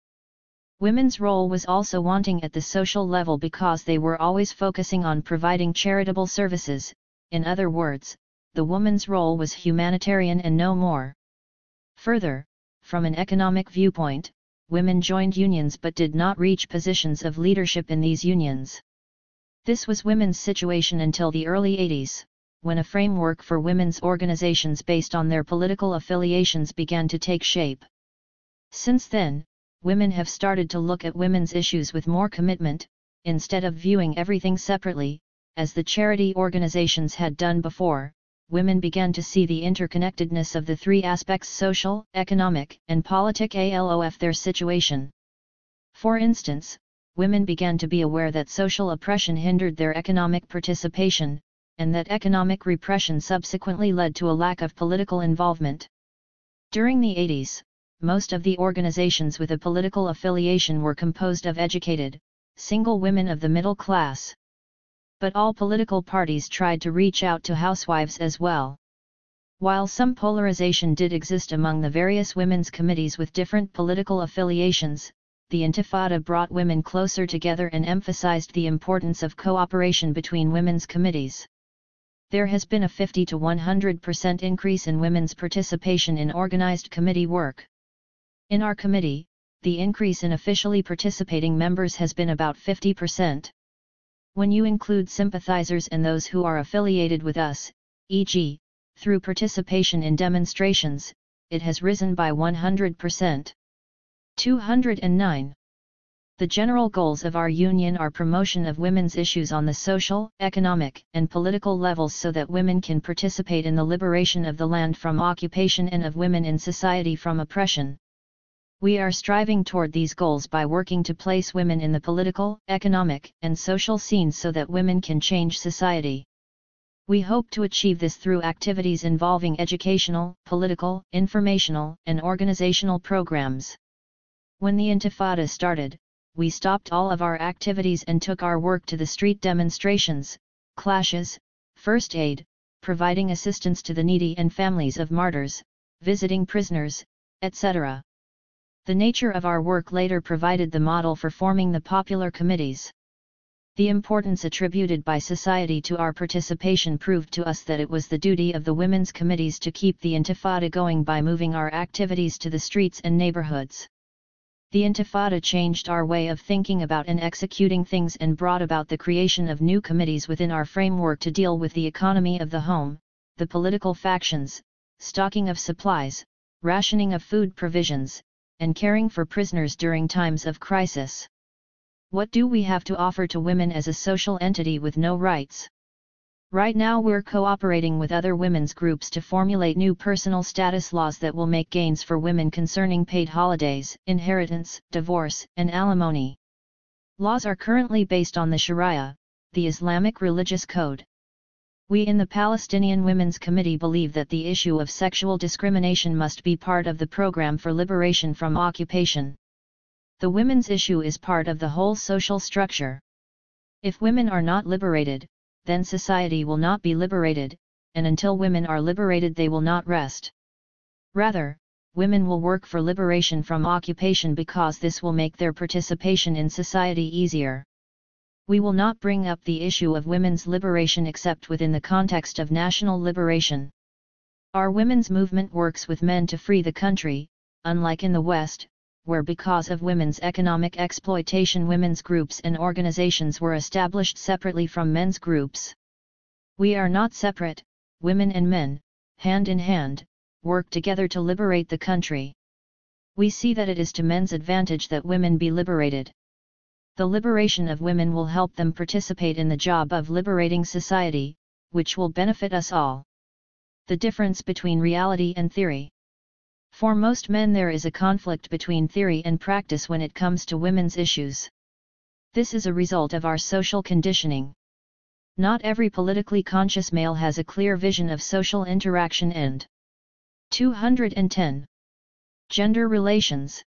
Women's role was also wanting at the social level because they were always focusing on providing charitable services. In other words, the woman's role was humanitarian and no more. Further, from an economic viewpoint, women joined unions but did not reach positions of leadership in these unions. This was women's situation until the early 80s, when a framework for women's organizations based on their political affiliations began to take shape. Since then, women have started to look at women's issues with more commitment, instead of viewing everything separately, as the charity organizations had done before. Women began to see the interconnectedness of the three aspects: social, economic, and politic of their situation. For instance, women began to be aware that social oppression hindered their economic participation, and that economic repression subsequently led to a lack of political involvement. During the 80s, most of the organizations with a political affiliation were composed of educated, single women of the middle class. But all political parties tried to reach out to housewives as well. While some polarization did exist among the various women's committees with different political affiliations, the Intifada brought women closer together and emphasized the importance of cooperation between women's committees. There has been a 50 to 100% increase in women's participation in organized committee work. In our committee, the increase in officially participating members has been about 50%. When you include sympathizers and those who are affiliated with us, e.g., through participation in demonstrations, it has risen by 100%. 209. The general goals of our union are promotion of women's issues on the social, economic, and political levels so that women can participate in the liberation of the land from occupation and of women in society from oppression. We are striving toward these goals by working to place women in the political, economic, and social scenes so that women can change society. We hope to achieve this through activities involving educational, political, informational, and organizational programs. When the Intifada started, we stopped all of our activities and took our work to the street demonstrations, clashes, first aid, providing assistance to the needy and families of martyrs, visiting prisoners, etc. The nature of our work later provided the model for forming the popular committees. The importance attributed by society to our participation proved to us that it was the duty of the women's committees to keep the Intifada going by moving our activities to the streets and neighborhoods. The Intifada changed our way of thinking about and executing things and brought about the creation of new committees within our framework to deal with the economy of the home, the political factions, stocking of supplies, rationing of food provisions, and caring for prisoners during times of crisis. What do we have to offer to women as a social entity with no rights? Right now we're cooperating with other women's groups to formulate new personal status laws that will make gains for women concerning paid holidays, inheritance, divorce, and alimony. Laws are currently based on the Sharia, the Islamic religious code. We in the Palestinian Women's Committee believe that the issue of sexual discrimination must be part of the program for liberation from occupation. The women's issue is part of the whole social structure. If women are not liberated, then society will not be liberated, and until women are liberated they will not rest. Rather, women will work for liberation from occupation because this will make their participation in society easier. We will not bring up the issue of women's liberation except within the context of national liberation. Our women's movement works with men to free the country, unlike in the West, where because of women's economic exploitation women's groups and organizations were established separately from men's groups. We are not separate, women and men, hand in hand, work together to liberate the country. We see that it is to men's advantage that women be liberated. The liberation of women will help them participate in the job of liberating society, which will benefit us all. The difference between reality and theory. For most men there is a conflict between theory and practice when it comes to women's issues. This is a result of our social conditioning. Not every politically conscious male has a clear vision of social interaction and 210. Gender relations.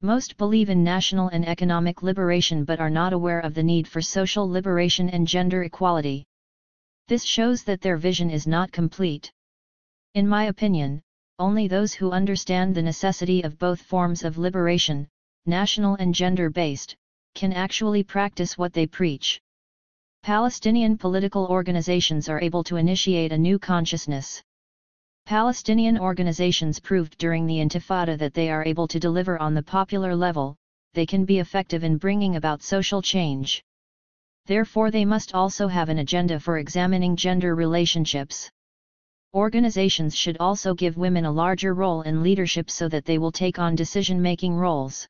Most believe in national and economic liberation but are not aware of the need for social liberation and gender equality. This shows that their vision is not complete. In my opinion, only those who understand the necessity of both forms of liberation, national and gender-based, can actually practice what they preach. Palestinian political organizations are able to initiate a new consciousness. Palestinian organizations proved during the Intifada that they are able to deliver on the popular level, they can be effective in bringing about social change. Therefore they must also have an agenda for examining gender relationships. Organizations should also give women a larger role in leadership so that they will take on decision-making roles.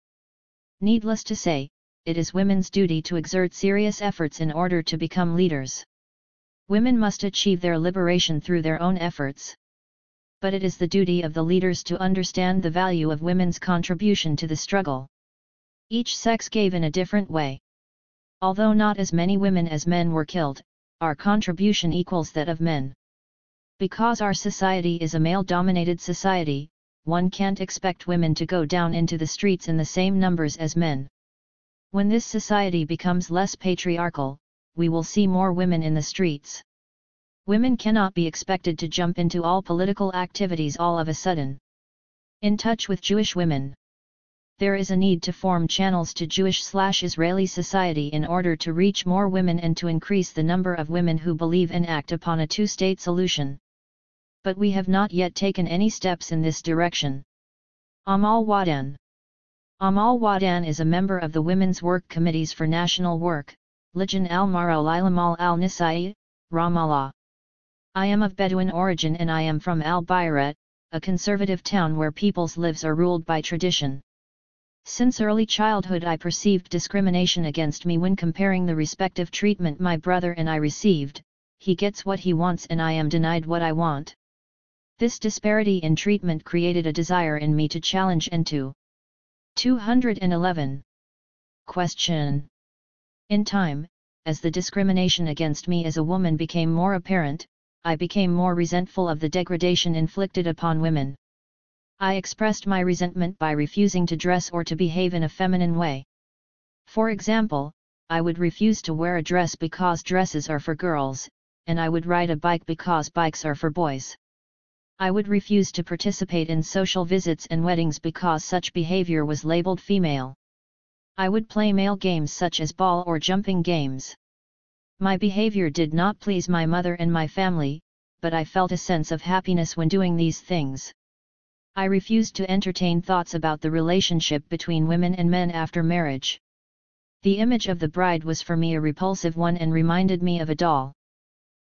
Needless to say, it is women's duty to exert serious efforts in order to become leaders. Women must achieve their liberation through their own efforts. But it is the duty of the leaders to understand the value of women's contribution to the struggle. Each sex gave in a different way. Although not as many women as men were killed, our contribution equals that of men. Because our society is a male-dominated society, one can't expect women to go down into the streets in the same numbers as men. When this society becomes less patriarchal, we will see more women in the streets. Women cannot be expected to jump into all political activities all of a sudden. In touch with Jewish women. There is a need to form channels to Jewish/Israeli society in order to reach more women and to increase the number of women who believe and act upon a two-state solution. But we have not yet taken any steps in this direction. Amal Wadan. Amal Wadan is a member of the Women's Work Committees for National Work, Lijan al-Maro Lilamal al-Nisai, Ramallah. I am of Bedouin origin and I am from Al-Bayrat, a conservative town where people's lives are ruled by tradition. Since early childhood I perceived discrimination against me when comparing the respective treatment my brother and I received. He gets what he wants and I am denied what I want. This disparity in treatment created a desire in me to challenge and to 211. Question. In time, as the discrimination against me as a woman became more apparent, I became more resentful of the degradation inflicted upon women. I expressed my resentment by refusing to dress or to behave in a feminine way. For example, I would refuse to wear a dress because dresses are for girls, and I would ride a bike because bikes are for boys. I would refuse to participate in social visits and weddings because such behavior was labeled female. I would play male games such as ball or jumping games. My behavior did not please my mother and my family, but I felt a sense of happiness when doing these things. I refused to entertain thoughts about the relationship between women and men after marriage. The image of the bride was for me a repulsive one and reminded me of a doll.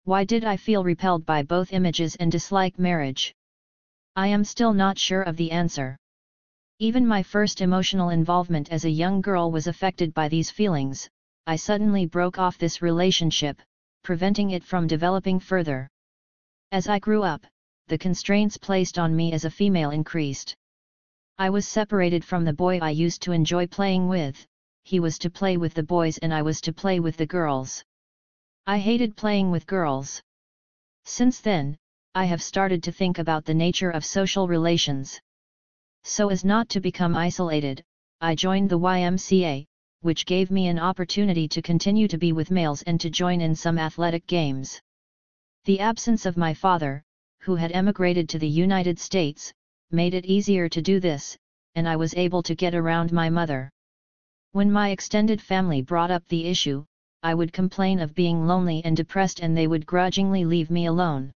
Why did I feel repelled by both images and dislike marriage? I am still not sure of the answer. Even my first emotional involvement as a young girl was affected by these feelings. I suddenly broke off this relationship, preventing it from developing further. As I grew up, the constraints placed on me as a female increased. I was separated from the boy I used to enjoy playing with. He was to play with the boys and I was to play with the girls. I hated playing with girls. Since then, I have started to think about the nature of social relations. So as not to become isolated, I joined the YMCA, which gave me an opportunity to continue to be with males and to join in some athletic games. The absence of my father, who had emigrated to the United States, made it easier to do this, and I was able to get around my mother. When my extended family brought up the issue, I would complain of being lonely and depressed and they would grudgingly leave me alone.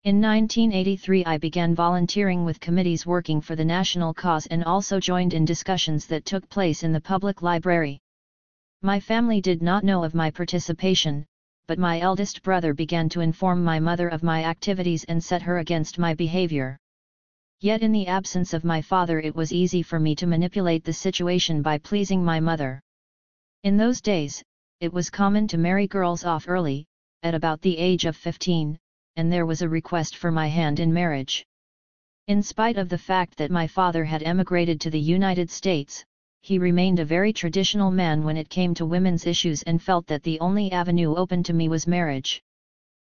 In 1983 I began volunteering with committees working for the national cause and also joined in discussions that took place in the public library. My family did not know of my participation, but my eldest brother began to inform my mother of my activities and set her against my behavior. Yet in the absence of my father it was easy for me to manipulate the situation by pleasing my mother. In those days, it was common to marry girls off early, at about the age of 15, and there was a request for my hand in marriage. In spite of the fact that my father had emigrated to the United States, he remained a very traditional man when it came to women's issues and felt that the only avenue open to me was marriage.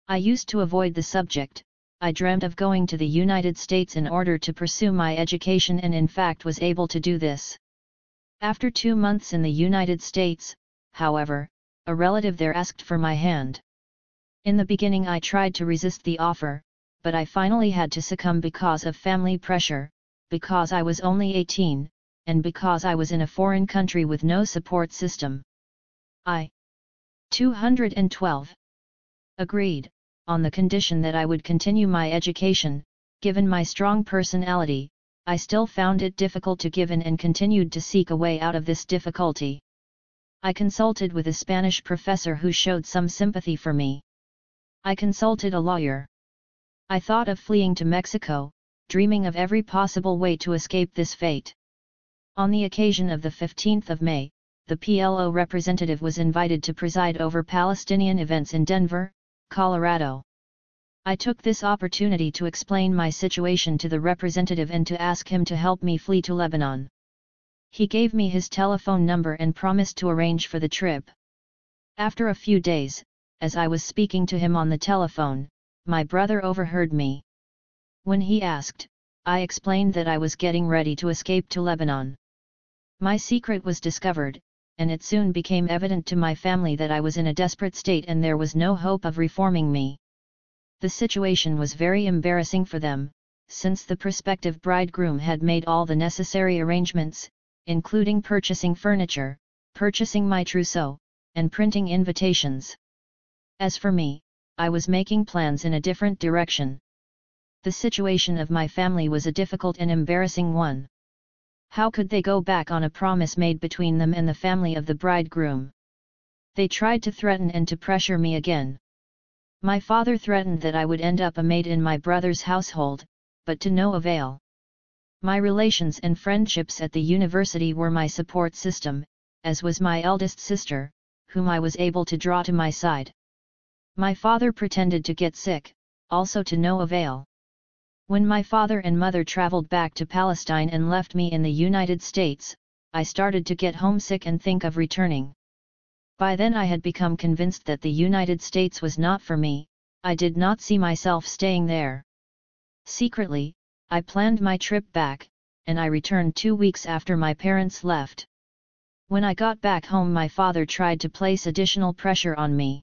I used to avoid the subject. I dreamt of going to the United States in order to pursue my education and in fact was able to do this. After 2 months in the United States, however, a relative there asked for my hand. In the beginning I tried to resist the offer, but I finally had to succumb because of family pressure, because I was only 18, and because I was in a foreign country with no support system. I 212 agreed, on the condition that I would continue my education. Given my strong personality, I still found it difficult to give in and continued to seek a way out of this difficulty. I consulted with a Spanish professor who showed some sympathy for me. I consulted a lawyer. I thought of fleeing to Mexico, dreaming of every possible way to escape this fate. On the occasion of the 15th of May, the PLO representative was invited to preside over Palestinian events in Denver, Colorado. I took this opportunity to explain my situation to the representative and to ask him to help me flee to Lebanon. He gave me his telephone number and promised to arrange for the trip. After a few days, as I was speaking to him on the telephone, my brother overheard me. When he asked, I explained that I was getting ready to escape to Lebanon. My secret was discovered, and it soon became evident to my family that I was in a desperate state and there was no hope of reforming me. The situation was very embarrassing for them, since the prospective bridegroom had made all the necessary arrangements. including purchasing furniture, purchasing my trousseau, and printing invitations. As for me, I was making plans in a different direction. The situation of my family was a difficult and embarrassing one. How could they go back on a promise made between them and the family of the bridegroom? They tried to threaten and to pressure me again. My father threatened that I would end up a maid in my brother's household, but to no avail. My relations and friendships at the university were my support system, as was my eldest sister, whom I was able to draw to my side. My father pretended to get sick, also to no avail. When my father and mother traveled back to Palestine and left me in the United States, I started to get homesick and think of returning. By then I had become convinced that the United States was not for me. I did not see myself staying there. Secretly, I planned my trip back, and I returned 2 weeks after my parents left. When I got back home, my father tried to place additional pressure on me.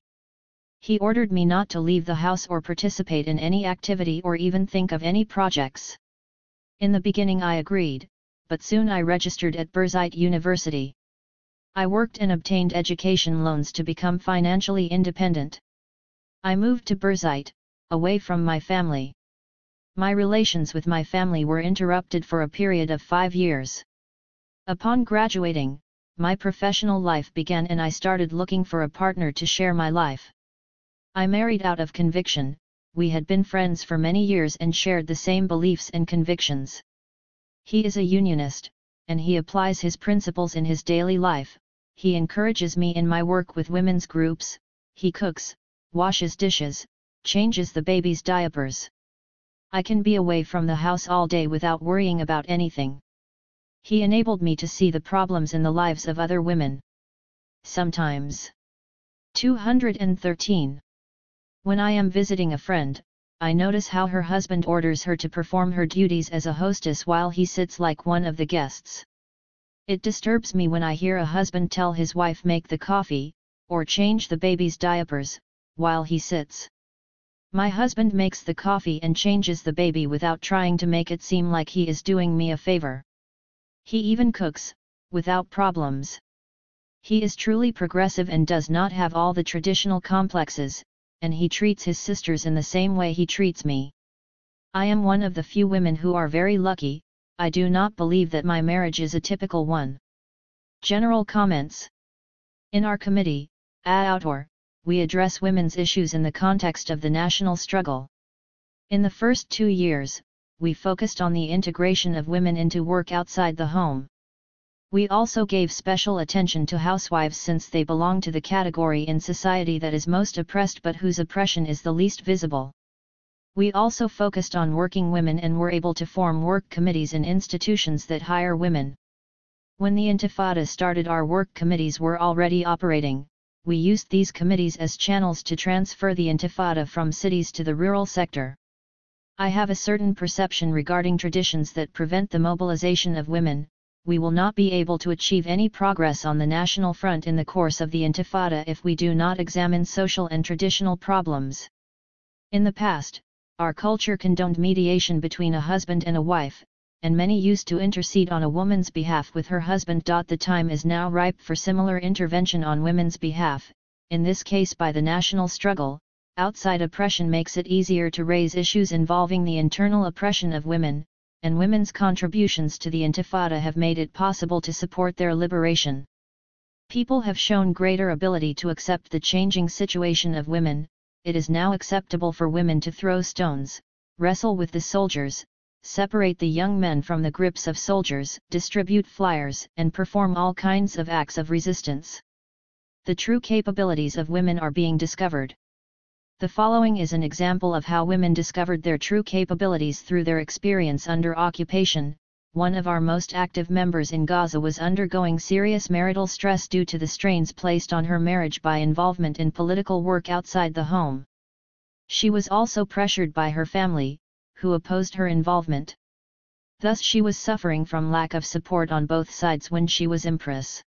He ordered me not to leave the house or participate in any activity or even think of any projects. In the beginning I agreed, but soon I registered at Birzeit University. I worked and obtained education loans to become financially independent. I moved to Birzeit, away from my family. My relations with my family were interrupted for a period of 5 years. Upon graduating, my professional life began and I started looking for a partner to share my life. I married out of conviction. We had been friends for many years and shared the same beliefs and convictions. He is a unionist, and he applies his principles in his daily life. He encourages me in my work with women's groups. He cooks, washes dishes, changes the baby's diapers. I can be away from the house all day without worrying about anything. He enabled me to see the problems in the lives of other women. Sometimes. 213. When I am visiting a friend, I notice how her husband orders her to perform her duties as a hostess while he sits like one of the guests. It disturbs me when I hear a husband tell his wife make the coffee, or change the baby's diapers, while he sits. My husband makes the coffee and changes the baby without trying to make it seem like he is doing me a favor. He even cooks, without problems. He is truly progressive and does not have all the traditional complexes, and he treats his sisters in the same way he treats me. I am one of the few women who are very lucky. I do not believe that my marriage is a typical one. General comments. In our committee, Outdoor, we address women's issues in the context of the national struggle. In the first 2 years, we focused on the integration of women into work outside the home. We also gave special attention to housewives since they belong to the category in society that is most oppressed but whose oppression is the least visible. We also focused on working women and were able to form work committees in institutions that hire women. When the Intifada started, our work committees were already operating. We used these committees as channels to transfer the Intifada from cities to the rural sector. I have a certain perception regarding traditions that prevent the mobilization of women. We will not be able to achieve any progress on the national front in the course of the Intifada if we do not examine social and traditional problems. In the past, our culture condoned mediation between a husband and a wife, and many used to intercede on a woman's behalf with her husband. The time is now ripe for similar intervention on women's behalf, in this case by the national struggle. Outside oppression makes it easier to raise issues involving the internal oppression of women, and women's contributions to the Intifada have made it possible to support their liberation. People have shown greater ability to accept the changing situation of women. It is now acceptable for women to throw stones, wrestle with the soldiers, separate the young men from the grips of soldiers, distribute flyers, and perform all kinds of acts of resistance. The true capabilities of women are being discovered. The following is an example of how women discovered their true capabilities through their experience under occupation. One of our most active members in Gaza was undergoing serious marital stress due to the strains placed on her marriage by involvement in political work outside the home. She was also pressured by her family, who opposed her involvement. Thus she was suffering from lack of support on both sides when she was Empress.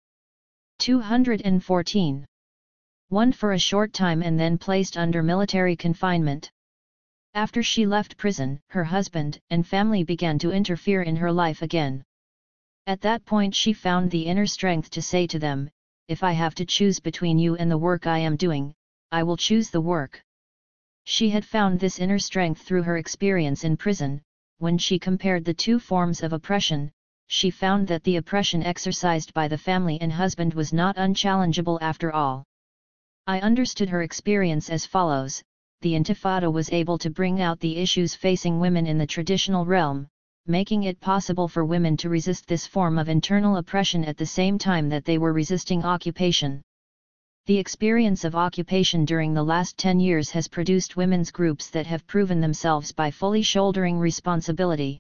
214. One for a short time and then placed under military confinement. After she left prison, her husband and family began to interfere in her life again. At that point she found the inner strength to say to them, "If I have to choose between you and the work I am doing, I will choose the work." She had found this inner strength through her experience in prison. When she compared the two forms of oppression, she found that the oppression exercised by the family and husband was not unchallengeable after all. I understood her experience as follows: the Intifada was able to bring out the issues facing women in the traditional realm, making it possible for women to resist this form of internal oppression at the same time that they were resisting occupation. The experience of occupation during the last 10 years has produced women's groups that have proven themselves by fully shouldering responsibility.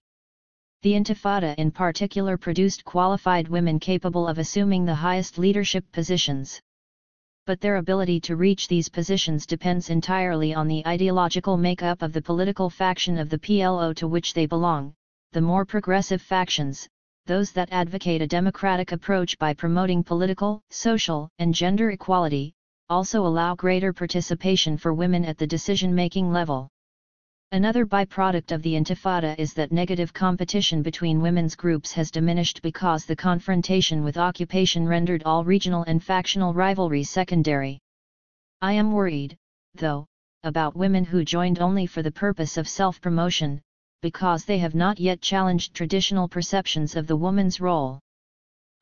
The Intifada in particular produced qualified women capable of assuming the highest leadership positions. But their ability to reach these positions depends entirely on the ideological makeup of the political faction of the PLO to which they belong. The more progressive factions, those that advocate a democratic approach by promoting political, social, and gender equality, also allow greater participation for women at the decision-making level. Another byproduct of the Intifada is that negative competition between women's groups has diminished because the confrontation with occupation rendered all regional and factional rivalries secondary. I am worried, though, about women who joined only for the purpose of self-promotion, because they have not yet challenged traditional perceptions of the woman's role.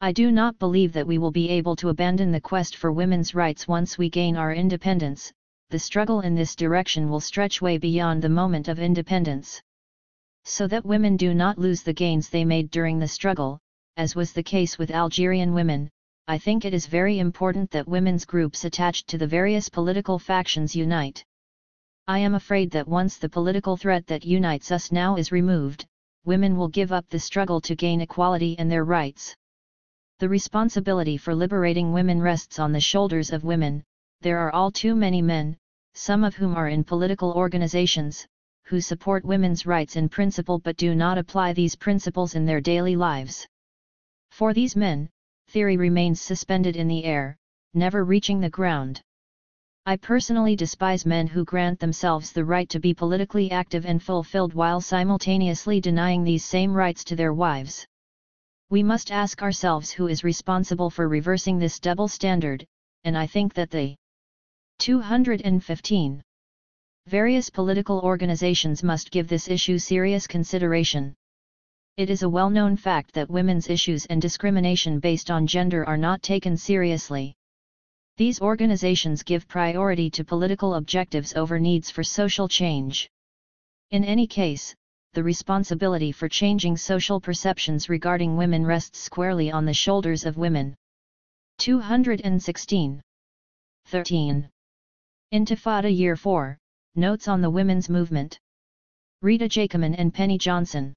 I do not believe that we will be able to abandon the quest for women's rights once we gain our independence. The struggle in this direction will stretch way beyond the moment of independence. So that women do not lose the gains they made during the struggle, as was the case with Algerian women, I think it is very important that women's groups attached to the various political factions unite. I am afraid that once the political threat that unites us now is removed, women will give up the struggle to gain equality and their rights. The responsibility for liberating women rests on the shoulders of women. There are all too many men, some of whom are in political organizations, who support women's rights in principle but do not apply these principles in their daily lives. For these men, theory remains suspended in the air, never reaching the ground. I personally despise men who grant themselves the right to be politically active and fulfilled while simultaneously denying these same rights to their wives. We must ask ourselves who is responsible for reversing this double standard, and I think that the 215 various political organizations must give this issue serious consideration. It is a well-known fact that women's issues and discrimination based on gender are not taken seriously. These organizations give priority to political objectives over needs for social change. In any case, the responsibility for changing social perceptions regarding women rests squarely on the shoulders of women. 216. 13. Intifada Year 4, Notes on the Women's Movement. Rita Jacoman and Penny Johnson.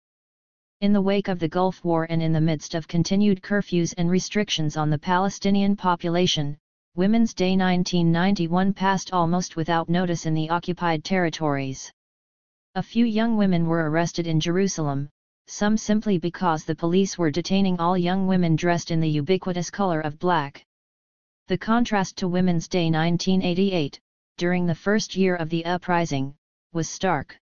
In the wake of the Gulf War and in the midst of continued curfews and restrictions on the Palestinian population, Women's Day 1991 passed almost without notice in the occupied territories. A few young women were arrested in Jerusalem, some simply because the police were detaining all young women dressed in the ubiquitous color of black. The contrast to Women's Day 1988, during the first year of the uprising, was stark.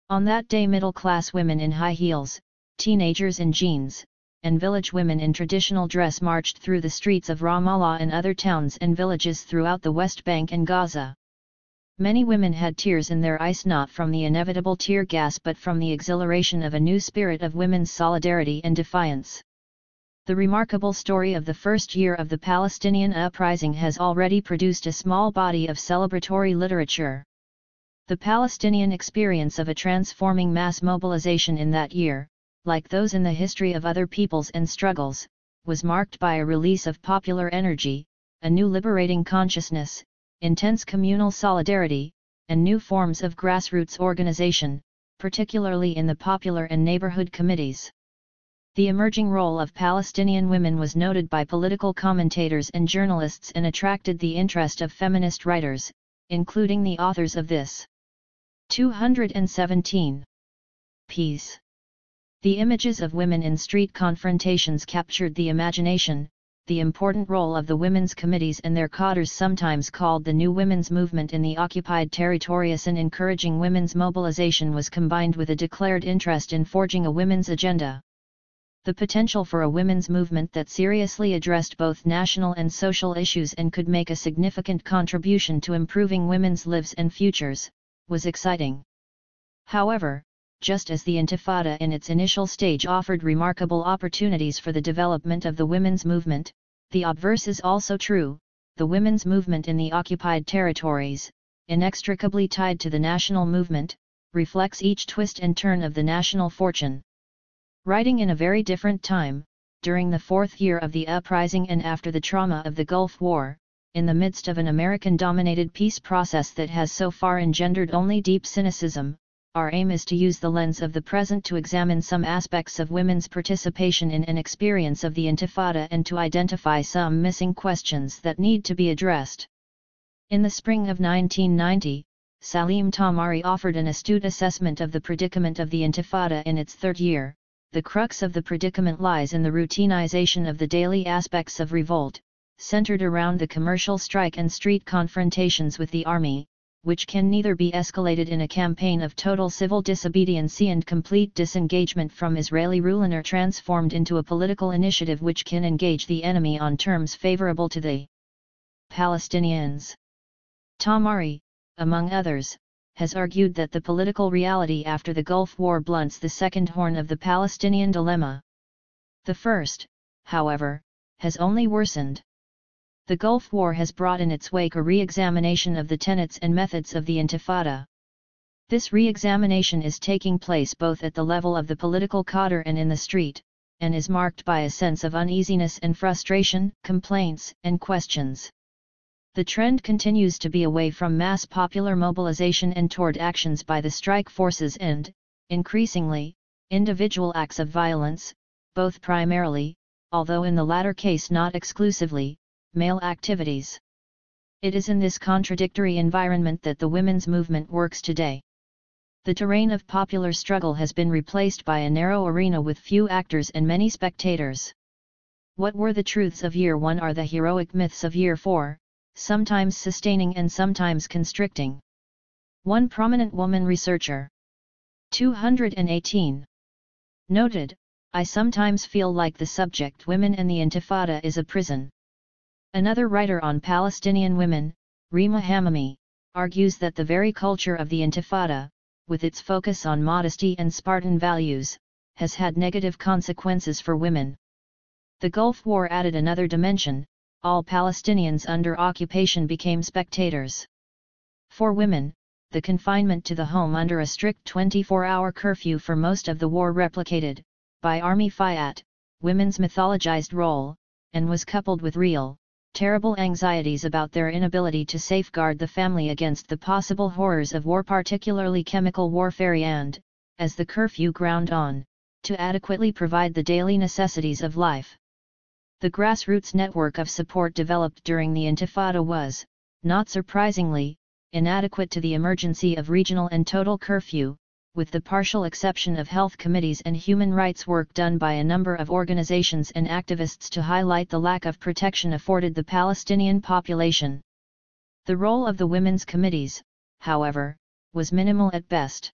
On that day middle-class women in high heels, teenagers in jeans, and village women in traditional dress marched through the streets of Ramallah and other towns and villages throughout the West Bank and Gaza. Many women had tears in their eyes, not from the inevitable tear gas but from the exhilaration of a new spirit of women's solidarity and defiance. The remarkable story of the first year of the Palestinian uprising has already produced a small body of celebratory literature. The Palestinian experience of a transforming mass mobilization in that year, like those in the history of other peoples and struggles, was marked by a release of popular energy, a new liberating consciousness, intense communal solidarity, and new forms of grassroots organization, particularly in the popular and neighborhood committees. The emerging role of Palestinian women was noted by political commentators and journalists and attracted the interest of feminist writers, including the authors of this 217 piece. The images of women in street confrontations captured the imagination. The important role of the women's committees and their cadres, sometimes called the New Women's Movement in the occupied territories and encouraging women's mobilization, was combined with a declared interest in forging a women's agenda. The potential for a women's movement that seriously addressed both national and social issues and could make a significant contribution to improving women's lives and futures, was exciting. However, just as the Intifada in its initial stage offered remarkable opportunities for the development of the women's movement, the obverse is also true. The women's movement in the occupied territories, inextricably tied to the national movement, reflects each twist and turn of the national fortune. Writing in a very different time, during the fourth year of the uprising and after the trauma of the Gulf War, in the midst of an American-dominated peace process that has so far engendered only deep cynicism, our aim is to use the lens of the present to examine some aspects of women's participation in an experience of the Intifada and to identify some missing questions that need to be addressed. In the spring of 1990, Salim Tamari offered an astute assessment of the predicament of the Intifada in its third year. The crux of the predicament lies in the routinization of the daily aspects of revolt, centered around the commercial strike and street confrontations with the army, which can neither be escalated in a campaign of total civil disobedience and complete disengagement from Israeli rule nor transformed into a political initiative which can engage the enemy on terms favorable to the Palestinians. Tamari, among others, has argued that the political reality after the Gulf War blunts the second horn of the Palestinian dilemma. The first, however, has only worsened. The Gulf War has brought in its wake a re-examination of the tenets and methods of the Intifada. This re-examination is taking place both at the level of the political cadre and in the street, and is marked by a sense of uneasiness and frustration, complaints, and questions. The trend continues to be away from mass popular mobilization and toward actions by the strike forces and, increasingly, individual acts of violence, both primarily, although in the latter case not exclusively, male activities. It is in this contradictory environment that the women's movement works today. The terrain of popular struggle has been replaced by a narrow arena with few actors and many spectators. What were the truths of year 1 are the heroic myths of year 4, sometimes sustaining and sometimes constricting. One prominent woman researcher, 218, noted, "I sometimes feel like the subject women and the Intifada is a prison." Another writer on Palestinian women, Rima Hamami, argues that the very culture of the Intifada, with its focus on modesty and Spartan values, has had negative consequences for women. The Gulf War added another dimension. All Palestinians under occupation became spectators. For women, the confinement to the home under a strict 24-hour curfew for most of the war replicated, by Army Fiat, women's mythologized role, and was coupled with real, terrible anxieties about their inability to safeguard the family against the possible horrors of war, particularly chemical warfare and, as the curfew ground on, to adequately provide the daily necessities of life. The grassroots network of support developed during the Intifada was, not surprisingly, inadequate to the emergency of regional and total curfew, with the partial exception of health committees and human rights work done by a number of organizations and activists to highlight the lack of protection afforded the Palestinian population. The role of the women's committees, however, was minimal at best.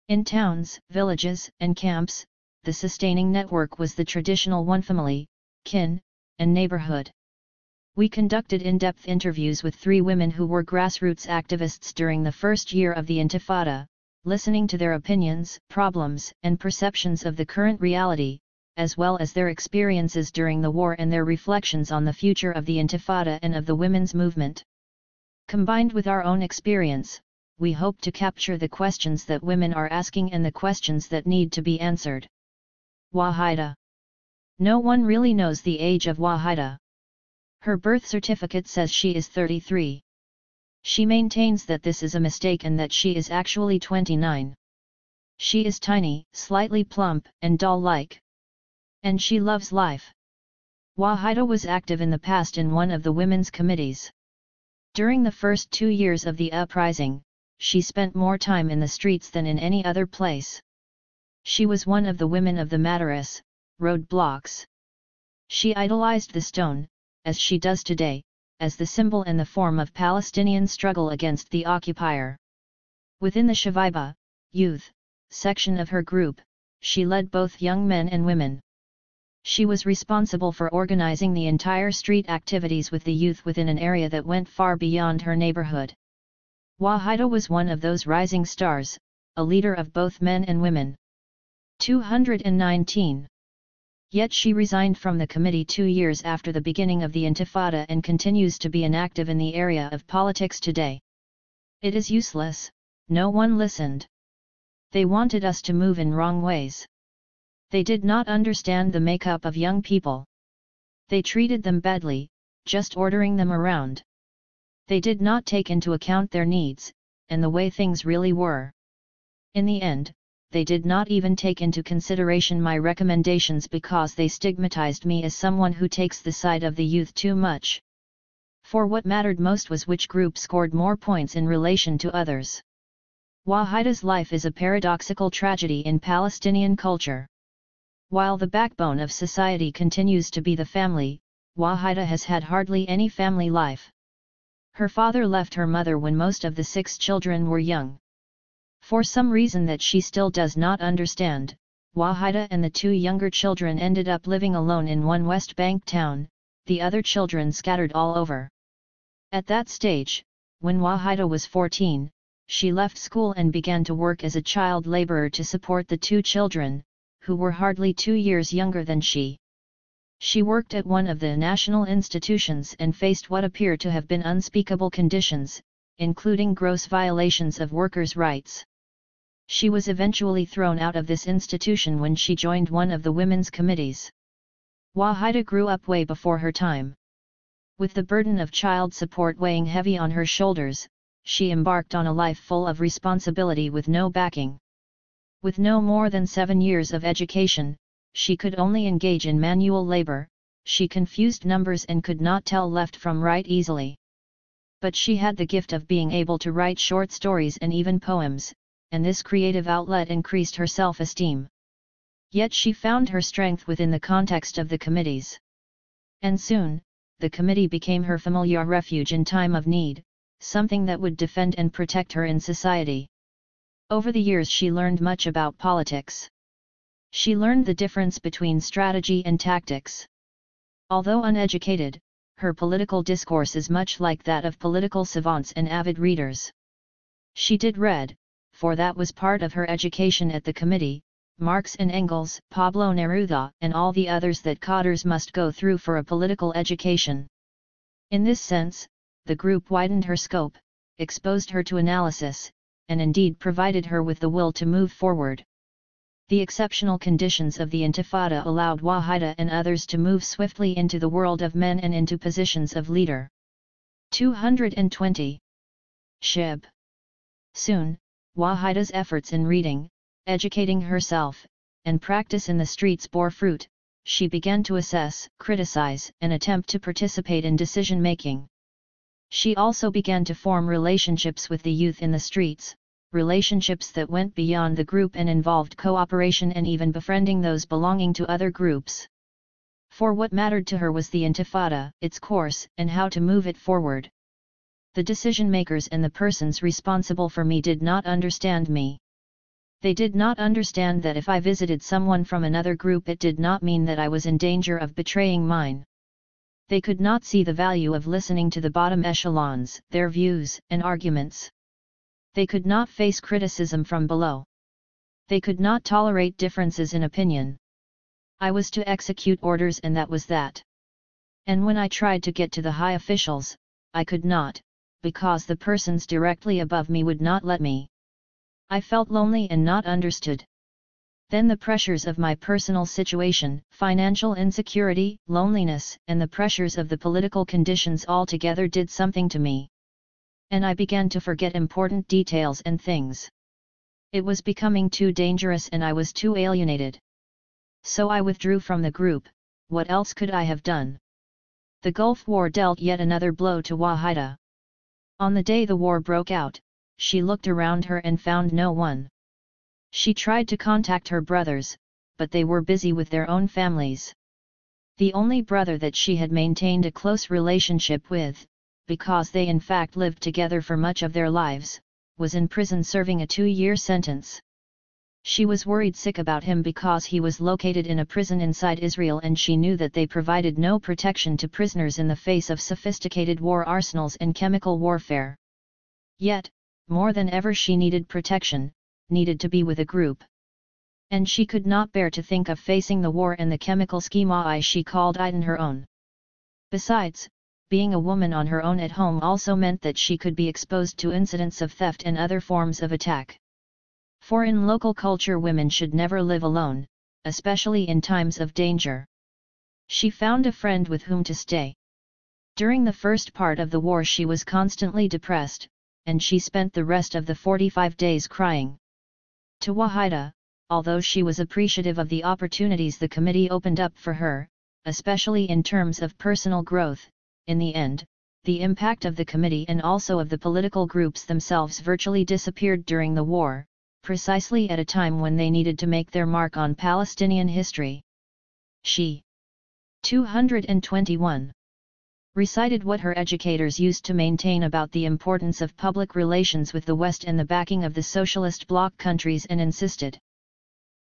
In towns, villages, and camps, the sustaining network was the traditional one: family, kin, and neighborhood. We conducted in-depth interviews with 3 women who were grassroots activists during the first year of the Intifada, listening to their opinions, problems, and perceptions of the current reality, as well as their experiences during the war and their reflections on the future of the Intifada and of the women's movement. Combined with our own experience, we hope to capture the questions that women are asking and the questions that need to be answered. Wahida. No one really knows the age of Wahida. Her birth certificate says she is 33. She maintains that this is a mistake and that she is actually 29. She is tiny, slightly plump, and doll-like. And she loves life. Wahida was active in the past in one of the women's committees. During the first 2 years of the uprising, she spent more time in the streets than in any other place. She was one of the women of the Madaris, road blocks. She idolized the stone, as she does today, as the symbol and the form of Palestinian struggle against the occupier. Within the Sabbagh, youth, section of her group, she led both young men and women. She was responsible for organizing the entire street activities with the youth within an area that went far beyond her neighborhood. Wahida was one of those rising stars, a leader of both men and women. 219. Yet she resigned from the committee 2 years after the beginning of the Intifada and continues to be inactive in the area of politics today. It is useless, no one listened. They wanted us to move in wrong ways. They did not understand the makeup of young people. They treated them badly, just ordering them around. They did not take into account their needs, and the way things really were. In the end, they did not even take into consideration my recommendations because they stigmatized me as someone who takes the side of the youth too much. For what mattered most was which group scored more points in relation to others. Wahida's life is a paradoxical tragedy in Palestinian culture. While the backbone of society continues to be the family, Wahida has had hardly any family life. Her father left her mother when most of the 6 children were young. For some reason that she still does not understand, Wahida and the 2 younger children ended up living alone in one West Bank town, the other children scattered all over. At that stage, when Wahida was 14, she left school and began to work as a child laborer to support the 2 children, who were hardly 2 years younger than she. She worked at one of the national institutions and faced what appear to have been unspeakable conditions, including gross violations of workers' rights. She was eventually thrown out of this institution when she joined one of the women's committees. Wahida grew up way before her time. With the burden of child support weighing heavy on her shoulders, she embarked on a life full of responsibility with no backing. With no more than 7 years of education, she could only engage in manual labor, she confused numbers and could not tell left from right easily. But she had the gift of being able to write short stories and even poems, and this creative outlet increased her self-esteem. Yet she found her strength within the context of the committees. And soon, the committee became her familiar refuge in time of need, something that would defend and protect her in society. Over the years she learned much about politics. She learned the difference between strategy and tactics. Although uneducated, her political discourse is much like that of political savants and avid readers. She did read, for that was part of her education at the committee, Marx and Engels, Pablo Neruda, and all the others that cadres must go through for a political education. In this sense, the group widened her scope, exposed her to analysis, and indeed provided her with the will to move forward. The exceptional conditions of the Intifada allowed Wahida and others to move swiftly into the world of men and into positions of leader. 220. Shib. Soon, Wahida's efforts in reading, educating herself, and practice in the streets bore fruit. She began to assess, criticize, and attempt to participate in decision-making. She also began to form relationships with the youth in the streets, relationships that went beyond the group and involved cooperation and even befriending those belonging to other groups. For what mattered to her was the Intifada, its course, and how to move it forward. The decision-makers and the persons responsible for me did not understand me. They did not understand that if I visited someone from another group it did not mean that I was in danger of betraying mine. They could not see the value of listening to the bottom echelons, their views and arguments. They could not face criticism from below. They could not tolerate differences in opinion. I was to execute orders and that was that. And when I tried to get to the high officials, I could not, because the persons directly above me would not let me. I felt lonely and not understood. Then the pressures of my personal situation, financial insecurity, loneliness, and the pressures of the political conditions all together did something to me. And I began to forget important details and things. It was becoming too dangerous and I was too alienated. So I withdrew from the group. What else could I have done? The Gulf War dealt yet another blow to Wahida. On the day the war broke out, she looked around her and found no one. She tried to contact her brothers, but they were busy with their own families. The only brother that she had maintained a close relationship with, because they in fact lived together for much of their lives, was in prison serving a 2-year sentence. She was worried sick about him because he was located in a prison inside Israel, and she knew that they provided no protection to prisoners in the face of sophisticated war arsenals and chemical warfare. Yet, more than ever she needed protection, needed to be with a group. And she could not bear to think of facing the war and the chemical schema she called Iden her own. Besides, being a woman on her own at home also meant that she could be exposed to incidents of theft and other forms of attack. For in local culture women should never live alone, especially in times of danger. She found a friend with whom to stay. During the first part of the war she was constantly depressed, and she spent the rest of the 45 days crying. To Wahida, although she was appreciative of the opportunities the committee opened up for her, especially in terms of personal growth, in the end, the impact of the committee and also of the political groups themselves virtually disappeared during the war, precisely at a time when they needed to make their mark on Palestinian history. She 221 recited what her educators used to maintain about the importance of public relations with the West and the backing of the socialist bloc countries, and insisted,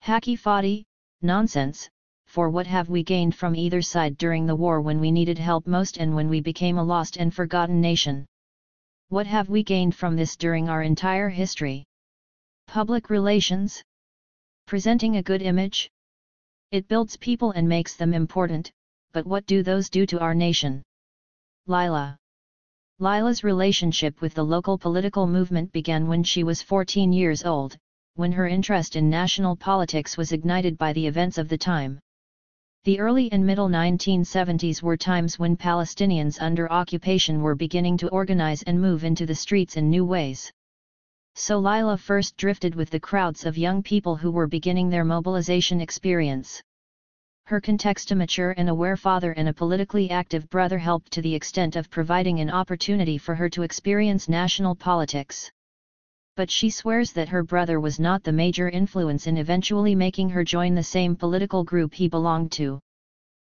"Haki fadi, nonsense, for what have we gained from either side during the war when we needed help most and when we became a lost and forgotten nation? What have we gained from this during our entire history? Public relations? Presenting a good image? It builds people and makes them important, but what do those do to our nation?" Lila's relationship with the local political movement began when she was 14 years old, when her interest in national politics was ignited by the events of the time. The early and middle 1970s were times when Palestinians under occupation were beginning to organize and move into the streets in new ways. So Lila first drifted with the crowds of young people who were beginning their mobilization experience. Her context, a mature and aware father and a politically active brother, helped to the extent of providing an opportunity for her to experience national politics. But she swears that her brother was not the major influence in eventually making her join the same political group he belonged to.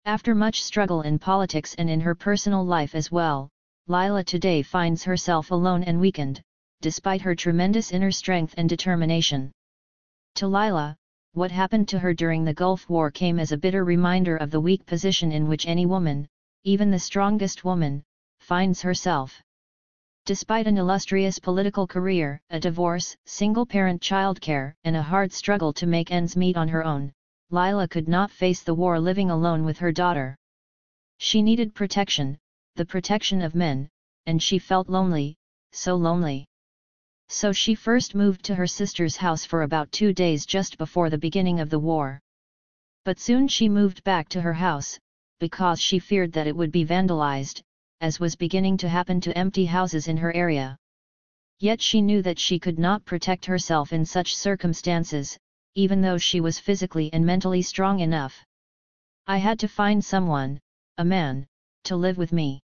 After much struggle in politics and in her personal life as well, Lila today finds herself alone and weakened, despite her tremendous inner strength and determination. To Lila, what happened to her during the Gulf War came as a bitter reminder of the weak position in which any woman, even the strongest woman, finds herself. Despite an illustrious political career, a divorce, single-parent childcare, and a hard struggle to make ends meet on her own, Lila could not face the war living alone with her daughter. She needed protection, the protection of men, and she felt lonely, so lonely. So she first moved to her sister's house for about 2 days just before the beginning of the war. But soon she moved back to her house, because she feared that it would be vandalized, as was beginning to happen to empty houses in her area. Yet she knew that she could not protect herself in such circumstances, even though she was physically and mentally strong enough. I had to find someone, a man, to live with me.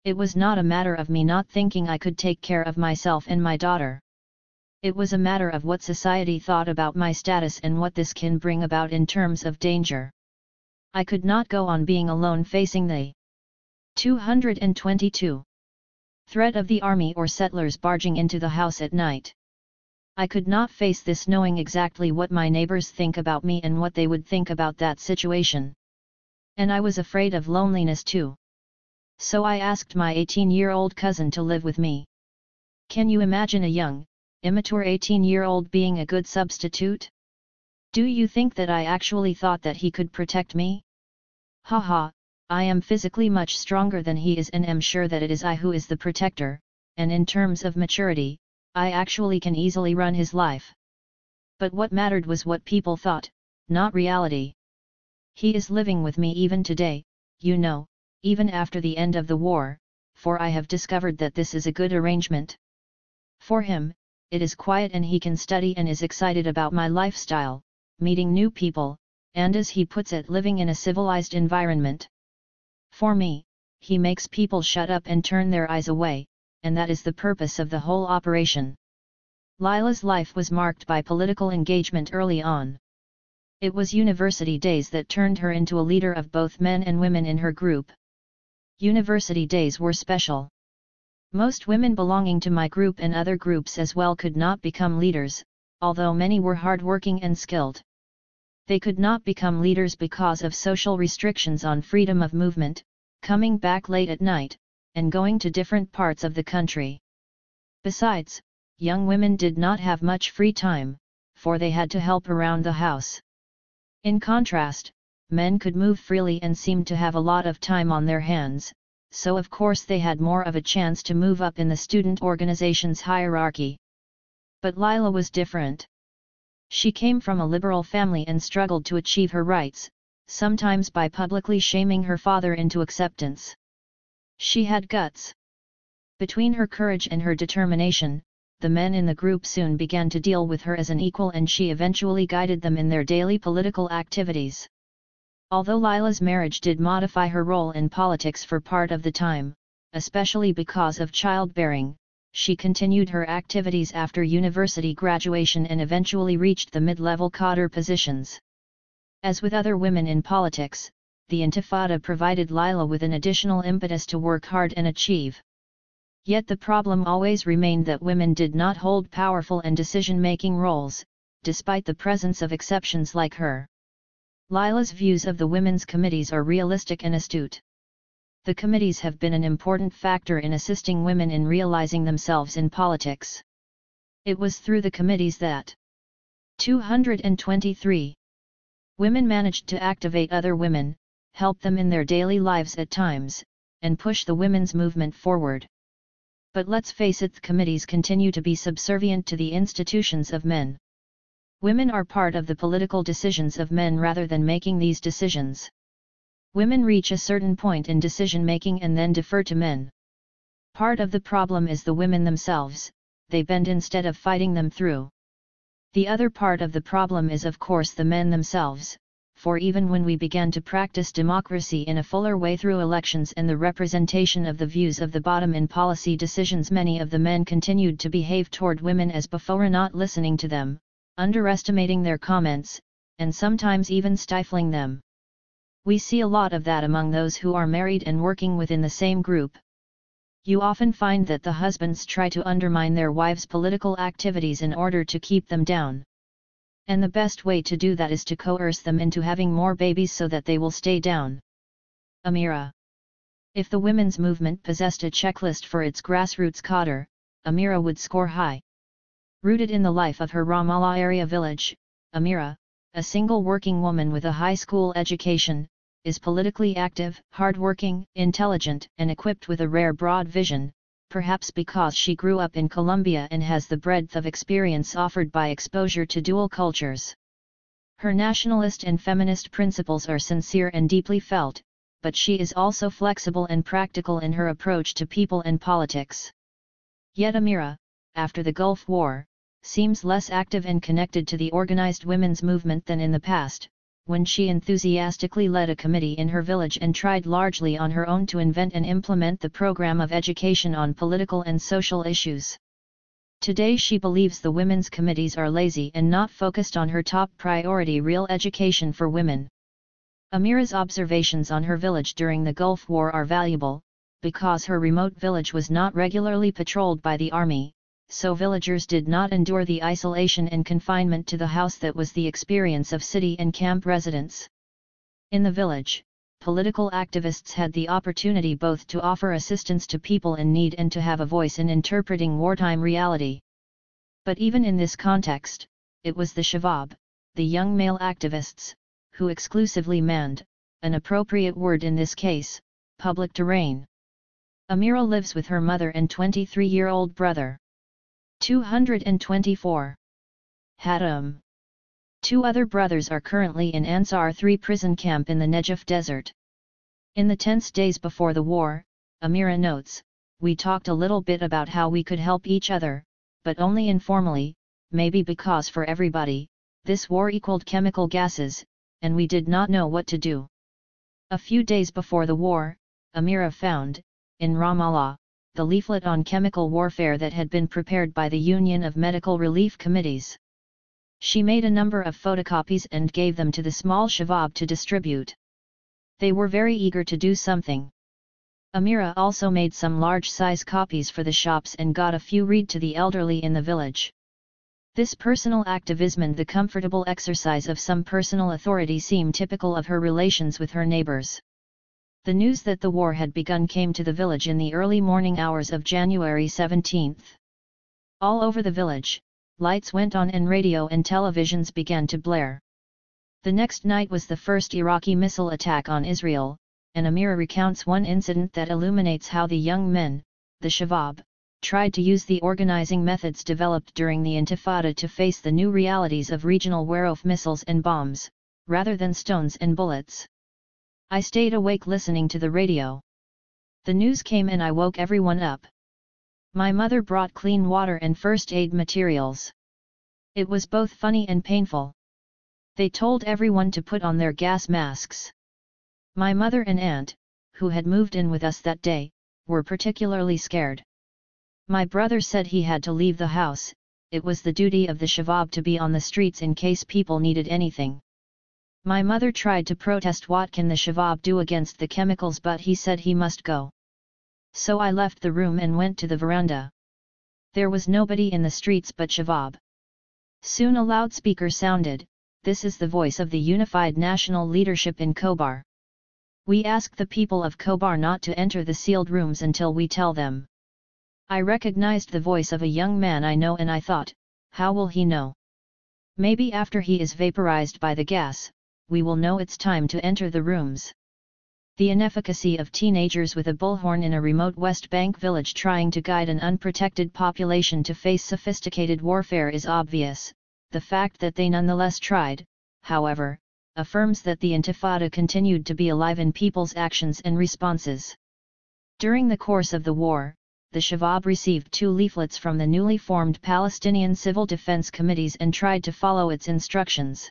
It was not a matter of me not thinking I could take care of myself and my daughter. It was a matter of what society thought about my status and what this can bring about in terms of danger. I could not go on being alone facing the 222 threat of the army or settlers barging into the house at night. I could not face this knowing exactly what my neighbors think about me and what they would think about that situation. And I was afraid of loneliness too. So I asked my 18-year-old cousin to live with me. Can you imagine a young, immature 18-year-old being a good substitute? Do you think that I actually thought that he could protect me? Haha, I am physically much stronger than he is and am sure that it is I who is the protector, and in terms of maturity, I actually can easily run his life. But what mattered was what people thought, not reality. He is living with me even today, you know, even after the end of the war, for I have discovered that this is a good arrangement. For him, it is quiet and he can study and is excited about my lifestyle, meeting new people, and as he puts it, living in a civilized environment. For me, he makes people shut up and turn their eyes away, and that is the purpose of the whole operation. Lila's life was marked by political engagement early on. It was university days that turned her into a leader of both men and women in her group. University days were special. Most women belonging to my group and other groups as well could not become leaders, although many were hardworking and skilled. They could not become leaders because of social restrictions on freedom of movement, coming back late at night, and going to different parts of the country. Besides, young women did not have much free time, for they had to help around the house. In contrast, men could move freely and seemed to have a lot of time on their hands, so of course they had more of a chance to move up in the student organization's hierarchy. But Lila was different. She came from a liberal family and struggled to achieve her rights, sometimes by publicly shaming her father into acceptance. She had guts. Between her courage and her determination, the men in the group soon began to deal with her as an equal, and she eventually guided them in their daily political activities. Although Lila's marriage did modify her role in politics for part of the time, especially because of childbearing, she continued her activities after university graduation and eventually reached the mid-level cadre positions. As with other women in politics, the Intifada provided Lila with an additional impetus to work hard and achieve. Yet the problem always remained that women did not hold powerful and decision-making roles, despite the presence of exceptions like her. Lila's views of the women's committees are realistic and astute. The committees have been an important factor in assisting women in realizing themselves in politics. It was through the committees that 223 women managed to activate other women, help them in their daily lives at times, and push the women's movement forward. But let's face it, the committees continue to be subservient to the institutions of men. Women are part of the political decisions of men rather than making these decisions. Women reach a certain point in decision-making and then defer to men. Part of the problem is the women themselves, they bend instead of fighting them through. The other part of the problem is of course the men themselves, for even when we began to practice democracy in a fuller way through elections and the representation of the views of the bottom in policy decisions, many of the men continued to behave toward women as before, not listening to them, underestimating their comments, and sometimes even stifling them. We see a lot of that among those who are married and working within the same group. You often find that the husbands try to undermine their wives' political activities in order to keep them down. And the best way to do that is to coerce them into having more babies so that they will stay down. Amira. If the women's movement possessed a checklist for its grassroots cadre, Amira would score high. Rooted in the life of her Ramallah area village, Amira, a single working woman with a high school education, is politically active, hardworking, intelligent, and equipped with a rare broad vision, perhaps because she grew up in Colombia and has the breadth of experience offered by exposure to dual cultures. Her nationalist and feminist principles are sincere and deeply felt, but she is also flexible and practical in her approach to people and politics. Yet Amira, after the Gulf War, seems less active and connected to the organized women's movement than in the past, when she enthusiastically led a committee in her village and tried largely on her own to invent and implement the program of education on political and social issues. Today she believes the women's committees are lazy and not focused on her top priority, real education for women. Amira's observations on her village during the Gulf War are valuable, because her remote village was not regularly patrolled by the army, so villagers did not endure the isolation and confinement to the house that was the experience of city and camp residents. In the village, political activists had the opportunity both to offer assistance to people in need and to have a voice in interpreting wartime reality. But even in this context, it was the Shabab, the young male activists, who exclusively manned, an appropriate word in this case, public terrain. Amira lives with her mother and 23-year-old brother. 224. Haram. Two other brothers are currently in Ansar 3 prison camp in the Negev desert. In the tense days before the war, Amira notes, we talked a little bit about how we could help each other, but only informally, maybe because for everybody, this war equaled chemical gases, and we did not know what to do. A few days before the war, Amira found, in Ramallah, the leaflet on chemical warfare that had been prepared by the Union of Medical Relief Committees. She made a number of photocopies and gave them to the small Shabab to distribute. They were very eager to do something. Amira also made some large-size copies for the shops and got a few read to the elderly in the village. This personal activism and the comfortable exercise of some personal authority seem typical of her relations with her neighbors. The news that the war had begun came to the village in the early morning hours of January 17. All over the village, lights went on and radio and televisions began to blare. The next night was the first Iraqi missile attack on Israel, and Amira recounts one incident that illuminates how the young men, the Shabab, tried to use the organizing methods developed during the Intifada to face the new realities of regional Weref missiles and bombs, rather than stones and bullets. I stayed awake listening to the radio. The news came and I woke everyone up. My mother brought clean water and first aid materials. It was both funny and painful. They told everyone to put on their gas masks. My mother and aunt, who had moved in with us that day, were particularly scared. My brother said he had to leave the house. It was the duty of the Shabab to be on the streets in case people needed anything. My mother tried to protest what can the Shabab do against the chemicals, but he said he must go. So I left the room and went to the veranda. There was nobody in the streets but Shabab. Soon a loudspeaker sounded. This is the voice of the unified national leadership in Khobar. We ask the people of Khobar not to enter the sealed rooms until we tell them. I recognized the voice of a young man I know and I thought, how will he know? Maybe after he is vaporized by the gas, we will know it's time to enter the rooms. The inefficacy of teenagers with a bullhorn in a remote West Bank village trying to guide an unprotected population to face sophisticated warfare is obvious. The fact that they nonetheless tried, however, affirms that the Intifada continued to be alive in people's actions and responses. During the course of the war, the Shabab received 2 leaflets from the newly formed Palestinian Civil Defense Committees and tried to follow its instructions.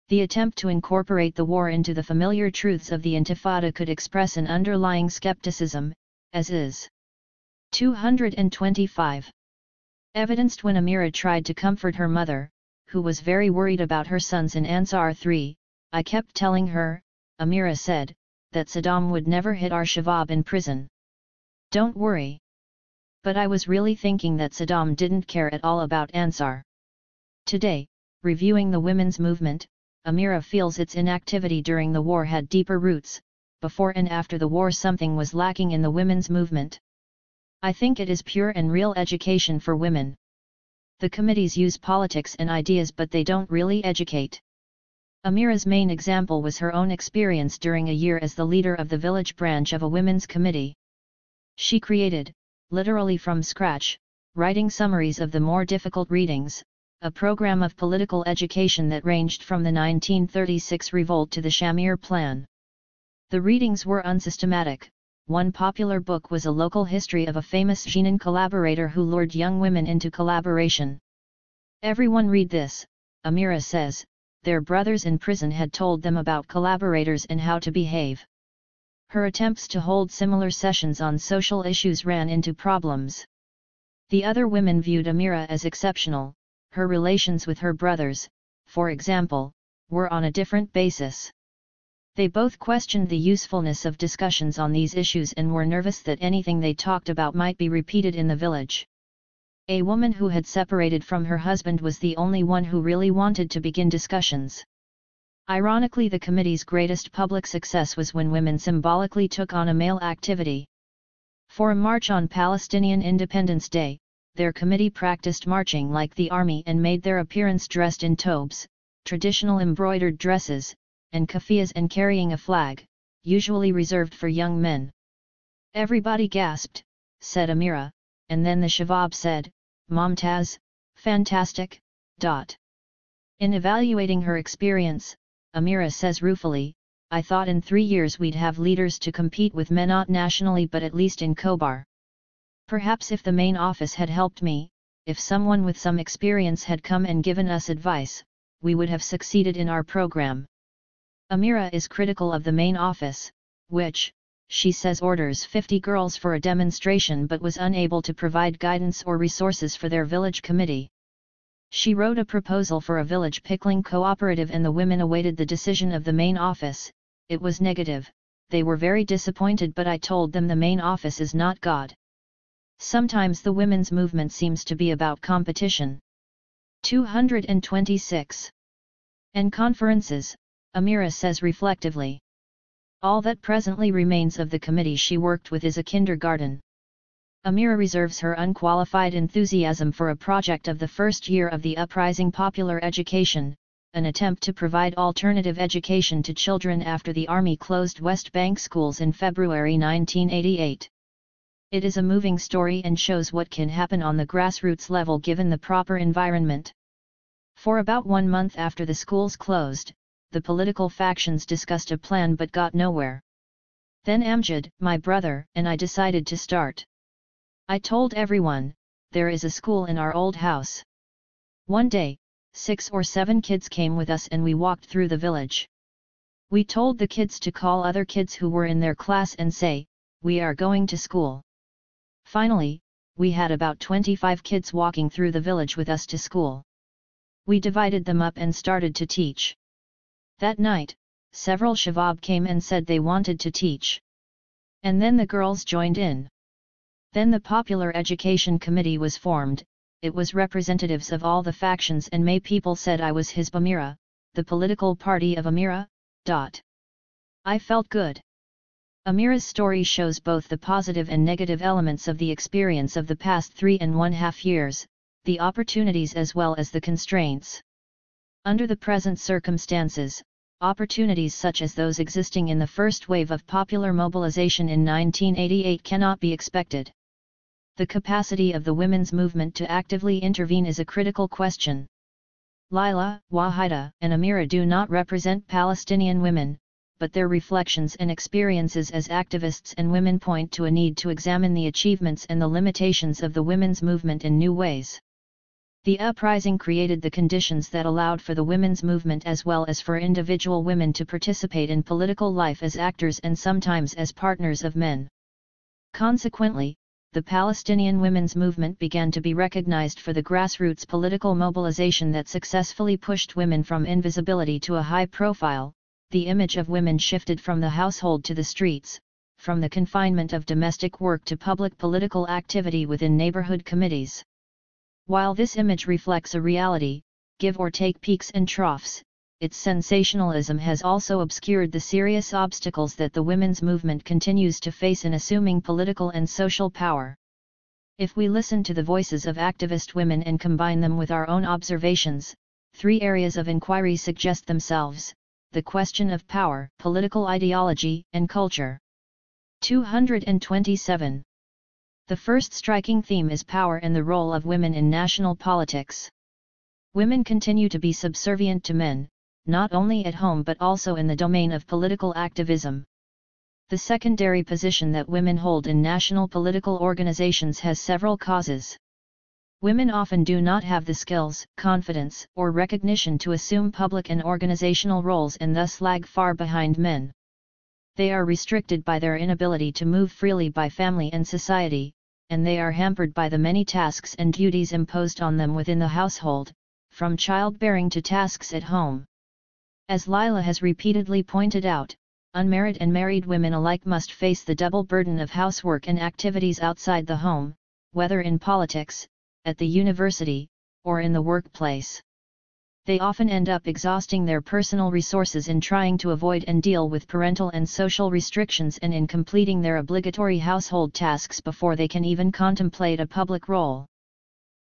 The attempt to incorporate the war into the familiar truths of the Intifada could express an underlying skepticism, as is 225. Evidenced when Amira tried to comfort her mother, who was very worried about her sons in Ansar 3, I kept telling her, Amira said, that Saddam would never hit our Shabab in prison. Don't worry. But I was really thinking that Saddam didn't care at all about Ansar. Today, reviewing the women's movement, Amira feels its inactivity during the war had deeper roots. Before and after the war something was lacking in the women's movement. I think it is pure and real education for women. The committees use politics and ideas but they don't really educate. Amira's main example was her own experience during a year as the leader of the village branch of a women's committee. She created, literally from scratch, writing summaries of the more difficult readings, a program of political education that ranged from the 1936 revolt to the Shamir Plan. The readings were unsystematic. One popular book was a local history of a famous Jenin collaborator who lured young women into collaboration. Everyone read this, Amira says, their brothers in prison had told them about collaborators and how to behave. Her attempts to hold similar sessions on social issues ran into problems. The other women viewed Amira as exceptional. Her relations with her brothers, for example, were on a different basis. They both questioned the usefulness of discussions on these issues and were nervous that anything they talked about might be repeated in the village. A woman who had separated from her husband was the only one who really wanted to begin discussions. Ironically, the committee's greatest public success was when women symbolically took on a male activity. For a march on Palestinian Independence Day, their committee practiced marching like the army and made their appearance dressed in tobes, traditional embroidered dresses, and kafiyas and carrying a flag, usually reserved for young men. Everybody gasped, said Amira, and then the Shabab said, Momtaz, fantastic. In evaluating her experience, Amira says ruefully, I thought in 3 years we'd have leaders to compete with men not nationally but at least in Khobar. Perhaps if the main office had helped me, if someone with some experience had come and given us advice, we would have succeeded in our program. Amira is critical of the main office, which, she says, orders 50 girls for a demonstration but was unable to provide guidance or resources for their village committee. She wrote a proposal for a village pickling cooperative and the women awaited the decision of the main office. It was negative. They were very disappointed, but I told them the main office is not God. Sometimes the women's movement seems to be about competition. 226. And conferences, Amira says reflectively. All that presently remains of the committee she worked with is a kindergarten. Amira reserves her unqualified enthusiasm for a project of the first year of the uprising Popular Education, an attempt to provide alternative education to children after the army closed West Bank schools in February 1988. It is a moving story and shows what can happen on the grassroots level given the proper environment. For about 1 month after the schools closed, the political factions discussed a plan but got nowhere. Then Amjad, my brother, and I decided to start. I told everyone, there is a school in our old house. One day, 6 or 7 kids came with us and we walked through the village. We told the kids to call other kids who were in their class and say, we are going to school. Finally, we had about 25 kids walking through the village with us to school. We divided them up and started to teach. That night, several Shabab came and said they wanted to teach. And then the girls joined in. Then the Popular Education Committee was formed. It was representatives of all the factions and May people said I was Hizb Amira, the political party of Amira. I felt good. Amira's story shows both the positive and negative elements of the experience of the past 3.5 years, the opportunities as well as the constraints. Under the present circumstances, opportunities such as those existing in the first wave of popular mobilization in 1988 cannot be expected. The capacity of the women's movement to actively intervene is a critical question. Laila, Wahida, and Amira do not represent Palestinian women, but their reflections and experiences as activists and women point to a need to examine the achievements and the limitations of the women's movement in new ways. The uprising created the conditions that allowed for the women's movement as well as for individual women to participate in political life as actors and sometimes as partners of men. Consequently, the Palestinian women's movement began to be recognized for the grassroots political mobilization that successfully pushed women from invisibility to a high profile. The image of women shifted from the household to the streets, from the confinement of domestic work to public political activity within neighborhood committees. While this image reflects a reality, give or take peaks and troughs, its sensationalism has also obscured the serious obstacles that the women's movement continues to face in assuming political and social power. If we listen to the voices of activist women and combine them with our own observations, 3 areas of inquiry suggest themselves: the question of power, political ideology, and culture. 227. The first striking theme is power and the role of women in national politics. Women continue to be subservient to men, not only at home but also in the domain of political activism. The secondary position that women hold in national political organizations has several causes. Women often do not have the skills, confidence, or recognition to assume public and organizational roles and thus lag far behind men. They are restricted by their inability to move freely by family and society, and they are hampered by the many tasks and duties imposed on them within the household, from childbearing to tasks at home. As Lila has repeatedly pointed out, unmarried and married women alike must face the double burden of housework and activities outside the home, whether in politics, at the university, or in the workplace. They often end up exhausting their personal resources in trying to avoid and deal with parental and social restrictions and in completing their obligatory household tasks before they can even contemplate a public role.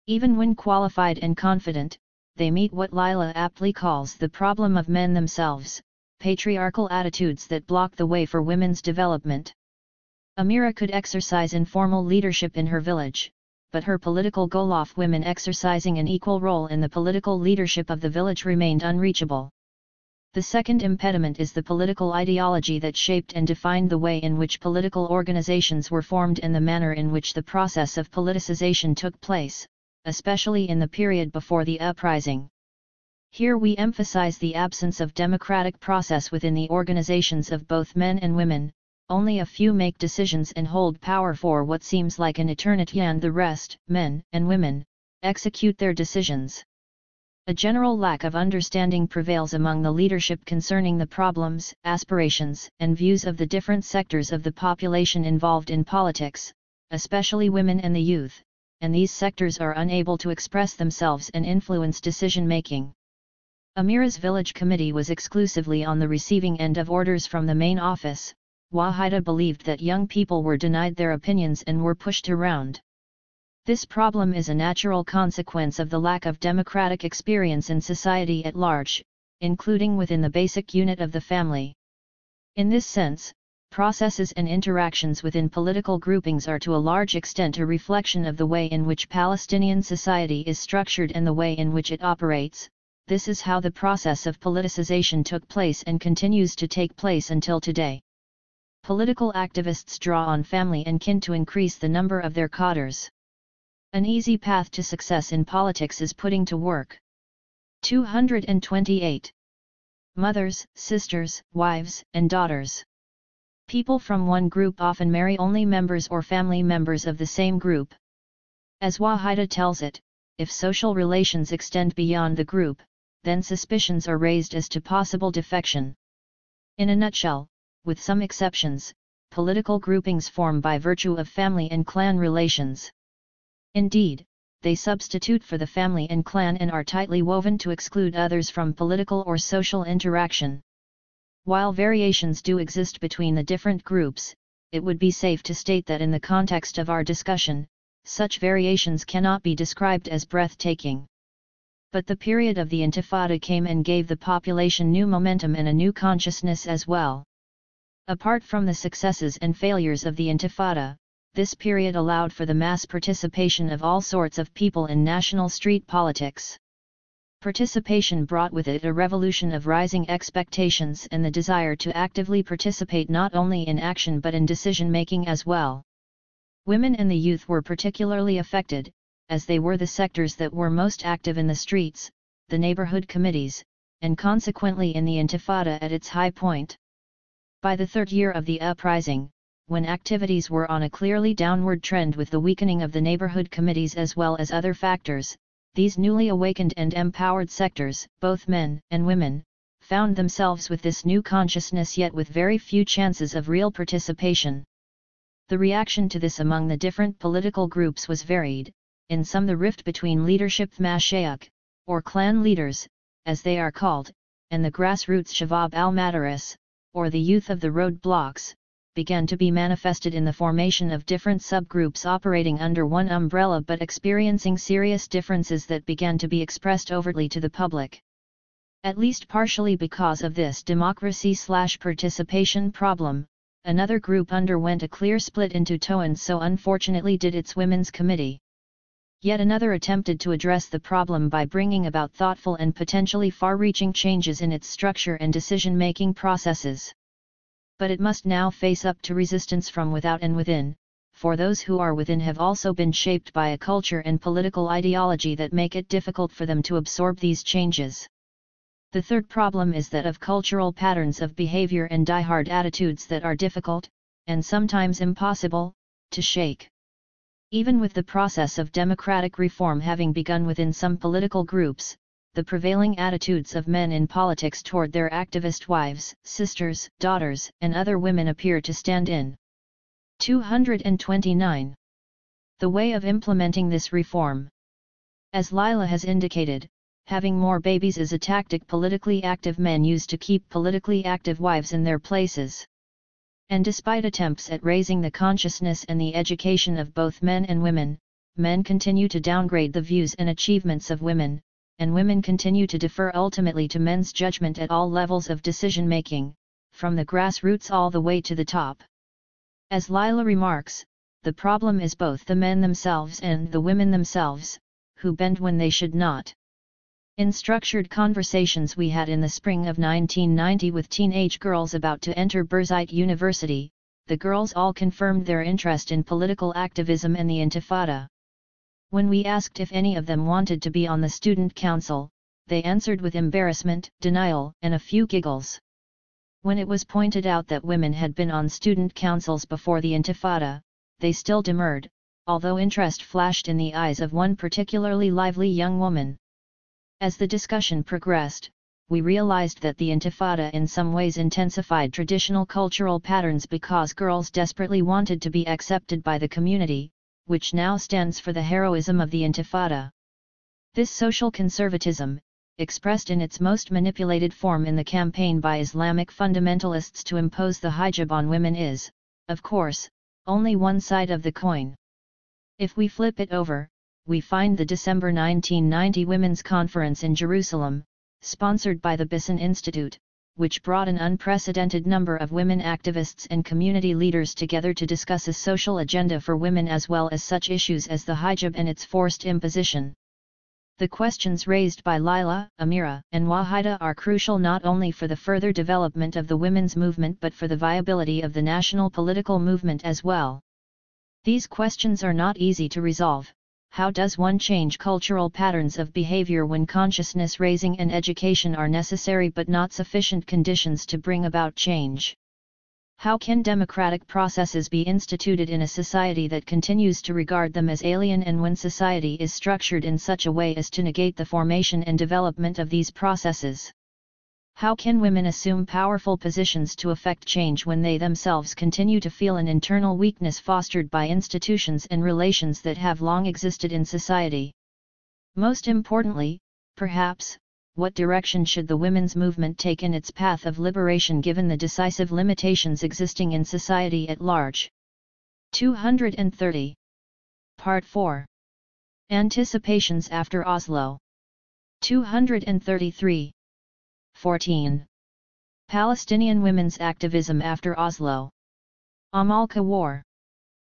Even when qualified and confident, they meet what Lila aptly calls the problem of men themselves, patriarchal attitudes that block the way for women's development. Amira could exercise informal leadership in her village, but her political goal of women exercising an equal role in the political leadership of the village remained unreachable. The second impediment is the political ideology that shaped and defined the way in which political organizations were formed and the manner in which the process of politicization took place, especially in the period before the uprising. Here we emphasize the absence of democratic process within the organizations of both men and women. Only a few make decisions and hold power for what seems like an eternity, and the rest, men and women, execute their decisions. A general lack of understanding prevails among the leadership concerning the problems, aspirations, and views of the different sectors of the population involved in politics, especially women and the youth, and these sectors are unable to express themselves and influence decision-making. Amira's village committee was exclusively on the receiving end of orders from the main office. Wahida believed that young people were denied their opinions and were pushed around. This problem is a natural consequence of the lack of democratic experience in society at large, including within the basic unit of the family. In this sense, processes and interactions within political groupings are to a large extent a reflection of the way in which Palestinian society is structured and the way in which it operates. This is how the process of politicization took place and continues to take place until today. Political activists draw on family and kin to increase the number of their cadres. An easy path to success in politics is putting to work. 228. Mothers, sisters, wives, and daughters. People from one group often marry only members or family members of the same group. As Wahida tells it, if social relations extend beyond the group, then suspicions are raised as to possible defection. In a nutshell, with some exceptions, political groupings form by virtue of family and clan relations. Indeed, they substitute for the family and clan and are tightly woven to exclude others from political or social interaction. While variations do exist between the different groups, it would be safe to state that in the context of our discussion, such variations cannot be described as breathtaking. But the period of the Intifada came and gave the population new momentum and a new consciousness as well. Apart from the successes and failures of the Intifada, this period allowed for the mass participation of all sorts of people in national street politics. Participation brought with it a revolution of rising expectations and the desire to actively participate not only in action but in decision-making as well. Women and the youth were particularly affected, as they were the sectors that were most active in the streets, the neighborhood committees, and consequently in the Intifada at its high point. By the third year of the uprising, when activities were on a clearly downward trend with the weakening of the neighborhood committees as well as other factors, these newly awakened and empowered sectors, both men and women, found themselves with this new consciousness yet with very few chances of real participation. The reaction to this among the different political groups was varied. In some the rift between leadership mashayikh, or clan leaders, as they are called, and the grassroots shabab al-madaris, or the youth of the road blocks, began to be manifested in the formation of different subgroups operating under one umbrella but experiencing serious differences that began to be expressed overtly to the public. At least partially because of this democracy/participation problem, another group underwent a clear split into two, and so unfortunately did its women's committee. Yet another attempted to address the problem by bringing about thoughtful and potentially far-reaching changes in its structure and decision-making processes. But it must now face up to resistance from without and within, for those who are within have also been shaped by a culture and political ideology that make it difficult for them to absorb these changes. The third problem is that of cultural patterns of behavior and die-hard attitudes that are difficult, and sometimes impossible, to shake. Even with the process of democratic reform having begun within some political groups, the prevailing attitudes of men in politics toward their activist wives, sisters, daughters, and other women appear to stand in. 229. The way of implementing this reform. As Lila has indicated, having more babies is a tactic politically active men use to keep politically active wives in their places. And despite attempts at raising the consciousness and the education of both men and women, men continue to downgrade the views and achievements of women, and women continue to defer ultimately to men's judgment at all levels of decision-making, from the grassroots all the way to the top. As Lila remarks, the problem is both the men themselves and the women themselves, who bend when they should not. In structured conversations we had in the spring of 1990 with teenage girls about to enter Birzeit University, the girls all confirmed their interest in political activism and the Intifada. When we asked if any of them wanted to be on the student council, they answered with embarrassment, denial, and a few giggles. When it was pointed out that women had been on student councils before the Intifada, they still demurred, although interest flashed in the eyes of one particularly lively young woman. As the discussion progressed, we realized that the Intifada in some ways intensified traditional cultural patterns because girls desperately wanted to be accepted by the community, which now stands for the heroism of the Intifada. This social conservatism, expressed in its most manipulated form in the campaign by Islamic fundamentalists to impose the hijab on women is, of course, only one side of the coin. If we flip it over, we find the December 1990 Women's Conference in Jerusalem, sponsored by the Bisson Institute, which brought an unprecedented number of women activists and community leaders together to discuss a social agenda for women as well as such issues as the hijab and its forced imposition. The questions raised by Laila, Amira, and Wahida are crucial not only for the further development of the women's movement but for the viability of the national political movement as well. These questions are not easy to resolve. How does one change cultural patterns of behavior when consciousness raising and education are necessary but not sufficient conditions to bring about change? How can democratic processes be instituted in a society that continues to regard them as alien, and when society is structured in such a way as to negate the formation and development of these processes? How can women assume powerful positions to effect change when they themselves continue to feel an internal weakness fostered by institutions and relations that have long existed in society? Most importantly, perhaps, what direction should the women's movement take in its path of liberation given the decisive limitations existing in society at large? 230. Part 4. Anticipations after Oslo. 233. 14. Palestinian women's activism after Oslo. Amalka War.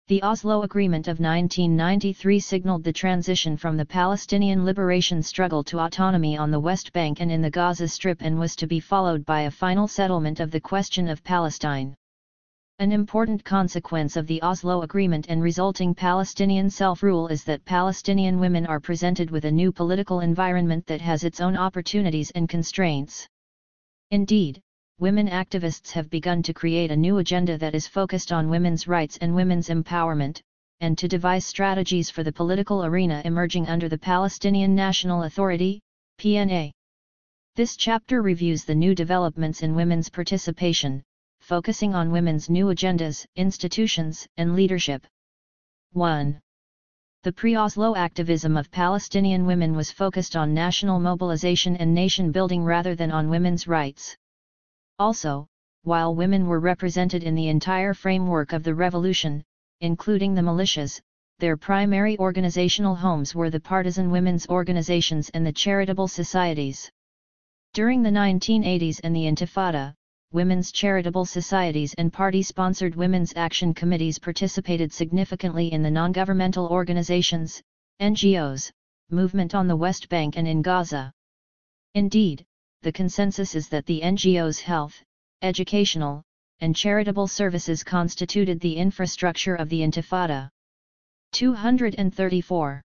The Oslo Agreement of 1993 signaled the transition from the Palestinian liberation struggle to autonomy on the West Bank and in the Gaza Strip, and was to be followed by a final settlement of the question of Palestine. An important consequence of the Oslo Agreement and resulting Palestinian self-rule is that Palestinian women are presented with a new political environment that has its own opportunities and constraints. Indeed, women activists have begun to create a new agenda that is focused on women's rights and women's empowerment, and to devise strategies for the political arena emerging under the Palestinian National Authority, PNA. This chapter reviews the new developments in women's participation, focusing on women's new agendas, institutions, and leadership. 1. The pre-Oslo activism of Palestinian women was focused on national mobilization and nation-building rather than on women's rights. Also, while women were represented in the entire framework of the revolution, including the militias, their primary organizational homes were the partisan women's organizations and the charitable societies. During the 1980s and the Intifada, women's charitable societies and party-sponsored women's action committees participated significantly in the non-governmental organizations, NGOs, movement on the West Bank and in Gaza. Indeed, the consensus is that the NGOs' health, educational, and charitable services constituted the infrastructure of the Intifada. 234.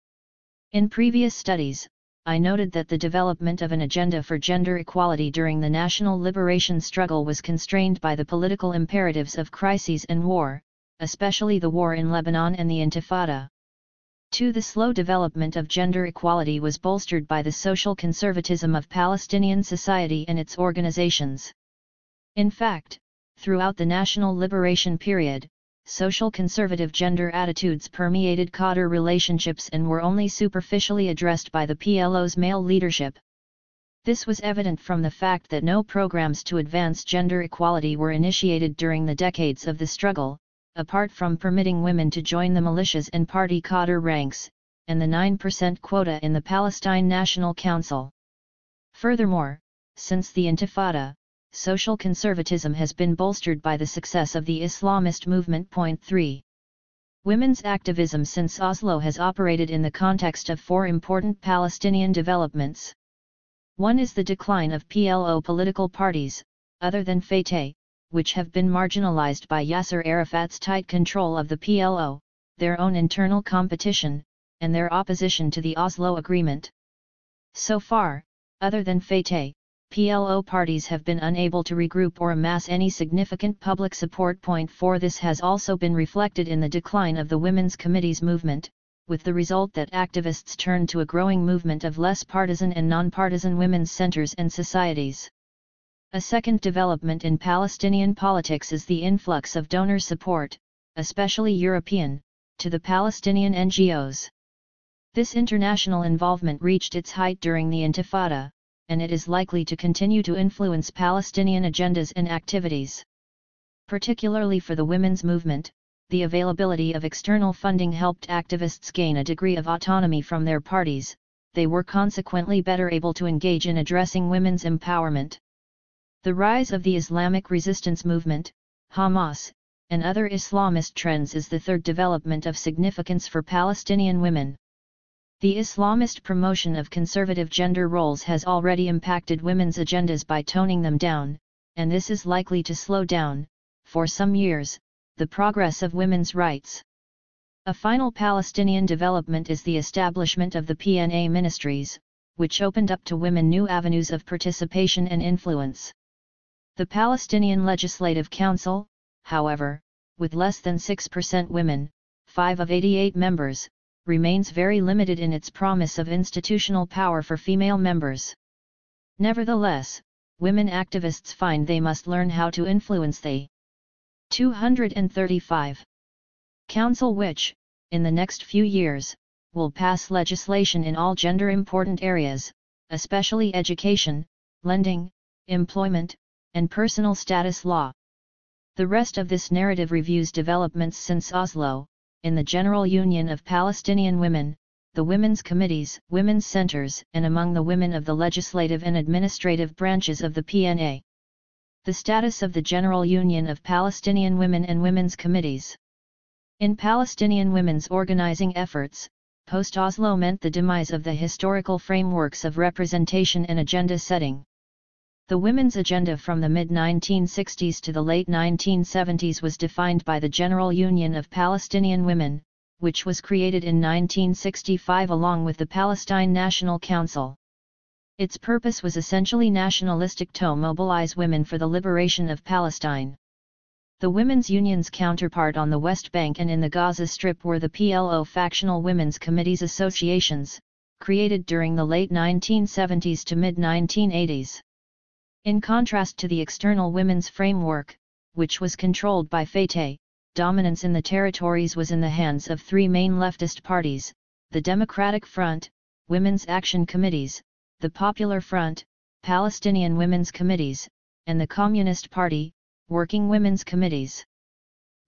In previous studies, I noted that the development of an agenda for gender equality during the national liberation struggle was constrained by the political imperatives of crises and war, especially the war in Lebanon and the Intifada. 2. The slow development of gender equality was bolstered by the social conservatism of Palestinian society and its organizations. In fact, throughout the national liberation period, social conservative gender attitudes permeated cadre relationships and were only superficially addressed by the PLO's male leadership. This was evident from the fact that no programs to advance gender equality were initiated during the decades of the struggle, apart from permitting women to join the militias and party cadre ranks, and the 9% quota in the Palestine National Council. Furthermore, since the Intifada, social conservatism has been bolstered by the success of the Islamist movement. 3. Women's activism since Oslo has operated in the context of 4 important Palestinian developments. 1 is the decline of PLO political parties, other than Fatah, which have been marginalized by Yasser Arafat's tight control of the PLO, their own internal competition, and their opposition to the Oslo Agreement. So far, other than Fatah, PLO parties have been unable to regroup or amass any significant public support. 4 This has also been reflected in the decline of the Women's Committees movement, with the result that activists turned to a growing movement of less partisan and non-partisan women's centers and societies. A second development in Palestinian politics is the influx of donor support, especially European, to the Palestinian NGOs. This international involvement reached its height during the Intifada, and it is likely to continue to influence Palestinian agendas and activities. Particularly for the women's movement, the availability of external funding helped activists gain a degree of autonomy from their parties. They were consequently better able to engage in addressing women's empowerment. The rise of the Islamic resistance movement, Hamas, and other Islamist trends is the third development of significance for Palestinian women. The Islamist promotion of conservative gender roles has already impacted women's agendas by toning them down, and this is likely to slow down, for some years, the progress of women's rights. A final Palestinian development is the establishment of the PNA ministries, which opened up to women new avenues of participation and influence. The Palestinian Legislative Council, however, with less than 6% women, 5 of 88 members, remains very limited in its promise of institutional power for female members. Nevertheless, women activists find they must learn how to influence the 235 Council which, in the next few years, will pass legislation in all gender-important areas, especially education, lending, employment, and personal status law. The rest of this narrative reviews developments since Oslo, in the General Union of Palestinian Women, the women's committees, women's centers, and among the women of the legislative and administrative branches of the PNA. The status of the General Union of Palestinian Women and women's committees. In Palestinian women's organizing efforts, post-Oslo meant the demise of the historical frameworks of representation and agenda setting. The women's agenda from the mid-1960s to the late 1970s was defined by the General Union of Palestinian Women, which was created in 1965 along with the Palestine National Council. Its purpose was essentially nationalistic to mobilize women for the liberation of Palestine. The women's union's counterpart on the West Bank and in the Gaza Strip were the PLO factional women's committees associations, created during the late 1970s to mid-1980s. In contrast to the external women's framework, which was controlled by Fatah, dominance in the territories was in the hands of three main leftist parties: the Democratic Front, Women's Action Committees, the Popular Front, Palestinian Women's Committees, and the Communist Party, Working Women's Committees.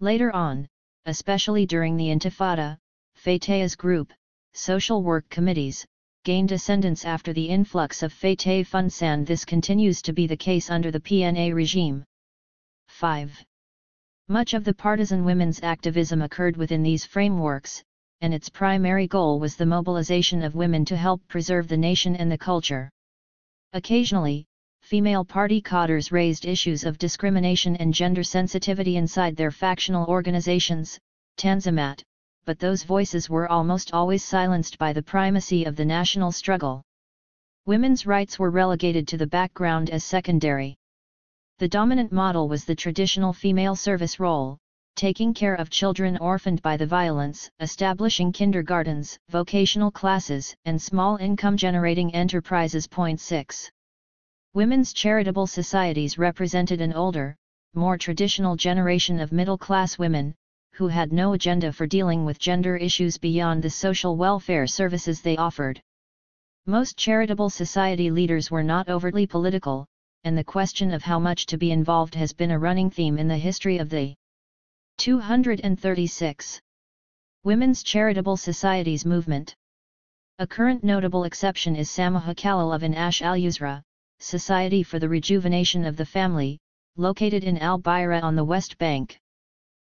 Later on, especially during the Intifada, Fatah's group, Social Work Committees, gained ascendance after the influx of Fatah funds, and this continues to be the case under the PNA regime. 5. Much of the partisan women's activism occurred within these frameworks, and its primary goal was the mobilization of women to help preserve the nation and the culture. Occasionally, female party cadres raised issues of discrimination and gender sensitivity inside their factional organizations, Tanzimat, but those voices were almost always silenced by the primacy of the national struggle. Women's rights were relegated to the background as secondary. The dominant model was the traditional female service role, taking care of children orphaned by the violence, establishing kindergartens, vocational classes, and small income-generating enterprises. 6. Women's charitable societies represented an older, more traditional generation of middle-class women, who had no agenda for dealing with gender issues beyond the social welfare services they offered. Most charitable society leaders were not overtly political, and the question of how much to be involved has been a running theme in the history of the 236 Women's Charitable Societies movement. A current notable exception is Sammah Khalil of Ash al-Yusra, Society for the Rejuvenation of the Family, located in Al-Bira on the West Bank.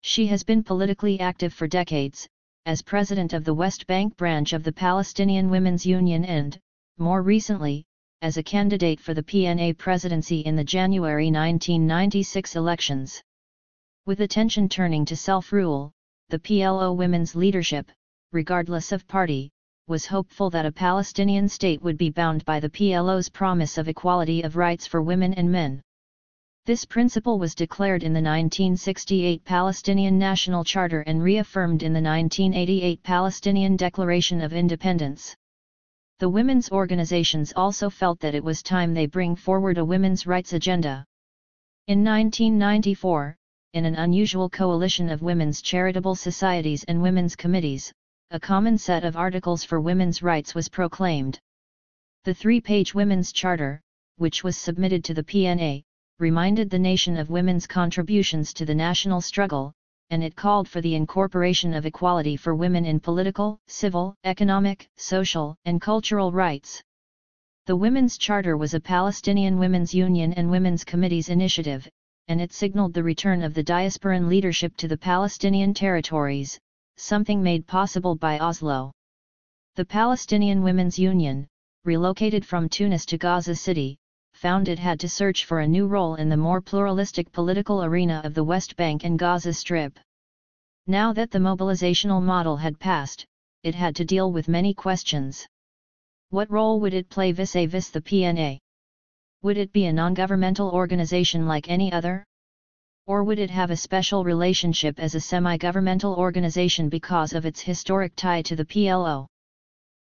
She has been politically active for decades, as president of the West Bank branch of the Palestinian Women's Union and, more recently, as a candidate for the PNA presidency in the January 1996 elections. With attention turning to self-rule, the PLO women's leadership, regardless of party, was hopeful that a Palestinian state would be bound by the PLO's promise of equality of rights for women and men. This principle was declared in the 1968 Palestinian National Charter and reaffirmed in the 1988 Palestinian Declaration of Independence. The women's organizations also felt that it was time they bring forward a women's rights agenda. In 1994, in an unusual coalition of women's charitable societies and women's committees, a common set of articles for women's rights was proclaimed. The 3-page Women's Charter, which was submitted to the PNA, reminded the nation of women's contributions to the national struggle, and it called for the incorporation of equality for women in political, civil, economic, social, and cultural rights. The Women's Charter was a Palestinian Women's Union and Women's Committees initiative, and it signaled the return of the diasporan leadership to the Palestinian territories, something made possible by Oslo. The Palestinian Women's Union, relocated from Tunis to Gaza City, found it had to search for a new role in the more pluralistic political arena of the West Bank and Gaza Strip. Now that the mobilizational model had passed, it had to deal with many questions. What role would it play vis-a-vis the PNA? Would it be a non-governmental organization like any other? Or would it have a special relationship as a semi-governmental organization because of its historic tie to the PLO?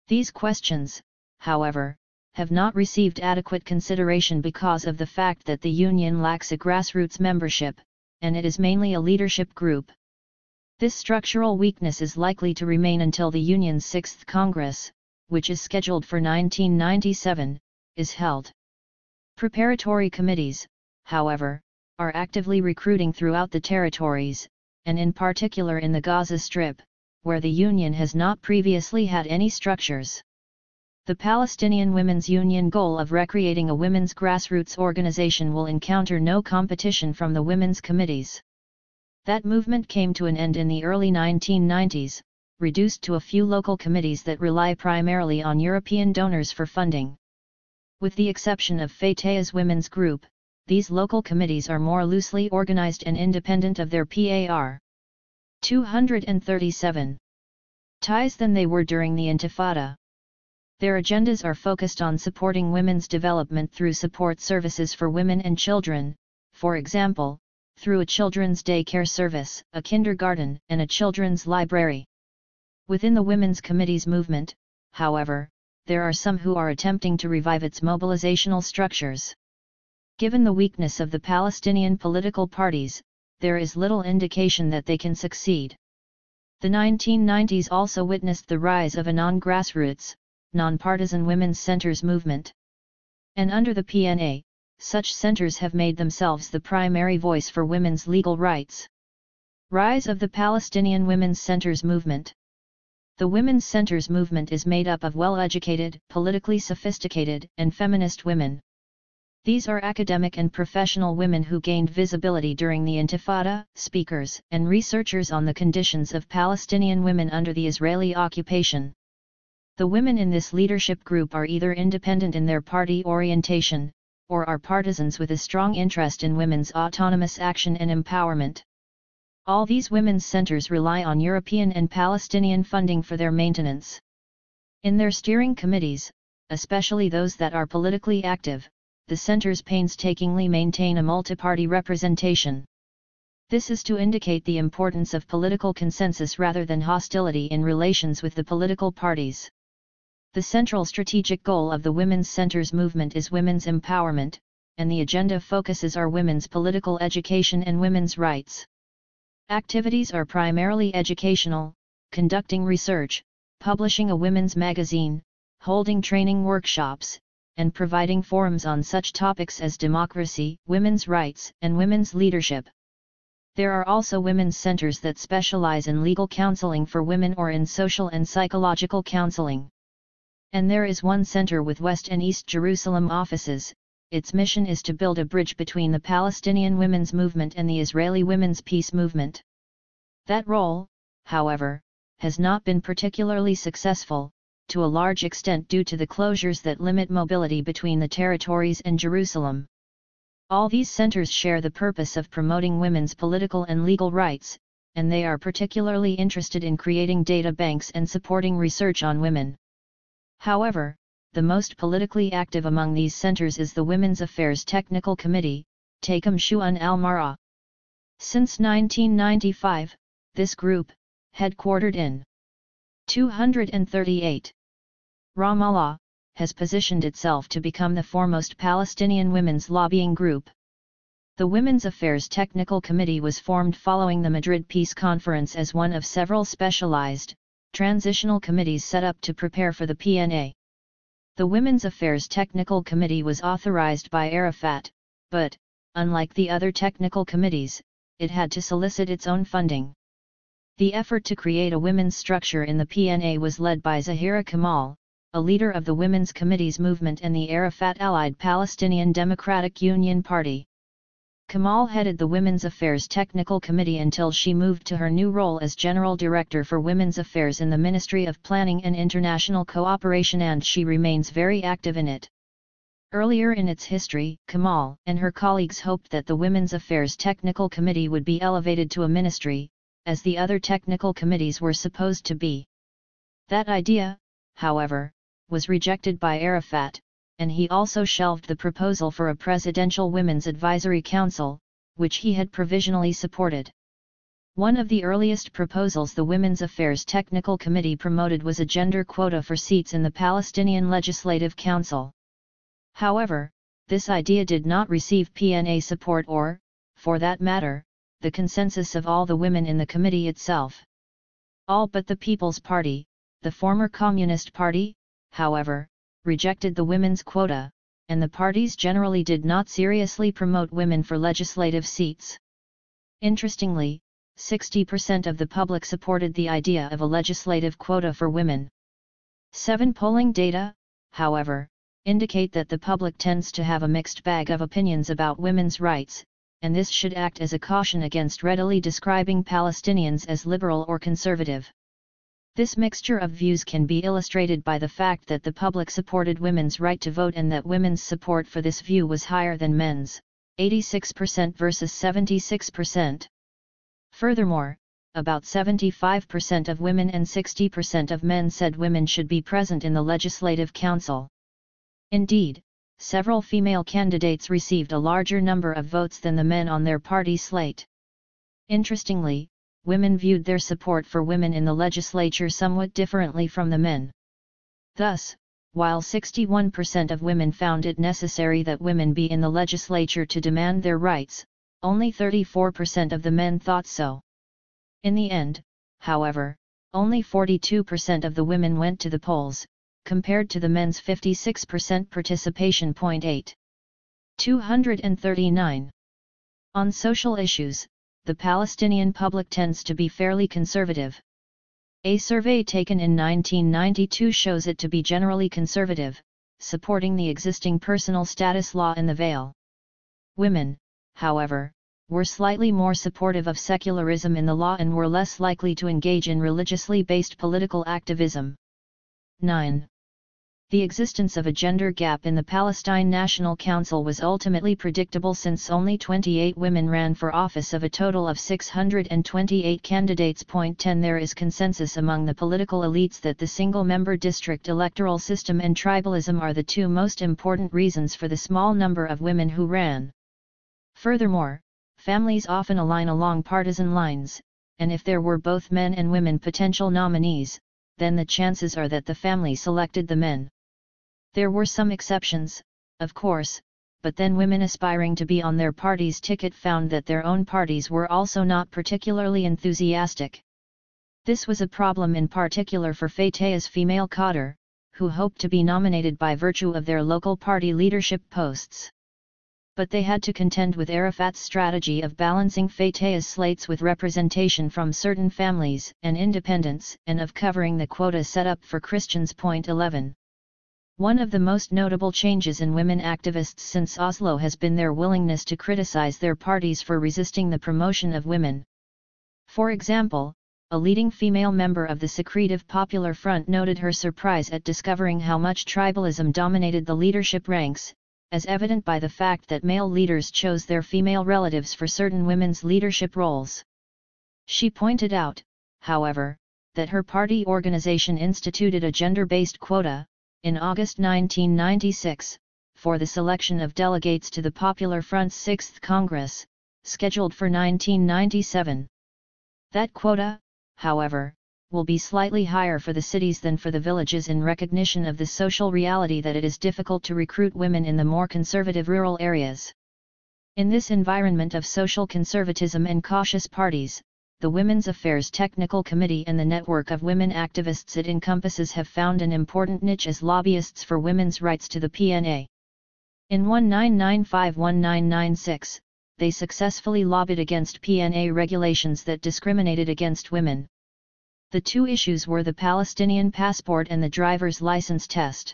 These questions, however, have not received adequate consideration because of the fact that the union lacks a grassroots membership, and it is mainly a leadership group. This structural weakness is likely to remain until the union's 6th Congress, which is scheduled for 1997, is held. Preparatory committees, however, are actively recruiting throughout the territories, and in particular in the Gaza Strip, where the union has not previously had any structures. The Palestinian Women's Union goal of recreating a women's grassroots organization will encounter no competition from the women's committees. That movement came to an end in the early 1990s, reduced to a few local committees that rely primarily on European donors for funding. With the exception of Fatah's women's group, these local committees are more loosely organized and independent of their PAR. 237 ties than they were during the Intifada. Their agendas are focused on supporting women's development through support services for women and children, for example, through a children's daycare service, a kindergarten, and a children's library. Within the women's committees movement, however, there are some who are attempting to revive its mobilizational structures. Given the weakness of the Palestinian political parties, there is little indication that they can succeed. The 1990s also witnessed the rise of a non-grassroots, non-partisan women's centers movement. And under the PNA, such centers have made themselves the primary voice for women's legal rights. Rise of the Palestinian Women's Centers movement. The Women's Centers movement is made up of well-educated, politically sophisticated, and feminist women. These are academic and professional women who gained visibility during the Intifada, speakers and researchers on the conditions of Palestinian women under the Israeli occupation. The women in this leadership group are either independent in their party orientation, or are partisans with a strong interest in women's autonomous action and empowerment. All these women's centers rely on European and Palestinian funding for their maintenance. In their steering committees, especially those that are politically active, the centers painstakingly maintain a multi-party representation. This is to indicate the importance of political consensus rather than hostility in relations with the political parties. The central strategic goal of the Women's Centers movement is women's empowerment, and the agenda focuses on women's political education and women's rights. Activities are primarily educational, conducting research, publishing a women's magazine, holding training workshops, and providing forums on such topics as democracy, women's rights, and women's leadership. There are also women's centers that specialize in legal counseling for women or in social and psychological counseling. And there is one center with West and East Jerusalem offices. Its mission is to build a bridge between the Palestinian women's movement and the Israeli women's peace movement. That role, however, has not been particularly successful, to a large extent due to the closures that limit mobility between the territories and Jerusalem. All these centers share the purpose of promoting women's political and legal rights, and they are particularly interested in creating data banks and supporting research on women. However, the most politically active among these centers is the Women's Affairs Technical Committee, Takum Shu'un al-Mar'a. Since 1995, this group, headquartered in 238 Ramallah, has positioned itself to become the foremost Palestinian women's lobbying group. The Women's Affairs Technical Committee was formed following the Madrid Peace Conference as one of several specialized, transitional committees set up to prepare for the PNA. The Women's Affairs Technical Committee was authorized by Arafat, but, unlike the other technical committees, it had to solicit its own funding. The effort to create a women's structure in the PNA was led by Zahira Kamal, a leader of the Women's Committees movement and the Arafat-allied Palestinian Democratic Union Party. Kamal headed the Women's Affairs Technical Committee until she moved to her new role as General Director for Women's Affairs in the Ministry of Planning and International Cooperation, and she remains very active in it. Earlier in its history, Kamal and her colleagues hoped that the Women's Affairs Technical Committee would be elevated to a ministry, as the other technical committees were supposed to be. That idea, however, was rejected by Arafat, and he also shelved the proposal for a Presidential Women's Advisory Council, which he had provisionally supported. One of the earliest proposals the Women's Affairs Technical Committee promoted was a gender quota for seats in the Palestinian Legislative Council. However, this idea did not receive PNA support or, for that matter, the consensus of all the women in the committee itself. All but the People's Party, the former Communist Party, however, rejected the women's quota, and the parties generally did not seriously promote women for legislative seats. Interestingly, 60% of the public supported the idea of a legislative quota for women. 7 polling data, however, indicate that the public tends to have a mixed bag of opinions about women's rights, and this should act as a caution against readily describing Palestinians as liberal or conservative. This mixture of views can be illustrated by the fact that the public supported women's right to vote and that women's support for this view was higher than men's, 86% versus 76%. Furthermore, about 75% of women and 60% of men said women should be present in the Legislative Council. Indeed, several female candidates received a larger number of votes than the men on their party slate. Interestingly, women viewed their support for women in the legislature somewhat differently from the men. Thus, while 61% of women found it necessary that women be in the legislature to demand their rights, only 34% of the men thought so. In the end, however, only 42% of the women went to the polls, compared to the men's 56% participation. 239. On social issues, the Palestinian public tends to be fairly conservative. A survey taken in 1992 shows it to be generally conservative, supporting the existing personal status law and the veil. Women, however, were slightly more supportive of secularism in the law and were less likely to engage in religiously based political activism. 9. The existence of a gender gap in the Palestine National Council was ultimately predictable since only 28 women ran for office of a total of 628 candidates. 10 There is consensus among the political elites that the single-member district electoral system and tribalism are the two most important reasons for the small number of women who ran. Furthermore, families often align along partisan lines, and if there were both men and women potential nominees, then the chances are that the family selected the men. There were some exceptions, of course, but then women aspiring to be on their party's ticket found that their own parties were also not particularly enthusiastic. This was a problem in particular for Fatah's female cadre, who hoped to be nominated by virtue of their local party leadership posts. But they had to contend with Arafat's strategy of balancing Fatah's slates with representation from certain families and independents and of covering the quota set up for Christians. 11. One of the most notable changes in women activists since Oslo has been their willingness to criticize their parties for resisting the promotion of women. For example, a leading female member of the Secretive Popular Front noted her surprise at discovering how much tribalism dominated the leadership ranks, as evident by the fact that male leaders chose their female relatives for certain women's leadership roles. She pointed out, however, that her party organization instituted a gender-based quota, in August 1996, for the selection of delegates to the Popular Front's 6th Congress, scheduled for 1997. That quota, however, will be slightly higher for the cities than for the villages in recognition of the social reality that it is difficult to recruit women in the more conservative rural areas. In this environment of social conservatism and cautious parties, the Women's Affairs Technical Committee and the network of women activists it encompasses have found an important niche as lobbyists for women's rights to the PNA. In 1995-1996, they successfully lobbied against PNA regulations that discriminated against women. The two issues were the Palestinian passport and the driver's license test.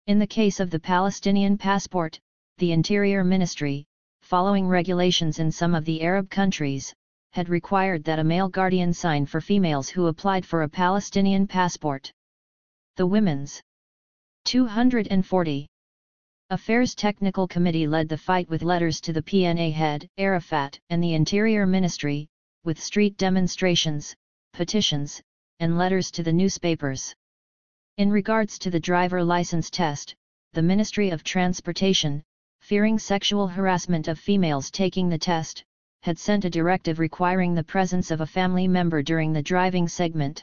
In the case of the Palestinian passport, the Interior Ministry, following regulations in some of the Arab countries, had required that a male guardian sign for females who applied for a Palestinian passport. The Women's 240 Affairs Technical Committee led the fight with letters to the PNA head, Arafat, and the Interior Ministry, with street demonstrations, petitions, and letters to the newspapers. In regards to the driver license test, the Ministry of Transportation, fearing sexual harassment of females taking the test, had sent a directive requiring the presence of a family member during the driving segment.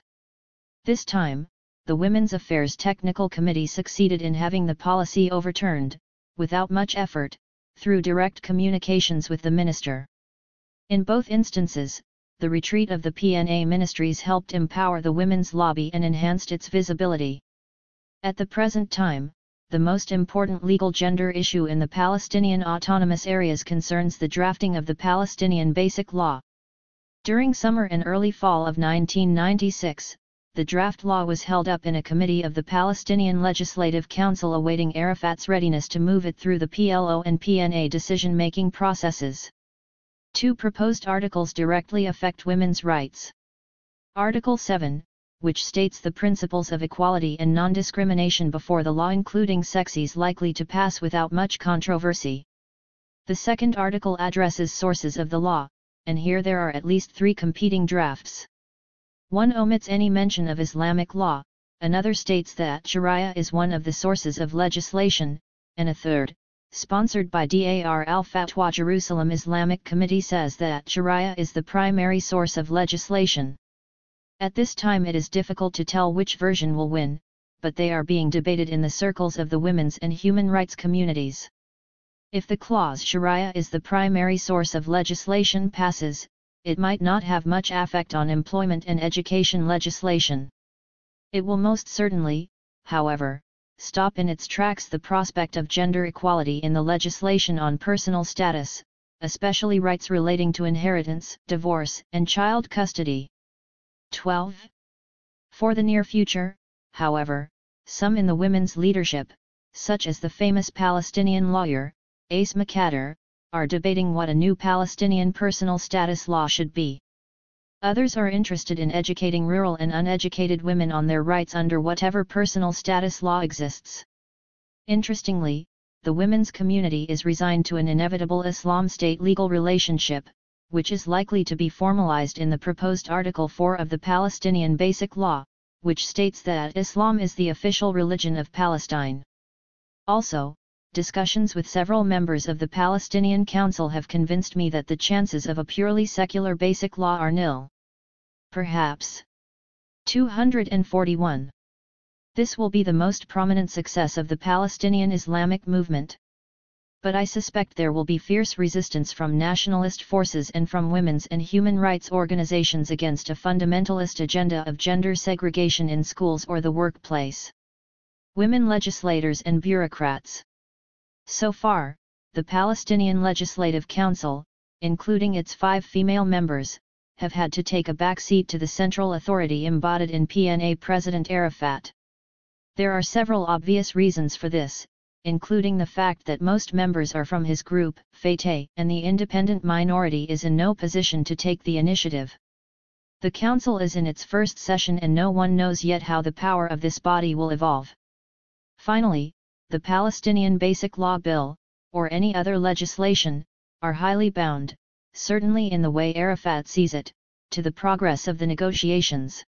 This time, the Women's Affairs Technical Committee succeeded in having the policy overturned, without much effort, through direct communications with the minister. In both instances, the retreat of the PNA ministries helped empower the women's lobby and enhanced its visibility. At the present time, the most important legal gender issue in the Palestinian autonomous areas concerns the drafting of the Palestinian Basic Law. During summer and early fall of 1996, the draft law was held up in a committee of the Palestinian Legislative Council awaiting Arafat's readiness to move it through the PLO and PNA decision-making processes. Two proposed articles directly affect women's rights. Article 7, which states the principles of equality and non-discrimination before the law including sex, is likely to pass without much controversy. The second article addresses sources of the law, and here there are at least three competing drafts. One omits any mention of Islamic law, another states that Sharia is one of the sources of legislation, and a third, sponsored by Dar al-Fatwa Jerusalem Islamic Committee, says that Sharia is the primary source of legislation. At this time it is difficult to tell which version will win, but they are being debated in the circles of the women's and human rights communities. If the clause Sharia is the primary source of legislation passes, it might not have much effect on employment and education legislation. It will most certainly, however, stop in its tracks the prospect of gender equality in the legislation on personal status, especially rights relating to inheritance, divorce, and child custody. 12. For the near future, however, some in the women's leadership, such as the famous Palestinian lawyer, Ace McCatter, are debating what a new Palestinian personal status law should be. Others are interested in educating rural and uneducated women on their rights under whatever personal status law exists. Interestingly, the women's community is resigned to an inevitable Islam state legal relationship, which is likely to be formalized in the proposed Article 4 of the Palestinian Basic Law, which states that Islam is the official religion of Palestine. Also, discussions with several members of the Palestinian Council have convinced me that the chances of a purely secular basic law are nil. Perhaps. 241. This will be the most prominent success of the Palestinian Islamic movement. But I suspect there will be fierce resistance from nationalist forces and from women's and human rights organizations against a fundamentalist agenda of gender segregation in schools or the workplace. Women legislators and bureaucrats. So far, the Palestinian Legislative Council, including its 5 female members, have had to take a back seat to the central authority embodied in PNA President Arafat. There are several obvious reasons for this, including the fact that most members are from his group, Fatah, and the independent minority is in no position to take the initiative. The council is in its first session and no one knows yet how the power of this body will evolve. Finally, the Palestinian Basic Law Bill, or any other legislation, are highly bound, certainly in the way Arafat sees it, to the progress of the negotiations.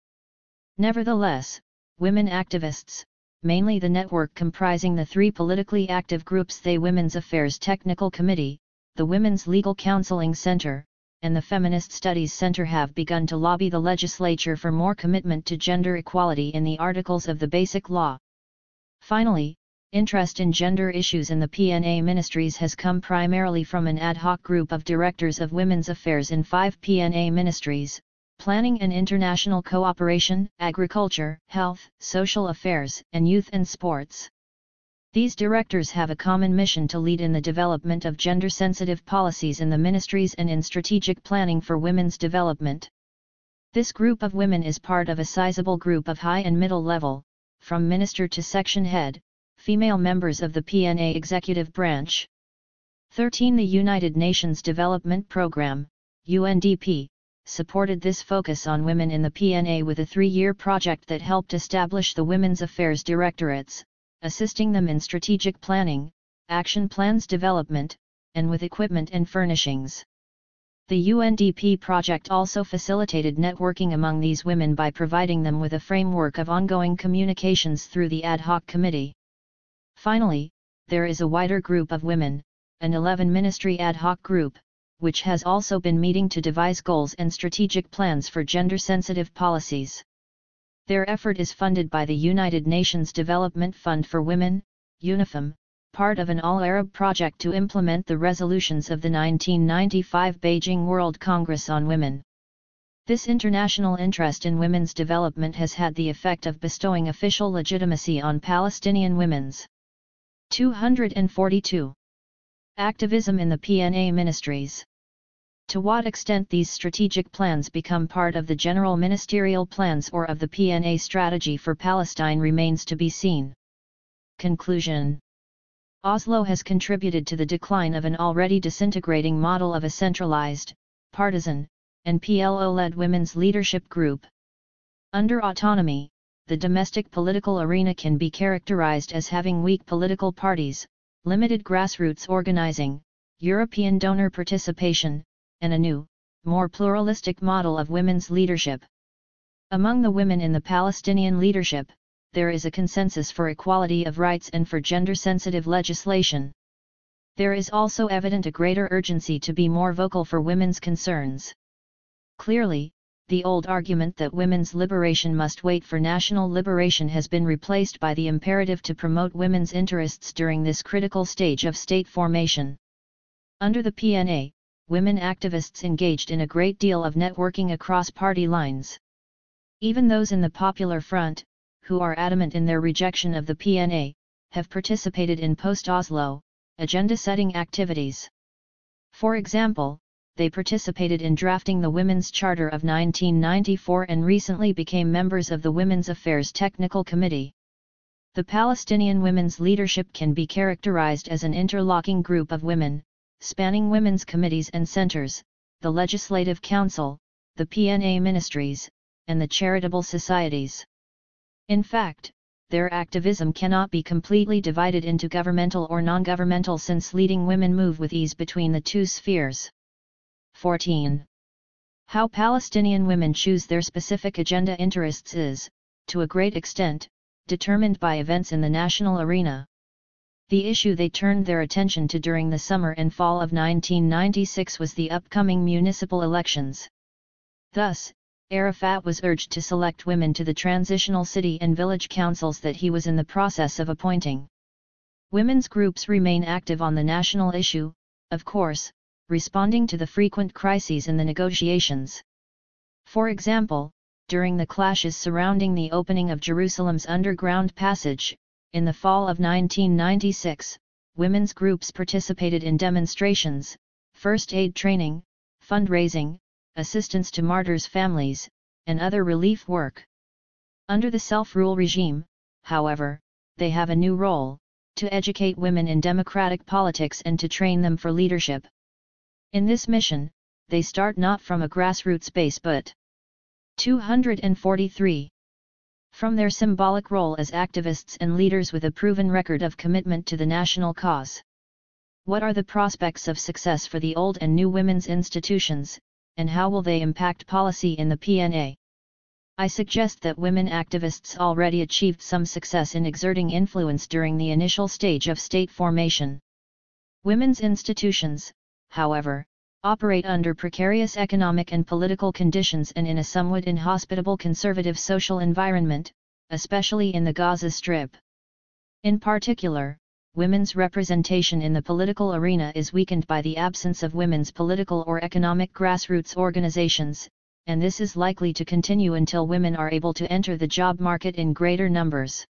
Nevertheless, women activists, mainly the network comprising the 3 politically active groups, the Women's Affairs Technical Committee, the Women's Legal Counseling Center, and the Feminist Studies Center, have begun to lobby the legislature for more commitment to gender equality in the articles of the Basic Law. Finally, Interest in gender issues in the PNA ministries has come primarily from an ad hoc group of directors of women's affairs in 5 PNA ministries: planning and international cooperation, agriculture, health, social affairs, and youth and sports. These directors have a common mission to lead in the development of gender-sensitive policies in the ministries and in strategic planning for women's development. This group of women is part of a sizable group of high and middle level, from minister to section head, female members of the PNA executive branch. 13. The United Nations Development Programme, UNDP, supported this focus on women in the PNA with a 3-year project that helped establish the Women's Affairs Directorates, assisting them in strategic planning, action plans development, and with equipment and furnishings. The UNDP project also facilitated networking among these women by providing them with a framework of ongoing communications through the ad hoc committee. Finally, there is a wider group of women, an 11-ministry ad hoc group, which has also been meeting to devise goals and strategic plans for gender-sensitive policies. Their effort is funded by the United Nations Development Fund for Women, UNIFEM, part of an all-Arab project to implement the resolutions of the 1995 Beijing World Congress on Women. This international interest in women's development has had the effect of bestowing official legitimacy on Palestinian women's. 242. Activism in the PNA ministries. To what extent these strategic plans become part of the general ministerial plans or of the PNA strategy for Palestine remains to be seen. Conclusion. Oslo has contributed to the decline of an already disintegrating model of a centralized, partisan, and PLO-led women's leadership group. Under autonomy, the domestic political arena can be characterized as having weak political parties, limited grassroots organizing, European donor participation, and a new, more pluralistic model of women's leadership. Among the women in the Palestinian leadership, there is a consensus for equality of rights and for gender-sensitive legislation. There is also evident a greater urgency to be more vocal for women's concerns. Clearly, the old argument that women's liberation must wait for national liberation has been replaced by the imperative to promote women's interests during this critical stage of state formation. Under the PNA, women activists engaged in a great deal of networking across party lines. Even those in the Popular Front, who are adamant in their rejection of the PNA, have participated in post-Oslo, agenda-setting activities. For example, they participated in drafting the Women's Charter of 1994 and recently became members of the Women's Affairs Technical Committee. The Palestinian women's leadership can be characterized as an interlocking group of women, spanning women's committees and centers, the Legislative Council, the PNA ministries, and the charitable societies. In fact, their activism cannot be completely divided into governmental or non-governmental, since leading women move with ease between the two spheres. 14. How Palestinian women choose their specific agenda interests is, to a great extent, determined by events in the national arena. The issue they turned their attention to during the summer and fall of 1996 was the upcoming municipal elections. Thus, Arafat was urged to select women to the transitional city and village councils that he was in the process of appointing. Women's groups remain active on the national issue, of course, responding to the frequent crises in the negotiations. For example, during the clashes surrounding the opening of Jerusalem's underground passage, in the fall of 1996, women's groups participated in demonstrations, first aid training, fundraising, assistance to martyrs' families, and other relief work. Under the self-rule regime, however, they have a new role: to educate women in democratic politics and to train them for leadership. In this mission, they start not from a grassroots base but 243. From their symbolic role as activists and leaders with a proven record of commitment to the national cause. What are the prospects of success for the old and new women's institutions, and how will they impact policy in the PNA? I suggest that women activists already achieved some success in exerting influence during the initial stage of state formation. Women's institutions, however, operate under precarious economic and political conditions and in a somewhat inhospitable conservative social environment, especially in the Gaza Strip. In particular, women's representation in the political arena is weakened by the absence of women's political or economic grassroots organizations, and this is likely to continue until women are able to enter the job market in greater numbers.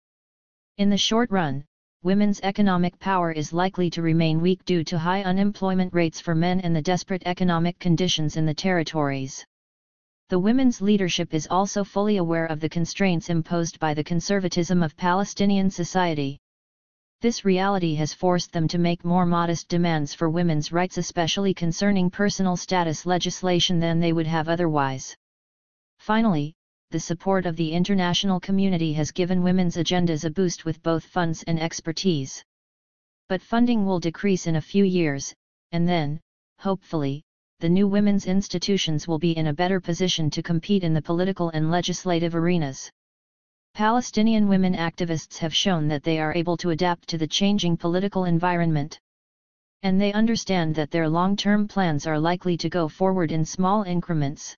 In the short run, women's economic power is likely to remain weak due to high unemployment rates for men and the desperate economic conditions in the territories. The women's leadership is also fully aware of the constraints imposed by the conservatism of Palestinian society. This reality has forced them to make more modest demands for women's rights, especially concerning personal status legislation, than they would have otherwise. Finally, the support of the international community has given women's agendas a boost with both funds and expertise. But funding will decrease in a few years, and then, hopefully, the new women's institutions will be in a better position to compete in the political and legislative arenas. Palestinian women activists have shown that they are able to adapt to the changing political environment. And they understand that their long-term plans are likely to go forward in small increments.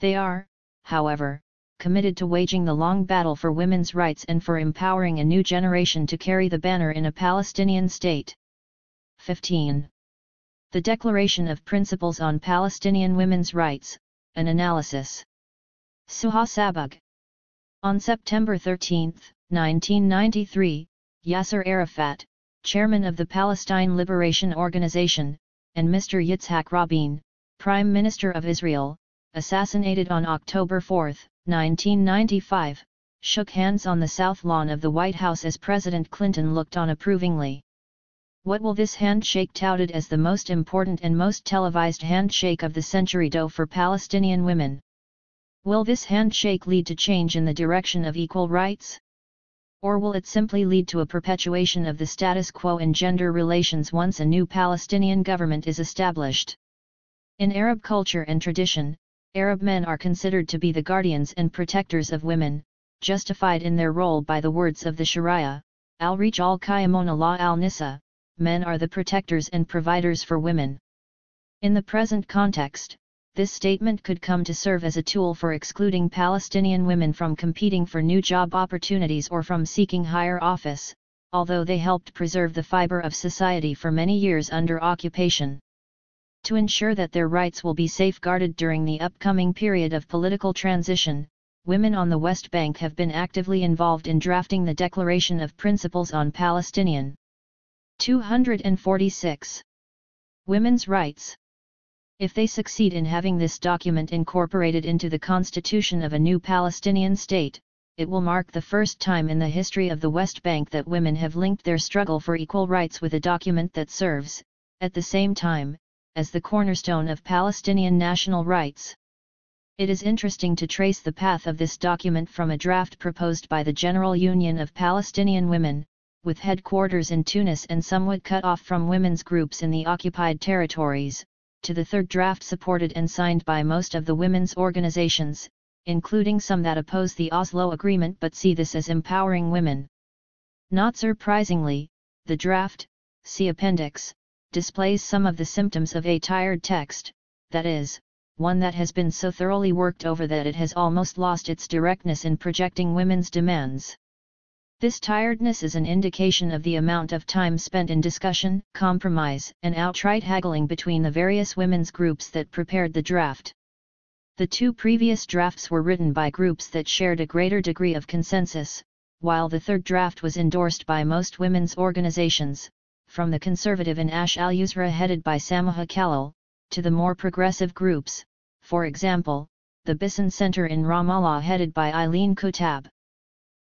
They are, however, committed to waging the long battle for women's rights and for empowering a new generation to carry the banner in a Palestinian state. 15. The Declaration of Principles on Palestinian Women's Rights, an Analysis. Suha Sabbagh. On September 13, 1993, Yasser Arafat, chairman of the Palestine Liberation Organization, and Mr. Yitzhak Rabin, Prime Minister of Israel, assassinated on October 4, 1995, shook hands on the South Lawn of the White House as President Clinton looked on approvingly. What will this handshake, touted as the most important and most televised handshake of the century, do for Palestinian women? Will this handshake lead to change in the direction of equal rights? Or will it simply lead to a perpetuation of the status quo in gender relations once a new Palestinian government is established? In Arab culture and tradition, Arab men are considered to be the guardians and protectors of women, justified in their role by the words of the Sharia, al-Rijal Qiyamuna ala al-Nisa, men are the protectors and providers for women. In the present context, this statement could come to serve as a tool for excluding Palestinian women from competing for new job opportunities or from seeking higher office, although they helped preserve the fiber of society for many years under occupation. To ensure that their rights will be safeguarded during the upcoming period of political transition, women on the West Bank have been actively involved in drafting the Declaration of Principles on Palestinian. 246. Women's Rights. If they succeed in having this document incorporated into the constitution of a new Palestinian state, it will mark the first time in the history of the West Bank that women have linked their struggle for equal rights with a document that serves, at the same time, as the cornerstone of Palestinian national rights. It is interesting to trace the path of this document from a draft proposed by the General Union of Palestinian Women, with headquarters in Tunis and somewhat cut off from women's groups in the occupied territories, to the third draft supported and signed by most of the women's organizations, including some that oppose the Oslo Agreement but see this as empowering women. Not surprisingly, the draft, see Appendix, displays some of the symptoms of a tired text, that is, one that has been so thoroughly worked over that it has almost lost its directness in projecting women's demands. This tiredness is an indication of the amount of time spent in discussion, compromise, and outright haggling between the various women's groups that prepared the draft. The two previous drafts were written by groups that shared a greater degree of consensus, while the third draft was endorsed by most women's organizations, from the conservative and Ash al-Yusra headed by Sabbagh Khalil, to the more progressive groups, for example, the Bisson Center in Ramallah headed by Eileen Kutab.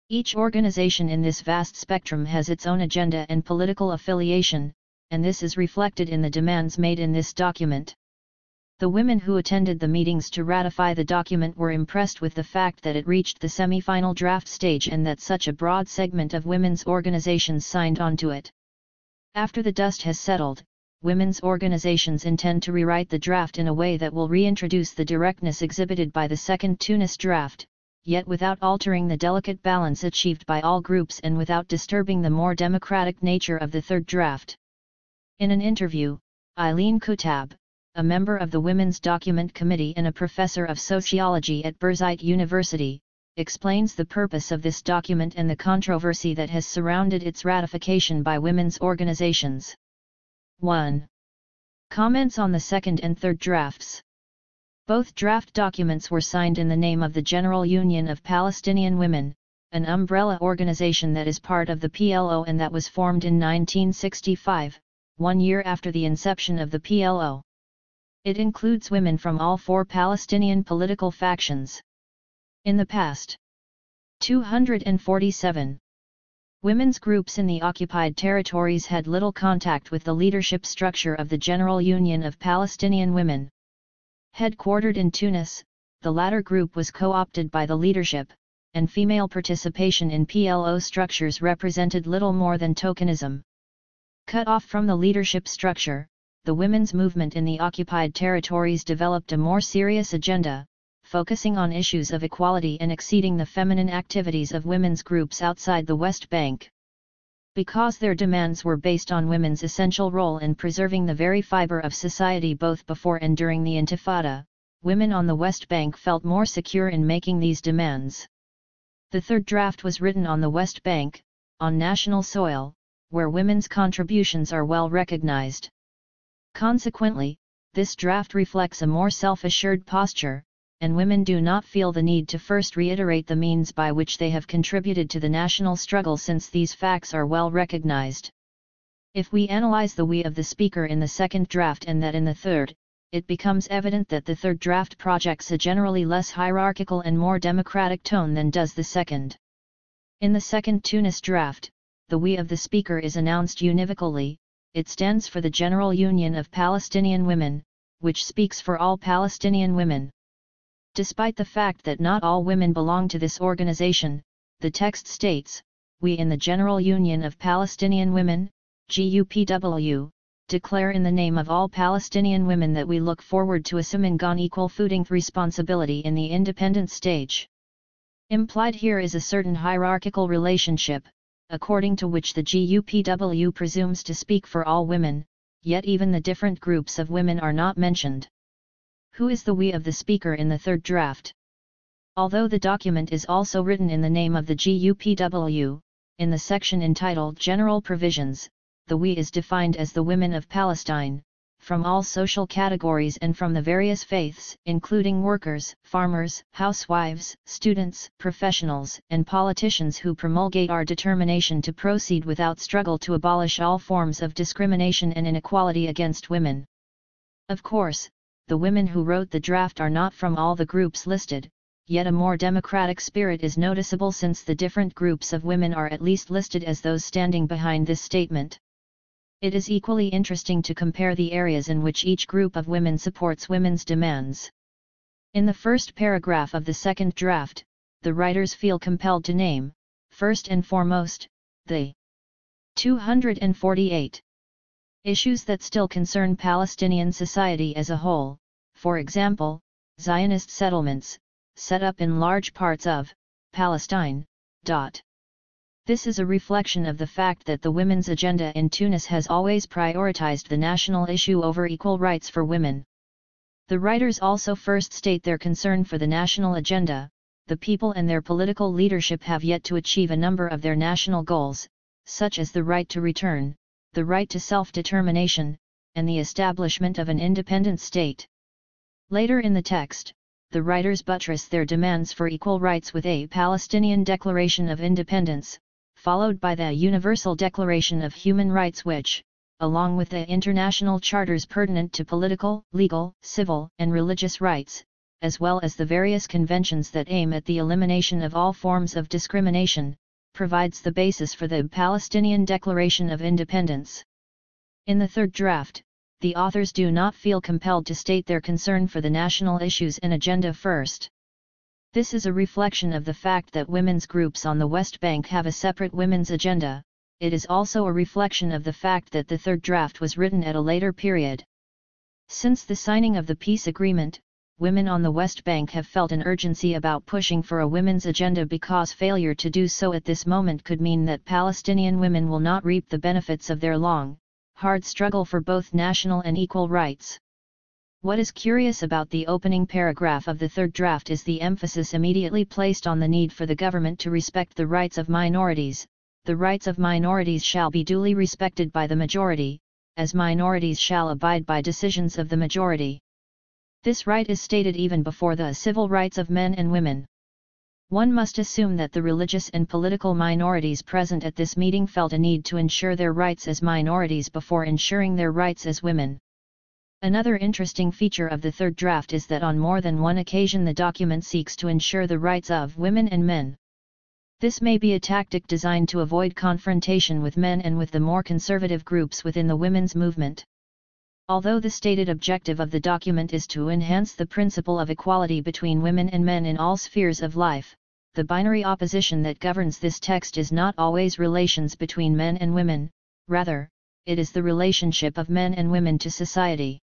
Each organization in this vast spectrum has its own agenda and political affiliation, and this is reflected in the demands made in this document. The women who attended the meetings to ratify the document were impressed with the fact that it reached the semi-final draft stage and that such a broad segment of women's organizations signed on to it. After the dust has settled, women's organizations intend to rewrite the draft in a way that will reintroduce the directness exhibited by the second Tunis draft, yet without altering the delicate balance achieved by all groups and without disturbing the more democratic nature of the third draft. In an interview, Eileen Kutab, a member of the Women's Document Committee and a professor of sociology at Birzeit University, explains the purpose of this document and the controversy that has surrounded its ratification by women's organizations. 1. Comments on the second and third drafts. Both draft documents were signed in the name of the General Union of Palestinian Women, an umbrella organization that is part of the PLO and that was formed in 1965, 1 year after the inception of the PLO. It includes women from all 4 Palestinian political factions. In the past, 247 women's groups in the occupied territories had little contact with the leadership structure of the General Union of Palestinian Women. Headquartered in Tunis, the latter group was co-opted by the leadership, and female participation in PLO structures represented little more than tokenism. Cut off from the leadership structure, the women's movement in the occupied territories developed a more serious agenda, focusing on issues of equality and exceeding the feminine activities of women's groups outside the West Bank. Because their demands were based on women's essential role in preserving the very fiber of society both before and during the Intifada, women on the West Bank felt more secure in making these demands. The third draft was written on the West Bank, on national soil, where women's contributions are well recognized. Consequently, this draft reflects a more self-assured posture, and women do not feel the need to first reiterate the means by which they have contributed to the national struggle since these facts are well recognized. If we analyze the we of the speaker in the second draft and that in the third, it becomes evident that the third draft projects a generally less hierarchical and more democratic tone than does the second. In the second Tunis draft, the we of the speaker is announced univocally. It stands for the General Union of Palestinian Women, which speaks for all Palestinian women. Despite the fact that not all women belong to this organization, the text states, "We in the General Union of Palestinian Women, GUPW, declare in the name of all Palestinian women that we look forward to assuming an equal footing responsibility in the independent stage." Implied here is a certain hierarchical relationship, according to which the GUPW presumes to speak for all women, yet even the different groups of women are not mentioned. Who is the we of the speaker in the third draft? Although the document is also written in the name of the GUPW, in the section entitled General Provisions, the we is defined as the women of Palestine, from all social categories and from the various faiths, including workers, farmers, housewives, students, professionals, and politicians who promulgate our determination to proceed without struggle to abolish all forms of discrimination and inequality against women. Of course, the women who wrote the draft are not from all the groups listed, yet a more democratic spirit is noticeable since the different groups of women are at least listed as those standing behind this statement. It is equally interesting to compare the areas in which each group of women supports women's demands. In the first paragraph of the second draft, the writers feel compelled to name, first and foremost, the 248 issues that still concern Palestinian society as a whole, for example, Zionist settlements, set up in large parts of Palestine. This is a reflection of the fact that the women's agenda in Tunis has always prioritized the national issue over equal rights for women. The writers also first state their concern for the national agenda. The people and their political leadership have yet to achieve a number of their national goals, such as the right to return, the right to self-determination, and the establishment of an independent state. Later in the text, the writers buttress their demands for equal rights with a Palestinian Declaration of Independence, followed by the Universal Declaration of Human Rights which, along with the international charters pertinent to political, legal, civil, and religious rights, as well as the various conventions that aim at the elimination of all forms of discrimination, provides the basis for the Palestinian Declaration of Independence. In the third draft, the authors do not feel compelled to state their concern for the national issues and agenda first. This is a reflection of the fact that women's groups on the West Bank have a separate women's agenda. It is also a reflection of the fact that the third draft was written at a later period. Since the signing of the peace agreement, women on the West Bank have felt an urgency about pushing for a women's agenda because failure to do so at this moment could mean that Palestinian women will not reap the benefits of their long, hard struggle for both national and equal rights. What is curious about the opening paragraph of the third draft is the emphasis immediately placed on the need for the government to respect the rights of minorities. The rights of minorities shall be duly respected by the majority, as minorities shall abide by decisions of the majority. This right is stated even before the civil rights of men and women. One must assume that the religious and political minorities present at this meeting felt a need to ensure their rights as minorities before ensuring their rights as women. Another interesting feature of the third draft is that on more than one occasion the document seeks to ensure the rights of women and men. This may be a tactic designed to avoid confrontation with men and with the more conservative groups within the women's movement. Although the stated objective of the document is to enhance the principle of equality between women and men in all spheres of life, the binary opposition that governs this text is not always relations between men and women, rather, it is the relationship of men and women to society.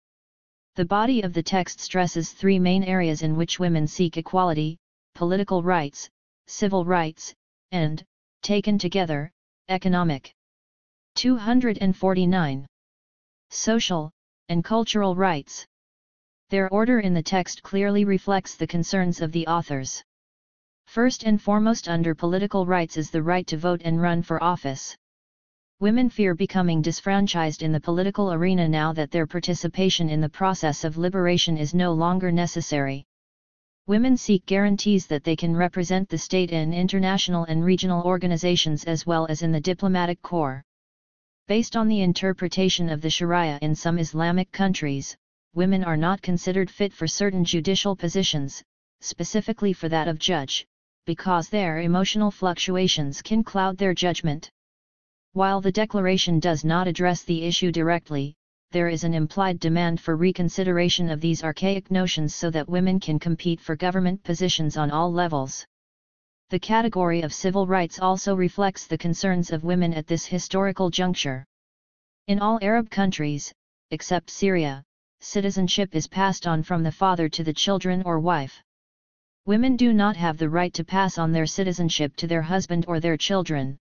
The body of the text stresses three main areas in which women seek equality: political rights, civil rights, and, taken together, economic. 249. Social and cultural rights. Their order in the text clearly reflects the concerns of the authors. First and foremost under political rights is the right to vote and run for office. Women fear becoming disfranchised in the political arena now that their participation in the process of liberation is no longer necessary. Women seek guarantees that they can represent the state in international and regional organizations as well as in the diplomatic corps. Based on the interpretation of the Sharia in some Islamic countries, women are not considered fit for certain judicial positions, specifically for that of judge, because their emotional fluctuations can cloud their judgment. While the declaration does not address the issue directly, there is an implied demand for reconsideration of these archaic notions so that women can compete for government positions on all levels. The category of civil rights also reflects the concerns of women at this historical juncture. In all Arab countries, except Syria, citizenship is passed on from the father to the children or wife. Women do not have the right to pass on their citizenship to their husband or their children.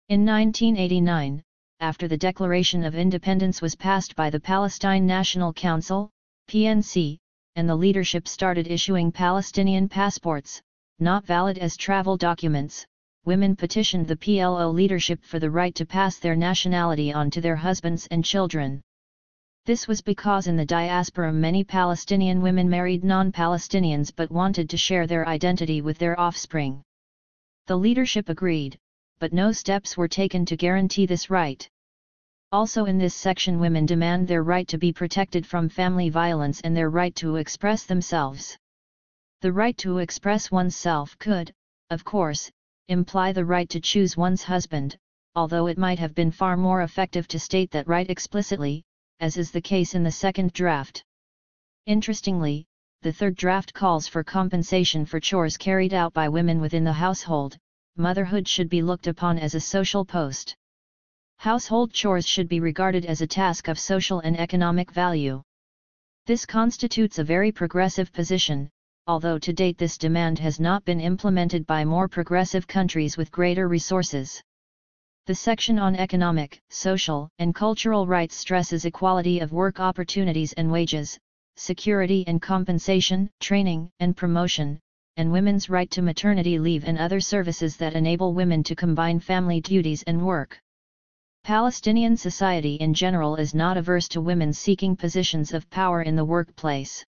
In 1989, after the Declaration of Independence was passed by the Palestine National Council, PNC, and the leadership started issuing Palestinian passports, not valid as travel documents, women petitioned the PLO leadership for the right to pass their nationality on to their husbands and children. This was because in the diaspora many Palestinian women married non-Palestinians but wanted to share their identity with their offspring. The leadership agreed, but no steps were taken to guarantee this right. Also in this section women demand their right to be protected from family violence and their right to express themselves. The right to express oneself could, of course, imply the right to choose one's husband, although it might have been far more effective to state that right explicitly, as is the case in the second draft. Interestingly, the third draft calls for compensation for chores carried out by women within the household. Motherhood should be looked upon as a social post. Household chores should be regarded as a task of social and economic value. This constitutes a very progressive position, although to date this demand has not been implemented by more progressive countries with greater resources. The section on economic, social, and cultural rights stresses equality of work opportunities and wages, security and compensation, training and promotion, and women's right to maternity leave and other services that enable women to combine family duties and work. Palestinian society in general is not averse to women seeking positions of power in the workplace.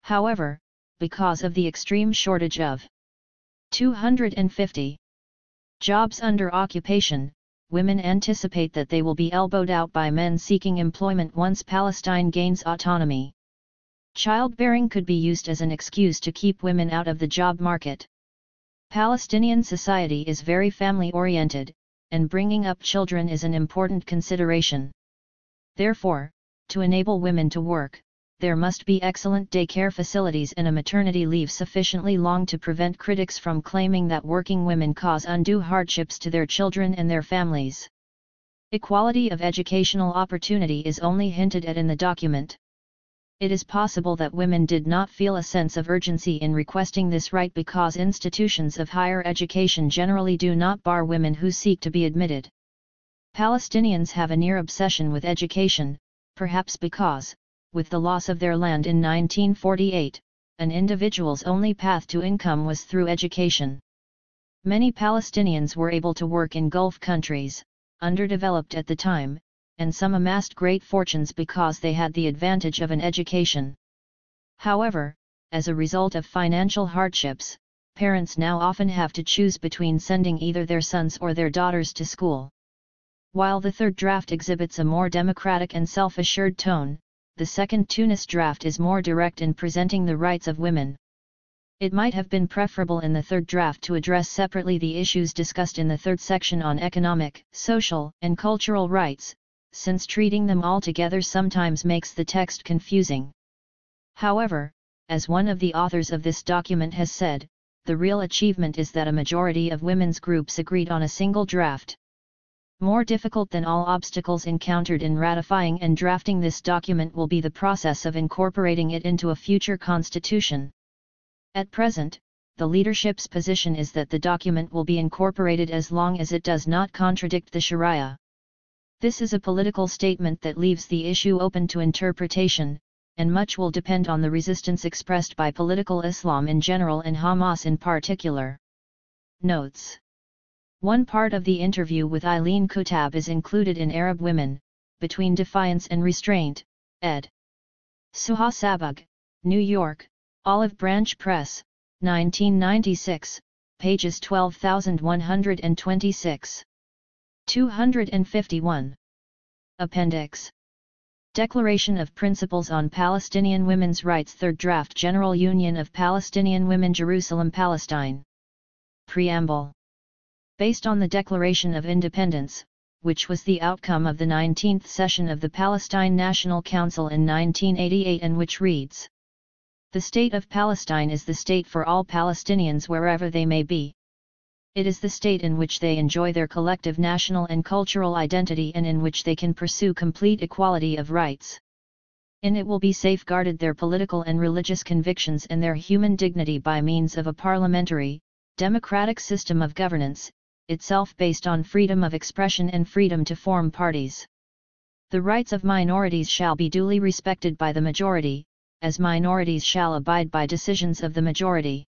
However, because of the extreme shortage of 250 jobs under occupation, women anticipate that they will be elbowed out by men seeking employment once Palestine gains autonomy. Childbearing could be used as an excuse to keep women out of the job market. Palestinian society is very family-oriented, and bringing up children is an important consideration. Therefore, to enable women to work, there must be excellent daycare facilities and a maternity leave sufficiently long to prevent critics from claiming that working women cause undue hardships to their children and their families. Equality of educational opportunity is only hinted at in the document. It is possible that women did not feel a sense of urgency in requesting this right because institutions of higher education generally do not bar women who seek to be admitted. Palestinians have a near obsession with education, perhaps because, with the loss of their land in 1948, an individual's only path to income was through education. Many Palestinians were able to work in Gulf countries, underdeveloped at the time, and some amassed great fortunes because they had the advantage of an education. However, as a result of financial hardships, parents now often have to choose between sending either their sons or their daughters to school. While the third draft exhibits a more democratic and self-assured tone, the second Tunis draft is more direct in presenting the rights of women. It might have been preferable in the third draft to address separately the issues discussed in the third section on economic, social, and cultural rights, since treating them all together sometimes makes the text confusing. However, as one of the authors of this document has said, the real achievement is that a majority of women's groups agreed on a single draft. More difficult than all obstacles encountered in ratifying and drafting this document will be the process of incorporating it into a future constitution. At present, the leadership's position is that the document will be incorporated as long as it does not contradict the Sharia. This is a political statement that leaves the issue open to interpretation, and much will depend on the resistance expressed by political Islam in general and Hamas in particular. Notes. One part of the interview with Eileen Kutab is included in Arab Women, Between Defiance and Restraint, ed. Suha Sabbagh, New York, Olive Branch Press, 1996, pages 12126. 251. Appendix. Declaration of Principles on Palestinian Women's Rights, Third Draft, General Union of Palestinian Women, Jerusalem, Palestine. Preamble. Based on the Declaration of Independence, which was the outcome of the 19th session of the Palestine National Council in 1988 and which reads: "The State of Palestine is the state for all Palestinians wherever they may be. It is the state in which they enjoy their collective national and cultural identity and in which they can pursue complete equality of rights. In it will be safeguarded their political and religious convictions and their human dignity by means of a parliamentary, democratic system of governance, itself based on freedom of expression and freedom to form parties. The rights of minorities shall be duly respected by the majority, as minorities shall abide by decisions of the majority.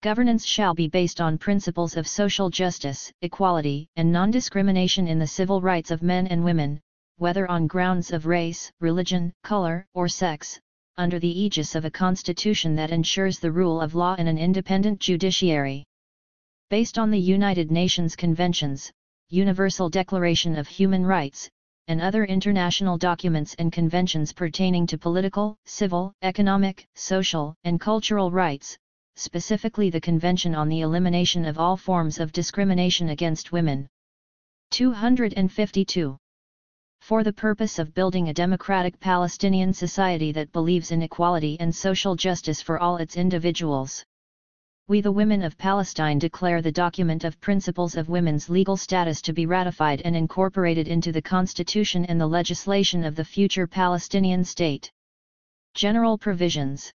Governance shall be based on principles of social justice, equality, and non-discrimination in the civil rights of men and women, whether on grounds of race, religion, color, or sex, under the aegis of a constitution that ensures the rule of law and an independent judiciary. Based on the United Nations Conventions, Universal Declaration of Human Rights, and other international documents and conventions pertaining to political, civil, economic, social, and cultural rights, specifically the Convention on the Elimination of All Forms of Discrimination Against Women." 252. For the purpose of building a democratic Palestinian society that believes in equality and social justice for all its individuals. We the women of Palestine declare the Document of Principles of Women's Legal Status to be ratified and incorporated into the Constitution and the legislation of the future Palestinian state. General Provisions.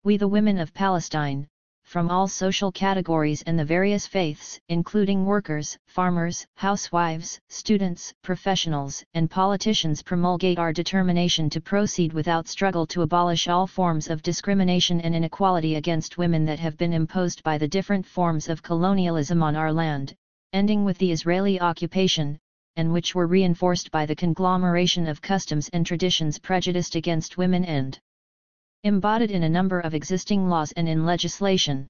We the women of Palestine, from all social categories and the various faiths, including workers, farmers, housewives, students, professionals, and politicians, promulgate our determination to proceed without struggle to abolish all forms of discrimination and inequality against women that have been imposed by the different forms of colonialism on our land, ending with the Israeli occupation, and which were reinforced by the conglomeration of customs and traditions prejudiced against women and embodied in a number of existing laws and in legislation.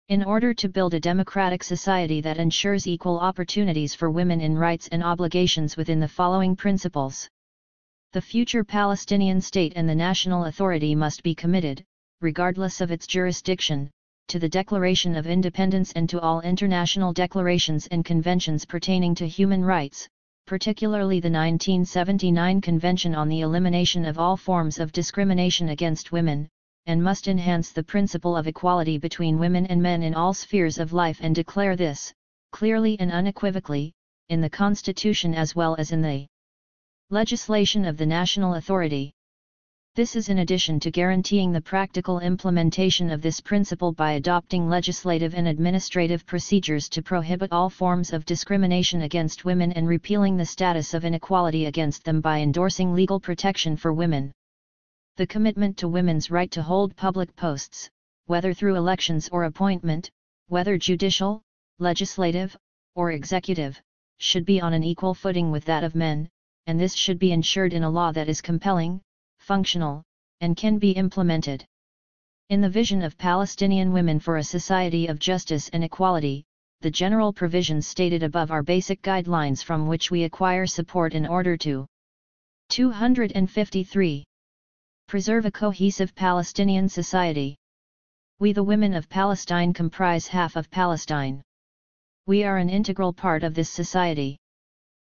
In order to build a democratic society that ensures equal opportunities for women in rights and obligations within the following principles. The future Palestinian state and the national authority must be committed, regardless of its jurisdiction, to the Declaration of Independence and to all international declarations and conventions pertaining to human rights, particularly the 1979 Convention on the Elimination of All Forms of Discrimination Against Women, and must enhance the principle of equality between women and men in all spheres of life and declare this, clearly and unequivocally, in the Constitution as well as in the legislation of the national authority. This is in addition to guaranteeing the practical implementation of this principle by adopting legislative and administrative procedures to prohibit all forms of discrimination against women and repealing the status of inequality against them by endorsing legal protection for women. The commitment to women's right to hold public posts, whether through elections or appointment, whether judicial, legislative, or executive, should be on an equal footing with that of men, and this should be ensured in a law that is compelling, functional, and can be implemented. In the vision of Palestinian women for a society of justice and equality, the general provisions stated above are basic guidelines from which we acquire support in order to 253. Preserve a cohesive Palestinian society. We the women of Palestine comprise half of Palestine. We are an integral part of this society.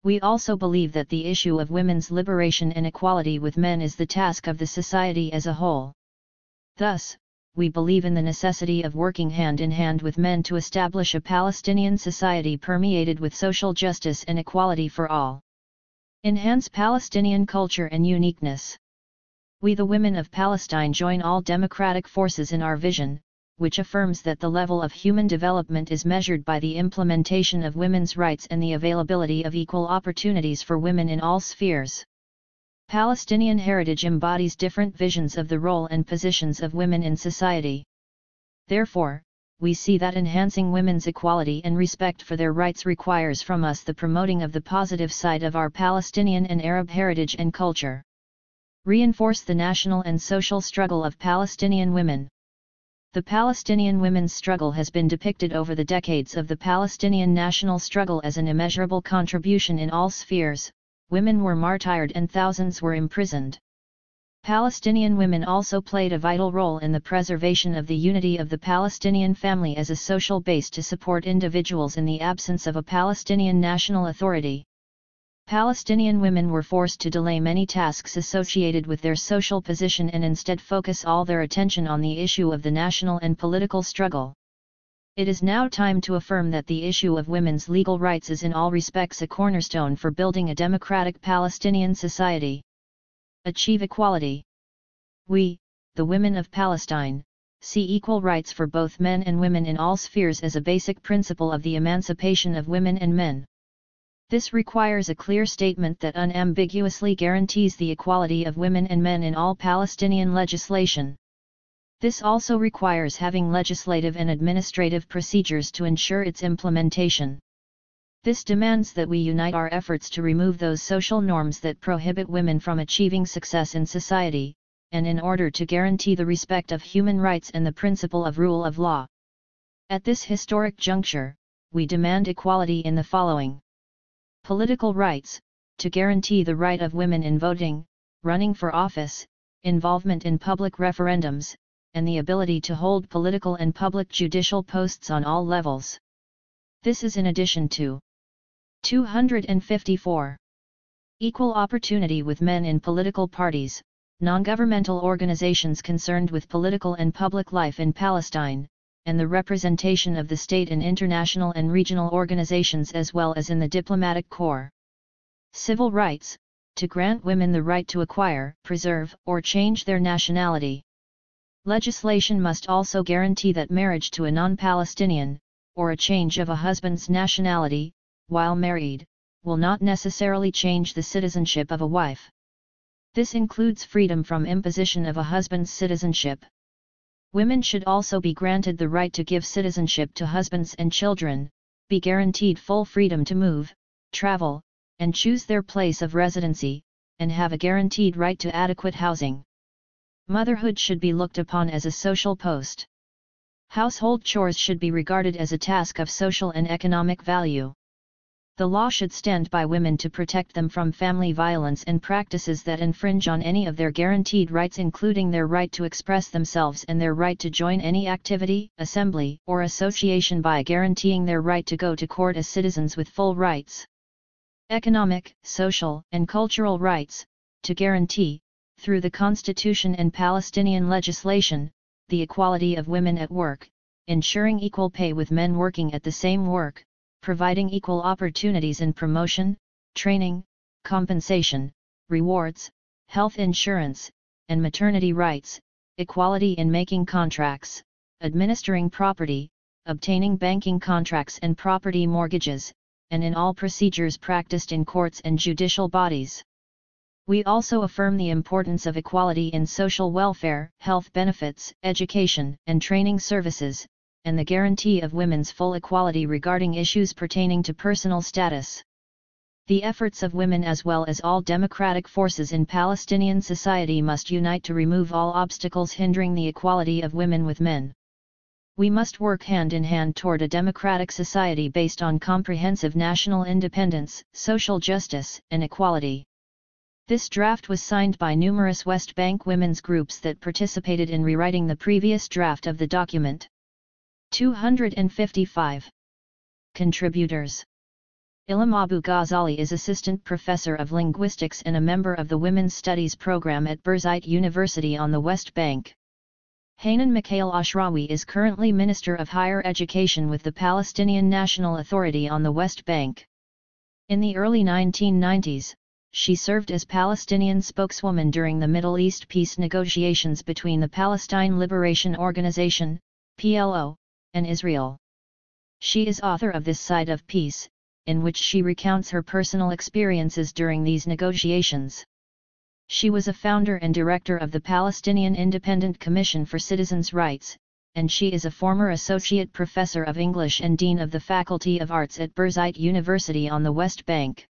We also believe that the issue of women's liberation and equality with men is the task of the society as a whole. Thus, we believe in the necessity of working hand in hand with men to establish a Palestinian society permeated with social justice and equality for all. Enhance Palestinian culture and uniqueness. We the women of Palestine join all democratic forces in our vision, which affirms that the level of human development is measured by the implementation of women's rights and the availability of equal opportunities for women in all spheres. Palestinian heritage embodies different visions of the role and positions of women in society. Therefore, we see that enhancing women's equality and respect for their rights requires from us the promoting of the positive side of our Palestinian and Arab heritage and culture. Reinforce the national and social struggle of Palestinian women. The Palestinian women's struggle has been depicted over the decades of the Palestinian national struggle as an immeasurable contribution in all spheres. Women were martyred and thousands were imprisoned. Palestinian women also played a vital role in the preservation of the unity of the Palestinian family as a social base to support individuals in the absence of a Palestinian national authority. Palestinian women were forced to delay many tasks associated with their social position and instead focus all their attention on the issue of the national and political struggle. It is now time to affirm that the issue of women's legal rights is in all respects a cornerstone for building a democratic Palestinian society. Achieve equality. We, the women of Palestine, see equal rights for both men and women in all spheres as a basic principle of the emancipation of women and men. This requires a clear statement that unambiguously guarantees the equality of women and men in all Palestinian legislation. This also requires having legislative and administrative procedures to ensure its implementation. This demands that we unite our efforts to remove those social norms that prohibit women from achieving success in society, and in order to guarantee the respect of human rights and the principle of rule of law. At this historic juncture, we demand equality in the following: political rights, to guarantee the right of women in voting, running for office, involvement in public referendums, and the ability to hold political and public judicial posts on all levels. This is in addition to 254. Equal opportunity with men in political parties, non-governmental organizations concerned with political and public life in Palestine, and the representation of the state in international and regional organizations as well as in the diplomatic corps. Civil rights, to grant women the right to acquire, preserve, or change their nationality. Legislation must also guarantee that marriage to a non-Palestinian, or a change of a husband's nationality, while married, will not necessarily change the citizenship of a wife. This includes freedom from imposition of a husband's citizenship. Women should also be granted the right to give citizenship to husbands and children, be guaranteed full freedom to move, travel, and choose their place of residency, and have a guaranteed right to adequate housing. Motherhood should be looked upon as a social post. Household chores should be regarded as a task of social and economic value. The law should stand by women to protect them from family violence and practices that infringe on any of their guaranteed rights, including their right to express themselves and their right to join any activity, assembly, or association, by guaranteeing their right to go to court as citizens with full rights. Economic, social, and cultural rights, to guarantee, through the Constitution and Palestinian legislation, the equality of women at work, ensuring equal pay with men working at the same work, providing equal opportunities in promotion, training, compensation, rewards, health insurance, and maternity rights, equality in making contracts, administering property, obtaining banking contracts and property mortgages, and in all procedures practiced in courts and judicial bodies. We also affirm the importance of equality in social welfare, health benefits, education and training services, and the guarantee of women's full equality regarding issues pertaining to personal status. The efforts of women as well as all democratic forces in Palestinian society must unite to remove all obstacles hindering the equality of women with men. We must work hand in hand toward a democratic society based on comprehensive national independence, social justice, and equality. This draft was signed by numerous West Bank women's groups that participated in rewriting the previous draft of the document. 255. Contributors. Ilham Abu Ghazali is Assistant Professor of Linguistics and a member of the Women's Studies program at Birzeit University on the West Bank. Hanan Mikhail Ashrawi is currently Minister of Higher Education with the Palestinian National Authority on the West Bank. In the early 1990s, she served as Palestinian spokeswoman during the Middle East peace negotiations between the Palestine Liberation Organization, PLO, and Israel. She is author of This Side of Peace, in which she recounts her personal experiences during these negotiations. She was a founder and director of the Palestinian Independent Commission for Citizens' Rights, and she is a former associate professor of English and dean of the Faculty of Arts at Birzeit University on the West Bank.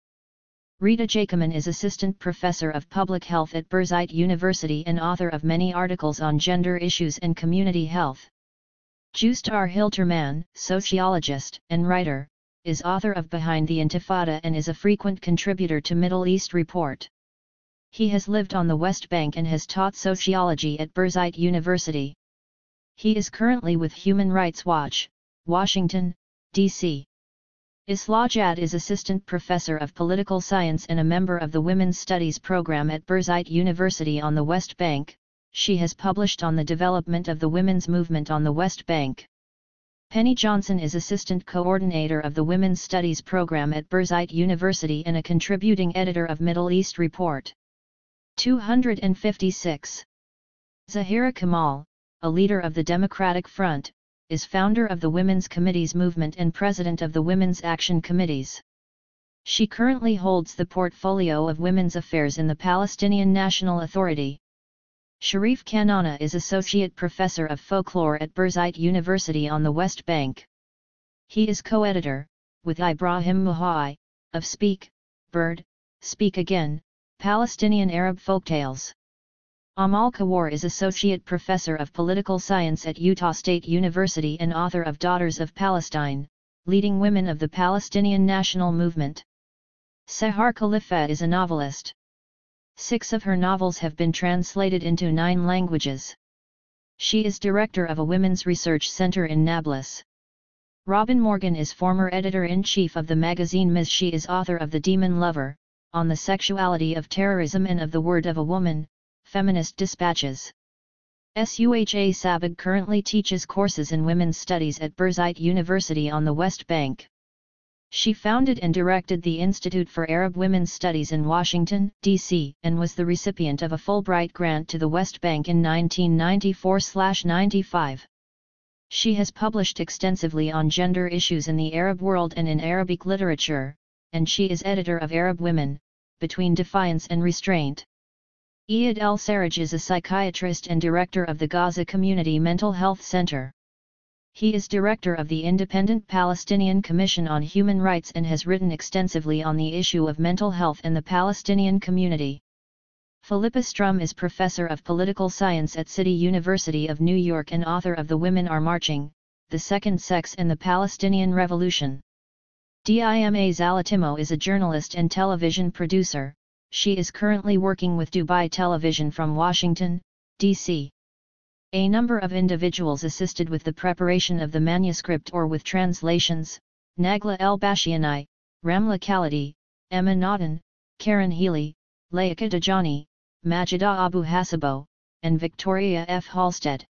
Rita Jacoman is assistant professor of public health at Birzeit University and author of many articles on gender issues and community health. Justar Hilterman, sociologist and writer, is author of Behind the Intifada and is a frequent contributor to Middle East Report. He has lived on the West Bank and has taught sociology at Birzeit University. He is currently with Human Rights Watch, Washington, D.C. Islajad is assistant professor of political science and a member of the Women's Studies program at Birzeit University on the West Bank. She has published on the development of the women's movement on the West Bank. Penny Johnson is assistant coordinator of the Women's Studies program at Birzeit University and a contributing editor of Middle East Report. 256. Zahira Kamal, a leader of the Democratic Front, is founder of the Women's Committees movement and president of the Women's Action Committees. She currently holds the portfolio of Women's Affairs in the Palestinian National Authority. Sharif Kanana is associate professor of folklore at Birzeit University on the West Bank. He is co-editor, with Ibrahim Muhai, of Speak, Bird, Speak Again, Palestinian Arab Folktales. Amal Kawar is associate professor of political science at Utah State University and author of Daughters of Palestine, Leading Women of the Palestinian National Movement. Sahar Khalifa is a novelist. 6 of her novels have been translated into 9 languages. She is director of a women's research center in Nablus. Robin Morgan is former editor-in-chief of the magazine Ms. She is author of The Demon Lover, On the Sexuality of Terrorism and of The Word of a Woman, Feminist Dispatches. Suha Sabbagh currently teaches courses in women's studies at Birzeit University on the West Bank. She founded and directed the Institute for Arab Women's Studies in Washington, D.C., and was the recipient of a Fulbright grant to the West Bank in 1994-95. She has published extensively on gender issues in the Arab world and in Arabic literature, and she is editor of Arab Women, Between Defiance and Restraint. Iyad El-Sarraj is a psychiatrist and director of the Gaza Community Mental Health Center. He is director of the Independent Palestinian Commission on Human Rights and has written extensively on the issue of mental health in the Palestinian community. Philippa Strum is professor of political science at City University of New York and author of The Women Are Marching, The Second Sex and the Palestinian Revolution. Dima Zalatimo is a journalist and television producer. She is currently working with Dubai Television from Washington, D.C. A number of individuals assisted with the preparation of the manuscript or with translations: Nagla El-Bashiani, Ramla Khalidi, Emma Naughton, Karen Healy, Laika Dajani, Majida Abu Hasabo, and Victoria F. Halstead.